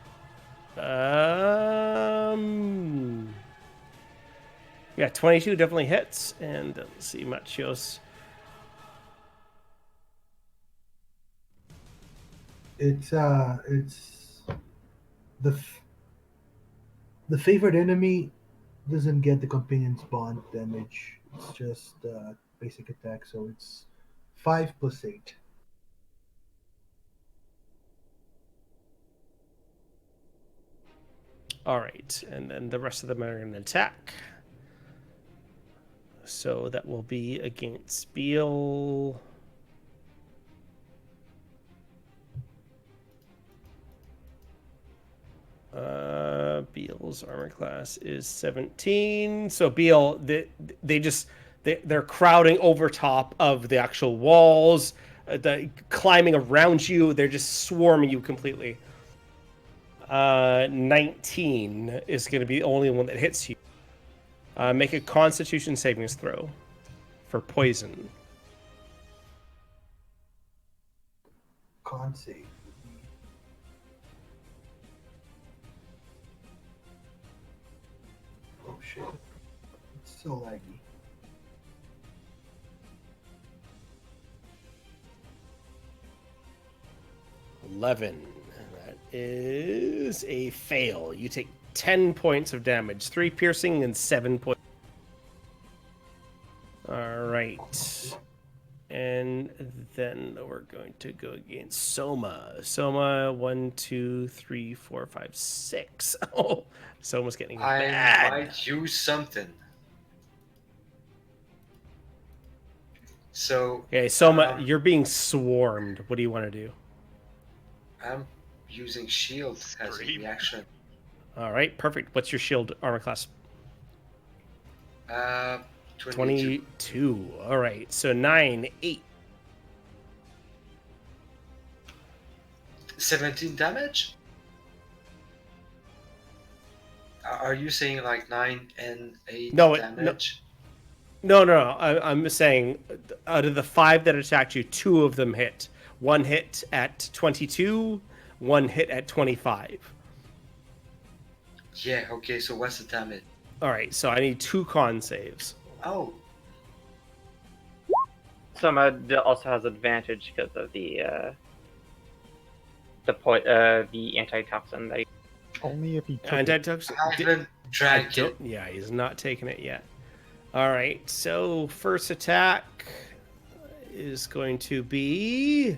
Speaker 2: Yeah, 22 definitely hits, and let's see, Machios.
Speaker 8: It's the favorite enemy doesn't get the companion's bond damage. It's just basic attack, so it's 5 plus 8.
Speaker 2: All right, and then the rest of them are going to attack. So that will be against Beal. Beal's armor class is 17. So Beal, they're crowding over top of the actual walls, climbing around you. They're just swarming you completely. 19 is going to be the only one that hits you. Make a Constitution savings throw for poison.
Speaker 8: Con save. Oh shit. It's so laggy.
Speaker 2: $11. That is a fail. You take 10 points of damage, 3 piercing and 7 points. All right. And then we're going to go against Soma. Soma, 1, 2, 3, 4, 5, 6. Oh, Soma's getting
Speaker 3: I
Speaker 2: bad.
Speaker 3: might use something. So
Speaker 2: Okay, Soma, you're being swarmed. What do you want to do?
Speaker 3: I'm using shield as a
Speaker 4: Scream.
Speaker 3: reaction.
Speaker 2: All right, perfect. What's your shield armor class?
Speaker 3: 22.
Speaker 2: 22. All right, so 9, 8.
Speaker 3: 17 damage? Are you saying like 9 and 8
Speaker 2: No,
Speaker 3: damage?
Speaker 2: No. I'm saying out of the 5 that attacked you, 2 of them hit. One hit at 22, one hit at 25.
Speaker 3: Yeah, okay, so what's the damage?
Speaker 2: All right, so I need 2 con saves.
Speaker 3: Oh,
Speaker 5: Soma also has advantage because of the antitoxin that he...
Speaker 6: Only if he took it.
Speaker 2: Antitoxin.
Speaker 3: I haven't drank it.
Speaker 2: Yeah, he's not taking it yet. All right, so first attack is going to be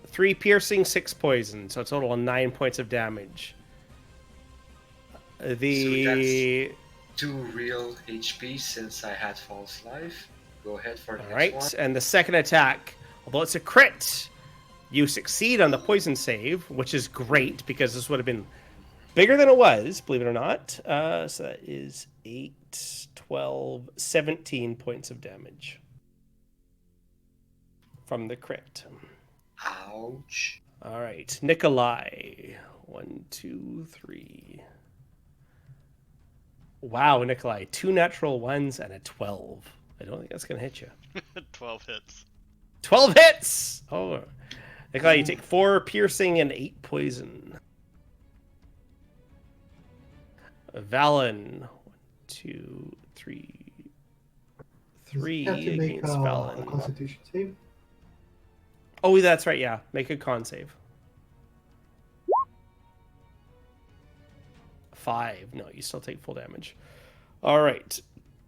Speaker 2: 3 piercing, 6 poison, so a total of 9 points of damage.
Speaker 3: So that's 2 real HP since I had false life. Go ahead for the
Speaker 2: All
Speaker 3: next
Speaker 2: right,
Speaker 3: one.
Speaker 2: and the second attack, although it's a crit, you succeed on the poison save, which is great because this would have been bigger than it was, believe it or not. So that is 8, 12, 17 points of damage from the crit.
Speaker 3: Ouch.
Speaker 2: All right, Nikolai. 1, 2, 3. Wow, Nikolai, 2 natural ones and a 12. I don't think that's gonna hit you.
Speaker 4: 12 hits.
Speaker 2: 12 hits! Oh, Nikolai, you take 4 piercing and 8 poison. Valen, 1, 2, 3.
Speaker 8: Does he
Speaker 2: 3
Speaker 8: have to make
Speaker 2: against
Speaker 8: a
Speaker 2: Valen.
Speaker 8: Constitution save?
Speaker 2: Oh, that's right, yeah. Make a con save. 5. No, you still take full damage. All right.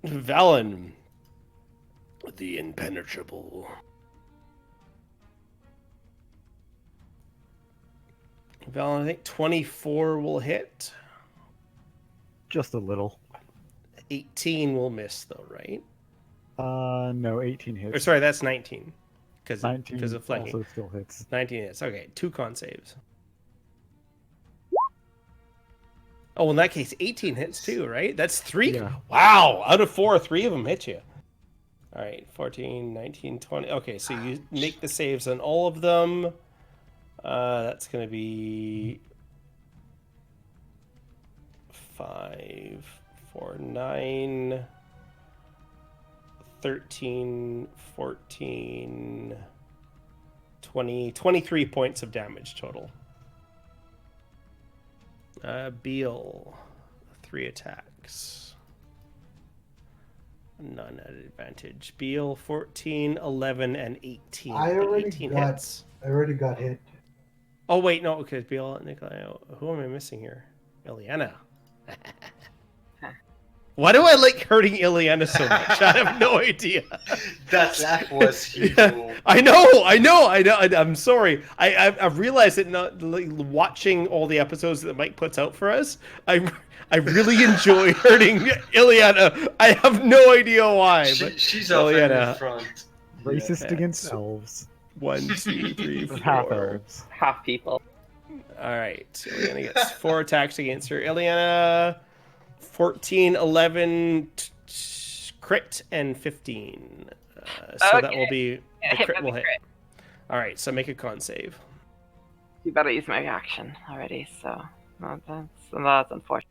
Speaker 2: Valen, the impenetrable. Valen, I think 24 will hit.
Speaker 6: Just a little.
Speaker 2: 18 will miss, though, right?
Speaker 6: No, 18 hits.
Speaker 2: Or sorry, that's 19.
Speaker 6: 19
Speaker 2: because of flanking.
Speaker 6: also still hits.
Speaker 2: 19 hits. Okay, 2 con saves. Oh, in that case, 18 hits too, right? That's 3.
Speaker 6: Yeah.
Speaker 2: Wow, out of 4, 3 of them hit you. All right, 14, 19, 20. Okay, so you make the saves on all of them. That's going to be 5, 4, 9, 13, 14, 20, 23 points of damage total. Beal, 3 attacks. None at advantage. Beal, 14, 11, and 18.
Speaker 8: I already
Speaker 2: 18
Speaker 8: got
Speaker 2: hits.
Speaker 8: hit.
Speaker 2: Oh, wait, no, okay, Beal, Nikolai. Who am I missing here? Ileana. Why do I like hurting Ileana so much? I have no idea.
Speaker 3: That laugh was evil.
Speaker 2: I know. I'm sorry. I've realized that not like, watching all the episodes that Mike puts out for us. I really enjoy hurting Ileana. I have no idea why. But
Speaker 3: She's up in front.
Speaker 6: Racist against elves.
Speaker 2: 1, 2, 3, 4.
Speaker 6: Half elves.
Speaker 5: Half people.
Speaker 2: All right. Ileana gets 4 attacks against her. Ileana, 14, 11, crit, and 15. So that will be
Speaker 5: Yeah,
Speaker 2: the crit will hit.
Speaker 5: Crit.
Speaker 2: All right. So make a con save.
Speaker 5: You better use my reaction already, so that's unfortunate.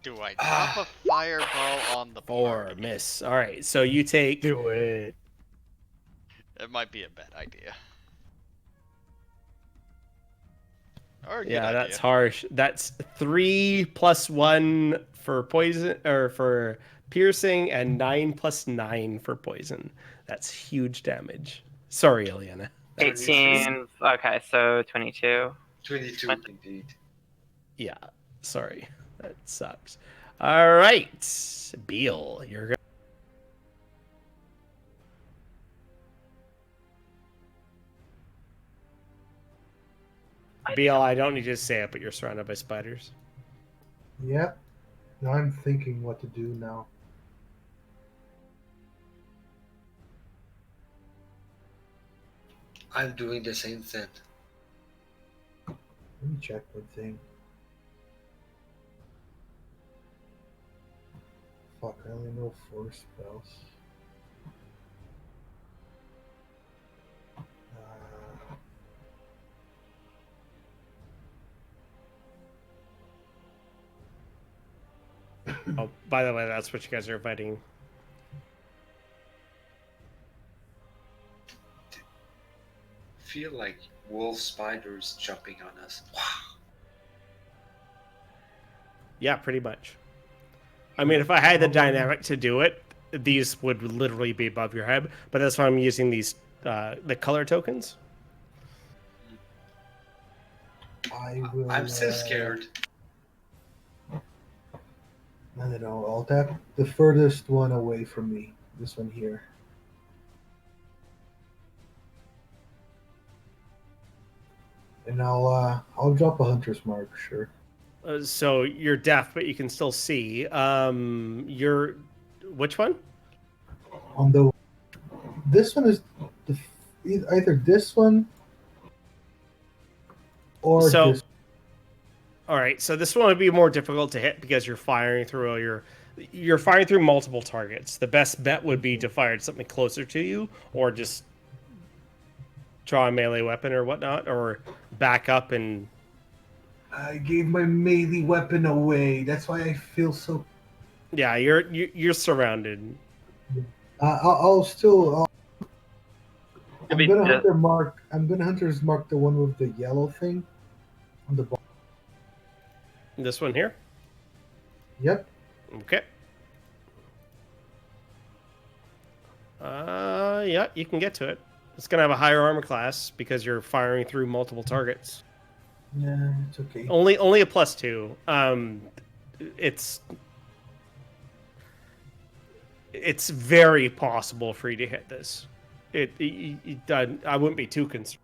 Speaker 4: Do I drop a fireball on the
Speaker 2: 4
Speaker 4: party?
Speaker 2: miss. All right. So you take.
Speaker 6: Do it.
Speaker 4: It might be a bad idea. Or a good
Speaker 2: Yeah,
Speaker 4: idea.
Speaker 2: that's harsh. That's 3 + 1 for poison or for piercing, and 9 + 9 for poison. That's huge damage. Sorry, Ileana.
Speaker 5: 18. Okay, so 22.
Speaker 3: 22, indeed.
Speaker 2: Yeah, sorry. That sucks. All right, Beal, you're good. Beal, I don't need to say it, but you're surrounded by spiders.
Speaker 8: Yep. Now I'm thinking what to do now.
Speaker 3: I'm doing the same thing.
Speaker 8: Let me check one thing. Fuck, I only know 4 spells.
Speaker 2: Oh, by the way, that's what you guys are fighting.
Speaker 3: Feel like wolf spiders jumping on us. Wow.
Speaker 2: Yeah, pretty much. I mean, if I had the dynamic to do it, these would literally be above your head. But that's why I'm using these, the color tokens.
Speaker 3: I'm still scared.
Speaker 8: I don't know. I'll tap the furthest one away from me. This one here. And I'll drop a hunter's mark, sure.
Speaker 2: So you're deaf, but you can still see. You're which one?
Speaker 8: On the this one is either this one or
Speaker 2: So,
Speaker 8: this.
Speaker 2: all right. So this one would be more difficult to hit because you're firing through you're firing through multiple targets. The best bet would be to fire at something closer to you, or just draw a melee weapon or whatnot, or back up and
Speaker 8: I gave my melee weapon away. That's why I feel so.
Speaker 2: Yeah, you're surrounded.
Speaker 8: I'll still.
Speaker 5: To
Speaker 8: I'm
Speaker 5: be
Speaker 8: gonna
Speaker 5: just,
Speaker 8: hunter mark. I'm gonna hunter's mark the one with the yellow thing on the bottom.
Speaker 2: This one here.
Speaker 8: Yep.
Speaker 2: Okay. Yeah, you can get to it. It's gonna have a higher armor class because you're firing through multiple targets.
Speaker 8: Yeah, it's okay.
Speaker 2: Only a +2. It's very possible for you to hit this. I wouldn't be too concerned.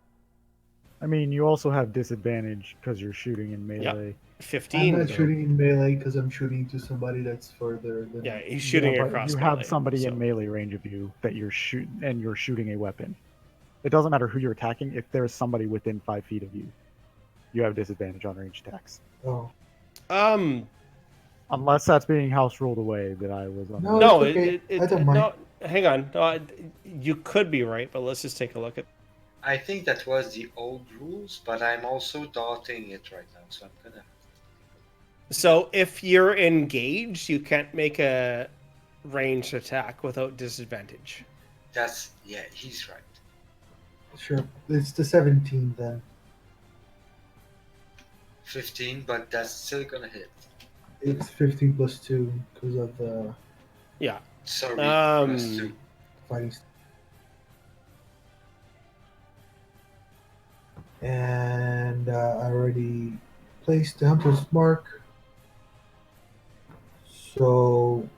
Speaker 6: I mean, you also have disadvantage because you're shooting in
Speaker 2: Yeah.
Speaker 6: melee.
Speaker 2: 15.
Speaker 8: I'm not
Speaker 2: though.
Speaker 8: shooting in melee because I'm shooting to somebody that's further than.
Speaker 2: Yeah, he's shooting
Speaker 6: Yeah, but
Speaker 2: across
Speaker 6: you
Speaker 2: melee.
Speaker 6: have somebody
Speaker 2: so.
Speaker 6: in melee range of you that you're shooting a weapon. It doesn't matter who you're attacking. If there's somebody within 5 feet of you, you have disadvantage on ranged attacks.
Speaker 8: Oh.
Speaker 6: Unless that's being house ruled away that I was on.
Speaker 8: No, it's okay. I don't mind.
Speaker 2: No, hang on. No, you could be right, but let's just take a look at.
Speaker 3: I think that was the old rules, but I'm also doubting it right now, so I'm gonna.
Speaker 2: So if you're engaged, you can't make a ranged attack without disadvantage.
Speaker 3: Yeah, he's right.
Speaker 8: Sure. It's the 17 then.
Speaker 3: 15, but that's still gonna hit.
Speaker 8: It's 15 plus 2 because of the
Speaker 2: Yeah.
Speaker 3: Sorry, plus 2.
Speaker 8: fighting. And I already placed the hunter's mark. So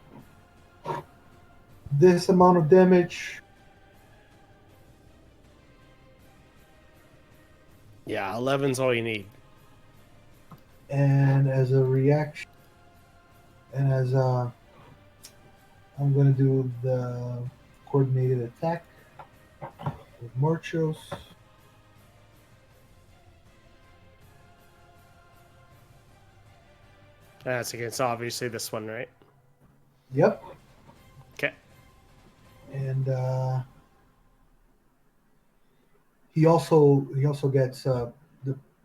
Speaker 8: this amount of damage.
Speaker 2: Yeah, 11's all you need.
Speaker 8: And as a reaction, and as I'm gonna do the coordinated attack with Marchos.
Speaker 2: That's against obviously this one, right?
Speaker 8: Yep.
Speaker 2: Okay.
Speaker 8: And he also gets the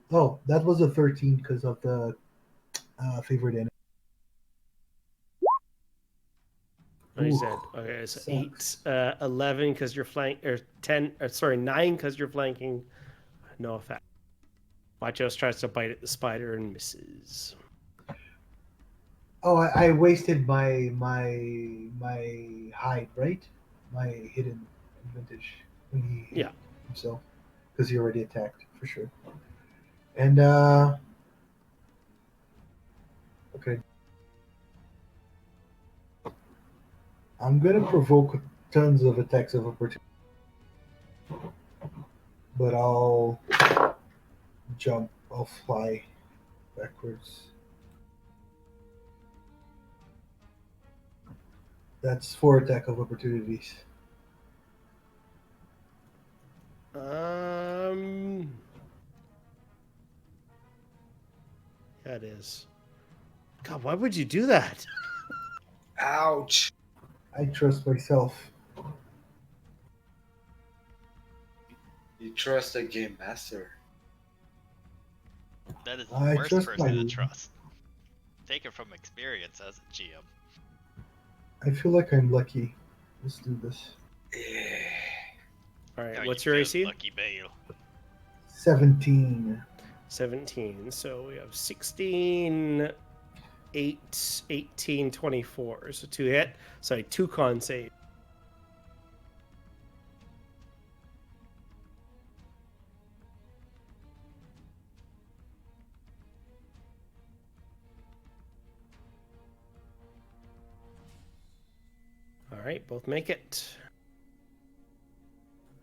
Speaker 8: that was a 13 because of the favorite enemy.
Speaker 2: Oh, you
Speaker 8: Ooh,
Speaker 2: said okay. So
Speaker 8: sucks.
Speaker 2: 8, 11 because you're flank, or 10. Sorry, 9 because you're flanking. No effect. Machos tries to bite at the spider and misses.
Speaker 8: Oh, I wasted my hide, right? My hidden advantage when he hit
Speaker 2: Yeah.
Speaker 8: himself because he already attacked for sure. And okay, I'm gonna provoke tons of attacks of opportunity, but I'll jump. I'll fly backwards. That's 4 attack of opportunities.
Speaker 2: Yeah, it is. God, why would you do that?
Speaker 3: Ouch!
Speaker 8: I trust myself.
Speaker 3: You trust the game master.
Speaker 4: That is the
Speaker 8: I
Speaker 4: worst
Speaker 8: trust
Speaker 4: person
Speaker 8: my-
Speaker 4: to trust. Take it from experience as a GM.
Speaker 8: I feel like I'm lucky. Let's do this.
Speaker 2: All right,
Speaker 4: Now
Speaker 2: what's
Speaker 4: you
Speaker 2: your
Speaker 4: feel
Speaker 2: AC?
Speaker 4: Lucky Bale.
Speaker 8: 17.
Speaker 2: 17. So we have 16, 8, 18, 24. So 2 hit. Sorry, 2 con save. All right, both make it.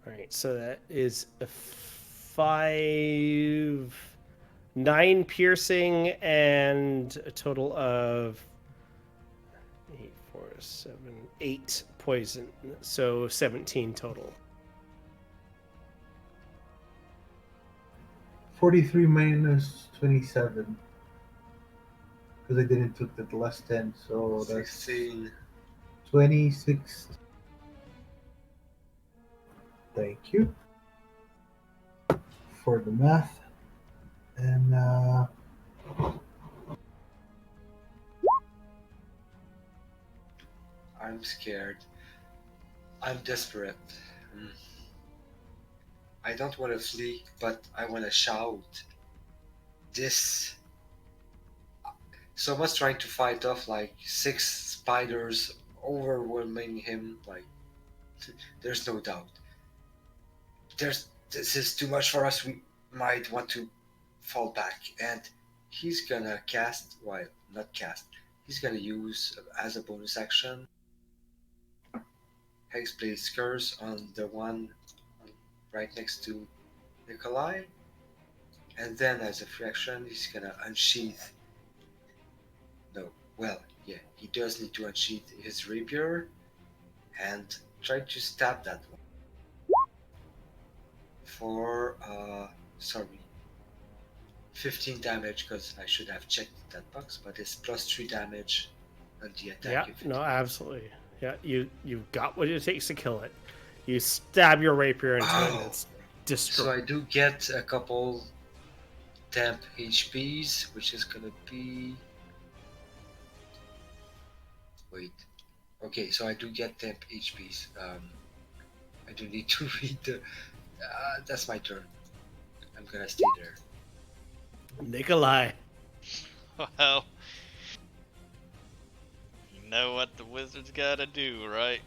Speaker 2: All right, so that is a 5, 9 piercing, and a total of 8, 4, 7, 8 poison. So 17 total.
Speaker 8: 43 minus 27. Because I didn't took the less 10, so that's
Speaker 3: 16.
Speaker 8: 26. Thank you for the math. And
Speaker 3: I'm scared. I'm desperate. Mm. I don't want to flee, but I want to shout. This. Someone's trying to fight off like 6 spiders overwhelming him. Like, there's no doubt. This is too much for us. We might want to fall back. And he's gonna cast. Well, not cast. He's gonna use as a bonus action Hexblade's Curse on the one right next to Nikolai. And then as a free action, he's gonna unsheath. No, well, yeah, he does need to unsheath his rapier and try to stab that one. For, sorry, 15 damage, because I should have checked that box, but it's plus 3 damage on the attack.
Speaker 2: Yeah,
Speaker 3: if it
Speaker 2: no,
Speaker 3: hits.
Speaker 2: absolutely. Yeah, you've got what it takes to kill it. You stab your rapier into it and it's
Speaker 3: So
Speaker 2: destroyed.
Speaker 3: I do get a couple temp HPs, which is gonna be. Wait. Okay, so I do get temp HPs. I do need to read the. That's my turn. I'm gonna stay there.
Speaker 2: Nikolai.
Speaker 4: Well, you know what the wizard's gotta do, right?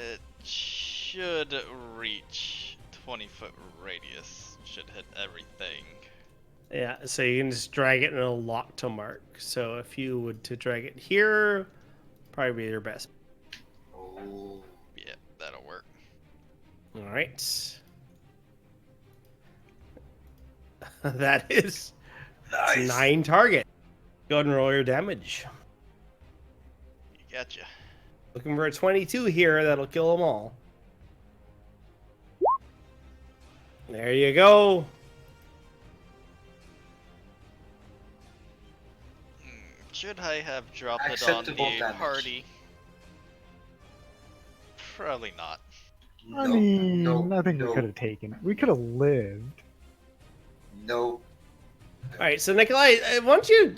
Speaker 4: It should reach 20-foot radius. Should hit everything.
Speaker 2: Yeah, so you can just drag it and it'll lock to mark. So if you would to drag it here, probably be your best.
Speaker 3: Oh.
Speaker 4: Yeah, that'll work.
Speaker 2: All right. That is
Speaker 3: Nice.
Speaker 2: 9 target. Go ahead and roll your damage.
Speaker 4: You gotcha.
Speaker 2: Looking for a 22 here. That'll kill them all. There you go.
Speaker 4: Should I have dropped it on
Speaker 3: Acceptable
Speaker 4: the
Speaker 3: damage.
Speaker 4: party? Probably not.
Speaker 6: I
Speaker 3: No,
Speaker 6: mean,
Speaker 3: no,
Speaker 6: I think we
Speaker 3: no,
Speaker 6: could have taken it. We could have lived.
Speaker 3: no.
Speaker 2: All right, so Nikolai, why don't you?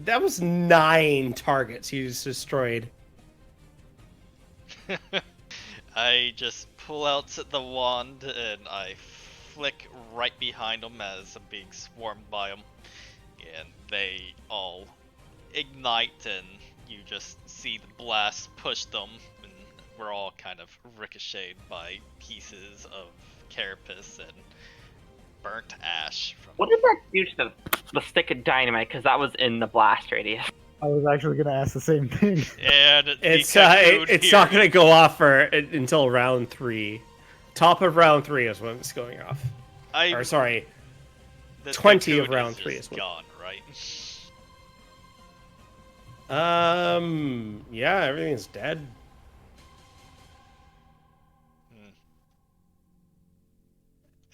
Speaker 2: That was 9 targets you just destroyed.
Speaker 4: I just pull out the wand and I flick right behind them as I'm being swarmed by them, and they all ignite, and you just see the blast push them, and we're all kind of ricocheted by pieces of carapace and burnt ash from.
Speaker 5: What did that do to the stick of dynamite? Because that was in the blast radius.
Speaker 6: I was actually going to ask the same thing.
Speaker 4: And
Speaker 2: It's not going to go off for until round 3. Top of round 3 is when it's going off. Or sorry,
Speaker 4: the
Speaker 2: 20 of
Speaker 4: cocoon
Speaker 2: round
Speaker 4: is
Speaker 2: 3
Speaker 4: just
Speaker 2: is when.
Speaker 4: gone, right?
Speaker 2: Yeah, everything's dead.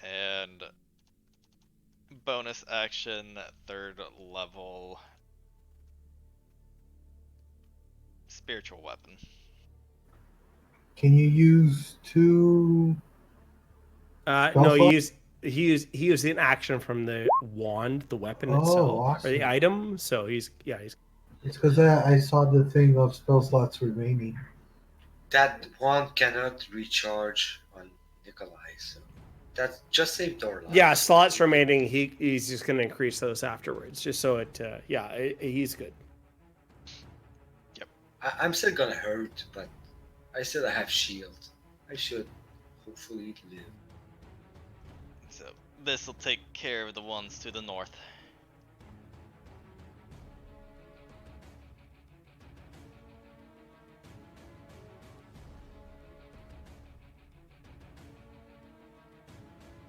Speaker 4: And bonus action, 3rd level spiritual weapon.
Speaker 8: Can you use 2?
Speaker 2: No, he used an action from the wand, the weapon itself,
Speaker 8: awesome.
Speaker 2: or the item. So he's.
Speaker 8: It's because I saw the thing of spell slots remaining.
Speaker 3: That one cannot recharge on Nikolai, so that's just save door life.
Speaker 2: Yeah, slots remaining. He's just going to increase those afterwards, just so it. He's good.
Speaker 3: I'm still gonna hurt, but I still have shield. I should hopefully live.
Speaker 4: So this will take care of the ones to the north.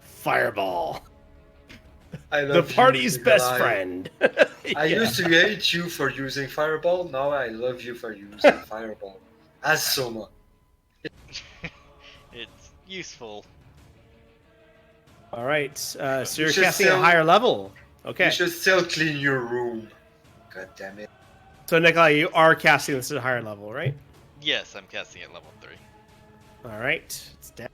Speaker 2: Fireball.
Speaker 3: I
Speaker 2: The
Speaker 3: love
Speaker 2: party's
Speaker 3: you,
Speaker 2: best
Speaker 3: Nikolai.
Speaker 2: friend.
Speaker 3: I used to hate you for using Fireball, now I love you for using Fireball. As Soma.
Speaker 4: It's useful.
Speaker 2: All right, so you're
Speaker 3: should
Speaker 2: casting a
Speaker 3: still-
Speaker 2: higher level. Okay.
Speaker 3: You should still clean your room. God damn it.
Speaker 2: So Nikolai, you are casting this at a higher level, right?
Speaker 4: Yes, I'm casting at level 3.
Speaker 2: All right. It's dead.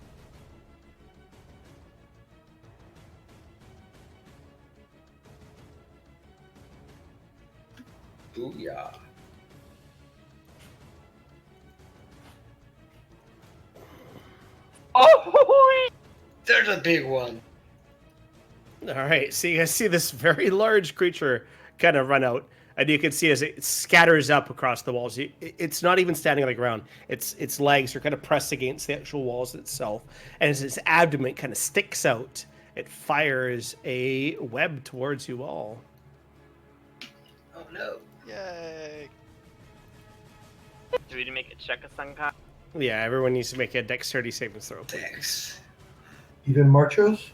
Speaker 3: Booyah.
Speaker 5: Oh,
Speaker 3: There's a big one.
Speaker 2: All right, so you guys see this very large creature kind of run out, and you can see as it scatters up across the walls. It's not even standing on the ground. Its legs are kind of pressed against the actual walls itself, and as its abdomen kind of sticks out, it fires a web towards you all.
Speaker 3: Oh no.
Speaker 4: Yay!
Speaker 5: do we need to make a check of some kind?
Speaker 2: Yeah, everyone needs to make a dexterity saving throw.
Speaker 3: Thanks.
Speaker 8: Even Marchos?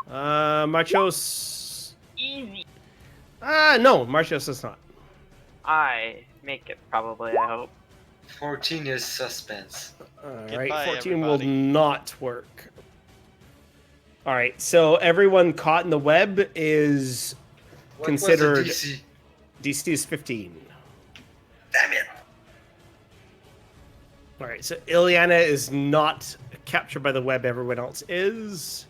Speaker 2: Machos.
Speaker 5: Easy.
Speaker 2: No, Marchos does not.
Speaker 5: I make it probably. I hope.
Speaker 3: 14 is suspense.
Speaker 2: All right,
Speaker 4: Goodbye,
Speaker 2: 14
Speaker 4: everybody.
Speaker 2: will not work. All right, so everyone caught in the web is
Speaker 3: What
Speaker 2: considered.
Speaker 3: was the DC?
Speaker 2: DC is 15.
Speaker 3: Damn it!
Speaker 2: All right, so Ileana is not captured by the web. Everyone else is.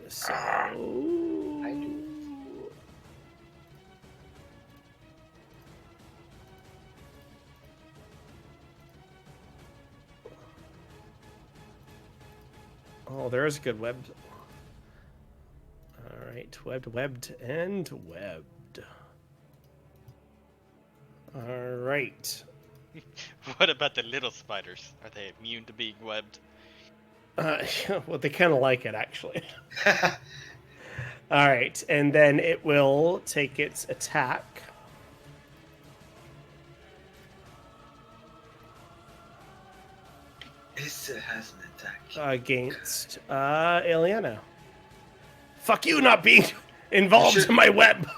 Speaker 2: So. Oh, there is a good web. All right, webbed, and webbed. All right.
Speaker 4: What about the little spiders? Are they immune to being webbed?
Speaker 2: Well, they kind of like it, actually. All right, and then it will take its attack.
Speaker 3: It still has an attack.
Speaker 2: Against Ileana. Fuck you not being involved
Speaker 3: should-
Speaker 2: in my web.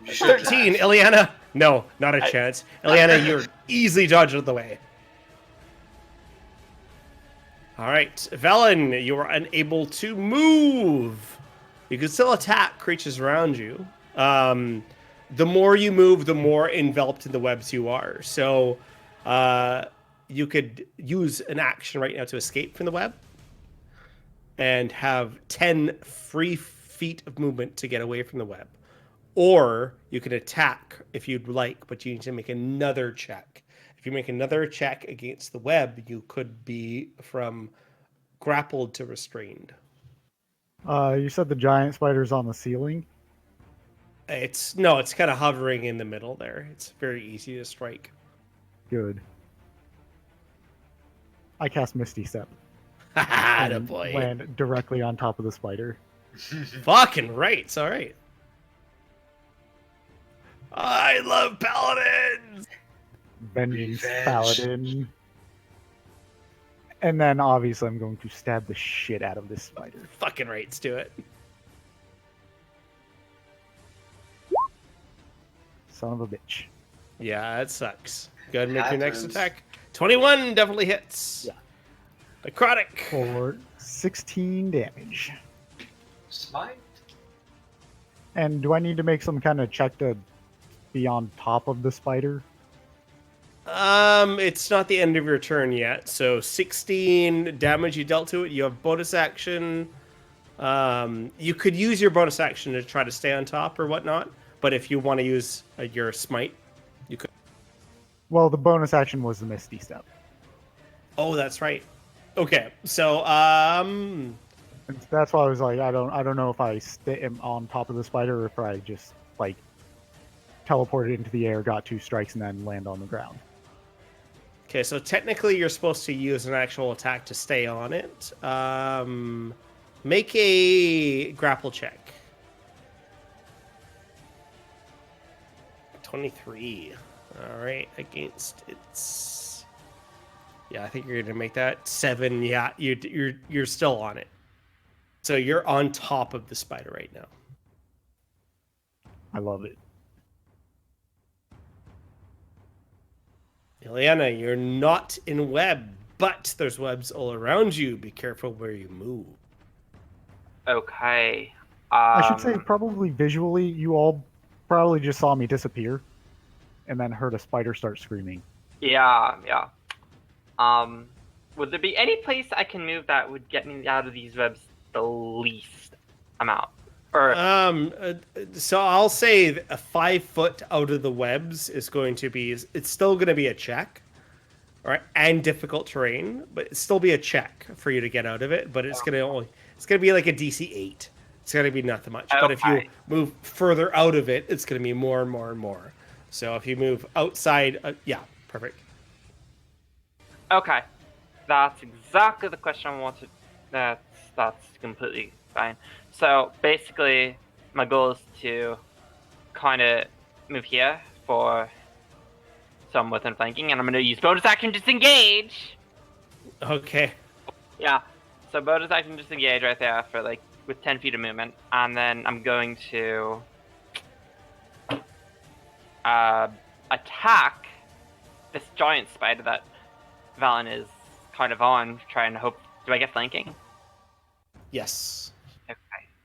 Speaker 3: You should
Speaker 2: 13,
Speaker 3: laugh.
Speaker 2: Ileana. No, not a chance. Ileana, you're easily dodged out of the way. All right, Velen, you are unable to move. You can still attack creatures around you. The more you move, the more enveloped in the webs you are. So you could use an action right now to escape from the web and have 10 free feet of movement to get away from the web. Or you can attack if you'd like, but you need to make another check. If you make another check against the web, you could be from grappled to restrained.
Speaker 6: You said the giant spider's on the ceiling.
Speaker 2: It's kind of hovering in the middle there. It's very easy to strike.
Speaker 6: Good. I cast Misty Step.
Speaker 2: Atta boy.
Speaker 6: Land directly on top of the spider.
Speaker 2: Fucking right. It's all right. I love paladins.
Speaker 6: Vengeance
Speaker 3: Revenge.
Speaker 6: Paladin. And then obviously I'm going to stab the shit out of this spider.
Speaker 2: Fucking right. Let's do it.
Speaker 6: Son of a bitch.
Speaker 2: Yeah, it sucks. Go ahead and make your next
Speaker 3: Happens.
Speaker 2: attack. 21 definitely hits.
Speaker 6: Yeah.
Speaker 2: Necrotic.
Speaker 6: For 16 damage.
Speaker 3: Smite?
Speaker 6: And do I need to make some kind of check to be on top of the spider?
Speaker 2: It's not the end of your turn yet. So 16 damage you dealt to it. You have bonus action. You could use your bonus action to try to stay on top or whatnot. But if you want to use your smite, you could.
Speaker 6: Well, the bonus action was the Misty Step.
Speaker 2: Oh, that's right. Okay, so
Speaker 6: And that's why I was like, I don't know if I stay on top of the spider or if I just like teleported into the air, got 2 strikes, and then land on the ground.
Speaker 2: okay, so technically you're supposed to use an actual attack to stay on it. Make a grapple check. 23. All right, against its. Yeah, I think you're gonna make that 7. Yeah, you're still on it. So you're on top of the spider right now.
Speaker 6: I love it.
Speaker 2: Ileana, you're not in web, but there's webs all around you. Be careful where you move.
Speaker 5: Okay.
Speaker 6: I should say probably visually, you all probably just saw me disappear and then heard a spider start screaming.
Speaker 5: Yeah. Would there be any place I can move that would get me out of these webs the least amount? Or
Speaker 2: So I'll say a 5 foot out of the webs is going to be. It's still going to be a check, all right, and difficult terrain, but it's still be a check for you to get out of it. But it's gonna be like a DC 8. It's gonna be nothing much. But if you
Speaker 5: Okay.
Speaker 2: move further out of it, it's gonna be more and more and more. So if you move outside, yeah, perfect.
Speaker 5: okay, that's exactly the question I wanted. That's completely fine. So basically, my goal is to kind of move here for some within flanking, and I'm gonna use bonus action disengage.
Speaker 2: Okay.
Speaker 5: Yeah. So bonus action disengage right there for like with 10 feet of movement, and then I'm going to attack this giant spider that Valen is kind of on, trying to hope. Do I get flanking?
Speaker 2: Yes.
Speaker 5: Okay,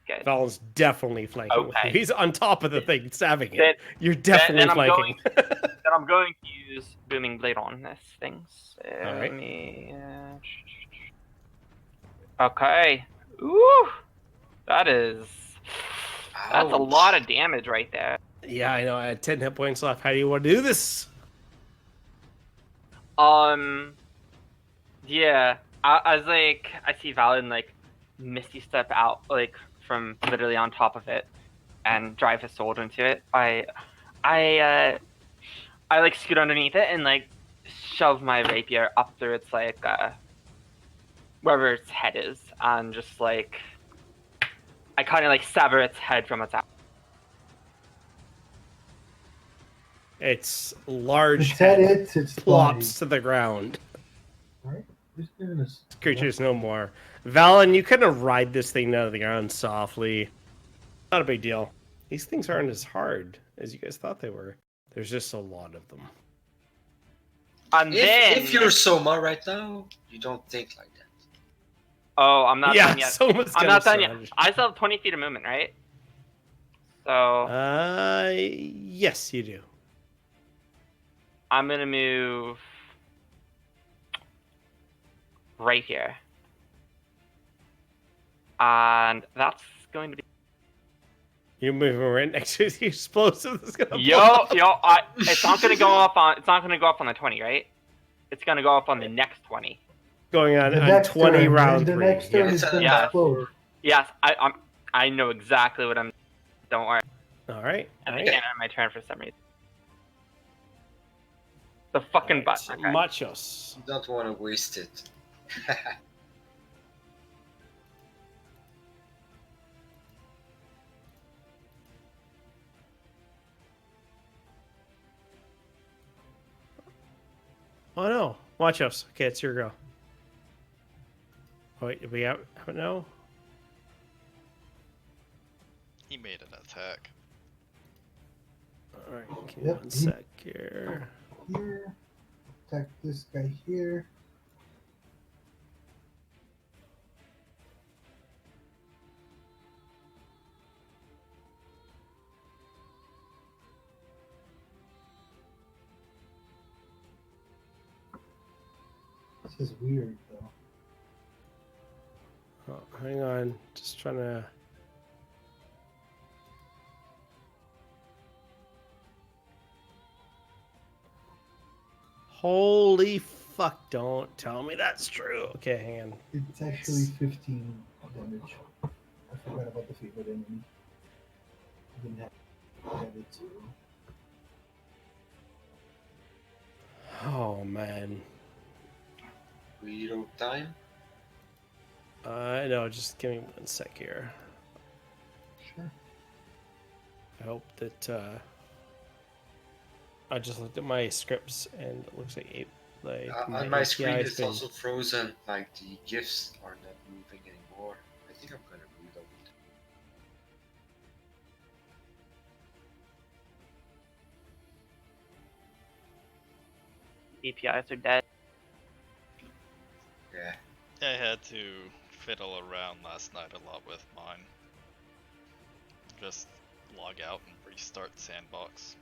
Speaker 5: good.
Speaker 2: Valen's definitely flanking with you.
Speaker 5: Okay.
Speaker 2: He's on top of the thing, stabbing
Speaker 5: Then-
Speaker 2: it. You're definitely
Speaker 5: then I'm
Speaker 2: flanking.
Speaker 5: Then I'm going to use booming blade on this thing. So
Speaker 2: All right.
Speaker 5: let me. Okay. Ooh, that's a
Speaker 3: Ouch.
Speaker 5: lot of damage right there.
Speaker 2: Yeah, I know. I had 10 hit points left. How do you want to do this?
Speaker 5: Yeah. I was like, I see Valen like misty step out like from literally on top of it and drive his sword into it. I like scoot underneath it and like shove my rapier up through its like wherever its head is, and just like I kind of like sever its head from its eye.
Speaker 2: It's large
Speaker 8: It's at
Speaker 2: head
Speaker 8: it. It's
Speaker 2: plops to the ground.
Speaker 8: Right? Who's doing this?
Speaker 2: Creature's no more. Valen, you kind of ride this thing down to the ground softly. Not a big deal. These things aren't as hard as you guys thought they were. There's just a lot of them.
Speaker 5: And then
Speaker 3: If you're Soma right now, you don't think like that.
Speaker 5: oh, I'm not done yet.
Speaker 2: Someone's
Speaker 5: I'm
Speaker 2: gonna
Speaker 5: not done yet.
Speaker 2: surround you.
Speaker 5: I still have 20 feet of movement, right? So
Speaker 2: Yes, you do.
Speaker 5: I'm gonna move right here, and that's going to be
Speaker 2: You're moving right next to the explosive that's gonna blow
Speaker 5: yo.
Speaker 2: up.
Speaker 5: It's not gonna go up on. It's not gonna go up on the 20, right? It's gonna go up on the next 20.
Speaker 2: Going on,
Speaker 8: The
Speaker 2: on
Speaker 8: next
Speaker 2: 20
Speaker 8: turn,
Speaker 2: round
Speaker 8: the
Speaker 2: 3.
Speaker 8: next turn
Speaker 2: Yeah.
Speaker 8: is gonna
Speaker 5: Yeah.
Speaker 8: explode.
Speaker 5: Yes, I know exactly what I'm. Don't worry.
Speaker 2: All right.
Speaker 5: And
Speaker 2: all
Speaker 5: I
Speaker 2: right.
Speaker 5: can't end my turn for some reason. The fucking
Speaker 2: All right,
Speaker 5: butt.
Speaker 2: so
Speaker 5: Okay.
Speaker 2: Machos.
Speaker 3: You don't want to waste it.
Speaker 2: Oh no, Machos. Okay, it's your go. Oh, wait, did we out no?
Speaker 4: He made an attack.
Speaker 2: All right, give me
Speaker 8: Yep,
Speaker 2: one sec here.
Speaker 8: Here. Attack this guy here. This is weird though.
Speaker 2: Oh, hang on, just trying to. Holy fuck! Don't tell me that's true. Okay, hang on.
Speaker 8: It's actually 15 damage. I forgot about the favorite enemy. I didn't have it too.
Speaker 2: Oh man.
Speaker 3: Reload time.
Speaker 2: No, just give me one sec here.
Speaker 8: Sure.
Speaker 2: I hope that I just looked at my scripts and it looks like
Speaker 3: On my screen,
Speaker 2: API has
Speaker 3: it's
Speaker 2: been-
Speaker 3: also frozen. Like the GIFs are not moving anymore. I think I'm gonna reload.
Speaker 5: APIs are dead.
Speaker 3: Yeah.
Speaker 4: I had to fiddle around last night a lot with mine. Just log out and restart Sandbox.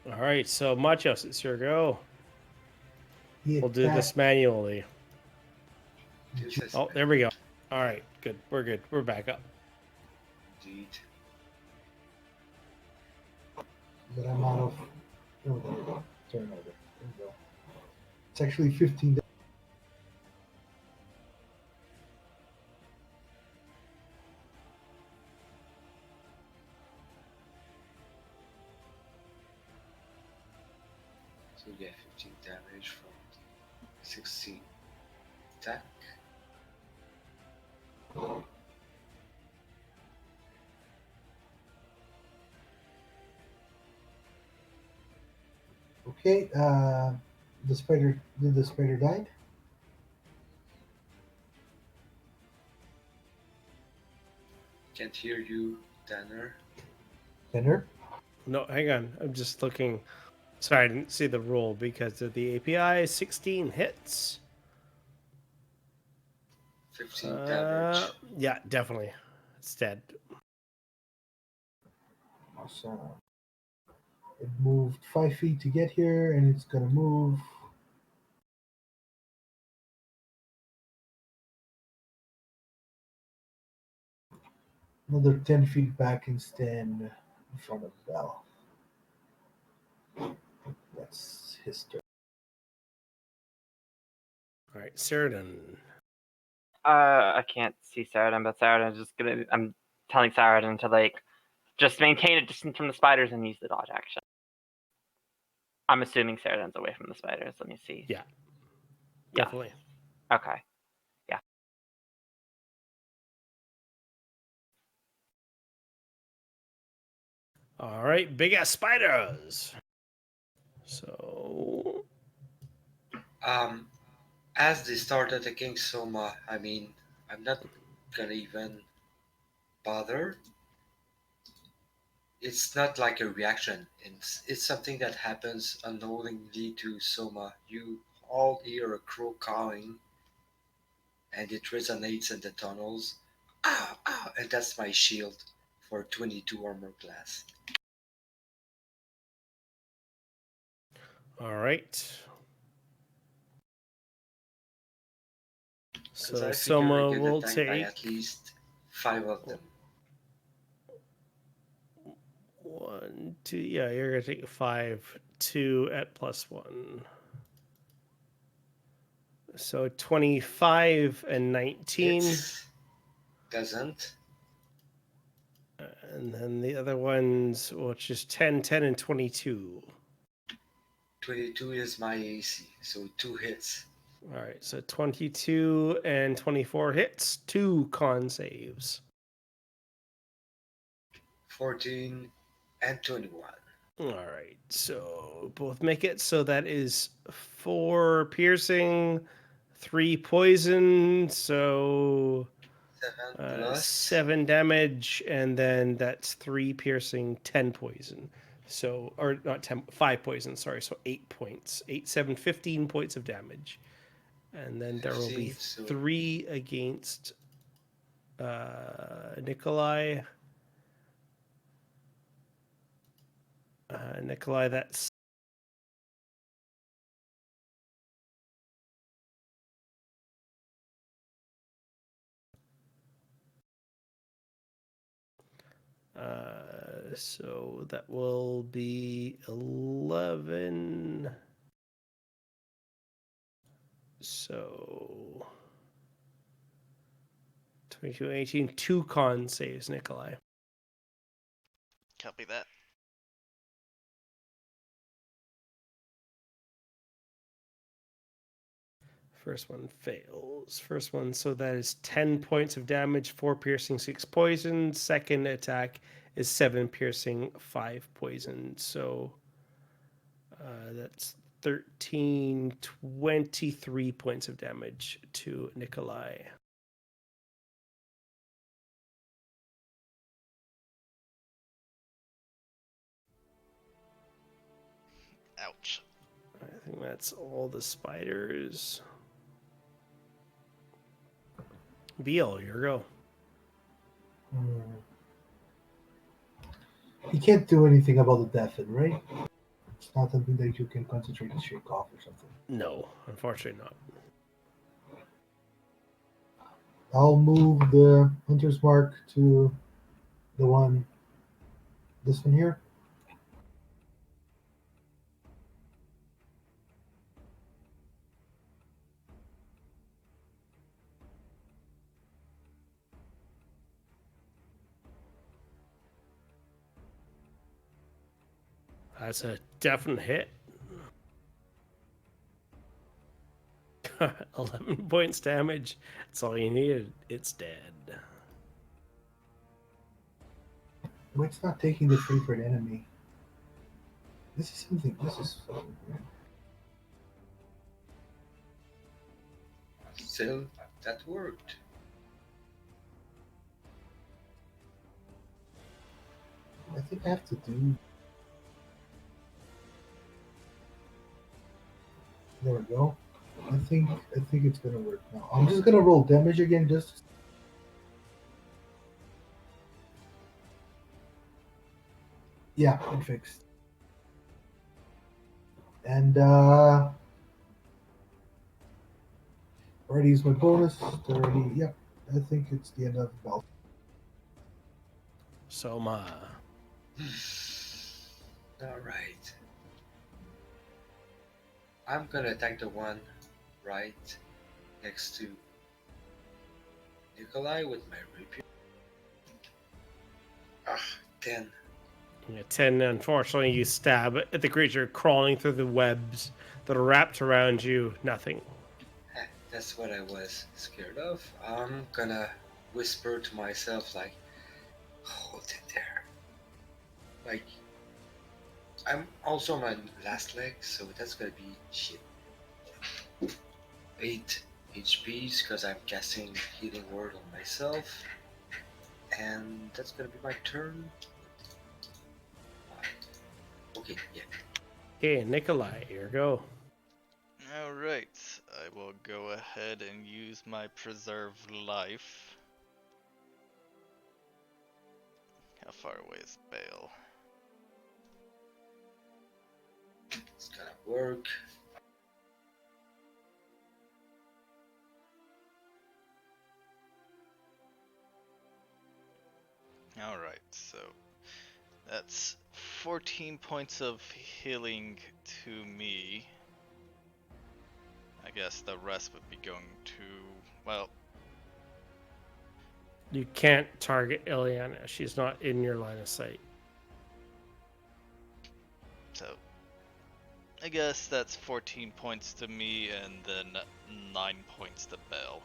Speaker 2: All right, so Machos, it's your go.
Speaker 8: He
Speaker 2: We'll do
Speaker 8: attacked-
Speaker 2: this manually.
Speaker 3: This is
Speaker 2: Oh, there we go. All right, good. We're good. We're back up.
Speaker 3: Indeed.
Speaker 8: But I'm out of. Oh, there we go. Turnover. There we go. It's actually 15.
Speaker 3: So you get 15 damage from 16 attack.
Speaker 8: Okay. The spider. Did the spider die?
Speaker 3: Can't hear you, Tanner.
Speaker 8: Tender?
Speaker 2: No, hang on. I'm just looking. Sorry, I didn't see the roll because of the API. 16 hits.
Speaker 3: 15 damage.
Speaker 2: Yeah, definitely. It's dead.
Speaker 8: Awesome. It moved 5 feet to get here, and it's gonna move. Another 10 feet back and stand in front of Bell. That's his turn.
Speaker 2: All right, Ceridan.
Speaker 5: I can't see Saradin, but I'm telling Saradin to like just maintain a distance from the spiders and use the dodge action. I'm assuming Saradin's away from the spiders. Let me see.
Speaker 2: Yeah,
Speaker 5: Yeah.
Speaker 2: definitely.
Speaker 5: Okay. Yeah.
Speaker 2: All right, big ass spiders. So
Speaker 3: As they start attacking Soma, I mean, I'm not gonna even bother. It's not like a reaction. It's something that happens unknowingly to Soma. You all hear a crow cawing, and it resonates in the tunnels. Ow, ow, and that's my shield for 22 armor class.
Speaker 2: all right.
Speaker 3: Because
Speaker 2: So
Speaker 3: I figure I
Speaker 2: Soma
Speaker 3: get
Speaker 2: will
Speaker 3: attacked by
Speaker 2: take
Speaker 3: at least 5 of them.
Speaker 2: 1, 2. Yeah, you're gonna take 5, 2 at +1. So 25 and 19.
Speaker 3: Hits. Doesn't.
Speaker 2: And then the other ones, which is 10, 10, and 22.
Speaker 3: 22 is my AC, so 2 hits.
Speaker 2: All right, so 22 and 24 hits, 2 con saves.
Speaker 3: 14 and 21.
Speaker 2: All right, so both make it. So that is 4 piercing, 3 poison. So
Speaker 3: 7 plus
Speaker 2: 7 damage, and then that's 3 piercing, 10 poison. So, or not 10, 5 poison, sorry. So 8 points. 8, 7, 15 points of damage. And then there will be
Speaker 3: 15, so
Speaker 2: 3 against Nikolai. Nikolai, that's so that will be 11. So 22, 18, 2 con saves, Nikolai.
Speaker 4: Copy that.
Speaker 2: First one fails. First one, so that is 10 points of damage, 4 piercing, 6 poison. Second attack is 7 piercing, 5 poison. So that's 13, 23 points of damage to Nikolai.
Speaker 4: Ouch.
Speaker 2: I think that's all the spiders. Beal, your go.
Speaker 8: He can't do anything about the deafen, right? It's not something that you can concentrate and shake off or something.
Speaker 2: No, unfortunately not.
Speaker 8: I'll move the Hunter's Mark to The one, this one here.
Speaker 2: That's a definite hit. 11 points damage. That's all you needed. It's dead.
Speaker 8: Well, it's not taking the favorite enemy. This is something. This is.
Speaker 3: Still, that worked.
Speaker 8: I think I have to do. There we go. I think it's gonna work now. I'm just gonna roll damage again, just. Yeah, it fixed. And already used my bonus. Already, yep. I think it's the end of the belt.
Speaker 2: Soma.
Speaker 3: All right. I'm gonna attack the one right next to Nikolai with my rapier. 10.
Speaker 2: Yeah, 10, unfortunately, you stab at the creature crawling through the webs that are wrapped around you. Nothing.
Speaker 3: That's what I was scared of. I'm gonna whisper to myself like, hold it there. Like, I'm also on my last leg, so that's gonna be shit. 8 HPs because I'm casting Healing Word on myself. And that's gonna be my turn. Okay, yeah.
Speaker 2: Okay, Nikolai, here go.
Speaker 4: Alright, I will go ahead and use my Preserve Life. How far away is Bale?
Speaker 3: It's gonna work.
Speaker 4: Alright, so that's 14 points of healing to me. I guess the rest would be going to, well,
Speaker 2: You can't target Ileana. She's not in your line of sight.
Speaker 4: so I guess that's 14 points to me and then 9 points to Bale.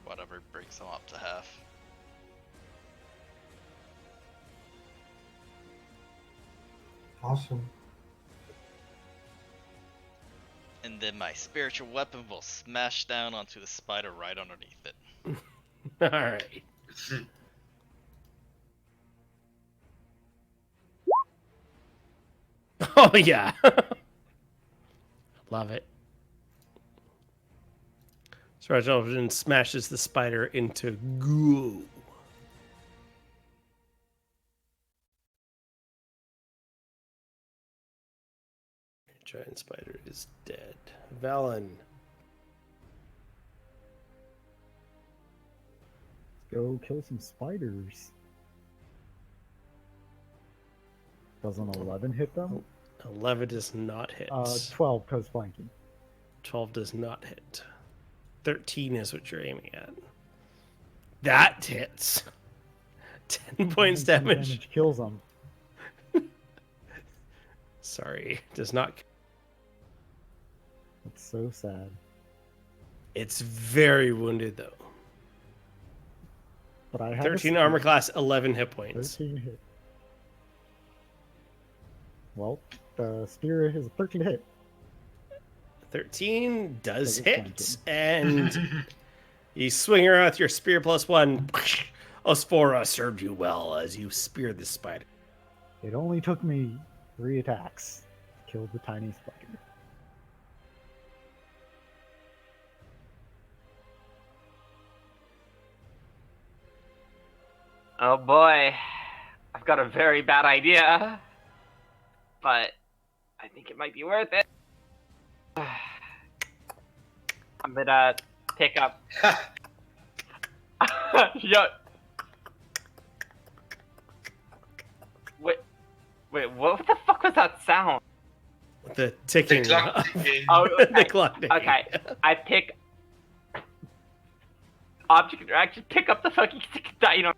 Speaker 4: Whatever breaks them up to half.
Speaker 8: Awesome.
Speaker 4: And then my spiritual weapon will smash down onto the spider right underneath it.
Speaker 2: Alright. Oh, yeah. Love it. So Reginald smashes the spider into goo. Giant spider is dead. Valen.
Speaker 6: Let's go kill some spiders. Does an 11 hit them?
Speaker 2: 11 does not hit.
Speaker 6: 12 because flanking.
Speaker 2: 12 does not hit. 13 is what you're aiming at. That hits. 10 points
Speaker 6: 10
Speaker 2: damage.
Speaker 6: kills them.
Speaker 2: Sorry, does not.
Speaker 6: That's so sad.
Speaker 2: It's very wounded though.
Speaker 6: But I have
Speaker 2: 13 armor class, 11 hit points.
Speaker 6: 13 hit. Well, the spear is a 13 hit.
Speaker 2: 13 does
Speaker 6: Doesn't
Speaker 2: hit,
Speaker 6: flank
Speaker 2: and you swing around with your spear +1. Ospora served you well as you speared the spider.
Speaker 6: It only took me 3 attacks to kill the tiny spider.
Speaker 5: Oh boy, I've got a very bad idea, but I think it might be worth it. I'm gonna pick up. Yo. Wait, what the fuck was that sound?
Speaker 2: The ticking.
Speaker 3: The clock ticking.
Speaker 5: Oh,
Speaker 2: the
Speaker 5: okay.
Speaker 2: clock ticking.
Speaker 5: Okay, I pick object interaction, pick up the fucking dino.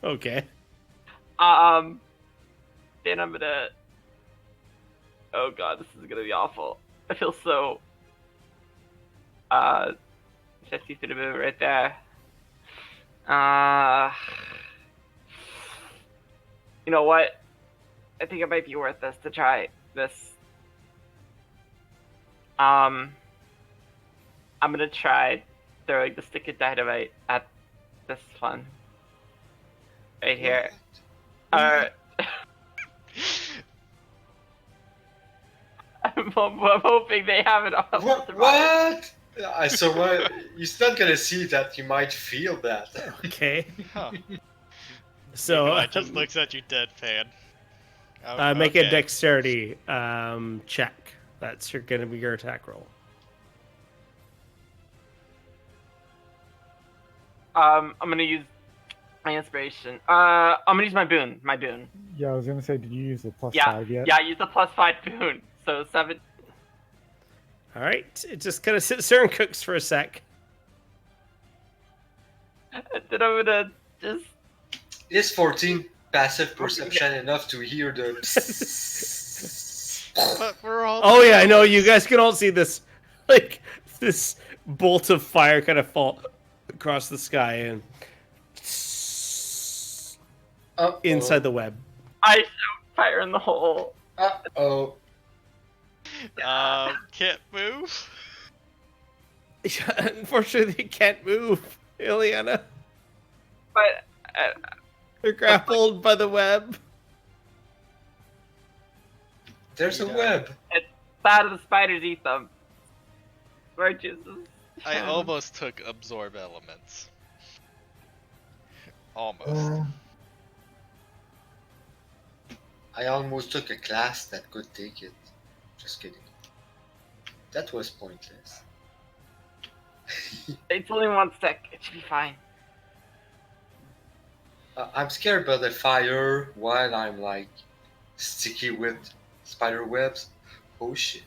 Speaker 2: Okay.
Speaker 5: Then I'm gonna. Oh god, this is gonna be awful. I feel so. 50 to the move right there. You know what? I think it might be worth this to try this. I'm gonna try throwing the stick of dynamite at this one. Right here. I'm hoping they have it on.
Speaker 3: What? So what? You're not gonna see that. You might feel that.
Speaker 2: Okay.
Speaker 4: Huh.
Speaker 2: So
Speaker 4: Nikolai just looks at you deadpan.
Speaker 2: make a
Speaker 4: Okay.
Speaker 2: dexterity check. That's going to be your attack roll.
Speaker 5: I'm gonna use my inspiration. I'm gonna use my boon. My boon.
Speaker 6: Yeah, I was gonna say, did you use the +5 yet?
Speaker 5: Yeah, I used the +5 boon. So 7.
Speaker 2: All right. It just kind of sits there and cooks for a sec.
Speaker 5: Then I'm gonna just.
Speaker 3: Is 14 passive perception enough to hear the?
Speaker 4: But we're all.
Speaker 2: Oh yeah, I know. You guys can all see this, like this bolt of fire kind of fall across the sky and inside the web.
Speaker 5: I shout fire in the hole.
Speaker 3: Uh-oh.
Speaker 4: Can't move.
Speaker 2: Unfortunately, they can't move, Ileana.
Speaker 5: But
Speaker 2: They're grappled by the web.
Speaker 3: There's a web.
Speaker 5: it's sad of the spiders eat them. Righteous.
Speaker 4: I almost took absorb elements. Almost.
Speaker 3: I almost took a class that could take it. Just kidding. That was pointless.
Speaker 5: It's only one stick. It should be fine.
Speaker 3: I'm scared about the fire while I'm like sticky with spider webs. Oh shit.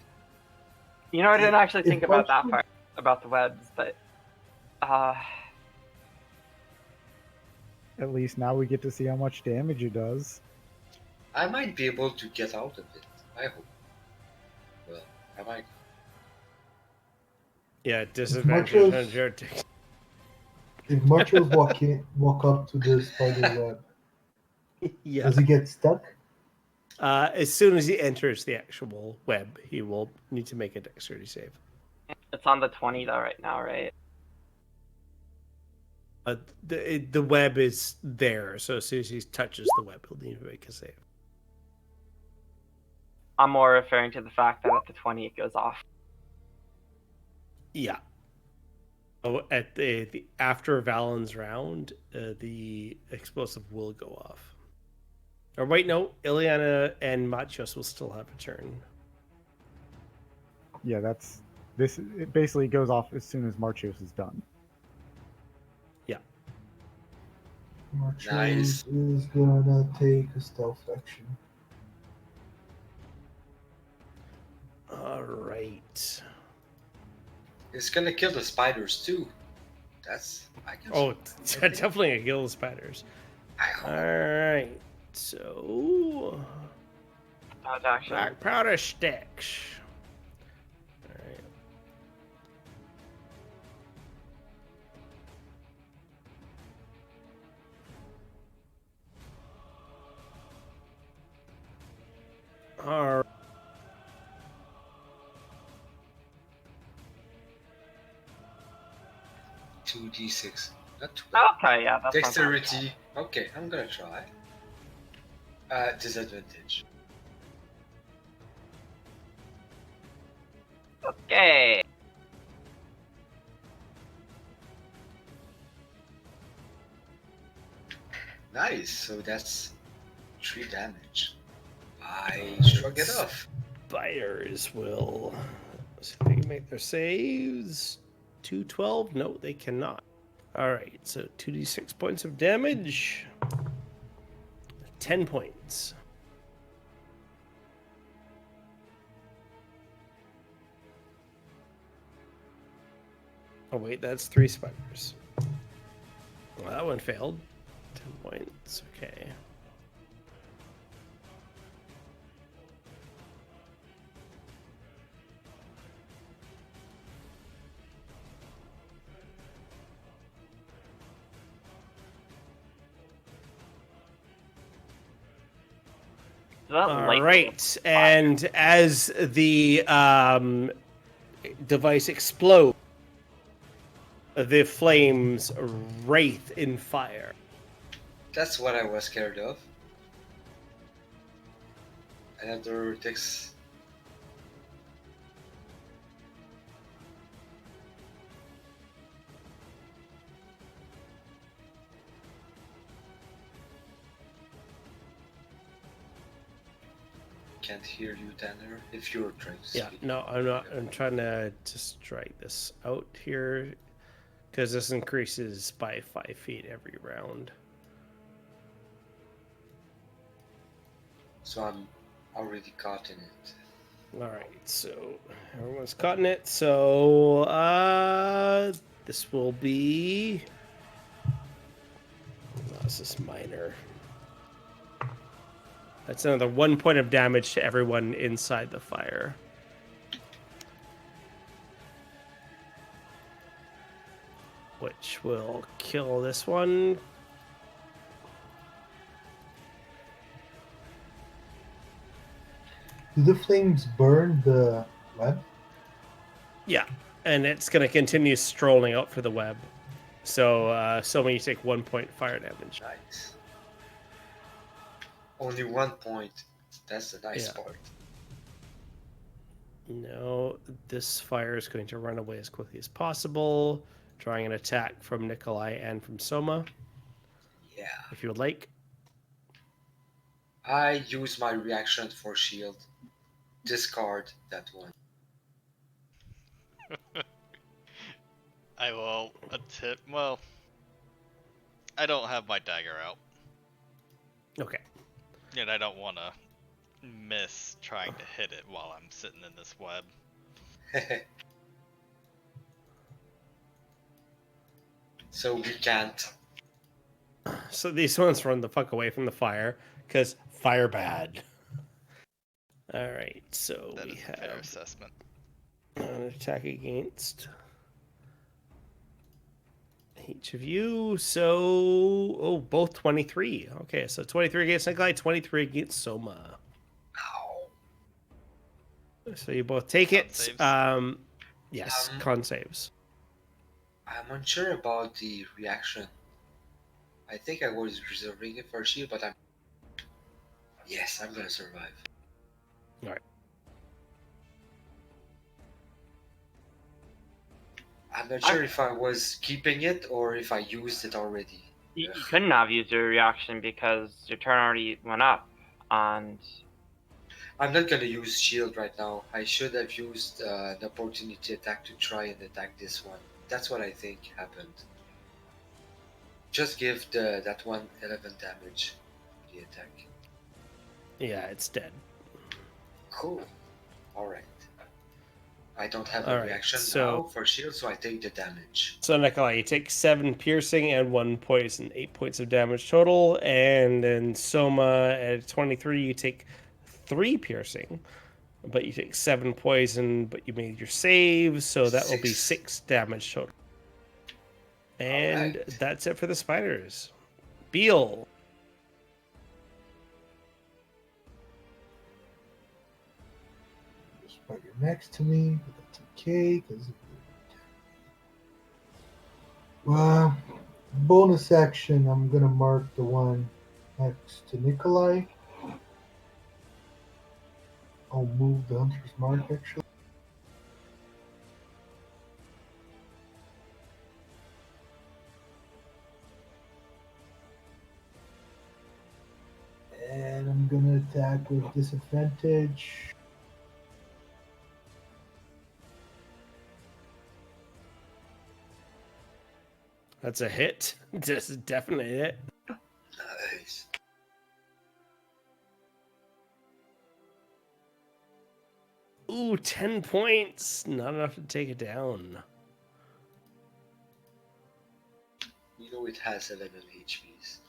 Speaker 5: You know, I didn't actually
Speaker 8: If
Speaker 5: think about that
Speaker 8: Bugsy-
Speaker 5: part about the webs, but
Speaker 6: At least now we get to see how much damage it does.
Speaker 3: I might be able to get out of it. I hope. Well, I might.
Speaker 2: Yeah,
Speaker 8: much
Speaker 2: disadvantage
Speaker 8: as-
Speaker 2: on your attack.
Speaker 8: If Marshall's walk up to the spider web,
Speaker 2: Yeah.
Speaker 8: does he get stuck?
Speaker 2: As soon as he enters the actual web, he will need to make a dexterity save.
Speaker 5: it's on the 20 though right now, right?
Speaker 2: The web is there, so as soon as he touches the web, he'll need to make a save.
Speaker 5: I'm more referring to the fact that at the 20 it goes off.
Speaker 2: Yeah. Oh, at the after Valen's round, the explosive will go off. Or wait, no, Ileana and Machios will still have a turn.
Speaker 6: Yeah, that's this. It basically goes off as soon as Marchios is done.
Speaker 8: Marshall
Speaker 3: Nice.
Speaker 8: is gonna take a stealth action.
Speaker 2: All right.
Speaker 3: It's gonna kill the spiders too. That's. I can.
Speaker 2: Oh, definitely a kill the spiders.
Speaker 3: I hope.
Speaker 2: All right. So,
Speaker 5: Dodge action.
Speaker 2: black powder sticks. All right. All right.
Speaker 3: Two d6. Not 12.
Speaker 5: Okay, yeah, that's not bad.
Speaker 3: Dexterity. Okay, I'm gonna try. Disadvantage.
Speaker 5: Okay.
Speaker 3: Nice. So that's 3 damage. I shrug it off.
Speaker 2: Spiders will see if they can make their saves. 212? No, they cannot. All right, so 2d6 points of damage. 10 points. Oh wait, that's 3 spiders. Well, that one failed. 10 points. Okay. All right, and as the device explodes, the flames wraith in fire.
Speaker 3: That's what I was scared of. Another takes. Can't hear you, Tanner. If you're trying to
Speaker 2: Yeah,
Speaker 3: speak.
Speaker 2: no, I'm not. I'm trying to just write this out here because this increases by 5 feet every round.
Speaker 3: So I'm already caught in it.
Speaker 2: All right, so everyone's caught in it. So this will be. No, this is minor. That's another 1 point of damage to everyone inside the fire. Which will kill this one.
Speaker 8: Do the flames burn the web?
Speaker 2: Yeah, and it's going to continue strolling out for the web. So, when you take 1 point fire damage.
Speaker 3: Nice. Only 1 point. That's the nice
Speaker 2: Yeah.
Speaker 3: part.
Speaker 2: No, this fire is going to run away as quickly as possible, drawing an attack from Nikolai and from Soma.
Speaker 3: Yeah.
Speaker 2: If you would like.
Speaker 3: I use my reaction for shield. Discard that one.
Speaker 4: I will attempt. Well, I don't have my dagger out,
Speaker 2: Okay.
Speaker 4: and I don't want to miss trying to hit it while I'm sitting in this web.
Speaker 3: So we can't.
Speaker 2: So these ones run the fuck away from the fire, because fire bad. Alright, so
Speaker 4: That
Speaker 2: we
Speaker 4: is a fair
Speaker 2: have
Speaker 4: assessment.
Speaker 2: an attack against each of you. So, both 23. Okay, so 23 against Nikolai, 23 against Soma.
Speaker 3: Ow.
Speaker 2: So you both take
Speaker 4: Con
Speaker 2: it.
Speaker 4: saves?
Speaker 2: Yes, con saves.
Speaker 3: I'm unsure about the reaction. I think I was reserving it for shield, but I'm. Yes, I'm gonna survive.
Speaker 2: Alright.
Speaker 3: I'm not sure if I was keeping it or if I used it already.
Speaker 5: You couldn't have used your reaction because your turn already went up, and
Speaker 3: I'm not gonna use shield right now. I should have used an opportunity attack to try and attack this one. That's what I think happened. Just give that one 11 damage. The attack.
Speaker 2: Yeah, it's dead.
Speaker 3: Cool. Alright. I don't have a
Speaker 2: Alright,
Speaker 3: reaction
Speaker 2: so-
Speaker 3: now for shield, so I take the damage.
Speaker 2: So Nikolai, you take 7 piercing and 1 poison, 8 points of damage total. And then Soma at 23, you take 3 piercing, but you take 7 poison, but you made your save, so that will be 6 damage total. And
Speaker 3: Alright.
Speaker 2: that's it for the spiders. Beal.
Speaker 8: Spider next to me, but that's okay because. Well, bonus action. I'm gonna mark the one next to Nikolai. I'll move the hunter's mark actually. And I'm gonna attack with disadvantage.
Speaker 2: That's a hit. Just definitely a hit.
Speaker 3: Nice.
Speaker 2: Ooh, 10 points. Not enough to take it down.
Speaker 3: You know it has 11 HPs.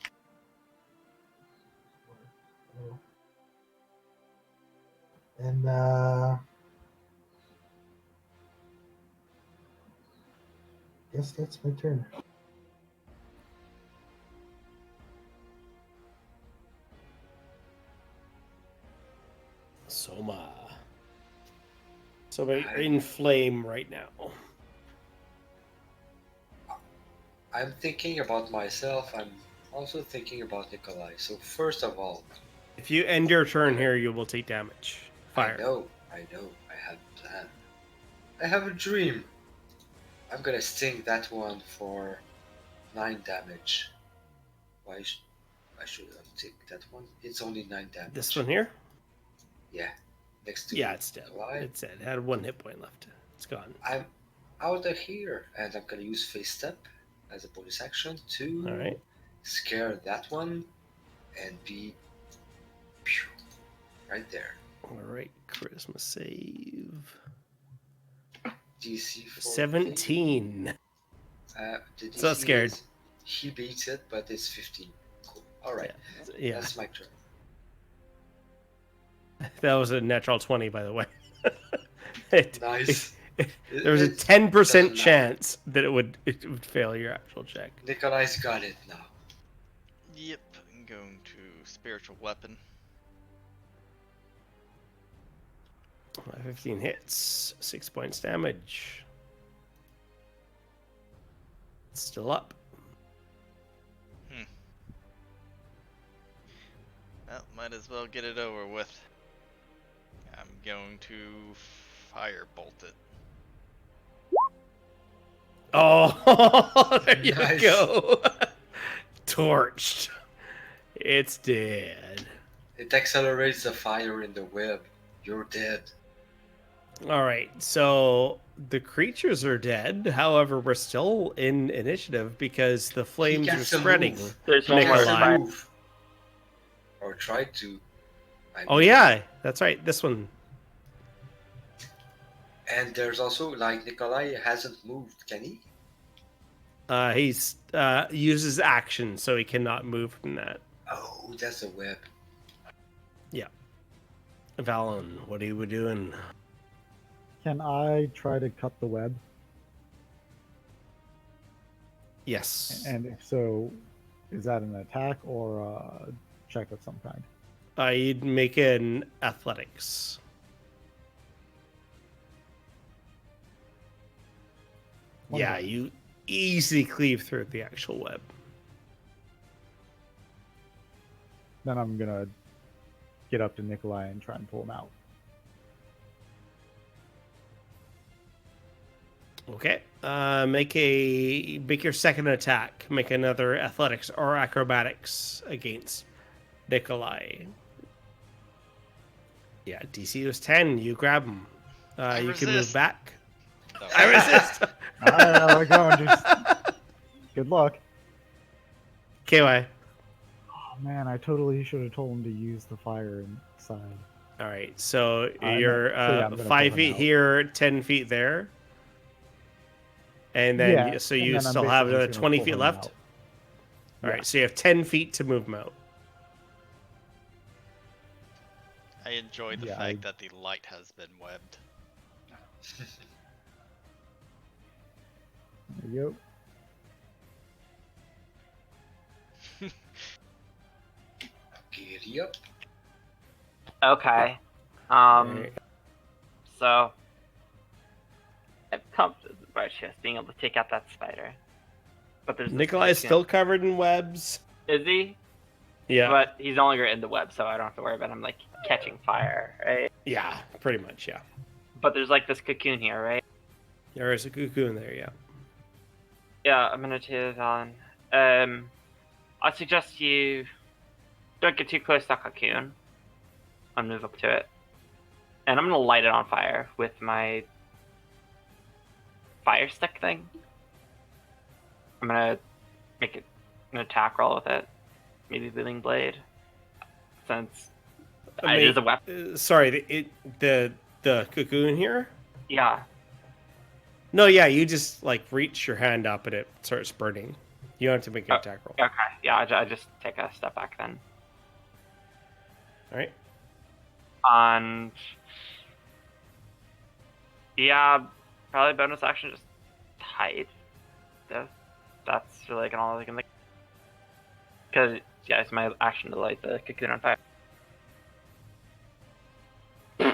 Speaker 8: And guess that's my turn.
Speaker 2: Soma. So we're in flame right now.
Speaker 3: I'm thinking about myself. I'm also thinking about Nikolai. So first of all,
Speaker 2: If you end your turn here, you will take damage. Fire.
Speaker 3: I know. I have a plan. I have a dream. I'm gonna sting that one for 9 damage. Why should I take that one? It's only 9 damage.
Speaker 2: This one here?
Speaker 3: Yeah. Next to
Speaker 2: Yeah, it's dead.
Speaker 3: Nikolai.
Speaker 2: It's dead. It had 1 hit point left. It's gone.
Speaker 3: I'm out of here, and I'm gonna use face step as a bonus action to
Speaker 2: All right.
Speaker 3: scare that one and be right there.
Speaker 2: All right. Charisma save.
Speaker 3: DC 14.
Speaker 2: 17.
Speaker 3: The DC
Speaker 2: So scared.
Speaker 3: He beats it, but it's 15. Cool. All right.
Speaker 2: Yeah.
Speaker 3: That's my turn.
Speaker 2: That was a natural 20, by the way.
Speaker 3: Nice.
Speaker 2: There was a 10% chance that it would fail your actual check.
Speaker 3: Nikolai's got it now.
Speaker 4: Yep, I'm going to spiritual weapon.
Speaker 2: 15 hits, 6 points damage. It's still up.
Speaker 4: Well, might as well get it over with. I'm going to firebolt it.
Speaker 2: Oh, there you
Speaker 3: Nice.
Speaker 2: go. Torched. It's dead.
Speaker 3: It accelerates the fire in the web. You're dead.
Speaker 2: All right, so the creatures are dead. However, we're still in initiative because the flames
Speaker 3: He
Speaker 2: are
Speaker 3: gets to
Speaker 2: spreading.
Speaker 3: move.
Speaker 5: There's
Speaker 3: He
Speaker 5: one more
Speaker 3: has to
Speaker 5: fire.
Speaker 3: move. Or try to.
Speaker 2: Oh yeah, that's right. This one.
Speaker 3: And there's also, like, Nikolai hasn't moved, can he?
Speaker 2: He's uses action, so he cannot move from that.
Speaker 3: Oh, that's a web.
Speaker 2: Yeah. Valen, what are you doing?
Speaker 6: Can I try to cut the web?
Speaker 2: Yes.
Speaker 6: And if so, is that an attack or a check of some kind?
Speaker 2: You'd make an athletics. Yeah, you easily cleave through the actual web.
Speaker 6: Then I'm gonna get up to Nikolai and try and pull him out.
Speaker 2: Okay. Make your second attack. Make another athletics or acrobatics against Nikolai. Yeah, DC was 10. You grab him. You can move
Speaker 4: resist.
Speaker 2: back.
Speaker 4: No.
Speaker 2: I resist.
Speaker 6: All right, there we go. Just good luck.
Speaker 2: KY.
Speaker 6: Oh man, I totally should have told him to use the fire inside.
Speaker 2: All right, so
Speaker 6: I know.
Speaker 2: you're
Speaker 6: So, yeah, I'm gonna
Speaker 2: 5
Speaker 6: pull him
Speaker 2: feet
Speaker 6: out.
Speaker 2: here, 10 feet there. And then,
Speaker 6: Yeah,
Speaker 2: so
Speaker 6: and
Speaker 2: you
Speaker 6: then I'm
Speaker 2: still have
Speaker 6: basically
Speaker 2: another
Speaker 6: just
Speaker 2: 20
Speaker 6: gonna
Speaker 2: feet
Speaker 6: pull him
Speaker 2: left?
Speaker 6: out.
Speaker 2: All
Speaker 6: Yeah.
Speaker 2: right, so you have 10 feet to move him out.
Speaker 4: I enjoy the
Speaker 6: Yeah,
Speaker 4: fact that the light has been webbed.
Speaker 6: There you
Speaker 3: Giddy up.
Speaker 5: Okay.
Speaker 2: Right.
Speaker 5: So I've come by just being able to take out that spider. But there's this
Speaker 2: Nikolai's
Speaker 5: cocoon.
Speaker 2: still covered in webs.
Speaker 5: Is he?
Speaker 2: Yeah.
Speaker 5: But he's no longer in the web, so I don't have to worry about him like catching fire, right?
Speaker 2: Yeah, pretty much, yeah.
Speaker 5: But there's like this cocoon here, right?
Speaker 2: There is a cuckoo in there, yeah.
Speaker 5: Yeah, I'm gonna do that on. I suggest you don't get too close to that cocoon. I'll move up to it. And I'm gonna light it on fire with my fire stick thing. I'm gonna make it an attack roll with it. Maybe Booming Blade. Since it is a weapon.
Speaker 2: Sorry, the the cocoon here?
Speaker 5: Yeah.
Speaker 2: No, yeah, you just like reach your hand up and it starts burning. You don't have to make an attack roll.
Speaker 5: Okay. Yeah, I just take a step back then.
Speaker 2: All right.
Speaker 5: And yeah, probably bonus action just hide. That's really all I can think. Because yeah, it's my action to light the cocoon on fire.
Speaker 2: All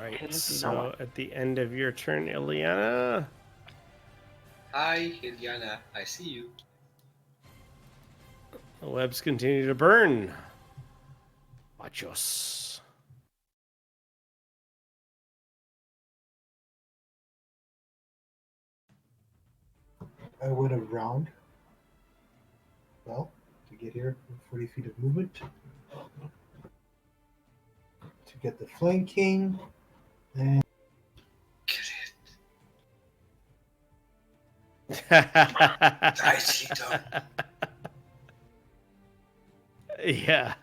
Speaker 2: right. So at the end of your turn, Ileana,
Speaker 3: Hi, Iliana. I see you.
Speaker 2: the webs continue to burn. Machos.
Speaker 8: I went around. Well, to get here, 40 feet of movement. To get the flanking. And
Speaker 3: Nicely done.
Speaker 2: Yeah.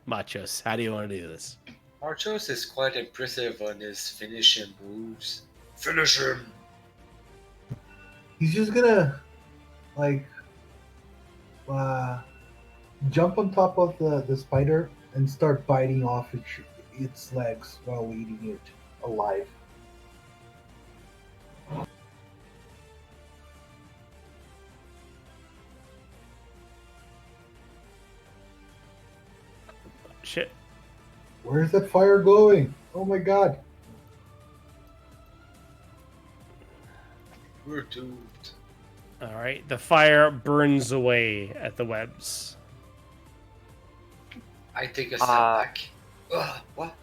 Speaker 2: Machos, how do you want to do this?
Speaker 3: Marchos is quite impressive on his finishing moves. Finish him!
Speaker 8: he's just gonna, like, jump on top of the spider and start biting off its legs while eating it alive.
Speaker 2: Shit.
Speaker 8: Where's that fire going? Oh my god.
Speaker 3: We're doomed.
Speaker 2: All right. The fire burns away at the webs.
Speaker 3: I take a step back. Ugh, what?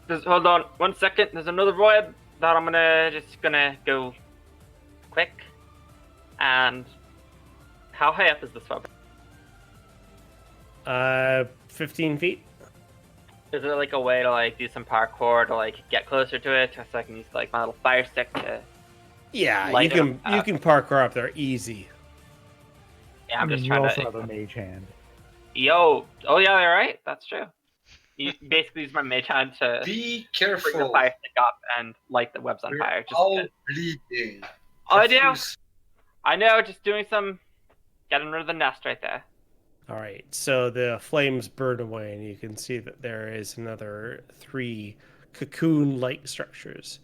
Speaker 5: Hold on 1 second. There's another web that I'm gonna go quick. And how high up is this web?
Speaker 2: 15 feet.
Speaker 5: Is there like a way to like do some parkour to like get closer to it, so I can use like my little fire stick to?
Speaker 2: Yeah, you
Speaker 5: light it
Speaker 2: can
Speaker 5: up?
Speaker 2: you can parkour up there easy.
Speaker 5: Yeah, I'm just
Speaker 6: you
Speaker 5: trying
Speaker 6: also
Speaker 5: to.
Speaker 6: have a mage hand.
Speaker 5: Yo, oh yeah, you're right. That's true. You basically use my mage hand to
Speaker 3: Be
Speaker 5: bring the
Speaker 3: careful.
Speaker 5: fire stick up and light the webs on
Speaker 3: We're
Speaker 5: fire. Just
Speaker 3: all
Speaker 5: because.
Speaker 3: bleeding.
Speaker 5: Oh, I do.
Speaker 3: Profuse.
Speaker 5: I know. Just doing some, getting rid of the nest right there.
Speaker 2: All right, so the flames burn away, and you can see that there is another 3 cocoon-like structures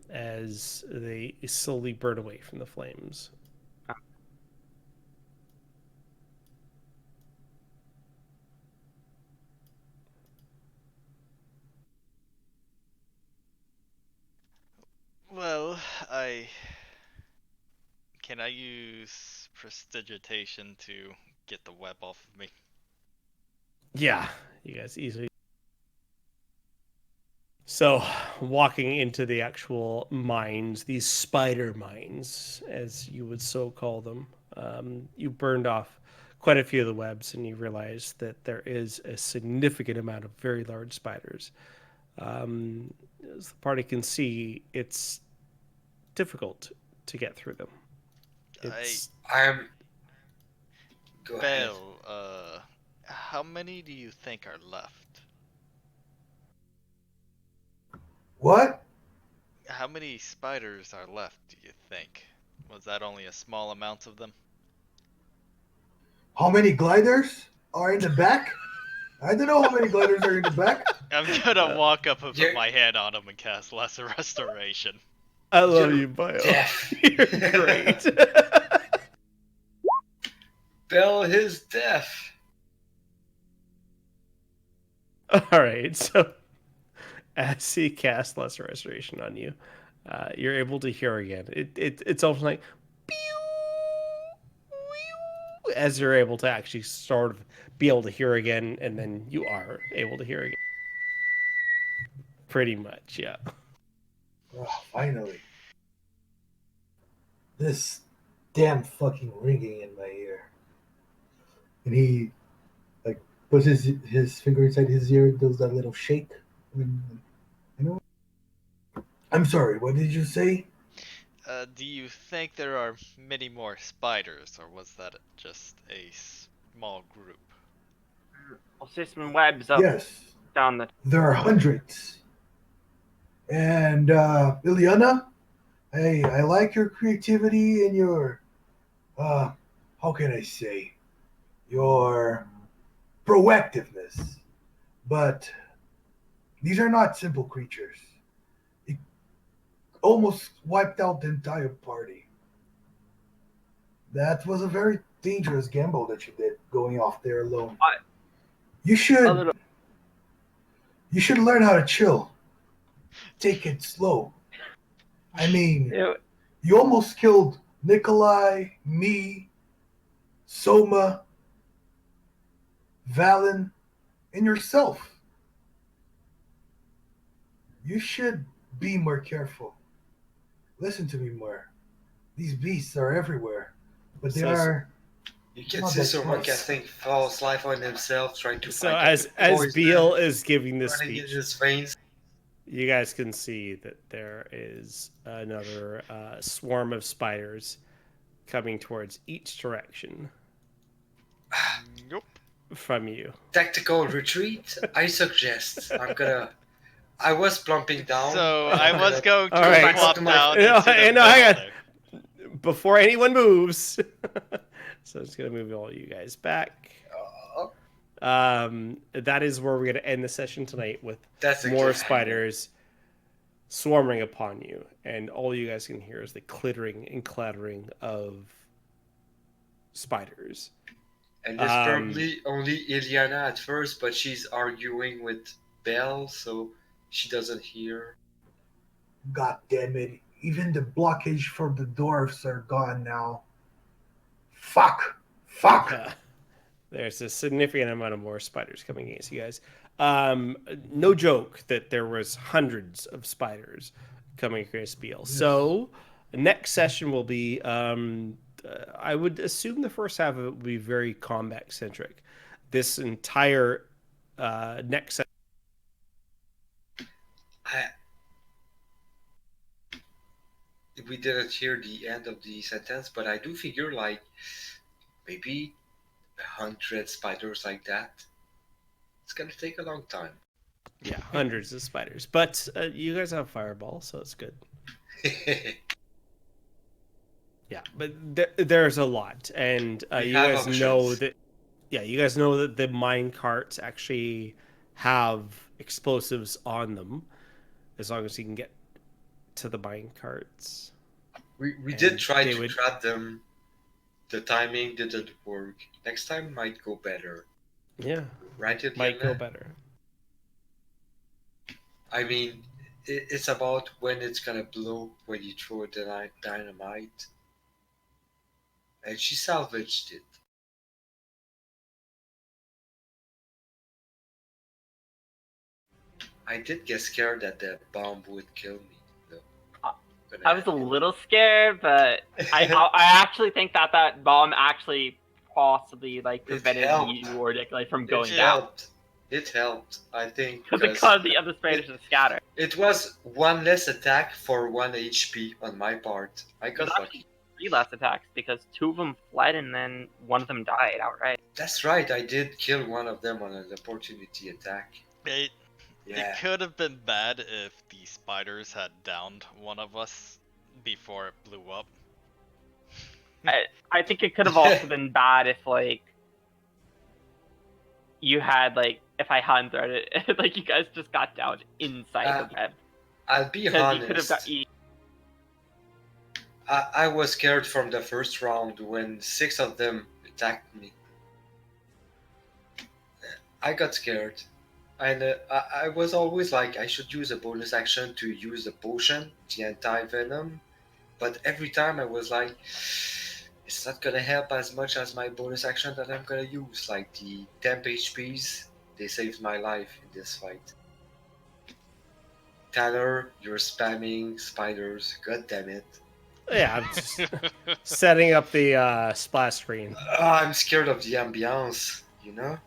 Speaker 2: as they slowly burn away from the flames.
Speaker 4: Well, can I use prestidigitation to get the web off of me?
Speaker 2: Yeah, you guys easily. So, walking into the actual mines, these spider mines, as you would so call them, you burned off quite a few of the webs, and you realize that there is a significant amount of very large spiders. As the party can see, it's difficult to get through them. It's
Speaker 3: I'm. Go ahead.
Speaker 4: Bell, how many do you think are left?
Speaker 8: What?
Speaker 4: How many spiders are left, do you think? Was that only a small amount of them?
Speaker 8: How many gliders are in the back? I don't know how many gliders are in the back.
Speaker 4: I'm gonna walk up and put
Speaker 3: you're-
Speaker 4: my hand on him and cast Lesser Restoration.
Speaker 2: I love
Speaker 3: You're
Speaker 2: you, Bio.
Speaker 3: deaf.
Speaker 2: You're great.
Speaker 3: Bell is deaf.
Speaker 2: All right, so as he casts Lesser Restoration on you, you're able to hear again. It's almost like pew, pew, as you're able to actually sort of be able to hear again, and then you are able to hear again. Pretty much, yeah.
Speaker 8: Oh, finally. This damn fucking ringing in my ear. And he, like, puts his finger inside his ear, does that little shake. You know? I'm sorry, what did you say?
Speaker 4: Do you think there are many more spiders, or was that just a small group?
Speaker 5: I'll see some webs up.
Speaker 8: Yes.
Speaker 5: down the.
Speaker 8: There are hundreds. And Ileana, hey, I like your creativity and your how can I say, your proactiveness. But these are not simple creatures. It almost wiped out the entire party. That was a very dangerous gamble that you did, going off there alone. You
Speaker 5: A
Speaker 8: should
Speaker 5: little.
Speaker 8: you should learn how to chill. Take it slow. I mean,
Speaker 5: It,
Speaker 8: you almost killed Nikolai, me, Soma, Valen, and yourself. You should be more careful. Listen to me more. These beasts are everywhere, but they
Speaker 2: So-
Speaker 8: are.
Speaker 3: You can
Speaker 8: Not
Speaker 3: see
Speaker 8: that
Speaker 3: someone
Speaker 8: close.
Speaker 3: casting false life on himself, trying to
Speaker 2: So
Speaker 3: find
Speaker 2: as
Speaker 3: poison
Speaker 2: Beal is giving this
Speaker 3: running in
Speaker 2: speech,
Speaker 3: his veins.
Speaker 2: you guys can see that there is another swarm of spiders coming towards each direction
Speaker 4: Nope.
Speaker 2: from you.
Speaker 3: Tactical retreat. I suggest. I was plumping down.
Speaker 4: So
Speaker 3: I'm
Speaker 4: I was
Speaker 3: gonna
Speaker 4: going to
Speaker 2: All right.
Speaker 4: plop
Speaker 3: to my-
Speaker 4: down
Speaker 2: No,
Speaker 4: into the
Speaker 2: no, hang
Speaker 4: middle
Speaker 2: on.
Speaker 4: there.
Speaker 2: Before anyone moves, so I'm just gonna move all you guys back. That is where we're gonna end the session tonight with
Speaker 3: That's a
Speaker 2: more
Speaker 3: cliffhanger.
Speaker 2: spiders swarming upon you, and all you guys can hear is the clittering and clattering of spiders.
Speaker 3: And it's probably only Ileana at first, but she's arguing with Belle, so she doesn't hear.
Speaker 8: God damn it! Even the blockage for the dwarves are gone now. Fuck!
Speaker 2: There's a significant amount of more spiders coming against you guys. No joke that there was hundreds of spiders coming against Beal.
Speaker 8: Yes.
Speaker 2: So next session will be, I would assume the first half of it will be very combat centric. This entire next session.
Speaker 3: We didn't hear the end of the sentence, but I do figure like maybe 100 spiders like that. It's gonna take a long time.
Speaker 2: Yeah, hundreds of spiders. But you guys have fireball, so it's good. Yeah, but there's a lot, and
Speaker 3: We
Speaker 2: you
Speaker 3: have
Speaker 2: guys
Speaker 3: options.
Speaker 2: know that. Yeah, you guys know that the mine carts actually have explosives on them, as long as you can get to the mine carts.
Speaker 3: We did
Speaker 2: And
Speaker 3: try
Speaker 2: they
Speaker 3: to
Speaker 2: would-
Speaker 3: trap them. The timing didn't work. Next time might go better.
Speaker 2: Yeah,
Speaker 3: Right, Ileana?
Speaker 2: might go better.
Speaker 3: I mean, it's about when it's gonna blow when you throw the dynamite. And she salvaged it. I did get scared that the bomb would kill me, though. Gonna
Speaker 5: I was a
Speaker 3: admit.
Speaker 5: little scared, but I actually think that bomb actually possibly like prevented
Speaker 3: helped.
Speaker 5: you or Nikolai from
Speaker 3: It
Speaker 5: going down
Speaker 3: helped. It helped, I think.
Speaker 5: because it caused the other spiders to scatter.
Speaker 3: It was one less attack for 1 HP on my part. I
Speaker 5: It
Speaker 3: got
Speaker 5: was
Speaker 3: lucky.
Speaker 5: actually 3 less attacks because 2 of them fled and then 1 of them died outright.
Speaker 3: That's right, I did kill one of them on an opportunity attack.
Speaker 4: It
Speaker 3: Yeah.
Speaker 4: could have been bad if the spiders had downed one of us before it blew up.
Speaker 5: I think it could have also been bad if like you had like if I hadn't thrown it, like you guys just got down inside the web.
Speaker 3: I'll be
Speaker 5: Because you could have
Speaker 3: honest.
Speaker 5: got eaten.
Speaker 3: I was scared from the first round when 6 of them attacked me. I got scared. And I was always like, I should use a bonus action to use the potion, the anti-venom. But every time I was like, it's not gonna help as much as my bonus action that I'm gonna use. Like the temp HPs, they saved my life in this fight. Tanner, you're spamming spiders, god damn it.
Speaker 2: Yeah, I'm just setting up the splash screen.
Speaker 3: I'm scared of the ambiance, you know?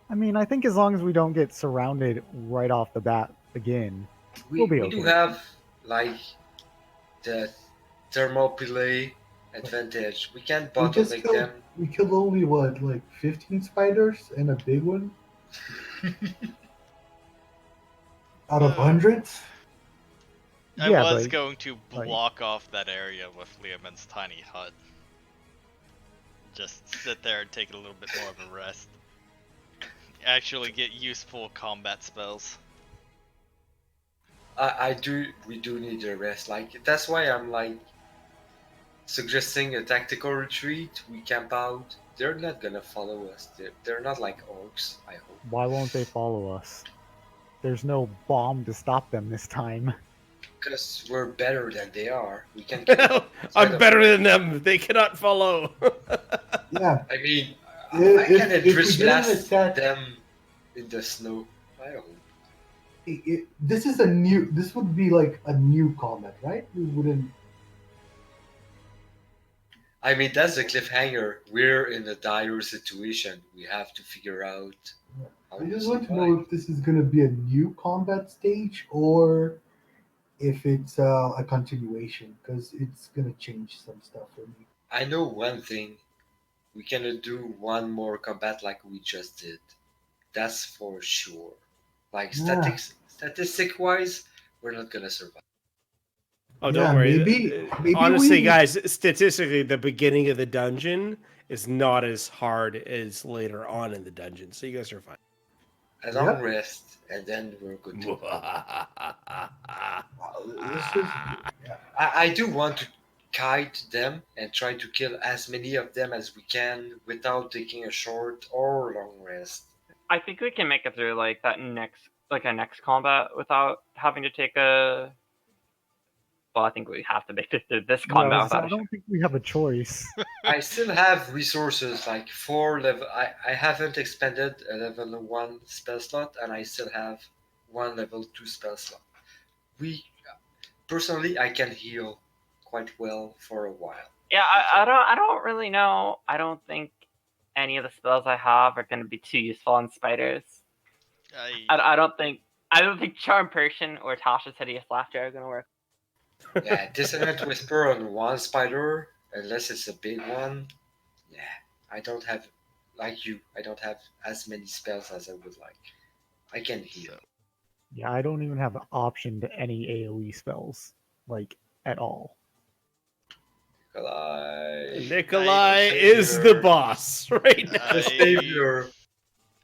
Speaker 6: I mean, I think as long as we don't get surrounded right off the bat again, we'll be
Speaker 3: We
Speaker 6: okay.
Speaker 3: do have like the thermopyle advantage. We can't
Speaker 8: We just
Speaker 3: bottleneck
Speaker 8: killed.
Speaker 3: them.
Speaker 8: We killed only what, like 15 spiders and a big one. out of hundreds.
Speaker 4: I
Speaker 6: Yeah,
Speaker 4: was
Speaker 6: but,
Speaker 4: going to
Speaker 6: like-
Speaker 4: block off that area with Liamon's tiny hut. Just sit there and take a little bit more of a rest. Actually get useful combat spells.
Speaker 3: We do need a rest. Like, that's why I'm like suggesting a tactical retreat. We camp out. They're not gonna follow us. They're not like orcs, I hope.
Speaker 6: Why won't they follow us? There's no bomb to stop them this time.
Speaker 3: Because we're better than they are. We can kill them.
Speaker 2: I'm better than them. They cannot follow.
Speaker 8: Yeah.
Speaker 3: I mean,
Speaker 8: If-
Speaker 3: I can
Speaker 8: if we
Speaker 3: Eldritch
Speaker 8: get an
Speaker 3: blast
Speaker 8: attack-
Speaker 3: them in the snow. I hope.
Speaker 8: This is a new. This would be like a new combat, right? We wouldn't.
Speaker 3: I mean, that's the cliffhanger. We're in a dire situation. We have to figure out how
Speaker 8: I
Speaker 3: to
Speaker 8: just want to
Speaker 3: survive.
Speaker 8: know if this is going to be a new combat stage or if it's a continuation, because it's going to change some stuff for me.
Speaker 3: I know one thing. We cannot do one more combat like we just did. That's for sure. Like
Speaker 8: Yeah.
Speaker 3: statistic wise, we're not gonna survive.
Speaker 2: Oh,
Speaker 8: Yeah,
Speaker 2: don't worry.
Speaker 8: maybe
Speaker 2: Honestly,
Speaker 8: we-
Speaker 2: guys, statistically, the beginning of the dungeon is not as hard as later on in the dungeon, so you guys are fine.
Speaker 3: A
Speaker 8: Yep.
Speaker 3: long rest, and then we're good to go.
Speaker 8: This is, yeah.
Speaker 3: I do want to kite them and try to kill as many of them as we can without taking a short or long rest.
Speaker 5: I think we can make it through like a next combat without having to take a. Well, I think we have to make it through this combat
Speaker 6: Yeah,
Speaker 5: without
Speaker 6: I
Speaker 5: a.
Speaker 6: don't think we have a choice.
Speaker 3: I still have resources like 4 level. I haven't expanded a level 1 spell slot, and I still have 1 level 2 spell slot. Personally, I can heal quite well for a while.
Speaker 5: Yeah, I don't really know. I don't think any of the spells I have are going to be too useful on spiders. I don't think Charm Person or Tasha's Hideous Laughter are going to work.
Speaker 3: Yeah, Dissonant Whisper on one spider, unless it's a big one. Yeah, I don't have, like you, I don't have as many spells as I would like. I can heal.
Speaker 6: Yeah, I don't even have an option to any AoE spells, like, at all.
Speaker 2: Nikolai is the boss right now.
Speaker 3: The savior.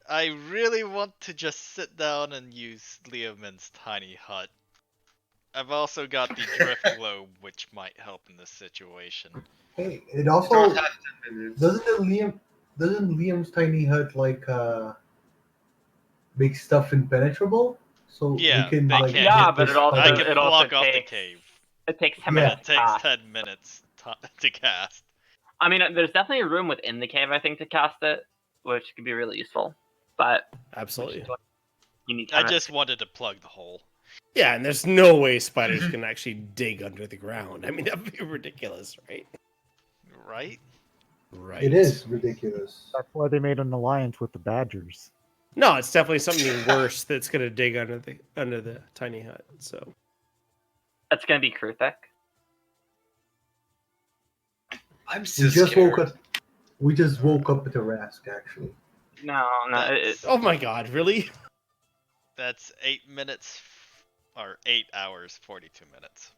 Speaker 4: I really want to just sit down and use Liamon's tiny hut. I've also got the drift globe, which might help in this situation.
Speaker 8: Hey, it also doesn't Liam's tiny hut like make stuff impenetrable? So
Speaker 4: Yeah,
Speaker 8: we can
Speaker 4: they
Speaker 8: like
Speaker 4: can.
Speaker 5: Yeah, but
Speaker 8: this
Speaker 5: it also
Speaker 4: I
Speaker 8: spider-
Speaker 4: can
Speaker 5: it also
Speaker 4: block off the
Speaker 5: takes-
Speaker 4: cave.
Speaker 5: It takes 10
Speaker 8: Yeah.
Speaker 5: minutes.
Speaker 4: It takes
Speaker 5: to cast.
Speaker 4: 10 minutes to cast.
Speaker 5: I mean, there's definitely a room within the cave, I think, to cast it, which could be really useful. But
Speaker 2: Absolutely.
Speaker 5: you need. 10
Speaker 4: I
Speaker 5: minutes.
Speaker 4: just wanted to plug the hole.
Speaker 2: Yeah, and there's no way spiders can actually dig under the ground. I mean, that would be ridiculous, right?
Speaker 4: Right?
Speaker 2: Right.
Speaker 8: It is ridiculous.
Speaker 6: That's why they made an alliance with the Badgers.
Speaker 2: No, it's definitely something worse that's gonna dig under the tiny hut. So
Speaker 5: That's gonna be Kruthek.
Speaker 3: I'm
Speaker 8: We
Speaker 3: still
Speaker 8: just
Speaker 3: scared.
Speaker 8: woke up. We just woke up with a Rask actually.
Speaker 5: No.
Speaker 2: oh my god, really?
Speaker 4: That's 8 minutes or 8 hours, 42 minutes.